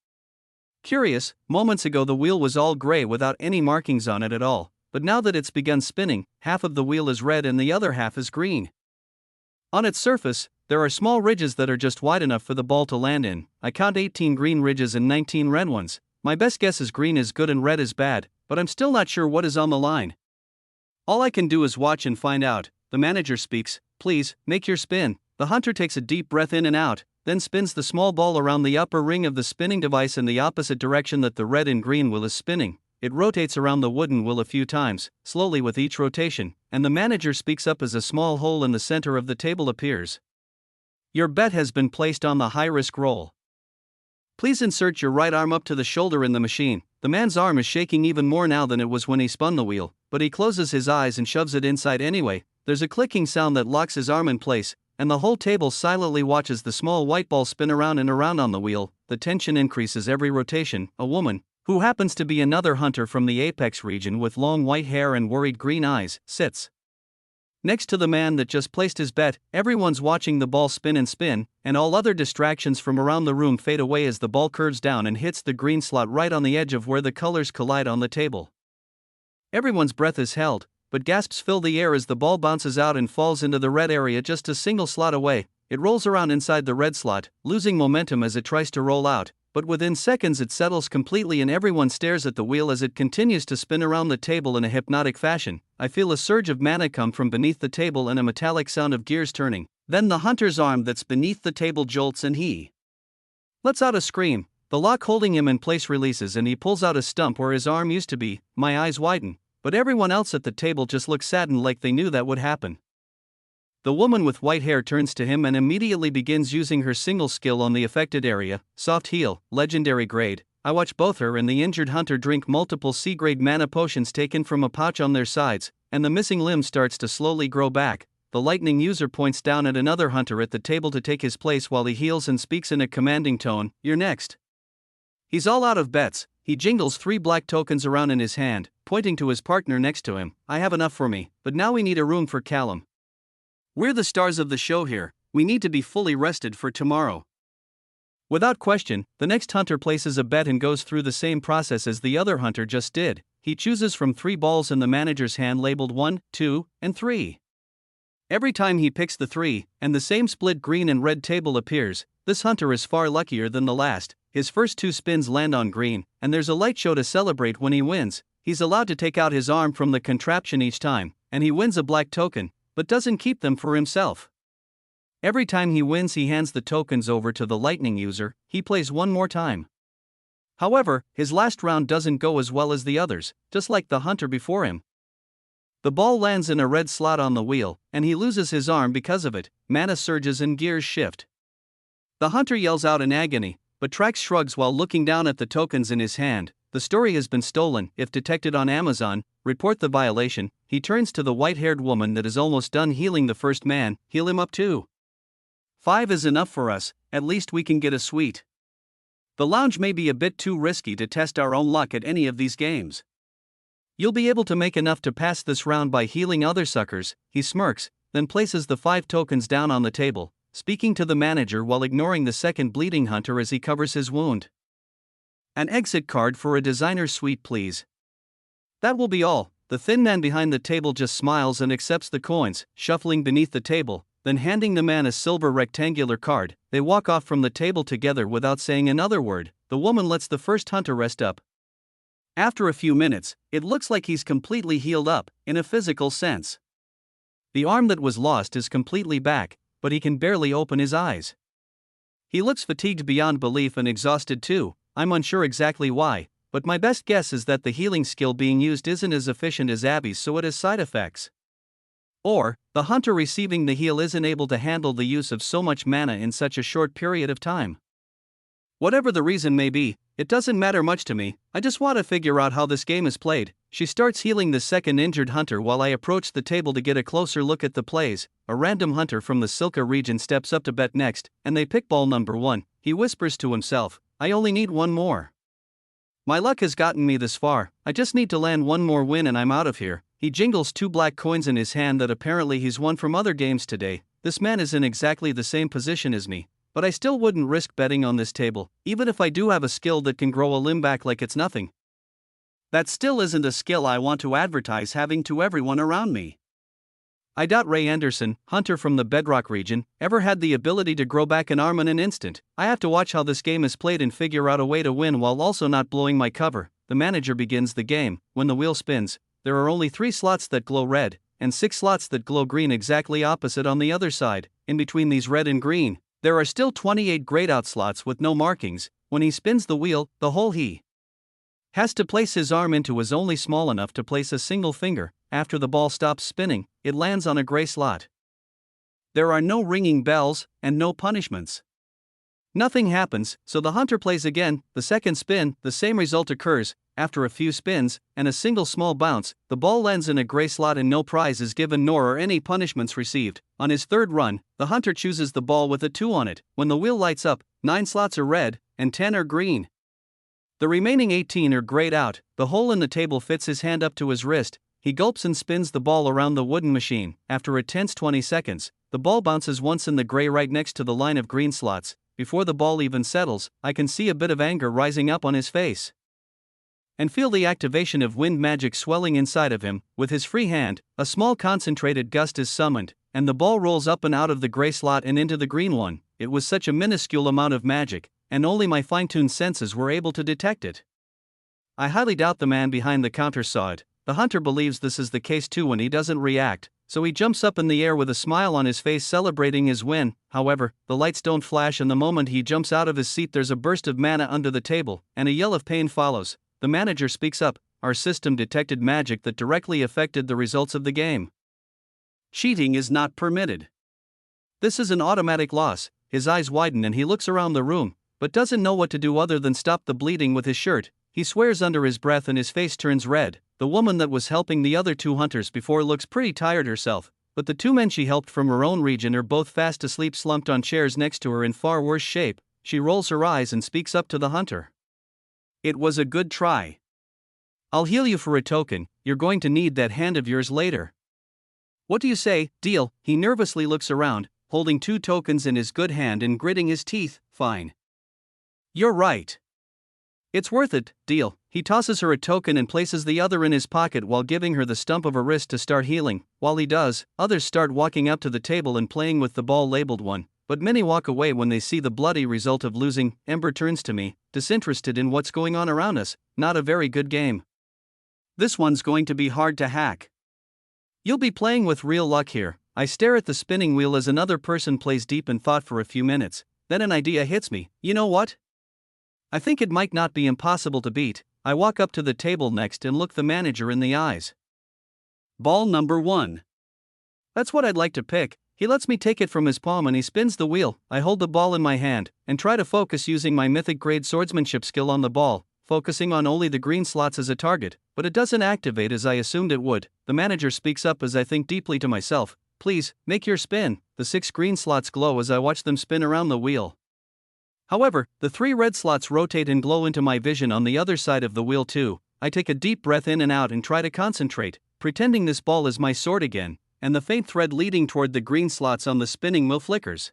curious. Moments ago the wheel was all gray without any markings on it at all, but now that it's begun spinning, half of the wheel is red and the other half is green. On its surface, there are small ridges that are just wide enough for the ball to land in. I count 18 green ridges and 19 red ones. My best guess is green is good and red is bad, but I'm still not sure what is on the line. All I can do is watch and find out. The manager speaks, "Please, make your spin." The hunter takes a deep breath in and out, then spins the small ball around the upper ring of the spinning device in the opposite direction that the red and green wheel is spinning. It rotates around the wooden wheel a few times, slowly with each rotation, and the manager speaks up as a small hole in the center of the table appears. "Your bet has been placed on the high-risk roll. Please insert your right arm up to the shoulder in the machine." The man's arm is shaking even more now than it was when he spun the wheel, but he closes his eyes and shoves it inside anyway. There's a clicking sound that locks his arm in place, and the whole table silently watches the small white ball spin around and around on the wheel. The tension increases every rotation. A woman, who happens to be another hunter from the Apex region with long white hair and worried green eyes, sits next to the man that just placed his bet. Everyone's watching the ball spin, and all other distractions from around the room fade away as the ball curves down and hits the green slot right on the edge of where the colors collide on the table. Everyone's breath is held, but gasps fill the air as the ball bounces out and falls into the red area just a single slot away. It rolls around inside the red slot, losing momentum as it tries to roll out, but within seconds it settles completely and everyone stares at the wheel as it continues to spin around the table in a hypnotic fashion. I feel a surge of mana come from beneath the table and a metallic sound of gears turning. Then the hunter's arm that's beneath the table jolts and he lets out a scream. The lock holding him in place releases and he pulls out a stump where his arm used to be. My eyes widen, but everyone else at the table just looks saddened like they knew that would happen. The woman with white hair turns to him and immediately begins using her single skill on the affected area, soft heal, legendary grade. I watch both her and the injured hunter drink multiple C-grade mana potions taken from a pouch on their sides, and the missing limb starts to slowly grow back. The lightning user points down at another hunter at the table to take his place while he heals and speaks in a commanding tone, "You're next." He's all out of bets. He jingles 3 black tokens around in his hand, pointing to his partner next to him. "I have enough for me, but now we need a room for Callum. We're the stars of the show here. We need to be fully rested for tomorrow. Without question, the next hunter places a bet and goes through the same process as the other hunter just did. He chooses from 3 balls in the manager's hand labeled 1, 2, and 3. Every time he picks the 3, and the same split green and red table appears, this hunter is far luckier than the last. His first 2 spins land on green, and there's a light show to celebrate when he wins. He's allowed to take out his arm from the contraption each time, and he wins a black token, but doesn't keep them for himself. Every time he wins, he hands the tokens over to the lightning user. He plays one more time. However, his last round doesn't go as well as the others, just like the hunter before him. The ball lands in a red slot on the wheel, and he loses his arm because of it. Mana surges and gears shift. The hunter yells out in agony, but Trax shrugs while looking down at the tokens in his hand. The story has been stolen. If detected on Amazon, report the violation. He turns to the white-haired woman that is almost done healing the first man. Heal him up too. 5 is enough for us, at least we can get a suite. The lounge may be a bit too risky to test our own luck at any of these games. You'll be able to make enough to pass this round by healing other suckers. He smirks, then places the 5 tokens down on the table, speaking to the manager while ignoring the second bleeding hunter as he covers his wound. An exit card for a designer suite, please. That will be all. The thin man behind the table just smiles and accepts the coins, shuffling beneath the table, then handing the man a silver rectangular card. They walk off from the table together without saying another word. The woman lets the first hunter rest up. After a few minutes, it looks like he's completely healed up, in a physical sense. The arm that was lost is completely back, but he can barely open his eyes. He looks fatigued beyond belief and exhausted too. I'm unsure exactly why, but my best guess is that the healing skill being used isn't as efficient as Abby's, so it has side effects. Or, the hunter receiving the heal isn't able to handle the use of so much mana in such a short period of time. Whatever the reason may be, it doesn't matter much to me. I just want to figure out how this game is played. She starts healing the second injured hunter while I approach the table to get a closer look at the plays. A random hunter from the Silka region steps up to bet next, and they pick ball number 1. He whispers to himself, I only need one more. My luck has gotten me this far. I just need to land one more win and I'm out of here. He jingles 2 black coins in his hand that apparently he's won from other games today. This man is in exactly the same position as me, but I still wouldn't risk betting on this table, even if I do have a skill that can grow a limb back like it's nothing. That still isn't a skill I want to advertise having to everyone around me. I doubt Ray Anderson, hunter from the Bedrock region, ever had the ability to grow back an arm in an instant. I have to watch how this game is played and figure out a way to win while also not blowing my cover. The manager begins the game. When the wheel spins, there are only 3 slots that glow red, and 6 slots that glow green exactly opposite on the other side. In between these red and green, there are still 28 grayed out slots with no markings. When he spins the wheel, the hole he has to place his arm into is only small enough to place a single finger. After the ball stops spinning, it lands on a gray slot. There are no ringing bells, and no punishments. Nothing happens, so the hunter plays again. The second spin, the same result occurs. After a few spins, and a single small bounce, the ball lands in a gray slot and no prize is given nor are any punishments received. On his third run, the hunter chooses the ball with a 2 on it. When the wheel lights up, 9 slots are red, and 10 are green. The remaining 18 are grayed out. The hole in the table fits his hand up to his wrist. He gulps and spins the ball around the wooden machine. After a tense 20 seconds, the ball bounces once in the gray right next to the line of green slots. Before the ball even settles, I can see a bit of anger rising up on his face, and feel the activation of wind magic swelling inside of him. With his free hand, a small concentrated gust is summoned, and the ball rolls up and out of the gray slot and into the green one. It was such a minuscule amount of magic, and only my fine-tuned senses were able to detect it. I highly doubt the man behind the counter saw it. The hunter believes this is the case too when he doesn't react, so he jumps up in the air with a smile on his face celebrating his win. However, the lights don't flash and the moment he jumps out of his seat there's a burst of mana under the table, and a yell of pain follows. The manager speaks up, our system detected magic that directly affected the results of the game. Cheating is not permitted. This is an automatic loss. His eyes widen and he looks around the room, but doesn't know what to do other than stop the bleeding with his shirt. He swears under his breath and his face turns red. The woman that was helping the other 2 hunters before looks pretty tired herself, but the 2 men she helped from her own region are both fast asleep slumped on chairs next to her in far worse shape. She rolls her eyes and speaks up to the hunter. It was a good try. I'll heal you for a token, you're going to need that hand of yours later. What do you say? Deal. He nervously looks around, holding 2 tokens in his good hand and gritting his teeth. Fine. You're right. It's worth it, deal. He tosses her a token and places the other in his pocket while giving her the stump of a wrist to start healing. While he does, others start walking up to the table and playing with the ball labeled 1, but many walk away when they see the bloody result of losing. Ember turns to me, disinterested in what's going on around us. Not a very good game. This one's going to be hard to hack. You'll be playing with real luck here. I stare at the spinning wheel as another person plays deep in thought for a few minutes. Then an idea hits me. You know what? I think it might not be impossible to beat. I walk up to the table next and look the manager in the eyes. Ball number 1. That's what I'd like to pick. He lets me take it from his palm and he spins the wheel. I hold the ball in my hand and try to focus using my mythic grade swordsmanship skill on the ball, focusing on only the green slots as a target, but it doesn't activate as I assumed it would. The manager speaks up as I think deeply to myself. Please, make your spin. The 6 green slots glow as I watch them spin around the wheel. However, the 3 red slots rotate and glow into my vision on the other side of the wheel too. I take a deep breath in and out and try to concentrate, pretending this ball is my sword again, and the faint thread leading toward the green slots on the spinning wheel flickers.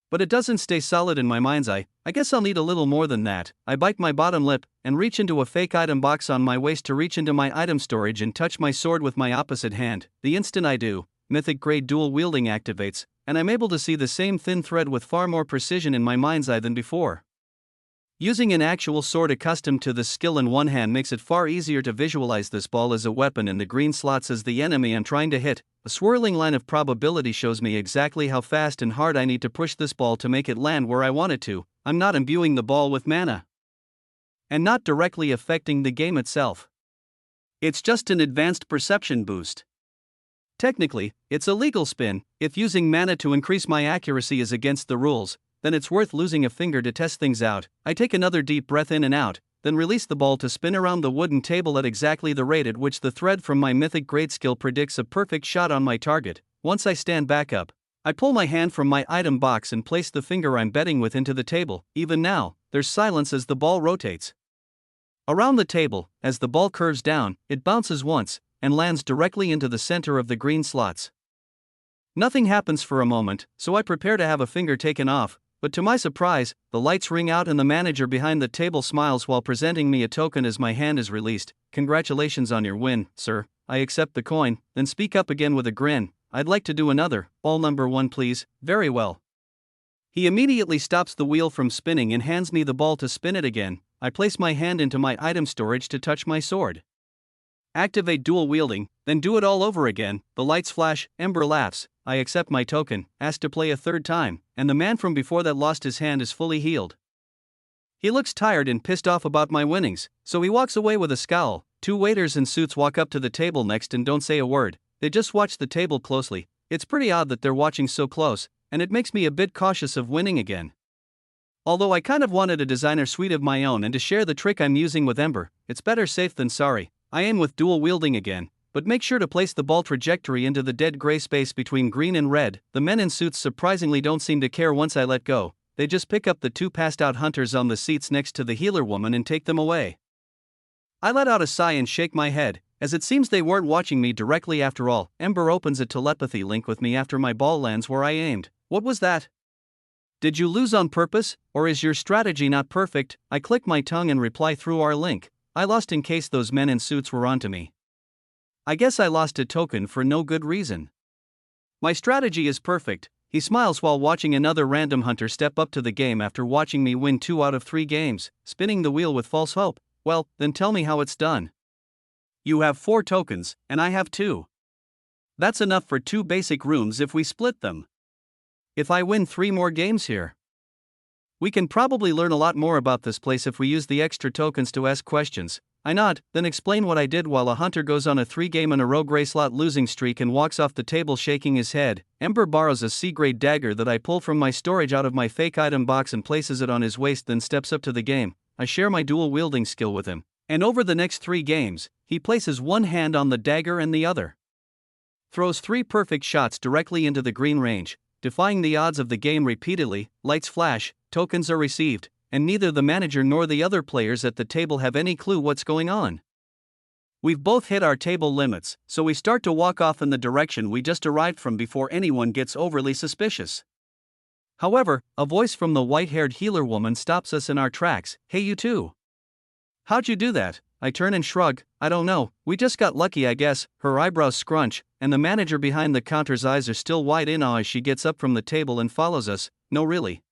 But it doesn't stay solid in my mind's eye. I guess I'll need a little more than that. I bite my bottom lip and reach into a fake item box on my waist to reach into my item storage and touch my sword with my opposite hand. The instant I do, mythic grade dual wielding activates, and I'm able to see the same thin thread with far more precision in my mind's eye than before. Using an actual sword accustomed to this skill in one hand makes it far easier to visualize this ball as a weapon and the green slots as the enemy I'm trying to hit. A swirling line of probability shows me exactly how fast and hard I need to push this ball to make it land where I want it to. I'm not imbuing the ball with mana, and not directly affecting the game itself. It's just an advanced perception boost. Technically, it's a legal spin. If using mana to increase my accuracy is against the rules, then it's worth losing a finger to test things out. I take another deep breath in and out, then release the ball to spin around the wooden table at exactly the rate at which the thread from my mythic grade skill predicts a perfect shot on my target. Once I stand back up, I pull my hand from my item box and place the finger I'm betting with into the table. Even now, there's silence as the ball rotates around the table. As the ball curves down, it bounces once and lands directly into the center of the green slots. Nothing happens for a moment, so I prepare to have a finger taken off, but to my surprise, the lights ring out and the manager behind the table smiles while presenting me a token as my hand is released. Congratulations on your win, sir. I accept the coin, then speak up again with a grin. I'd like to do another. Ball number 1 please. Very well. He immediately stops the wheel from spinning and hands me the ball to spin it again. I place my hand into my item storage to touch my sword. Activate dual wielding, then do it all over again. The lights flash, Ember laughs. I accept my token, ask to play a third time, and the man from before that lost his hand is fully healed. He looks tired and pissed off about my winnings, so he walks away with a scowl. 2 waiters in suits walk up to the table next and don't say a word. They just watch the table closely. It's pretty odd that they're watching so close, and it makes me a bit cautious of winning again. Although I kind of wanted a designer suite of my own and to share the trick I'm using with Ember, it's better safe than sorry. I aim with dual wielding again, but make sure to place the ball trajectory into the dead gray space between green and red. The men in suits surprisingly don't seem to care once I let go. They just pick up the 2 passed out hunters on the seats next to the healer woman and take them away. I let out a sigh and shake my head, as it seems they weren't watching me directly after all. Ember opens a telepathy link with me after my ball lands where I aimed. What was that? Did you lose on purpose, or is your strategy not perfect? I click my tongue and reply through our link. I lost in case those men in suits were onto me. I guess I lost a token for no good reason. My strategy is perfect. He smiles while watching another random hunter step up to the game after watching me win 2 out of 3 games, spinning the wheel with false hope. Well, then tell me how it's done. You have 4 tokens, and I have 2. That's enough for 2 basic rooms if we split them. If I win 3 more games here, we can probably learn a lot more about this place if we use the extra tokens to ask questions. I nod, then explain what I did while a hunter goes on a 3-game-in-a-row gray slot losing streak and walks off the table shaking his head. Ember borrows a C-grade dagger that I pull from my storage out of my fake item box and places it on his waist, then steps up to the game. I share my dual wielding skill with him, and over the next 3 games, he places one hand on the dagger and the other throws 3 perfect shots directly into the green range, defying the odds of the game repeatedly. Lights flash, tokens are received, and neither the manager nor the other players at the table have any clue what's going on. We've both hit our table limits, so we start to walk off in the direction we just arrived from before anyone gets overly suspicious. However, a voice from the white-haired healer woman stops us in our tracks. Hey, you two. How'd you do that? I turn and shrug. I don't know, we just got lucky, I guess. Her eyebrows scrunch, and the manager behind the counter's eyes are still wide in awe as she gets up from the table and follows us. No, really.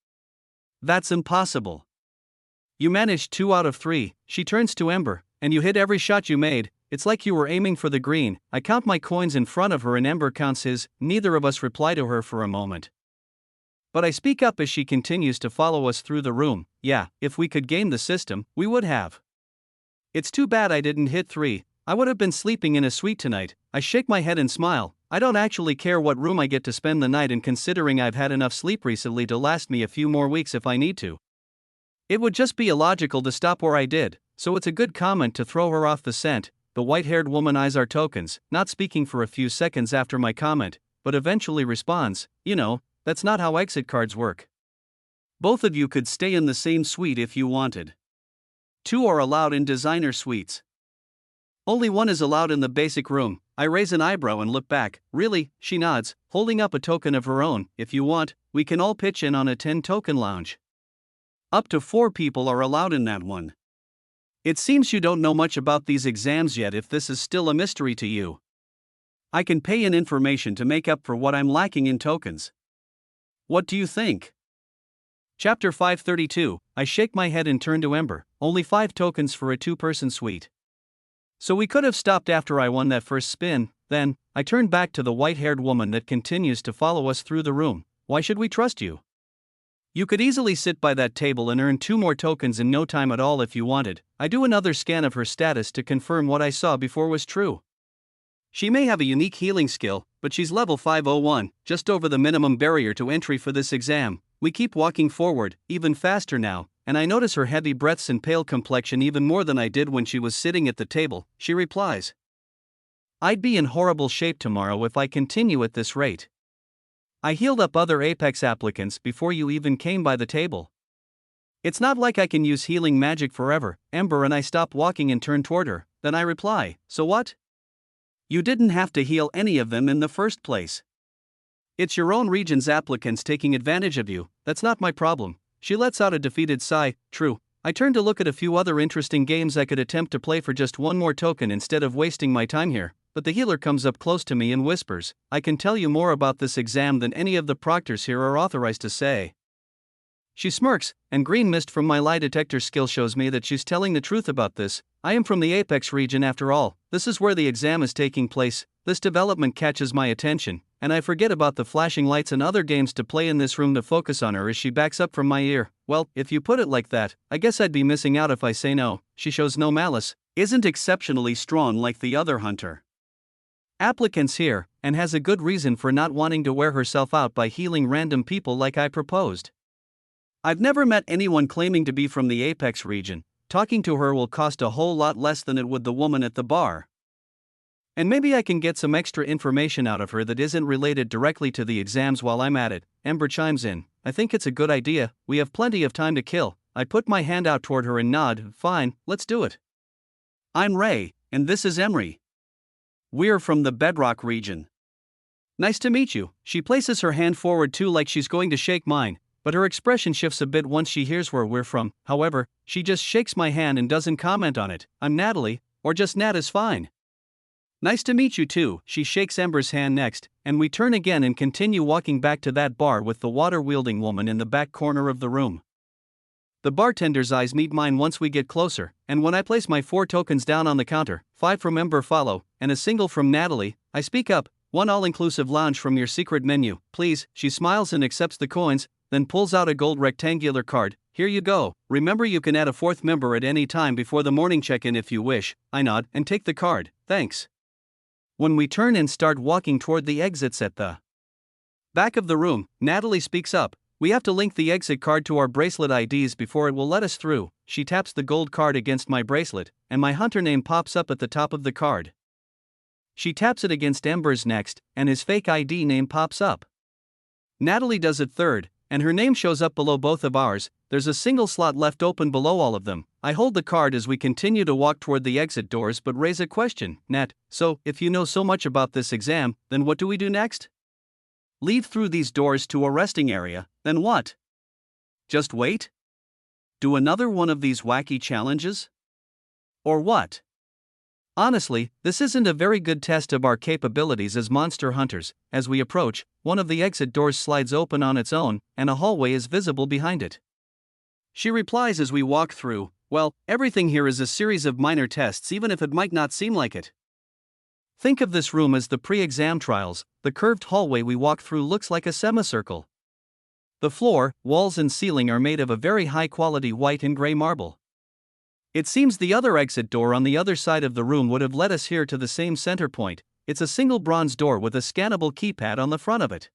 That's impossible. You managed 2 out of 3, she turns to Ember, and you hit every shot you made. It's like you were aiming for the green. I count my coins in front of her and Ember counts his. Neither of us reply to her for a moment. But I speak up as she continues to follow us through the room. Yeah, if we could game the system, we would have. It's too bad I didn't hit 3. I would have been sleeping in a suite tonight. I shake my head and smile. I don't actually care what room I get to spend the night, and considering I've had enough sleep recently to last me a few more weeks if I need to. It would just be illogical to stop where I did, so it's a good comment to throw her off the scent. The white-haired woman eyes our tokens, not speaking for a few seconds after my comment, but eventually responds, you know, that's not how exit cards work. Both of you could stay in the same suite if you wanted. 2 are allowed in designer suites. Only 1 is allowed in the basic room. I raise an eyebrow and look back. Really? She nods, holding up a token of her own. If you want, we can all pitch in on a 10-token lounge. Up to 4 people are allowed in that one. It seems you don't know much about these exams yet if this is still a mystery to you. I can pay in information to make up for what I'm lacking in tokens. What do you think? Chapter 532, I shake my head and turn to Ember. Only 5 tokens for a 2-person suite. So we could have stopped after I won that first spin. Then, I turn back to the white-haired woman that continues to follow us through the room. Why should we trust you? You could easily sit by that table and earn 2 more tokens in no time at all if you wanted. I do another scan of her status to confirm what I saw before was true. She may have a unique healing skill, but she's level 501, just over the minimum barrier to entry for this exam. We keep walking forward, even faster now, and I notice her heavy breaths and pale complexion even more than I did when she was sitting at the table. She replies, I'd be in horrible shape tomorrow if I continue at this rate. I healed up other Apex applicants before you even came by the table. It's not like I can use healing magic forever. Ember and I stop walking and turn toward her. Then I reply, so what? You didn't have to heal any of them in the first place. It's your own region's applicants taking advantage of you. That's not my problem. She lets out a defeated sigh. True. I turn to look at a few other interesting games I could attempt to play for just 1 more token instead of wasting my time here. But the healer comes up close to me and whispers, I can tell you more about this exam than any of the proctors here are authorized to say. She smirks, and green mist from my lie detector skill shows me that she's telling the truth about this. I am from the Apex region after all. This is where the exam is taking place. This development catches my attention, and I forget about the flashing lights and other games to play in this room to focus on her as she backs up from my ear. Well, if you put it like that, I guess I'd be missing out if I say no. She shows no malice, isn't exceptionally strong like the other hunter applicants here, and has a good reason for not wanting to wear herself out by healing random people like I proposed. I've never met anyone claiming to be from the Apex region. Talking to her will cost a whole lot less than it would the woman at the bar. And maybe I can get some extra information out of her that isn't related directly to the exams while I'm at it. Ember chimes in. I think it's a good idea. We have plenty of time to kill. I put my hand out toward her and nod. Fine, let's do it. I'm Ray, and this is Emery. We're from the Bedrock region. Nice to meet you. She places her hand forward too, like she's going to shake mine, but her expression shifts a bit once she hears where we're from. However, she just shakes my hand and doesn't comment on it. I'm Natalie, or just Nat is fine. Nice to meet you too. She shakes Ember's hand next, and we turn again and continue walking back to that bar with the water-wielding woman in the back corner of the room. The bartender's eyes meet mine once we get closer, and when I place my 4 tokens down on the counter, 5 from Follow, and a single from Natalie, I speak up. 1 all-inclusive lounge from your secret menu, please. She smiles and accepts the coins, then pulls out a gold rectangular card. Here you go. Remember, you can add a 4th member at any time before the morning check-in if you wish. I nod and take the card. Thanks. When we turn and start walking toward the exits at the back of the room, Natalie speaks up. We have to link the exit card to our bracelet IDs before it will let us through. She taps the gold card against my bracelet, and my hunter name pops up at the top of the card. She taps it against Ember's next, and his fake ID name pops up. Natalie does it third, and her name shows up below both of ours. There's a single slot left open below all of them. I hold the card as we continue to walk toward the exit doors but raise a question. Nat, so, if you know so much about this exam, then what do we do next? Leave through these doors to a resting area, then what? Just wait? Do another one of these wacky challenges? Or what? Honestly, this isn't a very good test of our capabilities as monster hunters. As we approach, one of the exit doors slides open on its own, and a hallway is visible behind it. She replies as we walk through, well, everything here is a series of minor tests even if it might not seem like it. Think of this room as the pre-exam trials. The curved hallway we walk through looks like a semicircle. The floor, walls and ceiling are made of a very high-quality white and gray marble. It seems the other exit door on the other side of the room would have led us here to the same center point. It's a single bronze door with a scannable keypad on the front of it.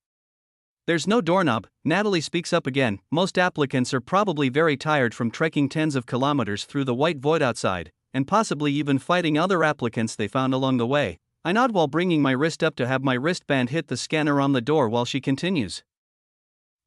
There's no doorknob. Natalie speaks up again. Most applicants are probably very tired from trekking tens of kilometers through the white void outside, and possibly even fighting other applicants they found along the way. I nod while bringing my wrist up to have my wristband hit the scanner on the door while she continues.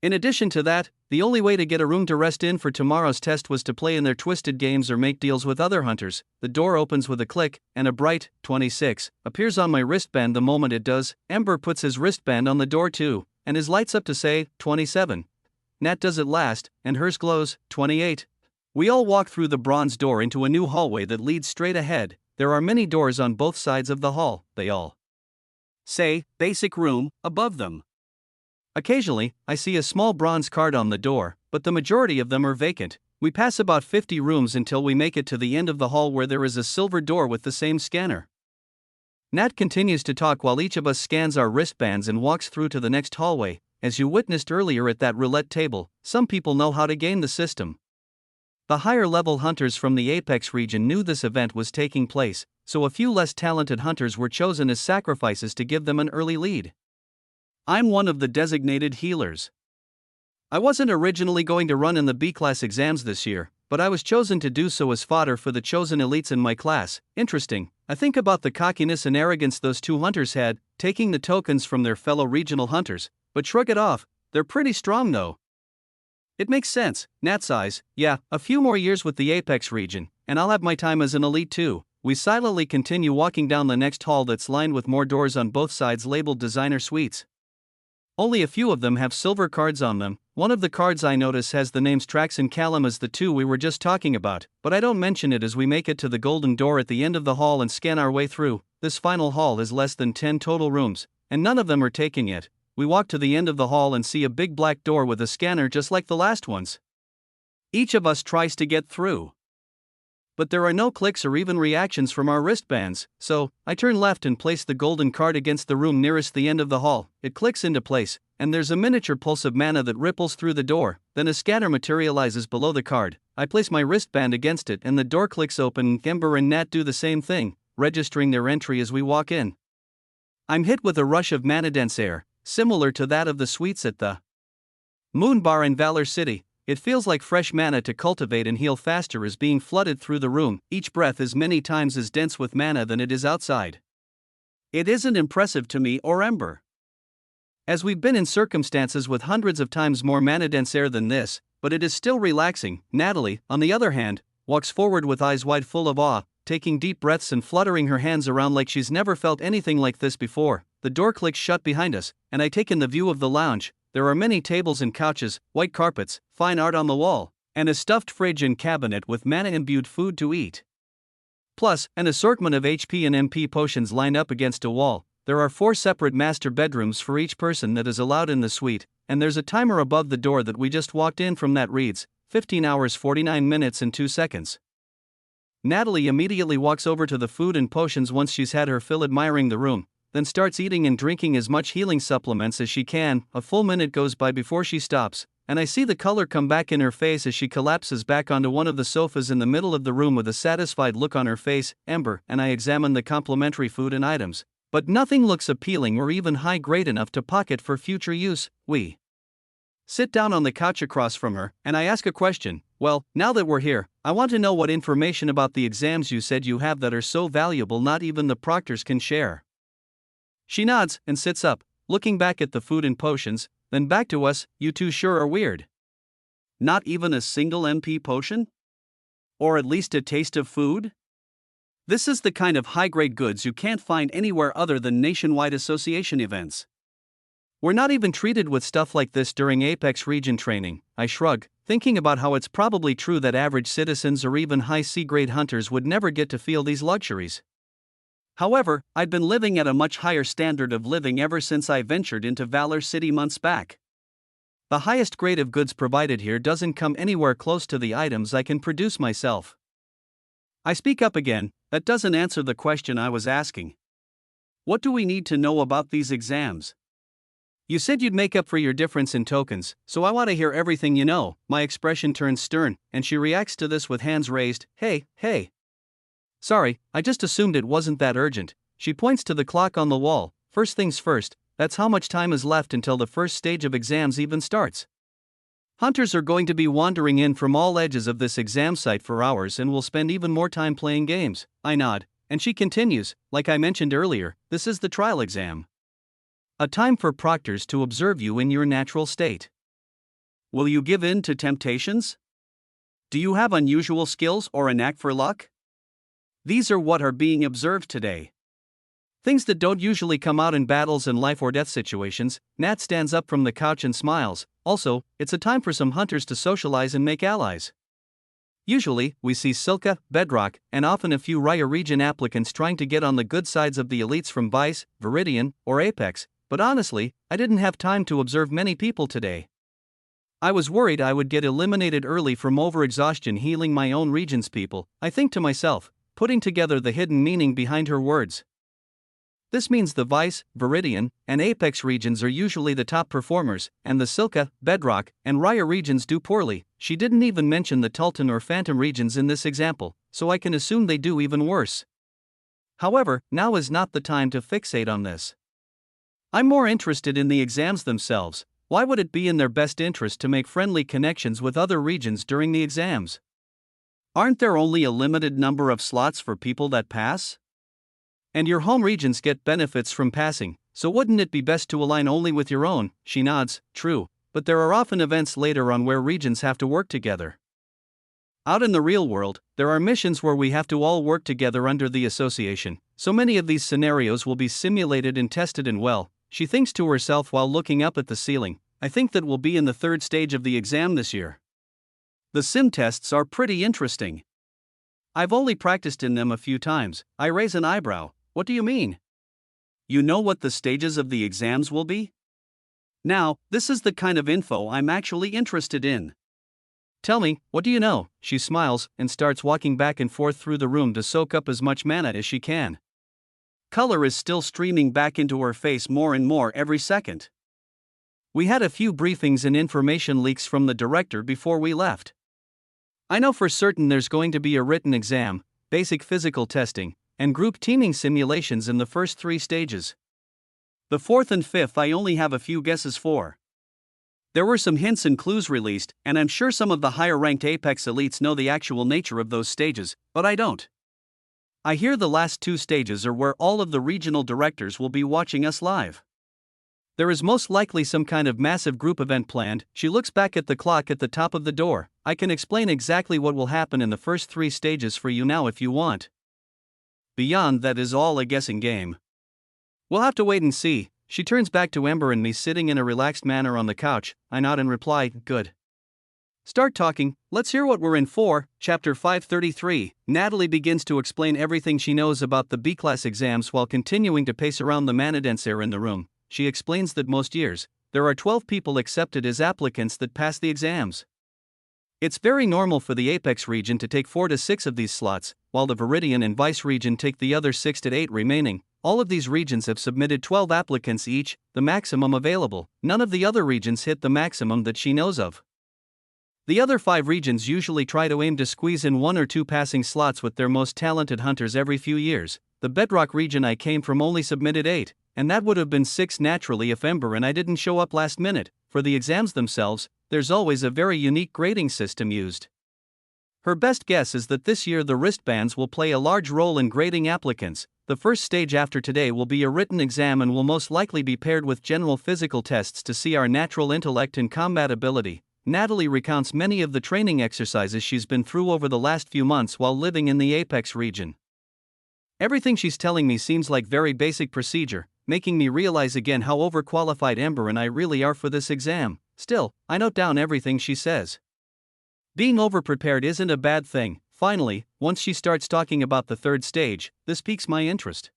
In addition to that, the only way to get a room to rest in for tomorrow's test was to play in their twisted games or make deals with other hunters. The door opens with a click, and a bright 26 appears on my wristband the moment it does. Ember puts his wristband on the door too, and his lights up to say 27. Nat does it last, and hers glows 28. We all walk through the bronze door into a new hallway that leads straight ahead. There are many doors on both sides of the hall. They all say basic room above them. Occasionally, I see a small bronze card on the door, but the majority of them are vacant. We pass about 50 rooms until we make it to the end of the hall where there is a silver door with the same scanner. Nat continues to talk while each of us scans our wristbands and walks through to the next hallway. As you witnessed earlier at that roulette table, some people know how to game the system. The higher-level hunters from the Apex region knew this event was taking place, so a few less talented hunters were chosen as sacrifices to give them an early lead. I'm one of the designated healers. I wasn't originally going to run in the B-class exams this year, but I was chosen to do so as fodder for the chosen elites in my class. Interesting. I think about the cockiness and arrogance those two hunters had, taking the tokens from their fellow regional hunters, but shrug it off. They're pretty strong though. It makes sense. Nat sighs. Yeah, a few more years with the Apex region, and I'll have my time as an elite too. We silently continue walking down the next hall that's lined with more doors on both sides labeled designer suites. Only a few of them have silver cards on them. One of the cards I notice has the names Trax and Callum as the two we were just talking about, but I don't mention it as we make it to the golden door at the end of the hall and scan our way through. This final hall has less than 10 total rooms, and none of them are taking it. We walk to the end of the hall and see a big black door with a scanner just like the last ones. Each of us tries to get through, but there are no clicks or even reactions from our wristbands, so I turn left and place the golden card against the room nearest the end of the hall. It clicks into place, and there's a miniature pulse of mana that ripples through the door. Then a scanner materializes below the card. I place my wristband against it and the door clicks open. Ember and Nat do the same thing, registering their entry as we walk in. I'm hit with a rush of mana-dense air, similar to that of the suites at the Moon Bar in Valor City. It feels like fresh mana to cultivate and heal faster is being flooded through the room. Each breath is many times as dense with mana than it is outside. It isn't impressive to me or Ember, as we've been in circumstances with hundreds of times more mana-dense air than this, but it is still relaxing. Natalie, on the other hand, walks forward with eyes wide full of awe, taking deep breaths and fluttering her hands around like she's never felt anything like this before. The door clicks shut behind us, and I take in the view of the lounge. There are many tables and couches, white carpets, fine art on the wall, and a stuffed fridge and cabinet with mana-imbued food to eat. Plus, an assortment of HP and MP potions lined up against a wall. There are 4 separate master bedrooms for each person that is allowed in the suite, and there's a timer above the door that we just walked in from that reads 15 hours 49 minutes and 2 seconds. Natalie immediately walks over to the food and potions once she's had her fill, admiring the room, then starts eating and drinking as much healing supplements as she can. A full minute goes by before she stops, and I see the color come back in her face as she collapses back onto one of the sofas in the middle of the room with a satisfied look on her face. Ember and I examine the complimentary food and items, but nothing looks appealing or even high-grade enough to pocket for future use. We sit down on the couch across from her, and I ask a question. Well, now that we're here, I want to know what information about the exams you said you have that are so valuable not even the proctors can share. She nods and sits up, looking back at the food and potions, then back to us. You two sure are weird. Not even a single MP potion? Or at least a taste of food? This is the kind of high-grade goods you can't find anywhere other than nationwide association events. We're not even treated with stuff like this during Apex region training, I shrug, thinking about how it's probably true that average citizens or even high C-grade hunters would never get to feel these luxuries. However, I'd been living at a much higher standard of living ever since I ventured into Valor City months back. The highest grade of goods provided here doesn't come anywhere close to the items I can produce myself. I speak up again. That doesn't answer the question I was asking. What do we need to know about these exams? You said you'd make up for your difference in tokens, so I want to hear everything you know. My expression turns stern, and she reacts to this with hands raised. Hey. Sorry, I just assumed it wasn't that urgent. She points to the clock on the wall. First things first, that's how much time is left until the first stage of exams even starts. Hunters are going to be wandering in from all edges of this exam site for hours and will spend even more time playing games. I nod, and she continues, like I mentioned earlier, this is the trial exam. A time for proctors to observe you in your natural state. Will you give in to temptations? Do you have unusual skills or a knack for luck? These are what are being observed today. Things that don't usually come out in battles and life or death situations. Nat stands up from the couch and smiles. Also, it's a time for some hunters to socialize and make allies. Usually, we see Silka, Bedrock, and often a few Raya region applicants trying to get on the good sides of the elites from Vice, Viridian, or Apex, but honestly, I didn't have time to observe many people today. I was worried I would get eliminated early from overexhaustion healing my own region's people, I think to myself, putting together the hidden meaning behind her words. This means the Vice, Viridian, and Apex regions are usually the top performers, and the Silka, Bedrock, and Raya regions do poorly. She didn't even mention the Tultan or Phantom regions in this example, so I can assume they do even worse. However, now is not the time to fixate on this. I'm more interested in the exams themselves. Why would it be in their best interest to make friendly connections with other regions during the exams? Aren't there only a limited number of slots for people that pass? And your home regions get benefits from passing, so wouldn't it be best to align only with your own? She nods. True, but there are often events later on where regions have to work together. Out in the real world, there are missions where we have to all work together under the association, so many of these scenarios will be simulated and tested and well, she thinks to herself while looking up at the ceiling, I think that we'll be in the third stage of the exam this year. The sim tests are pretty interesting. I've only practiced in them a few times. I raise an eyebrow. What do you mean? You know what the stages of the exams will be? Now, this is the kind of info I'm actually interested in. Tell me, what do you know? She smiles and starts walking back and forth through the room to soak up as much mana as she can. Color is still streaming back into her face more and more every second. We had a few briefings and information leaks from the director before we left. I know for certain there's going to be a written exam, basic physical testing, and group teaming simulations in the first 3 stages. The 4th and 5th I only have a few guesses for. There were some hints and clues released, and I'm sure some of the higher-ranked Apex elites know the actual nature of those stages, but I don't. I hear the last 2 stages are where all of the regional directors will be watching us live. There is most likely some kind of massive group event planned. She looks back at the clock at the top of the door. I can explain exactly what will happen in the first 3 stages for you now if you want. Beyond that is all a guessing game. We'll have to wait and see. She turns back to Ember and me sitting in a relaxed manner on the couch. I nod and reply, good. Start talking, let's hear what we're in for. Chapter 533. Natalie begins to explain everything she knows about the B-class exams while continuing to pace around the manadenser in the room. She explains that most years, there are 12 people accepted as applicants that pass the exams. It's very normal for the Apex region to take 4 to 6 of these slots, while the Viridian and Vice region take the other 6 to 8 remaining. All of these regions have submitted 12 applicants each, the maximum available. None of the other regions hit the maximum that she knows of. The other 5 regions usually try to aim to squeeze in 1 or 2 passing slots with their most talented hunters every few years. The Bedrock region I came from only submitted 8, and that would have been 6 naturally if Ember and I didn't show up last minute. For the exams themselves, there's always a very unique grading system used. Her best guess is that this year the wristbands will play a large role in grading applicants. The first stage after today will be a written exam and will most likely be paired with general physical tests to see our natural intellect and combat ability. Natalie recounts many of the training exercises she's been through over the last few months while living in the Apex region. Everything she's telling me seems like very basic procedure, making me realize again how overqualified Ember and I really are for this exam. Still, I note down everything she says. Being overprepared isn't a bad thing. Finally, once she starts talking about the third stage, this piques my interest.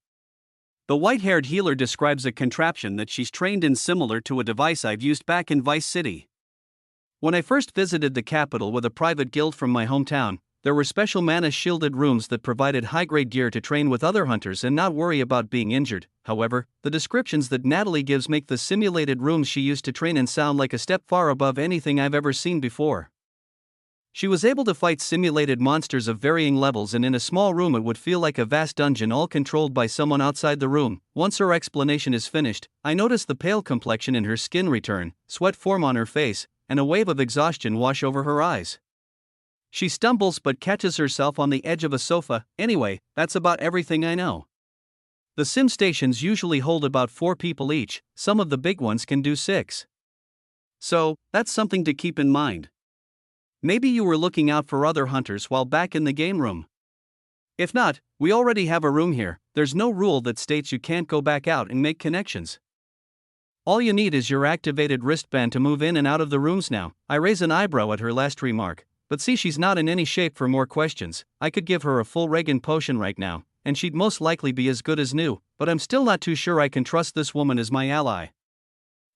The white-haired healer describes a contraption that she's trained in similar to a device I've used back in Vice City. When I first visited the capital with a private guild from my hometown, there were special mana-shielded rooms that provided high-grade gear to train with other hunters and not worry about being injured. However, the descriptions that Natalie gives make the simulated rooms she used to train in sound like a step far above anything I've ever seen before. She was able to fight simulated monsters of varying levels, and in a small room it would feel like a vast dungeon all controlled by someone outside the room. Once her explanation is finished, I notice the pale complexion in her skin return, sweat form on her face, and a wave of exhaustion wash over her eyes. She stumbles but catches herself on the edge of a sofa. Anyway, that's about everything I know. The sim stations usually hold about 4 people each, some of the big ones can do 6. So, that's something to keep in mind. Maybe you were looking out for other hunters while back in the game room. If not, we already have a room here. There's no rule that states you can't go back out and make connections. All you need is your activated wristband to move in and out of the rooms now. I raise an eyebrow at her last remark. But see, she's not in any shape for more questions. I could give her a full Regan potion right now, and she'd most likely be as good as new, but I'm still not too sure I can trust this woman as my ally.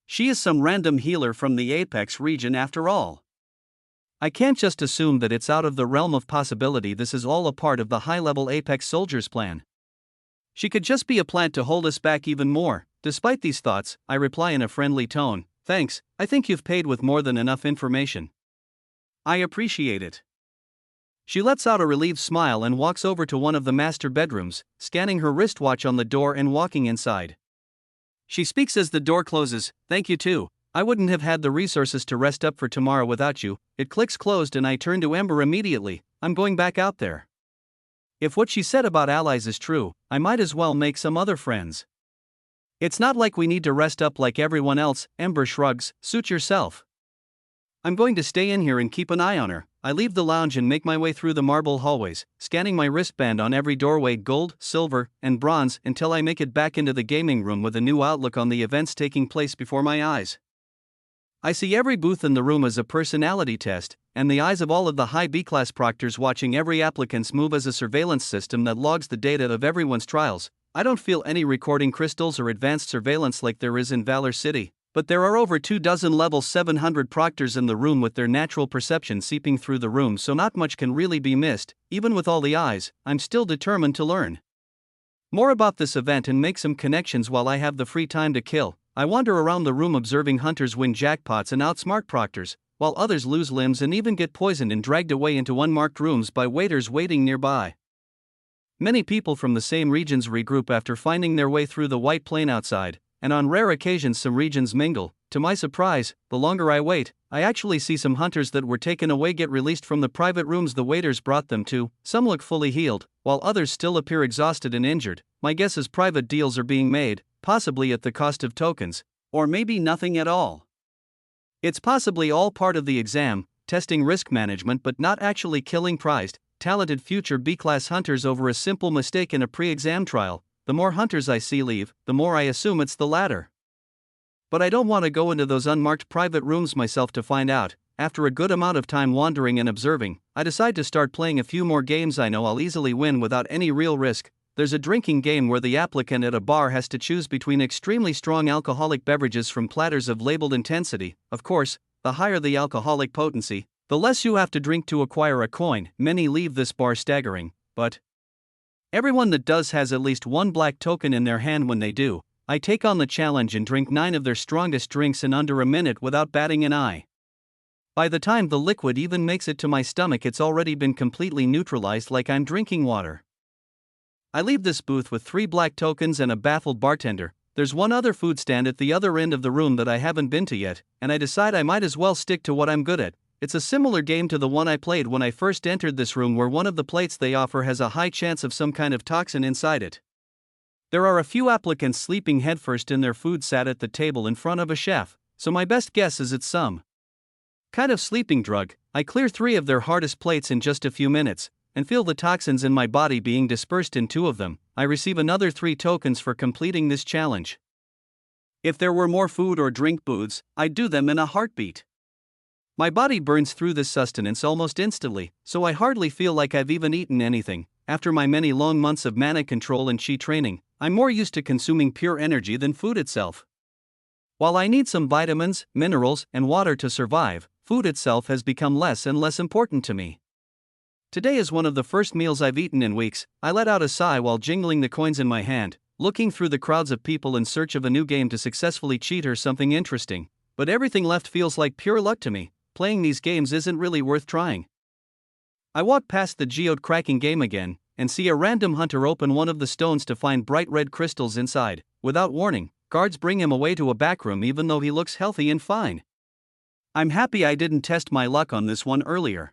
She is some random healer from the Apex region after all. I can't just assume that it's out of the realm of possibility this is all a part of the high-level Apex soldiers' plan. She could just be a plant to hold us back even more. Despite these thoughts, I reply in a friendly tone, "Thanks, I think you've paid with more than enough information." I appreciate it. She lets out a relieved smile and walks over to one of the master bedrooms, scanning her wristwatch on the door and walking inside. She speaks as the door closes. "Thank you too. I wouldn't have had the resources to rest up for tomorrow without you." It clicks closed and I turn to Ember immediately. I'm going back out there. If what she said about allies is true, I might as well make some other friends. It's not like we need to rest up like everyone else. Ember shrugs. Suit yourself. I'm going to stay in here and keep an eye on her. I leave the lounge and make my way through the marble hallways, scanning my wristband on every doorway, gold, silver, and bronze, until I make it back into the gaming room with a new outlook on the events taking place before my eyes. I see every booth in the room as a personality test, and the eyes of all of the high B-class proctors watching every applicant's move as a surveillance system that logs the data of everyone's trials. I don't feel any recording crystals or advanced surveillance like there is in Valor City. But there are over 24 level 700 proctors in the room with their natural perception seeping through the room, so not much can really be missed. Even with all the eyes, I'm still determined to learn more about this event and make some connections while I have the free time to kill. I wander around the room observing hunters win jackpots and outsmart proctors, while others lose limbs and even get poisoned and dragged away into unmarked rooms by waiters waiting nearby. Many people from the same regions regroup after finding their way through the white plain outside, and on rare occasions some regions mingle. To my surprise, the longer I wait, I actually see some hunters that were taken away get released from the private rooms the waiters brought them to. Some look fully healed, while others still appear exhausted and injured. My guess is private deals are being made, possibly at the cost of tokens, or maybe nothing at all. It's possibly all part of the exam, testing risk management but not actually killing prized, talented future B-class hunters over a simple mistake in a pre-exam trial. The more hunters I see leave, the more I assume it's the latter. But I don't want to go into those unmarked private rooms myself to find out. After a good amount of time wandering and observing, I decide to start playing a few more games I know I'll easily win without any real risk. There's a drinking game where the applicant at a bar has to choose between extremely strong alcoholic beverages from platters of labeled intensity. Of course, the higher the alcoholic potency, the less you have to drink to acquire a coin. Many leave this bar staggering, but everyone that does has at least one black token in their hand when they do. I take on the challenge and drink 9 of their strongest drinks in under a minute without batting an eye. By the time the liquid even makes it to my stomach, it's already been completely neutralized like I'm drinking water. I leave this booth with 3 black tokens and a baffled bartender. There's one other food stand at the other end of the room that I haven't been to yet, and I decide I might as well stick to what I'm good at. It's a similar game to the one I played when I first entered this room, where one of the plates they offer has a high chance of some kind of toxin inside it. There are a few applicants sleeping headfirst in their food sat at the table in front of a chef, so my best guess is it's some Kind of sleeping drug, I clear 3 of their hardest plates in just a few minutes, and feel the toxins in my body being dispersed in 2 of them. I receive another 3 tokens for completing this challenge. If there were more food or drink booths, I'd do them in a heartbeat. My body burns through this sustenance almost instantly, so I hardly feel like I've even eaten anything. After my many long months of mana control and chi training, I'm more used to consuming pure energy than food itself. While I need some vitamins, minerals, and water to survive, food itself has become less and less important to me. Today is one of the first meals I've eaten in weeks. I let out a sigh while jingling the coins in my hand, looking through the crowds of people in search of a new game to successfully cheat or something interesting. But everything left feels like pure luck to me. Playing these games isn't really worth trying. I walk past the geode cracking game again, and see a random hunter open one of the stones to find bright red crystals inside. Without warning, guards bring him away to a back room even though he looks healthy and fine. I'm happy I didn't test my luck on this one earlier.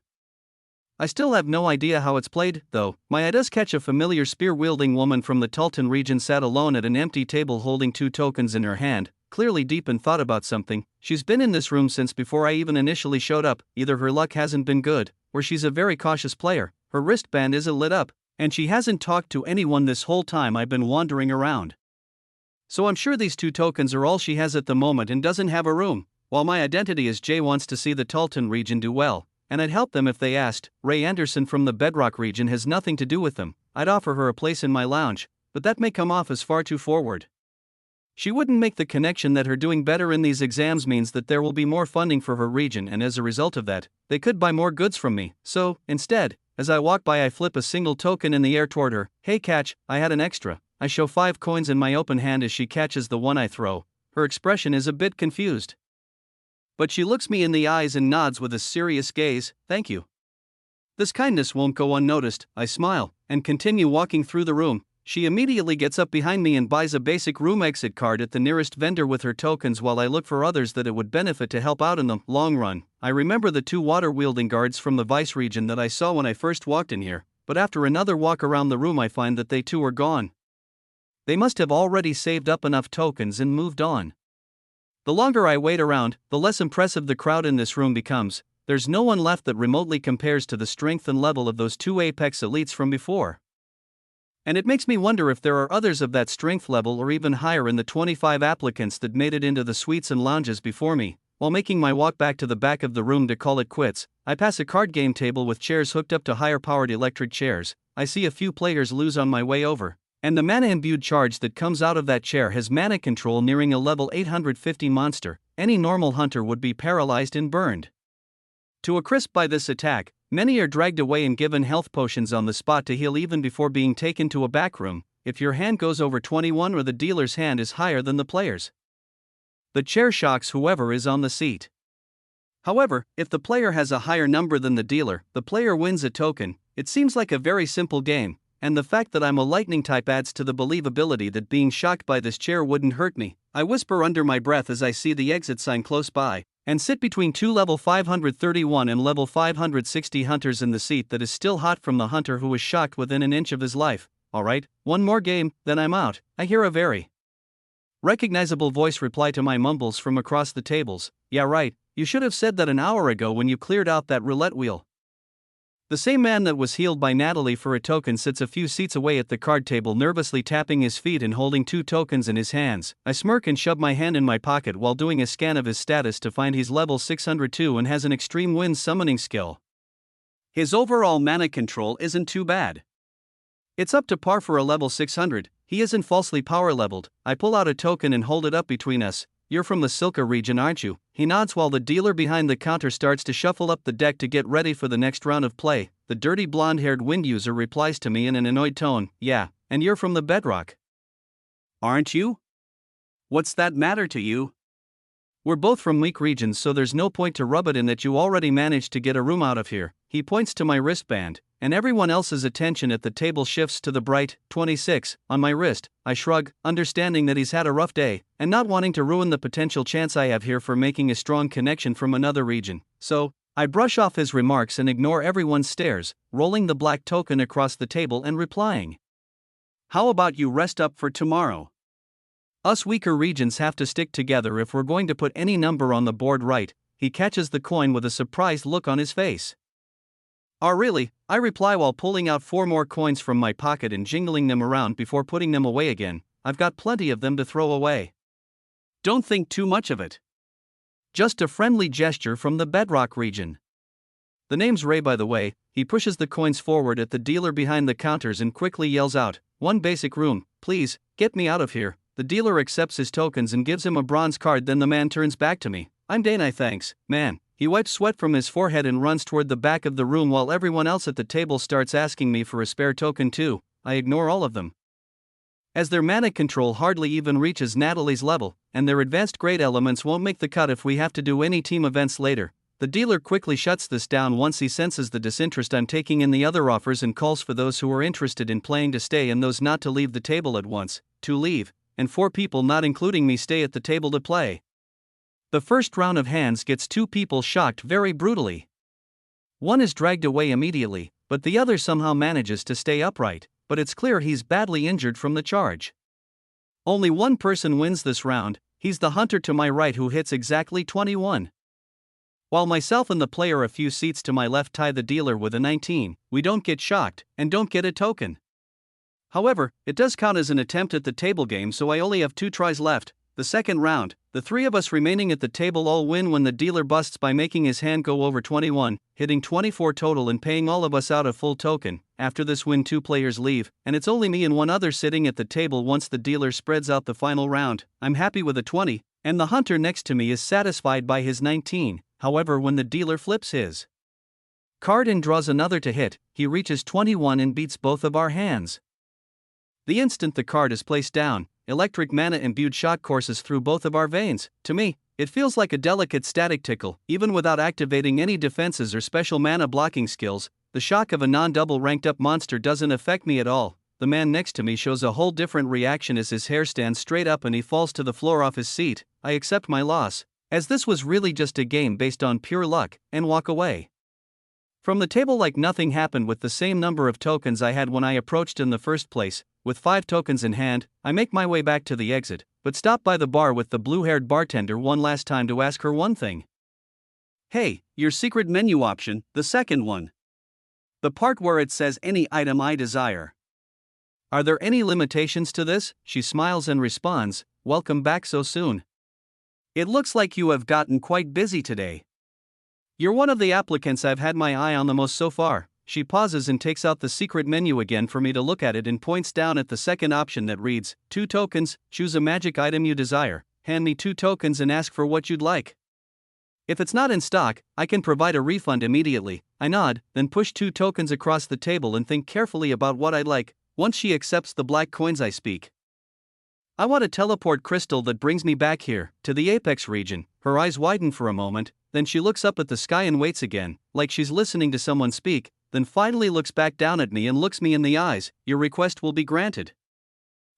I still have no idea how it's played, though. My eye does catch a familiar spear-wielding woman from the Tultan region sat alone at an empty table holding 2 tokens in her hand, clearly deep in thought about something. She's been in this room since before I even initially showed up. Either her luck hasn't been good, or she's a very cautious player. Her wristband isn't lit up, and she hasn't talked to anyone this whole time I've been wandering around. So I'm sure these 2 tokens are all she has at the moment and doesn't have a room. While my identity is Jay wants to see the Tultan region do well, and I'd help them if they asked. Ray Anderson from the Bedrock region has nothing to do with them. I'd offer her a place in my lounge, but that may come off as far too forward. She wouldn't make the connection that her doing better in these exams means that there will be more funding for her region, and as a result of that, they could buy more goods from me. So, instead, as I walk by I flip a single token in the air toward her. Hey catch, I had an extra. I show 5 coins in my open hand as she catches the one I throw. Her expression is a bit confused, but she looks me in the eyes and nods with a serious gaze. Thank you. This kindness won't go unnoticed. I smile and continue walking through the room. She immediately gets up behind me and buys a basic room exit card at the nearest vendor with her tokens while I look for others that it would benefit to help out in the long run. I remember the 2 water-wielding guards from the Vice region that I saw when I first walked in here, but after another walk around the room I find that they too are gone. They must have already saved up enough tokens and moved on. The longer I wait around, the less impressive the crowd in this room becomes. There's no one left that remotely compares to the strength and level of those 2 apex elites from before. And it makes me wonder if there are others of that strength level or even higher in the 25 applicants that made it into the suites and lounges before me. While making my walk back to the back of the room to call it quits, I pass a card game table with chairs hooked up to higher-powered electric chairs. I see a few players lose on my way over, and the mana-imbued charge that comes out of that chair has mana control nearing a level 850 monster. Any normal hunter would be paralyzed and burned to a crisp by this attack. Many are dragged away and given health potions on the spot to heal even before being taken to a back room. If your hand goes over 21 or the dealer's hand is higher than the player's, the chair shocks whoever is on the seat. However, if the player has a higher number than the dealer, the player wins a token. It seems like a very simple game, and the fact that I'm a lightning type adds to the believability that being shocked by this chair wouldn't hurt me. I whisper under my breath as I see the exit sign close by, and sit between 2 level 531 and level 560 hunters in the seat that is still hot from the hunter who was shocked within an inch of his life. Alright, one more game, then I'm out. I hear a very recognizable voice reply to my mumbles from across the tables. Yeah right, you should have said that an hour ago when you cleared out that roulette wheel. The same man that was healed by Natalie for a token sits a few seats away at the card table, nervously tapping his feet and holding 2 tokens in his hands. I smirk and shove my hand in my pocket while doing a scan of his status to find he's level 602 and has an extreme wind summoning skill. His overall mana control isn't too bad. It's up to par for a level 600. He isn't falsely power leveled. I pull out a token and hold it up between us. You're from the Silka region, aren't you? He nods while the dealer behind the counter starts to shuffle up the deck to get ready for the next round of play. The dirty blonde-haired wind user replies to me in an annoyed tone. Yeah, and you're from the Bedrock, aren't you? What's that matter to you? We're both from weak regions, so there's no point to rub it in that you already managed to get a room out of here. He points to my wristband, and everyone else's attention at the table shifts to the bright 26 on my wrist. I shrug, understanding that he's had a rough day, and not wanting to ruin the potential chance I have here for making a strong connection from another region. So, I brush off his remarks and ignore everyone's stares, rolling the black token across the table and replying. How about you rest up for tomorrow? Us weaker regions have to stick together if we're going to put any number on the board right. he catches the coin with a surprised look on his face. "Oh, really?" I reply while pulling out 4 more coins from my pocket and jingling them around before putting them away again. "I've got plenty of them to throw away." Don't think too much of it. Just a friendly gesture from the Bedrock region. The name's Ray, by the way. He pushes the coins forward at the dealer behind the counters and quickly yells out, "1 basic room, please, get me out of here." The dealer accepts his tokens and gives him a bronze card. Then the man turns back to me. "I'm Dana, thanks, man." He wipes sweat from his forehead and runs toward the back of the room while everyone else at the table starts asking me for a spare token too. I ignore all of them, as their mana control hardly even reaches Natalie's level, and their advanced grade elements won't make the cut if we have to do any team events later. The dealer quickly shuts this down once he senses the disinterest I'm taking in the other offers and calls for those who are interested in playing to stay and those not to leave the table at once, to leave, and 4 people not including me stay at the table to play. The first round of hands gets 2 people shocked very brutally. One is dragged away immediately, but the other somehow manages to stay upright, but it's clear he's badly injured from the charge. Only one person wins this round. He's the hunter to my right who hits exactly 21. While myself and the player a few seats to my left tie the dealer with a 19, we don't get shocked, and don't get a token. However, it does count as an attempt at the table game, so I only have 2 tries left. The second round, the 3 of us remaining at the table all win when the dealer busts by making his hand go over 21, hitting 24 total and paying all of us out a full token. After this win 2 players leave, and it's only me and 1 other sitting at the table once the dealer spreads out the final round. I'm happy with a 20, and the hunter next to me is satisfied by his 19. However, when the dealer flips his card and draws another to hit, he reaches 21 and beats both of our hands. The instant the card is placed down, electric mana-imbued shock courses through both of our veins. To me, it feels like a delicate static tickle. Even without activating any defenses or special mana blocking skills, the shock of a non-double ranked up monster doesn't affect me at all. The man next to me shows a whole different reaction as his hair stands straight up and he falls to the floor off his seat. I accept my loss, as this was really just a game based on pure luck, and walk away from the table like nothing happened with the same number of tokens I had when I approached in the first place. With 5 tokens in hand, I make my way back to the exit, but stop by the bar with the blue-haired bartender one last time to ask her one thing. "Hey, your secret menu option, the second one. The part where it says any item I desire. Are there any limitations to this?" She smiles and responds, "Welcome back so soon. It looks like you have gotten quite busy today. You're one of the applicants I've had my eye on the most so far." She pauses and takes out the secret menu again for me to look at it and points down at the second option that reads, 2 tokens, choose a magic item you desire, hand me 2 tokens and ask for what you'd like. If it's not in stock, I can provide a refund immediately. I nod, then push 2 tokens across the table and think carefully about what I'd like. Once she accepts the black coins I speak. "I want a teleport crystal that brings me back here, to the apex region." Her eyes widen for a moment, then she looks up at the sky and waits again, like she's listening to someone speak, then finally looks back down at me and looks me in the eyes. "Your request will be granted.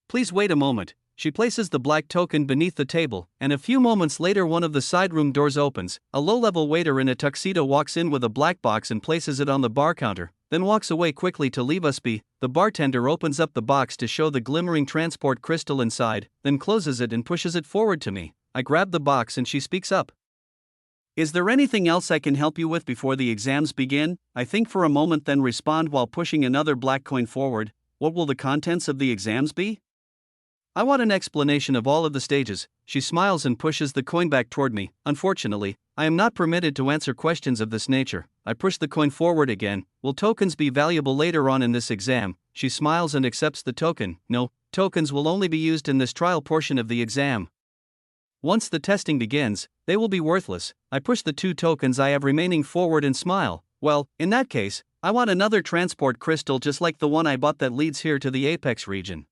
Please wait a moment." She places the black token beneath the table, and a few moments later one of the side room doors opens. A low-level waiter in a tuxedo walks in with a black box and places it on the bar counter, then walks away quickly to leave us be. The bartender opens up the box to show the glimmering transport crystal inside, then closes it and pushes it forward to me. I grab the box and she speaks up. "Is there anything else I can help you with before the exams begin?" I think for a moment then respond while pushing another black coin forward. "What will the contents of the exams be?" "I want an explanation of all of the stages." She smiles and pushes the coin back toward me. "Unfortunately, I am not permitted to answer questions of this nature." I push the coin forward again. "Will tokens be valuable later on in this exam?" She smiles and accepts the token. "No, tokens will only be used in this trial portion of the exam. Once the testing begins, they will be worthless." I push the 2 tokens I have remaining forward and smile. "Well, in that case, I want another transport crystal just like the one I bought that leads here to the apex region."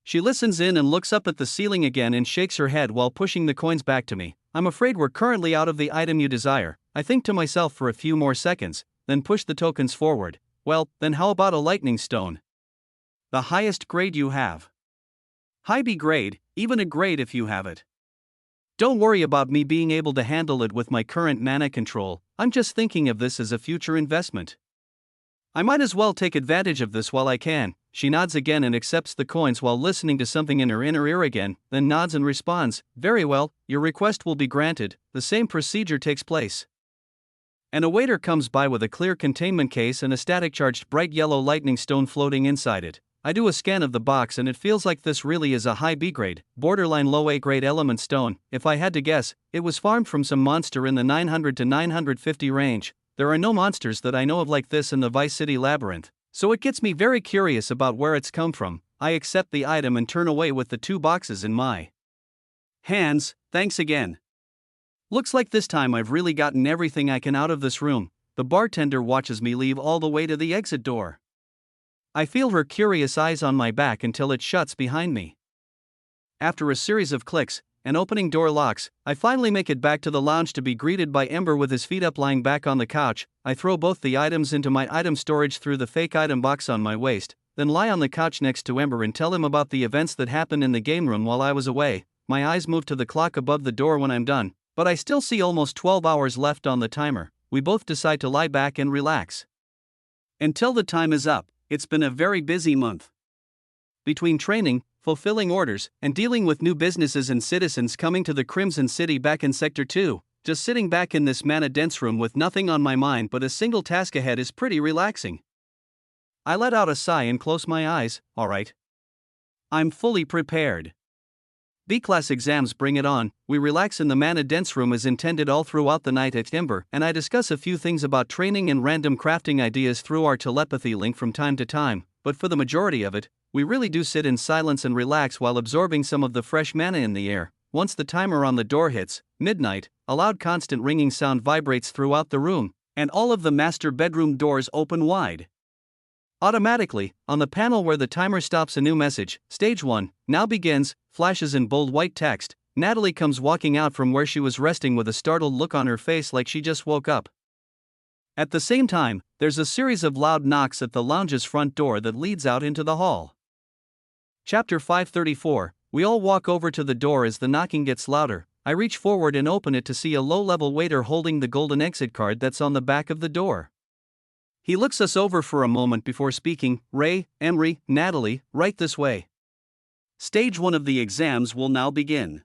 She listens in and looks up at the ceiling again and shakes her head while pushing the coins back to me. "I'm afraid we're currently out of the item you desire." I think to myself for a few more seconds, then push the tokens forward. "Well, then how about a lightning stone? The highest grade you have." "High B grade, even a grade if you have it." "Don't worry about me being able to handle it with my current mana control. I'm just thinking of this as a future investment. I might as well take advantage of this while I can." She nods again and accepts the coins while listening to something in her inner ear again, then nods and responds, "Very well, your request will be granted." The same procedure takes place. And a waiter comes by with a clear containment case and a static charged bright yellow lightning stone floating inside it. I do a scan of the box and it feels like this really is a high B grade, borderline low A grade element stone. If I had to guess, it was farmed from some monster in the 900 to 950 range. There are no monsters that I know of like this in the Vice City labyrinth, so it gets me very curious about where it's come from. I accept the item and turn away with the 2 boxes in my hands. Thanks again. Looks like this time I've really gotten everything I can out of this room. The bartender watches me leave all the way to the exit door. I feel her curious eyes on my back until it shuts behind me. After a series of clicks and opening door locks, I finally make it back to the lounge to be greeted by Ember with his feet up lying back on the couch. I throw both the items into my item storage through the fake item box on my waist, then lie on the couch next to Ember and tell him about the events that happened in the game room while I was away. My eyes move to the clock above the door when I'm done, but I still see almost 12 hours left on the timer. We both decide to lie back and relax until the time is up. It's been a very busy month. Between training, fulfilling orders, and dealing with new businesses and citizens coming to the Crimson City back in Sector 2, just sitting back in this mana-dense room with nothing on my mind but a single task ahead is pretty relaxing. I let out a sigh and close my eyes. Alright. I'm fully prepared. B-class exams bring it on. We relax in the mana-dense room as intended all throughout the night at Ember, and I discuss a few things about training and random crafting ideas through our telepathy link from time to time, but for the majority of it, we really do sit in silence and relax while absorbing some of the fresh mana in the air. Once the timer on the door hits midnight, a loud constant ringing sound vibrates throughout the room, and all of the master bedroom doors open wide. Automatically, on the panel where the timer stops, a new message, Stage 1, now begins, flashes in bold white text. Natalie comes walking out from where she was resting with a startled look on her face like she just woke up. At the same time, there's a series of loud knocks at the lounge's front door that leads out into the hall. Chapter 534, we all walk over to the door as the knocking gets louder. I reach forward and open it to see a low-level waiter holding the golden exit card that's on the back of the door. He looks us over for a moment before speaking. "Ray, Emery, Natalie, right this way. Stage 1 of the exams will now begin.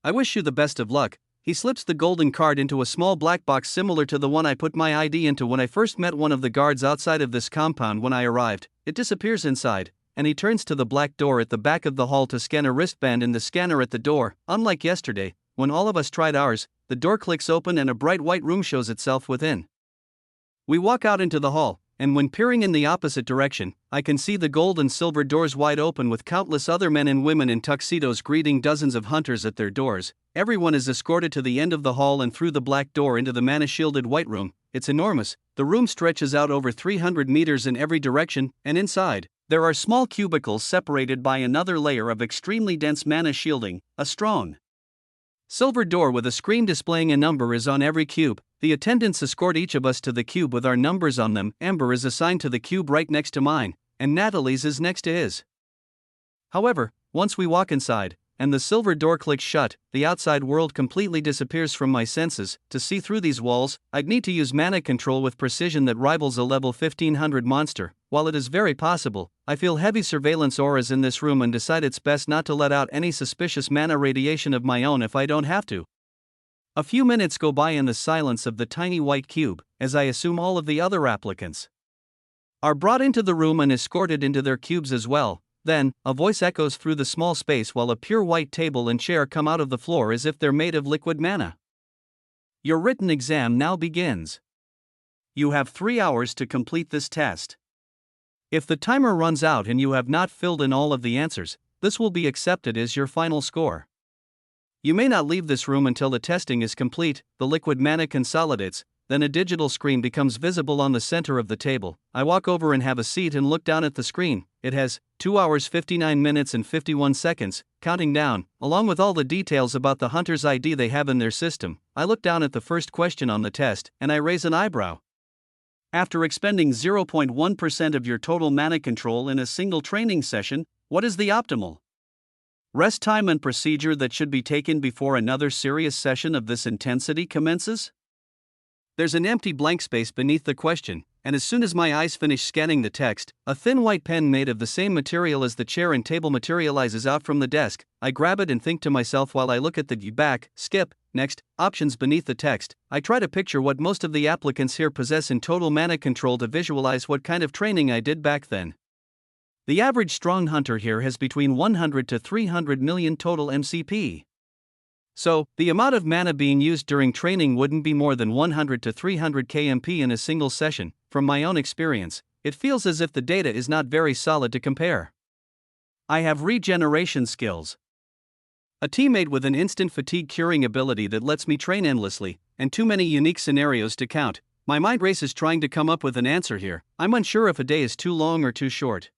I wish you the best of luck." He slips the golden card into a small black box similar to the one I put my ID into when I first met one of the guards outside of this compound when I arrived. It disappears inside, and he turns to the black door at the back of the hall to scan a wristband in the scanner at the door. Unlike yesterday, when all of us tried ours, the door clicks open and a bright white room shows itself within. We walk out into the hall, and when peering in the opposite direction, I can see the gold and silver doors wide open with countless other men and women in tuxedos greeting dozens of hunters at their doors. Everyone is escorted to the end of the hall and through the black door into the mana-shielded white room. It's enormous. The room stretches out over 300 meters in every direction, and inside, there are small cubicles separated by another layer of extremely dense mana shielding. A strong silver door with a screen displaying a number is on every cube. The attendants escort each of us to the cube with our numbers on them. Ember is assigned to the cube right next to mine, and Natalie's is next to his. However, once we walk inside, and the silver door clicks shut, the outside world completely disappears from my senses. To see through these walls, I'd need to use mana control with precision that rivals a level 1500 monster. While it is very possible, I feel heavy surveillance auras in this room and decide it's best not to let out any suspicious mana radiation of my own if I don't have to. A few minutes go by in the silence of the tiny white cube, as I assume all of the other applicants are brought into the room and escorted into their cubes as well. Then, a voice echoes through the small space while a pure white table and chair come out of the floor as if they're made of liquid mana. Your written exam now begins. You have 3 hours to complete this test. If the timer runs out and you have not filled in all of the answers, this will be accepted as your final score. You may not leave this room until the testing is complete. The liquid mana consolidates, then a digital screen becomes visible on the center of the table. I walk over and have a seat and look down at the screen. It has 2 hours 59 minutes and 51 seconds, counting down, along with all the details about the hunter's ID they have in their system. I look down at the first question on the test, and I raise an eyebrow. After expending 0.1% of your total mana control in a single training session, what is the optimal rest time and procedure that should be taken before another serious session of this intensity commences? There's an empty blank space beneath the question, and as soon as my eyes finish scanning the text, a thin white pen made of the same material as the chair and table materializes out from the desk. I grab it and think to myself while I look at the back, skip, next, options beneath the text. I try to picture what most of the applicants here possess in total mana control to visualize what kind of training I did back then. The average strong hunter here has between 100 to 300 million total MCP. So, the amount of mana being used during training wouldn't be more than 100 to 300 KMP in a single session. From my own experience, it feels as if the data is not very solid to compare. I have regeneration skills. A teammate with an instant fatigue curing ability that lets me train endlessly, and too many unique scenarios to count. My mind races trying to come up with an answer here. I'm unsure if a day is too long or too short.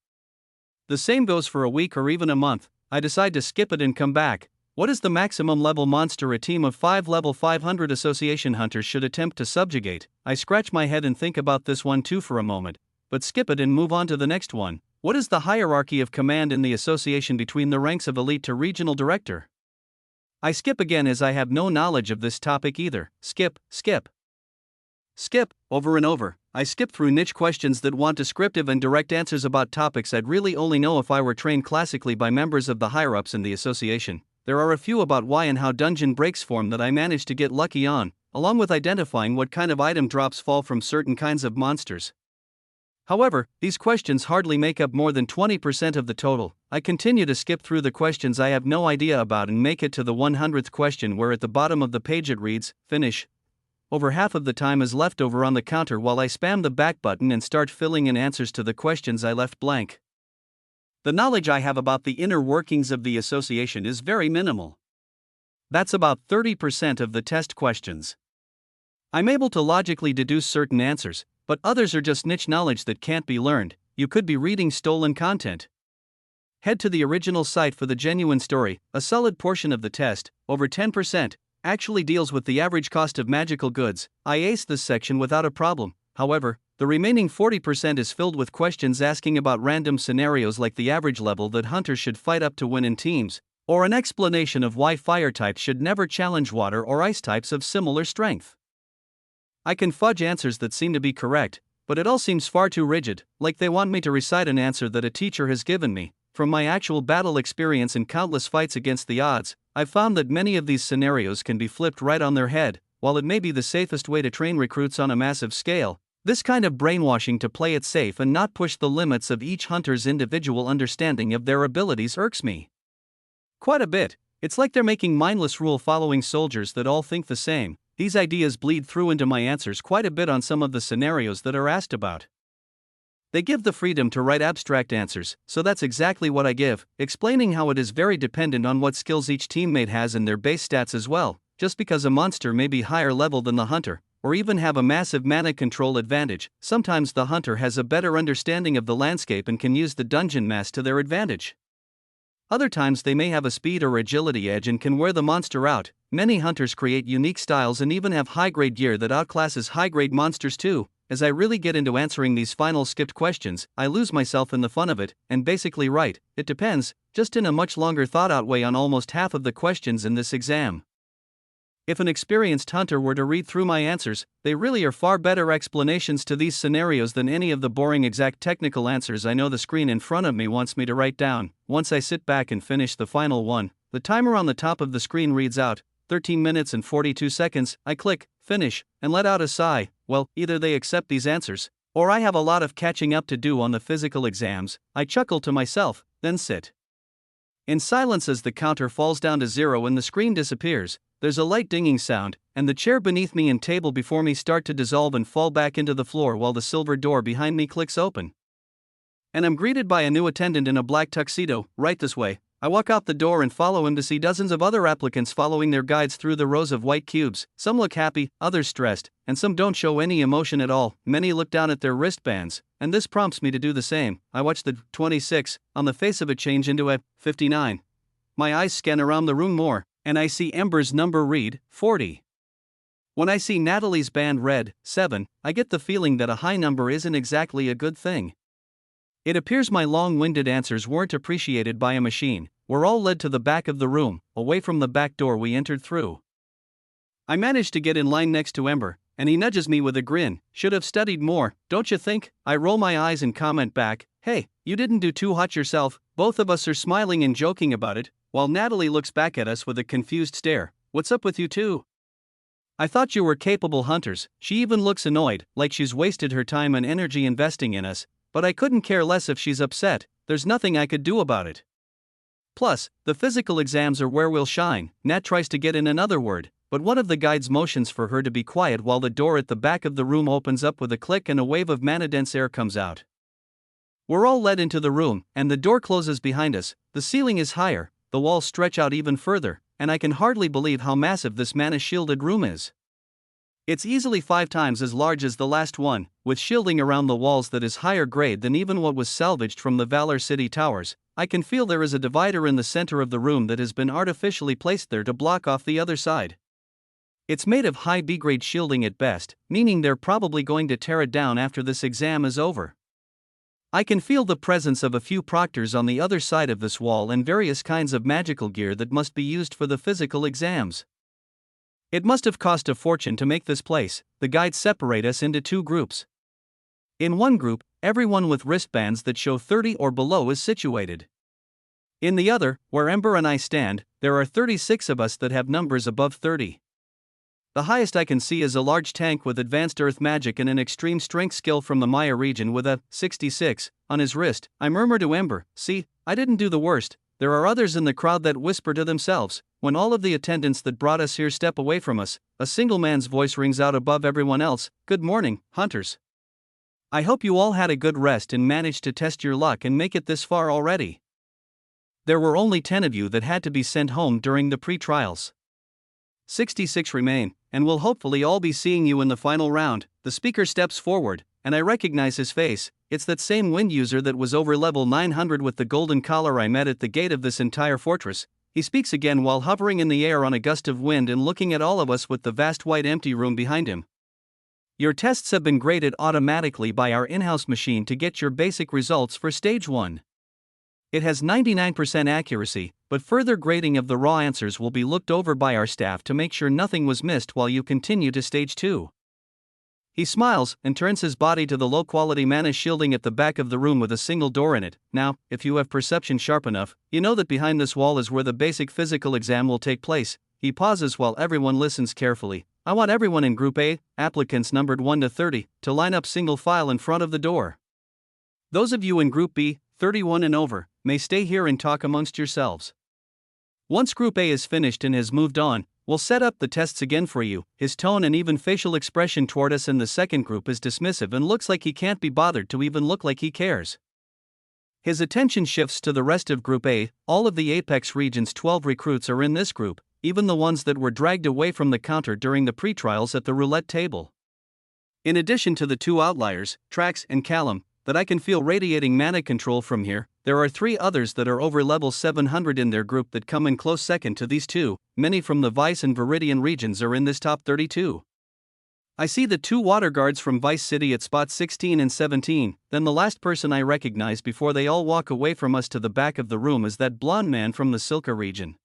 The same goes for a week or even a month. I decide to skip it and come back. What is the maximum level monster a team of 5 level 500 association hunters should attempt to subjugate? I scratch my head and think about this one too for a moment, but skip it and move on to the next one. What is the hierarchy of command in the association between the ranks of elite to regional director? I skip again as I have no knowledge of this topic either. Skip, skip. Skip, over and over. I skip through niche questions that want descriptive and direct answers about topics I'd really only know if I were trained classically by members of the higher-ups in the association. There are a few about why and how dungeon breaks form that I managed to get lucky on, along with identifying what kind of item drops fall from certain kinds of monsters. However, these questions hardly make up more than 20% of the total. I continue to skip through the questions I have no idea about and make it to the 100th question where at the bottom of the page it reads, finish. Over half of the time is left over on the counter while I spam the back button and start filling in answers to the questions I left blank. The knowledge I have about the inner workings of the association is very minimal. That's about 30% of the test questions. I'm able to logically deduce certain answers, but others are just niche knowledge that can't be learned. You could be reading stolen content. Head to the original site for the genuine story. A solid portion of the test, over 10%, actually deals with the average cost of magical goods. I aced this section without a problem. However, the remaining 40% is filled with questions asking about random scenarios like the average level that hunters should fight up to win in teams, or an explanation of why fire types should never challenge water or ice types of similar strength. I can fudge answers that seem to be correct, but it all seems far too rigid, like they want me to recite an answer that a teacher has given me. From my actual battle experience in countless fights against the odds, I've found that many of these scenarios can be flipped right on their head. While it may be the safest way to train recruits on a massive scale, this kind of brainwashing to play it safe and not push the limits of each hunter's individual understanding of their abilities irks me quite a bit. It's like they're making mindless rule-following soldiers that all think the same. These ideas bleed through into my answers quite a bit on some of the scenarios that are asked about. They give the freedom to write abstract answers, so that's exactly what I give, explaining how it is very dependent on what skills each teammate has and their base stats as well. Just because a monster may be higher level than the hunter, or even have a massive mana control advantage, sometimes the hunter has a better understanding of the landscape and can use the dungeon mass to their advantage. Other times they may have a speed or agility edge and can wear the monster out. Many hunters create unique styles and even have high-grade gear that outclasses high-grade monsters too. As I really get into answering these final skipped questions, I lose myself in the fun of it, and basically write, it depends, just in a much longer thought-out way on almost half of the questions in this exam. If an experienced hunter were to read through my answers, they really are far better explanations to these scenarios than any of the boring exact technical answers I know the screen in front of me wants me to write down. Once I sit back and finish the final one, the timer on the top of the screen reads out, 13 minutes and 42 seconds, I click, finish, and let out a sigh. Well, either they accept these answers, or I have a lot of catching up to do on the physical exams. I chuckle to myself, then sit in silence as the counter falls down to 0 and the screen disappears. There's a light dinging sound, and the chair beneath me and table before me start to dissolve and fall back into the floor while the silver door behind me clicks open. And I'm greeted by a new attendant in a black tuxedo. Right this way. I walk out the door and follow him to see dozens of other applicants following their guides through the rows of white cubes. Some look happy, others stressed, and some don't show any emotion at all. Many look down at their wristbands, and this prompts me to do the same. I watch the 26 on the face of it change into a 59. My eyes scan around the room more, and I see Ember's number read 40. When I see Natalie's band read 7, I get the feeling that a high number isn't exactly a good thing. It appears my long-winded answers weren't appreciated by a machine. We're all led to the back of the room, away from the back door we entered through. I managed to get in line next to Ember, and he nudges me with a grin. Should have studied more, don't you think? I roll my eyes and comment back, hey, you didn't do too hot yourself. Both of us are smiling and joking about it, while Natalie looks back at us with a confused stare. What's up with you two? I thought you were capable hunters. She even looks annoyed, like she's wasted her time and energy investing in us, but I couldn't care less if she's upset. There's nothing I could do about it. Plus, the physical exams are where we'll shine. Nat tries to get in another word, but one of the guides motions for her to be quiet while the door at the back of the room opens up with a click and a wave of mana-dense air comes out. We're all led into the room, and the door closes behind us. The ceiling is higher, the walls stretch out even further, and I can hardly believe how massive this mana-shielded room is. It's easily 5 times as large as the last one, with shielding around the walls that is higher grade than even what was salvaged from the Valor City towers. I can feel there is a divider in the center of the room that has been artificially placed there to block off the other side. It's made of high B-grade shielding at best, meaning they're probably going to tear it down after this exam is over. I can feel the presence of a few proctors on the other side of this wall and various kinds of magical gear that must be used for the physical exams. It must have cost a fortune to make this place. The guides separate us into 2 groups. In one group, everyone with wristbands that show 30 or below is situated. In the other, where Ember and I stand, there are 36 of us that have numbers above 30. The highest I can see is a large tank with advanced earth magic and an extreme strength skill from the Maya region with a 66 on his wrist. I murmur to Ember, see, I didn't do the worst. There are others in the crowd that whisper to themselves. When all of the attendants that brought us here step away from us, a single man's voice rings out above everyone else. Good morning, hunters. I hope you all had a good rest and managed to test your luck and make it this far already. There were only 10 of you that had to be sent home during the pre-trials. 66 remain, and we'll hopefully all be seeing you in the final round. The speaker steps forward, and I recognize his face. It's that same wind user that was over level 900 with the golden collar I met at the gate of this entire fortress. He speaks again while hovering in the air on a gust of wind and looking at all of us with the vast white empty room behind him. Your tests have been graded automatically by our in-house machine to get your basic results for Stage 1. It has 99% accuracy, but further grading of the raw answers will be looked over by our staff to make sure nothing was missed while you continue to Stage 2. He smiles and turns his body to the low-quality mana shielding at the back of the room with a single door in it. Now, if you have perception sharp enough, you know that behind this wall is where the basic physical exam will take place. He pauses while everyone listens carefully. I want everyone in Group A, applicants numbered 1 to 30, to line up single file in front of the door. Those of you in Group B, 31 and over, may stay here and talk amongst yourselves. Once Group A is finished and has moved on, we'll set up the tests again for you. His tone and even facial expression toward us in the second group is dismissive and looks like he can't be bothered to even look like he cares. His attention shifts to the rest of Group A. All of the Apex region's 12 recruits are in this group, even the ones that were dragged away from the counter during the pre-trials at the roulette table. In addition to the 2 outliers, Trax and Callum, that I can feel radiating mana control from here, there are 3 others that are over level 700 in their group that come in close second to these 2. Many from the Vice and Viridian regions are in this top 32. I see the 2 water guards from Vice City at spot 16 and 17, then the last person I recognize before they all walk away from us to the back of the room is that blonde man from the Silka region.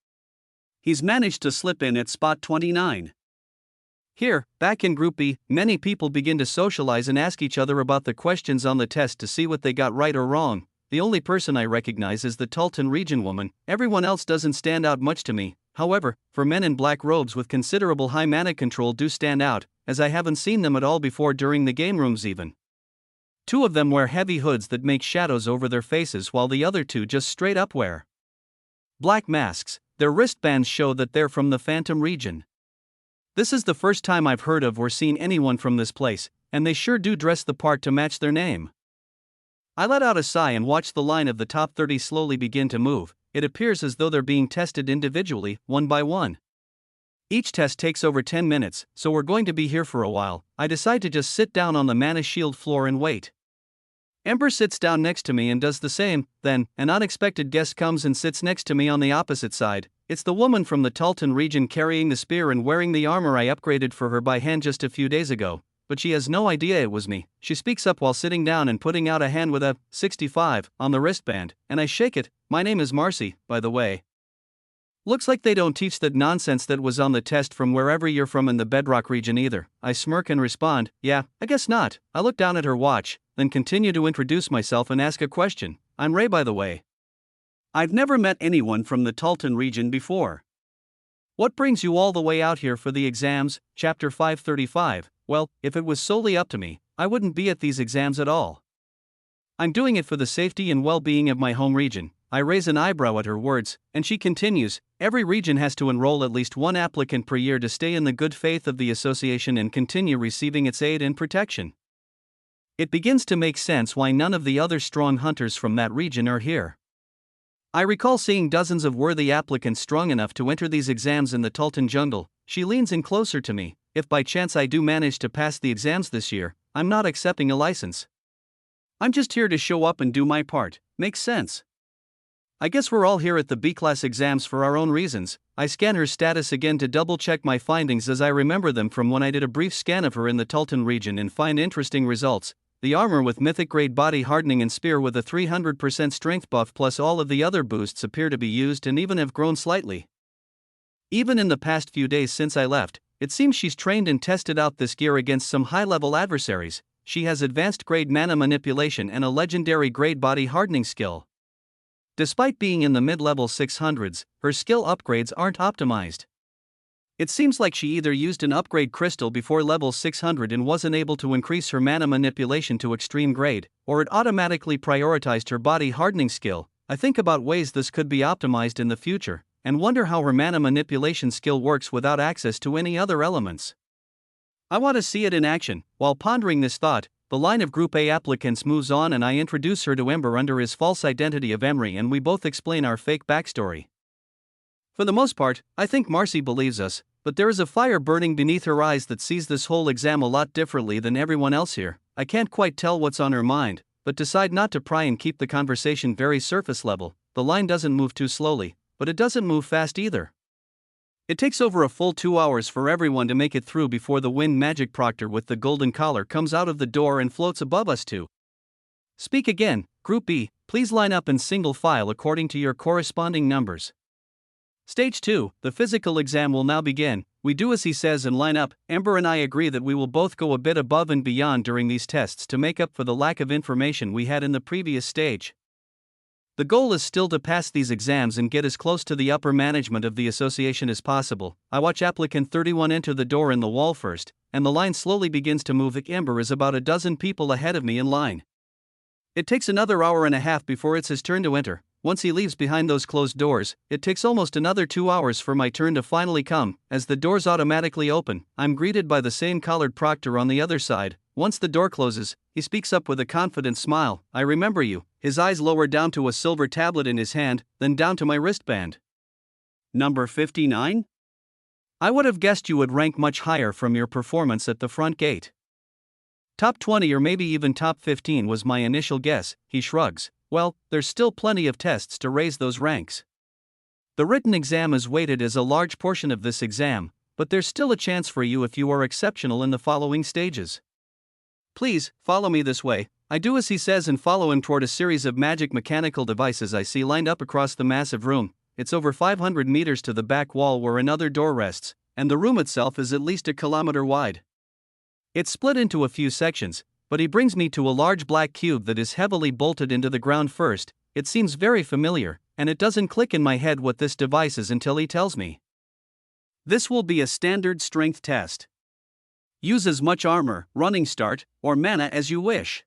He's managed to slip in at spot 29. Here, back in Group B, many people begin to socialize and ask each other about the questions on the test to see what they got right or wrong. The only person I recognize is the Tultan region woman. Everyone else doesn't stand out much to me. However, for men in black robes with considerable high mana control do stand out, as I haven't seen them at all before during the game rooms even. 2 of them wear heavy hoods that make shadows over their faces while the other 2 just straight up wear black masks. Their wristbands show that they're from the Phantom region. This is the first time I've heard of or seen anyone from this place, and they sure do dress the part to match their name. I let out a sigh and watch the line of the top 30 slowly begin to move. It appears as though they're being tested individually, one by one. Each test takes over 10 minutes, so we're going to be here for a while. I decide to just sit down on the mana shield floor and wait. Ember sits down next to me and does the same. Then, an unexpected guest comes and sits next to me on the opposite side. It's the woman from the Tultan region carrying the spear and wearing the armor I upgraded for her by hand just a few days ago. But she has no idea it was me. She speaks up while sitting down and putting out a hand with a 65 on the wristband, and I shake it. My name is Marcy, by the way. Looks like they don't teach that nonsense that was on the test from wherever you're from in the Bedrock region either. I smirk and respond, yeah, I guess not. I look down at her watch, then continue to introduce myself and ask a question. I'm Ray, by the way. I've never met anyone from the Talton region before. What brings you all the way out here for the exams? Chapter 535. Well, if it was solely up to me, I wouldn't be at these exams at all. I'm doing it for the safety and well-being of my home region. I raise an eyebrow at her words, and she continues, every region has to enroll at least one applicant per year to stay in the good faith of the association and continue receiving its aid and protection. It begins to make sense why none of the other strong hunters from that region are here. I recall seeing dozens of worthy applicants strong enough to enter these exams in the Talton jungle. She leans in closer to me. If by chance I do manage to pass the exams this year, I'm not accepting a license. I'm just here to show up and do my part. Makes sense. I guess we're all here at the B-class exams for our own reasons. I scan her status again to double-check my findings as I remember them from when I did a brief scan of her in the Talton region and find interesting results. The armor with mythic-grade body hardening and spear with a 300% strength buff plus all of the other boosts appear to be used and even have grown slightly. Even in the past few days since I left, it seems she's trained and tested out this gear against some high-level adversaries. She has advanced grade mana manipulation and a legendary grade body hardening skill. Despite being in the mid-level 600s, her skill upgrades aren't optimized. It seems like she either used an upgrade crystal before level 600 and wasn't able to increase her mana manipulation to extreme grade, or it automatically prioritized her body hardening skill. I think about ways this could be optimized in the future, and wonder how her mana manipulation skill works without access to any other elements. I want to see it in action. While pondering this thought, the line of Group A applicants moves on and I introduce her to Ember under his false identity of Emery and we both explain our fake backstory. For the most part, I think Marcy believes us, but there is a fire burning beneath her eyes that sees this whole exam a lot differently than everyone else here. I can't quite tell what's on her mind, but decide not to pry and keep the conversation very surface level. The line doesn't move too slowly, but it doesn't move fast either. It takes over a full 2 hours for everyone to make it through before the wind magic proctor with the golden collar comes out of the door and floats above us too. Speak again, Group B, please line up in single file according to your corresponding numbers. Stage 2, the physical exam will now begin. We do as he says and line up. Ember and I agree that we will both go a bit above and beyond during these tests to make up for the lack of information we had in the previous stage. The goal is still to pass these exams and get as close to the upper management of the association as possible. I watch applicant 31 enter the door in the wall first, and the line slowly begins to move. Ember is about a dozen people ahead of me in line. It takes another hour and a half before it's his turn to enter. Once he leaves behind those closed doors, it takes almost another 2 hours for my turn to finally come. As the doors automatically open, I'm greeted by the same collared proctor on the other side. Once the door closes, he speaks up with a confident smile. I remember you. His eyes lower down to a silver tablet in his hand, then down to my wristband. Number 59? I would have guessed you would rank much higher from your performance at the front gate. Top 20 or maybe even top 15 was my initial guess, he shrugs. Well, there's still plenty of tests to raise those ranks. The written exam is weighted as a large portion of this exam, but there's still a chance for you if you are exceptional in the following stages. Please, follow me this way. I do as he says and follow him toward a series of magic mechanical devices I see lined up across the massive room. It's over 500 meters to the back wall where another door rests, and the room itself is at least a kilometer wide. It's split into a few sections, but he brings me to a large black cube that is heavily bolted into the ground first. It seems very familiar, and it doesn't click in my head what this device is until he tells me. This will be a standard strength test. Use as much armor, running start, or mana as you wish.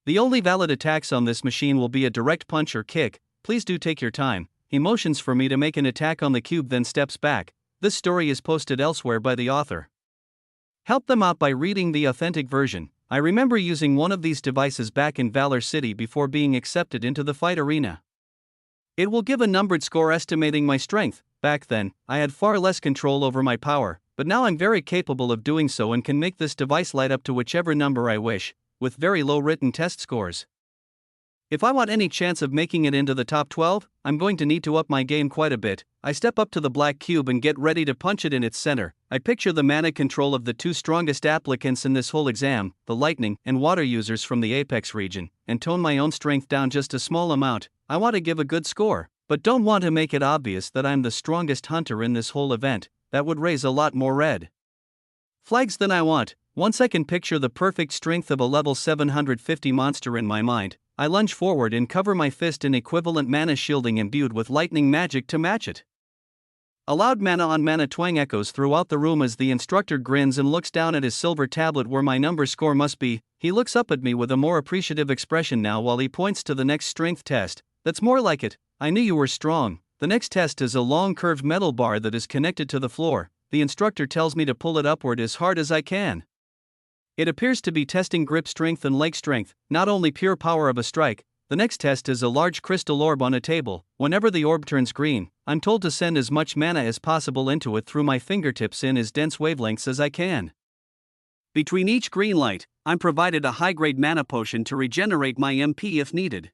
The only valid attacks on this machine will be a direct punch or kick. Please do take your time. He motions for me to make an attack on the cube then steps back. This story is posted elsewhere by the author. Help them out by reading the authentic version. I remember using one of these devices back in Valor City before being accepted into the fight arena. It will give a numbered score estimating my strength. Back then, I had far less control over my power, but now I'm very capable of doing so and can make this device light up to whichever number I wish, with very low written test scores. If I want any chance of making it into the top 12, I'm going to need to up my game quite a bit. I step up to the black cube and get ready to punch it in its center. I picture the mana control of the two strongest applicants in this whole exam, the lightning and water users from the Apex region, and tone my own strength down just a small amount. I want to give a good score. but don't want to make it obvious that I'm the strongest hunter in this whole event. That would raise a lot more red flags than I want. Once I can picture the perfect strength of a level 750 monster in my mind, I lunge forward and cover my fist in equivalent mana shielding imbued with lightning magic to match it. A loud mana on mana twang echoes throughout the room as the instructor grins and looks down at his silver tablet where my number score must be. He looks up at me with a more appreciative expression now while he points to the next strength test. That's more like it. I knew you were strong. The next test is a long curved metal bar that is connected to the floor. The instructor tells me to pull it upward as hard as I can. It appears to be testing grip strength and leg strength, not only pure power of a strike. The next test is a large crystal orb on a table. Whenever the orb turns green, I'm told to send as much mana as possible into it through my fingertips in as dense wavelengths as I can. Between each green light, I'm provided a high-grade mana potion to regenerate my MP if needed.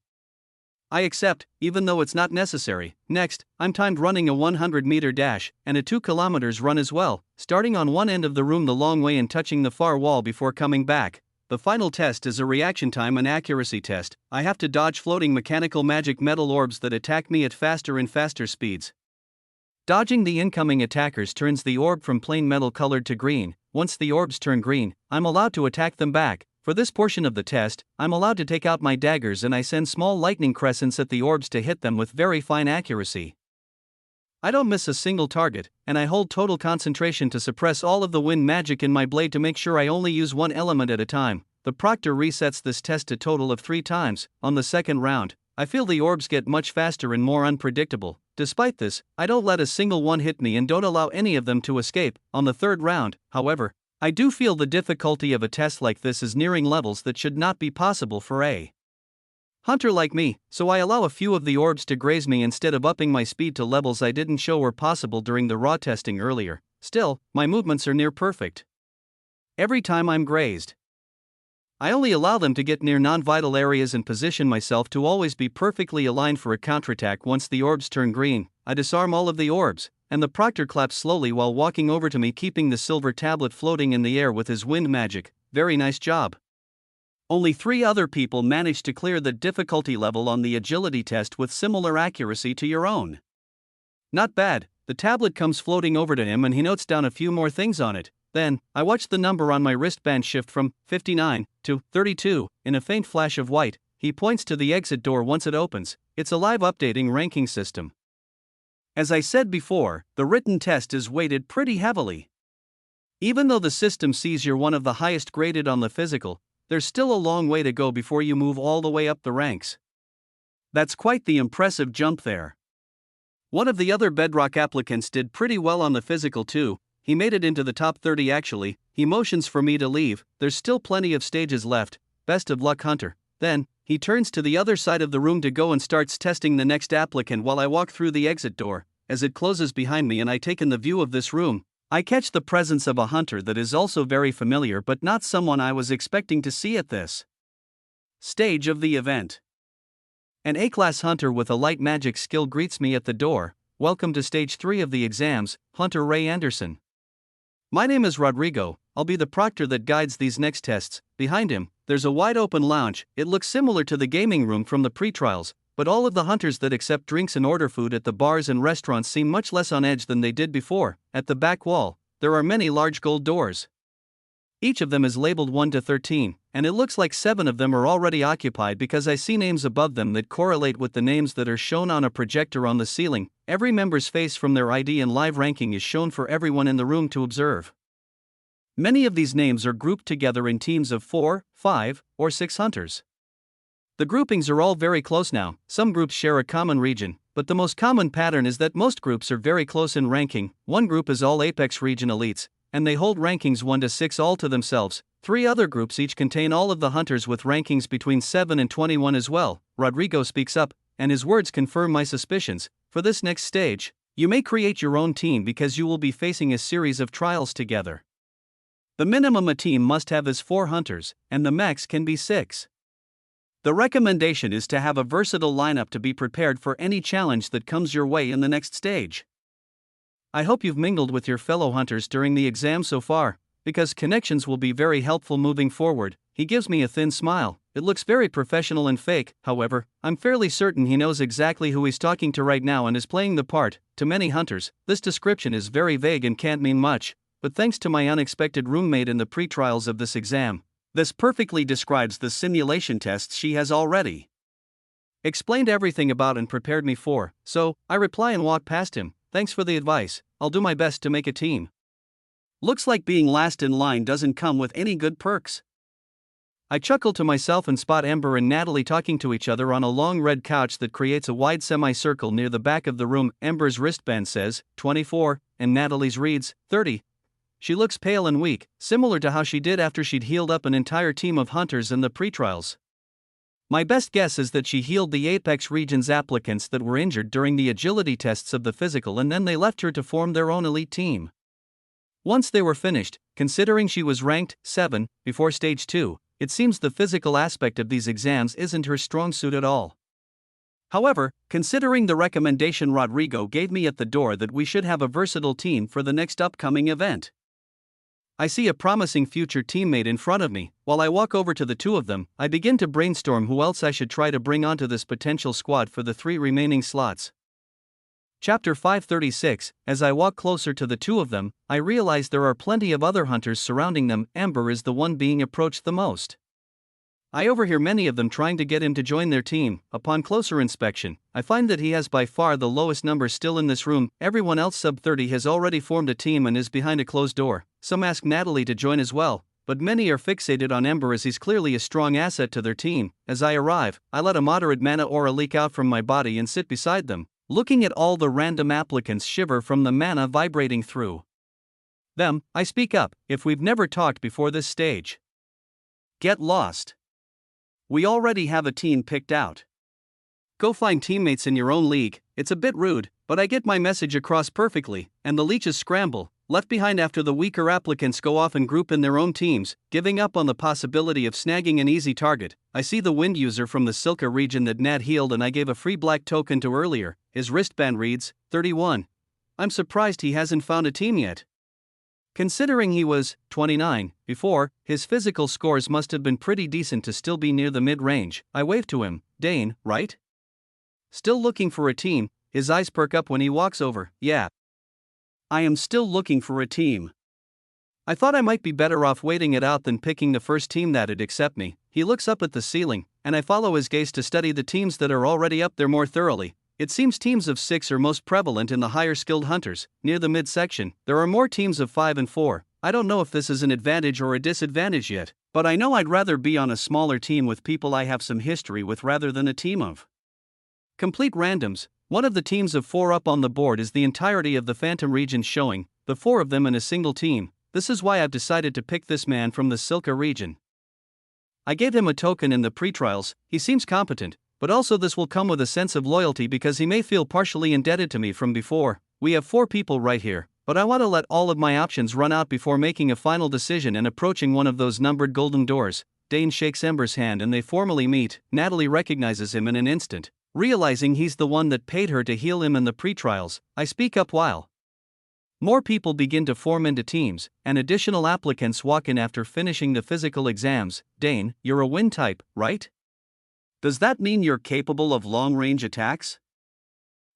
I accept, even though it's not necessary. Next, I'm timed running a 100-meter dash, and a 2 kilometers run as well, starting on one end of the room the long way and touching the far wall before coming back. The final test is a reaction time and accuracy test. I have to dodge floating mechanical magic metal orbs that attack me at faster and faster speeds. Dodging the incoming attackers turns the orb from plain metal colored to green. Once the orbs turn green, I'm allowed to attack them back. For this portion of the test, I'm allowed to take out my daggers and I send small lightning crescents at the orbs to hit them with very fine accuracy. I don't miss a single target, and I hold total concentration to suppress all of the wind magic in my blade to make sure I only use one element at a time. The proctor resets this test a total of 3 times. On the second round, I feel the orbs get much faster and more unpredictable. Despite this, I don't let a single one hit me and don't allow any of them to escape. On the third round, however, I do feel the difficulty of a test like this is nearing levels that should not be possible for a hunter like me, so I allow a few of the orbs to graze me instead of upping my speed to levels I didn't show were possible during the raw testing earlier. Still, my movements are near perfect every time I'm grazed. I only allow them to get near non-vital areas and position myself to always be perfectly aligned for a counterattack. Once the orbs turn green, I disarm all of the orbs, and the proctor claps slowly while walking over to me, keeping the silver tablet floating in the air with his wind magic. Very nice job. Only 3 other people managed to clear the difficulty level on the agility test with similar accuracy to your own. Not bad. The tablet comes floating over to him and he notes down a few more things on it. Then, I watch the number on my wristband shift from 59 to 32. In a faint flash of white, he points to the exit door once it opens. It's a live updating ranking system. As I said before, the written test is weighted pretty heavily. Even though the system sees you're one of the highest graded on the physical, there's still a long way to go before you move all the way up the ranks. That's quite the impressive jump there. One of the other Bedrock applicants did pretty well on the physical too. He made it into the top 30 actually. He motions for me to leave. There's still plenty of stages left. Best of luck, Hunter. Then, he turns to the other side of the room to go and starts testing the next applicant while I walk through the exit door. As it closes behind me and I take in the view of this room, I catch the presence of a hunter that is also very familiar but not someone I was expecting to see at this stage of the event. An A-class hunter with a light magic skill greets me at the door. Welcome to stage 3 of the exams, Hunter Ray Anderson. My name is Rodrigo. I'll be the proctor that guides these next tests. Behind him, there's a wide open lounge. It looks similar to the gaming room from the pre-trials, but all of the hunters that accept drinks and order food at the bars and restaurants seem much less on edge than they did before. At the back wall, there are many large gold doors. Each of them is labeled 1 to 13, and it looks like 7 of them are already occupied because I see names above them that correlate with the names that are shown on a projector on the ceiling. Every member's face from their ID and live ranking is shown for everyone in the room to observe. Many of these names are grouped together in teams of 4, 5, or 6 hunters. The groupings are all very close now. Some groups share a common region, but the most common pattern is that most groups are very close in ranking. One group is all Apex region elites, and they hold rankings 1 to 6 all to themselves. 3 other groups each contain all of the hunters with rankings between 7 and 21 as well. Rodrigo speaks up, and his words confirm my suspicions. For this next stage, you may create your own team because you will be facing a series of trials together. The minimum a team must have is 4 hunters, and the max can be 6. The recommendation is to have a versatile lineup to be prepared for any challenge that comes your way in the next stage. I hope you've mingled with your fellow hunters during the exam so far. because connections will be very helpful moving forward. He gives me a thin smile. It looks very professional and fake, however. I'm fairly certain he knows exactly who he's talking to right now and is playing the part. To many hunters, this description is very vague and can't mean much, but thanks to my unexpected roommate in the pre-trials of this exam, this perfectly describes the simulation tests she has already explained everything about and prepared me for. So, I reply and walk past him. Thanks for the advice. I'll do my best to make a team. Looks like being last in line doesn't come with any good perks. I chuckle to myself and spot Ember and Natalie talking to each other on a long red couch that creates a wide semicircle near the back of the room. Ember's wristband says 24, and Natalie's reads 30. She looks pale and weak, similar to how she did after she'd healed up an entire team of hunters in the pre-trials. My best guess is that she healed the Apex Regions applicants that were injured during the agility tests of the physical, and then they left her to form their own elite team. Once they were finished, considering she was ranked 7 before stage 2, it seems the physical aspect of these exams isn't her strong suit at all. However, considering the recommendation Rodrigo gave me at the door that we should have a versatile team for the next upcoming event, I see a promising future teammate in front of me. While I walk over to the two of them, I begin to brainstorm who else I should try to bring onto this potential squad for the 3 remaining slots. Chapter 536. As I walk closer to the two of them, I realize there are plenty of other hunters surrounding them. Ember is the one being approached the most. I overhear many of them trying to get him to join their team. Upon closer inspection, I find that he has by far the lowest number still in this room. Everyone else sub 30 has already formed a team and is behind a closed door. Some ask Natalie to join as well, but many are fixated on Ember as he's clearly a strong asset to their team. As I arrive, I let a moderate mana aura leak out from my body and sit beside them, looking at all the random applicants shiver from the mana vibrating through them. I speak up. If we've never talked before this stage, Get lost. We already have a team picked out. Go find teammates in your own league. It's a bit rude, but I get my message across perfectly, and the leeches scramble, left behind after the weaker applicants go off and group in their own teams, giving up on the possibility of snagging an easy target. I see the wind user from the Silka region that Nat healed and I gave a free black token to earlier. His wristband reads 31. I'm surprised he hasn't found a team yet. Considering he was 29 before, his physical scores must have been pretty decent to still be near the mid-range. I wave to him. Dane, right? Still looking for a team. His eyes perk up when he walks over. Yeah. I am still looking for a team. I thought I might be better off waiting it out than picking the first team that'd accept me. He looks up at the ceiling, and I follow his gaze to study the teams that are already up there more thoroughly. It seems teams of 6 are most prevalent in the higher skilled hunters. Near the midsection, there are more teams of 5 and 4. I don't know if this is an advantage or a disadvantage yet, but I know I'd rather be on a smaller team with people I have some history with rather than a team of complete randoms. One of the teams of 4 up on the board is the entirety of the Phantom regions showing, the 4 of them in a single team. This is why I've decided to pick this man from the Silka region. I gave him a token in the pre-trials. He seems competent, but also this will come with a sense of loyalty because he may feel partially indebted to me from before. We have 4 people right here, but I want to let all of my options run out before making a final decision and approaching one of those numbered golden doors. Dane shakes Ember's hand and they formally meet. Natalie recognizes him in an instant, realizing he's the one that paid her to heal him in the pre-trials. I speak up while more people begin to form into teams, and additional applicants walk in after finishing the physical exams. Dane, you're a wind type, right? Does that mean you're capable of long-range attacks?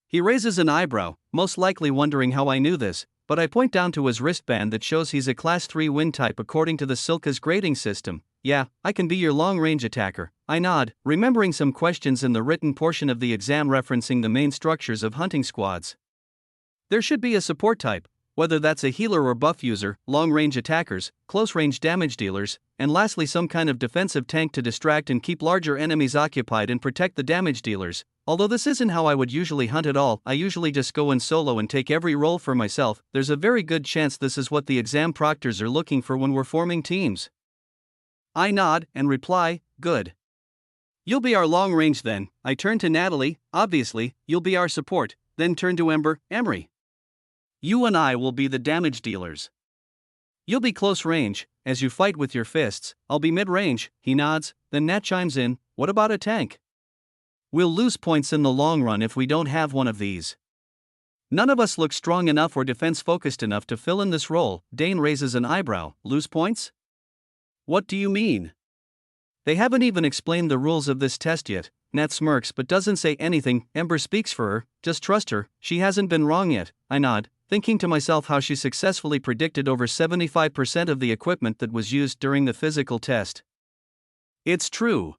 He raises an eyebrow, most likely wondering how I knew this, but I point down to his wristband that shows he's a class 3 wind type according to the Silka's grading system. Yeah, I can be your long-range attacker. I nod, remembering some questions in the written portion of the exam referencing the main structures of hunting squads. There should be a support type, whether that's a healer or buff user, long-range attackers, close-range damage dealers, and lastly some kind of defensive tank to distract and keep larger enemies occupied and protect the damage dealers. Although this isn't how I would usually hunt at all, I usually just go in solo and take every role for myself. There's a very good chance this is what the exam proctors are looking for when we're forming teams. I nod and reply, good. You'll be our long range then. I turn to Natalie. Obviously, you'll be our support. Then turn to Ember. Emery, you and I will be the damage dealers. You'll be close range, as you fight with your fists. I'll be mid-range. He nods, then Nat chimes in. What about a tank? We'll lose points in the long run if we don't have one of these. None of us look strong enough or defense-focused enough to fill in this role. Dane raises an eyebrow. Lose points? What do you mean? They haven't even explained the rules of this test yet. Nat smirks but doesn't say anything. Ember speaks for her. Just trust her, she hasn't been wrong yet. I nod, thinking to myself how she successfully predicted over 75% of the equipment that was used during the physical test. It's true.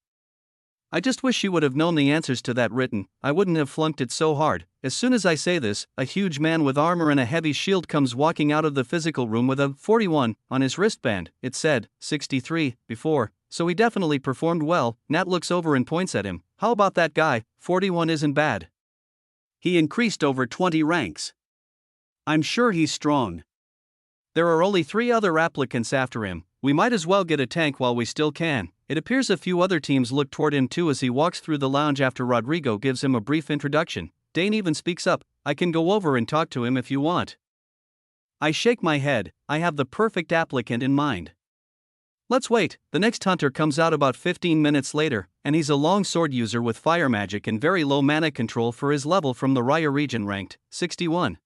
I just wish she would have known the answers to that written. I wouldn't have flunked it so hard. As soon as I say this, a huge man with armor and a heavy shield comes walking out of the physical room with a 41 on his wristband. It said 63 before, so he definitely performed well. Nat looks over and points at him. How about that guy? 41 isn't bad. He increased over 20 ranks. I'm sure he's strong. There are only 3 other applicants after him. We might as well get a tank while we still can. It appears a few other teams look toward him too as he walks through the lounge after Rodrigo gives him a brief introduction. Dane even speaks up. I can go over and talk to him if you want. I shake my head. I have the perfect applicant in mind. Let's wait. The next hunter comes out about 15 minutes later, and he's a long sword user with fire magic and very low mana control for his level from the Raya region, ranked 61.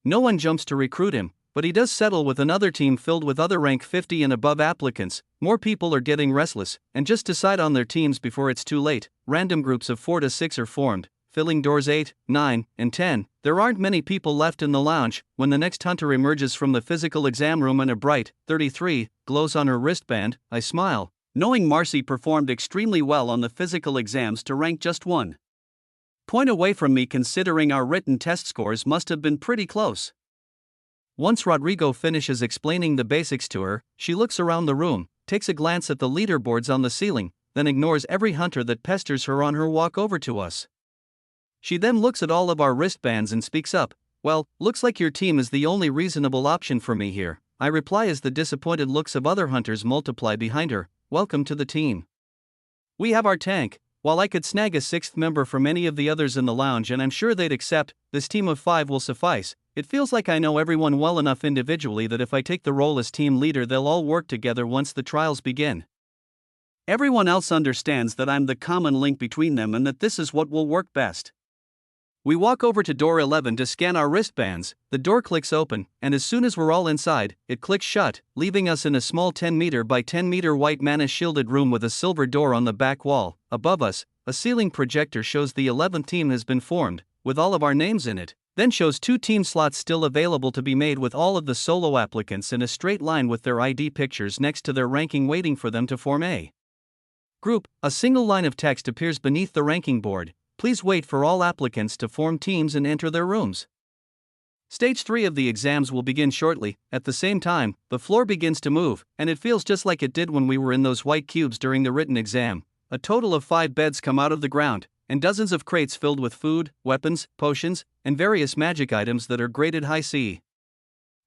No one jumps to recruit him, but he does settle with another team filled with other rank 50 and above applicants. More people are getting restless, and just decide on their teams before it's too late. Random groups of 4 to 6 are formed, filling doors 8, 9, and 10. There aren't many people left in the lounge when the next hunter emerges from the physical exam room and a bright 33 glows on her wristband. I smile, knowing Marcy performed extremely well on the physical exams to rank just 1 point away from me, considering our written test scores must have been pretty close. Once Rodrigo finishes explaining the basics to her, she looks around the room, takes a glance at the leaderboards on the ceiling, then ignores every hunter that pesters her on her walk over to us. She then looks at all of our wristbands and speaks up. Well, looks like your team is the only reasonable option for me here. I reply as the disappointed looks of other hunters multiply behind her. Welcome to the team. We have our tank. While I could snag a 6th member from any of the others in the lounge and I'm sure they'd accept, this team of 5 will suffice. It feels like I know everyone well enough individually that if I take the role as team leader, they'll all work together once the trials begin. Everyone else understands that I'm the common link between them and that this is what will work best. We walk over to door 11 to scan our wristbands. The door clicks open, and as soon as we're all inside, it clicks shut, leaving us in a small 10 meter by 10 meter white mana shielded room with a silver door on the back wall. Above us, a ceiling projector shows the 11th team has been formed, with all of our names in it, then shows 2 team slots still available to be made with all of the solo applicants in a straight line with their ID pictures next to their ranking waiting for them to form a group. A single line of text appears beneath the ranking board. Please wait for all applicants to form teams and enter their rooms. Stage 3 of the exams will begin shortly. At the same time, the floor begins to move, and it feels just like it did when we were in those white cubes during the written exam. A total of 5 beds come out of the ground, and dozens of crates filled with food, weapons, potions, and various magic items that are graded high C.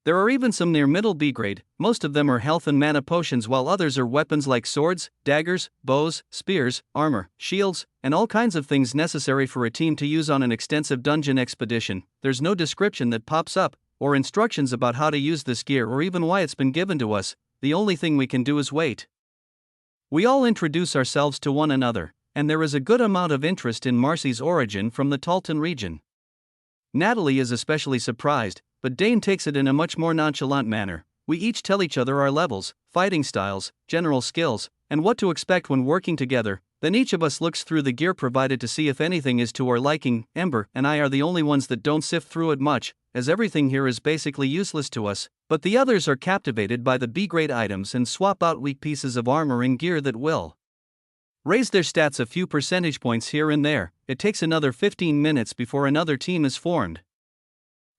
There are even some near middle B grade. Most of them are health and mana potions, while others are weapons like swords, daggers, bows, spears, armor, shields, and all kinds of things necessary for a team to use on an extensive dungeon expedition. There's no description that pops up, or instructions about how to use this gear or even why it's been given to us. The only thing we can do is wait. We all introduce ourselves to one another, and there is a good amount of interest in Marcy's origin from the Talton region. Natalie is especially surprised, but Dane takes it in a much more nonchalant manner. We each tell each other our levels, fighting styles, general skills, and what to expect when working together. Then each of us looks through the gear provided to see if anything is to our liking. Ember and I are the only ones that don't sift through it much, as everything here is basically useless to us, but the others are captivated by the B-grade items and swap out weak pieces of armor and gear that will raise their stats a few percentage points here and there. It takes another 15 minutes before another team is formed.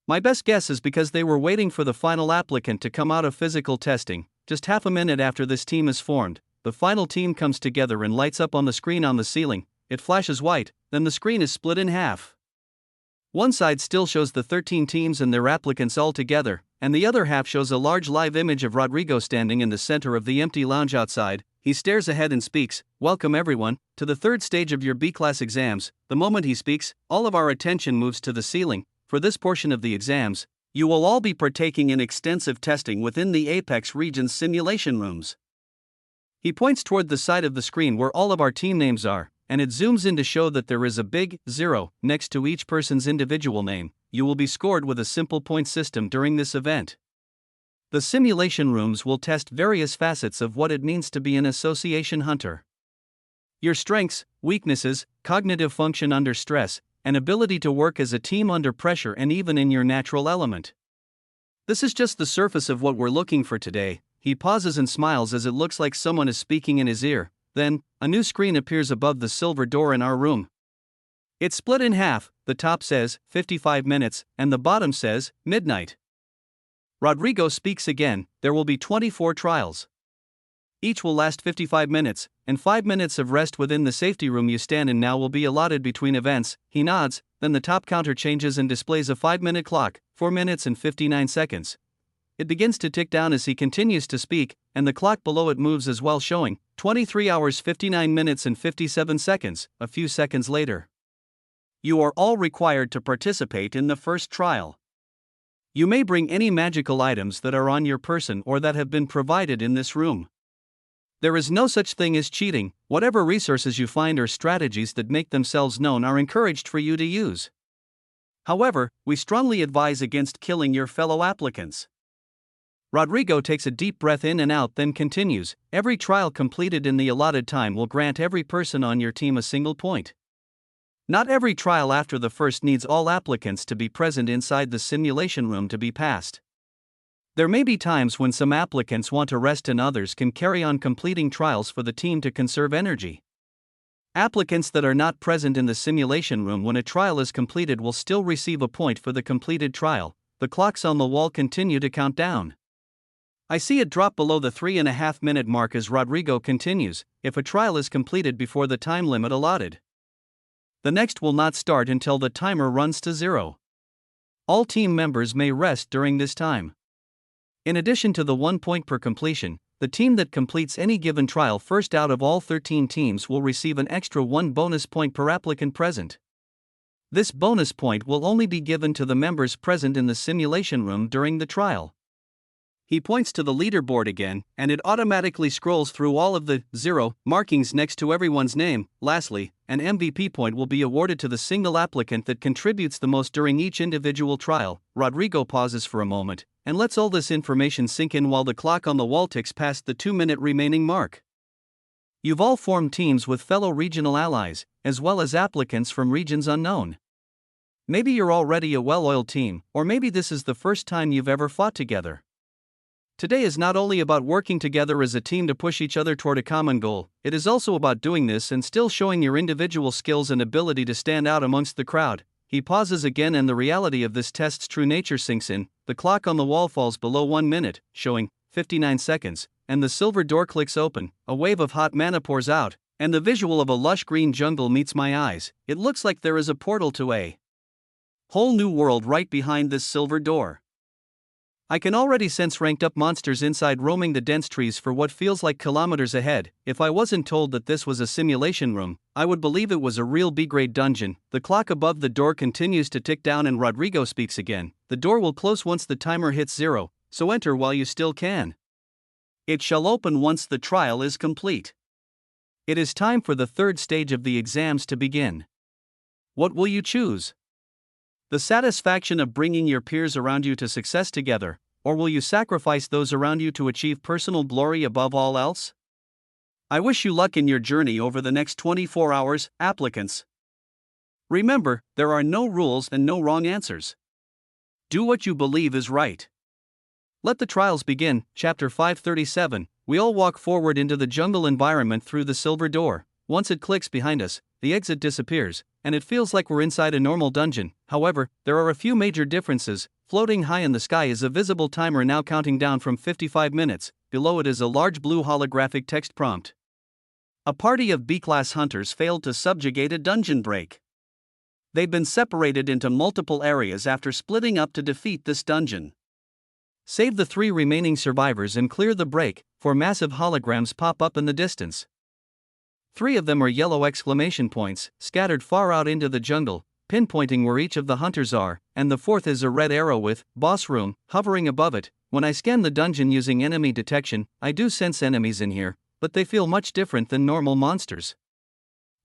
My best guess is because they were waiting for the final applicant to come out of physical testing. Just half a minute after this team is formed, the final team comes together and lights up on the screen on the ceiling. It flashes white, then the screen is split in half. One side still shows the 13 teams and their applicants all together, and the other half shows a large live image of Rodrigo standing in the center of the empty lounge outside. He stares ahead and speaks, "Welcome everyone, to the 3rd stage of your B-class exams." The moment he speaks, all of our attention moves to the ceiling. For this portion of the exams, you will all be partaking in extensive testing within the Apex region's simulation rooms. He points toward the side of the screen where all of our team names are, and it zooms in to show that there is a big 0 next to each person's individual name. you will be scored with a simple point system during this event. The simulation rooms will test various facets of what it means to be an association hunter. Your strengths, weaknesses, cognitive function under stress, and ability to work as a team under pressure and even in your natural element. This is just the surface of what we're looking for today. He pauses and smiles as it looks like someone is speaking in his ear. Then, a new screen appears above the silver door in our room. It's split in half, the top says, 55 minutes, and the bottom says, midnight. Rodrigo speaks again, there will be 24 trials. Each will last 55 minutes, and 5 minutes of rest within the safety room you stand in now will be allotted between events. He nods, then the top counter changes and displays a 5-minute clock, 4 minutes and 59 seconds. It begins to tick down as he continues to speak, and the clock below it moves as well, showing 23 hours 59 minutes and 57 seconds, a few seconds later. You are all required to participate in the first trial. You may bring any magical items that are on your person or that have been provided in this room. There is no such thing as cheating. Whatever resources you find or strategies that make themselves known are encouraged for you to use. However, we strongly advise against killing your fellow applicants. Rodrigo takes a deep breath in and out, then continues, every trial completed in the allotted time will grant every person on your team a single point. Not every trial after the first needs all applicants to be present inside the simulation room to be passed. There may be times when some applicants want to rest and others can carry on completing trials for the team to conserve energy. Applicants that are not present in the simulation room when a trial is completed will still receive a point for the completed trial. The clocks on the wall continue to count down. I see it drop below the 3.5-minute mark as Rodrigo continues, if a trial is completed before the time limit allotted. The next will not start until the timer runs to 0. All team members may rest during this time. In addition to the 1 point per completion, the team that completes any given trial first out of all 13 teams will receive an extra 1 bonus point per applicant present. This bonus point will only be given to the members present in the simulation room during the trial. He points to the leaderboard again, and it automatically scrolls through all of the 0 markings next to everyone's name. Lastly, an MVP point will be awarded to the single applicant that contributes the most during each individual trial. Rodrigo pauses for a moment, and lets all this information sink in while the clock on the wall ticks past the 2-minute remaining mark. You've all formed teams with fellow regional allies, as well as applicants from regions unknown. Maybe you're already a well-oiled team, or maybe this is the first time you've ever fought together. Today is not only about working together as a team to push each other toward a common goal, it is also about doing this and still showing your individual skills and ability to stand out amongst the crowd. He pauses again and the reality of this test's true nature sinks in. The clock on the wall falls below 1 minute, showing 59 seconds, and the silver door clicks open. A wave of hot mana pours out, and the visual of a lush green jungle meets my eyes. It looks like there is a portal to a whole new world right behind this silver door. I can already sense ranked up monsters inside roaming the dense trees for what feels like kilometers ahead. If I wasn't told that this was a simulation room, I would believe it was a real B-grade dungeon. The clock above the door continues to tick down and Rodrigo speaks again. The door will close once the timer hits 0, so enter while you still can. It shall open once the trial is complete. It is time for the third stage of the exams to begin. What will you choose? The satisfaction of bringing your peers around you to success together, or will you sacrifice those around you to achieve personal glory above all else? I wish you luck in your journey over the next 24 hours, applicants. Remember, there are no rules and no wrong answers. Do what you believe is right. Let the trials begin. Chapter 537. We all walk forward into the jungle environment through the silver door. Once it clicks behind us, the exit disappears, and it feels like we're inside a normal dungeon. However, there are a few major differences. Floating high in the sky is a visible timer now counting down from 55 minutes. Below it is a large blue holographic text prompt. A party of B-class hunters failed to subjugate a dungeon break. They've been separated into multiple areas after splitting up to defeat this dungeon. Save the 3 remaining survivors and clear the break, for massive holograms pop up in the distance. 3 of them are yellow exclamation points, scattered far out into the jungle, pinpointing where each of the hunters are, and the 4th is a red arrow with boss room hovering above it. When I scan the dungeon using enemy detection, I do sense enemies in here, but they feel much different than normal monsters.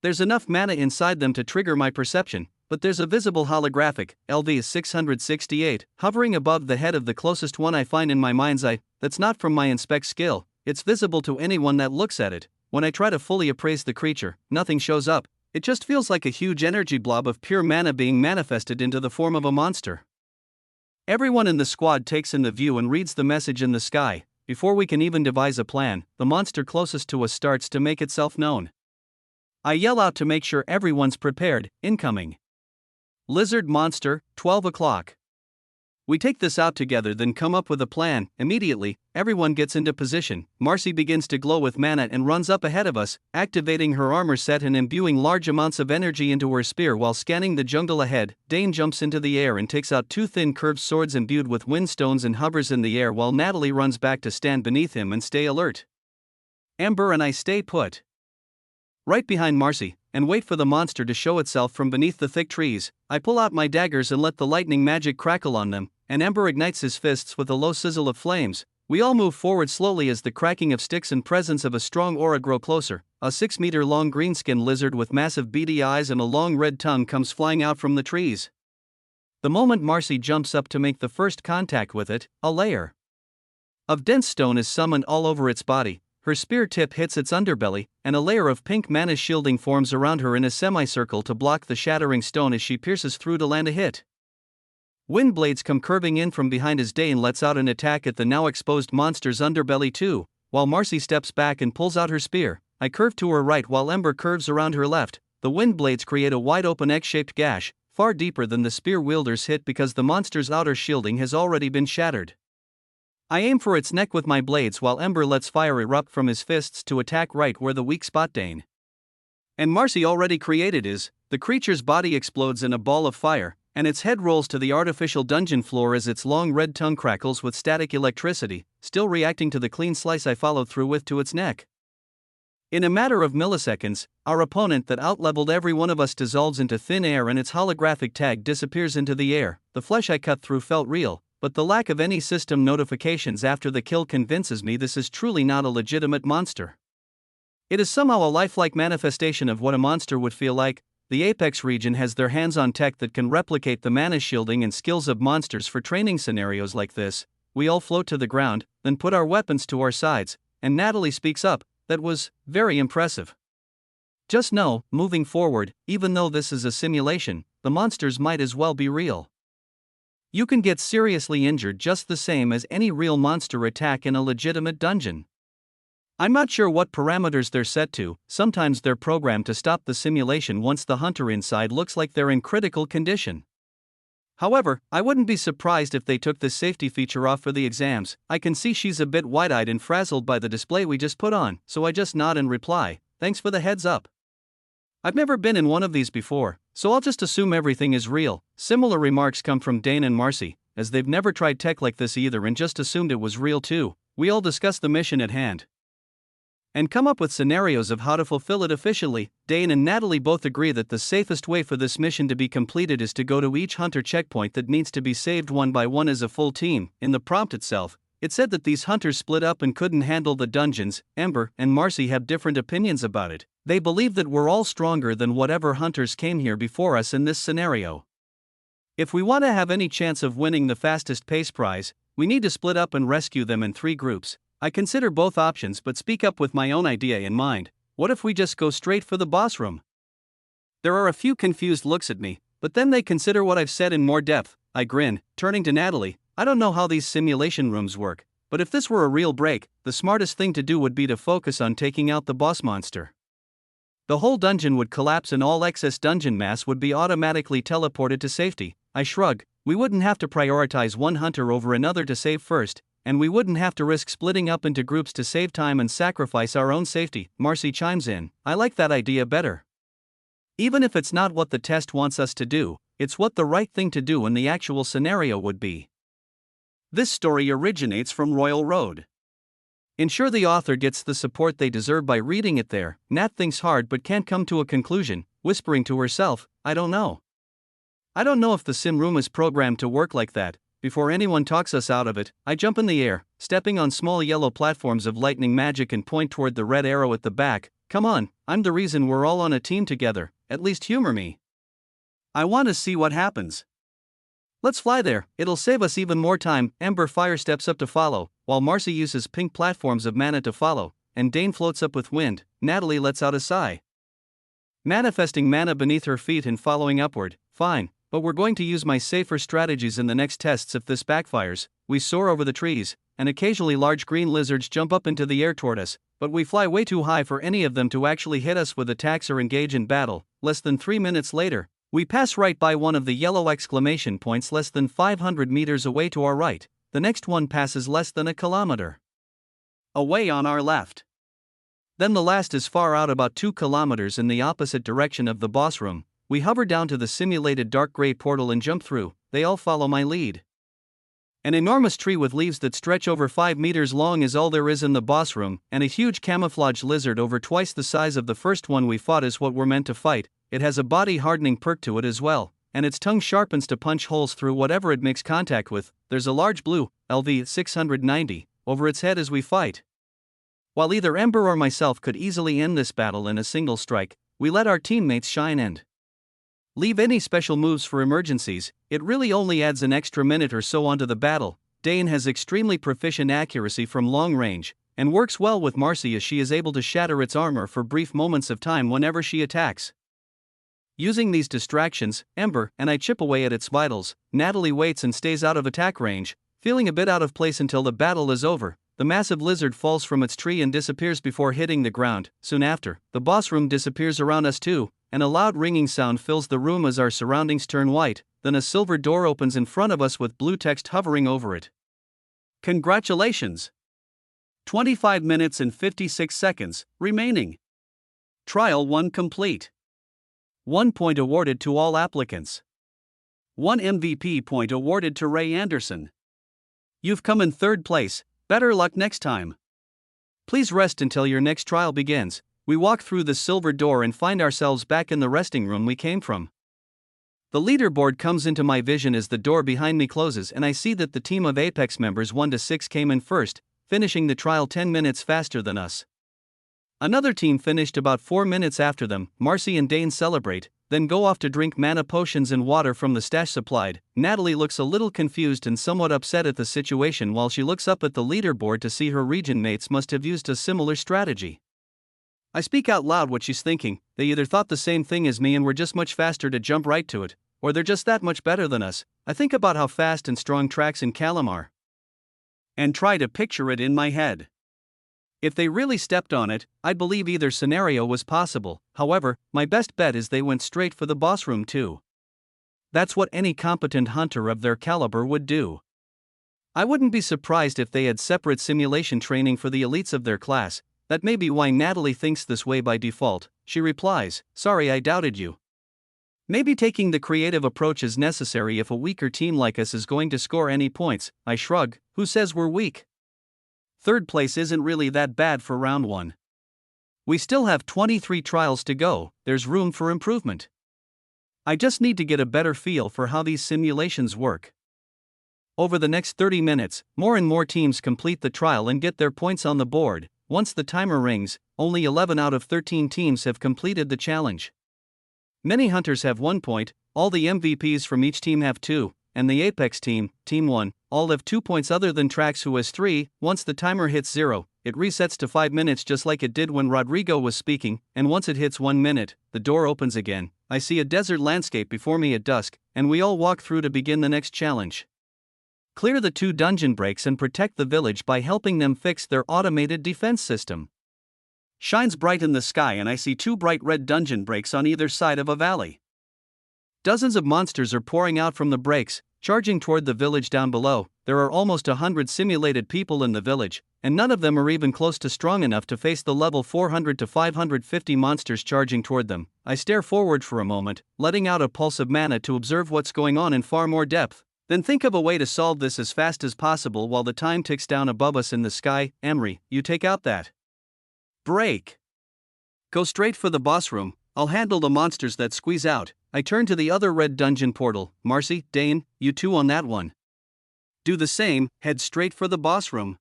There's enough mana inside them to trigger my perception, but there's a visible holographic, LV 668, hovering above the head of the closest one I find in my mind's eye. That's not from my inspect skill, it's visible to anyone that looks at it. When I try to fully appraise the creature, nothing shows up. It just feels like a huge energy blob of pure mana being manifested into the form of a monster. Everyone in the squad takes in the view and reads the message in the sky. Before we can even devise a plan, the monster closest to us starts to make itself known. I yell out to make sure everyone's prepared. Incoming. Lizard monster, 12 o'clock. We take this out together, then come up with a plan. Immediately, everyone gets into position. Marcy begins to glow with mana and runs up ahead of us, activating her armor set and imbuing large amounts of energy into her spear while scanning the jungle ahead. Dane jumps into the air and takes out 2 thin curved swords imbued with windstones and hovers in the air while Natalie runs back to stand beneath him and stay alert. Amber and I stay put right behind Marcy and wait for the monster to show itself from beneath the thick trees. I pull out my daggers and let the lightning magic crackle on them, and Ember ignites his fists with a low sizzle of flames. We all move forward slowly as the cracking of sticks and presence of a strong aura grow closer. A 6-meter-long greenskin lizard with massive beady eyes and a long red tongue comes flying out from the trees. The moment Marcy jumps up to make the first contact with it, a layer of dense stone is summoned all over its body. Her spear tip hits its underbelly, and a layer of pink mana shielding forms around her in a semicircle to block the shattering stone as she pierces through to land a hit. Wind blades come curving in from behind as Dane lets out an attack at the now exposed monster's underbelly too, while Marcy steps back and pulls out her spear. I curve to her right while Ember curves around her left. The wind blades create a wide-open X-shaped gash, far deeper than the spear wielder's hit because the monster's outer shielding has already been shattered. I aim for its neck with my blades while Ember lets fire erupt from his fists to attack right where the weak spot Dane and Marcy already created is. The creature's body explodes in a ball of fire, and its head rolls to the artificial dungeon floor as its long red tongue crackles with static electricity, still reacting to the clean slice I followed through with to its neck. In a matter of milliseconds, our opponent that outleveled every one of us dissolves into thin air and its holographic tag disappears into the air. The flesh I cut through felt real, but the lack of any system notifications after the kill convinces me this is truly not a legitimate monster. It is somehow a lifelike manifestation of what a monster would feel like. The Apex region has their hands on tech that can replicate the mana shielding and skills of monsters for training scenarios like this. We all float to the ground, then put our weapons to our sides, and Natalie speaks up. That was very impressive. Just know, moving forward, even though this is a simulation, the monsters might as well be real. You can get seriously injured just the same as any real monster attack in a legitimate dungeon. I'm not sure what parameters they're set to. Sometimes they're programmed to stop the simulation once the hunter inside looks like they're in critical condition. However, I wouldn't be surprised if they took this safety feature off for the exams. I can see she's a bit wide-eyed and frazzled by the display we just put on, so I just nod and reply, "Thanks for the heads up." I've never been in one of these before, so I'll just assume everything is real. Similar remarks come from Dane and Marcy, as they've never tried tech like this either and just assumed it was real too. We all discuss the mission at hand and come up with scenarios of how to fulfill it efficiently. Dane and Natalie both agree that the safest way for this mission to be completed is to go to each hunter checkpoint that needs to be saved one by one as a full team. In the prompt itself, it said that these hunters split up and couldn't handle the dungeons. Ember and Marcy have different opinions about it. They believe that we're all stronger than whatever hunters came here before us in this scenario. If we want to have any chance of winning the fastest pace prize, we need to split up and rescue them in 3 groups. I consider both options but speak up with my own idea in mind. What if we just go straight for the boss room? There are a few confused looks at me, but then they consider what I've said in more depth. I grin, turning to Natalie. I don't know how these simulation rooms work, but if this were a real break, the smartest thing to do would be to focus on taking out the boss monster. The whole dungeon would collapse and all excess dungeon mass would be automatically teleported to safety. I shrug. We wouldn't have to prioritize one hunter over another to save first, and we wouldn't have to risk splitting up into groups to save time and sacrifice our own safety. Marcy chimes in. I like that idea better. Even if it's not what the test wants us to do, it's what the right thing to do in the actual scenario would be. This story originates from Royal Road. Ensure the author gets the support they deserve by reading it there. Nat thinks hard but can't come to a conclusion, whispering to herself, I don't know. I don't know if the sim room is programmed to work like that. Before anyone talks us out of it, I jump in the air, stepping on small yellow platforms of lightning magic and point toward the red arrow at the back. Come on, I'm the reason we're all on a team together, at least humor me. I want to see what happens. Let's fly there, it'll save us even more time. Ember Fire steps up to follow, while Marcy uses pink platforms of mana to follow, and Dane floats up with wind. Natalie lets out a sigh. Manifesting mana beneath her feet and following upward. Fine, but we're going to use my safer strategies in the next tests if this backfires. We soar over the trees, and occasionally large green lizards jump up into the air toward us, but we fly way too high for any of them to actually hit us with attacks or engage in battle. Less than 3 minutes later, we pass right by one of the yellow exclamation points less than 500 meters away to our right. The next one passes less than a kilometer away on our left. Then the last is far out, about 2 kilometers in the opposite direction of the boss room. We hover down to the simulated dark gray portal and jump through. They all follow my lead. An enormous tree with leaves that stretch over 5 meters long is all there is in the boss room, and a huge camouflage lizard over twice the size of the first one we fought is what we're meant to fight. It has a body hardening perk to it as well, and its tongue sharpens to punch holes through whatever it makes contact with. There's a large blue, LV 690, over its head as we fight. While either Ember or myself could easily end this battle in a single strike, we let our teammates shine and leave any special moves for emergencies. It really only adds an extra minute or so onto the battle. Dane has extremely proficient accuracy from long range, and works well with Marcy as she is able to shatter its armor for brief moments of time whenever she attacks. Using these distractions, Ember and I chip away at its vitals. Natalie waits and stays out of attack range, feeling a bit out of place until the battle is over. The massive lizard falls from its tree and disappears before hitting the ground. Soon after, the boss room disappears around us too, and a loud ringing sound fills the room as our surroundings turn white. Then a silver door opens in front of us with blue text hovering over it. Congratulations! 25 minutes and 56 seconds remaining. Trial 1 complete. 1 point awarded to all applicants. 1 MVP point awarded to Ray Anderson. You've come in 3rd place, better luck next time. Please rest until your next trial begins. We walk through the silver door and find ourselves back in the resting room we came from. The leaderboard comes into my vision as the door behind me closes, and I see that the team of Apex members 1 to 6 came in first, finishing the trial 10 minutes faster than us. Another team finished about 4 minutes after them. Marcy and Dane celebrate, then go off to drink mana potions and water from the stash supplied. Natalie looks a little confused and somewhat upset at the situation while she looks up at the leaderboard to see her region mates must have used a similar strategy. I speak out loud what she's thinking. They either thought the same thing as me and were just much faster to jump right to it, or they're just that much better than us. I think about how fast and strong tracks in Kalam are, and try to picture it in my head. If they really stepped on it, I'd believe either scenario was possible. However, my best bet is they went straight for the boss room too. That's what any competent hunter of their caliber would do. I wouldn't be surprised if they had separate simulation training for the elites of their class. That may be why Natalie thinks this way by default. She replies, "Sorry, I doubted you." Maybe taking the creative approach is necessary if a weaker team like us is going to score any points. I shrug. Who says we're weak? 3rd place isn't really that bad for round 1. We still have 23 trials to go. There's room for improvement. I just need to get a better feel for how these simulations work. Over the next 30 minutes, more and more teams complete the trial and get their points on the board. Once the timer rings, only 11 out of 13 teams have completed the challenge. Many hunters have 1 point, all the MVPs from each team have 2, and the Apex team, Team 1, all have 2 points other than Trax who has 3. Once the timer hits 0, it resets to 5 minutes just like it did when Rodrigo was speaking, and once it hits 1 minute, the door opens again. I see a desert landscape before me at dusk, and we all walk through to begin the next challenge. Clear the 2 dungeon breaks and protect the village by helping them fix their automated defense system. Shines bright in the sky and I see 2 bright red dungeon breaks on either side of a valley. Dozens of monsters are pouring out from the breaks, charging toward the village down below. There are almost 100 simulated people in the village, and none of them are even close to strong enough to face the level 400 to 550 monsters charging toward them. I stare forward for a moment, letting out a pulse of mana to observe what's going on in far more depth. Then think of a way to solve this as fast as possible while the time ticks down above us in the sky. Emery, you take out that break. Go straight for the boss room. I'll handle the monsters that squeeze out. I turn to the other red dungeon portal. Marcy, Dane, you 2 on that one. Do the same, head straight for the boss room.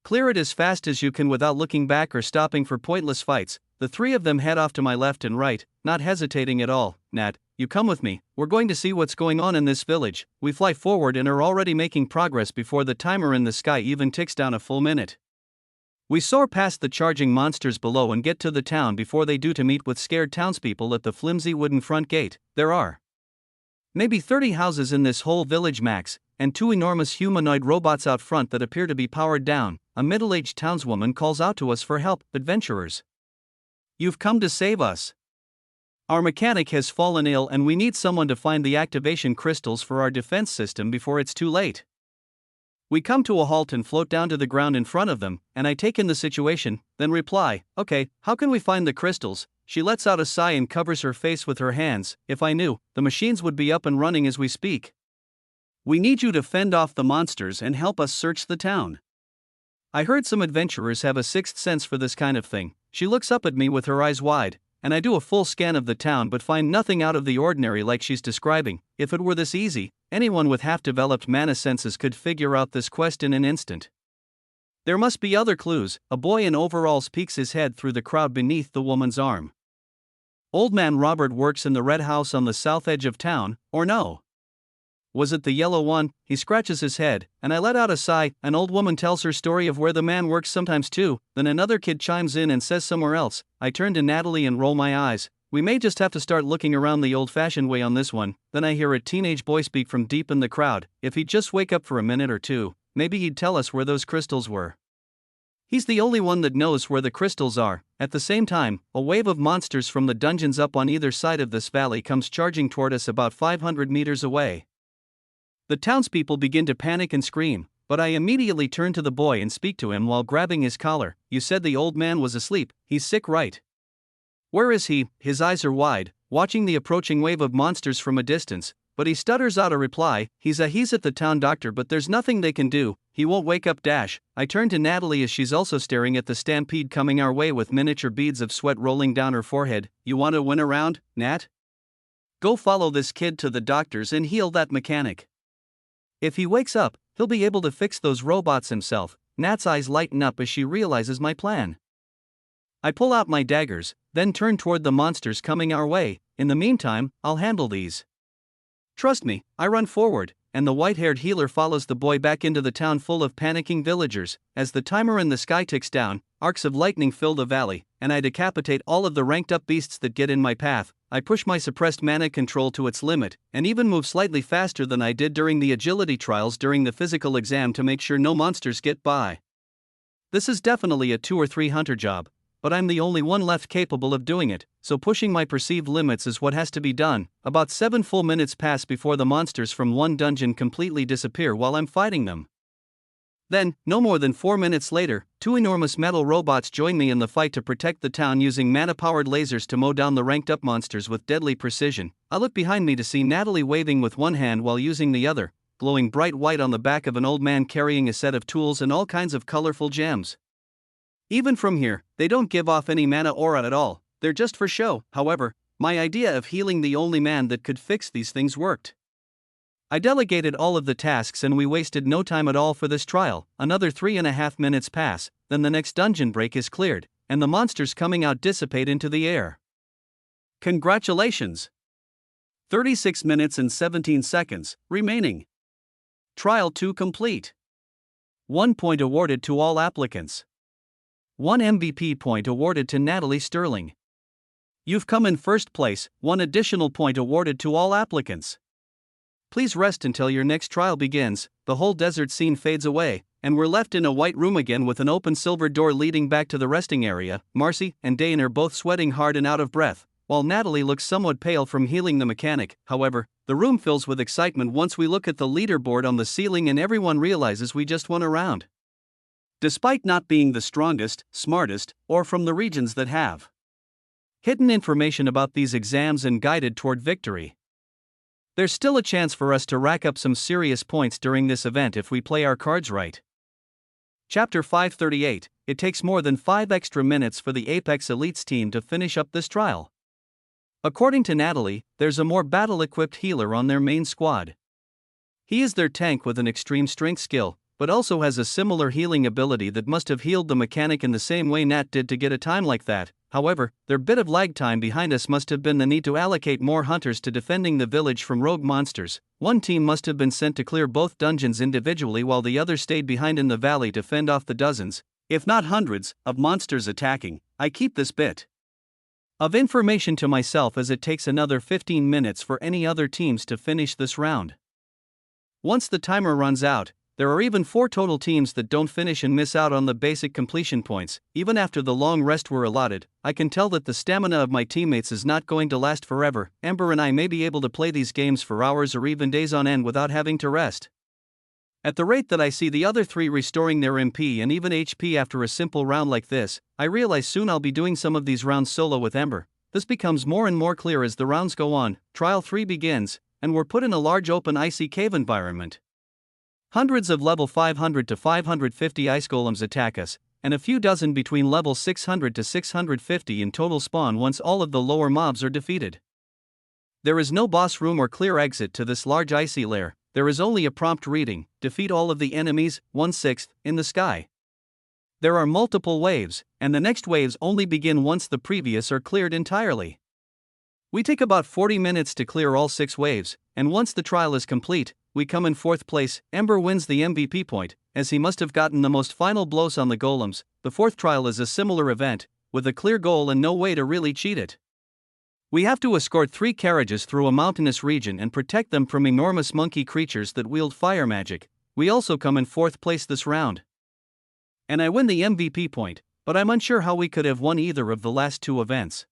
Clear it as fast as you can without looking back or stopping for pointless fights. The 3 of them head off to my left and right, not hesitating at all. Nat, you come with me, we're going to see what's going on in this village. We fly forward and are already making progress before the timer in the sky even ticks down a full minute. We soar past the charging monsters below and get to the town before they do to meet with scared townspeople at the flimsy wooden front gate. There are maybe 30 houses in this whole village max, and 2 enormous humanoid robots out front that appear to be powered down. A middle-aged townswoman calls out to us for help. Adventurers, you've come to save us. Our mechanic has fallen ill and we need someone to find the activation crystals for our defense system before it's too late. We come to a halt and float down to the ground in front of them, and I take in the situation, then reply, okay, how can we find the crystals? She lets out a sigh and covers her face with her hands. If I knew, the machines would be up and running as we speak. We need you to fend off the monsters and help us search the town. I heard some adventurers have a sixth sense for this kind of thing. She looks up at me with her eyes wide, and I do a full scan of the town but find nothing out of the ordinary like she's describing. If it were this easy, anyone with half-developed mana senses could figure out this quest in an instant. There must be other clues. A boy in overalls peeks his head through the crowd beneath the woman's arm. Old man Robert works in the red house on the south edge of town, or no? Was it the yellow one? He scratches his head, and I let out a sigh. An old woman tells her story of where the man works sometimes too, then another kid chimes in and says somewhere else. I turn to Natalie and roll my eyes. We may just have to start looking around the old-fashioned way on this one. Then I hear a teenage boy speak from deep in the crowd. If he'd just wake up for a minute or two, maybe he'd tell us where those crystals were. He's the only one that knows where the crystals are. At the same time, a wave of monsters from the dungeons up on either side of this valley comes charging toward us about 500 meters away. The townspeople begin to panic and scream, but I immediately turn to the boy and speak to him while grabbing his collar. You said the old man was asleep. He's sick, right? Where is he? His eyes are wide, watching the approaching wave of monsters from a distance, but he stutters out a reply. He's at the town doctor, but there's nothing they can do. He won't wake up. I turn to Natalie as she's also staring at the stampede coming our way with miniature beads of sweat rolling down her forehead. You want to win a round, Nat? Go follow this kid to the doctors and heal that mechanic. If he wakes up, he'll be able to fix those robots himself. Nat's eyes lighten up as she realizes my plan. I pull out my daggers, then turn toward the monsters coming our way. In the meantime, I'll handle these. Trust me, I run forward, and the white-haired healer follows the boy back into the town full of panicking villagers. As the timer in the sky ticks down, arcs of lightning fill the valley, and I decapitate all of the ranked-up beasts that get in my path. I push my suppressed mana control to its limit, and even move slightly faster than I did during the agility trials during the physical exam to make sure no monsters get by. This is definitely a 2 or 3 hunter job, but I'm the only one left capable of doing it, so pushing my perceived limits is what has to be done. About 7 full minutes pass before the monsters from one dungeon completely disappear while I'm fighting them. Then, no more than 4 minutes later, 2 enormous metal robots join me in the fight to protect the town using mana-powered lasers to mow down the ranked-up monsters with deadly precision. I look behind me to see Natalie waving with one hand while using the other, glowing bright white on the back of an old man carrying a set of tools and all kinds of colorful gems. Even from here, they don't give off any mana aura at all, they're just for show. However, my idea of healing the only man that could fix these things worked. I delegated all of the tasks and we wasted no time at all for this trial. Another 3.5 minutes pass, then the next dungeon break is cleared, and the monsters coming out dissipate into the air. Congratulations! 36 minutes and 17 seconds remaining. Trial 2 complete. 1 point awarded to all applicants. 1 MVP point awarded to Natalie Sterling. You've come in first place. 1 additional point awarded to all applicants. Please rest until your next trial begins. The whole desert scene fades away, and we're left in a white room again with an open silver door leading back to the resting area. Marcy and Dane are both sweating hard and out of breath, while Natalie looks somewhat pale from healing the mechanic. However, the room fills with excitement once we look at the leaderboard on the ceiling and everyone realizes we just won a round. Despite not being the strongest, smartest, or from the regions that have hidden information about these exams and guided toward victory, there's still a chance for us to rack up some serious points during this event if we play our cards right. Chapter 538, it takes more than 5 extra minutes for the Apex Elites team to finish up this trial. According to Natalie, there's a more battle-equipped healer on their main squad. He is their tank with an extreme strength skill, but also has a similar healing ability that must have healed the mechanic in the same way Nat did to get a time like that. However, their bit of lag time behind us must have been the need to allocate more hunters to defending the village from rogue monsters. One team must have been sent to clear both dungeons individually while the other stayed behind in the valley to fend off the dozens, if not hundreds, of monsters attacking. I keep this bit of information to myself as it takes another 15 minutes for any other teams to finish this round. Once the timer runs out, there are even 4 total teams that don't finish and miss out on the basic completion points. Even after the long rest we're allotted, I can tell that the stamina of my teammates is not going to last forever. Ember and I may be able to play these games for hours or even days on end without having to rest. At the rate that I see the other 3 restoring their MP and even HP after a simple round like this, I realize soon I'll be doing some of these rounds solo with Ember. This becomes more and more clear as the rounds go on. Trial 3 begins, and we're put in a large open icy cave environment. Hundreds of level 500 to 550 ice golems attack us, and a few dozen between level 600 to 650 in total spawn once all of the lower mobs are defeated. There is no boss room or clear exit to this large icy lair. There is only a prompt reading: defeat all of the enemies, 1/6, in the sky. There are multiple waves, and the next waves only begin once the previous are cleared entirely. We take about 40 minutes to clear all 6 waves, and once the trial is complete, we come in 4th place. Ember wins the MVP point, as he must have gotten the most final blows on the golems. The 4th trial is a similar event, with a clear goal and no way to really cheat it. We have to escort 3 carriages through a mountainous region and protect them from enormous monkey creatures that wield fire magic. We also come in 4th place this round. And I win the MVP point, but I'm unsure how we could have won either of the last 2 events.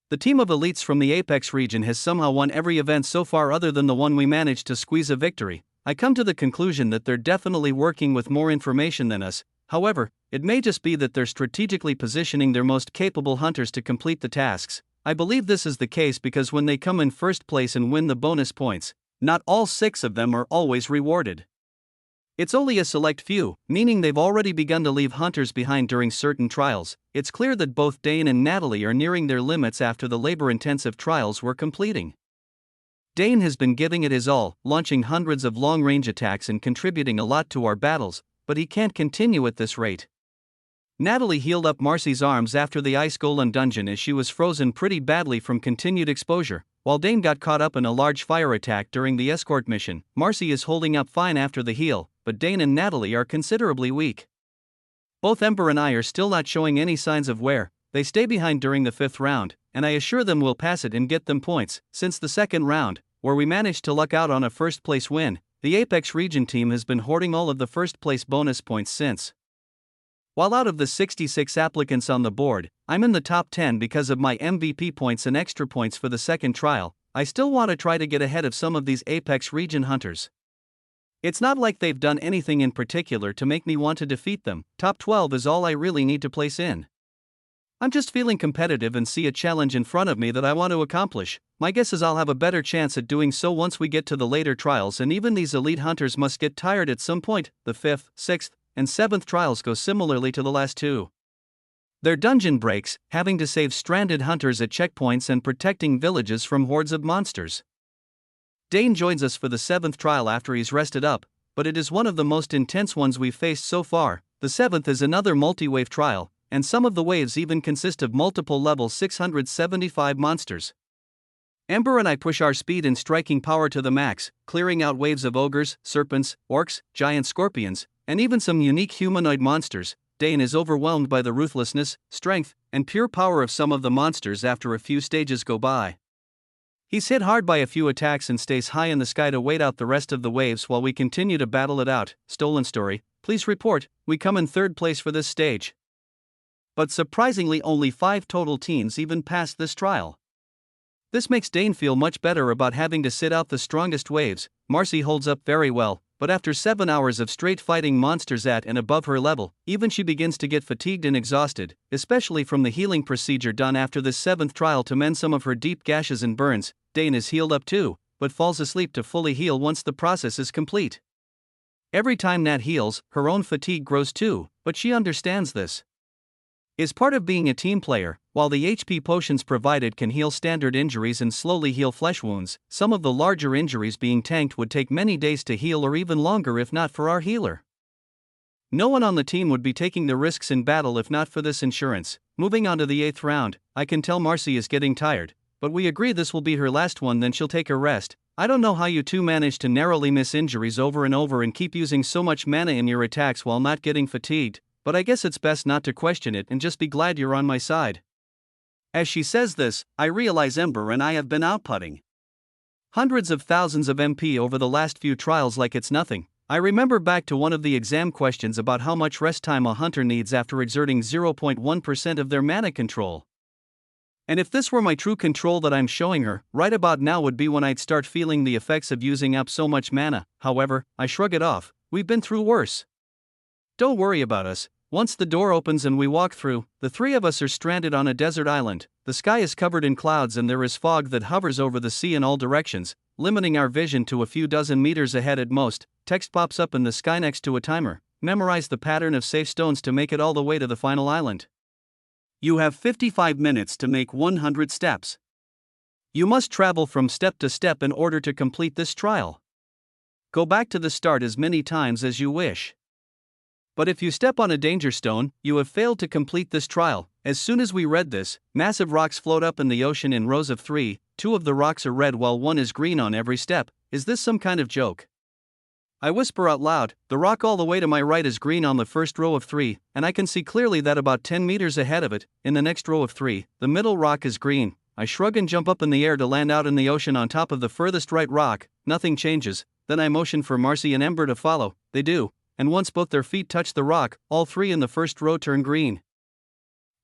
The team of elites from the Apex region has somehow won every event so far other than the one we managed to squeeze a victory. I come to the conclusion that they're definitely working with more information than us. However, it may just be that they're strategically positioning their most capable hunters to complete the tasks. I believe this is the case because when they come in 1st place and win the bonus points, not all 6 of them are always rewarded. It's only a select few, meaning they've already begun to leave hunters behind during certain trials. It's clear that both Dane and Natalie are nearing their limits after the labor-intensive trials we're completing. Dane has been giving it his all, launching hundreds of long-range attacks and contributing a lot to our battles, but he can't continue at this rate. Natalie healed up Marcy's arms after the ice golem dungeon as she was frozen pretty badly from continued exposure, while Dane got caught up in a large fire attack during the escort mission. Marcy is holding up fine after the heal, but Dane and Natalie are considerably weak. Both Ember and I are still not showing any signs of wear. They stay behind during the 5th round, and I assure them we'll pass it and get them points. Since the 2nd round, where we managed to luck out on a 1st place win, the Apex region team has been hoarding all of the 1st place bonus points since. While out of the 66 applicants on the board, I'm in the top 10 because of my MVP points and extra points for the 2nd trial, I still want to try to get ahead of some of these Apex region hunters. It's not like they've done anything in particular to make me want to defeat them. Top 12 is all I really need to place in. I'm just feeling competitive and see a challenge in front of me that I want to accomplish. My guess is I'll have a better chance at doing so once we get to the later trials, and even these elite hunters must get tired at some point. The 5th, 6th, and 7th trials go similarly to the last 2. They're dungeon breaks, having to save stranded hunters at checkpoints and protecting villages from hordes of monsters. Dane joins us for the 7th trial after he's rested up, but it is one of the most intense ones we've faced so far. The 7th is another multi-wave trial, and some of the waves even consist of multiple level 675 monsters. Ember and I push our speed and striking power to the max, clearing out waves of ogres, serpents, orcs, giant scorpions, and even some unique humanoid monsters. Dane is overwhelmed by the ruthlessness, strength, and pure power of some of the monsters after a few stages go by. He's hit hard by a few attacks and stays high in the sky to wait out the rest of the waves while we continue to battle it out. Stolen Story, please report, we come in 3rd place for this stage. But surprisingly only 5 total teams even passed this trial. This makes Dane feel much better about having to sit out the strongest waves. Marcy holds up very well, but after 7 hours of straight fighting monsters at and above her level, even she begins to get fatigued and exhausted, especially from the healing procedure done after this 7th trial to mend some of her deep gashes and burns. Dane is healed up too, but falls asleep to fully heal once the process is complete. Every time Nat heals, her own fatigue grows too, but she understands this. Is part of being a team player. While the HP potions provided can heal standard injuries and slowly heal flesh wounds, some of the larger injuries being tanked would take many days to heal or even longer if not for our healer. No one on the team would be taking the risks in battle if not for this insurance. Moving on to the 8th round, I can tell Marcy is getting tired, but we agree this will be her last one, then she'll take a rest. I don't know how you two manage to narrowly miss injuries over and over and keep using so much mana in your attacks while not getting fatigued, but I guess it's best not to question it and just be glad you're on my side. As she says this, I realize Ember and I have been outputting hundreds of thousands of MP over the last few trials like it's nothing. I remember back to one of the exam questions about how much rest time a hunter needs after exerting 0.1% of their mana control. And if this were my true control that I'm showing her, right about now would be when I'd start feeling the effects of using up so much mana. However, I shrug it off. We've been through worse. Don't worry about us. Once the door opens and we walk through, the three of us are stranded on a desert island. The sky is covered in clouds and there is fog that hovers over the sea in all directions, limiting our vision to a few dozen meters ahead at most. Text pops up in the sky next to a timer. Memorize the pattern of safe stones to make it all the way to the final island. You have 55 minutes to make 100 steps. You must travel from step to step in order to complete this trial. Go back to the start as many times as you wish. But if you step on a danger stone, you have failed to complete this trial. As soon as we read this, massive rocks float up in the ocean in rows of 3. 2 of the rocks are red while 1 is green on every step. Is this some kind of joke? I whisper out loud. The rock all the way to my right is green on the first row of 3, and I can see clearly that about 10 meters ahead of it, in the next row of 3, the middle rock is green. I shrug and jump up in the air to land out in the ocean on top of the furthest right rock. Nothing changes. Then I motion for Marcy and Ember to follow. They do, and once both their feet touch the rock, all 3 in the first row turn green.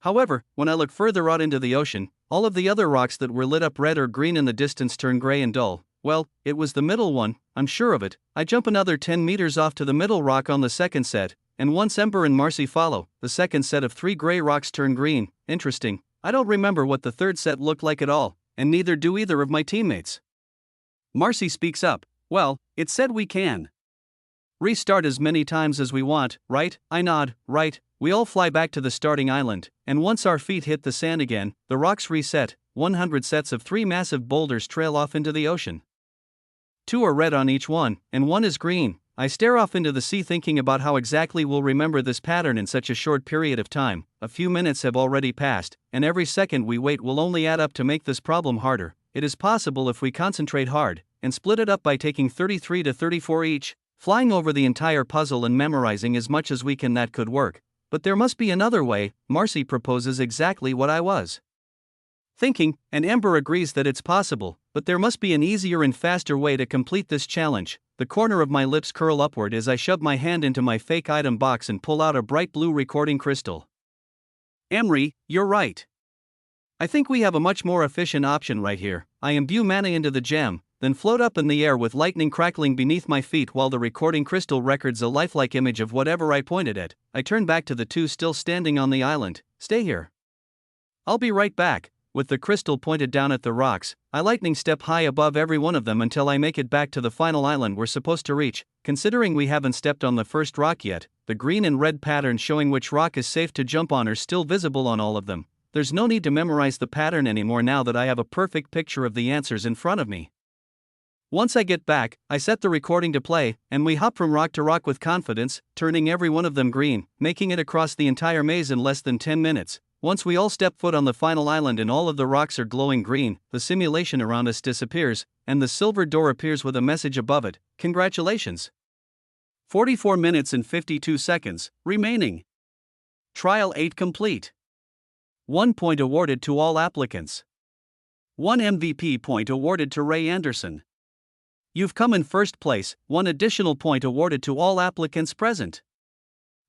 However, when I look further out into the ocean, all of the other rocks that were lit up red or green in the distance turn gray and dull. Well, it was the middle one, I'm sure of it. I jump another 10 meters off to the middle rock on the second set, and once Ember and Marcy follow, the second set of 3 gray rocks turn green. Interesting. I don't remember what the third set looked like at all, and neither do either of my teammates. Marcy speaks up. Well, it said we can restart as many times as we want, right? I nod. Right. We all fly back to the starting island, and once our feet hit the sand again, the rocks reset. 100 sets of 3 massive boulders trail off into the ocean. 2 are red on each one, and 1 is green. I stare off into the sea thinking about how exactly we'll remember this pattern in such a short period of time. A few minutes have already passed, and every second we wait will only add up to make this problem harder. It is possible if we concentrate hard, and split it up by taking 33 to 34 each, flying over the entire puzzle and memorizing as much as we can. That could work. But there must be another way. Marcy proposes exactly what I was thinking, and Ember agrees that it's possible, but there must be an easier and faster way to complete this challenge. The corner of my lips curl upward as I shove my hand into my fake item box and pull out a bright blue recording crystal. Emery, you're right. I think we have a much more efficient option right here. I imbue mana into the gem, then float up in the air with lightning crackling beneath my feet while the recording crystal records a lifelike image of whatever I pointed at. I turn back to the 2 still standing on the island. Stay here. I'll be right back. With the crystal pointed down at the rocks, I lightning step high above every one of them until I make it back to the final island we're supposed to reach. Considering we haven't stepped on the first rock yet, the green and red patterns showing which rock is safe to jump on are still visible on all of them. There's no need to memorize the pattern anymore now that I have a perfect picture of the answers in front of me. Once I get back, I set the recording to play, and we hop from rock to rock with confidence, turning every one of them green, making it across the entire maze in less than 10 minutes. Once we all step foot on the final island and all of the rocks are glowing green, the simulation around us disappears, and the silver door appears with a message above it. Congratulations. 44 minutes and 52 seconds remaining. Trial 8 complete. 1 point awarded to all applicants. 1 MVP point awarded to Ray Anderson. You've come in first place. 1 additional point awarded to all applicants present.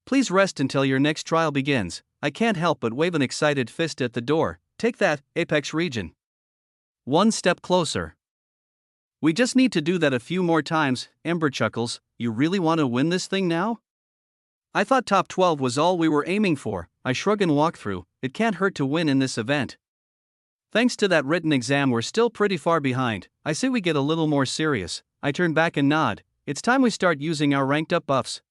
Please rest until your next trial begins. I can't help but wave an excited fist at the door. Take that, Apex region. 1 step closer. We just need to do that a few more times. Ember chuckles. You really want to win this thing now? I thought top 12 was all we were aiming for. I shrug and walk through. It can't hurt to win in this event. Thanks to that written exam we're still pretty far behind. I say we get a little more serious. I turn back and nod. It's time we start using our ranked up buffs.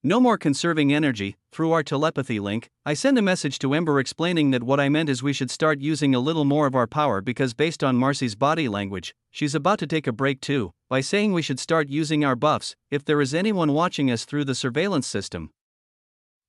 No more conserving energy. Through our telepathy link, I send a message to Ember explaining that what I meant is we should start using a little more of our power because based on Marcy's body language, she's about to take a break too, by saying we should start using our buffs if there is anyone watching us through the surveillance system.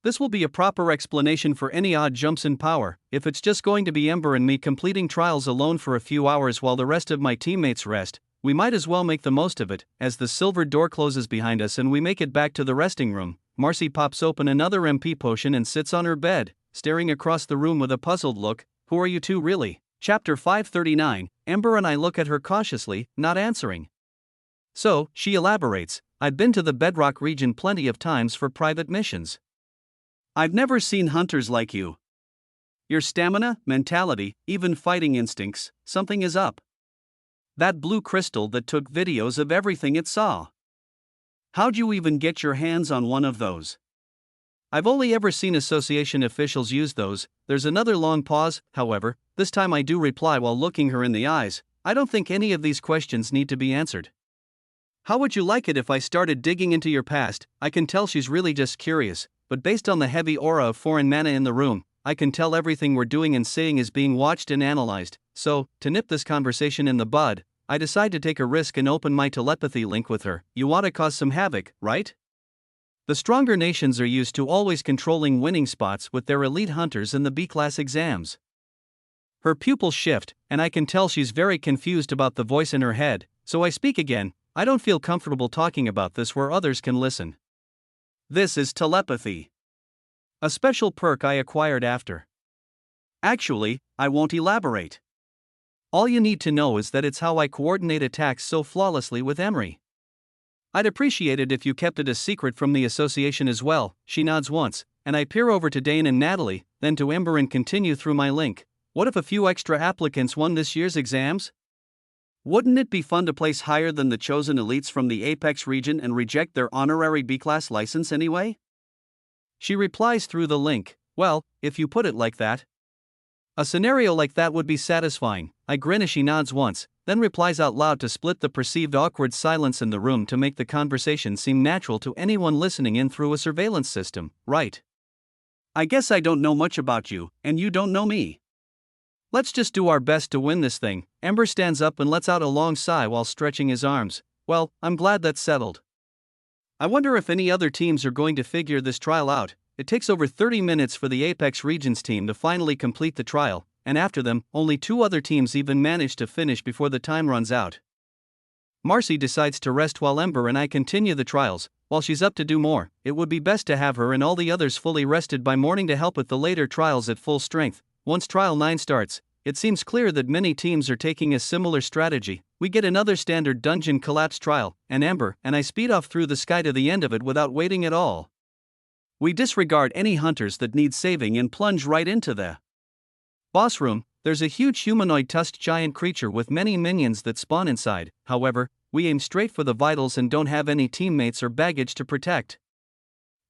This will be a proper explanation for any odd jumps in power. If it's just going to be Ember and me completing trials alone for a few hours while the rest of my teammates rest, we might as well make the most of it. As the silver door closes behind us and we make it back to the resting room, Marcy pops open another MP potion and sits on her bed, staring across the room with a puzzled look. Who are you two really? Chapter 539, Ember and I look at her cautiously, not answering. So, she elaborates, I've been to the Bedrock region plenty of times for private missions. I've never seen hunters like you. Your stamina, mentality, even fighting instincts, something is up. That blue crystal that took videos of everything it saw. How'd you even get your hands on one of those? I've only ever seen association officials use those. There's another long pause, however, this time I do reply while looking her in the eyes. I don't think any of these questions need to be answered. How would you like it if I started digging into your past? I can tell she's really just curious, but based on the heavy aura of foreign mana in the room, I can tell everything we're doing and saying is being watched and analyzed. So, to nip this conversation in the bud, I decide to take a risk and open my telepathy link with her. You want to cause some havoc, right? The stronger nations are used to always controlling winning spots with their elite hunters in the B-class exams. Her pupils shift, and I can tell she's very confused about the voice in her head, so I speak again. I don't feel comfortable talking about this where others can listen. This is telepathy. A special perk I acquired after. Actually, I won't elaborate. All you need to know is that it's how I coordinate attacks so flawlessly with Emery. I'd appreciate it if you kept it a secret from the association as well. She nods once, and I peer over to Dane and Natalie, then to Ember and continue through my link. What if a few extra applicants won this year's exams? Wouldn't it be fun to place higher than the chosen elites from the Apex region and reject their honorary B-class license anyway? She replies through the link, well, if you put it like that. A scenario like that would be satisfying. I grin as she nods once, then replies out loud to split the perceived awkward silence in the room to make the conversation seem natural to anyone listening in through a surveillance system, right? I guess I don't know much about you, and you don't know me. Let's just do our best to win this thing. Ember stands up and lets out a long sigh while stretching his arms. Well, I'm glad that's settled. I wonder if any other teams are going to figure this trial out. It takes over 30 minutes for the Apex Regions team to finally complete the trial, and after them, only 2 other teams even manage to finish before the time runs out. Marcy decides to rest while Ember and I continue the trials. While she's up to do more, it would be best to have her and all the others fully rested by morning to help with the later trials at full strength. Once Trial 9 starts, it seems clear that many teams are taking a similar strategy. We get another standard dungeon collapse trial, and Ember and I speed off through the sky to the end of it without waiting at all. We disregard any hunters that need saving and plunge right into the boss room. There's a huge humanoid tusked giant creature with many minions that spawn inside. However, we aim straight for the vitals and don't have any teammates or baggage to protect.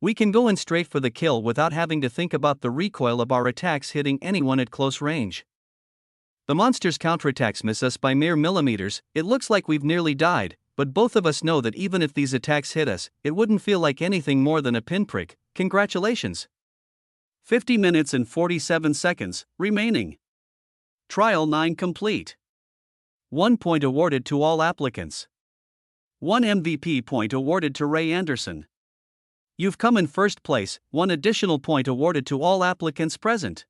We can go in straight for the kill without having to think about the recoil of our attacks hitting anyone at close range. The monster's counterattacks miss us by mere millimeters. It looks like we've nearly died, but both of us know that even if these attacks hit us, it wouldn't feel like anything more than a pinprick. Congratulations! 50 minutes and 47 seconds remaining. Trial 9 complete. 1 point awarded to all applicants. 1 MVP point awarded to Ray Anderson. You've come in first place. 1 additional point awarded to all applicants present.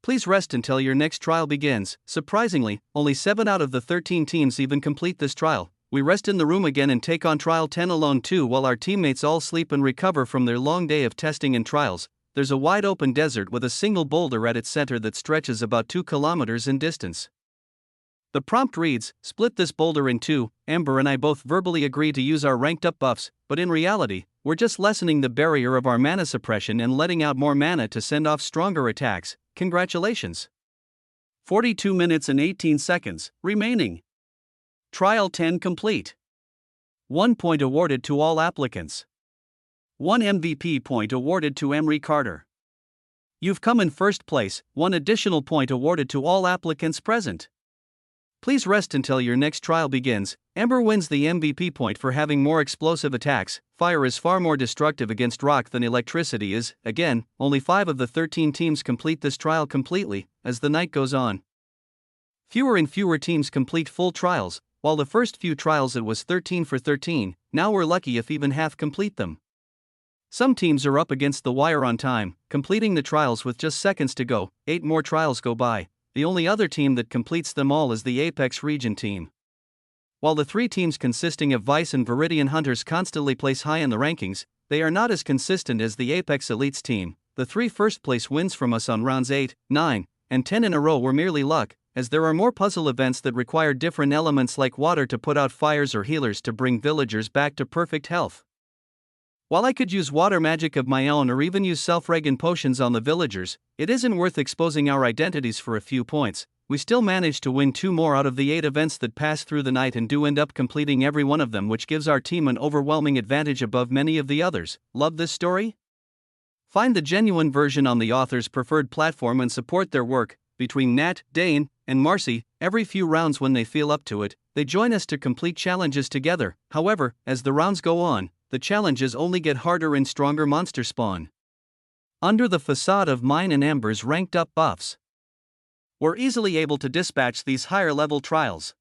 Please rest until your next trial begins. Surprisingly, only 7 out of the 13 teams even complete this trial. We rest in the room again and take on Trial 10 alone too while our teammates all sleep and recover from their long day of testing and trials. There's a wide open desert with a single boulder at its center that stretches about 2 kilometers in distance. The prompt reads, split this boulder in 2. Ember and I both verbally agree to use our ranked up buffs, but in reality, we're just lessening the barrier of our mana suppression and letting out more mana to send off stronger attacks. Congratulations! 42 minutes and 18 seconds remaining. Trial 10 complete. 1 point awarded to all applicants. 1 MVP point awarded to Emery Carter. You've come in first place. 1 additional point awarded to all applicants present. Please rest until your next trial begins. Ember wins the MVP point for having more explosive attacks. fire is far more destructive against rock than electricity is. Again, only 5 of the 13 teams complete this trial completely, as the night goes on. Fewer and fewer teams complete full trials, while the first few trials it was 13 for 13, now we're lucky if even half complete them. Some teams are up against the wire on time, completing the trials with just seconds to go. 8 more trials go by. The only other team that completes them all is the Apex Region team. While the 3 teams consisting of Vice and Viridian Hunters constantly place high in the rankings, they are not as consistent as the Apex Elites team. The 3 first place wins from us on rounds 8, 9, and 10 in a row were merely luck, as there are more puzzle events that require different elements like water to put out fires or healers to bring villagers back to perfect health. While I could use water magic of my own or even use self-regen potions on the villagers, it isn't worth exposing our identities for a few points. We still managed to win 2 more out of the 8 events that pass through the night and do end up completing every one of them, which gives our team an overwhelming advantage above many of the others. Love this story? Find the genuine version on the author's preferred platform and support their work. Between Nat, Dane, and Marcy, every few rounds when they feel up to it, they join us to complete challenges together. However, as the rounds go on, the challenges only get harder and stronger monster spawn. Under the facade of mine and Amber's ranked up buffs, we're easily able to dispatch these higher level trials.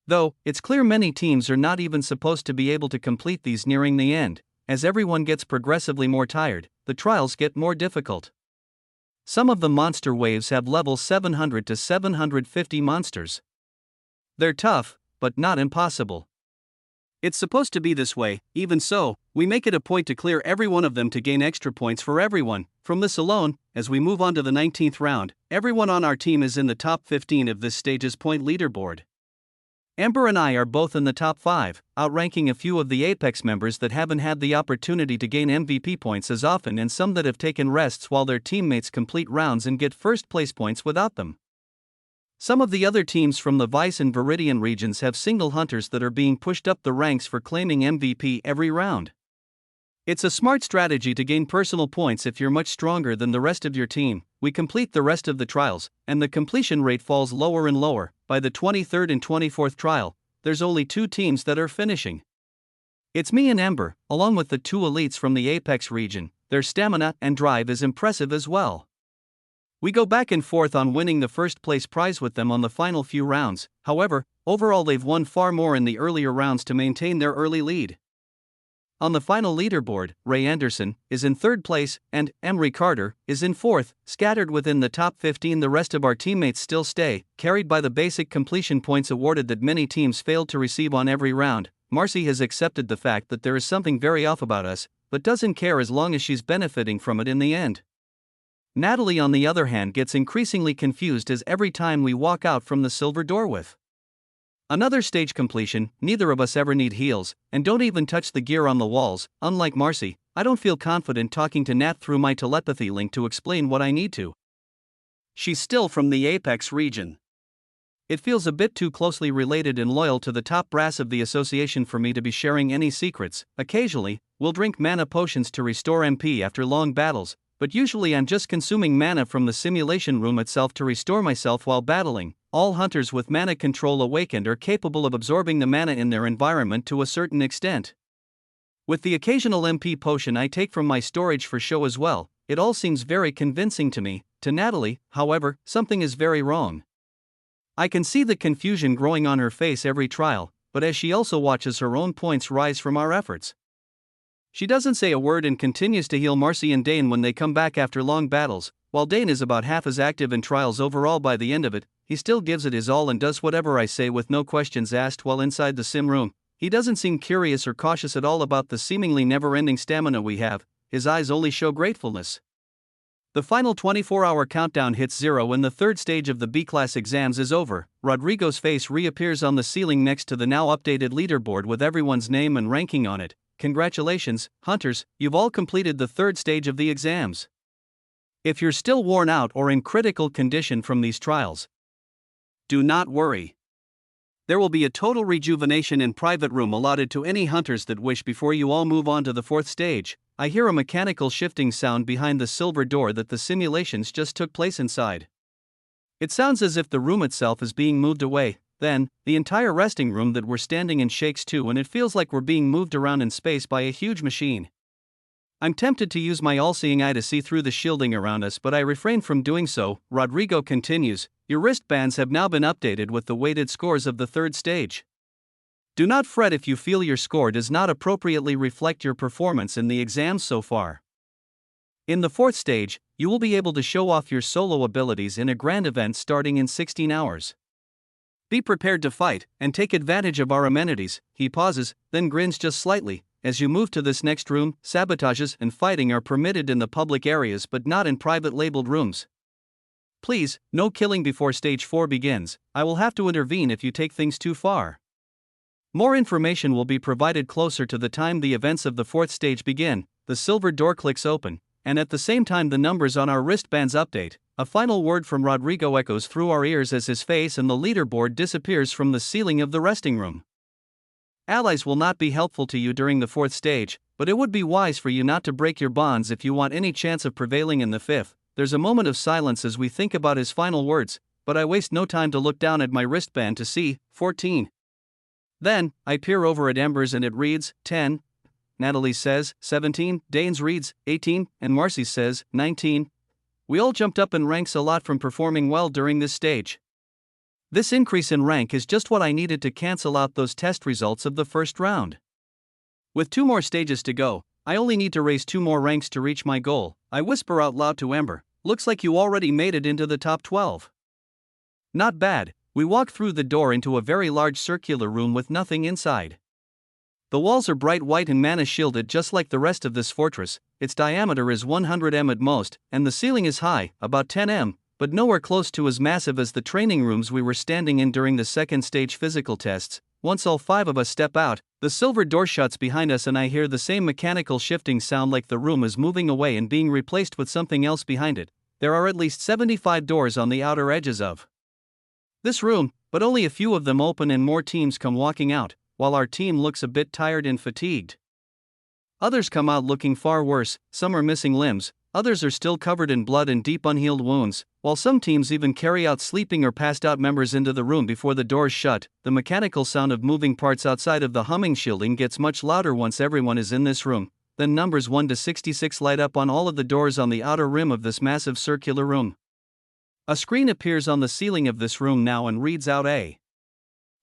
Though, it's clear many teams are not even supposed to be able to complete these nearing the end. As everyone gets progressively more tired, the trials get more difficult. Some of the monster waves have level 700 to 750 monsters. They're tough, but not impossible. It's supposed to be this way. Even so, we make it a point to clear every one of them to gain extra points for everyone. From this alone, as we move on to the 19th round, everyone on our team is in the top 15 of this stage's point leaderboard. Amber and I are both in the top 5, outranking a few of the Apex members that haven't had the opportunity to gain MVP points as often and some that have taken rests while their teammates complete rounds and get first place points without them. Some of the other teams from the Vice and Viridian regions have single hunters that are being pushed up the ranks for claiming MVP every round. It's a smart strategy to gain personal points if you're much stronger than the rest of your team. We complete the rest of the trials, and the completion rate falls lower and lower. By the 23rd and 24th trial, there's only 2 teams that are finishing. It's me and Ember, along with the 2 elites from the Apex region. Their stamina and drive is impressive as well. We go back and forth on winning the first place prize with them on the final few rounds. However, overall they've won far more in the earlier rounds to maintain their early lead. On the final leaderboard, Ray Anderson is in 3rd place, and Emery Carter is in 4th. Scattered within the top 15, the rest of our teammates still stay, carried by the basic completion points awarded that many teams failed to receive on every round. Marcy has accepted the fact that there is something very off about us, but doesn't care as long as she's benefiting from it in the end. Natalie, on the other hand, gets increasingly confused as every time we walk out from the silver door with another stage completion. Neither of us ever need heals, and don't even touch the gear on the walls. Unlike Marcy, I don't feel confident talking to Nat through my telepathy link to explain what I need to. She's still from the Apex region. It feels a bit too closely related and loyal to the top brass of the association for me to be sharing any secrets. Occasionally, we'll drink mana potions to restore MP after long battles, but usually I'm just consuming mana from the simulation room itself to restore myself while battling. All hunters with mana control awakened are capable of absorbing the mana in their environment to a certain extent. With the occasional MP potion I take from my storage for show as well, it all seems very convincing to me. To Natalie, however, something is very wrong. I can see the confusion growing on her face every trial, but as she also watches her own points rise from our efforts, she doesn't say a word and continues to heal Marcy and Dane when they come back after long battles. While Dane is about half as active in trials overall by the end of it, he still gives it his all and does whatever I say with no questions asked while inside the sim room. He doesn't seem curious or cautious at all about the seemingly never-ending stamina we have. His eyes only show gratefulness. The final 24-hour countdown hits 0 when the 3rd stage of the B-class exams is over. Rodrigo's face reappears on the ceiling next to the now updated leaderboard with everyone's name and ranking on it. Congratulations, hunters, you've all completed the 3rd stage of the exams. If you're still worn out or in critical condition from these trials, do not worry. There will be a total rejuvenation and private room allotted to any hunters that wish before you all move on to the 4th stage. I hear a mechanical shifting sound behind the silver door that the simulations just took place inside. It sounds as if the room itself is being moved away. Then, the entire resting room that we're standing in shakes too, and it feels like we're being moved around in space by a huge machine. I'm tempted to use my all-seeing eye to see through the shielding around us, but I refrain from doing so. Rodrigo continues, your wristbands have now been updated with the weighted scores of the third stage. Do not fret if you feel your score does not appropriately reflect your performance in the exams so far. In the fourth stage, you will be able to show off your solo abilities in a grand event starting in 16 hours. Be prepared to fight, and take advantage of our amenities. He pauses, then grins just slightly. As you move to this next room, sabotages and fighting are permitted in the public areas but not in private labeled rooms. Please, no killing before stage 4 begins. I will have to intervene if you take things too far. More information will be provided closer to the time the events of the fourth stage begin. The silver door clicks open, and at the same time the numbers on our wristbands update. A final word from Rodrigo echoes through our ears as his face and the leaderboard disappears from the ceiling of the resting room. Allies will not be helpful to you during the fourth stage, but it would be wise for you not to break your bonds if you want any chance of prevailing in the fifth. There's a moment of silence as we think about his final words, but I waste no time to look down at my wristband to see 14. Then, I peer over at Ember's and it reads 10. Natalie says 17, Dane's reads 18, and Marcy says 19. We all jumped up in ranks a lot from performing well during this stage. This increase in rank is just what I needed to cancel out those test results of the first round. With 2 more stages to go, I only need to raise 2 more ranks to reach my goal. I whisper out loud to Ember, looks like you already made it into the top 12. Not bad. We walk through the door into a very large circular room with nothing inside. The walls are bright white and mana shielded just like the rest of this fortress. Its diameter is 100 m at most, and the ceiling is high, about 10 m, but nowhere close to as massive as the training rooms we were standing in during the second stage physical tests. Once all 5 of us step out, the silver door shuts behind us and I hear the same mechanical shifting sound like the room is moving away and being replaced with something else behind it. There are at least 75 doors on the outer edges of this room, but only a few of them open and more teams come walking out, while our team looks a bit tired and fatigued. Others come out looking far worse, some are missing limbs, others are still covered in blood and deep unhealed wounds, while some teams even carry out sleeping or passed out members into the room before the doors shut. The mechanical sound of moving parts outside of the humming shielding gets much louder once everyone is in this room. Then numbers 1 to 66 light up on all of the doors on the outer rim of this massive circular room. A screen appears on the ceiling of this room now and reads out a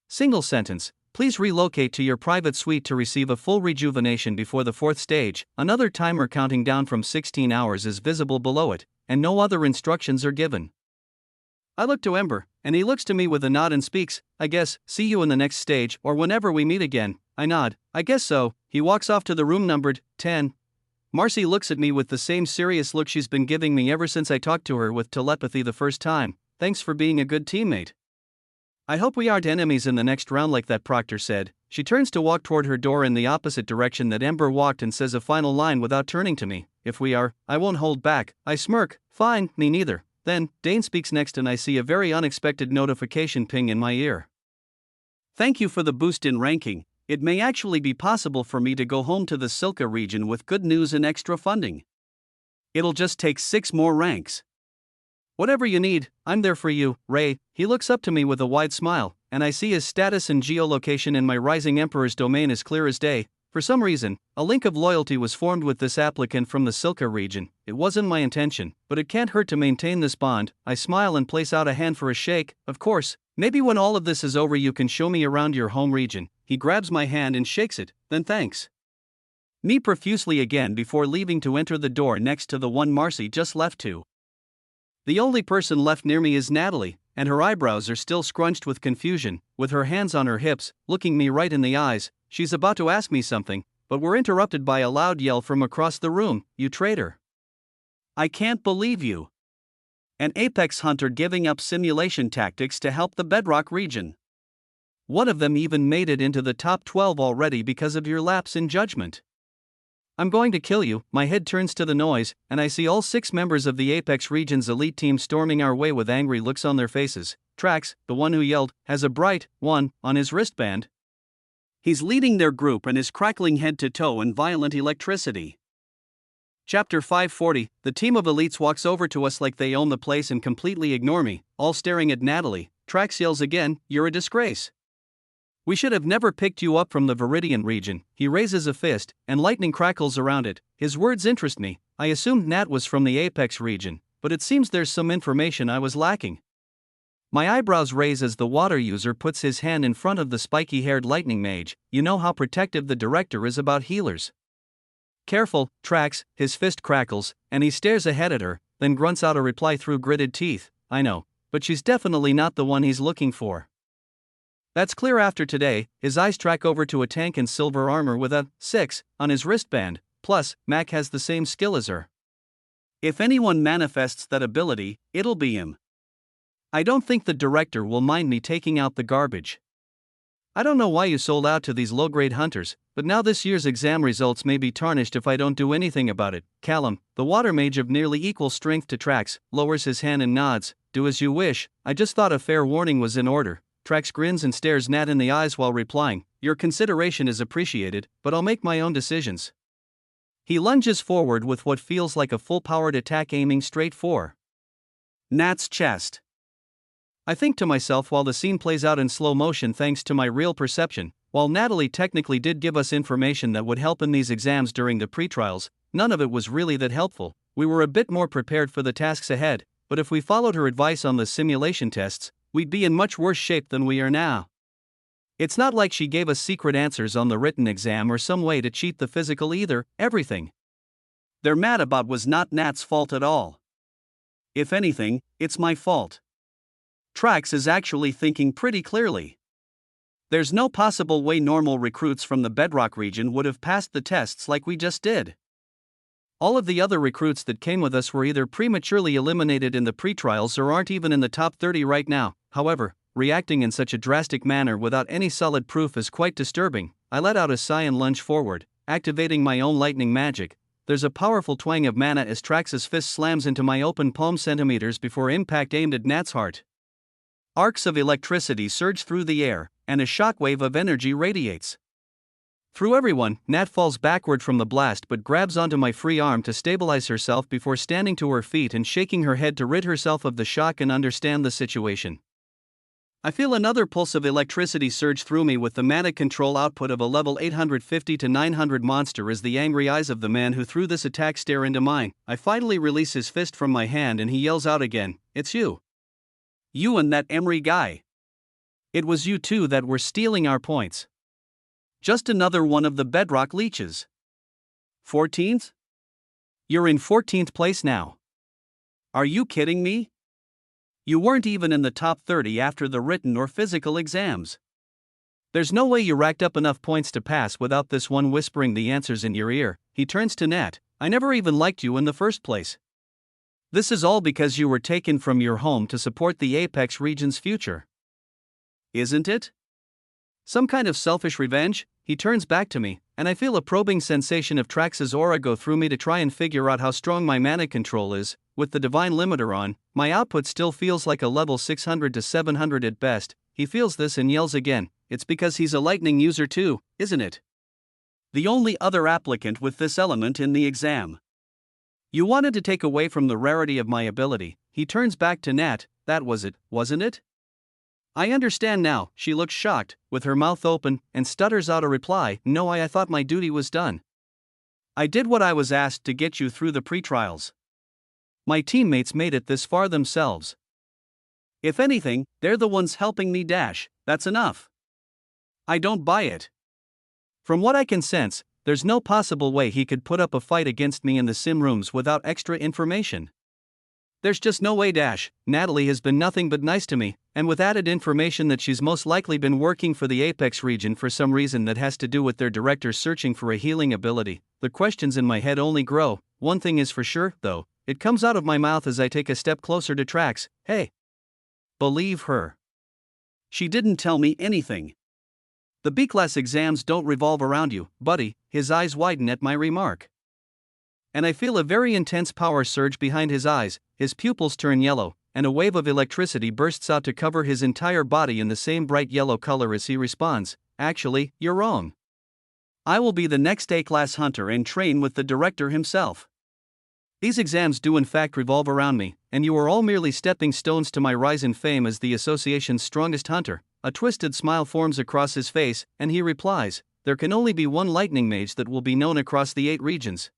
single sentence. Please relocate to your private suite to receive a full rejuvenation before the fourth stage. Another timer counting down from 16 hours is visible below it, and no other instructions are given. I look to Ember, and he looks to me with a nod and speaks, I guess, see you in the next stage or whenever we meet again. I nod, I guess so. He walks off to the room numbered 10. Marcy looks at me with the same serious look she's been giving me ever since I talked to her with telepathy the first time. Thanks for being a good teammate. I hope we aren't enemies in the next round like that, Proctor said. She turns to walk toward her door in the opposite direction that Ember walked and says a final line without turning to me. If we are, I won't hold back. I smirk, fine, me neither. Then, Dane speaks next and I see a very unexpected notification ping in my ear. Thank you for the boost in ranking. It may actually be possible for me to go home to the Silka region with good news and extra funding. It'll just take 6 more ranks. Whatever you need, I'm there for you, Ray. He looks up to me with a wide smile, and I see his status and geolocation in my Rising Emperor's domain as clear as day. For some reason, a link of loyalty was formed with this applicant from the Silka region. It wasn't my intention, but it can't hurt to maintain this bond. I smile and place out a hand for a shake. Of course, maybe when all of this is over you can show me around your home region. He grabs my hand and shakes it, then thanks me profusely again before leaving to enter the door next to the one Marcy just left to. The only person left near me is Natalie, and her eyebrows are still scrunched with confusion. With her hands on her hips, looking me right in the eyes, she's about to ask me something, but we're interrupted by a loud yell from across the room. You traitor! I can't believe you! An apex hunter giving up simulation tactics to help the Bedrock region. One of them even made it into the top 12 already because of your lapse in judgment. I'm going to kill you. My head turns to the noise, and I see all 6 members of the Apex region's elite team storming our way with angry looks on their faces. Trax, the one who yelled, has a bright 1 on his wristband. He's leading their group and is crackling head to toe in violent electricity. Chapter 540, the team of elites walks over to us like they own the place and completely ignore me, all staring at Natalie. Trax yells again, "You're a disgrace. We should have never picked you up from the Viridian region." He raises a fist, and lightning crackles around it. His words interest me. I assumed Nat was from the Apex region, but it seems there's some information I was lacking. My eyebrows raise as the water user puts his hand in front of the spiky-haired lightning mage. You know how protective the director is about healers. "Careful, Trax." His fist crackles, and he stares ahead at her, then grunts out a reply through gritted teeth. "I know, but she's definitely not the one he's looking for." That's clear after today. His eyes track over to a tank in silver armor with a 6 on his wristband, plus, Mac has the same skill as her. If anyone manifests that ability, it'll be him. I don't think the director will mind me taking out the garbage. "I don't know why you sold out to these low-grade hunters, but now this year's exam results may be tarnished if I don't do anything about it." Callum, the water mage of nearly equal strength to Trax, lowers his hand and nods. "Do as you wish. I just thought a fair warning was in order." Trax grins and stares Nat in the eyes while replying, "Your consideration is appreciated, but I'll make my own decisions." He lunges forward with what feels like a full-powered attack aiming straight for Nat's chest. I think to myself while the scene plays out in slow motion thanks to my real perception, while Natalie technically did give us information that would help in these exams during the pre-trials, none of it was really that helpful. We were a bit more prepared for the tasks ahead, but if we followed her advice on the simulation tests, we'd be in much worse shape than we are now. It's not like she gave us secret answers on the written exam or some way to cheat the physical either. Everything they're mad about was not Nat's fault at all. If anything, it's my fault. Trax is actually thinking pretty clearly. There's no possible way normal recruits from the Bedrock region would have passed the tests like we just did. All of the other recruits that came with us were either prematurely eliminated in the pre-trials or aren't even in the top 30 right now. However, reacting in such a drastic manner without any solid proof is quite disturbing. I let out a sigh and lunge forward, activating my own lightning magic. There's a powerful twang of mana as Trax's fist slams into my open palm centimeters before impact aimed at Nat's heart. Arcs of electricity surge through the air, and a shockwave of energy radiates through everyone. Nat falls backward from the blast but grabs onto my free arm to stabilize herself before standing to her feet and shaking her head to rid herself of the shock and understand the situation. I feel another pulse of electricity surge through me with the mana control output of a level 850 to 900 monster as the angry eyes of the man who threw this attack stare into mine. I finally release his fist from my hand and he yells out again, "It's you. You and that Emery guy. It was you two that were stealing our points. Just another one of the Bedrock leeches. 14th? You're in 14th place now. Are you kidding me? You weren't even in the top 30 after the written or physical exams. There's no way you racked up enough points to pass without this one whispering the answers in your ear." He turns to Nat. "I never even liked you in the first place. This is all because you were taken from your home to support the Apex region's future. Isn't it? Some kind of selfish revenge?" He turns back to me, and I feel a probing sensation of Trax's aura go through me to try and figure out how strong my mana control is. With the divine limiter on, my output still feels like a level 600 to 700 at best. He feels this and yells again, "It's because he's a lightning user too, isn't it? The only other applicant with this element in the exam. You wanted to take away from the rarity of my ability." He turns back to Nat. "That was it, wasn't it?" "I understand now." She looks shocked, with her mouth open, and stutters out a reply, "No, I thought my duty was done. I did what I was asked to get you through the pre-trials. My teammates made it this far themselves. If anything, they're the ones helping me dash. That's enough. I don't buy it. From what I can sense, there's no possible way he could put up a fight against me in the sim rooms without extra information. There's just no way. Natalie has been nothing but nice to me, and with added information that she's most likely been working for the Apex region for some reason that has to do with their director searching for a healing ability, the questions in my head only grow. One thing is for sure, though, it comes out of my mouth as I take a step closer to Trax. "Hey. Believe her. She didn't tell me anything. The B-class exams don't revolve around you, buddy." His eyes widen at my remark, and I feel a very intense power surge behind his eyes. His pupils turn yellow, and a wave of electricity bursts out to cover his entire body in the same bright yellow color as he responds, "Actually, you're wrong. I will be the next A-class hunter and train with the director himself. These exams do in fact revolve around me, and you are all merely stepping stones to my rise in fame as the association's strongest hunter. A twisted smile forms across his face, and he replies, there can only be one lightning mage that will be known across the 8 regions.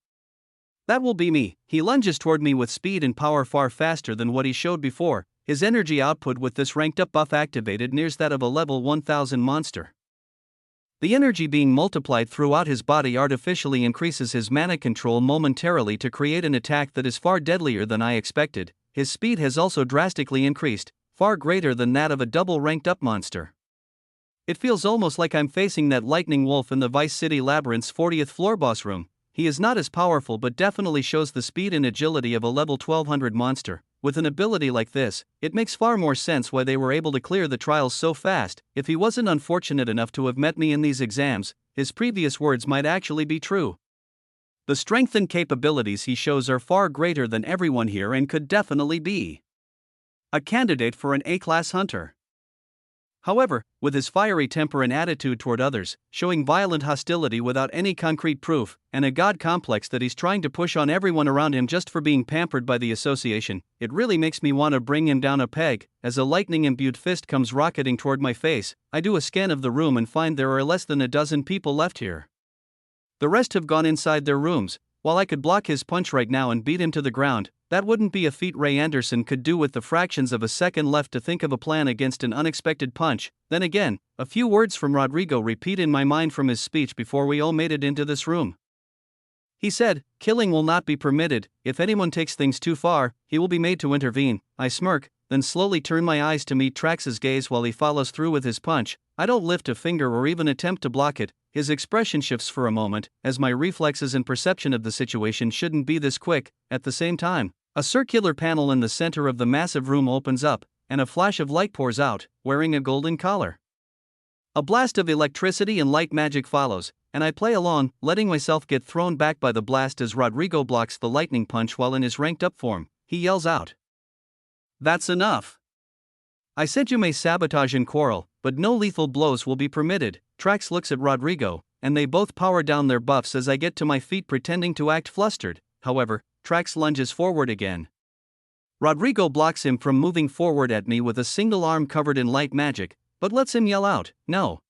That will be me. He lunges toward me with speed and power far faster than what he showed before. His energy output with this ranked up buff activated nears that of a level 1000 monster. The energy being multiplied throughout his body artificially increases his mana control momentarily to create an attack that is far deadlier than I expected. His speed has also drastically increased, far greater than that of a double ranked up monster. It feels almost like I'm facing that lightning wolf in the Vice City Labyrinth's 40th floor boss room. He is not as powerful but definitely shows the speed and agility of a level 1200 monster. With an ability like this, it makes far more sense why they were able to clear the trials so fast. If he wasn't unfortunate enough to have met me in these exams, his previous words might actually be true. The strength and capabilities he shows are far greater than everyone here and could definitely be a candidate for an A-class hunter. However, with his fiery temper and attitude toward others, showing violent hostility without any concrete proof, and a god complex that he's trying to push on everyone around him just for being pampered by the association, it really makes me want to bring him down a peg. As a lightning-imbued fist comes rocketing toward my face, I do a scan of the room and find there are less than a dozen people left here. The rest have gone inside their rooms. While I could block his punch right now and beat him to the ground, that wouldn't be a feat Ray Anderson could do with the fractions of a second left to think of a plan against an unexpected punch. Then again, a few words from Rodrigo repeat in my mind from his speech before we all made it into this room. He said, killing will not be permitted. If anyone takes things too far, he will be made to intervene. I smirk, then slowly turn my eyes to meet Trax's gaze while he follows through with his punch. I don't lift a finger or even attempt to block it. His expression shifts for a moment, as my reflexes and perception of the situation shouldn't be this quick. At the same time, a circular panel in the center of the massive room opens up, and a flash of light pours out, wearing a golden collar. A blast of electricity and light magic follows, and I play along, letting myself get thrown back by the blast as Rodrigo blocks the lightning punch while in his ranked up form. He yells out, "That's enough! I said you may sabotage and quarrel, but no lethal blows will be permitted." Trax looks at Rodrigo, and they both power down their buffs as I get to my feet pretending to act flustered. However, Trax lunges forward again. Rodrigo blocks him from moving forward at me with a single arm covered in light magic, but lets him yell out, "No!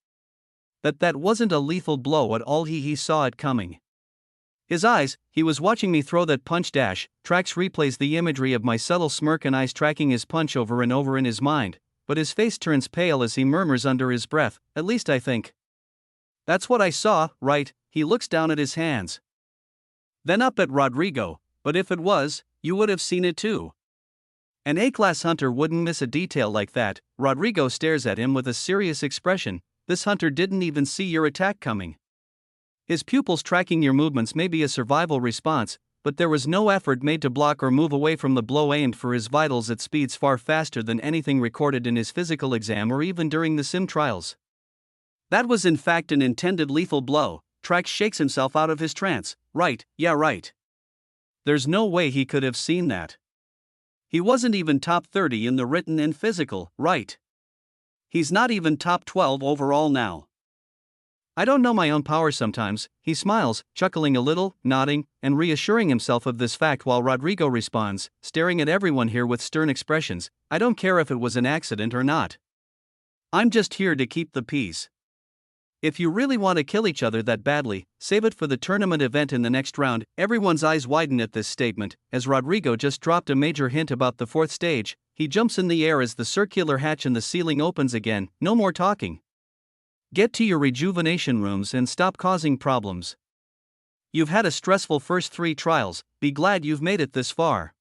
That wasn't a lethal blow at all." He saw it coming. His eyes, he was watching me throw that punch dash. Trax replays the imagery of my subtle smirk and eyes tracking his punch over and over in his mind, but his face turns pale as he murmurs under his breath, "At least I think. That's what I saw, right?" He looks down at his hands. Then up at Rodrigo, "But if it was, you would have seen it too. An A-class hunter wouldn't miss a detail like that." Rodrigo stares at him with a serious expression. "This hunter didn't even see your attack coming. His pupils tracking your movements may be a survival response, but there was no effort made to block or move away from the blow aimed for his vitals at speeds far faster than anything recorded in his physical exam or even during the sim trials. That was in fact an intended lethal blow." Trax shakes himself out of his trance. "Right, yeah right. There's no way he could have seen that. He wasn't even top 30 in the written and physical, right? He's not even top 12 overall now. I don't know my own power sometimes." He smiles, chuckling a little, nodding, and reassuring himself of this fact while Rodrigo responds, staring at everyone here with stern expressions, "I don't care if it was an accident or not. I'm just here to keep the peace. If you really want to kill each other that badly, save it for the tournament event in the next round." Everyone's eyes widen at this statement, as Rodrigo just dropped a major hint about the 4th stage. He jumps in the air as the circular hatch in the ceiling opens again. "No more talking. Get to your rejuvenation rooms and stop causing problems. You've had a stressful first 3 trials, be glad you've made it this far.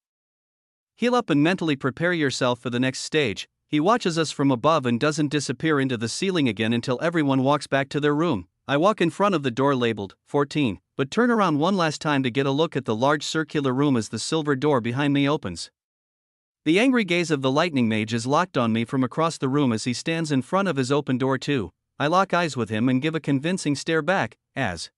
Heal up and mentally prepare yourself for the next stage." He watches us from above and doesn't disappear into the ceiling again until everyone walks back to their room. I walk in front of the door labeled 14, but turn around one last time to get a look at the large circular room as the silver door behind me opens. The angry gaze of the lightning mage is locked on me from across the room as he stands in front of his open door too. I lock eyes with him and give a convincing stare back, as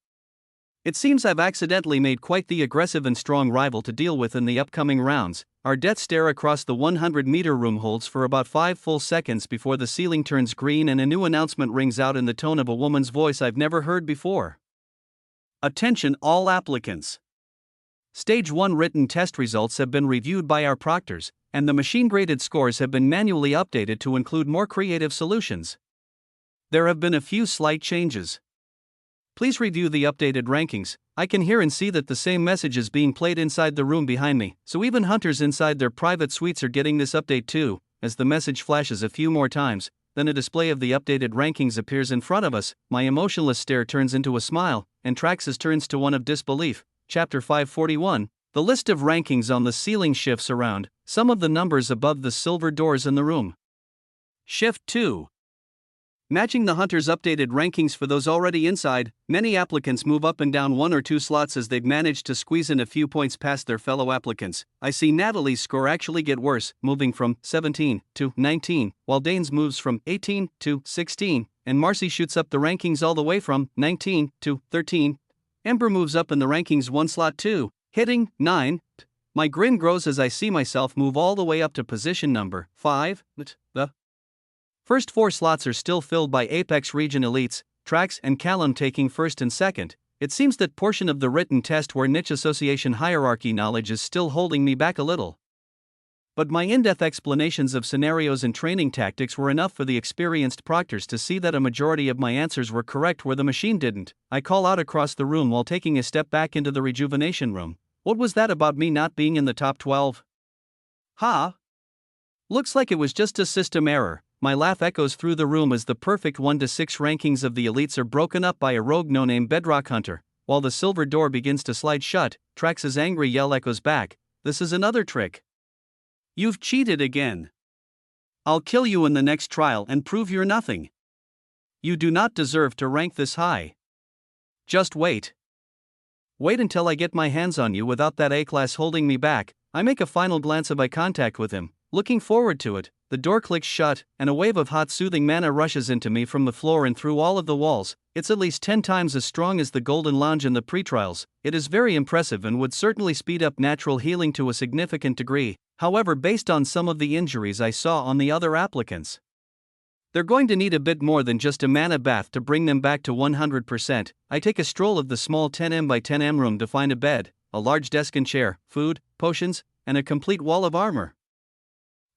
it seems I've accidentally made quite the aggressive and strong rival to deal with in the upcoming rounds. Our death stare across the 100-meter room holds for about 5 full seconds before the ceiling turns green and a new announcement rings out in the tone of a woman's voice I've never heard before. "Attention all applicants. Stage 1 written test results have been reviewed by our proctors, and the machine-graded scores have been manually updated to include more creative solutions. There have been a few slight changes. Please review the updated rankings. I can hear and see that the same message is being played inside the room behind me, so even hunters inside their private suites are getting this update too. As the message flashes a few more times, then a display of the updated rankings appears in front of us. My emotionless stare turns into a smile, and Trax's turns to one of disbelief. Chapter 541. The list of rankings on the ceiling shifts around, some of the numbers above the silver doors in the room. Shift 2. Matching the hunter's updated rankings for those already inside, many applicants move up and down 1 or 2 slots as they've managed to squeeze in a few points past their fellow applicants. I see Natalie's score actually get worse, moving from 17 to 19, while Dane's moves from 18 to 16, and Marcy shoots up the rankings all the way from 19 to 13. Ember moves up in the rankings 1 slot too, hitting 9. My grin grows as I see myself move all the way up to position number 5. The first 4 slots are still filled by Apex region elites, Trax and Callum taking first and second. It seems that portion of the written test where niche association hierarchy knowledge is still holding me back a little. But my in-depth explanations of scenarios and training tactics were enough for the experienced proctors to see that a majority of my answers were correct where the machine didn't. I call out across the room while taking a step back into the rejuvenation room. What was that about me not being in the top 12? Ha! Looks like it was just a system error. My laugh echoes through the room as the perfect 1 to 6 rankings of the elites are broken up by a rogue no-name bedrock hunter. While the silver door begins to slide shut, Trax's angry yell echoes back. This is another trick. You've cheated again. I'll kill you in the next trial and prove you're nothing. You do not deserve to rank this high. Just wait. Wait until I get my hands on you without that A-class holding me back. I make a final glance of eye contact with him, looking forward to it. The door clicks shut, and a wave of hot soothing mana rushes into me from the floor and through all of the walls. It's at least 10 times as strong as the Golden Lounge in the pretrials. It is very impressive and would certainly speed up natural healing to a significant degree, however based on some of the injuries I saw on the other applicants. They're going to need a bit more than just a mana bath to bring them back to 100%. I take a stroll of the small 10m by 10m room to find a bed, a large desk and chair, food, potions, and a complete wall of armor.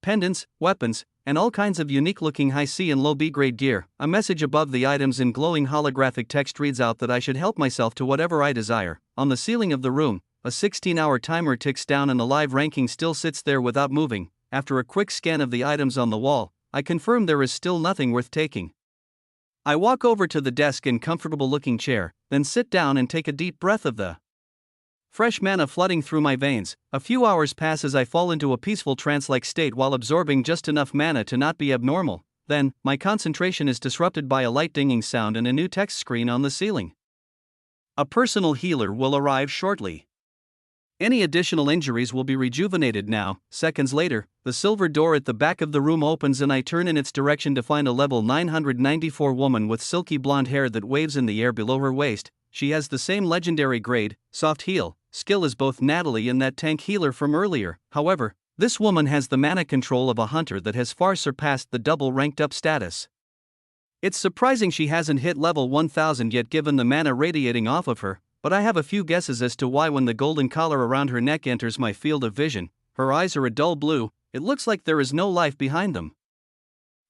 Pendants, weapons, and all kinds of unique-looking high C and low B grade gear. A message above the items in glowing holographic text reads out that I should help myself to whatever I desire. On the ceiling of the room, a 16-hour timer ticks down and the live ranking still sits there without moving. After a quick scan of the items on the wall, I confirm there is still nothing worth taking. I walk over to the desk and comfortable-looking chair, then sit down and take a deep breath of the fresh mana flooding through my veins. A few hours pass as I fall into a peaceful trance-like state while absorbing just enough mana to not be abnormal. Then, my concentration is disrupted by a light dinging sound and a new text screen on the ceiling. A personal healer will arrive shortly. Any additional injuries will be rejuvenated now. Seconds later, the silver door at the back of the room opens and I turn in its direction to find a level 994 woman with silky blonde hair that waves in the air below her waist. She has the same legendary grade, soft heal, skill as both Natalie and that tank healer from earlier. However, this woman has the mana control of a hunter that has far surpassed the double ranked up status. It's surprising she hasn't hit level 1000 yet given the mana radiating off of her, but I have a few guesses as to why. When the golden collar around her neck enters my field of vision, her eyes are a dull blue. It looks like there is no life behind them.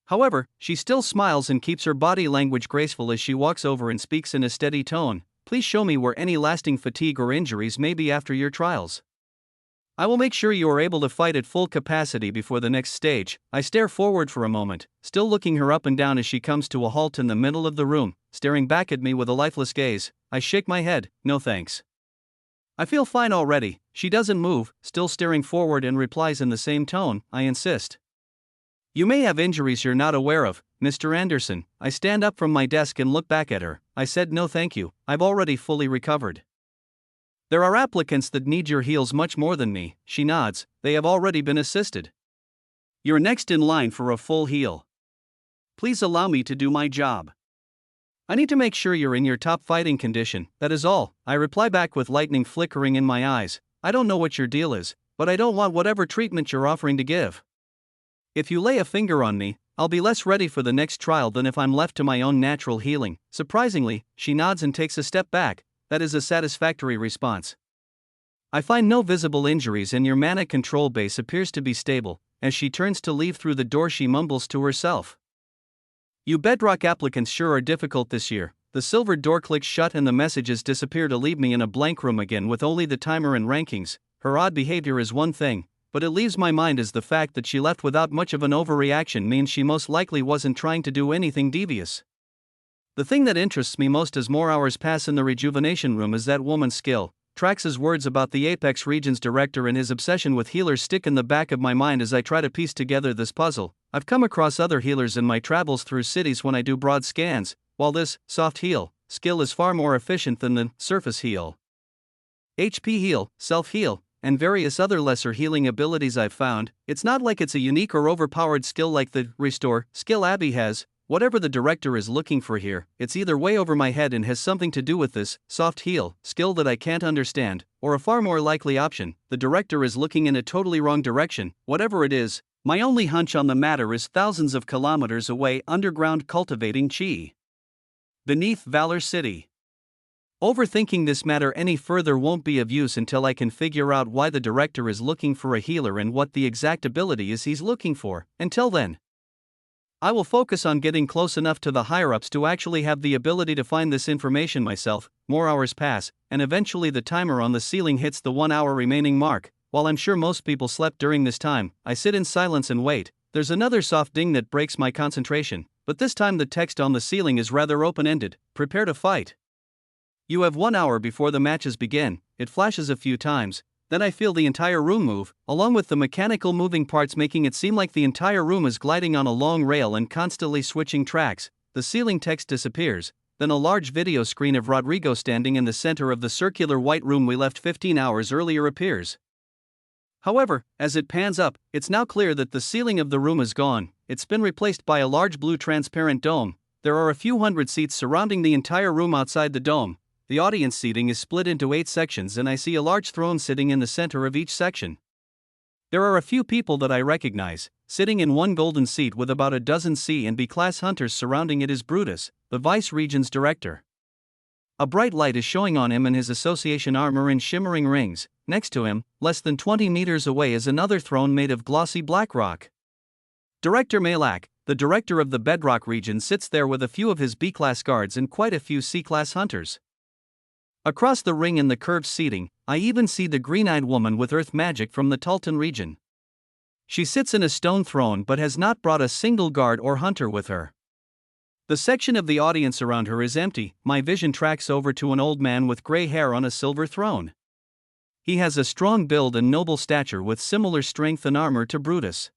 However, she still smiles and keeps her body language graceful as she walks over and speaks in a steady tone. Please show me where any lasting fatigue or injuries may be after your trials. I will make sure you are able to fight at full capacity before the next stage. I stare forward for a moment, still looking her up and down as she comes to a halt in the middle of the room, staring back at me with a lifeless gaze. I shake my head, no thanks. I feel fine already. She doesn't move, still staring forward, and replies in the same tone. I insist. You may have injuries you're not aware of, Mr. Anderson. I stand up from my desk and look back at her. I said no thank you, I've already fully recovered. There are applicants that need your heals much more than me. She nods. They have already been assisted. You're next in line for a full heal. Please allow me to do my job. I need to make sure you're in your top fighting condition, that is all. I reply back with lightning flickering in my eyes. I don't know what your deal is, but I don't want whatever treatment you're offering to give. If you lay a finger on me, I'll be less ready for the next trial than if I'm left to my own natural healing. Surprisingly, she nods and takes a step back. That is a satisfactory response. I find no visible injuries and your mana control base appears to be stable. As she turns to leave through the door, she mumbles to herself. You Bedrock applicants sure are difficult this year. The silver door clicks shut and the messages disappear to leave me in a blank room again with only the timer and rankings. Her odd behavior is one thing, but it leaves my mind as the fact that she left without much of an overreaction means she most likely wasn't trying to do anything devious. The thing that interests me most as more hours pass in the rejuvenation room is that woman's skill. Trax's words about the Apex Region's director and his obsession with healers stick in the back of my mind as I try to piece together this puzzle. I've come across other healers in my travels through cities when I do broad scans, while this soft heal skill is far more efficient than the surface heal, HP heal, self heal, and various other lesser healing abilities I've found. It's not like it's a unique or overpowered skill like the restore skill Abby has. Whatever the director is looking for here, it's either way over my head and has something to do with this soft heal skill that I can't understand, or a far more likely option, the director is looking in a totally wrong direction. Whatever it is, my only hunch on the matter is thousands of kilometers away underground cultivating chi beneath Valor City. Overthinking this matter any further won't be of use until I can figure out why the director is looking for a healer and what the exact ability is he's looking for. Until then, I will focus on getting close enough to the higher-ups to actually have the ability to find this information myself. More hours pass, and eventually the timer on the ceiling hits the 1 hour remaining mark. While I'm sure most people slept during this time, I sit in silence and wait. There's another soft ding that breaks my concentration, but this time the text on the ceiling is rather open-ended. Prepare to fight. You have 1 hour before the matches begin. It flashes a few times. Then I feel the entire room move, along with the mechanical moving parts making it seem like the entire room is gliding on a long rail and constantly switching tracks. The ceiling text disappears, then a large video screen of Rodrigo standing in the center of the circular white room we left 15 hours earlier appears. However, as it pans up, it's now clear that the ceiling of the room is gone. It's been replaced by a large blue transparent dome. There are a few hundred seats surrounding the entire room outside the dome. The audience seating is split into 8 sections and I see a large throne sitting in the center of each section. There are a few people that I recognize. Sitting in one golden seat with about a dozen C and B class hunters surrounding it is Brutus, the Vice Region's director. A bright light is showing on him and his association armor in shimmering rings. Next to him, less than 20 meters away, is another throne made of glossy black rock. Director Malak, the director of the Bedrock region, sits there with a few of his B-class guards and quite a few C-class hunters. Across the ring in the curved seating, I even see the green-eyed woman with earth magic from the Tultan region. She sits in a stone throne but has not brought a single guard or hunter with her. The section of the audience around her is empty. My vision tracks over to an old man with gray hair on a silver throne. He has a strong build and noble stature with similar strength and armor to Brutus.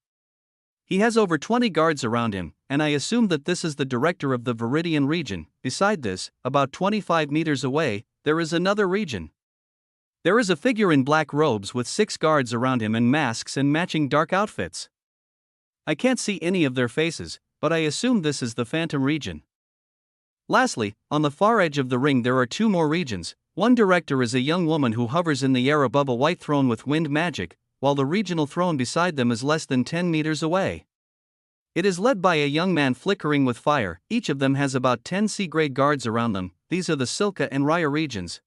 He has over 20 guards around him, and I assume that this is the director of the Viridian region. Beside this, about 25 meters away, there is another region. There is a figure in black robes with 6 guards around him and masks and matching dark outfits. I can't see any of their faces, but I assume this is the Phantom region. Lastly, on the far edge of the ring there are 2 more regions. One director is a young woman who hovers in the air above a white throne with wind magic, while the regional throne beside them is less than 10 meters away. It is led by a young man flickering with fire. Each of them has about 10 C-grade guards around them. These are the Silka and Raya regions.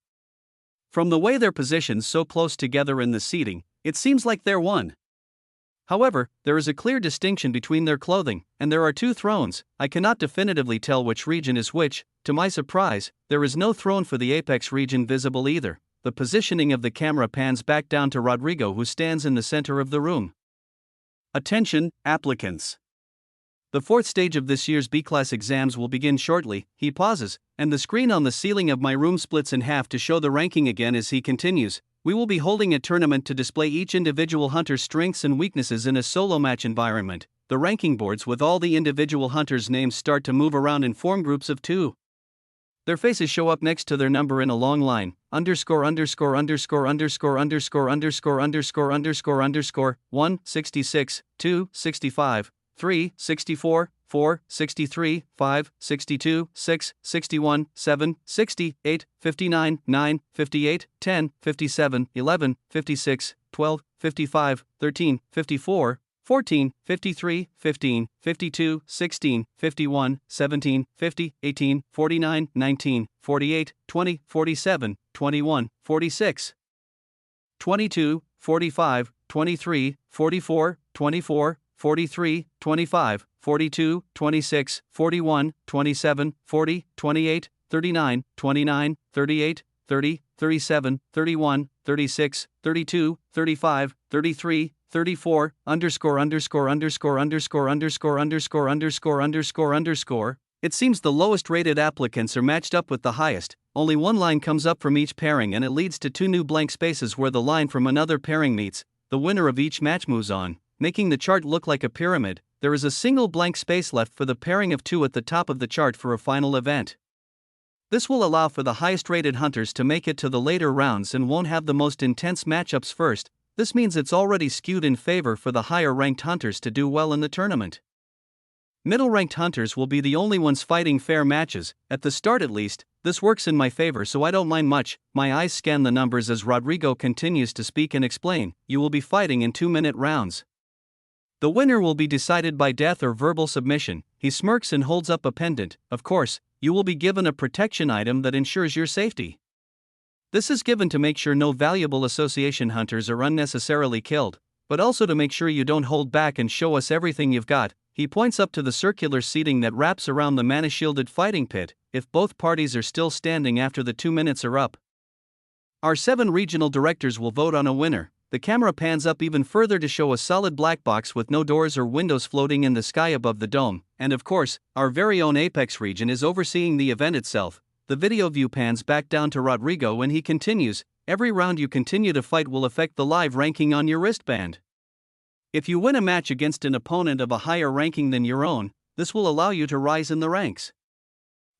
From the way they're positioned so close together in the seating, it seems like they're one. However, there is a clear distinction between their clothing, and there are 2 thrones. I cannot definitively tell which region is which. To my surprise, there is no throne for the Apex region visible either. The positioning of the camera pans back down to Rodrigo, who stands in the center of the room. Attention, applicants. The 4th stage of this year's B-class exams will begin shortly. He pauses, and the screen on the ceiling of my room splits in half to show the ranking again as he continues. We will be holding a tournament to display each individual hunter's strengths and weaknesses in a solo match environment. The ranking boards with all the individual hunters' names start to move around and form groups of 2. Their faces show up next to their number in a long line. Underscore underscore underscore underscore underscore underscore underscore underscore underscore 1 66 2 65 3 64 4 63 5 62 6 61 7 60 8 59 9 58 10 57 11 56 12 55 13 54 14 53 15 52 16 51 17 50 18 49 19 48 20 47 21 46. 22, 45, 23, 44, 24, 43, 25, 42, 26, 41, 27, 40, 28, 39, 29, 38, 30, 37, 31, 36, 32, 35, 33, 34, underscore underscore underscore underscore underscore underscore underscore underscore underscore. It seems the lowest rated applicants are matched up with the highest. Only one line comes up from each pairing and it leads to two new blank spaces where the line from another pairing meets. The winner of each match moves on, making the chart look like a pyramid. There is a single blank space left for the pairing of two at the top of the chart for a final event. This will allow for the highest rated hunters to make it to the later rounds and won't have the most intense matchups first. This means it's already skewed in favor for the higher ranked hunters to do well in the tournament. Middle ranked hunters will be the only ones fighting fair matches, at the start at least. This works in my favor, so I don't mind much. My eyes scan the numbers as Rodrigo continues to speak and explain. You will be fighting in 2-minute rounds. The winner will be decided by death or verbal submission. He smirks and holds up a pendant. Of course, you will be given a protection item that ensures your safety. This is given to make sure no valuable association hunters are unnecessarily killed, but also to make sure you don't hold back and show us everything you've got. He points up to the circular seating that wraps around the mana-shielded fighting pit, if both parties are still standing after the 2 minutes are up. Our 7 regional directors will vote on a winner. The camera pans up even further to show a solid black box with no doors or windows floating in the sky above the dome, and of course, our very own Apex region is overseeing the event itself. The video view pans back down to Rodrigo when he continues. Every round you continue to fight will affect the live ranking on your wristband. If you win a match against an opponent of a higher ranking than your own, this will allow you to rise in the ranks.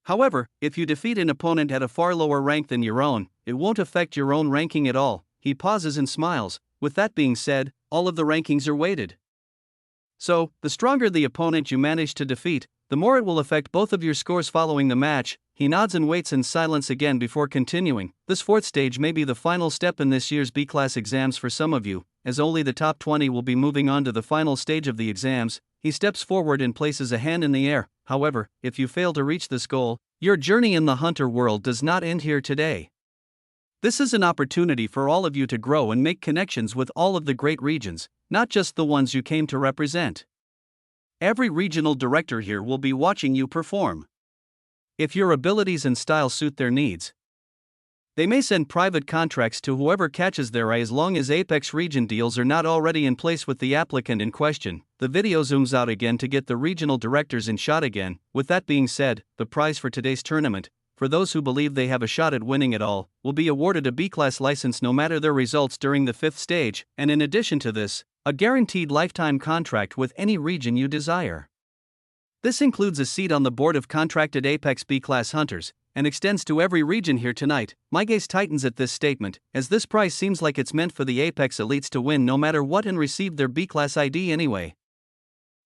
However, if you defeat an opponent at a far lower rank than your own, it won't affect your own ranking at all. He pauses and smiles. With that being said, all of the rankings are weighted. So, the stronger the opponent you manage to defeat, the more it will affect both of your scores following the match. He nods and waits in silence again before continuing. This 4th stage may be the final step in this year's B-class exams for some of you, as only the top 20 will be moving on to the final stage of the exams. He steps forward and places a hand in the air. However, if you fail to reach this goal, your journey in the hunter world does not end here today. This is an opportunity for all of you to grow and make connections with all of the great regions, not just the ones you came to represent. Every regional director here will be watching you perform. If your abilities and style suit their needs, they may send private contracts to whoever catches their eye as long as Apex region deals are not already in place with the applicant in question. The video zooms out again to get the regional directors in shot again. With that being said, the prize for today's tournament, for those who believe they have a shot at winning it all, will be awarded a B-class license no matter their results during the 5th stage, and in addition to this, a guaranteed lifetime contract with any region you desire. This includes a seat on the board of contracted Apex B-class hunters, and extends to every region here tonight. My gaze tightens at this statement, as this prize seems like it's meant for the Apex elites to win no matter what and receive their B-class ID anyway.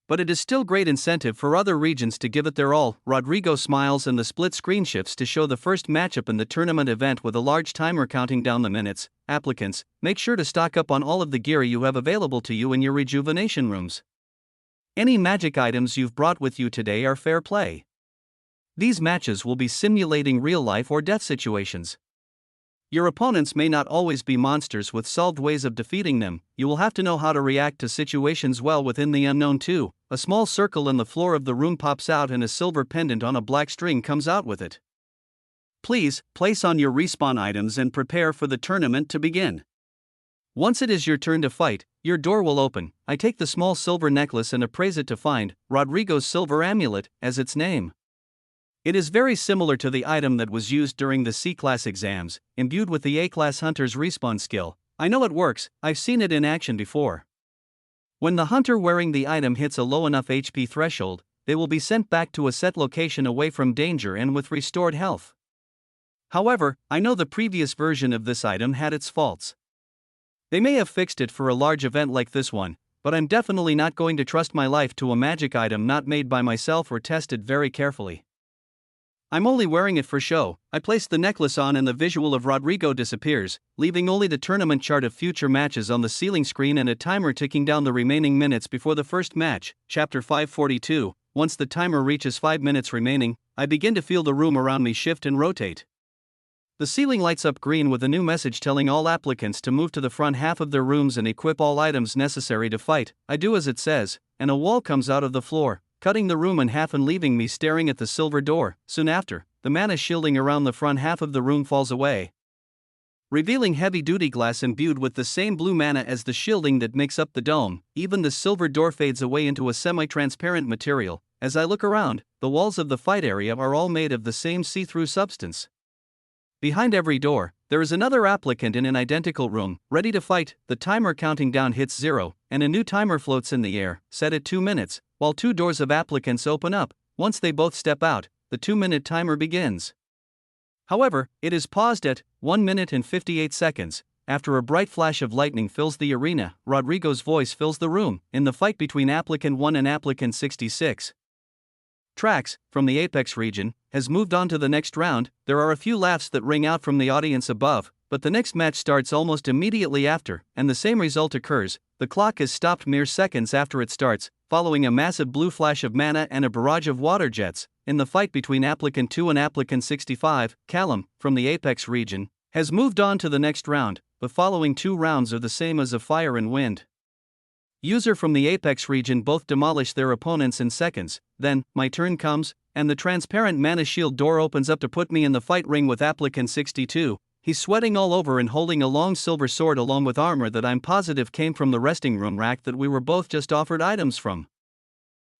But it is still great incentive for other regions to give it their all. Rodrigo smiles and the split screen shifts to show the first matchup in the tournament event with a large timer counting down the minutes. Applicants, make sure to stock up on all of the gear you have available to you in your rejuvenation rooms. Any magic items you've brought with you today are fair play. These matches will be simulating real-life or death situations. Your opponents may not always be monsters with solved ways of defeating them. You will have to know how to react to situations well within the unknown too. A small circle in the floor of the room pops out and a silver pendant on a black string comes out with it. Please, place on your respawn items and prepare for the tournament to begin. Once it is your turn to fight, your door will open. I take the small silver necklace and appraise it to find Rodrigo's silver amulet, as its name. It is very similar to the item that was used during the C-class exams, imbued with the A-class hunter's respawn skill. I know it works, I've seen it in action before. When the hunter wearing the item hits a low enough HP threshold, they will be sent back to a set location away from danger and with restored health. However, I know the previous version of this item had its faults. They may have fixed it for a large event like this one, but I'm definitely not going to trust my life to a magic item not made by myself or tested very carefully. I'm only wearing it for show. I place the necklace on and the visual of Rodrigo disappears, leaving only the tournament chart of future matches on the ceiling screen and a timer ticking down the remaining minutes before the first match. Chapter 542. Once the timer reaches 5 minutes remaining, I begin to feel the room around me shift and rotate. The ceiling lights up green with a new message telling all applicants to move to the front half of their rooms and equip all items necessary to fight. I do as it says, and a wall comes out of the floor, cutting the room in half and leaving me staring at the silver door. Soon after, the mana shielding around the front half of the room falls away, revealing heavy-duty glass imbued with the same blue mana as the shielding that makes up the dome. Even the silver door fades away into a semi-transparent material. As I look around, the walls of the fight area are all made of the same see-through substance. Behind every door, there is another applicant in an identical room, ready to fight. The timer counting down hits 0, and a new timer floats in the air, set at 2 minutes, while 2 doors of applicants open up. Once they both step out, the 2-minute timer begins. However, it is paused at 1 minute and 58 seconds. After a bright flash of lightning fills the arena, Rodrigo's voice fills the room. In the fight between applicant 1 and applicant 66, Trax, from the Apex region, has moved on to the next round. There are a few laughs that ring out from the audience above, but the next match starts almost immediately after, and the same result occurs. The clock is stopped mere seconds after it starts, following a massive blue flash of mana and a barrage of water jets. In the fight between applicant 2 and applicant 65, Callum, from the Apex region, has moved on to the next round. The following 2 rounds are the same as of Fire and Wind. User from the Apex region both demolish their opponents in seconds. Then, my turn comes, and the transparent mana shield door opens up to put me in the fight ring with applicant 62. He's sweating all over and holding a long silver sword along with armor that I'm positive came from the resting room rack that we were both just offered items from.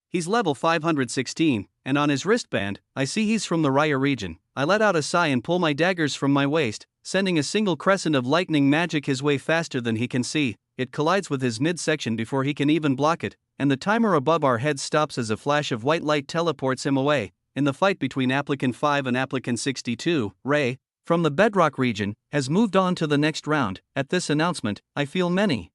He's level 516, and on his wristband, I see he's from the Raya region. I let out a sigh and pull my daggers from my waist, sending a single crescent of lightning magic his way faster than he can see. It collides with his midsection before he can even block it, and the timer above our heads stops as a flash of white light teleports him away. In the fight between applicant 5 and applicant 62, Ray, from the Bedrock region, has moved on to the next round. At this announcement, I feel many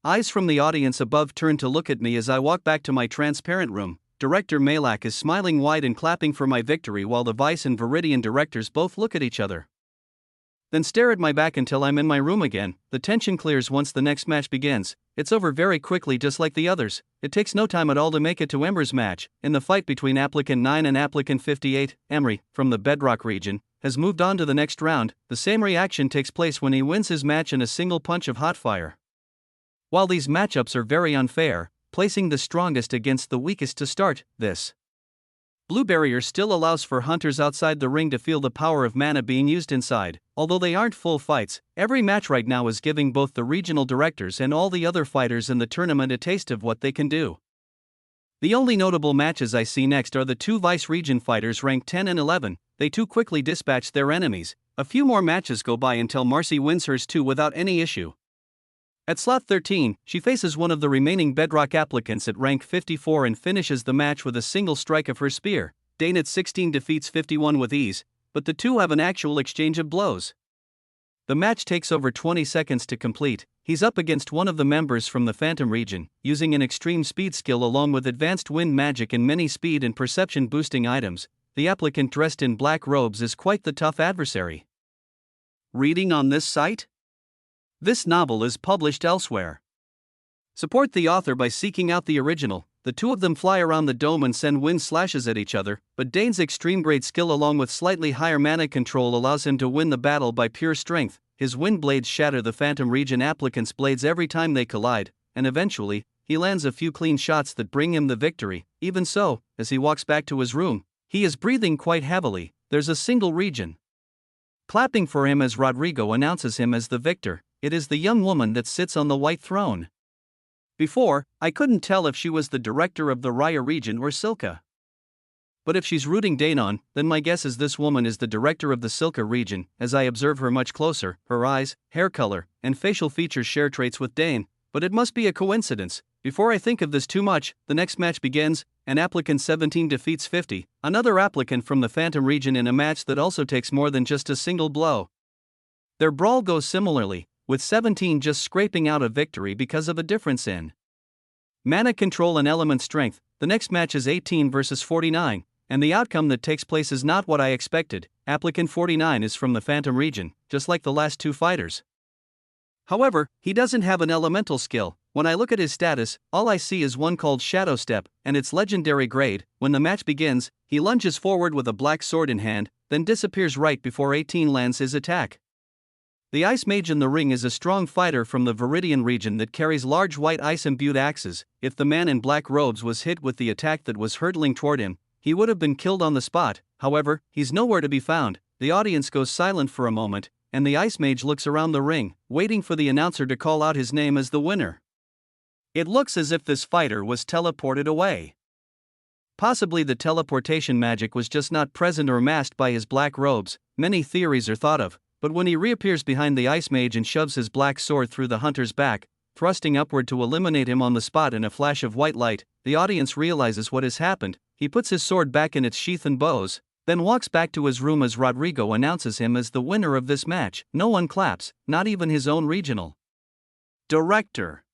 eyes from the audience above turn to look at me as I walk back to my transparent room. Director Malak is smiling wide and clapping for my victory while the Vice and Viridian directors both look at each other, then stare at my back until I'm in my room again. The tension clears once the next match begins. It's over very quickly just like the others. It takes no time at all to make it to Ember's match. In the fight between applicant 9 and applicant 58, Emery, from the Bedrock region, has moved on to the next round. The same reaction takes place when he wins his match in a single punch of hot fire. While these matchups are very unfair, placing the strongest against the weakest to start, this blue barrier still allows for hunters outside the ring to feel the power of mana being used inside. Although they aren't full fights, every match right now is giving both the regional directors and all the other fighters in the tournament a taste of what they can do. The only notable matches I see next are the 2 Vice region fighters ranked 10 and 11. They too quickly dispatch their enemies. A few more matches go by until Marcy wins hers too without any issue. At slot 13, she faces one of the remaining Bedrock applicants at rank 54 and finishes the match with a single strike of her spear. Dane at 16 defeats 51 with ease, but the two have an actual exchange of blows. The match takes over 20 seconds to complete. He's up against one of the members from the Phantom region, using an extreme speed skill along with advanced wind magic and many speed and perception boosting items. The applicant dressed in black robes is quite the tough adversary. Reading on this site? This novel is published elsewhere. Support the author by seeking out the original. The two of them fly around the dome and send wind slashes at each other, but Dane's extreme grade skill along with slightly higher mana control allows him to win the battle by pure strength. His wind blades shatter the Phantom region applicants' blades every time they collide, and eventually, he lands a few clean shots that bring him the victory. Even so, as he walks back to his room, he is breathing quite heavily. There's a single region clapping for him as Rodrigo announces him as the victor. It is the young woman that sits on the white throne. Before, I couldn't tell if she was the director of the Raya region or Silka. But if she's rooting Dane on, then my guess is this woman is the director of the Silka region. As I observe her much closer, her eyes, hair color, and facial features share traits with Dane, but it must be a coincidence. Before I think of this too much, the next match begins, and applicant 17 defeats 50, another applicant from the Phantom region in a match that also takes more than just a single blow. Their brawl goes similarly, with 17 just scraping out a victory because of a difference in mana control and element strength. The next match is 18 versus 49, and the outcome that takes place is not what I expected. Applicant 49 is from the Phantom region, just like the last two fighters. However, he doesn't have an elemental skill. When I look at his status, all I see is one called Shadow Step, and its legendary grade. When the match begins, he lunges forward with a black sword in hand, then disappears right before 18 lands his attack. The Ice Mage in the ring is a strong fighter from the Viridian region that carries large white ice-imbued axes. If the man in black robes was hit with the attack that was hurtling toward him, he would have been killed on the spot. However, he's nowhere to be found. The audience goes silent for a moment, and the Ice Mage looks around the ring, waiting for the announcer to call out his name as the winner. It looks as if this fighter was teleported away. Possibly the teleportation magic was just not present or masked by his black robes. Many theories are thought of, but when he reappears behind the Ice Mage and shoves his black sword through the hunter's back, thrusting upward to eliminate him on the spot in a flash of white light, the audience realizes what has happened. He puts his sword back in its sheath and bows, then walks back to his room as Rodrigo announces him as the winner of this match. No one claps, not even his own regional director.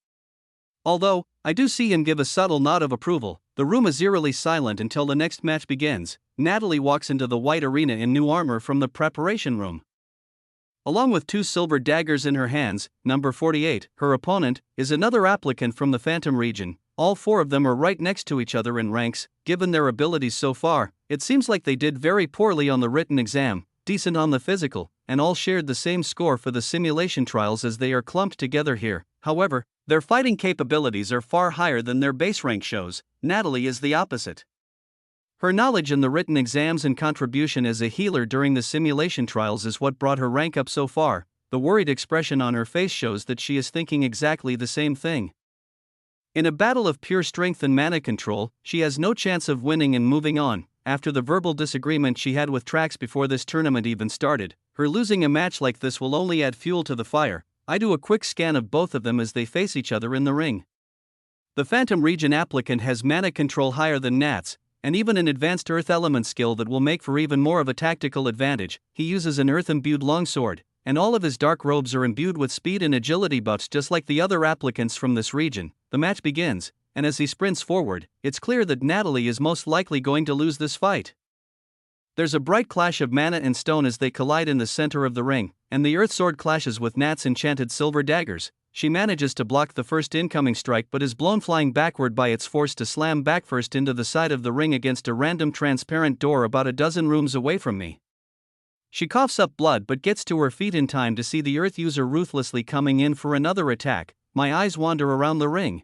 Although, I do see him give a subtle nod of approval. The room is eerily silent until the next match begins. Natalie walks into the white arena in new armor from the preparation room. Along with 2 silver daggers in her hands, number 48, her opponent, is another applicant from the Phantom region. All 4 of them are right next to each other in ranks. Given their abilities so far, it seems like they did very poorly on the written exam, decent on the physical, and all shared the same score for the simulation trials as they are clumped together here. However, their fighting capabilities are far higher than their base rank shows. Natalie is the opposite. Her knowledge in the written exams and contribution as a healer during the simulation trials is what brought her rank up so far. The worried expression on her face shows that she is thinking exactly the same thing. In a battle of pure strength and mana control, she has no chance of winning and moving on. After the verbal disagreement she had with Trax before this tournament even started, her losing a match like this will only add fuel to the fire. I do a quick scan of both of them as they face each other in the ring. The Phantom region applicant has mana control higher than Nat's, and even an advanced earth element skill that will make for even more of a tactical advantage. He uses an earth-imbued longsword, and all of his dark robes are imbued with speed and agility buffs just like the other applicants from this region. The match begins, and as he sprints forward, it's clear that Natalie is most likely going to lose this fight. There's a bright clash of mana and stone as they collide in the center of the ring, and the earth sword clashes with Nat's enchanted silver daggers. She manages to block the first incoming strike but is blown flying backward by its force to slam backfirst into the side of the ring against a random transparent door about a dozen rooms away from me. She coughs up blood but gets to her feet in time to see the earth user ruthlessly coming in for another attack. My eyes wander around the ring,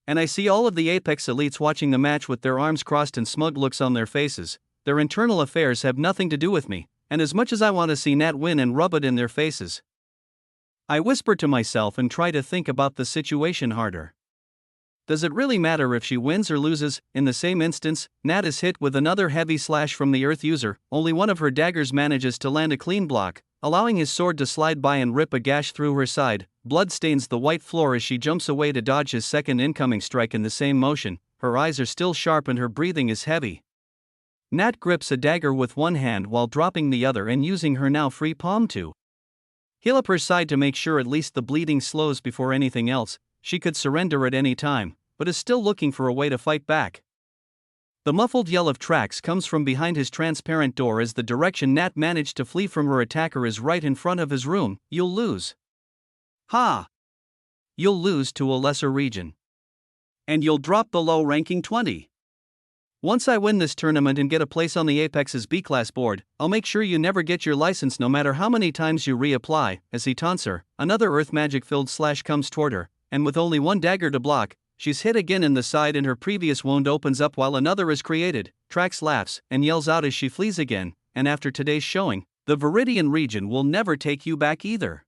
and I see all of the Apex elites watching the match with their arms crossed and smug looks on their faces. Their internal affairs have nothing to do with me, and as much as I want to see Nat win and rub it in their faces, I whisper to myself and try to think about the situation harder. Does it really matter if she wins or loses? In the same instance, Nat is hit with another heavy slash from the earth user. Only one of her daggers manages to land a clean block, allowing his sword to slide by and rip a gash through her side. Blood stains the white floor as she jumps away to dodge his second incoming strike in the same motion. Her eyes are still sharp and her breathing is heavy. Nat grips a dagger with one hand while dropping the other and using her now free palm to heal up her side to make sure at least the bleeding slows before anything else. She could surrender at any time, but is still looking for a way to fight back. The muffled yell of Trax comes from behind his transparent door as the direction Nat managed to flee from her attacker is right in front of his room. You'll lose. Ha! You'll lose to a lesser region. And you'll drop below ranking 20. Once I win this tournament and get a place on the Apex's B-class board, I'll make sure you never get your license no matter how many times you reapply. As he taunts her, another earth magic-filled slash comes toward her, and with only one dagger to block, she's hit again in the side and her previous wound opens up while another is created. Trax laughs and yells out as she flees again, and after today's showing, the Viridian region will never take you back either.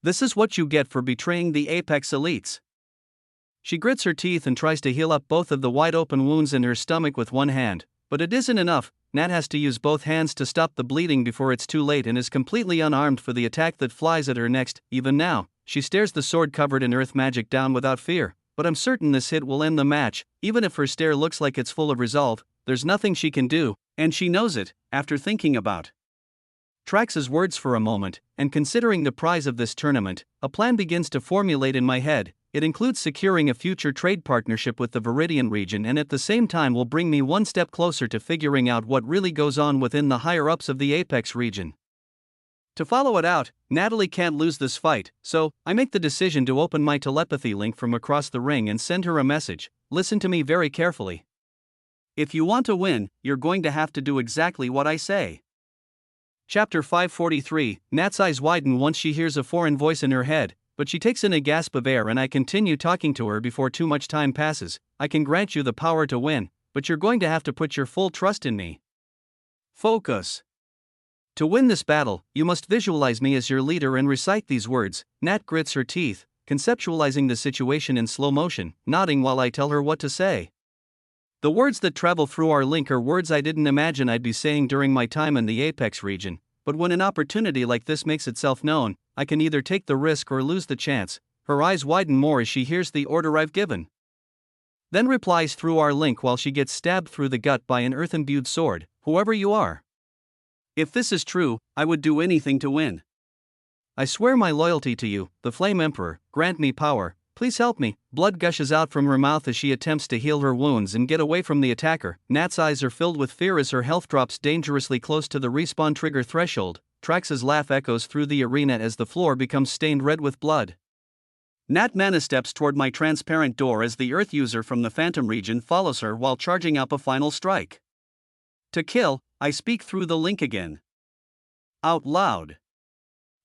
This is what you get for betraying the Apex elites. She grits her teeth and tries to heal up both of the wide-open wounds in her stomach with one hand, but it isn't enough. Nat has to use both hands to stop the bleeding before it's too late and is completely unarmed for the attack that flies at her next. Even now, she stares the sword covered in earth magic down without fear, but I'm certain this hit will end the match. Even if her stare looks like it's full of resolve, there's nothing she can do, and she knows it. After thinking about Trax's words for a moment, and considering the prize of this tournament, a plan begins to formulate in my head. It includes securing a future trade partnership with the Viridian region and at the same time will bring me one step closer to figuring out what really goes on within the higher-ups of the Apex region. To follow it out, Natalie can't lose this fight, so I make the decision to open my telepathy link from across the ring and send her a message. Listen to me very carefully. If you want to win, you're going to have to do exactly what I say. Chapter 543. Nat's eyes widen once she hears a foreign voice in her head, but she takes in a gasp of air and I continue talking to her before too much time passes. I can grant you the power to win, but you're going to have to put your full trust in me. Focus. To win this battle, you must visualize me as your leader and recite these words. Nat grits her teeth, conceptualizing the situation in slow motion, nodding while I tell her what to say. The words that travel through our link are words I didn't imagine I'd be saying during my time in the Apex region, but when an opportunity like this makes itself known, I can either take the risk or lose the chance. Her eyes widen more as she hears the order I've given. Then replies through our link while she gets stabbed through the gut by an earth-imbued sword. Whoever you are. If this is true, I would do anything to win. I swear my loyalty to you, the Flame Emperor. Grant me power. Please help me. Blood gushes out from her mouth as she attempts to heal her wounds and get away from the attacker. Nat's eyes are filled with fear as her health drops dangerously close to the respawn trigger threshold. Trax's laugh echoes through the arena as the floor becomes stained red with blood. Nat mana steps toward my transparent door as the Earth user from the Phantom region follows her while charging up a final strike. To kill, I speak through the link again. Out loud.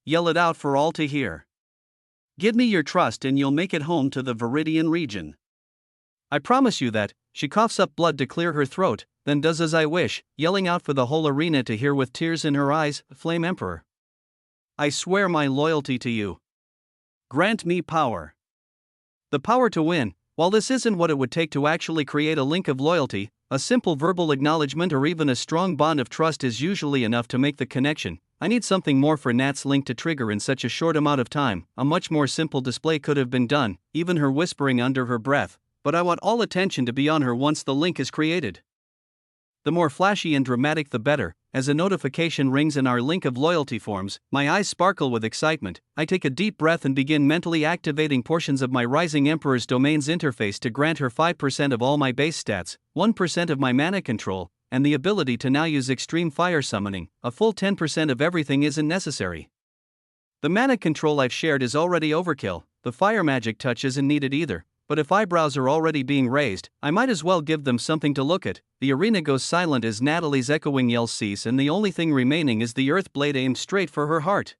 Yell it out for all to hear. Give me your trust and you'll make it home to the Viridian region. I promise you that. She coughs up blood to clear her throat, then does as I wish, yelling out for the whole arena to hear with tears in her eyes. Flame Emperor. I swear my loyalty to you. Grant me power. The power to win. While this isn't what it would take to actually create a link of loyalty, a simple verbal acknowledgement or even a strong bond of trust is usually enough to make the connection. I need something more for Nat's link to trigger in such a short amount of time. A much more simple display could have been done, even her whispering under her breath, but I want all attention to be on her once the link is created. The more flashy and dramatic the better. As a notification rings and our link of loyalty forms, my eyes sparkle with excitement. I take a deep breath and begin mentally activating portions of my Rising Emperor's domains interface to grant her 5% of all my base stats, 1% of my mana control, and the ability to now use extreme fire summoning. A full 10% of everything isn't necessary. The mana control I've shared is already overkill, the fire magic touch isn't needed either, but if eyebrows are already being raised, I might as well give them something to look at. The arena goes silent as Natalie's echoing yells cease and the only thing remaining is the earth blade aimed straight for her heart.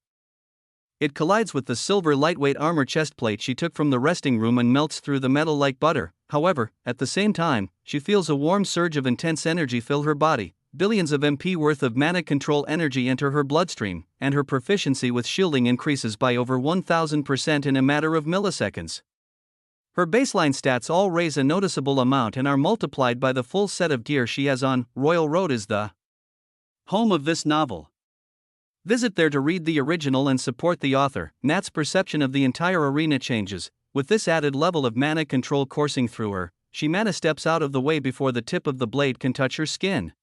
It collides with the silver lightweight armor chestplate she took from the resting room and melts through the metal like butter. However, at the same time, she feels a warm surge of intense energy fill her body. Billions of MP worth of mana control energy enter her bloodstream, and her proficiency with shielding increases by over 1000% in a matter of milliseconds. Her baseline stats all raise a noticeable amount and are multiplied by the full set of gear she has on. Royal Road is the home of this novel. Visit there to read the original and support the author. Nat's perception of the entire arena changes. With this added level of mana control coursing through her, she mana steps out of the way before the tip of the blade can touch her skin.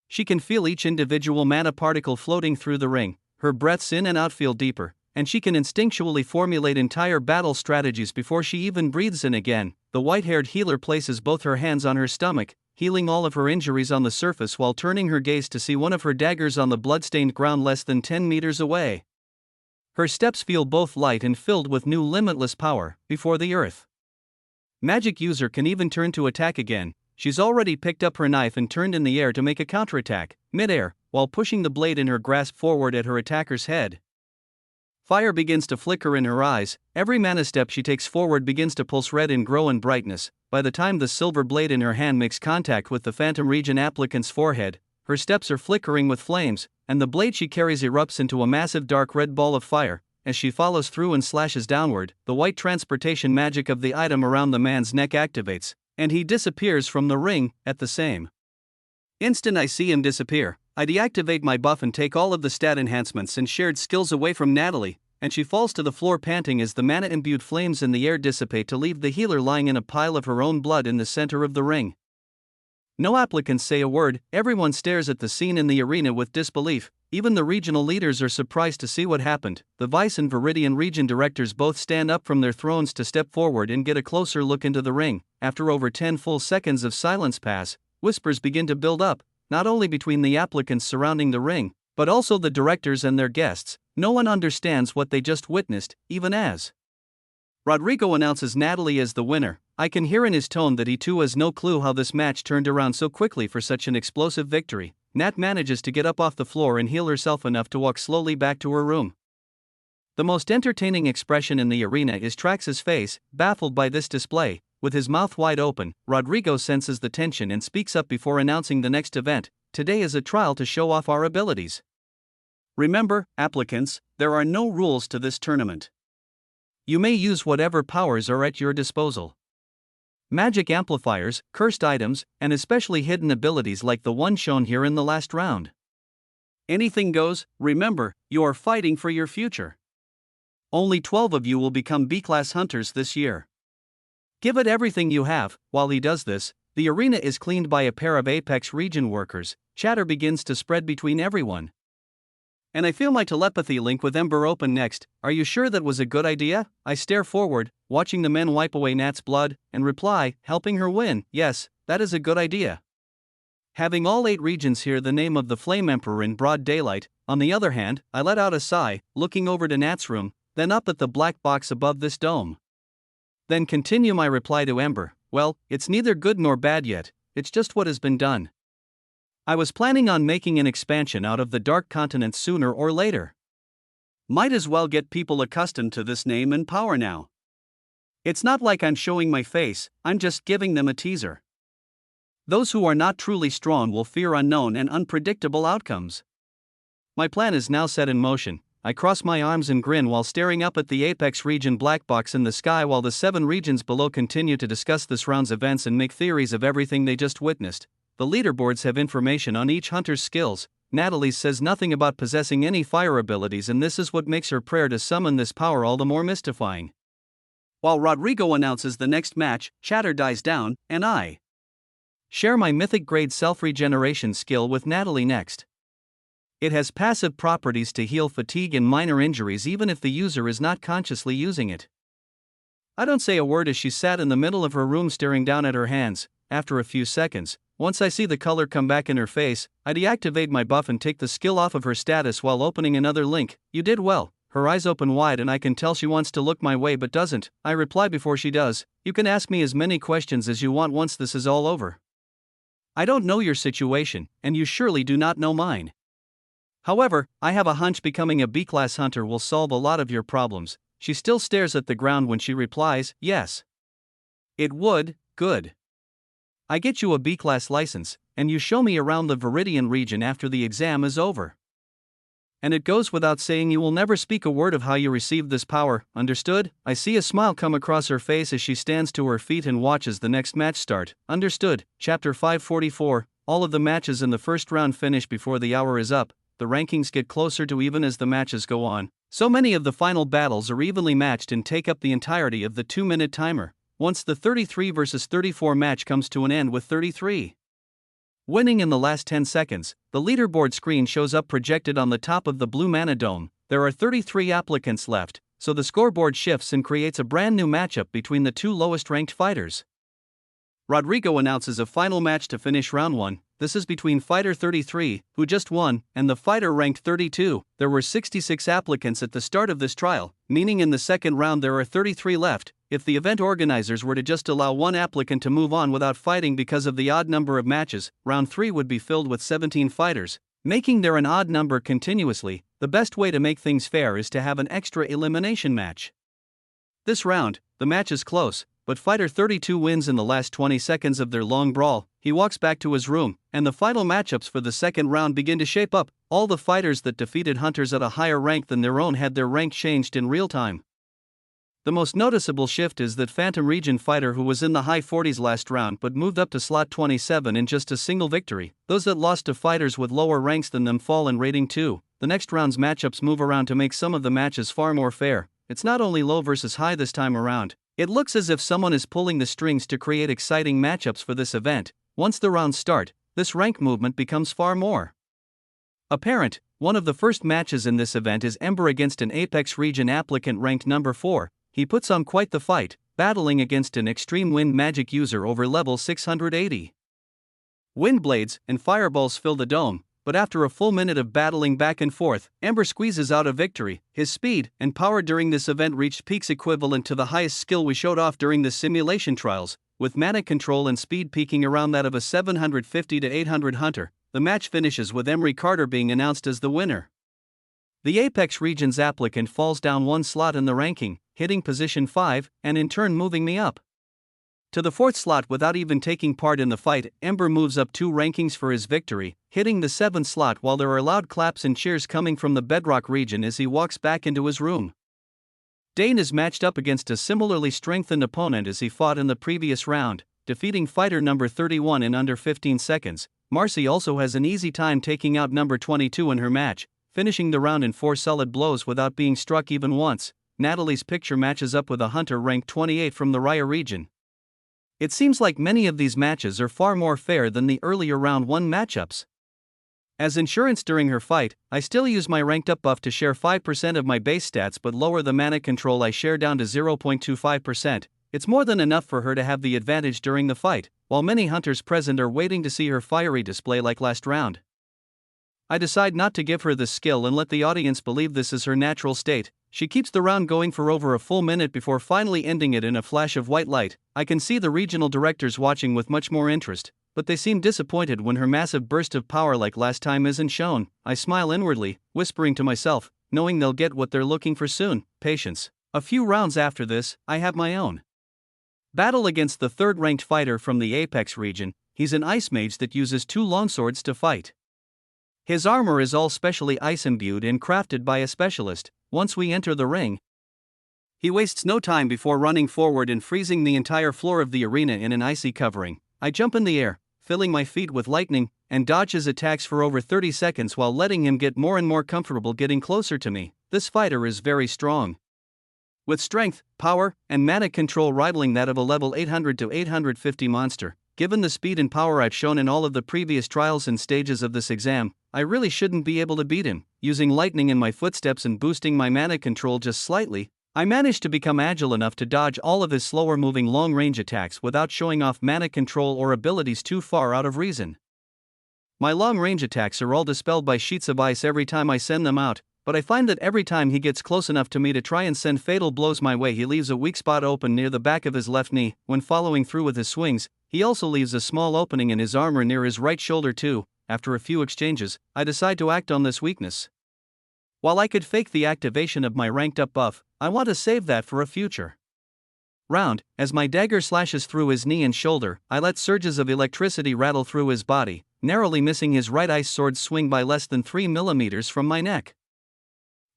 She can feel each individual mana particle floating through the ring. Her breaths in and out feel deeper, and she can instinctually formulate entire battle strategies before she even breathes in again. The white-haired healer places both her hands on her stomach, healing all of her injuries on the surface while turning her gaze to see one of her daggers on the bloodstained ground less than 10 meters away. Her steps feel both light and filled with new limitless power. Before the earth magic user can even turn to attack again, she's already picked up her knife and turned in the air to make a counterattack, mid-air, while pushing the blade in her grasp forward at her attacker's head. Fire begins to flicker in her eyes. Every mana step she takes forward begins to pulse red and grow in brightness. By the time the silver blade in her hand makes contact with the Phantom region applicant's forehead, her steps are flickering with flames, and the blade she carries erupts into a massive dark red ball of fire. As she follows through and slashes downward, the white transportation magic of the item around the man's neck activates, and he disappears from the ring. At the same instant I see him disappear, I deactivate my buff and take all of the stat enhancements and shared skills away from Natalie, and she falls to the floor panting as the mana-imbued flames in the air dissipate to leave the healer lying in a pile of her own blood in the center of the ring. No applicants say a word, everyone stares at the scene in the arena with disbelief. Even the regional leaders are surprised to see what happened. The Vice and Viridian region directors both stand up from their thrones to step forward and get a closer look into the ring. After over 10 full seconds of silence pass, whispers begin to build up, not only between the applicants surrounding the ring, but also the directors and their guests. No one understands what they just witnessed, even as Rodrigo announces Natalie as the winner. I can hear in his tone that he too has no clue how this match turned around so quickly for such an explosive victory. Nat manages to get up off the floor and heal herself enough to walk slowly back to her room. The most entertaining expression in the arena is Trax's face, baffled by this display. With his mouth wide open, Rodrigo senses the tension and speaks up before announcing the next event. Today is a trial to show off our abilities. Remember, applicants, there are no rules to this tournament. You may use whatever powers are at your disposal. Magic amplifiers, cursed items, and especially hidden abilities like the one shown here in the last round. Anything goes. Remember, you are fighting for your future. Only 12 of you will become B-class hunters this year. Give it everything you have. While he does this, the arena is cleaned by a pair of Apex region workers. Chatter begins to spread between everyone. And I feel my telepathy link with Ember open next. Are you sure that was a good idea? I stare forward, watching the men wipe away Nat's blood, and reply, helping her win. Yes, that is a good idea. Having all 8 regions hear the name of the Flame Emperor in broad daylight. On the other hand, I let out a sigh, looking over to Nat's room, then up at the black box above this dome. Then continue my reply to Ember. Well, it's neither good nor bad yet, it's just what has been done. I was planning on making an expansion out of the Dark Continent sooner or later. Might as well get people accustomed to this name and power now. It's not like I'm showing my face, I'm just giving them a teaser. Those who are not truly strong will fear unknown and unpredictable outcomes. My plan is now set in motion. I cross my arms and grin while staring up at the Apex region black box in the sky while the 7 regions below continue to discuss this round's events and make theories of everything they just witnessed. The leaderboards have information on each hunter's skills. Natalie says nothing about possessing any fire abilities, and this is what makes her prayer to summon this power all the more mystifying. While Rodrigo announces the next match, chatter dies down, and I share my mythic grade self-regeneration skill with Natalie next. It has passive properties to heal fatigue and minor injuries even if the user is not consciously using it. I don't say a word as she sat in the middle of her room staring down at her hands. After a few seconds, once I see the color come back in her face, I deactivate my buff and take the skill off of her status while opening another link. You did well. Her eyes open wide and I can tell she wants to look my way but doesn't. I reply before she does. You can ask me as many questions as you want once this is all over. I don't know your situation, and you surely do not know mine. However, I have a hunch becoming a B-class hunter will solve a lot of your problems. She still stares at the ground when she replies, yes. It would. Good. I get you a B-class license, and you show me around the Viridian region after the exam is over. And it goes without saying you will never speak a word of how you received this power, understood? I see a smile come across her face as she stands to her feet and watches the next match start. Understood. Chapter 544. All of the matches in the first round finish before the hour is up. The rankings get closer to even as the matches go on. So many of the final battles are evenly matched and take up the entirety of the 2-minute timer. Once the 33 versus 34 match comes to an end with 33 winning in the last 10 seconds, the leaderboard screen shows up projected on the top of the blue mana dome. There are 33 applicants left, so the scoreboard shifts and creates a brand new matchup between the 2 lowest ranked fighters. Rodrigo announces a final match to finish round 1. This is between fighter 33, who just won, and the fighter ranked 32. There were 66 applicants at the start of this trial, meaning in the second round there are 33 left. If the event organizers were to just allow one applicant to move on without fighting because of the odd number of matches, round 3 would be filled with 17 fighters, making there an odd number continuously. The best way to make things fair is to have an extra elimination match. This round, the match is close, but fighter 32 wins in the last 20 seconds of their long brawl. He walks back to his room, and the final matchups for the second round begin to shape up. All the fighters that defeated hunters at a higher rank than their own had their rank changed in real time. The most noticeable shift is that Phantom Region fighter who was in the high 40s last round but moved up to slot 27 in just a single victory. Those that lost to fighters with lower ranks than them fall in rating 2. The next round's matchups move around to make some of the matches far more fair. It's not only low versus high this time around. It looks as if someone is pulling the strings to create exciting matchups for this event. Once the rounds start, this rank movement becomes far more apparent. One of the first matches in this event is Ember against an Apex region applicant ranked number 4. He puts on quite the fight, battling against an extreme wind magic user over level 680. Wind blades and fireballs fill the dome. but after a full minute of battling back and forth, Ember squeezes out a victory. His speed and power during this event reached peaks equivalent to the highest skill we showed off during the simulation trials, with mana control and speed peaking around that of a 750 to 800 hunter. The match finishes with Emery Carter being announced as the winner. The Apex region's applicant falls down one slot in the ranking, hitting position 5, and in turn moving me up to the 4th slot without even taking part in the fight. Ember moves up 2 rankings for his victory, hitting the 7th slot while there are loud claps and cheers coming from the Bedrock region as he walks back into his room. Dane is matched up against a similarly strengthened opponent as he fought in the previous round, defeating fighter number 31 in under 15 seconds. Marcy also has an easy time taking out number 22 in her match, finishing the round in 4 solid blows without being struck even once. Natalie's picture matches up with a hunter ranked 28 from the Raya region. It seems like many of these matches are far more fair than the earlier round 1 matchups. As insurance during her fight, I still use my ranked up buff to share 5% of my base stats but lower the mana control I share down to 0.25%. It's more than enough for her to have the advantage during the fight, while many hunters present are waiting to see her fiery display like last round. I decide not to give her this skill and let the audience believe this is her natural state. She keeps the round going for over a full minute before finally ending it in a flash of white light. I can see the regional directors watching with much more interest, but they seem disappointed when her massive burst of power like last time isn't shown. I smile inwardly, whispering to myself, knowing they'll get what they're looking for soon. Patience. A few rounds after this, I have my own battle against the 3rd ranked fighter from the Apex region. He's an ice mage that uses 2 longswords to fight. His armor is all specially ice imbued and crafted by a specialist. Once we enter the ring, he wastes no time before running forward and freezing the entire floor of the arena in an icy covering. I jump in the air, filling my feet with lightning, and dodge his attacks for over 30 seconds while letting him get more and more comfortable getting closer to me. This fighter is very strong, with strength, power, and mana control rivaling that of a level 800 to 850 monster. Given the speed and power I've shown in all of the previous trials and stages of this exam, I really shouldn't be able to beat him. Using lightning in my footsteps and boosting my mana control just slightly, I managed to become agile enough to dodge all of his slower moving long range attacks without showing off mana control or abilities too far out of reason. My long range attacks are all dispelled by sheets of ice every time I send them out, but I find that every time he gets close enough to me to try and send fatal blows my way, he leaves a weak spot open near the back of his left knee. When following through with his swings, he also leaves a small opening in his armor near his right shoulder too. After a few exchanges, I decide to act on this weakness. While I could fake the activation of my ranked up buff, I want to save that for a future round. As my dagger slashes through his knee and shoulder, I let surges of electricity rattle through his body, narrowly missing his right ice sword swing by less than 3 millimeters from my neck.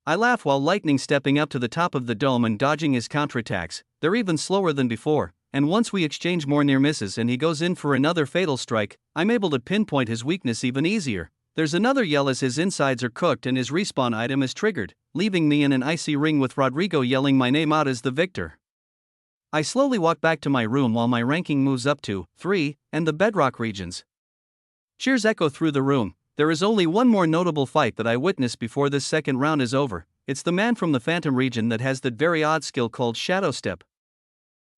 I laugh while lightning stepping up to the top of the dome and dodging his counterattacks. They're even slower than before, and once we exchange more near misses and he goes in for another fatal strike, I'm able to pinpoint his weakness even easier. There's another yell as his insides are cooked and his respawn item is triggered, leaving me in an icy ring with Rodrigo yelling my name out as the victor. I slowly walk back to my room while my ranking moves up to 3, and the Bedrock regions. Cheers echo through the room. There is only one more notable fight that I witnessed before this second round is over. It's the man from the Phantom region that has that very odd skill called Shadow Step.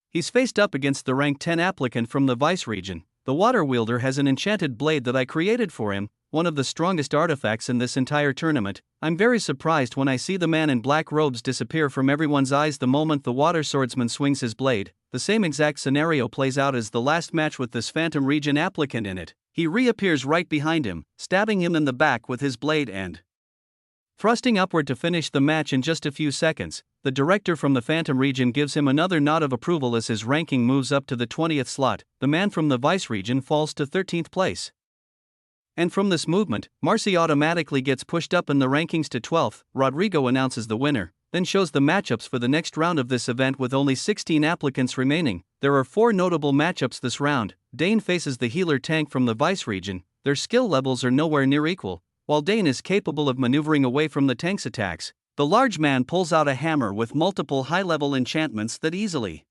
He's faced up against the rank 10 applicant from the Vice region. The water wielder has an enchanted blade that I created for him, one of the strongest artifacts in this entire tournament. I'm very surprised when I see the man in black robes disappear from everyone's eyes the moment the water swordsman swings his blade. The same exact scenario plays out as the last match with this Phantom region applicant in it. He reappears right behind him, stabbing him in the back with his blade and thrusting upward to finish the match in just a few seconds. The director from the Phantom region gives him another nod of approval as his ranking moves up to the 20th slot. The man from the Vice region falls to 13th place. And from this movement, Marcy automatically gets pushed up in the rankings to 12th. Rodrigo announces the winner, then shows the matchups for the next round of this event with only 16 applicants remaining. There are 4 notable matchups this round. Dane faces the healer tank from the Vice region. Their skill levels are nowhere near equal. While Dane is capable of maneuvering away from the tank's attacks, the large man pulls out a hammer with multiple high-level enchantments that easily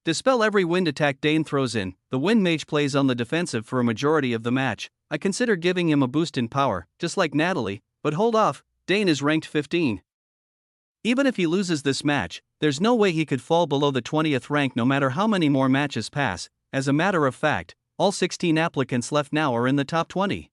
dispel every wind attack Dane throws in. The wind mage plays on the defensive for a majority of the match. I consider giving him a boost in power, just like Natalie, but hold off, Dane is ranked 15. Even if he loses this match, there's no way he could fall below the 20th rank no matter how many more matches pass. As a matter of fact, all 16 applicants left now are in the top 20.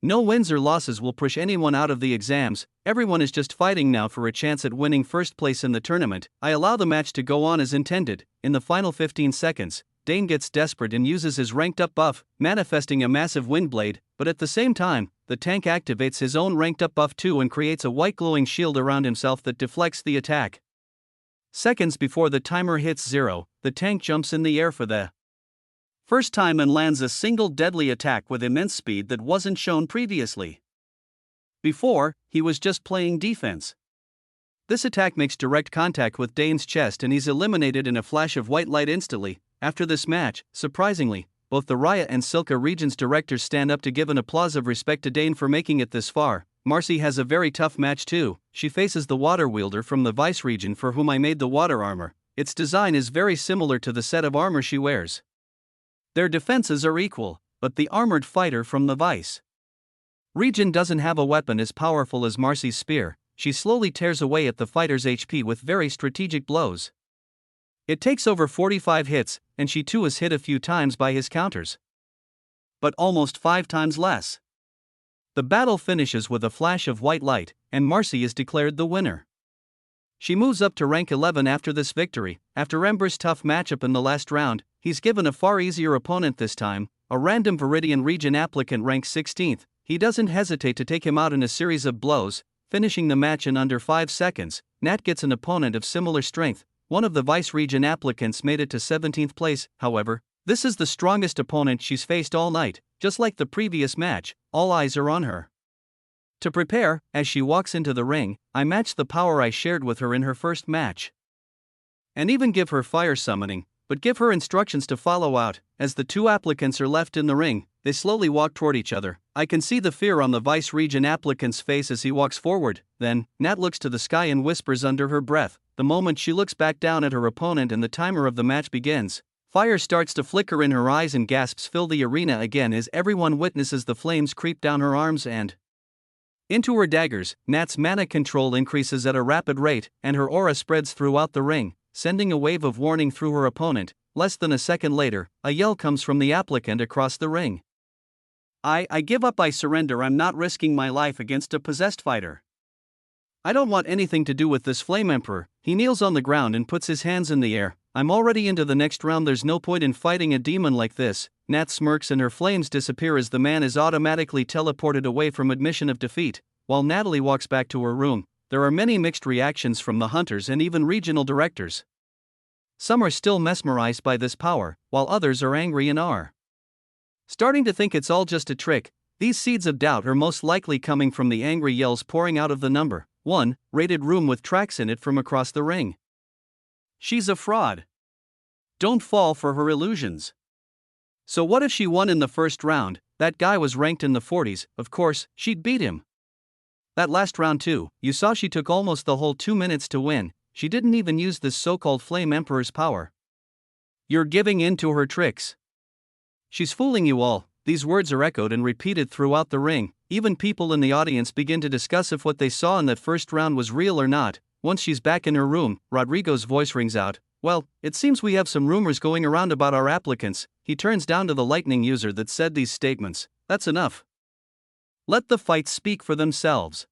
No wins or losses will push anyone out of the exams, everyone is just fighting now for a chance at winning first place in the tournament. I allow the match to go on as intended. In the final 15 seconds, Dane gets desperate and uses his ranked up buff, manifesting a massive windblade, but at the same time, the tank activates his own ranked up buff too and creates a white glowing shield around himself that deflects the attack. Seconds before the timer hits 0, the tank jumps in the air for the first time and lands a single deadly attack with immense speed that wasn't shown previously. Before, he was just playing defense. This attack makes direct contact with Dane's chest and he's eliminated in a flash of white light instantly. After this match, surprisingly, both the Raya and Silka region's directors stand up to give an applause of respect to Dane for making it this far. Marcy has a very tough match too. She faces the water wielder from the Vice region for whom I made the water armor. Its design is very similar to the set of armor she wears. Their defenses are equal, but the armored fighter from the Vice region doesn't have a weapon as powerful as Marcy's spear. She slowly tears away at the fighter's HP with very strategic blows. It takes over 45 hits, and she too is hit a few times by his counters, but almost 5 times less. The battle finishes with a flash of white light, and Marcy is declared the winner. She moves up to rank 11 after this victory. After Ember's tough matchup in the last round, he's given a far easier opponent this time, a random Viridian region applicant ranked 16th. He doesn't hesitate to take him out in a series of blows, finishing the match in under 5 seconds. Nat gets an opponent of similar strength. One of the Vice region applicants made it to 17th place, however. This is the strongest opponent she's faced all night. Just like the previous match, all eyes are on her. To prepare, as she walks into the ring, I match the power I shared with her in her first match. And even give her fire summoning, but give her instructions to follow out. As the two applicants are left in the ring, they slowly walk toward each other. I can see the fear on the Vice region applicant's face as he walks forward. Then, Nat looks to the sky and whispers under her breath. The moment she looks back down at her opponent and the timer of the match begins, fire starts to flicker in her eyes and gasps fill the arena again as everyone witnesses the flames creep down her arms and into her daggers. Nat's mana control increases at a rapid rate, and her aura spreads throughout the ring, sending a wave of warning through her opponent. Less than a second later, a yell comes from the applicant across the ring. I give up, I surrender, I'm not risking my life against a possessed fighter. I don't want anything to do with this Flame Emperor. He kneels on the ground and puts his hands in the air. I'm already into the next round, there's no point in fighting a demon like this. Nat smirks and her flames disappear as the man is automatically teleported away from admission of defeat. While Natalie walks back to her room, there are many mixed reactions from the hunters and even regional directors. Some are still mesmerized by this power, while others are angry and are starting to think it's all just a trick. These seeds of doubt are most likely coming from the angry yells pouring out of the number 1 rated room with tracks in it from across the ring. She's a fraud. Don't fall for her illusions. So what if she won in the first round? That guy was ranked in the 40s, of course, she'd beat him. That last round too, you saw she took almost the whole 2 minutes to win. She didn't even use this so-called Flame Emperor's power. You're giving in to her tricks. She's fooling you all. These words are echoed and repeated throughout the ring. Even people in the audience begin to discuss if what they saw in that first round was real or not. Once she's back in her room, Rodrigo's voice rings out. Well, it seems we have some rumors going around about our applicants. He turns down to the lightning user that said these statements. That's enough. Let the fights speak for themselves.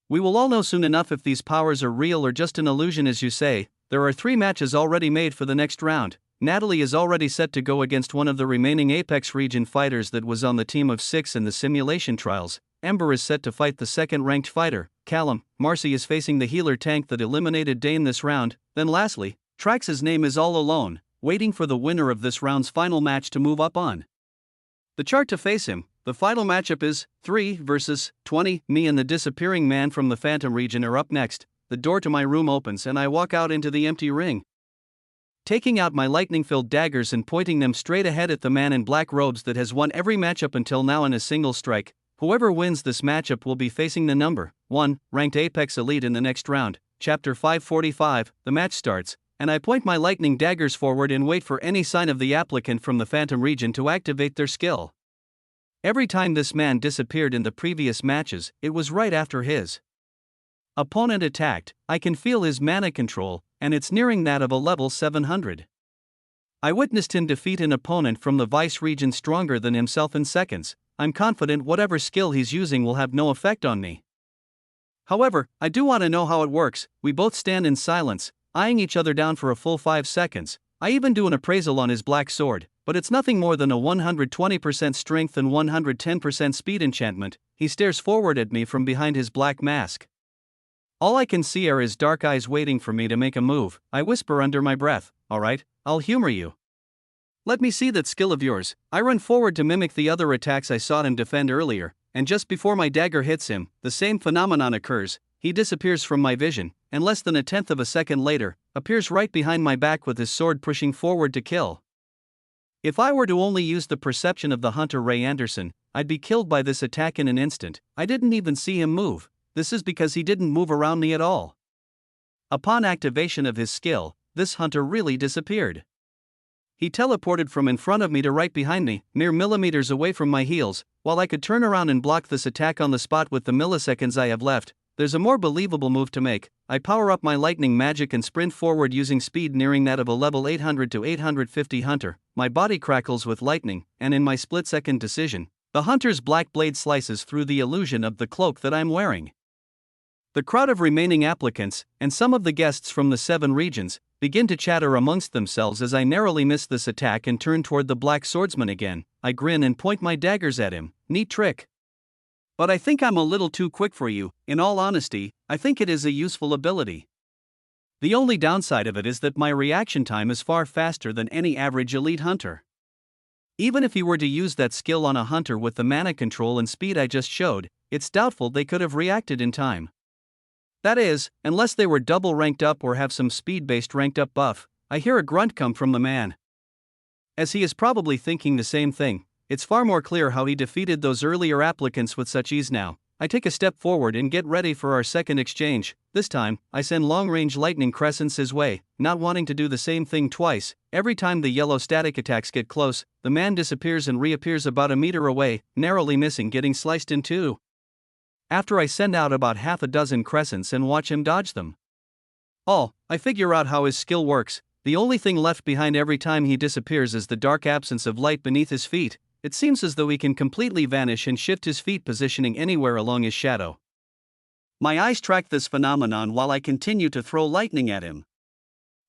We will all know soon enough if these powers are real or just an illusion, as you say. There are 3 matches already made for the next round. Natalie is already set to go against one of the remaining Apex region fighters that was on the team of 6 in the simulation trials. Ember is set to fight the second-ranked fighter, Callum. Marcy is facing the healer tank that eliminated Dane this round. Then lastly, Trax's name is all alone, waiting for the winner of this round's final match to move up on the chart to face him. The final matchup is 3 versus 20. Me and the disappearing man from the Phantom region are up next. The door to my room opens and I walk out into the empty ring, taking out my lightning-filled daggers and pointing them straight ahead at the man in black robes that has won every matchup until now in a single strike. Whoever wins this matchup will be facing the number 1 ranked Apex Elite in the next round. Chapter 545, the match starts, and I point my lightning daggers forward and wait for any sign of the applicant from the Phantom region to activate their skill. Every time this man disappeared in the previous matches, it was right after his opponent attacked. I can feel his mana control, and it's nearing that of a level 700. I witnessed him defeat an opponent from the Vice region stronger than himself in seconds. I'm confident whatever skill he's using will have no effect on me. However, I do want to know how it works. We both stand in silence, eyeing each other down for a full 5 seconds. I even do an appraisal on his black sword, but it's nothing more than a 120% strength and 110% speed enchantment. He stares forward at me from behind his black mask. All I can see are his dark eyes waiting for me to make a move. I whisper under my breath, "Alright, I'll humor you. Let me see that skill of yours." I run forward to mimic the other attacks I saw him defend earlier, and just before my dagger hits him, the same phenomenon occurs. He disappears from my vision, and less than a tenth of a second later, appears right behind my back with his sword pushing forward to kill. If I were to only use the perception of the hunter Ray Anderson, I'd be killed by this attack in an instant. I didn't even see him move. This is because he didn't move around me at all. Upon activation of his skill, this hunter really disappeared. He teleported from in front of me to right behind me, mere millimeters away from my heels. While I could turn around and block this attack on the spot with the milliseconds I have left, there's a more believable move to make. I power up my lightning magic and sprint forward using speed nearing that of a level 800 to 850 hunter. My body crackles with lightning, and in my split-second decision, the hunter's black blade slices through the illusion of the cloak that I'm wearing. The crowd of remaining applicants, and some of the guests from the 7 regions, begin to chatter amongst themselves as I narrowly miss this attack and turn toward the black swordsman again. I grin and point my daggers at him. Neat trick. But I think I'm a little too quick for you. In all honesty, I think it is a useful ability. The only downside of it is that my reaction time is far faster than any average elite hunter. Even if he were to use that skill on a hunter with the mana control and speed I just showed, it's doubtful they could have reacted in time. That is, unless they were double ranked up or have some speed-based ranked up buff. I hear a grunt come from the man. As he is probably thinking the same thing, it's far more clear how he defeated those earlier applicants with such ease now. I take a step forward and get ready for our second exchange. This time, I send long-range lightning crescents his way, not wanting to do the same thing twice. Every time the yellow static attacks get close, the man disappears and reappears about a meter away, narrowly missing getting sliced in two. After I send out about half a dozen crescents and watch him dodge them. I figure out how his skill works. The only thing left behind every time he disappears is the dark absence of light beneath his feet. It seems as though he can completely vanish and shift his feet positioning anywhere along his shadow. My eyes track this phenomenon while I continue to throw lightning at him.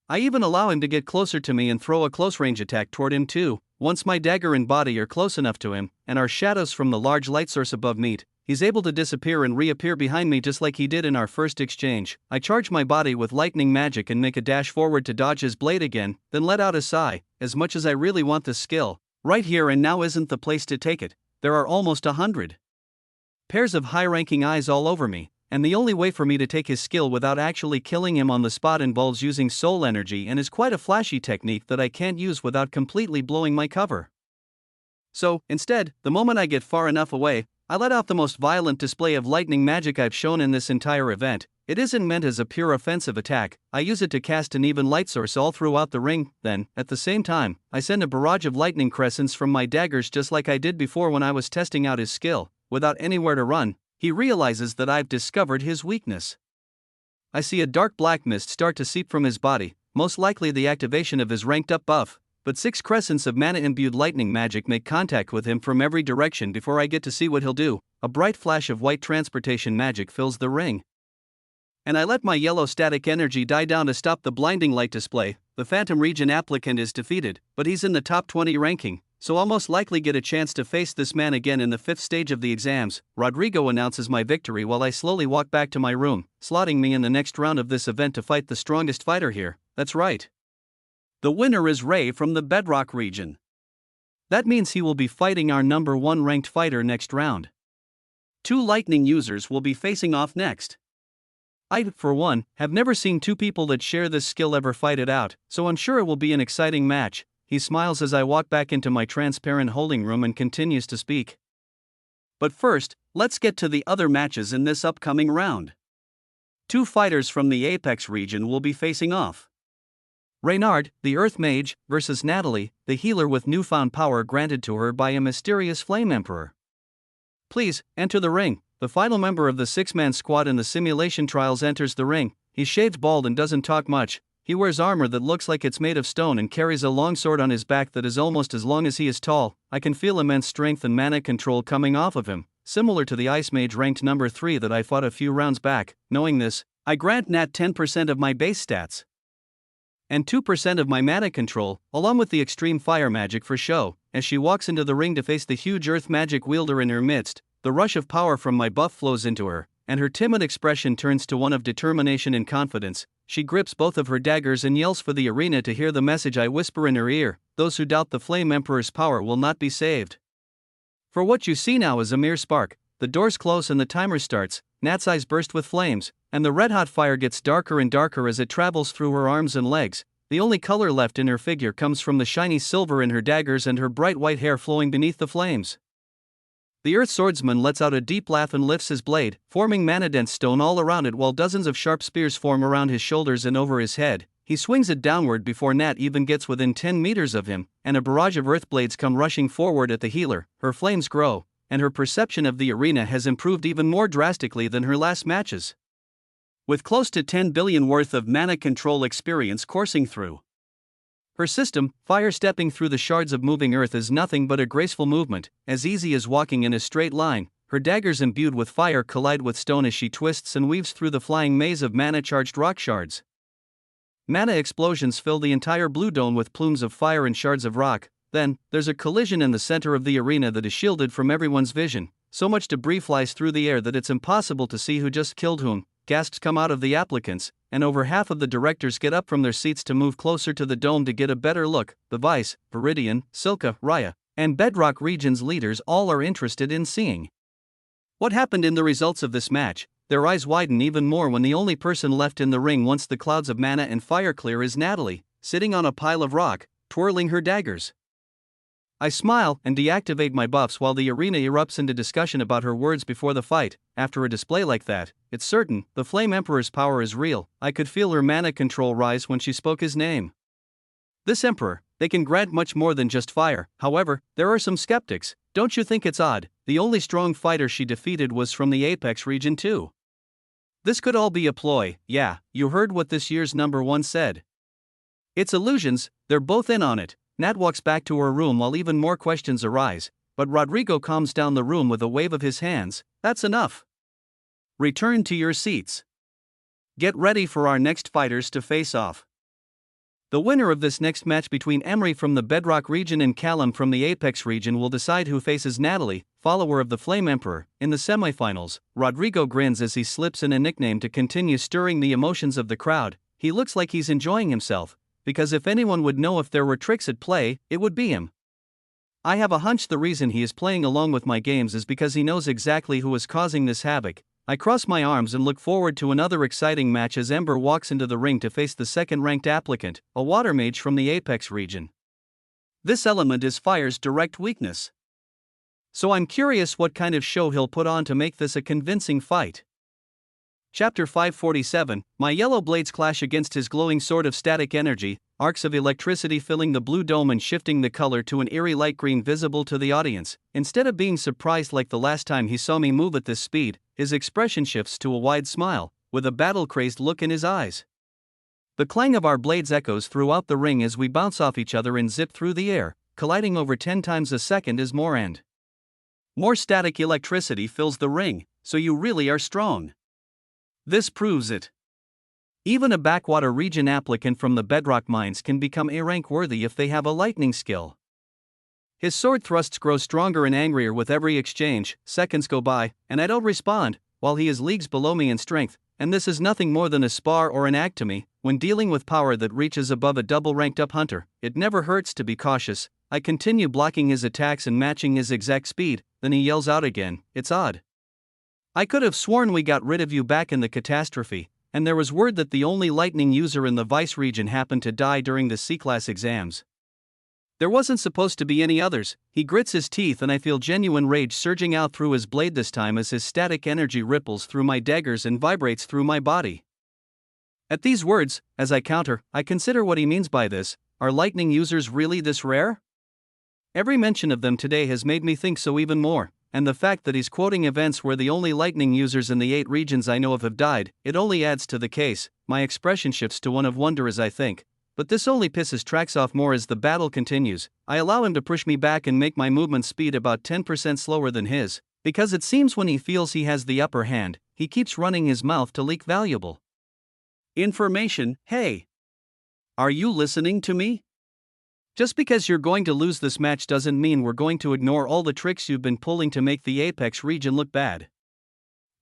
I even allow him to get closer to me and throw a close-range attack toward him too. Once my dagger and body are close enough to him, and our shadows from the large light source above meet, he's able to disappear and reappear behind me just like he did in our first exchange. I charge my body with lightning magic and make a dash forward to dodge his blade again, then let out a sigh. As much as I really want this skill, right here and now isn't the place to take it. There are almost 100 pairs of high-ranking eyes all over me, and the only way for me to take his skill without actually killing him on the spot involves using soul energy and is quite a flashy technique that I can't use without completely blowing my cover. So, instead, the moment I get far enough away, I let out the most violent display of lightning magic I've shown in this entire event. It isn't meant as a pure offensive attack. I use it to cast an even light source all throughout the ring, then, at the same time, I send a barrage of lightning crescents from my daggers just like I did before when I was testing out his skill. Without anywhere to run, he realizes that I've discovered his weakness. I see a dark black mist start to seep from his body, most likely the activation of his ranked up buff, but 6 crescents of mana-imbued lightning magic make contact with him from every direction before I get to see what he'll do. A bright flash of white transportation magic fills the ring, and I let my yellow static energy die down to stop the blinding light display. The Phantom Region applicant is defeated, but he's in the top 20 ranking, so I'll most likely get a chance to face this man again in the 5th stage of the exams. Rodrigo announces my victory while I slowly walk back to my room, slotting me in the next round of this event to fight the strongest fighter here. That's right. The winner is Ray from the Bedrock region. That means he will be fighting our number 1 ranked fighter next round. 2 lightning users will be facing off next. I, for one, have never seen 2 people that share this skill ever fight it out, so I'm sure it will be an exciting match. He smiles as I walk back into my transparent holding room and continues to speak. But first, let's get to the other matches in this upcoming round. 2 fighters from the Apex region will be facing off. Reynard, the Earth Mage, versus Natalie, the healer with newfound power granted to her by a mysterious Flame Emperor. Please, enter the ring. The final member of the 6-man squad in the simulation trials enters the ring. He's shaved bald and doesn't talk much, He wears armor that looks like it's made of stone and carries a long sword on his back that is almost as long as he is tall. I can feel immense strength and mana control coming off of him, similar to the Ice Mage ranked number 3 that I fought a few rounds back. Knowing this, I grant Nat 10% of my base stats and 2% of my mana control, along with the extreme fire magic for show. As she walks into the ring to face the huge earth magic wielder in her midst, the rush of power from my buff flows into her, and her timid expression turns to one of determination and confidence. She grips both of her daggers and yells for the arena to hear the message I whisper in her ear: those who doubt the Flame Emperor's power will not be saved. For what you see now is a mere spark. The doors close and the timer starts. Nat's eyes burst with flames, and the red-hot fire gets darker and darker as it travels through her arms and legs. The only color left in her figure comes from the shiny silver in her daggers and her bright white hair flowing beneath the flames. The Earth Swordsman lets out a deep laugh and lifts his blade, forming mana-dense stone all around it while dozens of sharp spears form around his shoulders and over his head. He swings it downward before Nat even gets within 10 meters of him, and a barrage of earth blades come rushing forward at the healer. Her flames grow, and her perception of the arena has improved even more drastically than her last matches. With close to 10 billion worth of mana control experience coursing through her system, fire stepping through the shards of moving earth is nothing but a graceful movement, as easy as walking in a straight line. Her daggers imbued with fire collide with stone as she twists and weaves through the flying maze of mana-charged rock shards. Mana explosions fill the entire blue dome with plumes of fire and shards of rock. Then, there's a collision in the center of the arena that is shielded from everyone's vision. So much debris flies through the air that it's impossible to see who just killed whom. Gasps come out of the applicants, and over half of the directors get up from their seats to move closer to the dome to get a better look. The Vice, Viridian, Silka, Raya, and Bedrock region's leaders all are interested in seeing what happened in the results of this match. Their eyes widen even more when the only person left in the ring once the clouds of mana and fire clear is Natalie, sitting on a pile of rock, twirling her daggers. I smile and deactivate my buffs while the arena erupts into discussion about her words before the fight. After a display like that, it's certain the Flame Emperor's power is real. I could feel her mana control rise when she spoke his name. This Emperor, they can grant much more than just fire. However, there are some skeptics. Don't you think it's odd? The only strong fighter she defeated was from the Apex region too. This could all be a ploy. Yeah, you heard what this year's number 1 said. It's illusions, they're both in on it. Nat walks back to her room while even more questions arise, but Rodrigo calms down the room with a wave of his hands. That's enough. Return to your seats. Get ready for our next fighters to face off. The winner of this next match between Emery from the Bedrock region and Callum from the Apex region will decide who faces Natalie, follower of the Flame Emperor, in the semifinals. Rodrigo grins as he slips in a nickname to continue stirring the emotions of the crowd. He looks like he's enjoying himself, because if anyone would know if there were tricks at play, it would be him. I have a hunch the reason he is playing along with my games is because he knows exactly who is causing this havoc. I cross my arms and look forward to another exciting match as Ember walks into the ring to face the second-ranked applicant, a water mage from the Apex region. This element is fire's direct weakness. So I'm curious what kind of show he'll put on to make this a convincing fight. Chapter 547, my yellow blades clash against his glowing sword of static energy, arcs of electricity filling the blue dome and shifting the color to an eerie light green visible to the audience. Instead of being surprised like the last time he saw me move at this speed, his expression shifts to a wide smile, with a battle-crazed look in his eyes. The clang of our blades echoes throughout the ring as we bounce off each other and zip through the air, colliding over 10 times a second as more static electricity fills the ring. So you really are strong. This proves it. Even a backwater region applicant from the Bedrock mines can become A-rank worthy if they have a lightning skill. His sword thrusts grow stronger and angrier with every exchange. Seconds go by, and I don't respond, while he is leagues below me in strength, and this is nothing more than a spar or an act to me. When dealing with power that reaches above a double-ranked-up hunter, it never hurts to be cautious. I continue blocking his attacks and matching his exact speed, then he yells out again. It's odd. I could have sworn we got rid of you back in the catastrophe, and there was word that the only lightning user in the Vice region happened to die during the C-class exams. There wasn't supposed to be any others. He grits his teeth and I feel genuine rage surging out through his blade this time as his static energy ripples through my daggers and vibrates through my body. At these words, as I counter, I consider what he means by this. Are lightning users really this rare? Every mention of them today has made me think so even more. and the fact that he's quoting events where the only lightning users in the 8 regions I know of have died, it only adds to the case. My expression shifts to one of wonder as I think. But this only pisses Trax off more as the battle continues. I allow him to push me back and make my movement speed about 10% slower than his, because it seems when he feels he has the upper hand, he keeps running his mouth to leak valuable information. Hey! Are you listening to me? Just because you're going to lose this match doesn't mean we're going to ignore all the tricks you've been pulling to make the Apex region look bad.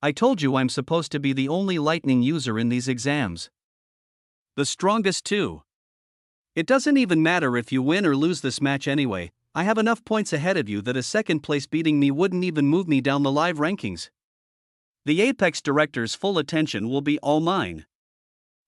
I told you I'm supposed to be the only lightning user in these exams. The strongest too. It doesn't even matter if you win or lose this match anyway. I have enough points ahead of you that a second place beating me wouldn't even move me down the live rankings. The Apex director's full attention will be all mine.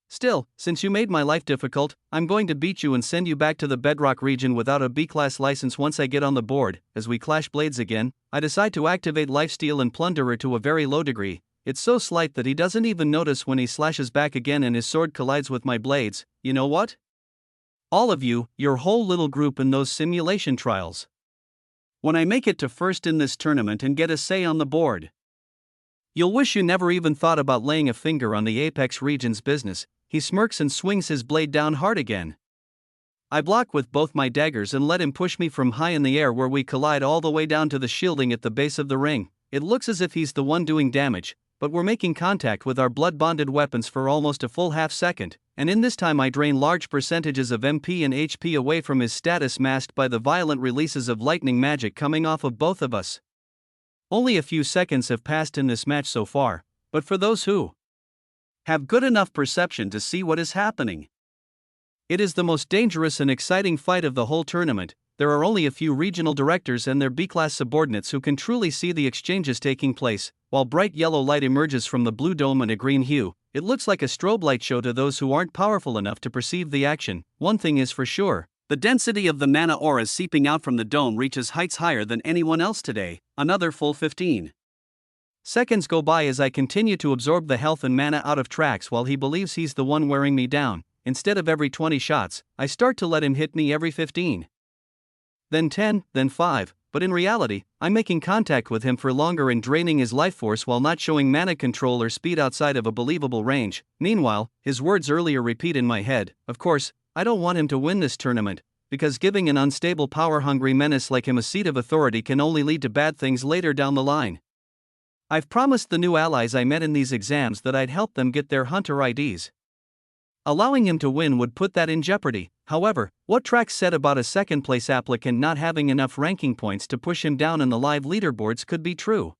Still, since you made my life difficult, I'm going to beat you and send you back to the Bedrock region without a B-class license once I get on the board. As we clash blades again, I decide to activate Lifesteal and Plunderer to a very low degree. It's so slight that he doesn't even notice when he slashes back again and his sword collides with my blades. You know what? All of you, your whole little group in those simulation trials. When I make it to first in this tournament and get a say on the board, you'll wish you never even thought about laying a finger on the Apex region's business. He smirks and swings his blade down hard again. I block with both my daggers and let him push me from high in the air where we collide all the way down to the shielding at the base of the ring. It looks as if he's the one doing damage, but we're making contact with our blood-bonded weapons for almost a full half second, and in this time I drain large percentages of MP and HP away from his status masked by the violent releases of lightning magic coming off of both of us. Only a few seconds have passed in this match so far, but for those who have good enough perception to see what is happening, it is the most dangerous and exciting fight of the whole tournament. There are only a few regional directors and their B-class subordinates who can truly see the exchanges taking place. While bright yellow light emerges from the blue dome in a green hue, it looks like a strobe light show to those who aren't powerful enough to perceive the action. One thing is for sure, the density of the mana auras seeping out from the dome reaches heights higher than anyone else today. Another full 15 seconds go by as I continue to absorb the health and mana out of Trax while he believes he's the one wearing me down. Instead of every 20 shots, I start to let him hit me every 15. Then 10, then 5, but in reality, I'm making contact with him for longer and draining his life force while not showing mana control or speed outside of a believable range. Meanwhile, his words earlier repeat in my head. Of course, I don't want him to win this tournament, because giving an unstable power-hungry menace like him a seat of authority can only lead to bad things later down the line. I've promised the new allies I met in these exams that I'd help them get their hunter IDs. Allowing him to win would put that in jeopardy. However, what Trax said about a second-place applicant not having enough ranking points to push him down in the live leaderboards could be true.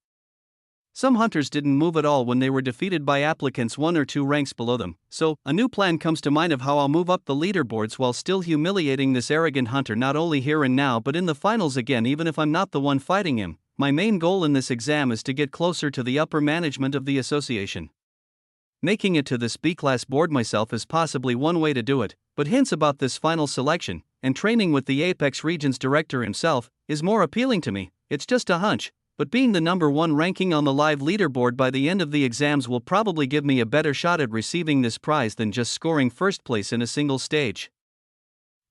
Some hunters didn't move at all when they were defeated by applicants 1 or 2 ranks below them, so a new plan comes to mind of how I'll move up the leaderboards while still humiliating this arrogant hunter not only here and now but in the finals again even if I'm not the one fighting him. My main goal in this exam is to get closer to the upper management of the association. Making it to this B-class board myself is possibly one way to do it, but hints about this final selection, and training with the Apex region's director himself, is more appealing to me. It's just a hunch, but being the number 1 ranking on the live leaderboard by the end of the exams will probably give me a better shot at receiving this prize than just scoring first place in a single stage.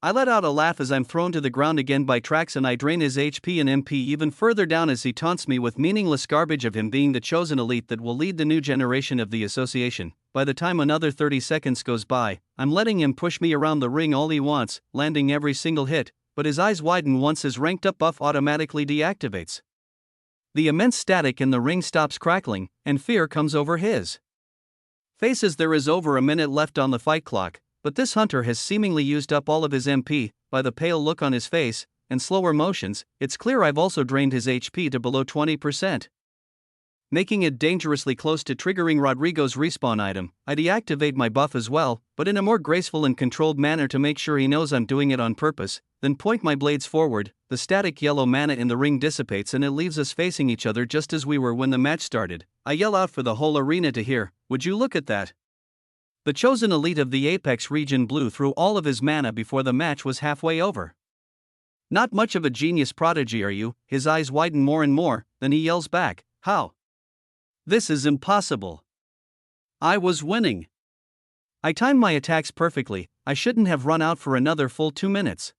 I let out a laugh as I'm thrown to the ground again by Trax and I drain his HP and MP even further down as he taunts me with meaningless garbage of him being the chosen elite that will lead the new generation of the association. By the time another 30 seconds goes by, I'm letting him push me around the ring all he wants, landing every single hit, but his eyes widen once his ranked up buff automatically deactivates. The immense static in the ring stops crackling, and fear comes over his face as there is over a minute left on the fight clock. But this hunter has seemingly used up all of his MP. By the pale look on his face, and slower motions, it's clear I've also drained his HP to below 20%. Making it dangerously close to triggering Rodrigo's respawn item, I deactivate my buff as well, but in a more graceful and controlled manner to make sure he knows I'm doing it on purpose, then point my blades forward. The static yellow mana in the ring dissipates and it leaves us facing each other just as we were when the match started. I yell out for the whole arena to hear, "Would you look at that?" The chosen elite of the Apex region blew through all of his mana before the match was halfway over. Not much of a genius prodigy, are you? His eyes widen more and more, then he yells back, "How? This is impossible. I was winning. I timed my attacks perfectly, I shouldn't have run out for another full 2 minutes.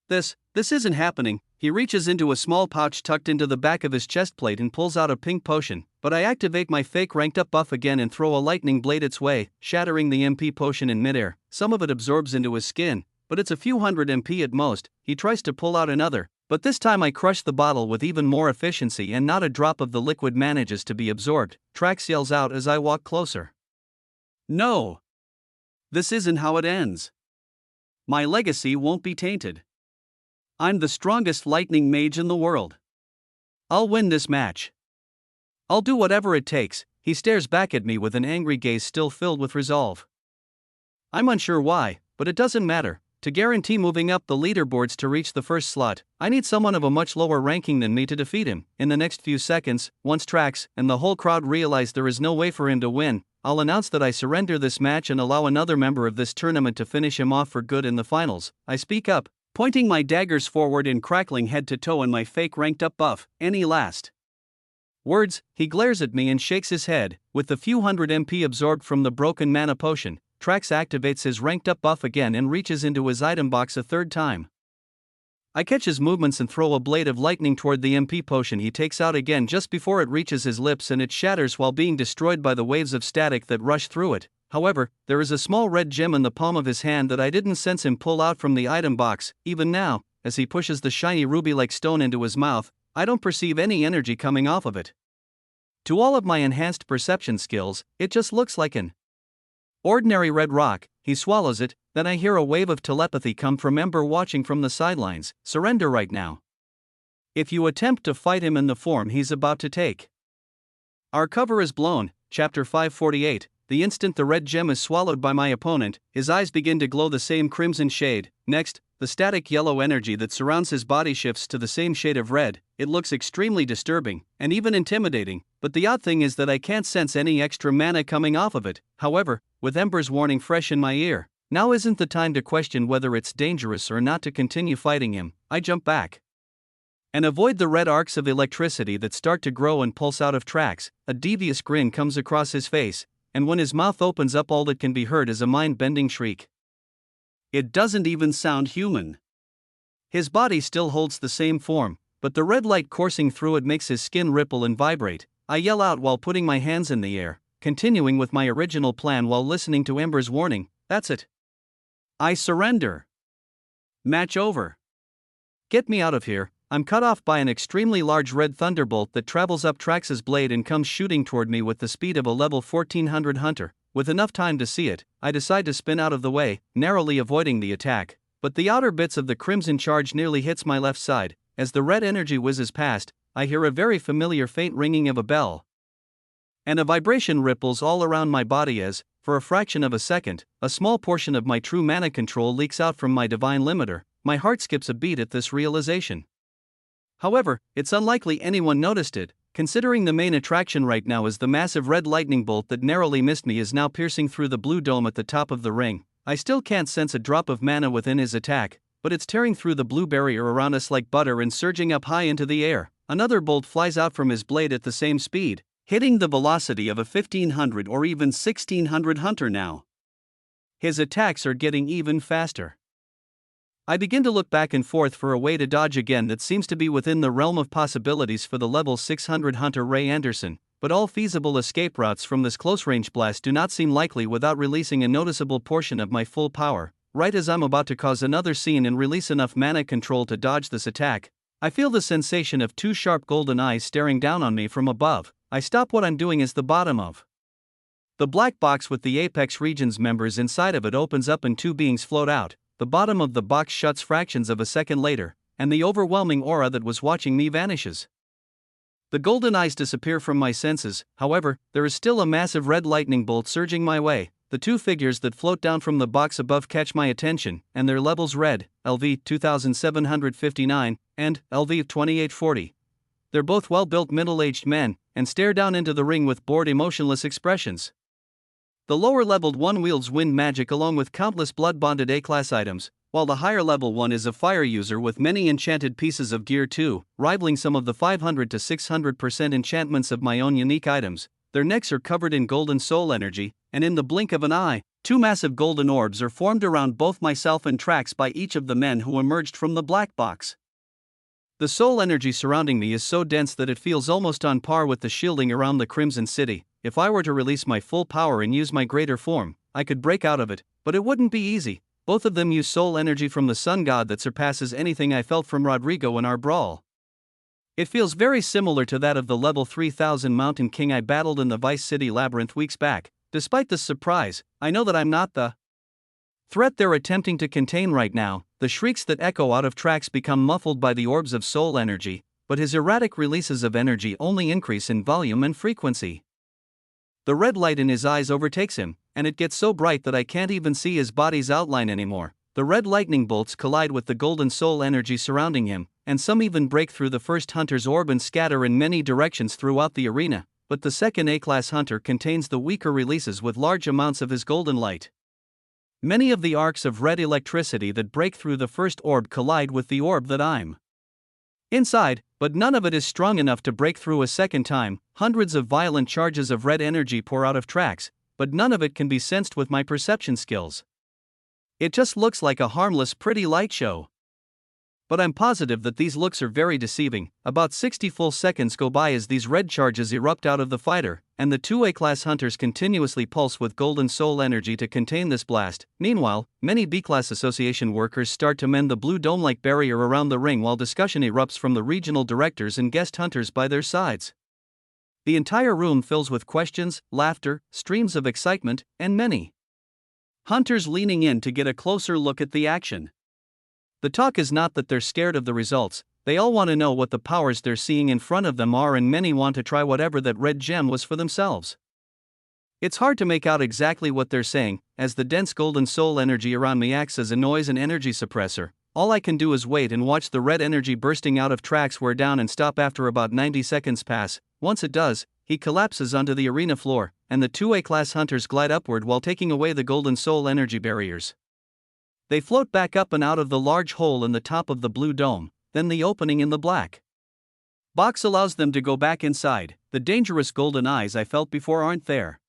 This isn't happening," He reaches into a small pouch tucked into the back of his chest plate and pulls out a pink potion, but I activate my fake ranked up buff again and throw a lightning blade its way, shattering the MP potion in midair. Some of it absorbs into his skin, but it's a few hundred MP at most. He tries to pull out another, but this time I crush the bottle with even more efficiency and not a drop of the liquid manages to be absorbed. Trax yells out as I walk closer. No! This isn't how it ends. My legacy won't be tainted. I'm the strongest lightning mage in the world. I'll win this match. I'll do whatever it takes. He stares back at me with an angry gaze still filled with resolve. I'm unsure why, but it doesn't matter. To guarantee moving up the leaderboards to reach the first slot, I need someone of a much lower ranking than me to defeat him. In the next few seconds, once Trax and the whole crowd realize there is no way for him to win, I'll announce that I surrender this match and allow another member of this tournament to finish him off for good in the finals. I speak up, pointing my daggers forward and crackling head to toe in my fake ranked up buff. Any last words? He glares at me and shakes his head. With the few hundred MP absorbed from the broken mana potion, Trax activates his ranked up buff again and reaches into his item box a third time. I catch his movements and throw a blade of lightning toward the MP potion he takes out again just before it reaches his lips and it shatters while being destroyed by the waves of static that rush through it. However, there is a small red gem in the palm of his hand that I didn't sense him pull out from the item box. Even now, as he pushes the shiny ruby-like stone into his mouth, I don't perceive any energy coming off of it. To all of my enhanced perception skills, it just looks like an ordinary red rock. He swallows it, then I hear a wave of telepathy come from Ember watching from the sidelines. Surrender right now. If you attempt to fight him in the form he's about to take. Our cover is blown. Chapter 548. The instant the red gem is swallowed by my opponent, his eyes begin to glow the same crimson shade. Next, the static yellow energy that surrounds his body shifts to the same shade of red. It looks extremely disturbing, and even intimidating, but the odd thing is that I can't sense any extra mana coming off of it. However, with Ember's warning fresh in my ear, now isn't the time to question whether it's dangerous or not to continue fighting him. I jump back and avoid the red arcs of electricity that start to grow and pulse out of Trax. A devious grin comes across his face, and when his mouth opens up all that can be heard is a mind-bending shriek. It doesn't even sound human. His body still holds the same form, but the red light coursing through it makes his skin ripple and vibrate. I yell out while putting my hands in the air, continuing with my original plan while listening to Ember's warning. That's it. I surrender. Match over. Get me out of here. I'm cut off by an extremely large red thunderbolt that travels up Trax's blade and comes shooting toward me with the speed of a level 1400 hunter. With enough time to see it, I decide to spin out of the way, narrowly avoiding the attack, but the outer bits of the crimson charge nearly hits my left side. As the red energy whizzes past, I hear a very familiar faint ringing of a bell, and a vibration ripples all around my body as, for a fraction of a second, a small portion of my true mana control leaks out from my divine limiter. My heart skips a beat at this realization. However, it's unlikely anyone noticed it, considering the main attraction right now is the massive red lightning bolt that narrowly missed me is now piercing through the blue dome at the top of the ring. I still can't sense a drop of mana within his attack, but it's tearing through the blue barrier around us like butter and surging up high into the air. Another bolt flies out from his blade at the same speed, hitting the velocity of a 1500 or even 1600 hunter now. His attacks are getting even faster. I begin to look back and forth for a way to dodge again that seems to be within the realm of possibilities for the level 600 hunter Ray Anderson, but all feasible escape routes from this close-range blast do not seem likely without releasing a noticeable portion of my full power. Right as I'm about to cause another scene and release enough mana control to dodge this attack, I feel the sensation of two sharp golden eyes staring down on me from above. I stop what I'm doing as the bottom of the black box with the Apex Regions members inside of it opens up and two beings float out. The bottom of the box shuts fractions of a second later, and the overwhelming aura that was watching me vanishes. The golden eyes disappear from my senses. However, there is still a massive red lightning bolt surging my way. The two figures that float down from the box above catch my attention, and their levels read, LV 2759, and LV 2840. They're both well-built middle-aged men, and stare down into the ring with bored emotionless expressions. The lower-leveled one wields wind magic along with countless blood-bonded A-class items, while the higher-level one is a fire user with many enchanted pieces of gear too, rivaling some of the 500 to 600% enchantments of my own unique items. Their necks are covered in golden soul energy, and in the blink of an eye, two massive golden orbs are formed around both myself and Trax by each of the men who emerged from the black box. The soul energy surrounding me is so dense that it feels almost on par with the shielding around the Crimson City. If I were to release my full power and use my greater form, I could break out of it, but it wouldn't be easy. Both of them use soul energy from the sun god that surpasses anything I felt from Rodrigo in our brawl. It feels very similar to that of the level 3000 Mountain King I battled in the Vice City Labyrinth weeks back. Despite this surprise, I know that I'm not the threat they're attempting to contain right now. The shrieks that echo out of tracks become muffled by the orbs of soul energy, but his erratic releases of energy only increase in volume and frequency. The red light in his eyes overtakes him, and it gets so bright that I can't even see his body's outline anymore. The red lightning bolts collide with the golden soul energy surrounding him, and some even break through the first hunter's orb and scatter in many directions throughout the arena, but the second A-class hunter contains the weaker releases with large amounts of his golden light. Many of the arcs of red electricity that break through the first orb collide with the orb that I'm inside, but none of it is strong enough to break through a second time. Hundreds of violent charges of red energy pour out of tracks, but none of it can be sensed with my perception skills. It just looks like a harmless, pretty light show. But I'm positive that these looks are very deceiving. About 60 full seconds go by as these red charges erupt out of the fighter, and the two A-class hunters continuously pulse with golden soul energy to contain this blast. Meanwhile, many B-class association workers start to mend the blue dome-like barrier around the ring while discussion erupts from the regional directors and guest hunters by their sides. The entire room fills with questions, laughter, streams of excitement, and many hunters leaning in to get a closer look at the action. The talk is not that they're scared of the results, they all want to know what the powers they're seeing in front of them are, and many want to try whatever that red gem was for themselves. It's hard to make out exactly what they're saying, as the dense golden soul energy around me acts as a noise and energy suppressor. All I can do is wait and watch the red energy bursting out of tracks wear down and stop after about 90 seconds pass. Once it does, he collapses onto the arena floor, and the two A-class hunters glide upward while taking away the golden soul energy barriers. They float back up and out of the large hole in the top of the blue dome, then the opening in the black box allows them to go back inside. The dangerous golden eyes I felt before aren't there.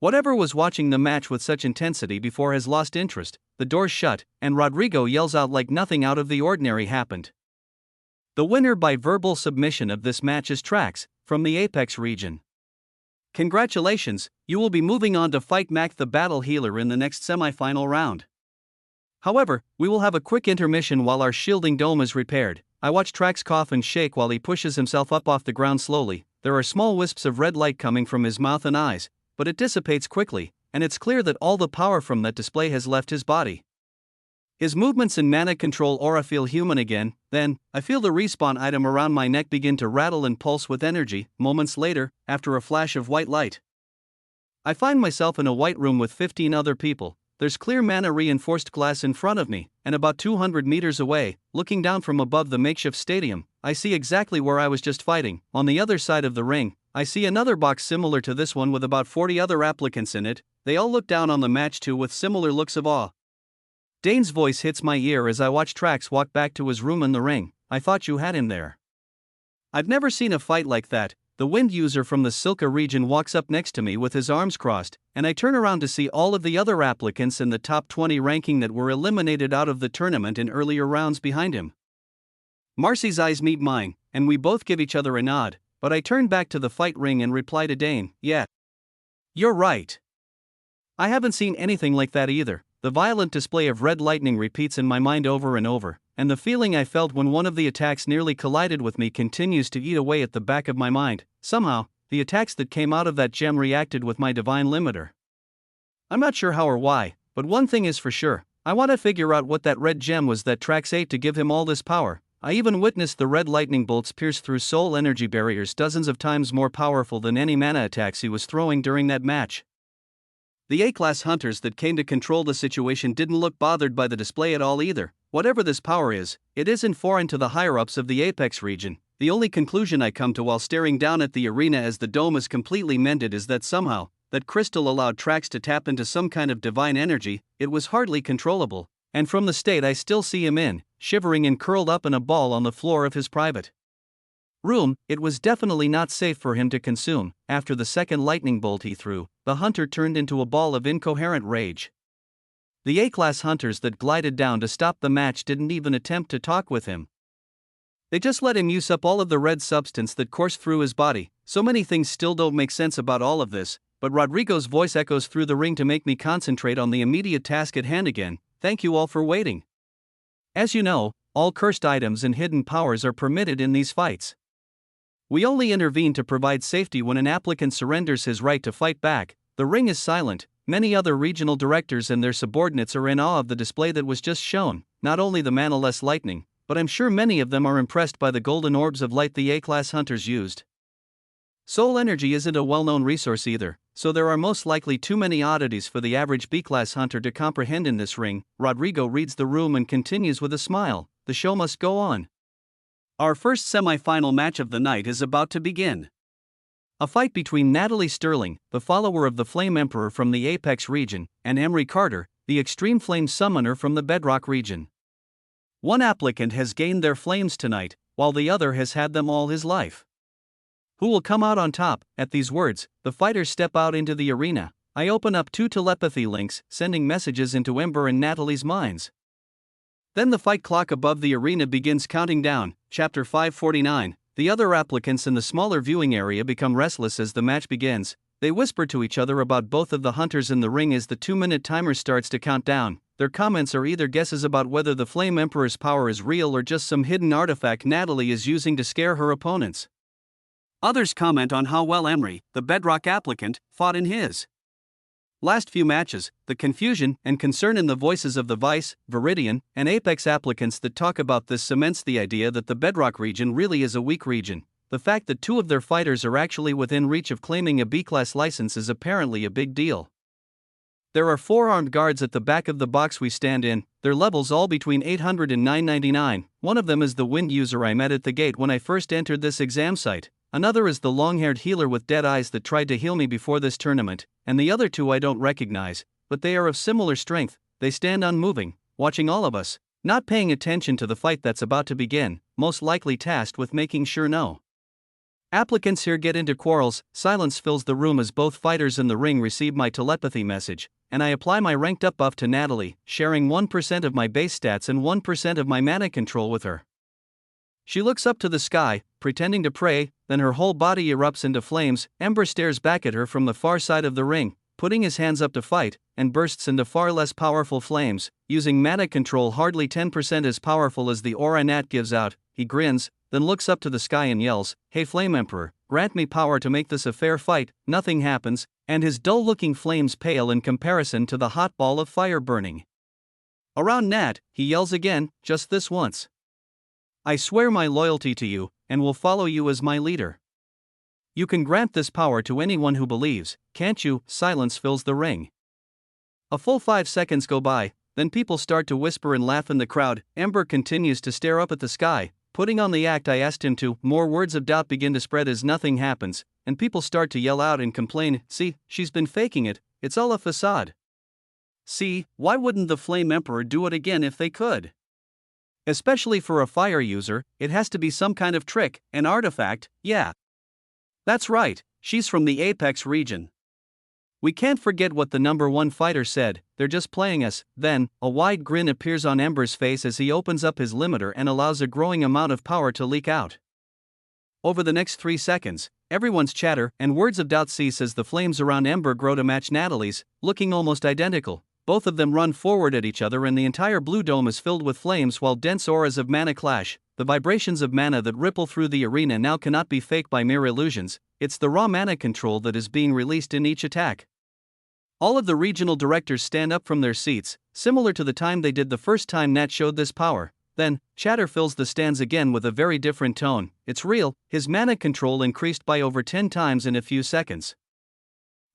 Whatever was watching the match with such intensity before has lost interest. The doors shut, and Rodrigo yells out like nothing out of the ordinary happened. The winner by verbal submission of this match is Trax, from the Apex region. Congratulations, you will be moving on to fight Mac the Battle Healer in the next semi-final round. However, we will have a quick intermission while our shielding dome is repaired. I watch Trax cough and shake while he pushes himself up off the ground slowly. There are small wisps of red light coming from his mouth and eyes, but it dissipates quickly, and it's clear that all the power from that display has left his body. His movements and mana control aura feel human again. Then, I feel the respawn item around my neck begin to rattle and pulse with energy. Moments later, after a flash of white light, I find myself in a white room with 15 other people. There's clear mana reinforced glass in front of me, and about 200 meters away, looking down from above the makeshift stadium, I see exactly where I was just fighting. On the other side of the ring, I see another box similar to this one with about 40 other applicants in it. They all look down on the match too with similar looks of awe. Dane's voice hits my ear as I watch Trax walk back to his room in the ring. I thought you had him there. I've never seen a fight like that. The wind user from the Silka region walks up next to me with his arms crossed, and I turn around to see all of the other applicants in the top 20 ranking that were eliminated out of the tournament in earlier rounds behind him. Marcy's eyes meet mine, and we both give each other a nod, but I turn back to the fight ring and reply to Dane, "Yeah. You're right. I haven't seen anything like that either." The violent display of red lightning repeats in my mind over and over, and the feeling I felt when one of the attacks nearly collided with me continues to eat away at the back of my mind. Somehow, the attacks that came out of that gem reacted with my divine limiter. I'm not sure how or why, but one thing is for sure, I want to figure out what that red gem was that Trax ate to give him all this power. I even witnessed the red lightning bolts pierce through soul energy barriers dozens of times more powerful than any mana attacks he was throwing during that match. The A-class hunters that came to control the situation didn't look bothered by the display at all either. Whatever this power is, it isn't foreign to the higher-ups of the Apex region. The only conclusion I come to while staring down at the arena as the dome is completely mended is that somehow, that crystal allowed Trax to tap into some kind of divine energy. It was hardly controllable, and from the state I still see him in, shivering and curled up in a ball on the floor of his private room, it was definitely not safe for him to consume. After the second lightning bolt he threw, the hunter turned into a ball of incoherent rage. The A-class hunters that glided down to stop the match didn't even attempt to talk with him. They just let him use up all of the red substance that coursed through his body. So many things still don't make sense about all of this, but Rodrigo's voice echoes through the ring to make me concentrate on the immediate task at hand again. Thank you all for waiting. As you know, all cursed items and hidden powers are permitted in these fights. We only intervene to provide safety when an applicant surrenders his right to fight back. The ring is silent. Many other regional directors and their subordinates are in awe of the display that was just shown. Not only the mana-less lightning, but I'm sure many of them are impressed by the golden orbs of light the A-class hunters used. Soul energy isn't a well-known resource either, so there are most likely too many oddities for the average B-class hunter to comprehend in this ring. Rodrigo reads the room and continues with a smile. The show must go on. Our first semi-final match of the night is about to begin. A fight between Natalie Sterling, the follower of the Flame Emperor from the Apex region, and Emery Carter, the Extreme Flame Summoner from the Bedrock region. One applicant has gained their flames tonight, while the other has had them all his life. Who will come out on top? At these words, the fighters step out into the arena. I open up 2 telepathy links, sending messages into Ember and Natalie's minds. Then the fight clock above the arena begins counting down. Chapter 549. The other applicants in the smaller viewing area become restless as the match begins. They whisper to each other about both of the hunters in the ring as the 2-minute timer starts to count down. Their comments are either guesses about whether the Flame Emperor's power is real or just some hidden artifact Natalie is using to scare her opponents. Others comment on how well Emery, the Bedrock applicant, fought in his last few matches. The confusion and concern in the voices of the Vice, Viridian, and Apex applicants that talk about this cements the idea that the Bedrock region really is a weak region. The fact that 2 of their fighters are actually within reach of claiming a B-class license is apparently a big deal. There are 4 armed guards at the back of the box we stand in, their levels all between 800 and 999. One of them is the wind user I met at the gate when I first entered this exam site. Another is the long-haired healer with dead eyes that tried to heal me before this tournament, and the other 2 I don't recognize, but they are of similar strength. They stand unmoving, watching all of us, not paying attention to the fight that's about to begin, most likely tasked with making sure no applicants here get into quarrels. Silence fills the room as both fighters in the ring receive my telepathy message, and I apply my ranked up buff to Natalie, sharing 1% of my base stats and 1% of my mana control with her. She looks up to the sky, pretending to pray, then her whole body erupts into flames. Ember stares back at her from the far side of the ring, putting his hands up to fight, and bursts into far less powerful flames, using mana control hardly 10% as powerful as the aura Nat gives out. He grins, then looks up to the sky and yells, "Hey Flame Emperor, grant me power to make this a fair fight." Nothing happens, and his dull-looking flames pale in comparison to the hot ball of fire burning around Nat. He yells again, just this once. "I swear my loyalty to you, and will follow you as my leader. You can grant this power to anyone who believes, can't you?" Silence fills the ring. A full 5 seconds go by, then people start to whisper and laugh in the crowd. Ember continues to stare up at the sky, putting on the act I asked him to. More words of doubt begin to spread as nothing happens, and people start to yell out and complain, "See, she's been faking it, it's all a facade." See, why wouldn't the Flame Emperor do it again if they could? Especially for a fire user, it has to be some kind of trick, an artifact. Yeah. That's right, she's from the Apex region. We can't forget what the number 1 fighter said, they're just playing us. Then, a wide grin appears on Ember's face as he opens up his limiter and allows a growing amount of power to leak out. Over the next 3 seconds, everyone's chatter and words of doubt cease as the flames around Ember grow to match Natalie's, looking almost identical. Both of them run forward at each other and the entire blue dome is filled with flames while dense auras of mana clash. The vibrations of mana that ripple through the arena now cannot be faked by mere illusions, it's the raw mana control that is being released in each attack. All of the regional directors stand up from their seats, similar to the time they did the first time Nat showed this power. Then, chatter fills the stands again with a very different tone. It's real, his mana control increased by over 10 times in a few seconds.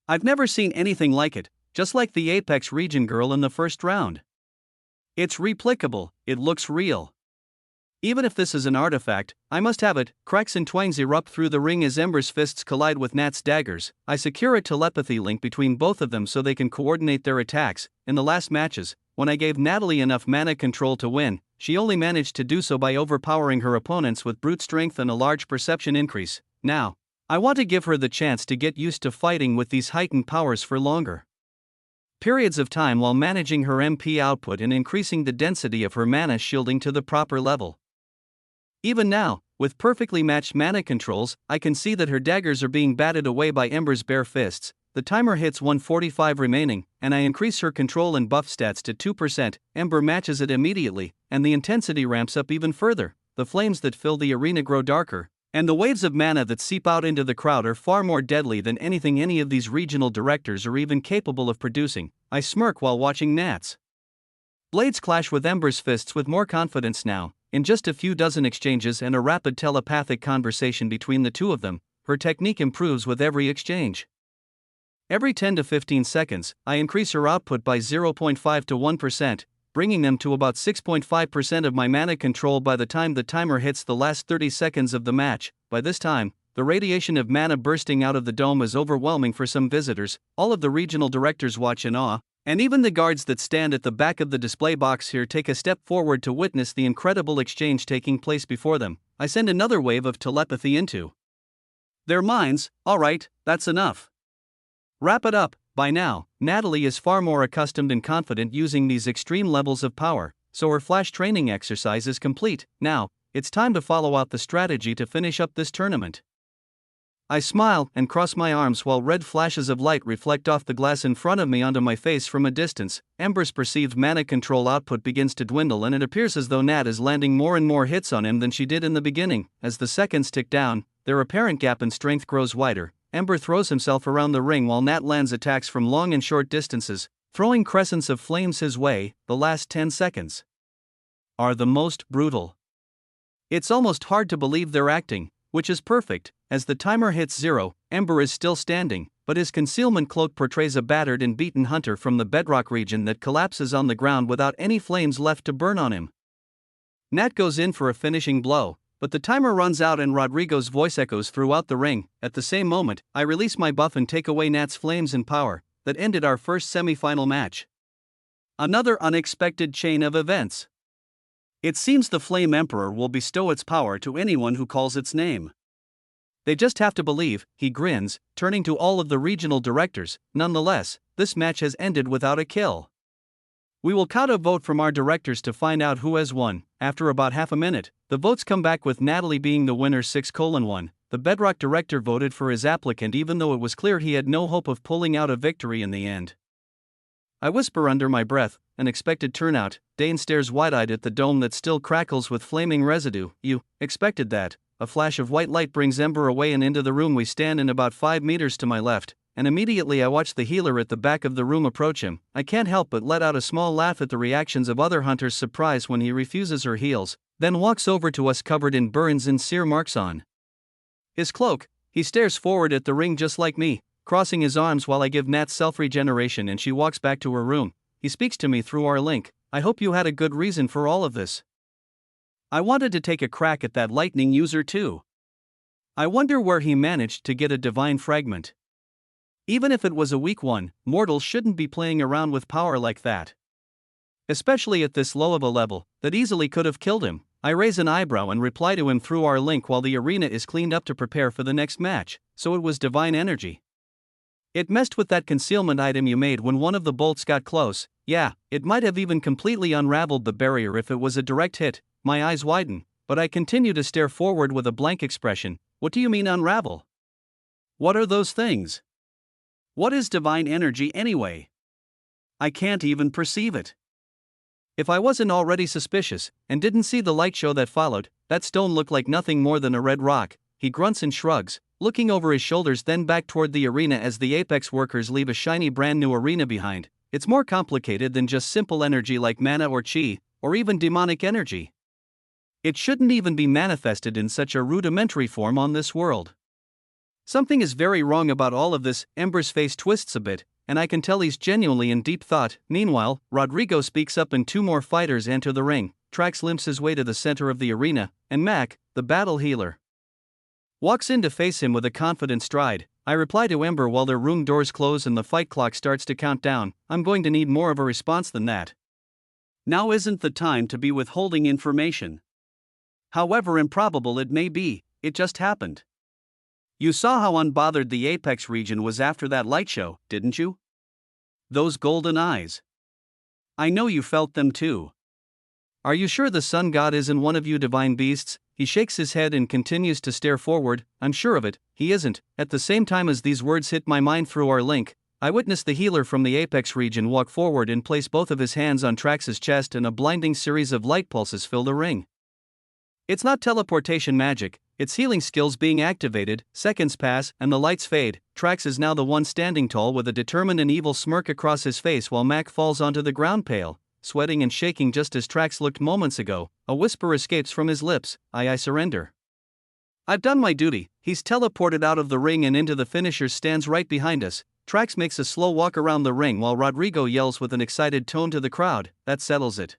I've never seen anything like it, just like the Apex region girl in the first round. It's replicable, it looks real. Even if this is an artifact, I must have it. Cracks and twangs erupt through the ring as Ember's fists collide with Nat's daggers. I secure a telepathy link between both of them so they can coordinate their attacks. In the last matches, when I gave Natalie enough mana control to win, she only managed to do so by overpowering her opponents with brute strength and a large perception increase. Now, I want to give her the chance to get used to fighting with these heightened powers for longer periods of time while managing her MP output and increasing the density of her mana shielding to the proper level. Even now, with perfectly matched mana controls, I can see that her daggers are being batted away by Ember's bare fists. The timer hits 145 remaining, and I increase her control and buff stats to 2%. Ember matches it immediately, and the intensity ramps up even further. The flames that fill the arena grow darker, and the waves of mana that seep out into the crowd are far more deadly than anything any of these regional directors are even capable of producing. I smirk while watching Nat's blades clash with Ember's fists with more confidence now. In just a few dozen exchanges and a rapid telepathic conversation between the two of them, her technique improves with every exchange. Every 10 to 15 seconds, I increase her output by 0.5 to 1%, bringing them to about 6.5% of my mana control by the time the timer hits the last 30 seconds of the match. By this time, the radiation of mana bursting out of the dome is overwhelming for some visitors. All of the regional directors watch in awe, and even the guards that stand at the back of the display box here take a step forward to witness the incredible exchange taking place before them. I send another wave of telepathy into their minds. Alright, that's enough. Wrap it up. By now, Natalie is far more accustomed and confident using these extreme levels of power, so her flash training exercise is complete. Now, it's time to follow out the strategy to finish up this tournament. I smile and cross my arms while red flashes of light reflect off the glass in front of me onto my face from a distance. Ember's perceived mana control output begins to dwindle, and it appears as though Nat is landing more and more hits on him than she did in the beginning. As the seconds tick down, their apparent gap in strength grows wider. Ember throws himself around the ring while Nat lands attacks from long and short distances, throwing crescents of flames his way. The last 10 seconds are the most brutal. It's almost hard to believe they're acting, which is perfect. As the timer hits 0, Ember is still standing, but his concealment cloak portrays a battered and beaten hunter from the bedrock region that collapses on the ground without any flames left to burn on him. Nat goes in for a finishing blow, but the timer runs out and Rodrigo's voice echoes throughout the ring. At the same moment, I release my buff and take away Nat's flames and power. That ended our first semi-final match. Another unexpected chain of events. It seems the Flame Emperor will bestow its power to anyone who calls its name. They just have to believe, he grins, turning to all of the regional directors. Nonetheless, this match has ended without a kill. We will count a vote from our directors to find out who has won. After about half a minute, the votes come back with Natalie being the winner 6:1. The Bedrock director voted for his applicant even though it was clear he had no hope of pulling out a victory in the end. I whisper under my breath, an expected turnout. Dane stares wide-eyed at the dome that still crackles with flaming residue. You expected that. A flash of white light brings Ember away and into the room we stand in about 5 meters to my left, and immediately I watch the healer at the back of the room approach him. I can't help but let out a small laugh at the reactions of other hunters' surprise when he refuses her heals, then walks over to us covered in burns and sear marks on his cloak. He stares forward at the ring just like me, crossing his arms while I give Nat self-regeneration and she walks back to her room. He speaks to me through our link. I hope you had a good reason for all of this. I wanted to take a crack at that lightning user too. I wonder where he managed to get a divine fragment. Even if it was a weak one, mortals shouldn't be playing around with power like that. Especially at this low of a level, that easily could have killed him. I raise an eyebrow and reply to him through our link while the arena is cleaned up to prepare for the next match. So it was divine energy. It messed with that concealment item you made when one of the bolts got close. Yeah, it might have even completely unraveled the barrier if it was a direct hit. My eyes widen, but I continue to stare forward with a blank expression. What do you mean unravel? What are those things? What is divine energy anyway? I can't even perceive it. If I wasn't already suspicious, and didn't see the light show that followed, that stone looked like nothing more than a red rock. He grunts and shrugs, looking over his shoulders then back toward the arena as the Apex workers leave a shiny brand new arena behind. It's more complicated than just simple energy like mana or chi, or even demonic energy. It shouldn't even be manifested in such a rudimentary form on this world. Something is very wrong about all of this. Ember's face twists a bit, and I can tell he's genuinely in deep thought. Meanwhile, Rodrigo speaks up and 2 more fighters enter the ring. Trax limps his way to the center of the arena, and Mac, the battle healer, walks in to face him with a confident stride. I reply to Ember while their room doors close and the fight clock starts to count down. I'm going to need more of a response than that. Now isn't the time to be withholding information. However improbable it may be, it just happened. You saw how unbothered the Apex region was after that light show, didn't you? Those golden eyes. I know you felt them too. Are you sure the sun god isn't one of you divine beasts? he shakes his head and continues to stare forward. I'm sure of it, he isn't. At the same time as these words hit my mind through our link, I witness the healer from the Apex region walk forward and place both of his hands on Trax's chest, and a blinding series of light pulses fill the ring. It's not teleportation magic, it's healing skills being activated. Seconds pass, and the lights fade. Trax is now the one standing tall with a determined and evil smirk across his face while Mac falls onto the ground pale, sweating and shaking just as Trax looked moments ago. A whisper escapes from his lips, I surrender. I've done my duty. He's teleported out of the ring and into the finisher stands right behind us. Trax makes a slow walk around the ring while Rodrigo yells with an excited tone to the crowd, that settles it.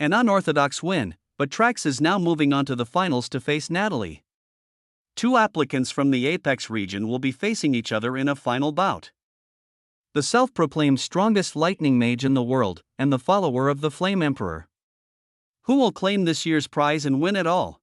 An unorthodox win, but Trax is now moving on to the finals to face Natalie. Two applicants from the Apex region will be facing each other in a final bout. The self-proclaimed strongest lightning mage in the world, and the follower of the Flame Emperor. Who will claim this year's prize and win it all?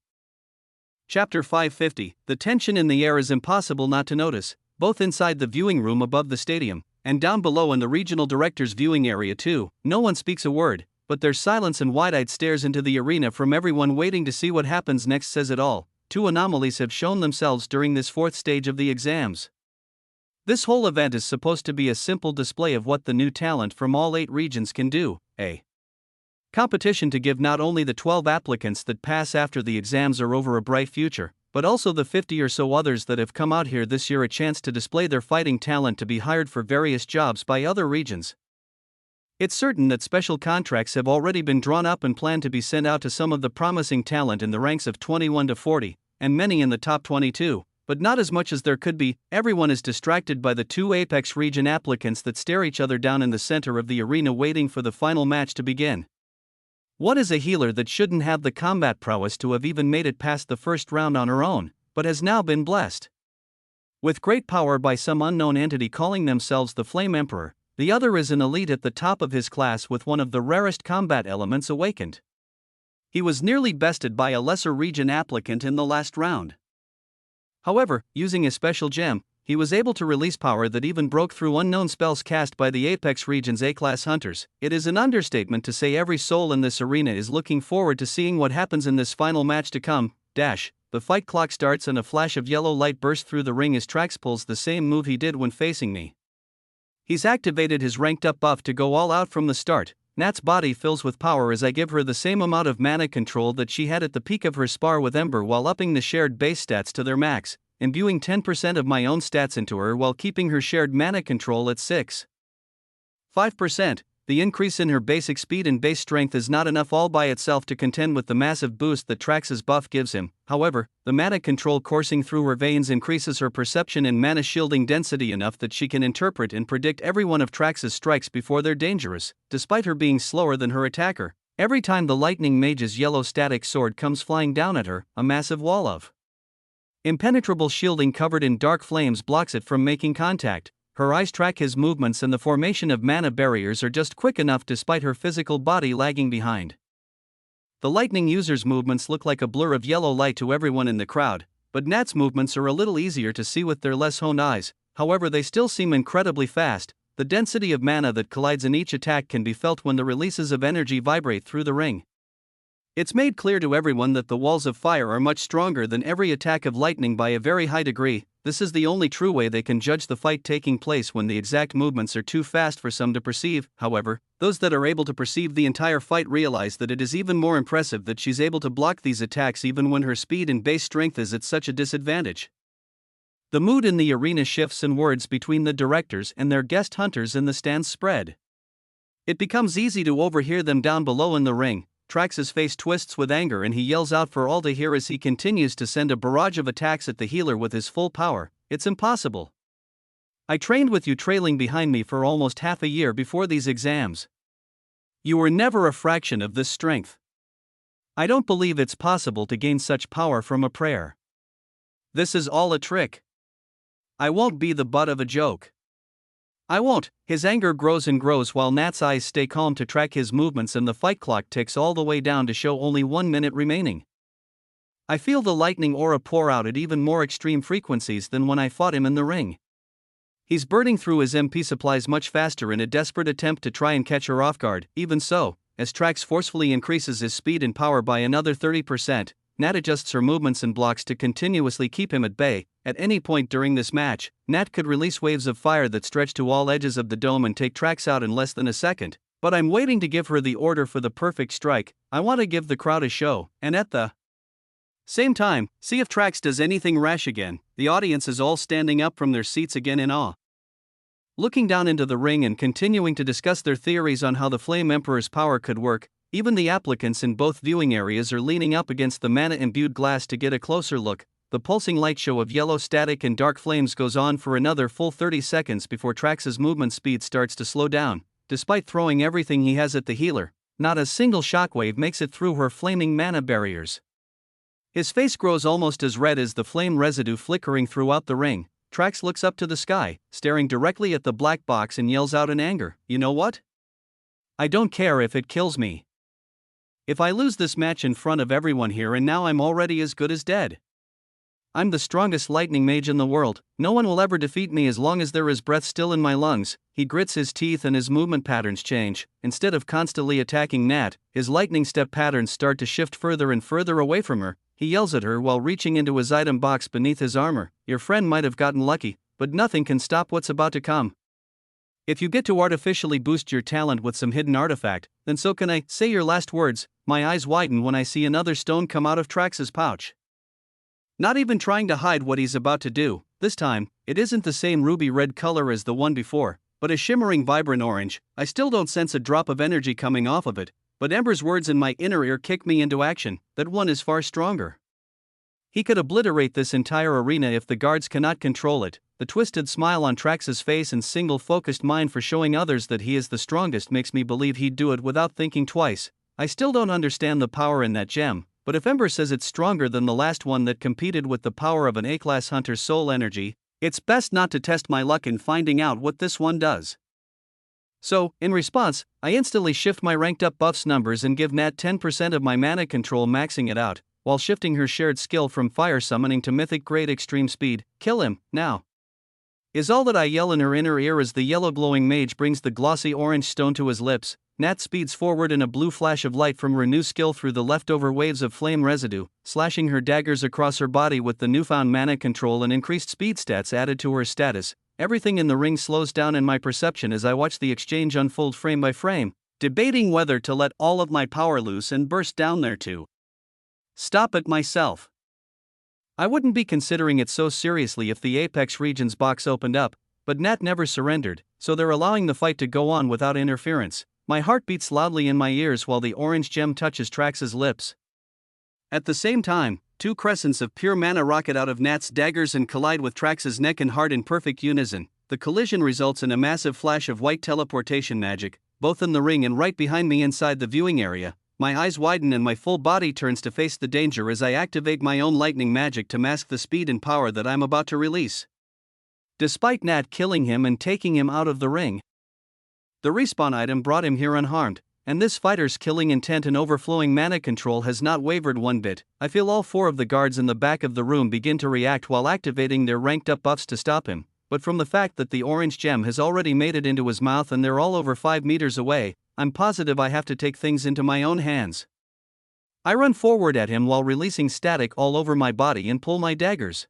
Chapter 550. The tension in the air is impossible not to notice, both inside the viewing room above the stadium, and down below in the regional director's viewing area too. No one speaks a word, but their silence and wide-eyed stares into the arena from everyone waiting to see what happens next says it all. Two anomalies have shown themselves during this fourth stage of the exams. This whole event is supposed to be a simple display of what the new talent from all 8 regions can do, a competition to give not only the 12 applicants that pass after the exams are over a bright future, but also the 50 or so others that have come out here this year a chance to display their fighting talent to be hired for various jobs by other regions. It's certain that special contracts have already been drawn up and planned to be sent out to some of the promising talent in the ranks of 21 to 40, and many in the top 22, but not as much as there could be. Everyone is distracted by the 2 Apex region applicants that stare each other down in the center of the arena waiting for the final match to begin. What is a healer that shouldn't have the combat prowess to have even made it past the first round on her own, but has now been blessed with great power by some unknown entity calling themselves the Flame Emperor? The other is an elite at the top of his class with one of the rarest combat elements awakened. He was nearly bested by a lesser region applicant in the last round. However, using a special gem, he was able to release power that even broke through unknown spells cast by the Apex region's A-class hunters. It is an understatement to say every soul in this arena is looking forward to seeing what happens in this final match to come. The fight clock starts and a flash of yellow light bursts through the ring as Trax pulls the same move he did when facing me. He's activated his ranked up buff to go all out from the start. Nat's body fills with power as I give her the same amount of mana control that she had at the peak of her spar with Ember while upping the shared base stats to their max, imbuing 10% of my own stats into her while keeping her shared mana control at 5%. The increase in her basic speed and base strength is not enough all by itself to contend with the massive boost that Trax's buff gives him. However, the mana control coursing through her veins increases her perception and mana shielding density enough that she can interpret and predict every one of Trax's strikes before they're dangerous, despite her being slower than her attacker. Every time the lightning mage's yellow static sword comes flying down at her, a massive wall of impenetrable shielding covered in dark flames blocks it from making contact. Her eyes track his movements and the formation of mana barriers are just quick enough despite her physical body lagging behind. The lightning user's movements look like a blur of yellow light to everyone in the crowd, but Nat's movements are a little easier to see with their less honed eyes. However, they still seem incredibly fast. The density of mana that collides in each attack can be felt when the releases of energy vibrate through the ring. It's made clear to everyone that the walls of fire are much stronger than every attack of lightning by a very high degree. This is the only true way they can judge the fight taking place when the exact movements are too fast for some to perceive. However, those that are able to perceive the entire fight realize that it is even more impressive that she's able to block these attacks even when her speed and base strength is at such a disadvantage. The mood in the arena shifts and words between the directors and their guest hunters in the stands spread. It becomes easy to overhear them down below in the ring. Trax's face twists with anger and he yells out for all to hear as he continues to send a barrage of attacks at the healer with his full power. It's impossible. I trained with you trailing behind me for almost half a year before these exams. You were never a fraction of this strength. I don't believe it's possible to gain such power from a prayer. This is all a trick. I won't be the butt of a joke. I won't. His anger grows and grows while Nat's eyes stay calm to track his movements and the fight clock ticks all the way down to show only 1 minute remaining. I feel the lightning aura pour out at even more extreme frequencies than when I fought him in the ring. He's burning through his MP supplies much faster in a desperate attempt to try and catch her off guard. Even so, as Trax forcefully increases his speed and power by another 30%, Nat adjusts her movements and blocks to continuously keep him at bay. At any point during this match, Nat could release waves of fire that stretch to all edges of the dome and take Trax out in less than a second. But I'm waiting to give her the order for the perfect strike. I want to give the crowd a show, and at the same time, see if Trax does anything rash again. The audience is all standing up from their seats again in awe, looking down into the ring and continuing to discuss their theories on how the Flame Emperor's power could work. Even the applicants in both viewing areas are leaning up against the mana-imbued glass to get a closer look. The pulsing light show of yellow static and dark flames goes on for another full 30 seconds before Trax's movement speed starts to slow down. Despite throwing everything he has at the healer, not a single shockwave makes it through her flaming mana barriers. His face grows almost as red as the flame residue flickering throughout the ring. Trax looks up to the sky, staring directly at the black box and yells out in anger, "You know what? I don't care if it kills me. If I lose this match in front of everyone here and now I'm already as good as dead. I'm the strongest lightning mage in the world. No one will ever defeat me as long as there is breath still in my lungs." He grits his teeth and his movement patterns change. Instead of constantly attacking Nat, his lightning step patterns start to shift further and further away from her. He yells at her while reaching into his item box beneath his armor, "Your friend might have gotten lucky, but nothing can stop what's about to come. If you get to artificially boost your talent with some hidden artifact, then so can I. Say your last words." My eyes widen when I see another stone come out of Trax's pouch. Not even trying to hide what he's about to do, this time, it isn't the same ruby red color as the one before, but a shimmering vibrant orange. I still don't sense a drop of energy coming off of it, but Ember's words in my inner ear kick me into action. That one is far stronger. He could obliterate this entire arena if the guards cannot control it. The twisted smile on Trax's face and single-focused mind for showing others that he is the strongest makes me believe he'd do it without thinking twice. I still don't understand the power in that gem, but if Ember says it's stronger than the last one that competed with the power of an A-class hunter's soul energy, it's best not to test my luck in finding out what this one does. So, in response, I instantly shift my ranked up buffs numbers and give Nat 10% of my mana control, maxing it out, while shifting her shared skill from fire summoning to mythic grade extreme speed. "Kill him, now!" is all that I yell in her inner ear as the yellow glowing mage brings the glossy orange stone to his lips. Nat speeds forward in a blue flash of light from her new skill through the leftover waves of flame residue, slashing her daggers across her body with the newfound mana control and increased speed stats added to her status. Everything in the ring slows down in my perception as I watch the exchange unfold frame by frame, debating whether to let all of my power loose and burst down there to stop it myself. I wouldn't be considering it so seriously if the Apex Regions box opened up, but Nat never surrendered, so they're allowing the fight to go on without interference. My heart beats loudly in my ears while the orange gem touches Trax's lips. At the same time, two crescents of pure mana rocket out of Nat's daggers and collide with Trax's neck and heart in perfect unison. The collision results in a massive flash of white teleportation magic, both in the ring and right behind me inside the viewing area. My eyes widen and my full body turns to face the danger as I activate my own lightning magic to mask the speed and power that I'm about to release. Despite Nat killing him and taking him out of the ring, the respawn item brought him here unharmed, and this fighter's killing intent and overflowing mana control has not wavered one bit. I feel all four of the guards in the back of the room begin to react while activating their ranked up buffs to stop him, but from the fact that the orange gem has already made it into his mouth and they're all over 5 meters away, I'm positive I have to take things into my own hands. I run forward at him while releasing static all over my body and pull my daggers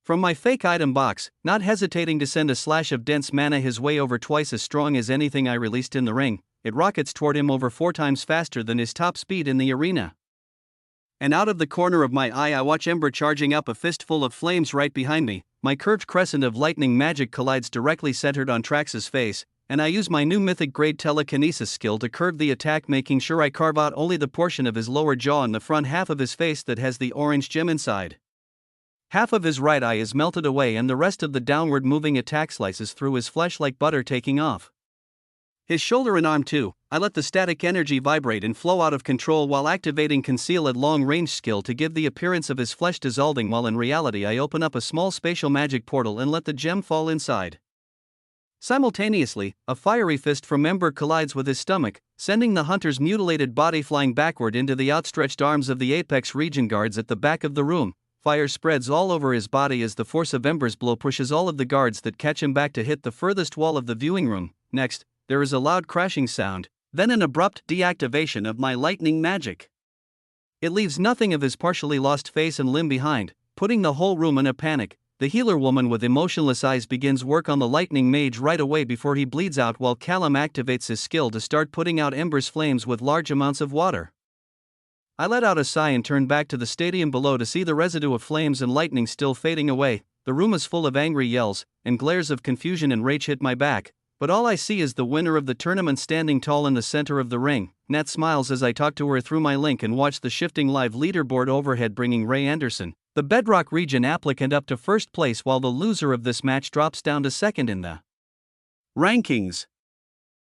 from my fake item box, not hesitating to send a slash of dense mana his way over twice as strong as anything I released in the ring. It rockets toward him over 4 times faster than his top speed in the arena. And out of the corner of my eye I watch Ember charging up a fistful of flames right behind me. My curved crescent of lightning magic collides directly centered on Trax's face, and I use my new mythic grade telekinesis skill to curve the attack, making sure I carve out only the portion of his lower jaw and the front half of his face that has the orange gem inside. Half of his right eye is melted away and the rest of the downward moving attack slices through his flesh like butter, taking off his shoulder and arm too. I let the static energy vibrate and flow out of control while activating Conceal at long range skill to give the appearance of his flesh dissolving, while in reality I open up a small spatial magic portal and let the gem fall inside. Simultaneously, a fiery fist from Ember collides with his stomach, sending the hunter's mutilated body flying backward into the outstretched arms of the Apex Region guards at the back of the room. Fire spreads all over his body as the force of Ember's blow pushes all of the guards that catch him back to hit the furthest wall of the viewing room. Next, there is a loud crashing sound, then an abrupt deactivation of my lightning magic. It leaves nothing of his partially lost face and limb behind, putting the whole room in a panic. The healer woman with emotionless eyes begins work on the lightning mage right away before he bleeds out, while Callum activates his skill to start putting out embers flames with large amounts of water. I let out a sigh and turned back to the stadium below to see the residue of flames and lightning still fading away. The room is full of angry yells, and glares of confusion and rage hit my back, but all I see is the winner of the tournament standing tall in the center of the ring. Nat smiles as I talk to her through my link and watch the shifting live leaderboard overhead, bringing Ray Anderson, the Bedrock region applicant, up to first place, while the loser of this match drops down to second in the rankings.